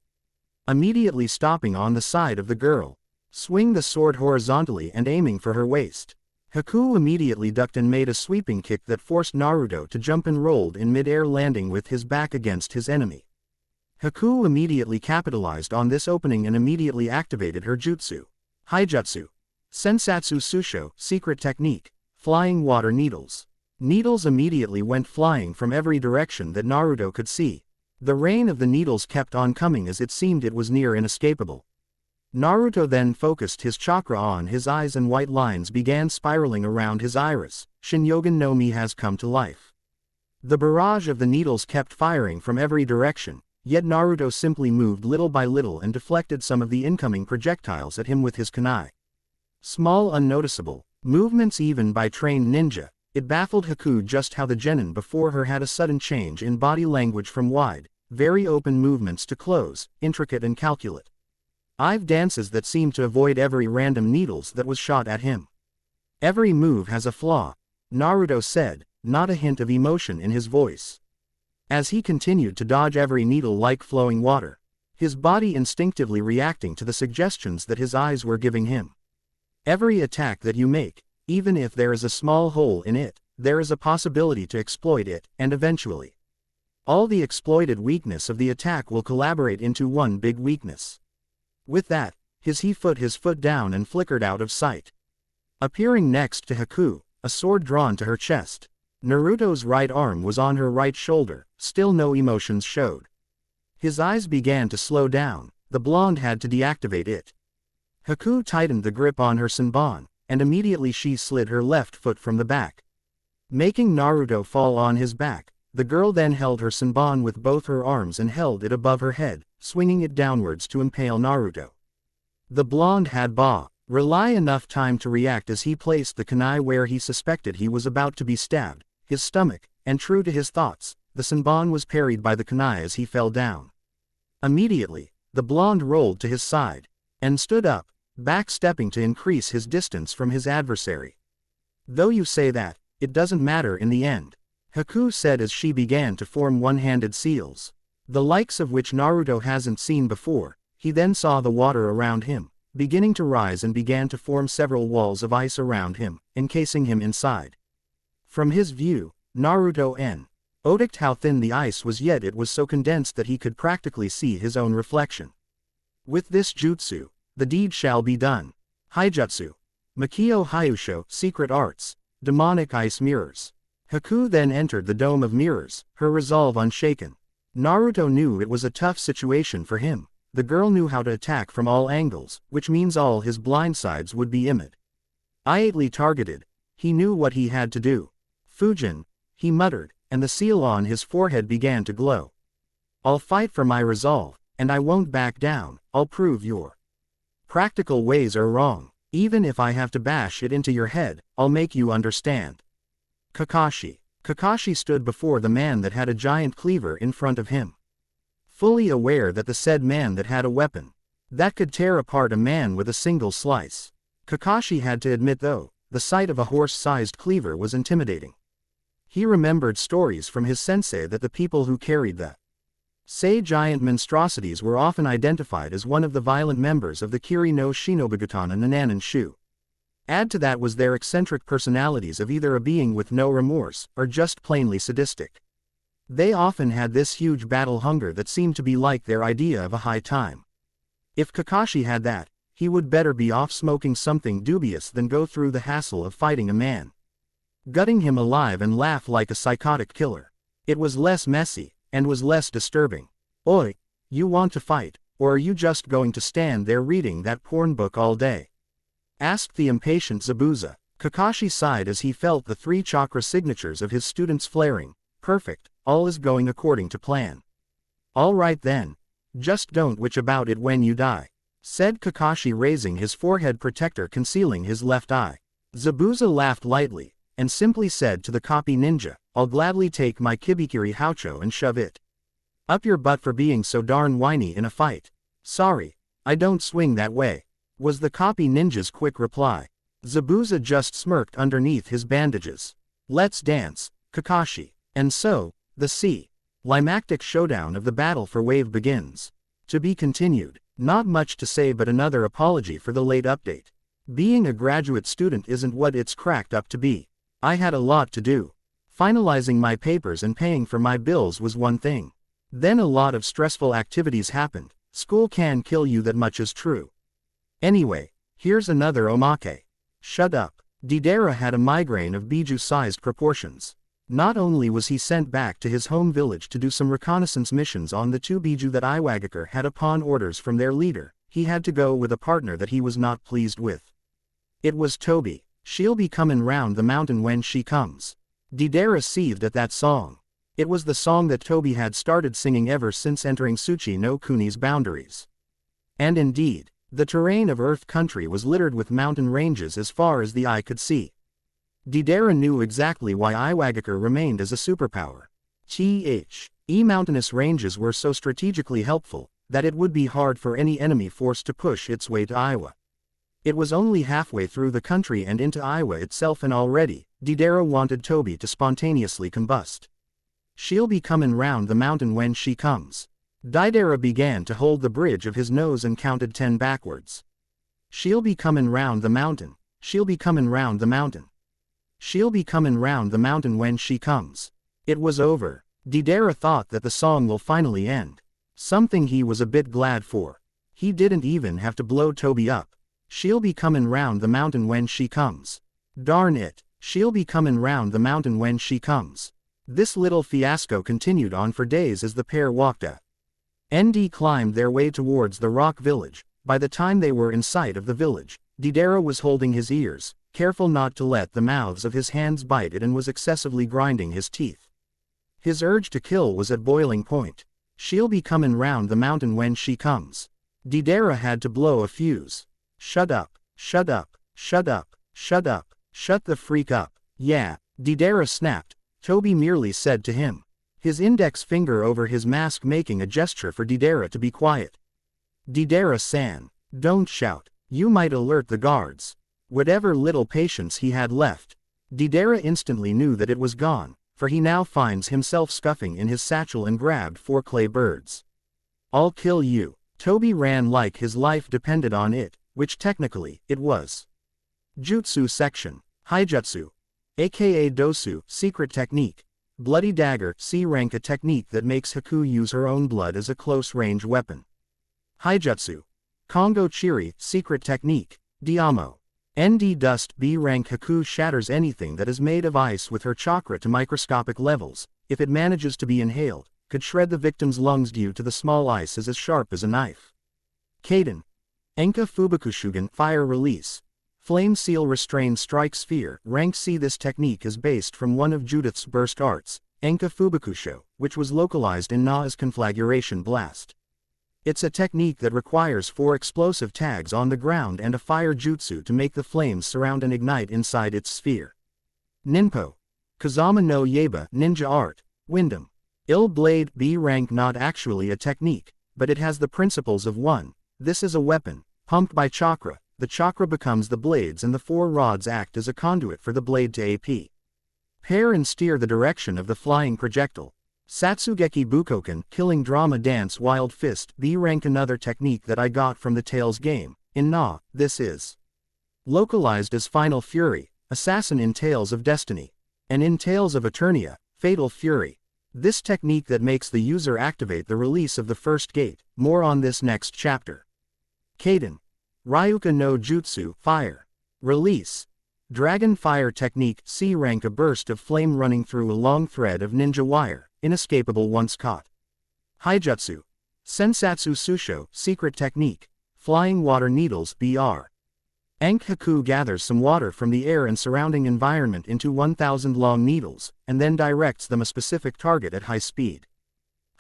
Immediately stopping on the side of the girl. Swing the sword horizontally and aiming for her waist. Haku immediately ducked and made a sweeping kick that forced Naruto to jump and rolled in mid-air, landing with his back against his enemy. Haku immediately capitalized on this opening and immediately activated her jutsu. Haijutsu. Sensatsu Susho, secret technique. Flying water needles. Needles immediately went flying from every direction that Naruto could see. The rain of the needles kept on coming as it seemed it was near inescapable. Naruto then focused his chakra on his eyes and white lines began spiraling around his iris. Shinyogen no Mi has come to life. The barrage of the needles kept firing from every direction, yet Naruto simply moved little by little and deflected some of the incoming projectiles at him with his kunai. Small unnoticeable movements even by trained ninja, it baffled Haku just how the genin before her had a sudden change in body language from wide, very open movements to close, intricate and calculate. Dances that seemed to avoid every random needles that was shot at him. Every move has a flaw, Naruto said, not a hint of emotion in his voice. As he continued to dodge every needle like flowing water, his body instinctively reacting to the suggestions that his eyes were giving him. Every attack that you make, even if there is a small hole in it, there is a possibility to exploit it, and eventually, all the exploited weakness of the attack will collaborate into one big weakness. With that, he put his foot down and flickered out of sight. Appearing next to Haku, a sword drawn to her chest. Naruto's right arm was on her right shoulder, still no emotions showed. His eyes began to slow down, the blonde had to deactivate it. Haku tightened the grip on her senbon, and immediately she slid her left foot from the back. Making Naruto fall on his back, the girl then held her senbon with both her arms and held it above her head, swinging it downwards to impale Naruto. The blonde had rely enough time to react as he placed the kunai where he suspected he was about to be stabbed, his stomach, and true to his thoughts, the senbon was parried by the kunai as he fell down. Immediately, the blonde rolled to his side, and stood up, back-stepping to increase his distance from his adversary. Though you say that, it doesn't matter in the end, Haku said as she began to form one-handed seals, the likes of which Naruto hasn't seen before. He then saw the water around him, beginning to rise and began to form several walls of ice around him, encasing him inside. From his view, Naruto Odicked how thin the ice was, yet it was so condensed that he could practically see his own reflection. With this jutsu, the deed shall be done. Haijutsu. Makio Hyusho, Secret Arts. Demonic Ice Mirrors. Haku then entered the Dome of Mirrors, her resolve unshaken. Naruto knew it was a tough situation for him. The girl knew how to attack from all angles, which means all his blindsides would be immediately targeted. He knew what he had to do. Fujin, he muttered, and the seal on his forehead began to glow. I'll fight for my resolve, and I won't back down. I'll prove your practical ways are wrong. Even if I have to bash it into your head, I'll make you understand. Kakashi. Kakashi stood before the man that had a giant cleaver in front of him. Fully aware that the said man that had a weapon that could tear apart a man with a single slice. Kakashi had to admit though, the sight of a horse-sized cleaver was intimidating. He remembered stories from his sensei that the people who carried the giant monstrosities were often identified as one of the violent members of the Kiri no Shinobugutana Nananan Shu. Add to that was their eccentric personalities of either a being with no remorse, or just plainly sadistic. They often had this huge battle hunger that seemed to be like their idea of a high time. If Kakashi had that, he would better be off smoking something dubious than go through the hassle of fighting a man, gutting him alive and laugh like a psychotic killer. It was less messy, and was less disturbing. Oi, you want to fight, or are you just going to stand there reading that porn book all day? Asked the impatient Zabuza. Kakashi sighed as he felt the 3 chakra signatures of his students flaring. Perfect, all is going according to plan. All right then. Just don't witch about it when you die, said Kakashi, raising his forehead protector concealing his left eye. Zabuza laughed lightly, and simply said to the copy ninja, I'll gladly take my Kibikiri Haucho and shove it up your butt for being so darn whiny in a fight. Sorry, I don't swing that way, was the copy ninja's quick reply. Zabuza just smirked underneath his bandages. Let's dance, Kakashi. And so, the climactic showdown of the battle for wave begins. To be continued. Not much to say but another apology for the late update. Being a graduate student isn't what it's cracked up to be. I had a lot to do. Finalizing my papers and paying for my bills was one thing. Then a lot of stressful activities happened. School can kill you, that much is true. Anyway, here's another omake. Shut up. Deidara had a migraine of Biju-sized proportions. Not only was he sent back to his home village to do some reconnaissance missions on the 2 Biju that Iwagakure had upon orders from their leader, he had to go with a partner that he was not pleased with. It was Toby. She'll be comin' round the mountain when she comes. Deidara seethed at that song. It was the song that Toby had started singing ever since entering Tsuchi no Kuni's boundaries. And indeed, the terrain of Earth Country was littered with mountain ranges as far as the eye could see. Deidara knew exactly why Iwagakure remained as a superpower. Mountainous ranges were so strategically helpful, that it would be hard for any enemy force to push its way to Iwa. It was only halfway through the country and into Iwa itself, and already, Deidara wanted Toby to spontaneously combust. She'll be comin' round the mountain when she comes. Deidara began to hold the bridge of his nose and counted 10 backwards. She'll be comin' round the mountain. She'll be comin' round the mountain. She'll be comin' round the mountain when she comes. It was over. Deidara thought that the song will finally end. Something he was a bit glad for. He didn't even have to blow Toby up. She'll be comin' round the mountain when she comes. Darn it. She'll be comin' round the mountain when she comes. This little fiasco continued on for days as the pair walked climbed their way towards the rock village. By the time they were in sight of the village, Deidara was holding his ears, careful not to let the mouths of his hands bite it, and was excessively grinding his teeth. His urge to kill was at boiling point. She'll be comin' round the mountain when she comes. Deidara had to blow a fuse. Shut up, shut up, shut up, shut up, shut the freak up. Yeah, Deidara snapped. Toby merely said to him, his index finger over his mask making a gesture for Deidara to be quiet. Deidara-san, don't shout, you might alert the guards. Whatever little patience he had left, Deidara instantly knew that it was gone, for he now finds himself scuffing in his satchel and grabbed 4 clay birds. I'll kill you. Toby ran like his life depended on it, which technically, it was. Jutsu section. Haijutsu. Aka Dosu, secret technique. Bloody Dagger, C rank, a technique that makes Haku use her own blood as a close-range weapon. Haijutsu. Kongo Chiri, secret technique. Diamo. ND Dust, B rank, Haku shatters anything that is made of ice with her chakra to microscopic levels. If it manages to be inhaled, could shred the victim's lungs due to the small ice is as sharp as a knife. Kaden. Enka Fubukushugan, fire release. Flame Seal Restrain Strike Sphere, rank C. This technique is based from one of Judith's burst arts, Enka Fubukusho, which was localized in Na's Conflagration Blast. It's a technique that requires 4 explosive tags on the ground and a fire jutsu to make the flames surround and ignite inside its sphere. Ninpo. Kazama no Yeba, ninja art. Wyndham. Ill Blade, B rank, not actually a technique, but it has the principles of one. This is a weapon, pumped by chakra. The chakra becomes the blades and the 4 rods act as a conduit for the blade to AP. Pair and steer the direction of the flying projectile. Satsugeki Bukoken, killing drama dance Wild Fist, B rank, another technique that I got from the Tales game. In Na, this is localized as Final Fury, assassin in Tales of Destiny. And in Tales of Eternia, Fatal Fury. This technique that makes the user activate the release of the first gate. More on this next chapter. Kaden. Ryuka no Jutsu, fire. Release. Dragon Fire Technique, C rank, a burst of flame running through a long thread of ninja wire, inescapable once caught. Haijutsu. Sensatsu Susho, secret technique. Flying Water Needles, BR. Enk Haku gathers some water from the air and surrounding environment into 1,000 long needles, and then directs them a specific target at high speed.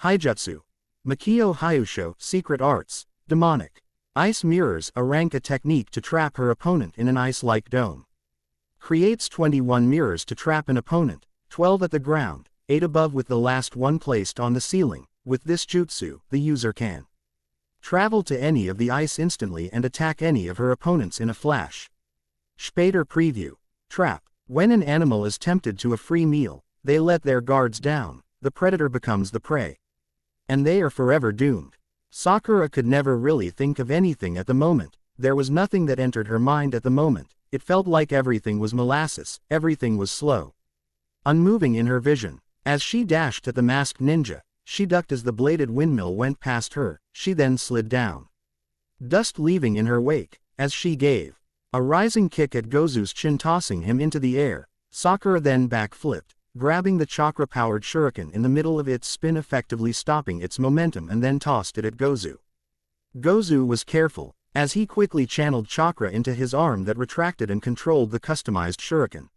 Haijutsu. Makio Hyusho, secret arts. Demonic. Ice Mirrors, a rank, a technique to trap her opponent in an ice-like dome. Creates 21 mirrors to trap an opponent, 12 at the ground, 8 above with the last one placed on the ceiling. With this jutsu, the user can travel to any of the ice instantly and attack any of her opponents in a flash. Spader Preview. Trap. When an animal is tempted to a free meal, they let their guards down, the predator becomes the prey. And they are forever doomed. Sakura could never really think of anything at the moment. There was nothing that entered her mind at the moment. It felt like everything was molasses, everything was slow. Unmoving in her vision. As she dashed at the masked ninja, she ducked as the bladed windmill went past her. She then slid down, dust leaving in her wake. As she gave a rising kick at Gozu's chin, tossing him into the air, Sakura then backflipped, grabbing the chakra-powered shuriken in the middle of its spin, effectively stopping its momentum, and then tossed it at Gozu. Gozu was careful, as he quickly channeled chakra into his arm that retracted and controlled the customized shuriken.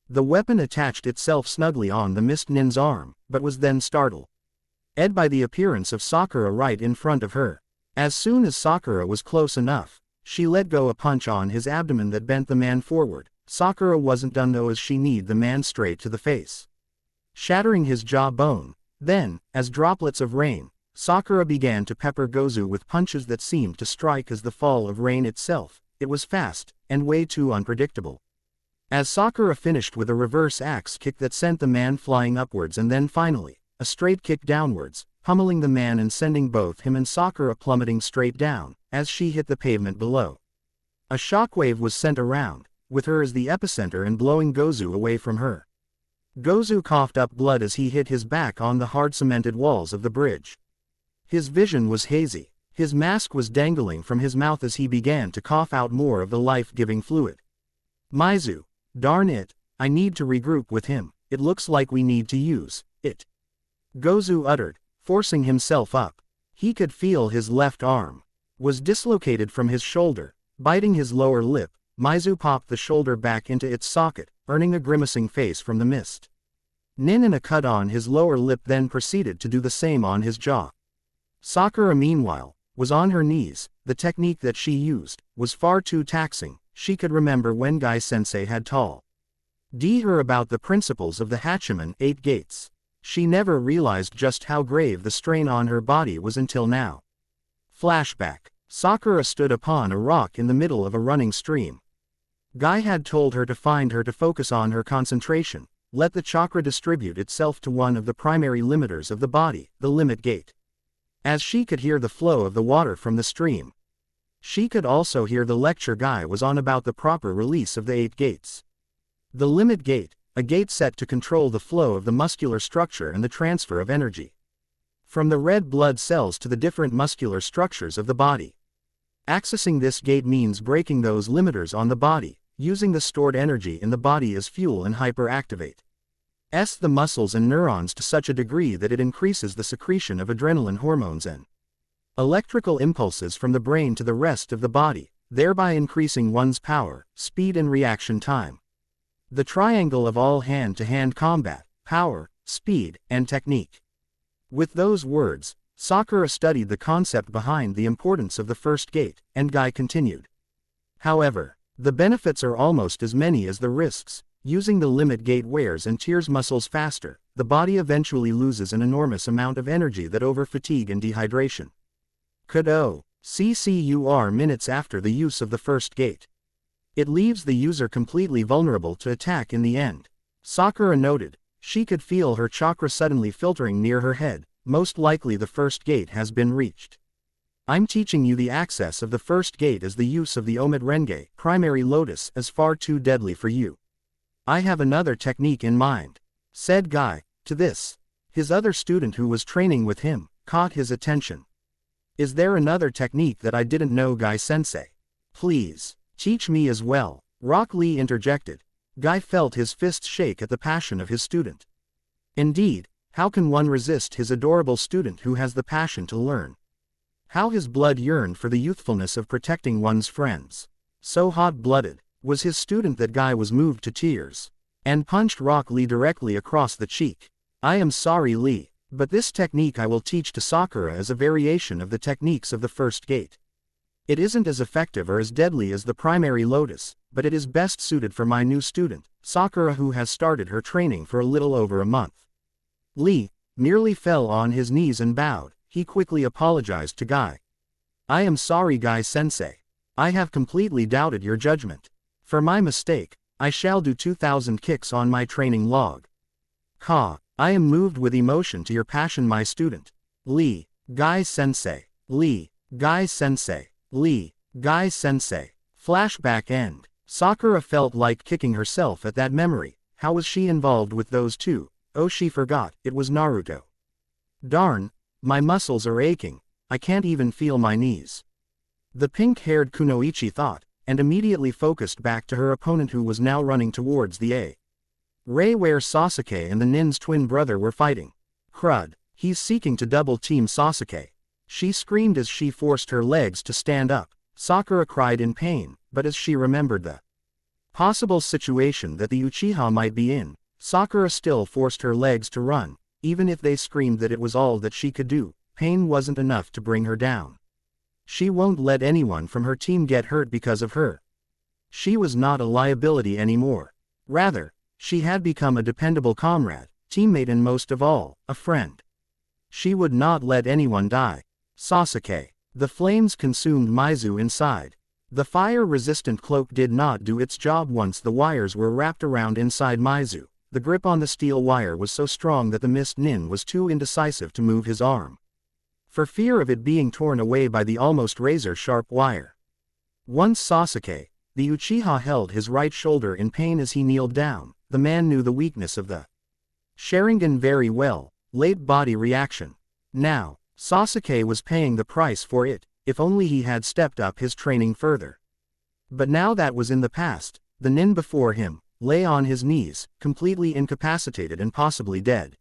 The weapon attached itself snugly on the mist nin's arm, but was then startled by the appearance of Sakura right in front of her. As soon as Sakura was close enough, she let go a punch on his abdomen that bent the man forward. Sakura wasn't done though, as she kneed the man straight to the face, shattering his jawbone. Then, as droplets of rain, Sakura began to pepper Gozu with punches that seemed to strike as the fall of rain itself. It was fast, and way too unpredictable. As Sakura finished with a reverse axe kick that sent the man flying upwards, and then finally, a straight kick downwards, pummeling the man and sending both him and Sakura plummeting straight down, as she hit the pavement below. A shockwave was sent around, with her as the epicenter and blowing Gozu away from her. Gozu coughed up blood as he hit his back on the hard cemented walls of the bridge. His vision was hazy. His mask was dangling from his mouth as he began to cough out more of the life-giving fluid. Maizu. Darn it, I need to regroup with him. It looks like we need to use it. Gozu uttered, forcing himself up. He could feel his left arm was dislocated from his shoulder. Biting his lower lip, Maizu popped the shoulder back into its socket, earning a grimacing face from the mist. Nin and a cut on his lower lip then proceeded to do the same on his jaw. Sakura meanwhile, was on her knees. The technique that she used was far too taxing. She could remember when Gai-sensei had told her about the principles of the Hachiman 8 gates. She never realized just how grave the strain on her body was until now. Flashback. Sakura stood upon a rock in the middle of a running stream. Gai had told her to focus on her concentration, let the chakra distribute itself to one of the primary limiters of the body, the limit gate. As she could hear the flow of the water from the stream, she could also hear the lecture Gai was on about the proper release of the 8 gates. The limit gate, a gate set to control the flow of the muscular structure and the transfer of energy from the red blood cells to the different muscular structures of the body. Accessing this gate means breaking those limiters on the body, using the stored energy in the body as fuel and hyperactivate the muscles and neurons to such a degree that it increases the secretion of adrenaline hormones and electrical impulses from the brain to the rest of the body, thereby increasing one's power, speed and reaction time. The triangle of all hand-to-hand combat, power, speed, and technique. With those words, Sakura studied the concept behind the importance of the first gate, and Guy continued. However, the benefits are almost as many as the risks. Using the limit gate wears and tears muscles faster, the body eventually loses an enormous amount of energy that over fatigue and dehydration could CCUR minutes after the use of the first gate. It leaves the user completely vulnerable to attack in the end. Sakura noted, she could feel her chakra suddenly filtering near her head, most likely the first gate has been reached. I'm teaching you the access of the first gate as the use of the Omid Renge, primary lotus, is far too deadly for you. I have another technique in mind, said Guy. To this, his other student who was training with him, caught his attention. Is there another technique that I didn't know, Guy-sensei? Please, teach me as well, Rock Lee interjected. Guy felt his fist shake at the passion of his student. Indeed, how can one resist his adorable student who has the passion to learn? How his blood yearned for the youthfulness of protecting one's friends. So hot-blooded was his student that Guy was moved to tears, and punched Rock Lee directly across the cheek. I am sorry, Lee, but this technique I will teach to Sakura is a variation of the techniques of the first gate. It isn't as effective or as deadly as the primary lotus, but it is best suited for my new student, Sakura, who has started her training for a little over a month. Lee merely fell on his knees and bowed. He quickly apologized to Guy. I am sorry, Guy-sensei. I have completely doubted your judgment. For my mistake, I shall do 2,000 kicks on my training log. I am moved with emotion to your passion, my student. Lee, Guy-sensei. Lee, Guy-sensei. Lee, Guy-sensei. Flashback end. Sakura felt like kicking herself at that memory. How was she involved with those two? Oh, she forgot, it was Naruto. Darn, my muscles are aching, I can't even feel my knees. The pink-haired Kunoichi thought, and immediately focused back to her opponent, who was now running towards the Ray where Sasuke and the nin's twin brother were fighting. Crud, he's seeking to double-team Sasuke. She screamed as she forced her legs to stand up. Sakura cried in pain, but as she remembered the possible situation that the Uchiha might be in, Sakura still forced her legs to run. Even if they screamed that it was all that she could do, pain wasn't enough to bring her down. She won't let anyone from her team get hurt because of her. She was not a liability anymore. Rather, she had become a dependable comrade, teammate, and most of all, a friend. She would not let anyone die. Sasuke. The flames consumed Maizu inside. The fire-resistant cloak did not do its job once the wires were wrapped around inside Maizu. The grip on the steel wire was so strong that the Mist Nin was too indecisive to move his arm, for fear of it being torn away by the almost razor-sharp wire. Once Sasuke, the Uchiha, held his right shoulder in pain as he kneeled down, the man knew the weakness of the Sharingan very well, late body reaction. Now, Sasuke was paying the price for it, if only he had stepped up his training further. But now that was in the past. The nin before him lay on his knees, completely incapacitated and possibly dead.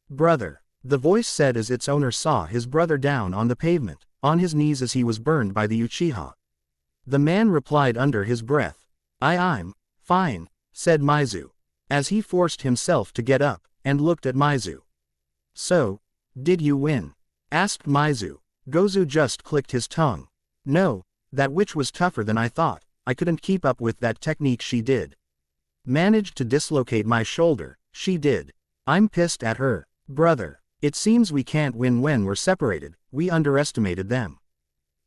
Brother, the voice said as its owner saw his brother down on the pavement, on his knees as he was burned by the Uchiha. The man replied under his breath. I'm fine, said Maizu, as he forced himself to get up, and looked at Maizu. So, did you win? Asked Maizu. Gozu just clicked his tongue. No, that witch was tougher than I thought. I couldn't keep up with that technique she did. Managed to dislocate my shoulder, she did. I'm pissed at her. Brother, it seems we can't win when we're separated, we underestimated them.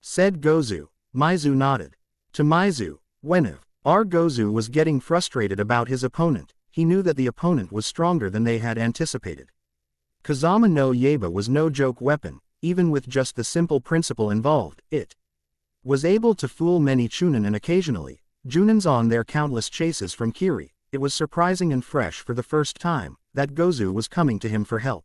Said Gozu. Maizu nodded. To Maizu, our Gozu was getting frustrated about his opponent. He knew that the opponent was stronger than they had anticipated. Kazama no Yaiba was no joke weapon, even with just the simple principle involved. It was able to fool many Chunin and occasionally, Junins on their countless chases from Kiri, it was surprising and fresh for the first time, that Gozu was coming to him for help.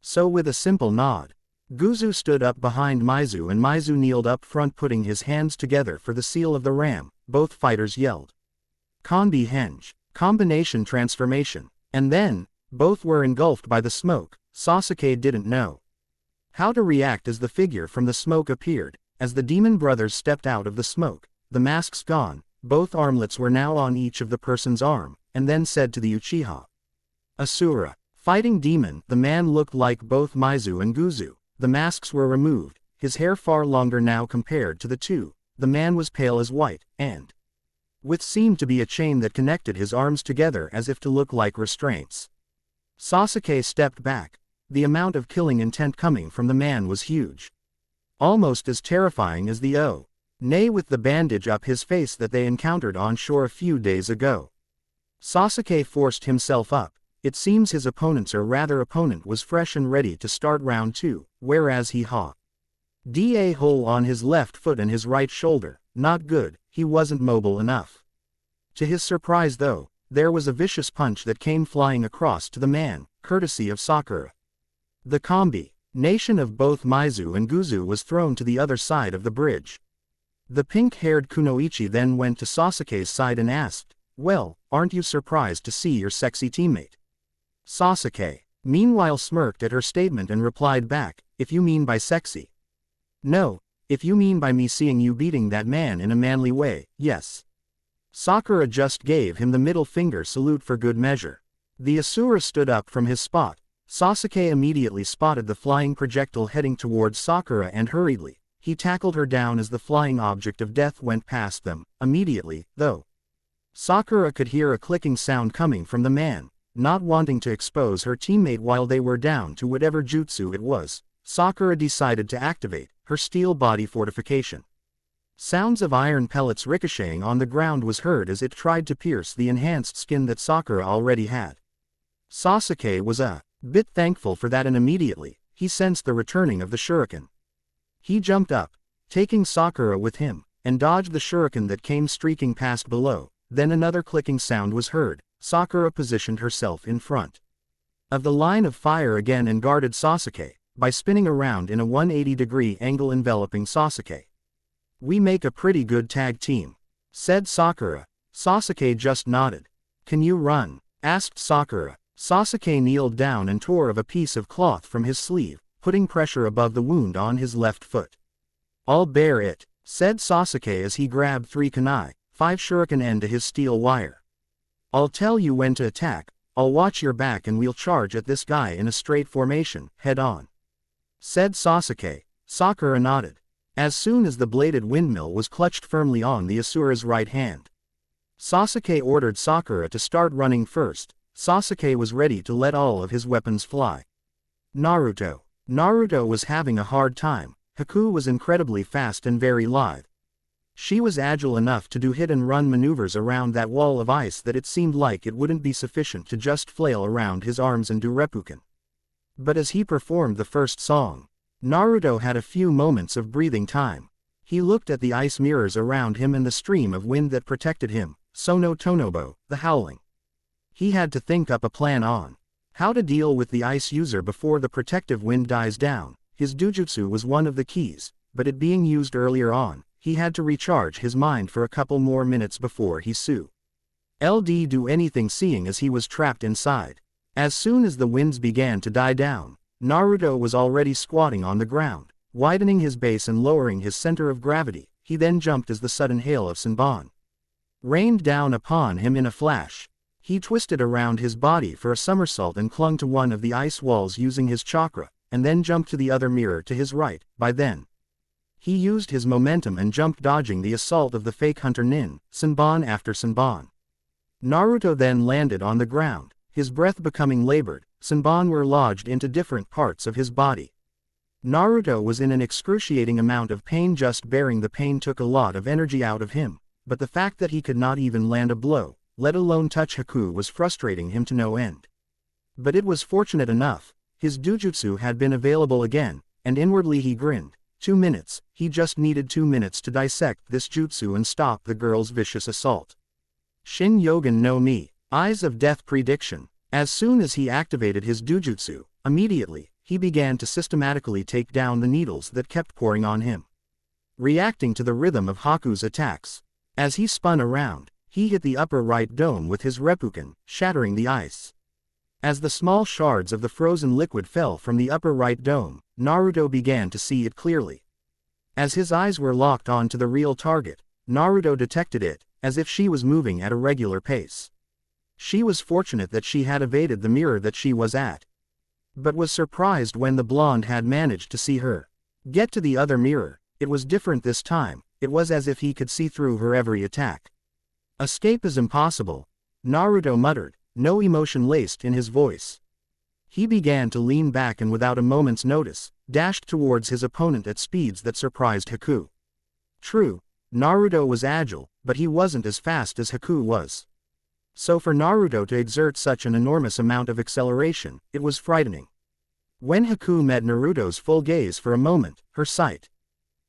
So with a simple nod, Gozu stood up behind Mizu and Mizu kneeled up front putting his hands together for the seal of the ram. Both fighters yelled. Kombi Henge. Combination transformation. And then, both were engulfed by the smoke. Sasuke didn't know how to react as the figure from the smoke appeared. As the demon brothers stepped out of the smoke, the masks gone, both armlets were now on each of the person's arm, and then said to the Uchiha Asura, fighting demon. The man looked like both Mizu and Gozu. The masks were removed, his hair far longer now compared to the two. The man was pale as white, and with seemed to be a chain that connected his arms together as if to look like restraints. Sasuke stepped back. The amount of killing intent coming from the man was huge. Almost as terrifying as the Nay with the bandage up his face that they encountered on shore a few days ago. Sasuke forced himself up. It seems his opponent was fresh and ready to start round 2, whereas he had a hole on his left foot and his right shoulder. Not good, he wasn't mobile enough. To his surprise though, there was a vicious punch that came flying across to the man, courtesy of Sakura. The combination of both Mizu and Gozu was thrown to the other side of the bridge. The pink-haired Kunoichi then went to Sasuke's side and asked, "Well, aren't you surprised to see your sexy teammate?" Sasuke, meanwhile, smirked at her statement and replied back, "If you mean by sexy. No, if you mean by me seeing you beating that man in a manly way, yes." Sakura just gave him the middle finger salute for good measure. The Asura stood up from his spot. Sasuke immediately spotted the flying projectile heading towards Sakura and hurriedly, he tackled her down as the flying object of death went past them. Immediately, though, Sakura could hear a clicking sound coming from the man. Not wanting to expose her teammate while they were down to whatever jutsu it was, Sakura decided to activate her steel body fortification. Sounds of iron pellets ricocheting on the ground was heard as it tried to pierce the enhanced skin that Sakura already had. Sasuke was a bit thankful for that, and immediately, he sensed the returning of the shuriken. He jumped up, taking Sakura with him, and dodged the shuriken that came streaking past below. Then another clicking sound was heard. Sakura positioned herself in front of the line of fire again and guarded Sasuke by spinning around in a 180-degree angle enveloping Sasuke. "We make a pretty good tag team," said Sakura. Sasuke just nodded. "Can you run?" asked Sakura. Sasuke kneeled down and tore a piece of cloth from his sleeve, putting pressure above the wound on his left foot. "I'll bear it," said Sasuke as he grabbed 3 kunai, 5 shuriken end to his steel wire. "I'll tell you when to attack, I'll watch your back and we'll charge at this guy in a straight formation, head on," said Sasuke. Sakura nodded. As soon as the bladed windmill was clutched firmly on the Asura's right hand, Sasuke ordered Sakura to start running first. Sasuke was ready to let all of his weapons fly. Naruto was having a hard time. Haku was incredibly fast and very lithe. She was agile enough to do hit-and-run maneuvers around that wall of ice that it seemed like it wouldn't be sufficient to just flail around his arms and do Reppuken. But as he performed the first song, Naruto had a few moments of breathing time. He looked at the ice mirrors around him and the stream of wind that protected him, Sono Tonobo, the howling. He had to think up a plan on how to deal with the ice user before the protective wind dies down. His dojutsu was one of the keys, but it being used earlier on, he had to recharge his mind for a couple more minutes before he LD do anything, seeing as he was trapped inside. As soon as the winds began to die down, Naruto was already squatting on the ground, widening his base and lowering his center of gravity. He then jumped as the sudden hail of Senbon rained down upon him in a flash. He twisted around his body for a somersault and clung to one of the ice walls using his chakra, and then jumped to the other mirror to his right. By then, he used his momentum and jumped, dodging the assault of the fake hunter Nin, Senbon after Senbon. Naruto then landed on the ground, his breath becoming labored. Senbon were lodged into different parts of his body. Naruto was in an excruciating amount of pain. Just bearing the pain took a lot of energy out of him, but the fact that he could not even land a blow, let alone touch Haku, was frustrating him to no end. But it was fortunate enough, his dojutsu had been available again, and inwardly he grinned. 2 minutes, he just needed 2 minutes to dissect this jutsu and stop the girl's vicious assault. Shin Yogen no Mi. Eyes of Death Prediction. As soon as he activated his Dujutsu, immediately, he began to systematically take down the needles that kept pouring on him. Reacting to the rhythm of Haku's attacks. As he spun around, he hit the upper right dome with his Reppuken, shattering the ice. As the small shards of the frozen liquid fell from the upper right dome, Naruto began to see it clearly. As his eyes were locked onto the real target, Naruto detected it, as if she was moving at a regular pace. She was fortunate that she had evaded the mirror that she was at, but was surprised when the blonde had managed to see her. Get to the other mirror. It was different this time. It was as if he could see through her every attack. Escape is impossible, Naruto muttered, no emotion laced in his voice. He began to lean back and without a moment's notice, dashed towards his opponent at speeds that surprised Haku. True, Naruto was agile, but he wasn't as fast as Haku was. So for Naruto to exert such an enormous amount of acceleration, it was frightening. When Haku met Naruto's full gaze for a moment, her sight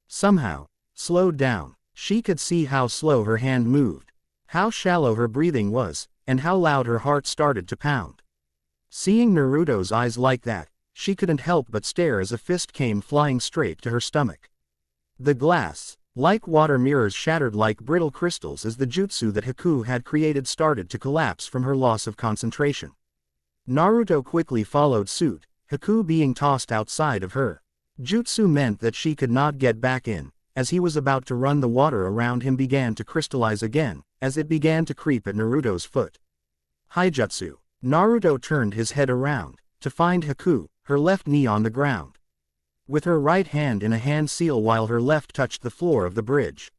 somehow slowed down. She could see how slow her hand moved, how shallow her breathing was, and how loud her heart started to pound. Seeing Naruto's eyes like that, she couldn't help but stare as a fist came flying straight to her stomach. The glass, like water mirrors, shattered like brittle crystals as the jutsu that Haku had created started to collapse from her loss of concentration. Naruto quickly followed suit, Haku being tossed outside of her jutsu meant that she could not get back in. As he was about to run, the water around him began to crystallize again, as it began to creep at Naruto's foot. Haijutsu. Naruto turned his head around, to find Haku, her left knee on the ground, with her right hand in a hand seal while her left touched the floor of the bridge.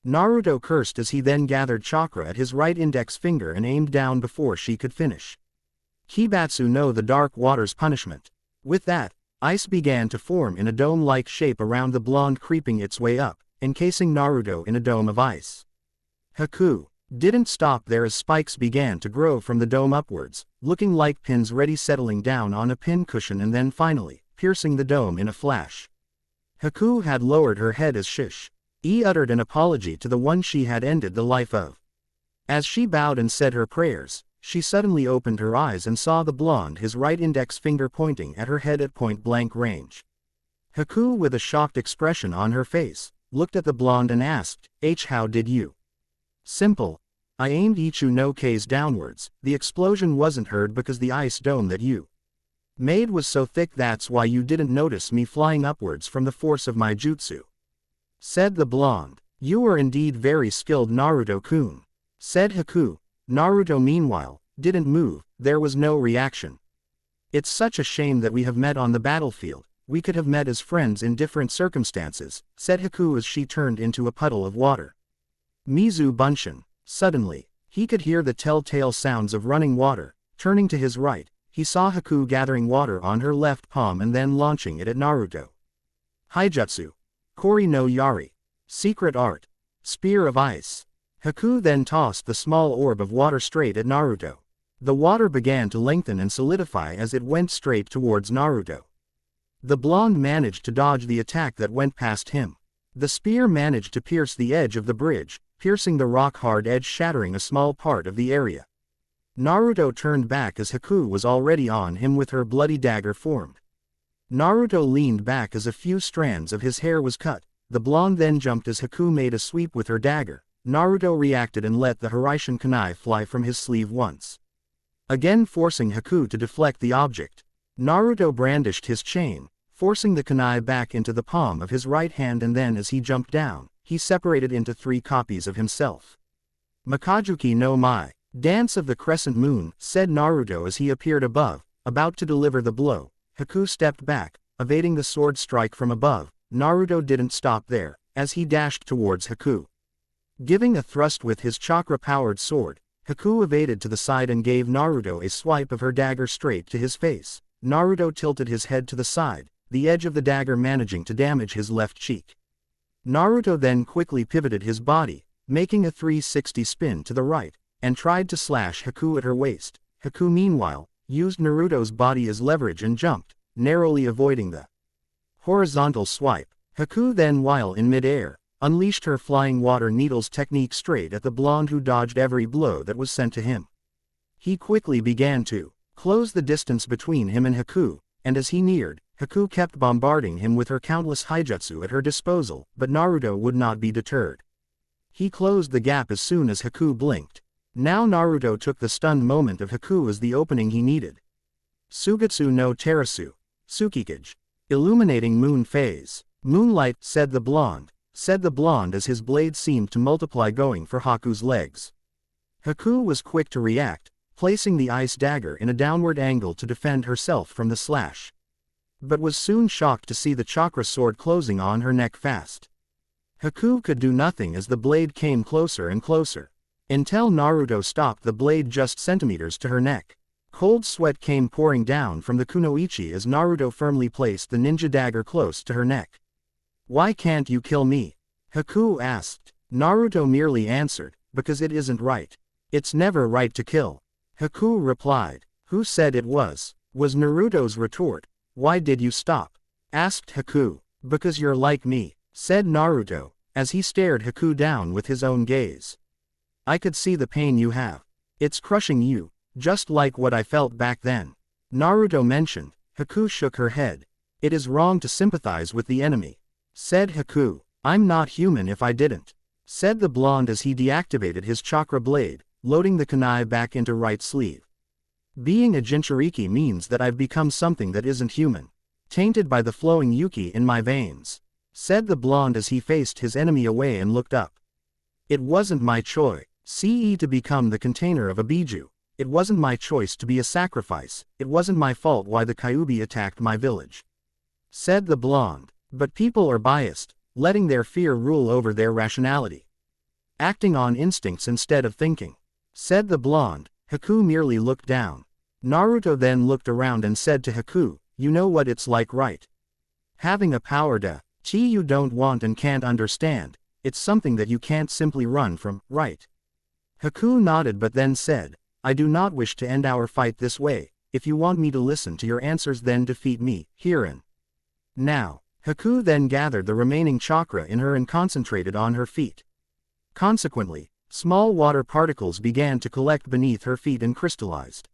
Naruto cursed as he then gathered chakra at his right index finger and aimed down before she could finish. Kibatsu no the dark water's punishment. With that, ice began to form in a dome-like shape around the blonde, creeping its way up, encasing Naruto in a dome of ice. Haku didn't stop there as spikes began to grow from the dome upwards, looking like pins ready settling down on a pin cushion and then finally, piercing the dome in a flash. Haku had lowered her head as Shish-e uttered an apology to the one she had ended the life of. As she bowed and said her prayers, she suddenly opened her eyes and saw the blonde, his right index finger pointing at her head at point-blank range. Haku, with a shocked expression on her face, looked at the blonde and asked, how did you? Simple. I aimed Ichu no K's downwards. The explosion wasn't heard because the ice dome that you made was so thick, that's why you didn't notice me flying upwards from the force of my jutsu, said the blonde. You are indeed very skilled, Naruto-kun, said Haku. Naruto meanwhile didn't move. There was no reaction. It's such a shame that we have met on the battlefield. We could have met as friends in different circumstances, said Haku as she turned into a puddle of water. Mizu Bunshin. Suddenly, he could hear the telltale sounds of running water. Turning to his right, he saw Haku gathering water on her left palm and then launching it at Naruto. Haijutsu. Kori no Yari. Secret art. Spear of ice. Haku then tossed the small orb of water straight at Naruto. The water began to lengthen and solidify as it went straight towards Naruto. The blonde managed to dodge the attack that went past him. The spear managed to pierce the edge of the bridge, piercing the rock-hard edge, shattering a small part of the area. Naruto turned back as Haku was already on him with her bloody dagger formed. Naruto leaned back as a few strands of his hair was cut. The blonde then jumped as Haku made a sweep with her dagger. Naruto reacted and let the Hiraishin kunai fly from his sleeve once again, forcing Haku to deflect the object. Naruto brandished his chain, forcing the kunai back into the palm of his right hand, and then as he jumped down, he separated into 3 copies of himself. Makajuki no Mai. Dance of the Crescent Moon, said Naruto as he appeared above, about to deliver the blow. Haku stepped back, evading the sword strike from above. Naruto didn't stop there, as he dashed towards Haku. Giving a thrust with his chakra-powered sword, Haku evaded to the side and gave Naruto a swipe of her dagger straight to his face. Naruto tilted his head to the side, the edge of the dagger managing to damage his left cheek. Naruto then quickly pivoted his body, making a 360 spin to the right, and tried to slash Haku at her waist. Haku meanwhile used Naruto's body as leverage and jumped, narrowly avoiding the horizontal swipe. Haku then, while in mid-air, unleashed her flying water needles technique straight at the blonde, who dodged every blow that was sent to him. He quickly began to close the distance between him and Haku, and as he neared, Haku kept bombarding him with her countless Haijutsu at her disposal, but Naruto would not be deterred. He closed the gap as soon as Haku blinked. Now Naruto took the stunned moment of Haku as the opening he needed. Sugetsu no Terasu. Tsukikage. Illuminating moon phase. Moonlight, said the blonde as his blade seemed to multiply going for Haku's legs. Haku was quick to react, placing the ice dagger in a downward angle to defend herself from the slash. But was soon shocked to see the chakra sword closing on her neck fast. Haku could do nothing as the blade came closer and closer, until Naruto stopped the blade just centimeters to her neck. Cold sweat came pouring down from the kunoichi as Naruto firmly placed the ninja dagger close to her neck. "Why can't you kill me?" Haku asked. Naruto merely answered, "Because it isn't right. It's never right to kill." Haku replied. "Who said it was?" was Naruto's retort. "Why did you stop?" asked Haku. "Because you're like me," said Naruto, as he stared Haku down with his own gaze. "I could see the pain you have. It's crushing you, just like what I felt back then," Naruto mentioned. Haku shook her head. "It is wrong to sympathize with the enemy," said Haku. "I'm not human if I didn't," said the blonde as he deactivated his chakra blade, loading the kunai back into right sleeve. "Being a Jinchuriki means that I've become something that isn't human, tainted by the flowing yuki in my veins," said the blonde as he faced his enemy away and looked up. "It wasn't my choice to become the container of a biju. It wasn't my choice to be a sacrifice. It wasn't my fault why the Kyuubi attacked my village," said the blonde. "But people are biased, letting their fear rule over their rationality. Acting on instincts instead of thinking," said the blonde. Haku merely looked down. Naruto then looked around and said to Haku, "You know what it's like, right? Having a power chi you don't want and can't understand. It's something that you can't simply run from, right?" Haku nodded but then said, "I do not wish to end our fight this way. If you want me to listen to your answers then defeat me, here and now." Haku then gathered the remaining chakra in her and concentrated on her feet. Consequently, small water particles began to collect beneath her feet and crystallized.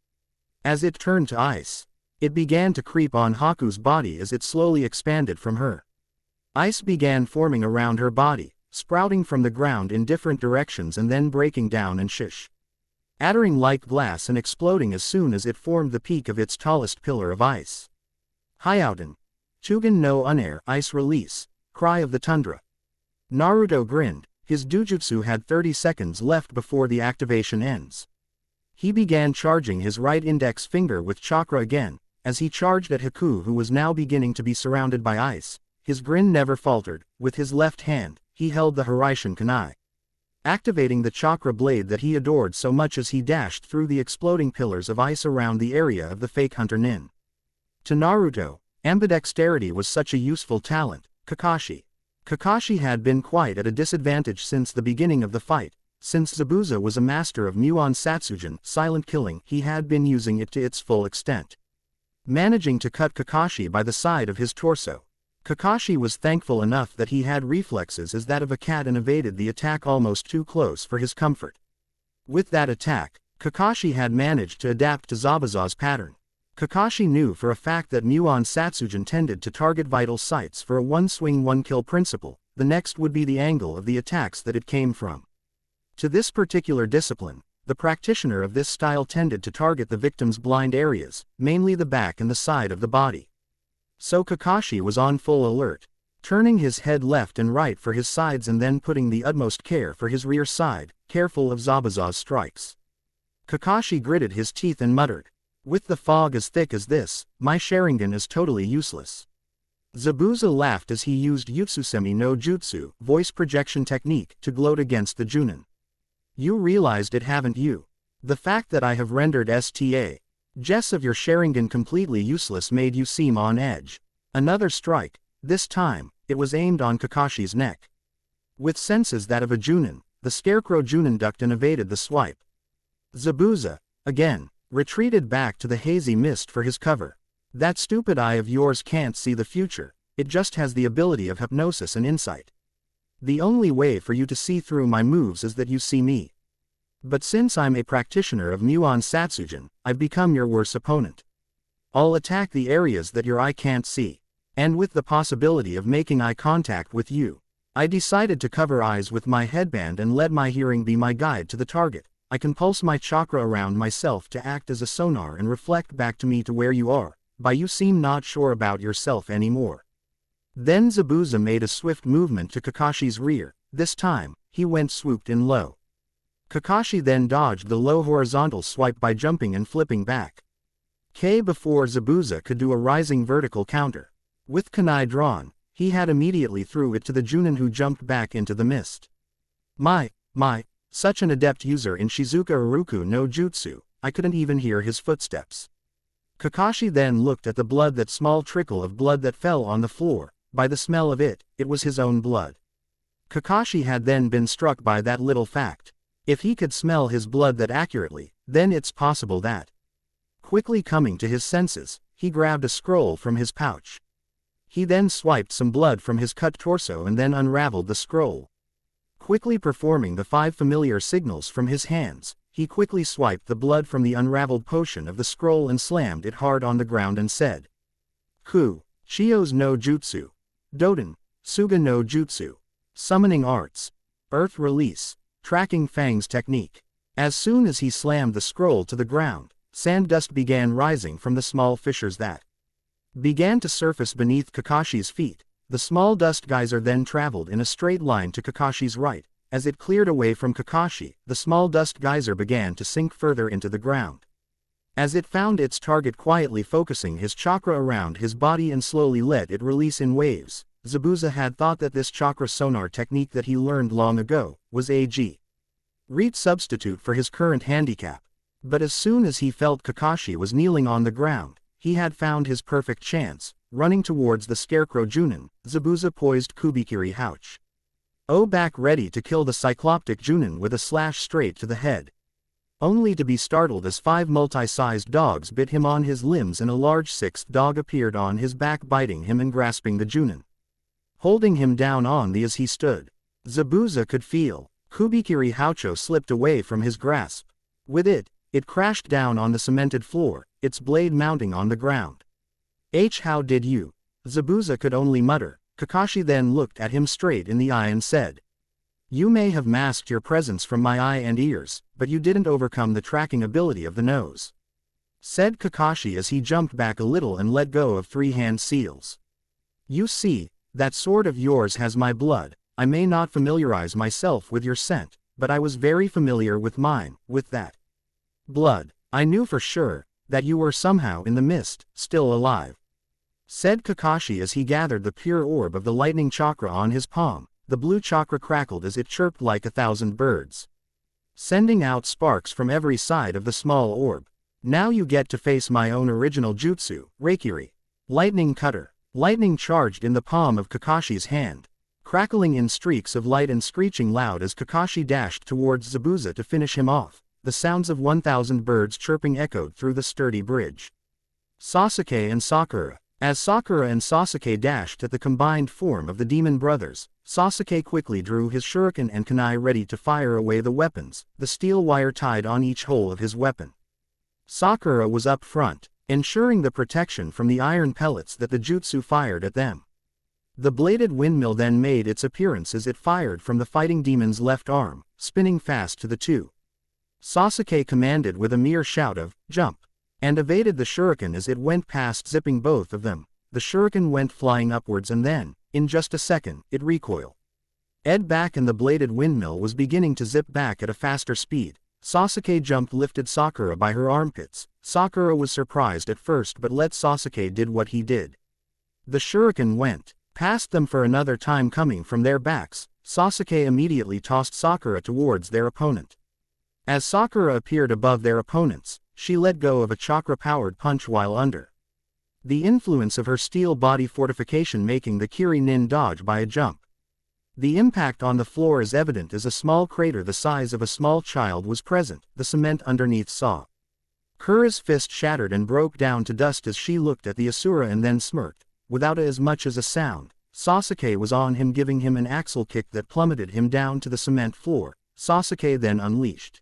As it turned to ice, it began to creep on Haku's body as it slowly expanded from her. Ice began forming around her body, sprouting from the ground in different directions and then breaking down and shattering like glass and exploding as soon as it formed the peak of its tallest pillar of ice. Hyouten. Chugen no Unair, ice release, cry of the tundra. Naruto grinned. His dujutsu had 30 seconds left before the activation ends. He began charging his right index finger with chakra again, as he charged at Haku who was now beginning to be surrounded by ice. His grin never faltered. With his left hand, he held the Hiraishin kunai, activating the chakra blade that he adored so much as he dashed through the exploding pillars of ice around the area of the fake hunter Nin. To Naruto, ambidexterity was such a useful talent. Kakashi had been quite at a disadvantage since the beginning of the fight. Since Zabuza was a master of Muon Satsujin, silent killing, he had been using it to its full extent, managing to cut Kakashi by the side of his torso. Kakashi was thankful enough that he had reflexes as that of a cat and evaded the attack almost too close for his comfort. With that attack, Kakashi had managed to adapt to Zabuza's pattern. Kakashi knew for a fact that Muon Satsujin tended to target vital sites for a one-swing one-kill principle. The next would be the angle of the attacks that it came from. To this particular discipline, the practitioner of this style tended to target the victim's blind areas, mainly the back and the side of the body. So Kakashi was on full alert, turning his head left and right for his sides and then putting the utmost care for his rear side, careful of Zabuza's strikes. Kakashi gritted his teeth and muttered, "With the fog as thick as this, my Sharingan is totally useless." Zabuza laughed as he used Utsusemi no Jutsu, voice projection technique, to gloat against the Junin. "You realized it, haven't you? The fact that I have rendered Jess of your Sharingan completely useless made you seem on edge." Another strike. This time, it was aimed on Kakashi's neck. With senses that of a Junin, the scarecrow Junin ducked and evaded the swipe. Zabuza, again, retreated back to the hazy mist for his cover. "That stupid eye of yours can't see the future, it just has the ability of hypnosis and insight. The only way for you to see through my moves is that you see me." But since I'm a practitioner of Muon Satsujin, I've become your worst opponent. I'll attack the areas that your eye can't see. And with the possibility of making eye contact with you, I decided to cover eyes with my headband and let my hearing be my guide to the target. I can pulse my chakra around myself to act as a sonar and reflect back to me to where you are, but you seem not sure about yourself anymore. Then Zabuza made a swift movement to Kakashi's rear. This time, he went swooped in low. Kakashi then dodged the low horizontal swipe by jumping and flipping back. Before Zabuza could do a rising vertical counter. With kunai drawn, he had immediately threw it to the Junin, who jumped back into the mist. My, such an adept user in Shizuka Uruku no Jutsu, I couldn't even hear his footsteps. Kakashi then looked at the blood, that small trickle of blood that fell on the floor. By the smell of it, it was his own blood. Kakashi had then been struck by that little fact. If he could smell his blood that accurately, then it's possible that. Quickly coming to his senses, he grabbed a scroll from his pouch. He then swiped some blood from his cut torso and then unraveled the scroll. Quickly performing the 5 familiar signals from his hands, he quickly swiped the blood from the unraveled portion of the scroll and slammed it hard on the ground and said, Ku, Chio's no Jutsu. Doden, Suga no Jutsu. Summoning Arts. Earth Release. Tracking Fang's Technique. As soon as he slammed the scroll to the ground, sand dust began rising from the small fissures that began to surface beneath Kakashi's feet. The small dust geyser then traveled in a straight line to Kakashi's right. As it cleared away from Kakashi, the small dust geyser began to sink further into the ground. As it found its target, quietly focusing his chakra around his body and slowly let it release in waves, Zabuza had thought that this chakra sonar technique that he learned long ago was a great substitute for his current handicap. But as soon as he felt Kakashi was kneeling on the ground, he had found his perfect chance. Running towards the scarecrow Junin, Zabuza poised Kubikiri Houch. Back ready to kill the cycloptic Junin with a slash straight to the head. Only to be startled as 5 multi-sized dogs bit him on his limbs and a large 6th dog appeared on his back, biting him and grasping the Junin, holding him down on the as he stood. Zabuza could feel Kubikiri Houcho slipped away from his grasp. With it crashed down on the cemented floor, its blade mounting on the ground. How did you? Zabuza could only mutter. Kakashi then looked at him straight in the eye and said, You may have masked your presence from my eye and ears, but you didn't overcome the tracking ability of the nose. Said Kakashi as he jumped back a little and let go of 3 hand seals. You see, that sword of yours has my blood. I may not familiarize myself with your scent, but I was very familiar with mine. With that blood, I knew for sure that you were somehow in the mist, still alive. Said Kakashi as he gathered the pure orb of the lightning chakra on his palm. The blue chakra crackled as it chirped like 1,000 birds, sending out sparks from every side of the small orb. Now you get to face my own original jutsu, Reikiri. Lightning Cutter. Lightning charged in the palm of Kakashi's hand, crackling in streaks of light and screeching loud as Kakashi dashed towards Zabuza to finish him off. The sounds of 1,000 birds chirping echoed through the sturdy bridge. Sasuke and Sakura. As Sakura and Sasuke dashed at the combined form of the demon brothers, Sasuke quickly drew his shuriken and kunai ready to fire away the weapons, the steel wire tied on each hole of his weapon. Sakura was up front, ensuring the protection from the iron pellets that the jutsu fired at them. The bladed windmill then made its appearance as it fired from the fighting demon's left arm, spinning fast to the 2. Sasuke commanded with a mere shout of, "Jump!" and evaded the shuriken as it went past, zipping both of them. The shuriken went flying upwards and then, in just a second, it recoiled. Back and the bladed windmill was beginning to zip back at a faster speed. Sasuke jumped, lifted Sakura by her armpits. Sakura was surprised at first but let Sasuke did what he did. The shuriken went past them for another time coming from their backs. Sasuke immediately tossed Sakura towards their opponent. As Sakura appeared above their opponents, she let go of a chakra-powered punch while under the influence of her steel body fortification, making the Kiri-nin dodge by a jump. The impact on the floor is evident as a small crater the size of a small child was present. The cement underneath saw Kura's fist shattered and broke down to dust as she looked at the Asura and then smirked. Without as much as a sound, Sasuke was on him, giving him an axle kick that plummeted him down to the cement floor. Sasuke then unleashed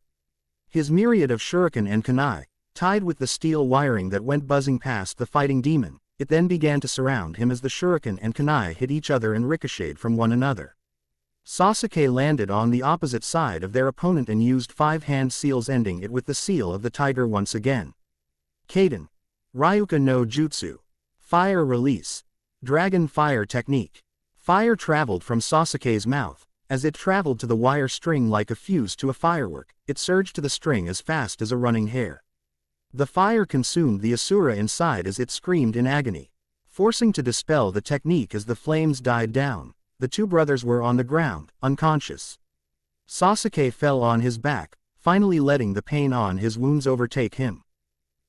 His myriad of shuriken and kunai, tied with the steel wiring that went buzzing past the fighting demon, it then began to surround him as the shuriken and kunai hit each other and ricocheted from one another. Sasuke landed on the opposite side of their opponent and used 5 hand seals, ending it with the seal of the tiger once again. Kaden. Ryuka no Jutsu. Fire release. Dragon fire technique. Fire traveled from Sasuke's mouth. As it traveled to the wire string like a fuse to a firework, it surged to the string as fast as a running hare. The fire consumed the Asura inside as it screamed in agony. Forcing to dispel the technique as the flames died down, the two brothers were on the ground, unconscious. Sasuke fell on his back, finally letting the pain on his wounds overtake him.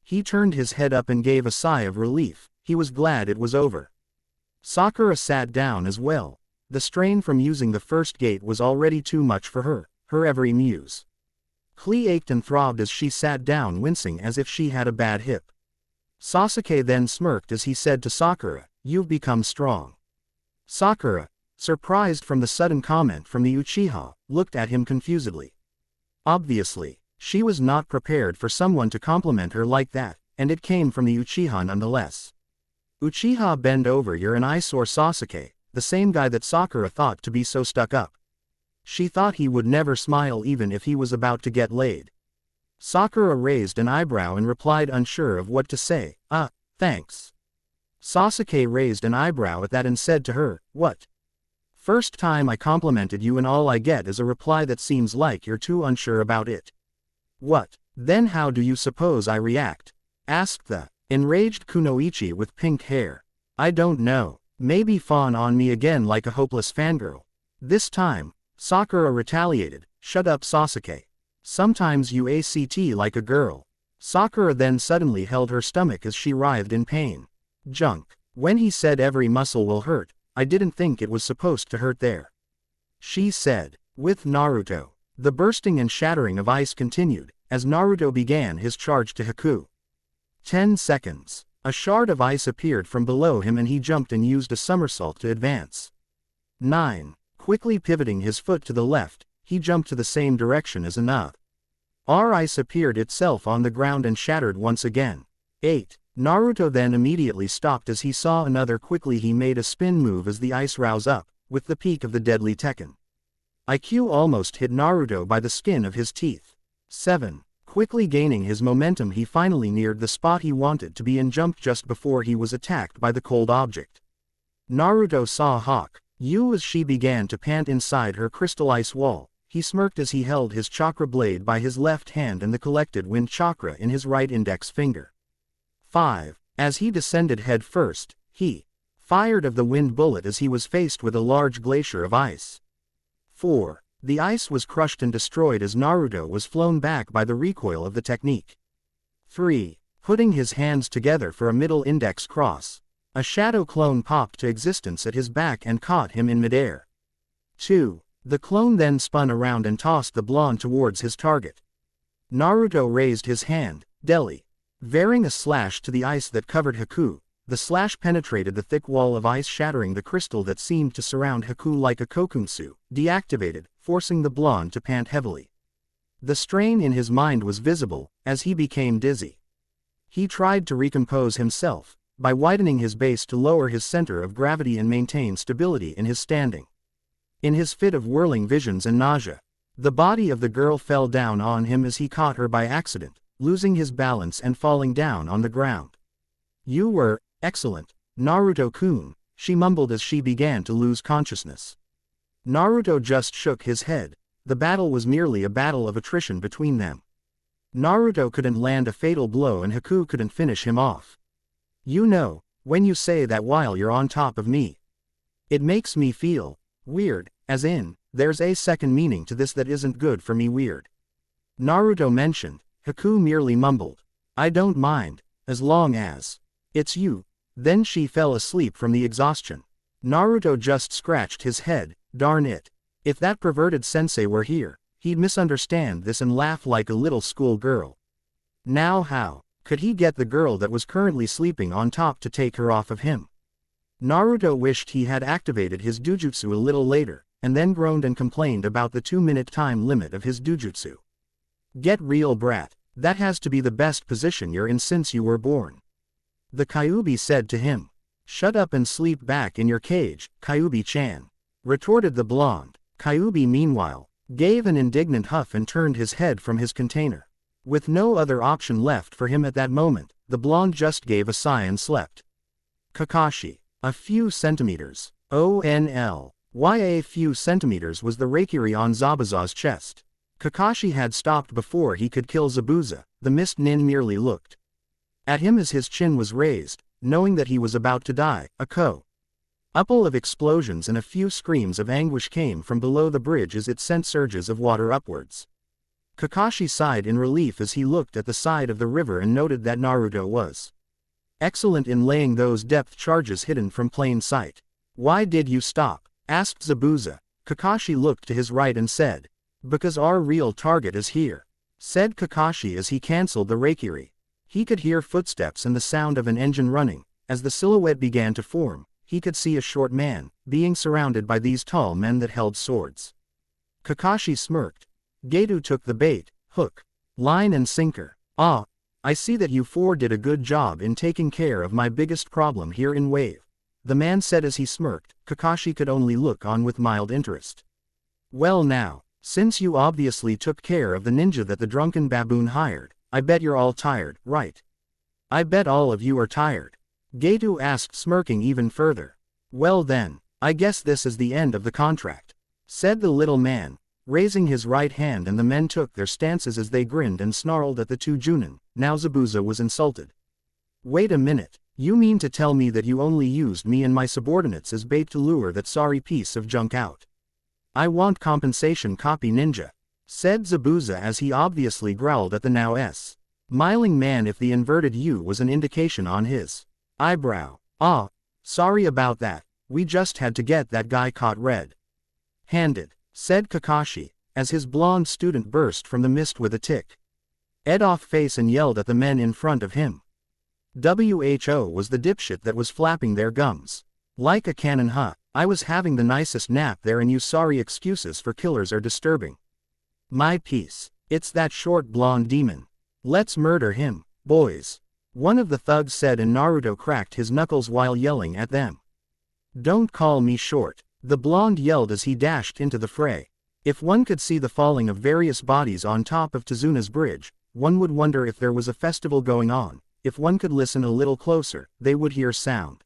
He turned his head up and gave a sigh of relief. He was glad it was over. Sakura sat down as well. The strain from using the first gate was already too much for her every muse. Klee ached and throbbed as she sat down, wincing as if she had a bad hip. Sasuke then smirked as he said to Sakura, "You've become strong." Sakura, surprised from the sudden comment from the Uchiha, looked at him confusedly. Obviously, she was not prepared for someone to compliment her like that, and it came from the Uchiha nonetheless. Uchiha bend over, "You're an eyesore, Sasuke," the same guy that Sakura thought to be so stuck up. She thought he would never smile even if he was about to get laid. Sakura raised an eyebrow and replied, unsure of what to say, Thanks." Sasuke raised an eyebrow at that and said to her, "What? First time I complimented you and all I get is a reply that seems like you're too unsure about it." "What? Then how do you suppose I react?" asked the enraged Kunoichi with pink hair. "I don't know. Maybe fawn on me again like a hopeless fangirl." This time, Sakura retaliated, "Shut up, Sasuke. Sometimes you act like a girl." Sakura then suddenly held her stomach as she writhed in pain. "Junk. When he said every muscle will hurt, I didn't think it was supposed to hurt there," she said. With Naruto, the bursting and shattering of ice continued, as Naruto began his charge to Haku. 10 seconds. A shard of ice appeared from below him and he jumped and used a somersault to advance. 9. Quickly pivoting his foot to the left, he jumped to the same direction as another. Ice appeared itself on the ground and shattered once again. 8. Naruto then immediately stopped as he saw another. Quickly he made a spin move as the ice rose up, with the peak of the deadly Tekken. IQ almost hit Naruto by the skin of his teeth. 7. Quickly gaining his momentum, he finally neared the spot he wanted to be and jumped just before he was attacked by the cold object. Naruto saw Hawk Yu as she began to pant inside her crystal ice wall. He smirked as he held his chakra blade by his left hand and the collected wind chakra in his right index finger. 5. As he descended head first, he fired of the wind bullet as he was faced with a large glacier of ice. 4. The ice was crushed and destroyed as Naruto was flown back by the recoil of the technique. 3. Putting his hands together for a middle index cross, a shadow clone popped to existence at his back and caught him in midair. 2. The clone then spun around and tossed the blonde towards his target. Naruto raised his hand, Deli. Varying a slash to the ice that covered Haku, the slash penetrated the thick wall of ice, shattering the crystal that seemed to surround Haku like a kokunsu, deactivated, forcing the blonde to pant heavily. The strain in his mind was visible, as he became dizzy. He tried to recompose himself, by widening his base to lower his center of gravity and maintain stability in his standing. In his fit of whirling visions and nausea, the body of the girl fell down on him as he caught her by accident, losing his balance and falling down on the ground. "You were excellent, Naruto-kun," she mumbled as she began to lose consciousness. Naruto just shook his head. The battle was merely a battle of attrition between them. Naruto couldn't land a fatal blow and Haku couldn't finish him off. "You know, when you say that while you're on top of me, it makes me feel weird, as in, there's a second meaning to this that isn't good for me." Weird, Naruto mentioned. Haku merely mumbled, "I don't mind, as long as it's you." Then she fell asleep from the exhaustion. Naruto just scratched his head. Darn it. If that perverted sensei were here, he'd misunderstand this and laugh like a little school girl. Now how could he get the girl that was currently sleeping on top to take her off of him? Naruto wished he had activated his dujutsu a little later, and then groaned and complained about the 2-minute time limit of his dujutsu. Get real, brat. That has to be the best position you're in since you were born. The Kyuubi said to him. Shut up and sleep back in your cage, Kyuubi-chan. Retorted the blonde. Kyuubi meanwhile, gave an indignant huff and turned his head from his container. With no other option left for him at that moment, the blonde just gave a sigh and slept. Kakashi. A few centimeters. ONL. Why a few centimeters was the Reikiri on Zabuza's chest. Kakashi had stopped before he could kill Zabuza. The mist nin merely looked at him as his chin was raised, knowing that he was about to die. A couple of explosions and a few screams of anguish came from below the bridge as it sent surges of water upwards. Kakashi sighed in relief as he looked at the side of the river and noted that Naruto was excellent in laying those depth charges hidden from plain sight. Why did you stop? Asked Zabuza. Kakashi looked to his right and said, because our real target is here, said Kakashi as he cancelled the Reikiri. He could hear footsteps and the sound of an engine running. As the silhouette began to form, he could see a short man, being surrounded by these tall men that held swords. Kakashi smirked. Geto took the bait, hook, line and sinker. Ah, I see that you four did a good job in taking care of my biggest problem here in Wave. The man said as he smirked. Kakashi could only look on with mild interest. Well now, since you obviously took care of the ninja that the drunken baboon hired, I bet you're all tired, right? I bet all of you are tired. Geto asked, smirking even further. Well then, I guess this is the end of the contract, said the little man, raising his right hand, and the men took their stances as they grinned and snarled at the two Junin. Now Zabuza was insulted. Wait a minute, you mean to tell me that you only used me and my subordinates as bait to lure that sorry piece of junk out? I want compensation, copy ninja, said Zabuza as he obviously growled at the now smiling man if the inverted U was an indication on his eyebrow. Ah, sorry about that, we just had to get that guy caught red-handed, said Kakashi, as his blonde student burst from the mist with a tick-off face and yelled at the men in front of him. WHO was the dipshit that was flapping their gums like a cannon. Huh, I was having the nicest nap there and you sorry excuses for killers are disturbing my peace. It's that short blonde demon. Let's murder him, boys, one of the thugs said, and Naruto cracked his knuckles while yelling at them. Don't call me short, the blonde yelled as he dashed into the fray. If one could see the falling of various bodies on top of Tizuna's bridge, one would wonder if there was a festival going on. If one could listen a little closer, they would hear sounds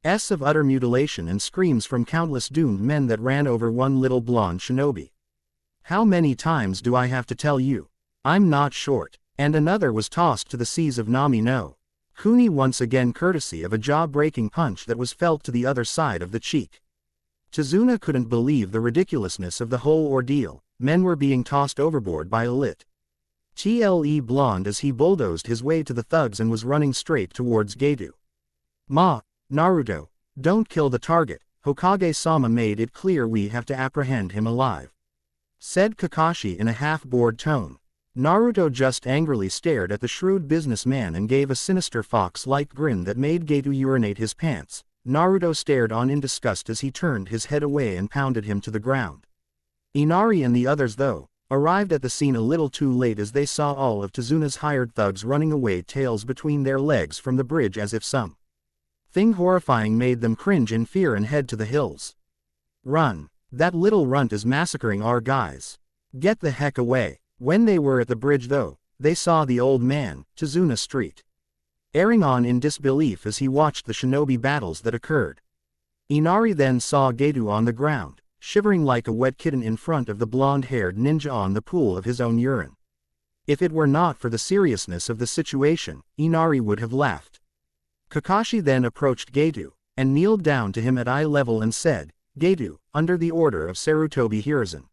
of utter mutilation and screams from countless doomed men that ran over one little blonde shinobi. How many times do I have to tell you? I'm not short. And another was tossed to the seas of Nami no Kuni once again, courtesy of a jaw-breaking punch that was felt to the other side of the cheek. Tizuna couldn't believe the ridiculousness of the whole ordeal. Men were being tossed overboard by a tle blonde as he bulldozed his way to the thugs and was running straight towards Geto. Naruto, don't kill the target. Hokage-sama made it clear we have to apprehend him alive, said Kakashi in a half-bored tone. Naruto just angrily stared at the shrewd businessman and gave a sinister fox-like grin that made Geto urinate his pants. Naruto stared on in disgust as he turned his head away and pounded him to the ground. Inari and the others, though, arrived at the scene a little too late as they saw all of Tizuna's hired thugs running away, tails between their legs from the bridge, as if something horrifying made them cringe in fear and head to the hills. Run! That little runt is massacring our guys. Get the heck away! When they were at the bridge, though, they saw the old man, Tizuna staring on in disbelief as he watched the shinobi battles that occurred. Inari then saw Geto on the ground, shivering like a wet kitten in front of the blonde-haired ninja on the pool of his own urine. If it were not for the seriousness of the situation, Inari would have laughed. Kakashi then approached Geto, and kneeled down to him at eye level and said, Geto, under the order of Sarutobi Hiruzen,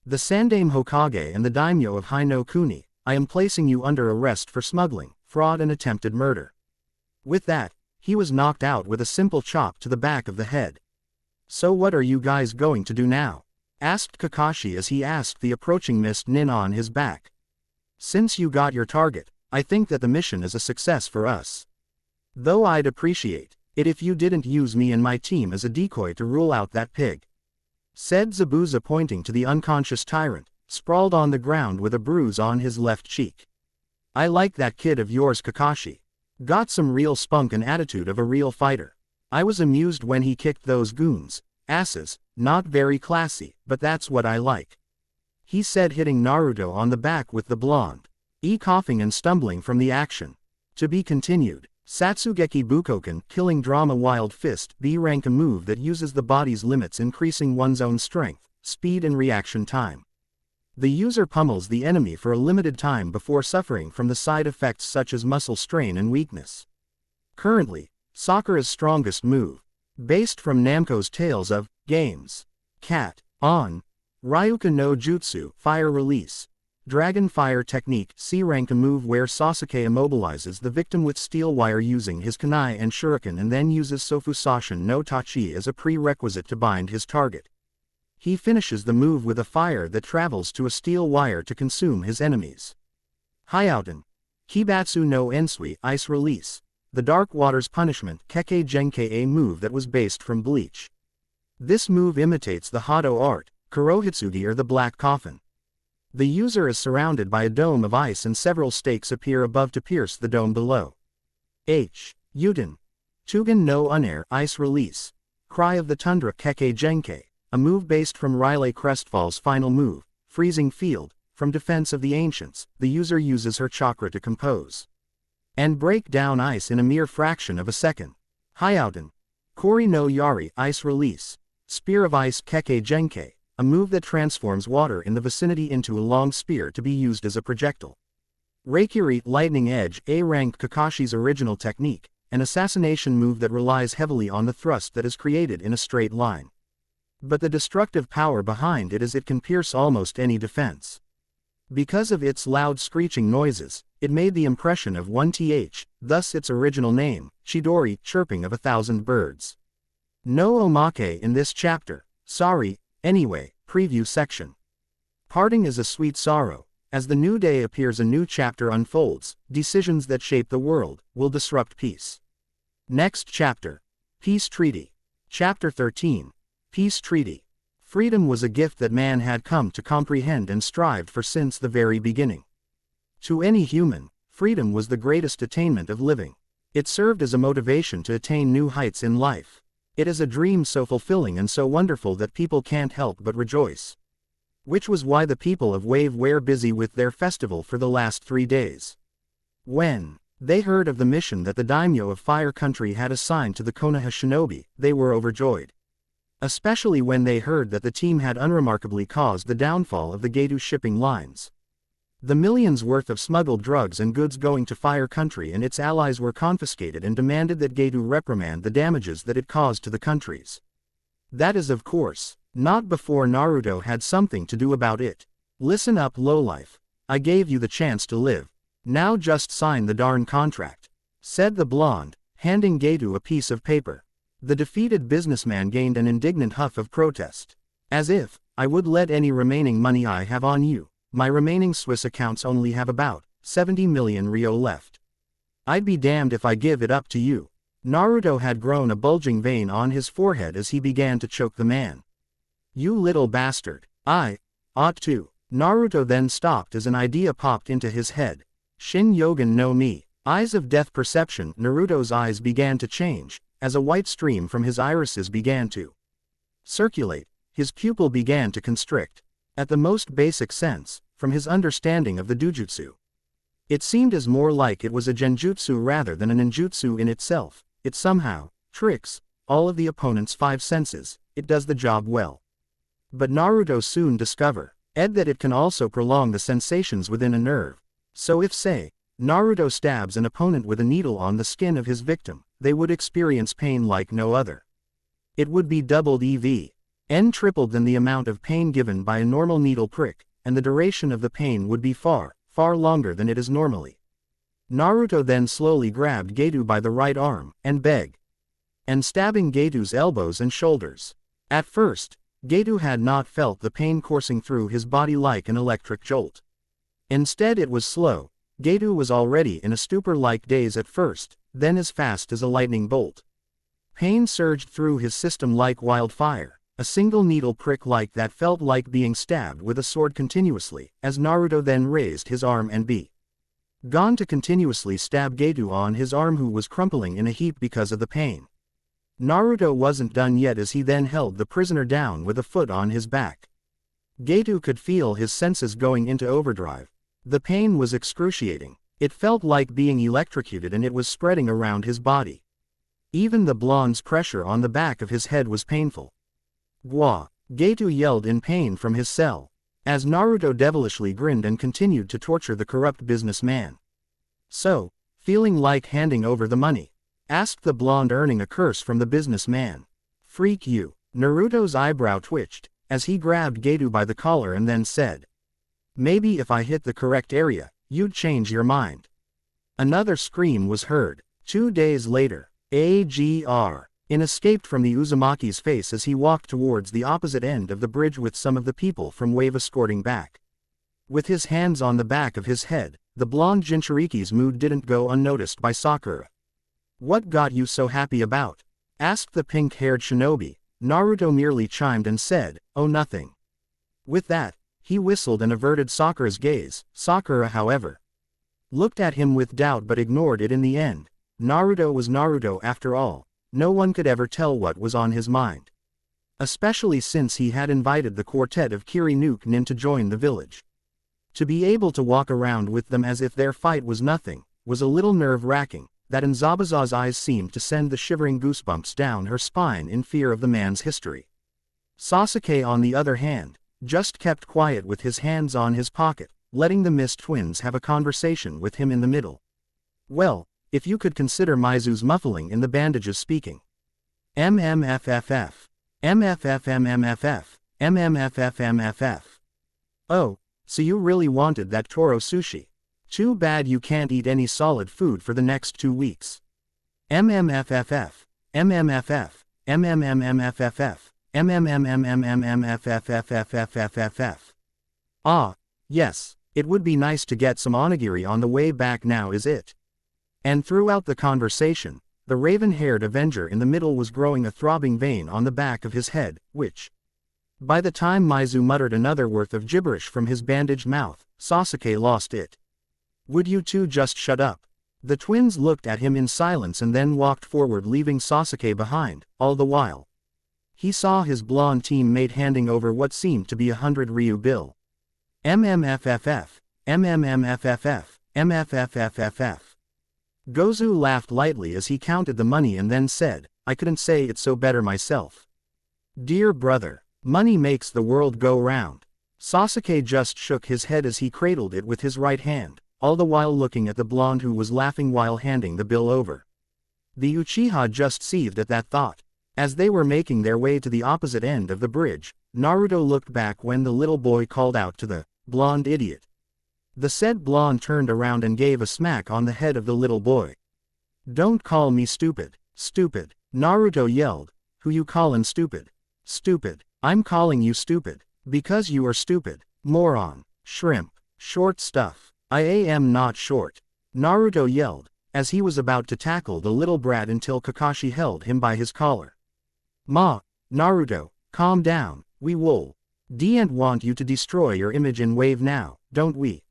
the Sandaime Hokage and the daimyo of Hai no Kuni, I am placing you under arrest for smuggling, fraud and attempted murder. With that, he was knocked out with a simple chop to the back of the head. So what are you guys going to do now? Asked Kakashi as he asked the approaching mist nin on his back. Since you got your target, I think that the mission is a success for us. Though I'd appreciate it if you didn't use me and my team as a decoy to rule out that pig, said Zabuza, pointing to the unconscious tyrant, sprawled on the ground with a bruise on his left cheek. I like that kid of yours, Kakashi. Got some real spunk and attitude of a real fighter. I was amused when he kicked those goons. Asses, not very classy, but that's what I like. He said, hitting Naruto on the back with the blonde. Coughing and stumbling from the action. To be continued. Satsugeki Bukoken, killing drama Wild Fist, B rank, a move that uses the body's limits, increasing one's own strength, speed and reaction time. The user pummels the enemy for a limited time before suffering from the side effects such as muscle strain and weakness. Currently, Sakura's strongest move. Based from Namco's Tales of Games. Cat. On. Ryuka no Jutsu, Fire Release. Dragon Fire Technique, C rank, a move where Sasuke immobilizes the victim with steel wire using his kunai and shuriken and then uses Sofusashin no Tachi as a prerequisite to bind his target. He finishes the move with a fire that travels to a steel wire to consume his enemies. Hyouten. Kibatsu no Ensui, Ice Release. The Dark Waters Punishment, Keke Genkai, a move that was based from Bleach. This move imitates the Hado art, Kurohitsugi, or the Black Coffin. The user is surrounded by a dome of ice and several stakes appear above to pierce the dome below. Uten. Tugen no Unair, Ice Release. Cry of the Tundra, Keke Genkai, a move based from Riley Crestfall's final move, Freezing Field. From Defense of the Ancients, the user uses her chakra to compose and break down ice in a mere fraction of a second. Hyouten. Kori no Yari, Ice Release. Spear of Ice, Keke Genkai, a move that transforms water in the vicinity into a long spear to be used as a projectile. Reikiri, Lightning Edge, A rank, Kakashi's original technique, an assassination move that relies heavily on the thrust that is created in a straight line. But the destructive power behind it is it can pierce almost any defense. Because of its loud screeching noises, it made the impression of one th, thus its original name, Chidori, chirping of 1,000 birds. No omake in this chapter. Sorry, anyway, preview section. Parting is a sweet sorrow. As the new day appears, a new chapter unfolds. Decisions that shape the world will disrupt peace. Next chapter. Peace Treaty. Chapter 13. Peace Treaty. Freedom was a gift that man had come to comprehend and strived for since the very beginning. To any human, freedom was the greatest attainment of living. It served as a motivation to attain new heights in life. It is a dream so fulfilling and so wonderful that people can't help but rejoice. Which was why the people of Wave were busy with their festival for the last 3 days. When they heard of the mission that the daimyo of Fire Country had assigned to the Konoha shinobi, they were overjoyed. Especially when they heard that the team had unremarkably caused the downfall of the Gedo shipping lines. The millions worth of smuggled drugs and goods going to Fire Country and its allies were confiscated and demanded that Gedo reprimand the damages that it caused to the countries. That is, of course, not before Naruto had something to do about it. Listen up, lowlife. I gave you the chance to live. Now just sign the darn contract, said the blonde, handing Gedo a piece of paper. The defeated businessman gained an indignant huff of protest. As if I would let any remaining money I have on you. My remaining Swiss accounts only have about 70 million Ryo left. I'd be damned if I give it up to you. Naruto had grown a bulging vein on his forehead as he began to choke the man. You little bastard. I ought to. Naruto then stopped as an idea popped into his head. Shin Yogan no Mi. Eyes of death perception. Naruto's eyes began to change, as a white stream from his irises began to circulate. His pupil began to constrict. At the most basic sense, from his understanding of the dojutsu, it seemed as more like it was a genjutsu rather than a ninjutsu in itself. It somehow tricks all of the opponent's 5 senses. It does the job well. But Naruto soon discovered that it can also prolong the sensations within a nerve. So if, say, Naruto stabs an opponent with a needle on the skin of his victim, they would experience pain like no other. It would be doubled even tripled than the amount of pain given by a normal needle prick, and the duration of the pain would be far, far longer than it is normally. Naruto then slowly grabbed Gedo by the right arm, and begged, and stabbing Gedo's elbows and shoulders. At first, Gedo had not felt the pain coursing through his body like an electric jolt. Instead it was slow. Gedo was already in a stupor-like daze at first, then as fast as a lightning bolt. Pain surged through his system like wildfire. a single needle prick like that felt like being stabbed with a sword continuously, as Naruto then raised his arm and began to continuously stab Gato on his arm, who was crumpling in a heap because of the pain. Naruto wasn't done yet, as he then held the prisoner down with a foot on his back. Gato could feel his senses going into overdrive. The pain was excruciating. It felt like being electrocuted, and it was spreading around his body. Even the blonde's pressure on the back of his head was painful. Gwa! Gato yelled in pain from his cell, as Naruto devilishly grinned and continued to torture the corrupt businessman. "So, feeling like handing over the money?" asked the blonde, earning a curse from the businessman. "Freak you." Naruto's eyebrow twitched, as he grabbed Gato by the collar and then said, "Maybe if I hit the correct area, you'd change your mind." Another scream was heard. 2 days later, In escaped from the Uzumaki's face as he walked towards the opposite end of the bridge with some of the people from Wave escorting back. With his hands on the back of his head, the blonde Jinchuriki's mood didn't go unnoticed by Sakura. "What got you so happy about?" asked the pink-haired shinobi. Naruto merely chimed and said, "Oh, nothing." With that, he whistled and averted Sakura's gaze. Sakura, however, looked at him with doubt but ignored it in the end. Naruto was Naruto after all. No one could ever tell what was on his mind. Especially since he had invited the quartet of Kiri-nuke-nin to join the village. To be able to walk around with them as if their fight was nothing, was a little nerve-wracking. That in Zabuza's eyes seemed to send the shivering goosebumps down her spine in fear of the man's history. Sasuke, on the other hand, just kept quiet with his hands on his pocket, letting the Mist twins have a conversation with him in the middle. "Well, if you could consider Mizu's muffling in the bandages speaking. MMFFF. MFFMMFF. MMFFMFF. Oh, so you really wanted that Toro sushi. Too bad you can't eat any solid food for the next 2 weeks. MMFFF. MMFF. MMMMFFF. MMMMMMFFFFFFFF. Ah, yes, it would be nice to get some onigiri on the way back now, is it?" And throughout the conversation, the raven-haired Avenger in the middle was growing a throbbing vein on the back of his head, which, by the time Mizu muttered another worth of gibberish from his bandaged mouth, Sasuke lost it. "Would you two just shut up?" The twins looked at him in silence and then walked forward, leaving Sasuke behind. All the while, he saw his blonde teammate handing over what seemed to be 100 Ryu bill. MMFFF. MMMFFF. MFFFFF. Gozu laughed lightly as he counted the money and then said, "I couldn't say it so better myself. Dear brother, money makes the world go round." Sasuke just shook his head as he cradled it with his right hand, all the while looking at the blonde who was laughing while handing the bill over. The Uchiha just seethed at that thought. As they were making their way to the opposite end of the bridge, Naruto looked back when the little boy called out to the blonde idiot. The said blonde turned around and gave a smack on the head of the little boy. "Don't call me stupid." "Stupid," Naruto yelled. "Who you callin' stupid?" "Stupid. I'm calling you stupid. Because you are stupid. Moron. Shrimp. Short stuff. I am not short," Naruto yelled, as he was about to tackle the little brat until Kakashi held him by his collar. Naruto, calm down, we will. D'n't want you to destroy your image in Wave now, don't we?"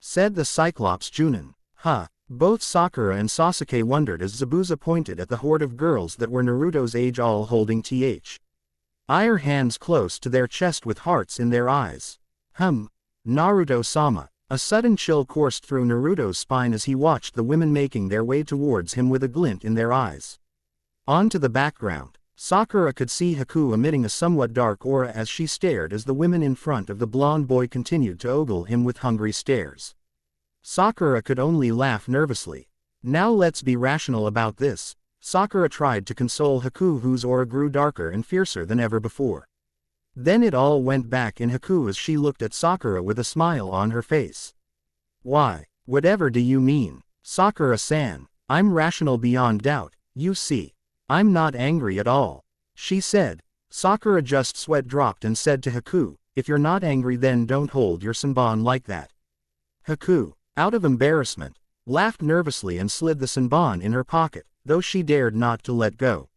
said the Cyclops Junin. "Huh." Both Sakura and Sasuke wondered as Zabuza pointed at the horde of girls that were Naruto's age, all holding their hands close to their chest with hearts in their eyes. Naruto-sama. A sudden chill coursed through Naruto's spine as he watched the women making their way towards him with a glint in their eyes. Onto the background, Sakura could see Haku emitting a somewhat dark aura as she stared as the women in front of the blonde boy continued to ogle him with hungry stares. Sakura could only laugh nervously. "Now let's be rational about this." Sakura tried to console Haku, whose aura grew darker and fiercer than ever before. Then it all went back in Haku as she looked at Sakura with a smile on her face. "Why, whatever do you mean? Sakura-san, I'm rational beyond doubt, you see. I'm not angry at all," she said. Sakura just sweat dropped and said to Haku, "If you're not angry then don't hold your senbon like that." Haku, out of embarrassment, laughed nervously and slid the senbon in her pocket, though she dared not to let go.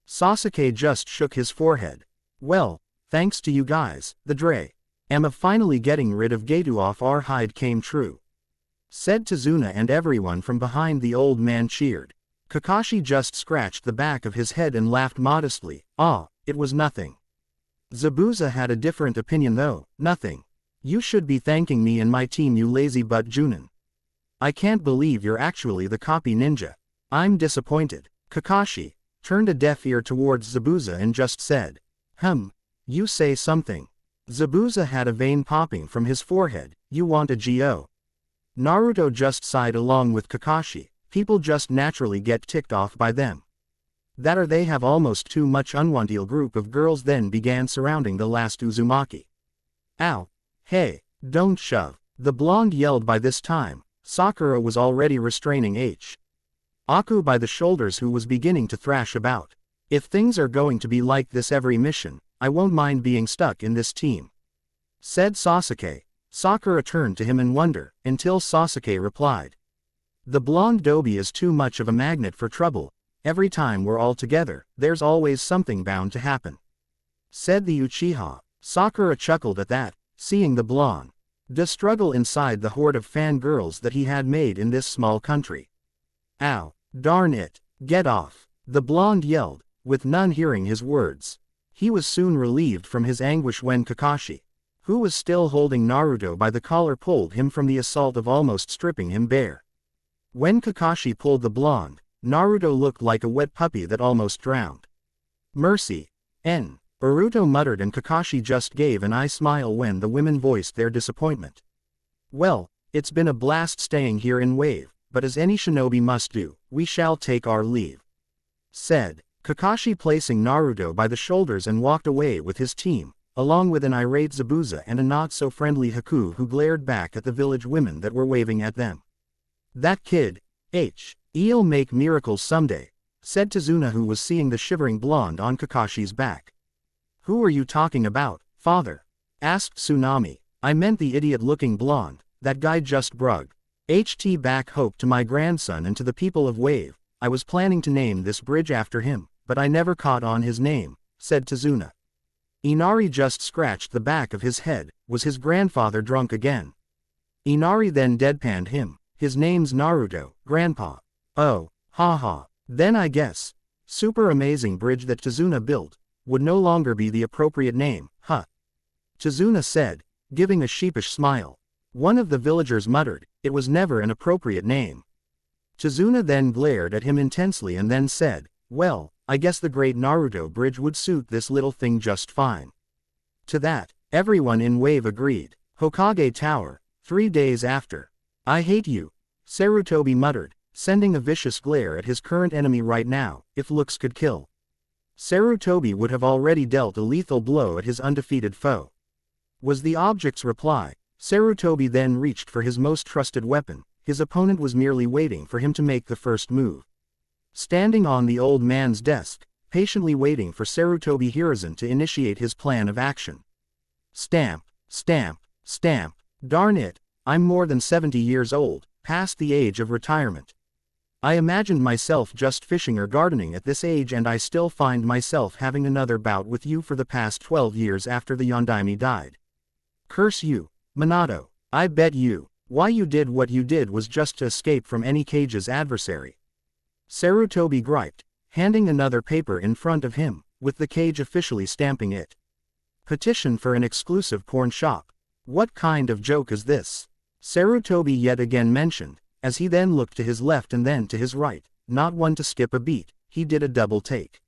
Sasuke just shook his forehead. Well, thanks to you guys, the Am of finally getting rid of Gato off our hide came true. Said Tazuna, and everyone from behind the old man cheered. Kakashi just scratched the back of his head and laughed modestly. Ah, it was nothing. Zabuza had a different opinion though. Nothing. You should be thanking me and my team, you lazy butt Junin. I can't believe you're actually the copy ninja. I'm disappointed. Kakashi turned a deaf ear towards Zabuza and just said, you say something. Zabuza had a vein popping from his forehead. You want a GO? Naruto just sighed along with Kakashi. People just naturally get ticked off by them. That or they have almost too much unwanted. Group of girls then began surrounding the last Uzumaki. Ow. Hey, don't shove. The blonde yelled. By this time, Sakura was already restraining Aku by the shoulders, who was beginning to thrash about. If things are going to be like this every mission, I won't mind being stuck in this team. Said Sasuke. Sakura turned to him in wonder, until Sasuke replied. The blonde Dobi is too much of a magnet for trouble. Every time we're all together, there's always something bound to happen. Said the Uchiha. Sakura chuckled at that, seeing the blonde struggle inside the horde of fangirls that he had made in this small country. Ow, darn it, get off, the blonde yelled, with none hearing his words. He was soon relieved from his anguish when Kakashi, who was still holding Naruto by the collar, pulled him from the assault of almost stripping him bare. When Kakashi pulled the blonde, Naruto looked like a wet puppy that almost drowned. Mercy. Naruto muttered, and Kakashi just gave an eye smile when the women voiced their disappointment. Well, it's been a blast staying here in Wave, but as any shinobi must do, we shall take our leave. Said Kakashi, placing Naruto by the shoulders, and walked away with his team, along with an irate Zabuza and a not-so-friendly Haku, who glared back at the village women that were waving at them. That kid, he'll make miracles someday, said Tazuna, who was seeing the shivering blonde on Kakashi's back. Who are you talking about, father? Asked Tsunami. I meant the idiot-looking blonde, that guy just brug. Back hope to my grandson and to the people of Wave. I was planning to name this bridge after him, but I never caught on his name, said Tazuna. Inari just scratched the back of his head. Was his grandfather drunk again? Inari then deadpanned him. His name's Naruto, grandpa. Oh, haha. Then I guess super amazing bridge that Tazuna built would no longer be the appropriate name, huh? Tazuna said, giving a sheepish smile. One of the villagers muttered, it was never an appropriate name. Tazuna then glared at him intensely and then said, well, I guess the great Naruto bridge would suit this little thing just fine. To that, everyone in Wave agreed. Hokage Tower, 3 days after. I hate you, Sarutobi muttered, sending a vicious glare at his current enemy right now. If looks could kill, Sarutobi would have already dealt a lethal blow at his undefeated foe. Was the object's reply. Sarutobi then reached for his most trusted weapon. His opponent was merely waiting for him to make the first move. Standing on the old man's desk, patiently waiting for Sarutobi Hiruzen to initiate his plan of action. Stamp, stamp, stamp. Darn it, I'm more than 70 years old, past the age of retirement. I imagined myself just fishing or gardening at this age, and I still find myself having another bout with you for the past 12 years after the Yondaime died. Curse you, Minato. I bet you, why you did what you did was just to escape from any cage's adversary. Sarutobi griped, handing another paper in front of him, with the cage officially stamping it. Petition for an exclusive porn shop. What kind of joke is this? Sarutobi yet again mentioned, as he then looked to his left and then to his right, not one to skip a beat. He did a double take.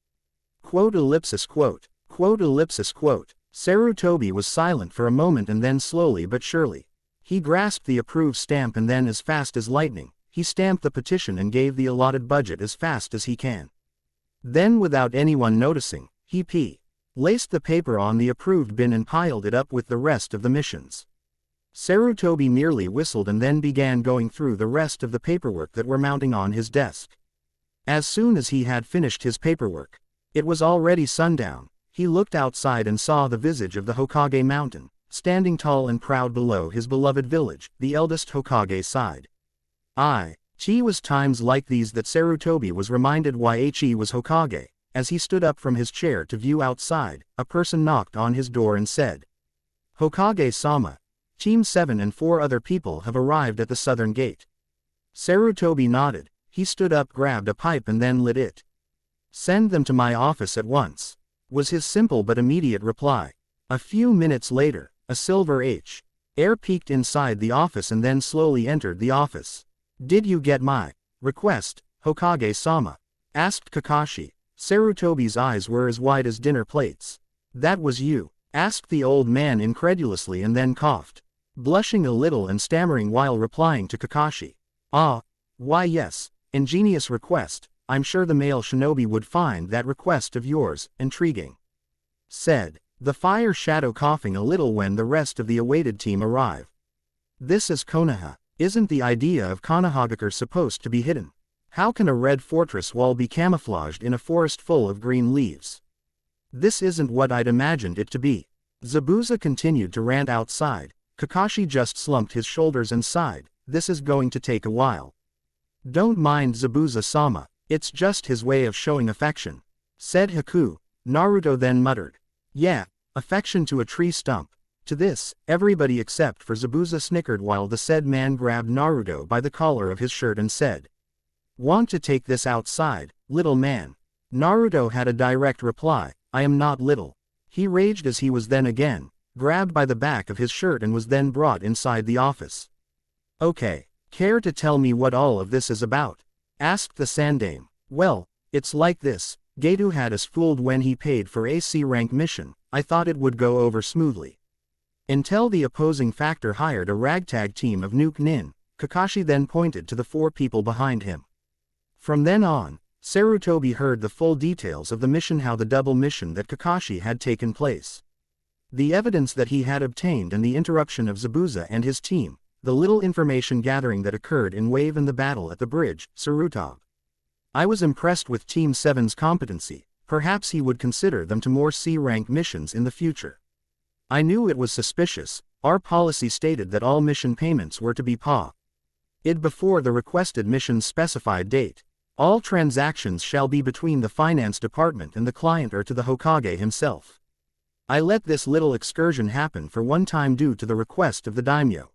Quote ellipsis quote. Quote ellipsis quote. Sarutobi was silent for a moment, and then slowly but surely, he grasped the approved stamp, and then as fast as lightning, he stamped the petition and gave the allotted budget as fast as he can. Then, without anyone noticing, he laced the paper on the approved bin and piled it up with the rest of the missions. Sarutobi merely whistled and then began going through the rest of the paperwork that were mounting on his desk. As soon as he had finished his paperwork, it was already sundown. He looked outside and saw the visage of the Hokage mountain, standing tall and proud below his beloved village. The eldest Hokage sighed. It was times like these that Sarutobi was reminded why he was Hokage. as he stood up from his chair to view outside, a person knocked on his door and said, "Hokage-sama. Team 7 and 4 other people have arrived at the southern gate." Sarutobi nodded. He stood up, grabbed a pipe and then lit it. "Send them to my office at once," was his simple but immediate reply. A few minutes later, a silver H.R. peeked inside the office and then slowly entered the office. "Did you get my request, Hokage-sama?" asked Kakashi. Sarutobi's eyes were as wide as dinner plates. "That was you?" asked the old man incredulously and then coughed, blushing a little and stammering while replying to Kakashi. "Ah, why yes, ingenious request. I'm sure the male shinobi would find that request of yours intriguing," said the fire shadow, coughing a little when the rest of the awaited team arrived. "This is Konoha. Isn't the idea of Konohagakure supposed to be hidden? How can a red fortress wall be camouflaged in a forest full of green leaves? This isn't what I'd imagined it to be." Zabuza continued to rant outside. Kakashi just slumped his shoulders and sighed. "This is going to take a while." "Don't mind Zabuza-sama. It's just his way of showing affection," said Haku. Naruto then muttered, "Yeah, affection to a tree stump." To this, everybody except for Zabuza snickered while the said man grabbed Naruto by the collar of his shirt and said, "Want to take this outside, little man?" Naruto had a direct reply, "I am not little." He raged as he was then again grabbed by the back of his shirt and was then brought inside the office. "Okay, care to tell me what all of this is about?" asked the Sandame. "Well, it's like this. Gato had us fooled when he paid for a C-rank mission. I thought it would go over smoothly, until the opposing factor hired a ragtag team of Nuke Nin." Kakashi then pointed to the 4 people behind him. From then on, Sarutobi heard the full details of the mission, how the double mission that Kakashi had taken place, the evidence that he had obtained and the interruption of Zabuza and his team, the little information gathering that occurred in Wave and the battle at the bridge. Sarutobi, "I was impressed with Team 7's competency. Perhaps he would consider them to more C-rank missions in the future. I knew it was suspicious. Our policy stated that all mission payments were to be paid before the requested mission's specified date. All transactions shall be between the finance department and the client or to the Hokage himself. I let this little excursion happen for one time due to the request of the daimyo.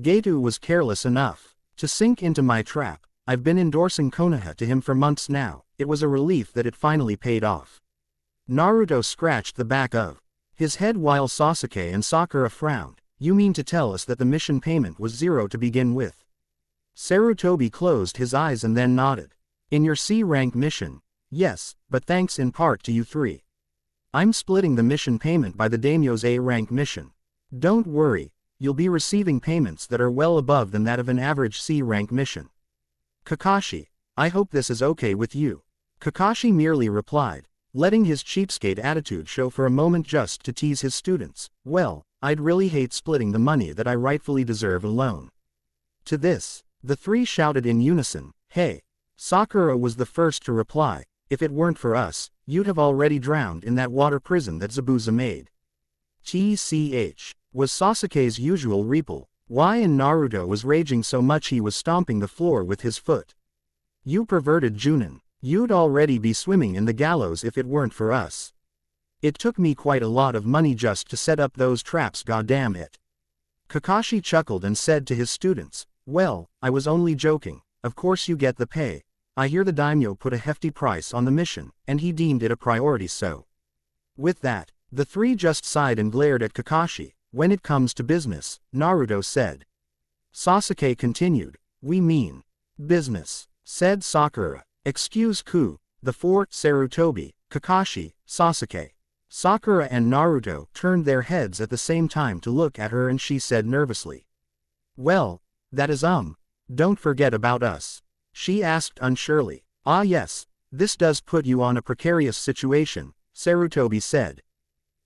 Gato was careless enough to sink into my trap. I've been endorsing Konoha to him for months now. It was a relief that it finally paid off." Naruto scratched the back of his head while Sasuke and Sakura frowned. "You mean to tell us that the mission payment was 0 to begin with?" Sarutobi closed his eyes and then nodded. "In your C-rank mission, yes, but thanks in part to you 3. I'm splitting the mission payment by the daimyo's A-rank mission. Don't worry, you'll be receiving payments that are well above than that of an average C-rank mission. Kakashi, I hope this is okay with you." Kakashi merely replied, letting his cheapskate attitude show for a moment just to tease his students. "Well, I'd really hate splitting the money that I rightfully deserve alone." To this, the 3 shouted in unison, "Hey!" Sakura was the first to reply, "If it weren't for us, you'd have already drowned in that water prison that Zabuza made." "TCH," was Sasuke's usual reply. Why and Naruto was raging so much he was stomping the floor with his foot. "You perverted Junin. You'd already be swimming in the gallows if it weren't for us. It took me quite a lot of money just to set up those traps, goddamn it." Kakashi chuckled and said to his students, "Well, I was only joking. Of course you get the pay. I hear the daimyo put a hefty price on the mission, and he deemed it a priority, so." With that, the 3 just sighed and glared at Kakashi. "When it comes to business," Naruto said. Sasuke continued, "We mean business," said Sakura. "Excuse ku." The 4, Sarutobi, Kakashi, Sasuke, Sakura and Naruto turned their heads at the same time to look at her and she said nervously, "Well, that is don't forget about us." She asked unsurely. "Ah yes, this does put you on a precarious situation," Sarutobi said.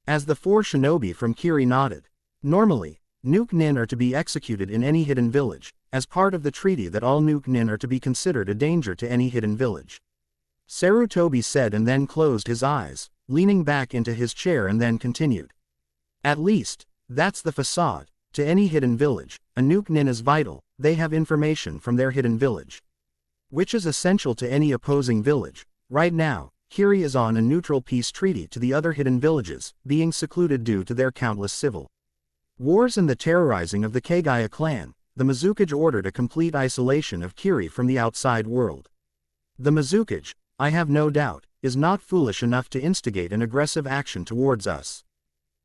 As the 4 shinobi from Kiri nodded. "Normally, Nuke Nin are to be executed in any hidden village, as part of the treaty that all Nuke Nin are to be considered a danger to any hidden village," Sarutobi said and then closed his eyes, leaning back into his chair and then continued. "At least, that's the facade. To any hidden village, a Nuke Nin is vital. They have information from their hidden village, which is essential to any opposing village. Right now, Kiri is on a neutral peace treaty to the other hidden villages, being secluded due to their countless civil wars and the terrorizing of the Kagaya clan. The Mizukage ordered a complete isolation of Kiri from the outside world. The Mizukage, I have no doubt, is not foolish enough to instigate an aggressive action towards us.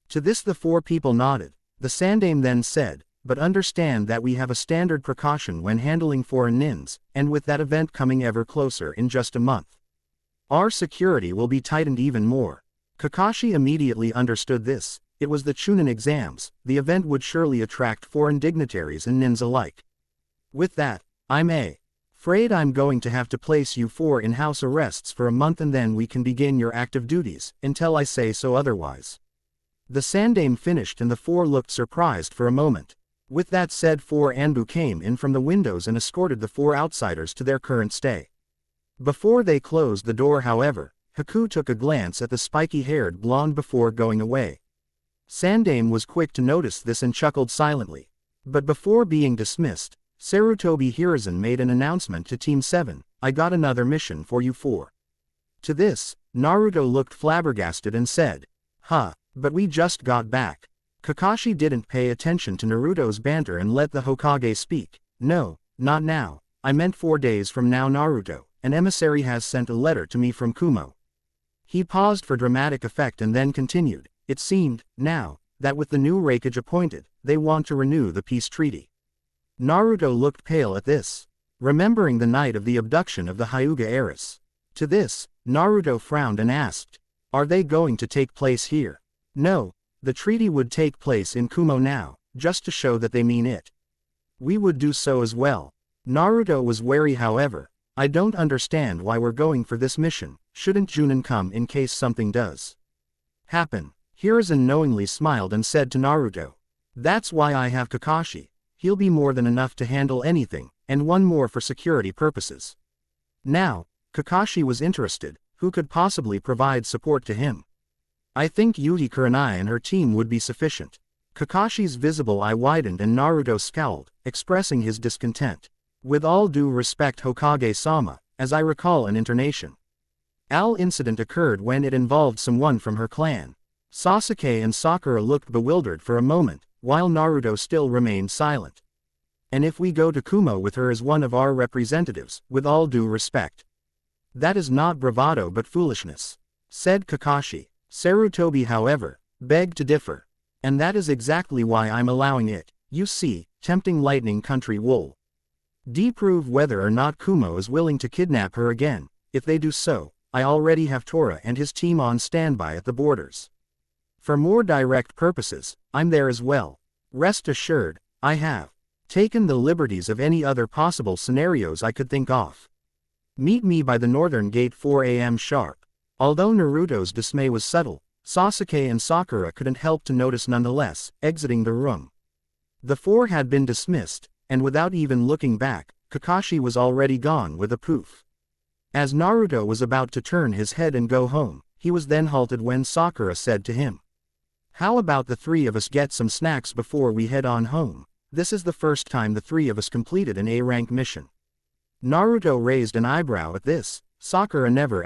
To this the four people nodded. The Sandaime then said, but understand that we have a standard precaution when handling foreign nins, and with that event coming ever closer in just a month, our security will be tightened even more. Kakashi immediately understood this. It was the Chunin exams. The event would surely attract foreign dignitaries and nins alike. With that, I'm afraid I'm going to have to place you four in house arrests for a month, and then we can begin your active duties, until I say so otherwise. The Sandaime finished and the four looked surprised for a moment. With that said, four Anbu came in from the windows and escorted the four outsiders to their current stay. Before they closed the door, however, Haku took a glance at the spiky-haired blonde before going away. Sandaime was quick to notice this and chuckled silently. But before being dismissed, Sarutobi Hiruzen made an announcement to Team 7, I got another mission for you four. To this, Naruto looked flabbergasted and said, but we just got back. Kakashi didn't pay attention to Naruto's banter and let the Hokage speak. No, not now, I meant 4 days from now, Naruto. An emissary has sent a letter to me from Kumo. He paused for dramatic effect and then continued, it seemed, now, that with the new Raikage appointed, they want to renew the peace treaty. Naruto looked pale at this, remembering the night of the abduction of the Hyuga heiress. To this, Naruto frowned and asked, are they going to take place here? No, the treaty would take place in Kumo now, just to show that they mean it. We would do so as well. Naruto was wary, however. I don't understand why we're going for this mission. Shouldn't Junin come in case something does happen? Hiruzen knowingly smiled and said to Naruto, that's why I have Kakashi. He'll be more than enough to handle anything, and one more for security purposes. Now, Kakashi was interested, who could possibly provide support to him? I think Yuhi Kurenai and her team would be sufficient. Kakashi's visible eye widened and Naruto scowled, expressing his discontent. With all due respect, Hokage-sama, as I recall an intonation. Incident occurred when it involved someone from her clan. Sasuke and Sakura looked bewildered for a moment, while Naruto still remained silent. And if we go to Kumo with her as one of our representatives, with all due respect, that is not bravado but foolishness, said Kakashi. Sarutobi, however, begged to differ. And that is exactly why I'm allowing it. You see, tempting lightning country wool. Prove whether or not Kumo is willing to kidnap her again. If they do so, I already have Tora and his team on standby at the borders. For more direct purposes, I'm there as well. Rest assured, I have taken the liberties of any other possible scenarios I could think of. Meet me by the northern gate 4 a.m. sharp. Although Naruto's dismay was subtle, Sasuke and Sakura couldn't help to notice nonetheless, exiting the room. The four had been dismissed, and without even looking back, Kakashi was already gone with a poof. As Naruto was about to turn his head and go home, he was then halted when Sakura said to him, how about the three of us get some snacks before we head on home? This is the first time the three of us completed an A-rank mission. Naruto raised an eyebrow at this. Sakura never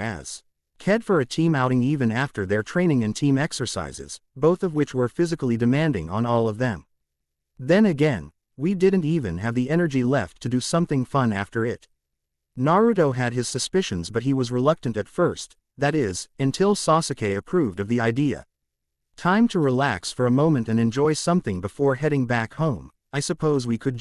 cared for a team outing even after their training and team exercises, both of which were physically demanding on all of them. Then again, we didn't even have the energy left to do something fun after it. Naruto had his suspicions, but he was reluctant at first, that is, until Sasuke approved of the idea. Time to relax for a moment and enjoy something before heading back home. I suppose we could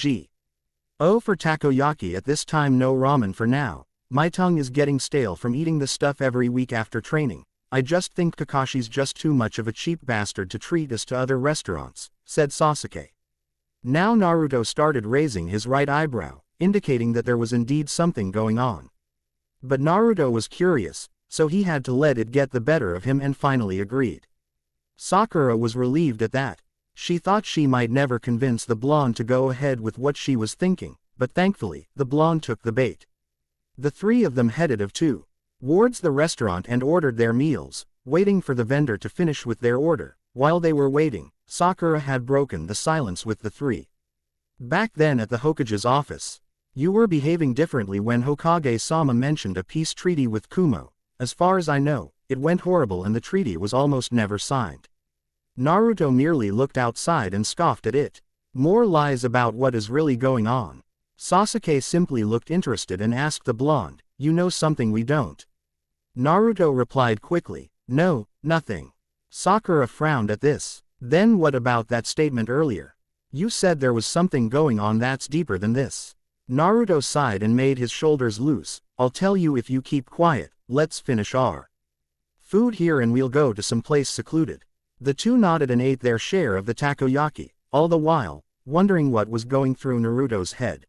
go for takoyaki at this time. No ramen for now. My tongue is getting stale from eating the stuff every week after training. I just think Kakashi's just too much of a cheap bastard to treat us to other restaurants, said Sasuke. Now Naruto started raising his right eyebrow, indicating that there was indeed something going on. But Naruto was curious, so he had to let it get the better of him and finally agreed. Sakura was relieved at that. She thought she might never convince the blonde to go ahead with what she was thinking, but thankfully, the blonde took the bait. The three of them headed towards the restaurant and ordered their meals, waiting for the vendor to finish with their order. While they were waiting, Sakura had broken the silence with the three. Back then at the Hokage's office, you were behaving differently when Hokage-sama mentioned a peace treaty with Kumo. As far as I know, it went horrible and the treaty was almost never signed. Naruto merely looked outside and scoffed at it. More lies about what is really going on. Sasuke simply looked interested and asked the blonde, you know something we don't? Naruto replied quickly, no, nothing. Sakura frowned at this. Then what about that statement earlier? You said there was something going on that's deeper than this. Naruto sighed and made his shoulders loose. I'll tell you if you keep quiet, let's finish our food here and we'll go to some place secluded. The two nodded and ate their share of the takoyaki, all the while, wondering what was going through Naruto's head.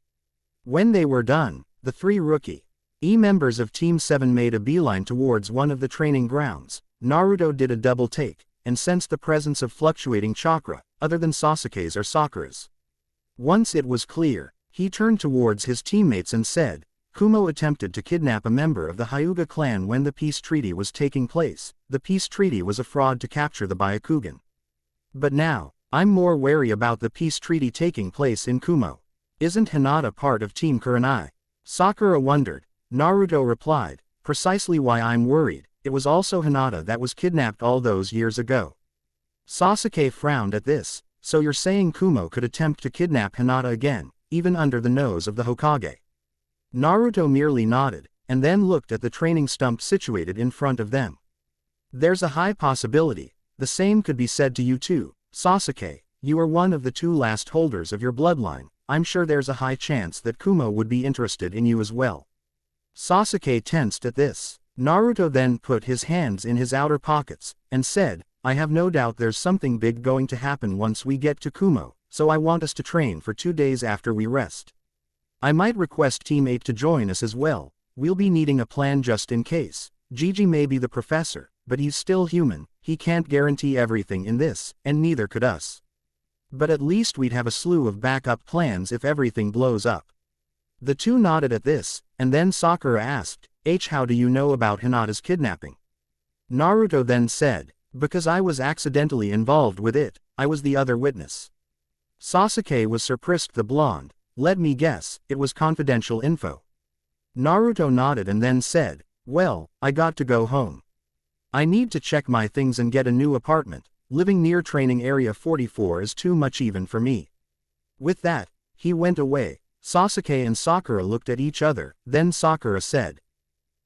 When they were done, the three rookie members of Team 7 made a beeline towards one of the training grounds. Naruto did a double take, and sensed the presence of fluctuating chakra, other than Sasuke's or Sakura's. Once it was clear, he turned towards his teammates and said, Kumo attempted to kidnap a member of the Hyuga clan when the peace treaty was taking place. The peace treaty was a fraud to capture the Byakugan. But now, I'm more wary about the peace treaty taking place in Kumo. Isn't Hinata part of Team Kurenai? Sakura wondered. Naruto replied, precisely why I'm worried, it was also Hinata that was kidnapped all those years ago. Sasuke frowned at this, so you're saying Kumo could attempt to kidnap Hinata again, even under the nose of the Hokage? Naruto merely nodded, and then looked at the training stump situated in front of them. There's a high possibility, the same could be said to you too, Sasuke, you are one of the two last holders of your bloodline, I'm sure there's a high chance that Kumo would be interested in you as well. Sasuke tensed at this. Naruto then put his hands in his outer pockets, and said, I have no doubt there's something big going to happen once we get to Kumo, so I want us to train for 2 days after we rest. I might request Team 8 to join us as well, we'll be needing a plan just in case. Gigi may be the professor, but he's still human, he can't guarantee everything in this, and neither could us. But at least we'd have a slew of backup plans if everything blows up. The two nodded at this, and then Sakura asked, how do you know about Hinata's kidnapping? Naruto then said, because I was accidentally involved with it, I was the other witness. Sasuke was surprised. The blonde, let me guess, it was confidential info. Naruto nodded and then said, well, I got to go home. I need to check my things and get a new apartment, living near training area 44 is too much even for me. With that, he went away. Sasuke and Sakura looked at each other, then Sakura said,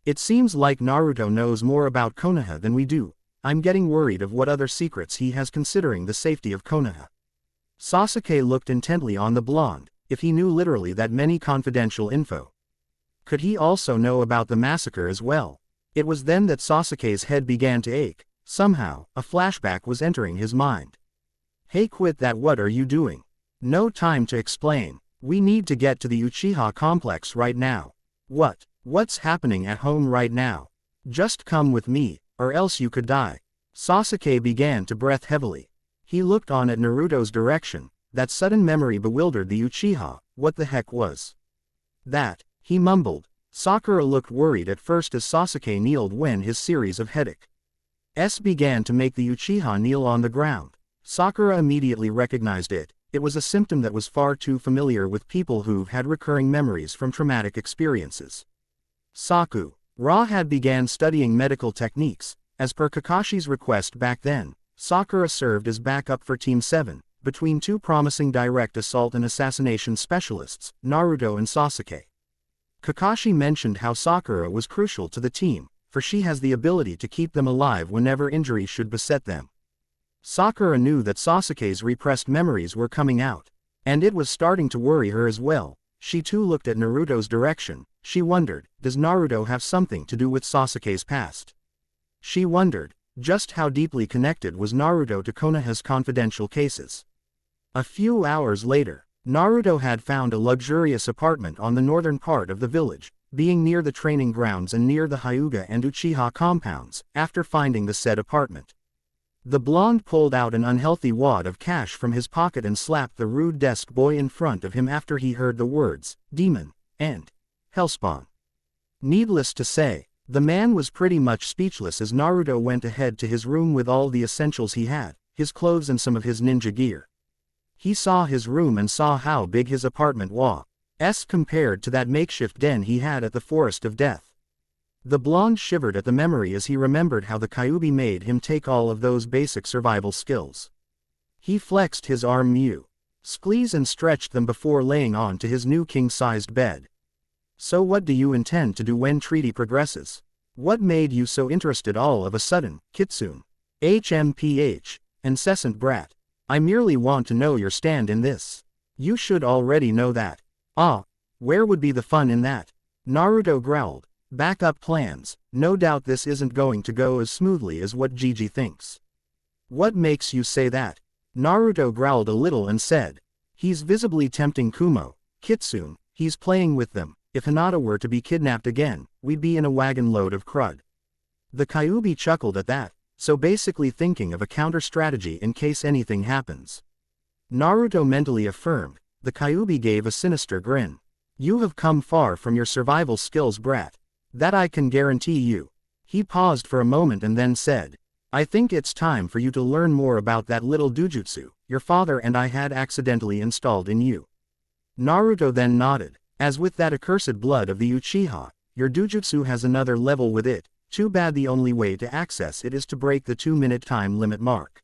it seems like Naruto knows more about Konoha than we do, I'm getting worried of what other secrets he has considering the safety of Konoha. Sasuke looked intently on the blonde, if he knew literally that many confidential info. Could he also know about the massacre as well? It was then that Sasuke's head began to ache, somehow, a flashback was entering his mind. Hey, quit that, what are you doing? No time to explain, we need to get to the Uchiha complex right now. What's happening at home right now? Just come with me, or else you could die. Sasuke began to breath heavily. He looked on at Naruto's direction, that sudden memory bewildered the Uchiha, what the heck was that? He mumbled. Sakura looked worried at first as Sasuke kneeled when his series of headaches began to make the Uchiha kneel on the ground. Sakura immediately recognized it. It was a symptom that was far too familiar with people who've had recurring memories from traumatic experiences. Sakura had began studying medical techniques. As per Kakashi's request back then, Sakura served as backup for Team 7, between two promising direct assault and assassination specialists, Naruto and Sasuke. Kakashi mentioned how Sakura was crucial to the team, for she has the ability to keep them alive whenever injury should beset them. Sakura knew that Sasuke's repressed memories were coming out, and it was starting to worry her as well. She too looked at Naruto's direction. She wondered, does Naruto have something to do with Sasuke's past? She wondered, just how deeply connected was Naruto to Konoha's confidential cases. A few hours later, Naruto had found a luxurious apartment on the northern part of the village, being near the training grounds and near the Hyuga and Uchiha compounds. After finding the said apartment, the blonde pulled out an unhealthy wad of cash from his pocket and slapped the rude desk boy in front of him after he heard the words, demon, and hellspawn. Needless to say, the man was pretty much speechless as Naruto went ahead to his room with all the essentials he had, his clothes and some of his ninja gear. He saw his room and saw how big his apartment was compared to that makeshift den he had at the Forest of Death. The blonde shivered at the memory as he remembered how the Kyuubi made him take all of those basic survival skills. He flexed his arm squeezed and stretched them before laying on to his new king-sized bed. So what do you intend to do when treaty progresses? What made you so interested all of a sudden, Kitsune? HMPH, incessant brat. I merely want to know your stand in this. You should already know that. Ah, where would be the fun in that? Naruto growled. Backup plans, no doubt this isn't going to go as smoothly as what Gigi thinks. What makes you say that? Naruto growled a little and said. He's visibly tempting Kumo, Kitsune, he's playing with them. If Hinata were to be kidnapped again, we'd be in a wagon load of crud. The Kyuubi chuckled at that, so basically thinking of a counter-strategy in case anything happens. Naruto mentally affirmed. The Kyuubi gave a sinister grin. You have come far from your survival skills, brat. That I can guarantee you. He paused for a moment and then said. I think it's time for you to learn more about that little dojutsu your father and I had accidentally installed in you. Naruto then nodded. As with that accursed blood of the Uchiha, your dojutsu has another level with it. Too bad the only way to access it is to break the 2-minute time limit mark.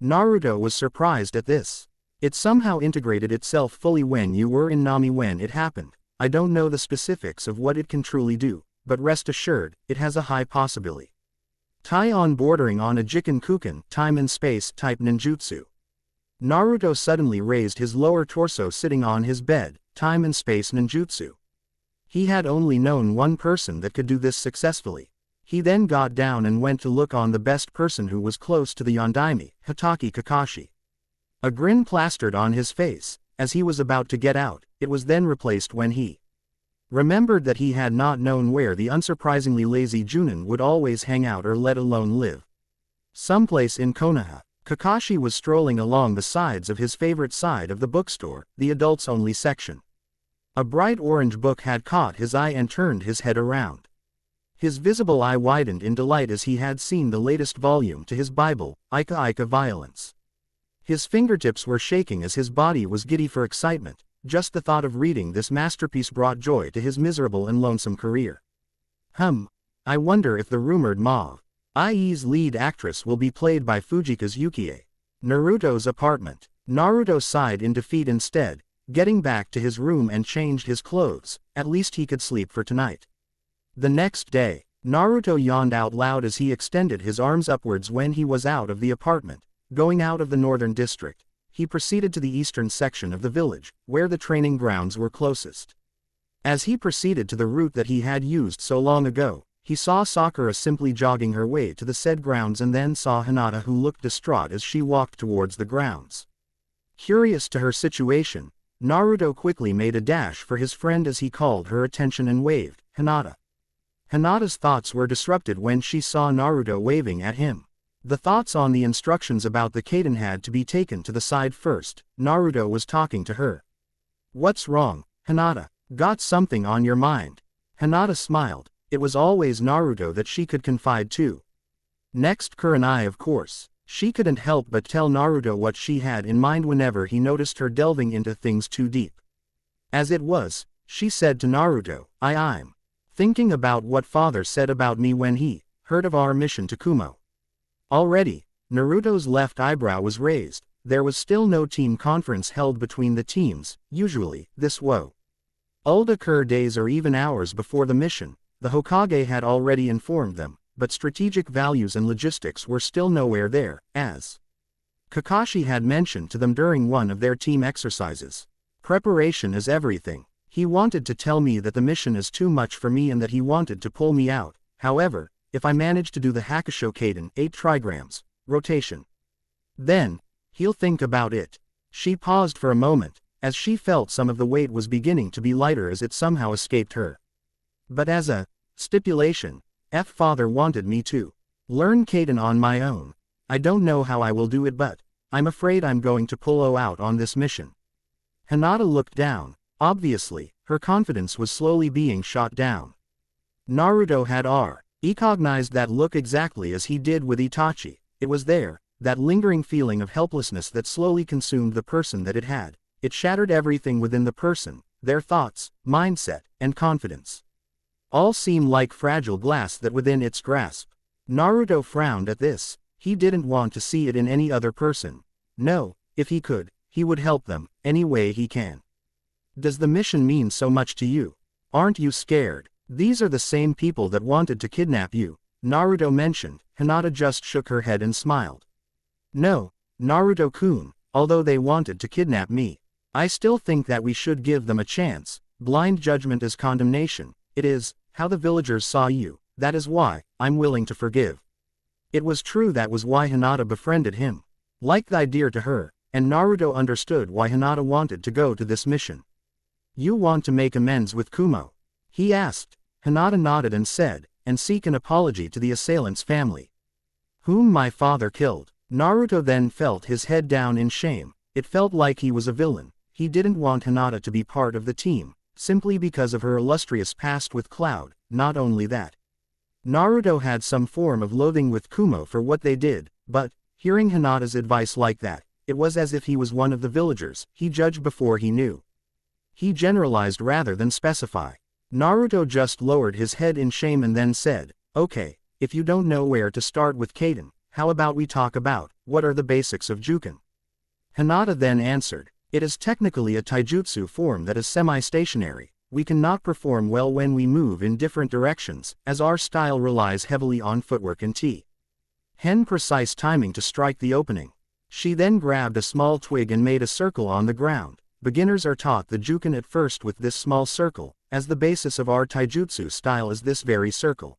Naruto was surprised at this. It somehow integrated itself fully when you were in Nami when it happened. I don't know the specifics of what it can truly do, but rest assured, it has a high possibility. Tai-on bordering on a Jikin-Kuken, time and space type ninjutsu. Naruto suddenly raised his lower torso sitting on his bed, time and space ninjutsu. He had only known one person that could do this successfully. He then got down and went to look on the best person who was close to the Yondaime, Hitaki Kakashi. A grin plastered on his face. As he was about to get out, it was then replaced when he remembered that he had not known where the unsurprisingly lazy Junin would always hang out or let alone live. Someplace in Konoha, Kakashi was strolling along the sides of his favorite side of the bookstore, the adults-only section. A bright orange book had caught his eye and turned his head around. His visible eye widened in delight as he had seen the latest volume to his Bible, Ika Ika Violence. His fingertips were shaking as his body was giddy for excitement. Just the thought of reading this masterpiece brought joy to his miserable and lonesome career. I wonder if the rumored Mauve IE's lead actress will be played by Fujika's Yukie. Naruto's apartment. Naruto sighed in defeat instead, getting back to his room and changed his clothes. At least he could sleep for tonight. The next day, Naruto yawned out loud as he extended his arms upwards when he was out of the apartment. Going out of the northern district, he proceeded to the eastern section of the village, where the training grounds were closest. As he proceeded to the route that he had used so long ago, he saw Sakura simply jogging her way to the said grounds and then saw Hinata, who looked distraught as she walked towards the grounds. Curious to her situation, Naruto quickly made a dash for his friend as he called her attention and waved, Hinata. Hinata's thoughts were disrupted when she saw Naruto waving at him. The thoughts on the instructions about the Kaden had to be taken to the side first. Naruto was talking to her. What's wrong, Hinata? Got something on your mind? Hinata smiled. It was always Naruto that she could confide to. Next Kurenai, of course. She couldn't help but tell Naruto what she had in mind whenever he noticed her delving into things too deep. As it was, she said to Naruto, I'm thinking about what father said about me when he heard of our mission to Kumo. Already, Naruto's left eyebrow was raised. There was still no team conference held between the teams. Usually, this would occur days or even hours before the mission. The Hokage had already informed them, but strategic values and logistics were still nowhere there, as Kakashi had mentioned to them during one of their team exercises. Preparation is everything. He wanted to tell me that the mission is too much for me and that he wanted to pull me out. However, if I manage to do the Hakusho Kaden 8 trigrams, rotation, then he'll think about it. She paused for a moment, as she felt some of the weight was beginning to be lighter as it somehow escaped her. But as a stipulation, father wanted me to learn Kaden on my own. I don't know how I will do it, but I'm afraid I'm going to pull out on this mission. Hinata looked down. Obviously, her confidence was slowly being shot down. Naruto had recognized that look exactly as he did with Itachi. It was there, that lingering feeling of helplessness that slowly consumed the person that it had. It shattered everything within the person, their thoughts, mindset, and confidence. All seem like fragile glass that within its grasp. Naruto frowned at this. He didn't want to see it in any other person. No, if he could, he would help them, any way he can. Does the mission mean so much to you? Aren't you scared? These are the same people that wanted to kidnap you, Naruto mentioned. Hinata just shook her head and smiled. No, Naruto-kun, although they wanted to kidnap me, I still think that we should give them a chance. Blind judgment is condemnation. It is how the villagers saw you. That is why I'm willing to forgive. It was true, that was why Hinata befriended him. Like thy dear to her, and Naruto understood why Hinata wanted to go to this mission. You want to make amends with Kumo? He asked. Hinata nodded and said, and seek an apology to the assailant's family, whom my father killed. Naruto then felt his head down in shame. It felt like he was a villain. He didn't want Hinata to be part of the team, simply because of her illustrious past with Cloud. Not only that, Naruto had some form of loathing with Kumo for what they did, but, hearing Hinata's advice like that, it was as if he was one of the villagers. He judged before he knew. He generalized rather than specify. Naruto just lowered his head in shame and then said, okay, if you don't know where to start with Kaden, how about we talk about, what are the basics of Juken? Hinata then answered, it is technically a taijutsu form that is semi-stationary. We cannot perform well when we move in different directions, as our style relies heavily on footwork and precise timing to strike the opening. She then grabbed a small twig and made a circle on the ground. Beginners are taught the Juken at first with this small circle, as the basis of our taijutsu style is this very circle.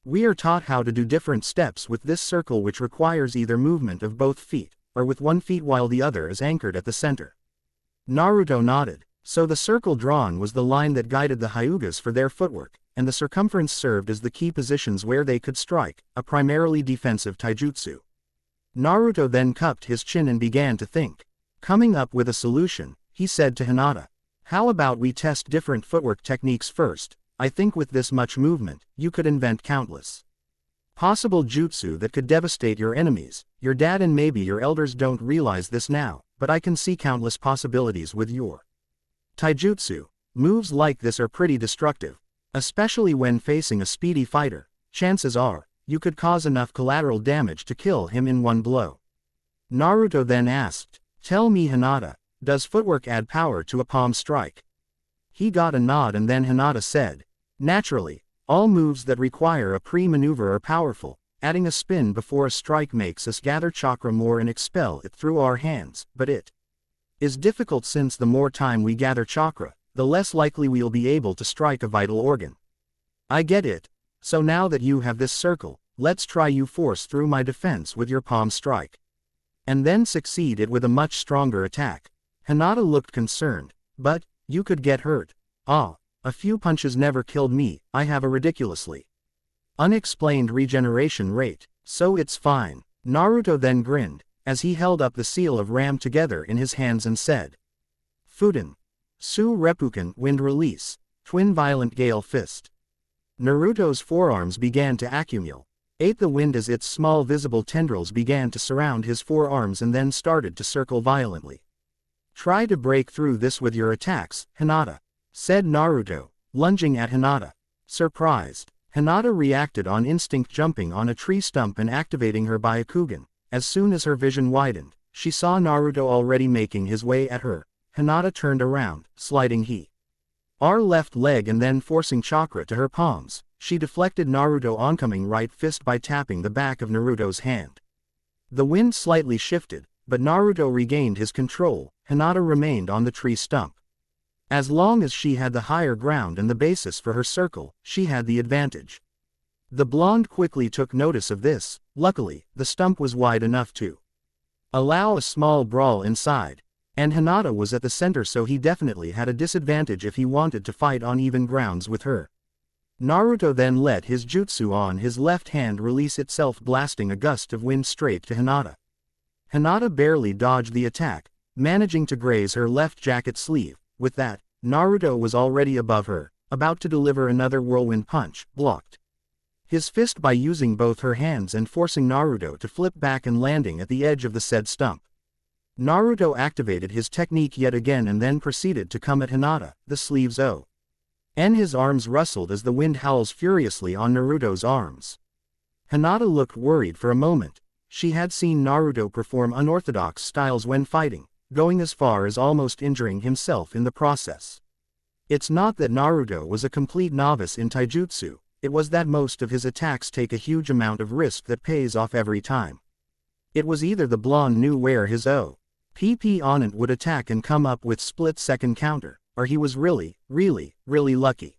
We are taught how to do different steps with this circle, which requires either movement of both feet, or with one feet while the other is anchored at the center. Naruto nodded. So the circle drawn was the line that guided the Hyugas for their footwork, and the circumference served as the key positions where they could strike, a primarily defensive taijutsu. Naruto then cupped his chin and began to think. Coming up with a solution, he said to Hinata, how about we test different footwork techniques first? I think with this much movement, you could invent countless possible jutsu that could devastate your enemies. Your dad and maybe your elders don't realize this now, but I can see countless possibilities with your taijutsu. Moves like this are pretty destructive, especially when facing a speedy fighter. Chances are, you could cause enough collateral damage to kill him in one blow. Naruto then asked, tell me Hinata, does footwork add power to a palm strike? He got a nod and then Hinata said, naturally, all moves that require a pre-maneuver are powerful. Adding a spin before a strike makes us gather chakra more and expel it through our hands, but it is difficult since the more time we gather chakra, the less likely we'll be able to strike a vital organ. I get it. So now that you have this circle, let's try you force through my defense with your palm strike. And then succeed it with a much stronger attack. Hinata looked concerned. But, you could get hurt. Ah, a few punches never killed me. I have a ridiculously unexplained regeneration rate, so it's fine. Naruto then grinned, as he held up the seal of Ram together in his hands and said, Fuden. Su Reppuken, Wind Release. Twin Violent Gale Fist. Naruto's forearms began to accumulate the wind as its small visible tendrils began to surround his forearms and then started to circle violently. Try to break through this with your attacks, Hinata, said Naruto, lunging at Hinata. Surprised, Hinata reacted on instinct, jumping on a tree stump and activating her Byakugan. As soon as her vision widened, she saw Naruto already making his way at her. Hinata turned around, sliding her left leg and then forcing chakra to her palms. She deflected Naruto's oncoming right fist by tapping the back of Naruto's hand. The wind slightly shifted, but Naruto regained his control. Hinata remained on the tree stump. As long as she had the higher ground and the basis for her circle, she had the advantage. The blonde quickly took notice of this. Luckily, the stump was wide enough to allow a small brawl inside, and Hinata was at the center, so he definitely had a disadvantage if he wanted to fight on even grounds with her. Naruto then let his jutsu on his left hand release itself, blasting a gust of wind straight to Hinata. Hinata barely dodged the attack, managing to graze her left jacket sleeve. With that, Naruto was already above her, about to deliver another whirlwind punch, blocked his fist by using both her hands and forcing Naruto to flip back and landing at the edge of the said stump. Naruto activated his technique yet again and then proceeded to come at Hinata, the sleeves And his arms rustled as the wind howls furiously on Naruto's arms. Hinata looked worried for a moment. She had seen Naruto perform unorthodox styles when fighting, going as far as almost injuring himself in the process. It's not that Naruto was a complete novice in taijutsu, it was that most of his attacks take a huge amount of risk that pays off every time. It was either the blonde knew where his OPP opponent would attack and come up with split-second counter, or he was really lucky.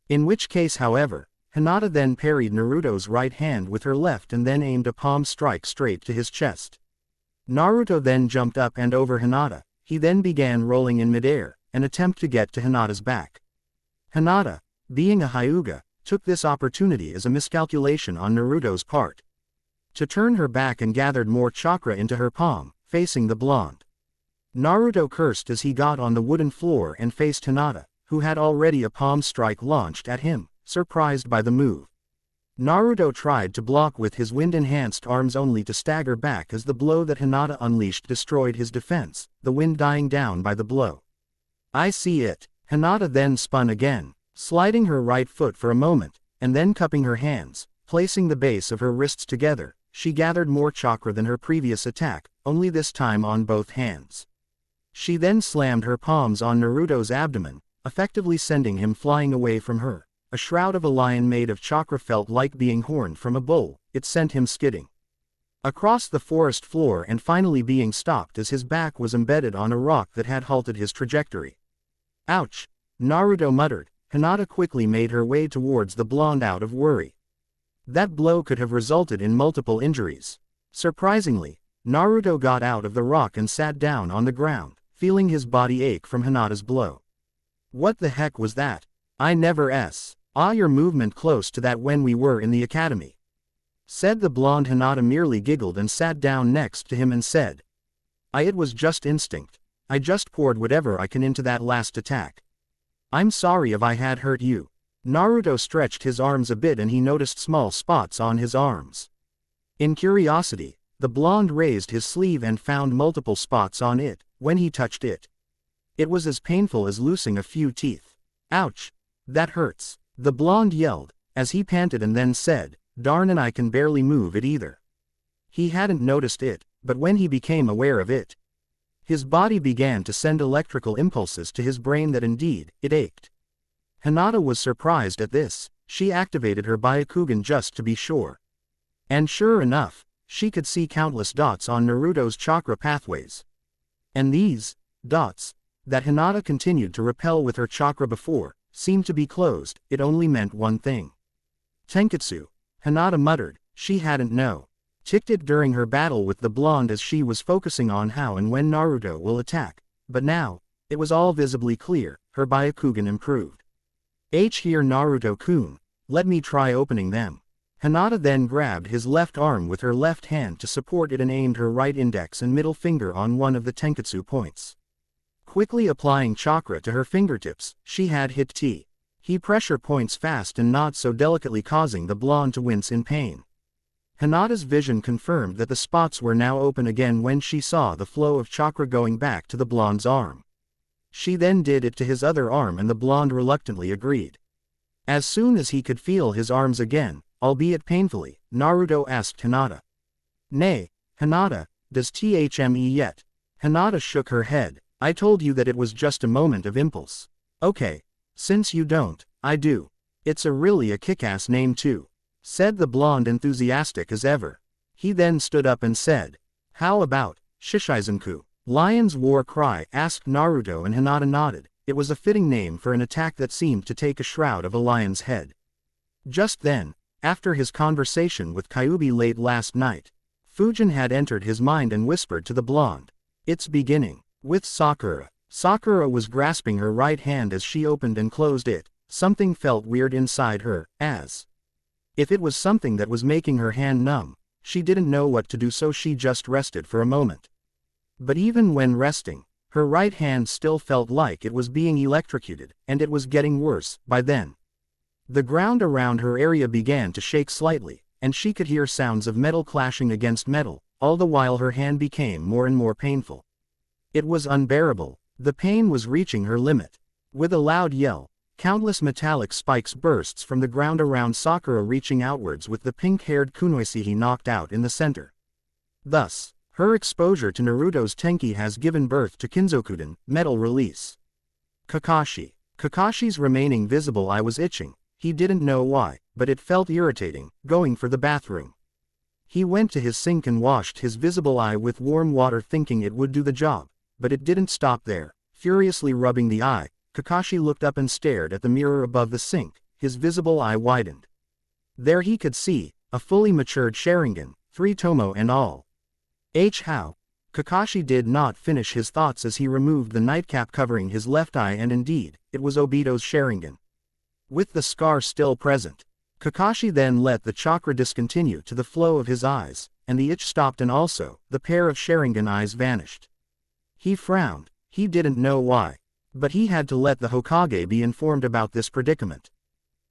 In which case, however, Hinata then parried Naruto's right hand with her left and then aimed a palm strike straight to his chest. Naruto then jumped up and over Hinata. He then began rolling in midair, an attempt to get to Hinata's back. Hinata, being a Hyuga, took this opportunity as a miscalculation on Naruto's part to turn her back and gathered more chakra into her palm, facing the blonde. Naruto cursed as he got on the wooden floor and faced Hinata, who had already a palm strike launched at him, surprised by the move. Naruto tried to block with his wind-enhanced arms only to stagger back as the blow that Hinata unleashed destroyed his defense, the wind dying down by the blow. I see it. Hinata then spun again, sliding her right foot for a moment, and then cupping her hands, placing the base of her wrists together. She gathered more chakra than her previous attack, only this time on both hands. She then slammed her palms on Naruto's abdomen, effectively sending him flying away from her. A shroud of a lion made of chakra felt like being horned from a bull. It sent him skidding across the forest floor and finally being stopped as his back was embedded on a rock that had halted his trajectory. Ouch! Naruto muttered. Hinata quickly made her way towards the blonde out of worry. That blow could have resulted in multiple injuries. Surprisingly, Naruto got out of the rock and sat down on the ground, feeling his body ache from Hinata's blow. What the heck was that? I never saw your movement close to that when we were in the academy, said the blonde. Hinata merely giggled and sat down next to him and said, It was just instinct. I just poured whatever I can into that last attack. I'm sorry if I had hurt you. Naruto stretched his arms a bit and he noticed small spots on his arms. In curiosity, the blonde raised his sleeve and found multiple spots on it. When he touched it, it was as painful as losing a few teeth. Ouch! That hurts, the blonde yelled, as he panted and then said, darn, and I can barely move it either. He hadn't noticed it, but when he became aware of it, his body began to send electrical impulses to his brain that indeed, it ached. Hinata was surprised at this. She activated her Byakugan just to be sure. And sure enough, she could see countless dots on Naruto's chakra pathways. And these dots that Hinata continued to repel with her chakra before seemed to be closed. It only meant one thing. Tenketsu, Hinata muttered. She hadn't ticked it during her battle with the blonde as she was focusing on how and when Naruto will attack, but now, it was all visibly clear. Her Byakugan improved. Here Naruto-kun, let me try opening them. Hinata then grabbed his left arm with her left hand to support it and aimed her right index and middle finger on one of the Tenketsu points. Quickly applying chakra to her fingertips, she had hit he pressure points fast and not so delicately, causing the blonde to wince in pain. Hinata's vision confirmed that the spots were now open again when she saw the flow of chakra going back to the blonde's arm. She then did it to his other arm and the blonde reluctantly agreed. As soon as he could feel his arms again, albeit painfully, Naruto asked Hinata. Nay, Hinata, does THME yet? Hinata shook her head. I told you that it was just a moment of impulse. Okay, since you don't, I do. It's really a kick-ass name too, said the blonde, enthusiastic as ever. He then stood up and said, how about Shishizenku? Lion's war cry, asked Naruto, and Hinata nodded. It was a fitting name for an attack that seemed to take a shroud of a lion's head. Just then, after his conversation with Kyuubi late last night, Fujin had entered his mind and whispered to the blonde, it's beginning. With Sakura. Sakura was grasping her right hand as she opened and closed it. Something felt weird inside her, as if it was something that was making her hand numb. She didn't know what to do, so she just rested for a moment. But even when resting, her right hand still felt like it was being electrocuted, and it was getting worse. By then, the ground around her area began to shake slightly, and she could hear sounds of metal clashing against metal, all the while her hand became more and more painful. It was unbearable. The pain was reaching her limit. With a loud yell, Countless metallic spikes bursts from the ground around Sakura, reaching outwards with the pink-haired Kunoichi knocked out in the center. Thus, her exposure to Naruto's Tenki has given birth to Kinzokuden, metal release. Kakashi. Kakashi's remaining visible eye was itching. He didn't know why, but it felt irritating, going for the bathroom. He went to his sink and washed his visible eye with warm water, thinking it would do the job, but it didn't stop there. Furiously rubbing the eye, Kakashi looked up and stared at the mirror above the sink. His visible eye widened. There he could see a fully matured Sharingan, 3 tomo and all. How? Kakashi did not finish his thoughts as he removed the nightcap covering his left eye, and indeed, it was Obito's Sharingan. With the scar still present, Kakashi then let the chakra discontinue to the flow of his eyes, and the itch stopped, and also, the pair of Sharingan eyes vanished. He frowned. He didn't know why, but he had to let the Hokage be informed about this predicament.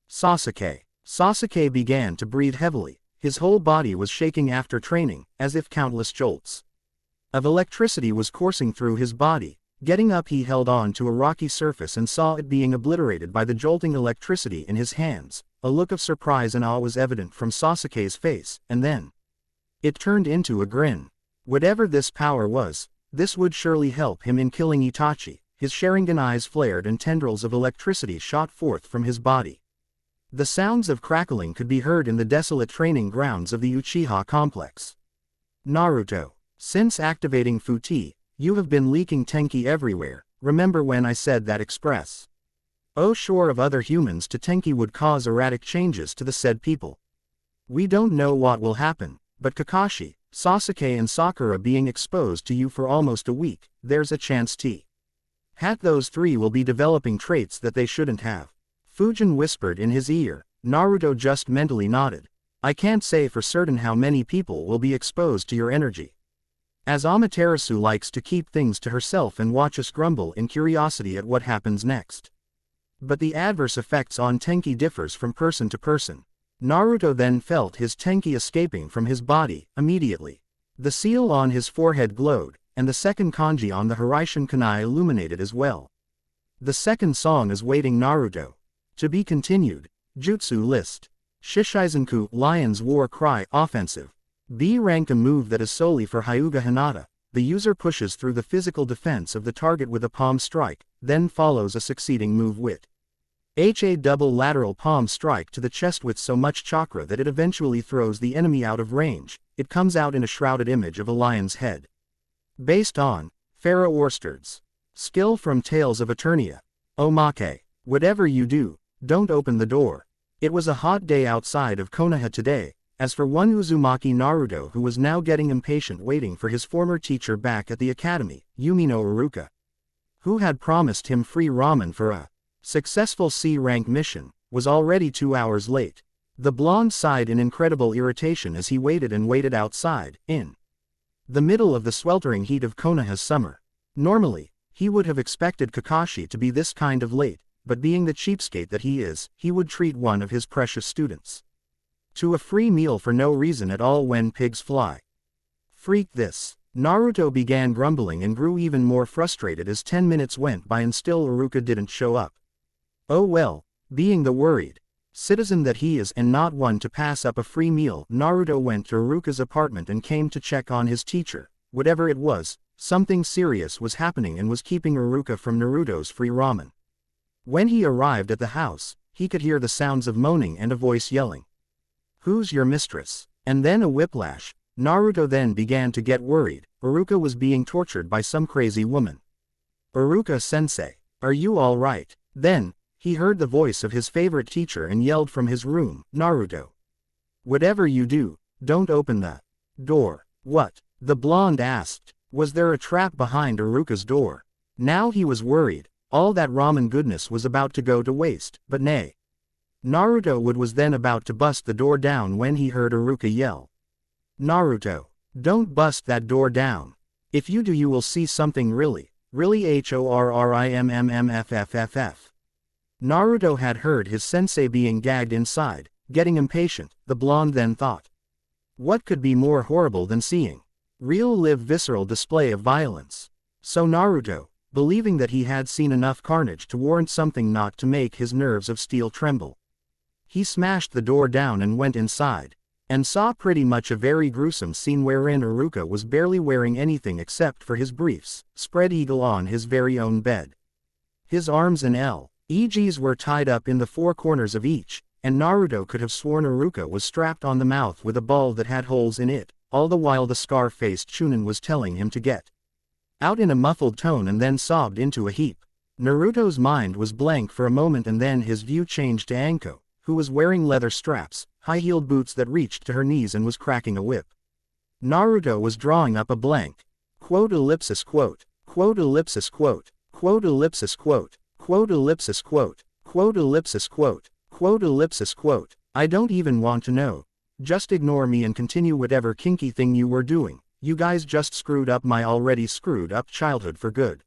Sasuke. Sasuke began to breathe heavily. His whole body was shaking after training, as if countless jolts of electricity was coursing through his body. Getting up, he held on to a rocky surface and saw it being obliterated by the jolting electricity in his hands. A look of surprise and awe was evident from Sasuke's face, and then it turned into a grin. Whatever this power was, this would surely help him in killing Itachi. His Sharingan eyes flared and tendrils of electricity shot forth from his body. The sounds of crackling could be heard in the desolate training grounds of the Uchiha complex. Naruto. Since activating Futi, you have been leaking Tenki everywhere. Remember when I said that express shore of other humans to Tenki would cause erratic changes to the said people? We don't know what will happen, but Kakashi, Sasuke and Sakura being exposed to you for almost a week, there's a chance those 3 will be developing traits that they shouldn't have. Fujin whispered in his ear. Naruto just mentally nodded. I can't say for certain how many people will be exposed to your energy, as Amaterasu likes to keep things to herself and watch us grumble in curiosity at what happens next. But the adverse effects on Tenki differs from person to person. Naruto then felt his Tenki escaping from his body immediately. The seal on his forehead glowed, and the second kanji on the Hiraishin kunai illuminated as well. The second song is waiting. Naruto. To be continued. Jutsu list. Shishizenku, Lion's War Cry, offensive. B rank, a move that is solely for Hyuga Hinata. The user pushes through the physical defense of the target with a palm strike, then follows a succeeding move with a double lateral palm strike to the chest with so much chakra that it eventually throws the enemy out of range. It comes out in a shrouded image of a lion's head. Based on Farrah Oerster's skill from Tales of Eternia. Omake. Whatever you do, don't open the door. It was a hot day outside of Konoha today. As for one Uzumaki, Naruto, who was now getting impatient waiting for his former teacher back at the academy, Yumino Iruka, who had promised him free ramen for a successful C-rank mission, was already 2 hours late. The blonde sighed in incredible irritation as he waited and waited outside, in the middle of the sweltering heat of Konoha's summer. Normally, he would have expected Kakashi to be this kind of late, but being the cheapskate that he is, he would treat one of his precious students to a free meal for no reason at all when pigs fly. Freak this. Naruto began grumbling and grew even more frustrated as 10 minutes went by and still Iruka didn't show up. Oh well, being the worried citizen that he is and not one to pass up a free meal, Naruto went to Iruka's apartment and came to check on his teacher. Whatever it was, something serious was happening and was keeping Iruka from Naruto's free ramen. When he arrived at the house, he could hear the sounds of moaning and a voice yelling, "Who's your mistress?" And then a whiplash. Naruto then began to get worried. Iruka was being tortured by some crazy woman. "Iruka-sensei, are you all right?" Then, he heard the voice of his favorite teacher and yelled from his room, "Naruto, whatever you do, don't open the door." "What?" the blonde asked. Was there a trap behind Iruka's door? Now he was worried. All that ramen goodness was about to go to waste, but nay. Naruto was then about to bust the door down when he heard Iruka yell, "Naruto, don't bust that door down. If you do you will see something really horrimmff." Naruto had heard his sensei being gagged inside. Getting impatient, the blonde then thought, what could be more horrible than seeing real live visceral display of violence? So Naruto, believing that he had seen enough carnage to warrant something not to make his nerves of steel tremble. He smashed the door down and went inside, and saw pretty much a very gruesome scene wherein Iruka was barely wearing anything except for his briefs, spread eagle on his very own bed. His arms and legs were tied up in the four corners of each, and Naruto could have sworn Iruka was strapped on the mouth with a ball that had holes in it, all the while the scar-faced Chunin was telling him to get out in a muffled tone and then sobbed into a heap. Naruto's mind was blank for a moment and then his view changed to Anko, who was wearing leather straps, high-heeled boots that reached to her knees and was cracking a whip. Naruto was drawing up a blank. Quote ellipsis quote. Quote ellipsis quote. Quote ellipsis quote. Quote ellipsis quote. Quote ellipsis quote. Quote ellipsis quote. I don't even want to know. Just ignore me and continue whatever kinky thing you were doing. You guys just screwed up my already screwed up childhood for good.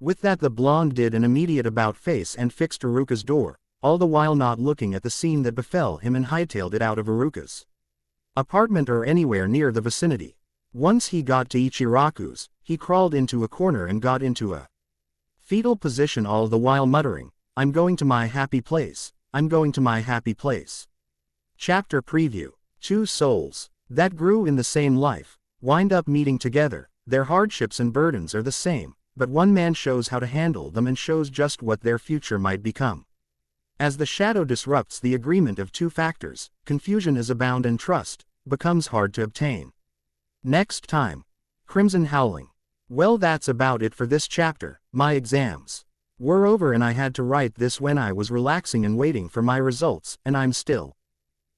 With that the blonde did an immediate about-face and fixed Iruka's door, all the while not looking at the scene that befell him and hightailed it out of Iruka's apartment or anywhere near the vicinity. Once he got to Ichiraku's, he crawled into a corner and got into a fetal position all the while muttering, I'm going to my happy place, I'm going to my happy place. Chapter Preview. Two souls that grew in the same life wind up meeting together. Their hardships and burdens are the same, but one man shows how to handle them and shows just what their future might become. As the shadow disrupts the agreement of two factors, confusion is abound and trust becomes hard to obtain. Next time. Crimson Howling. Well, that's about it for this chapter. My exams were over and I had to write this when I was relaxing and waiting for my results, and I'm still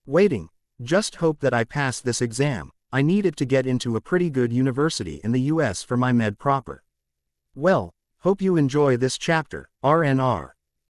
waiting. Just hope that I pass this exam. I need it to get into a pretty good university in the US for my med proper. Well, hope you enjoy this chapter. RNR.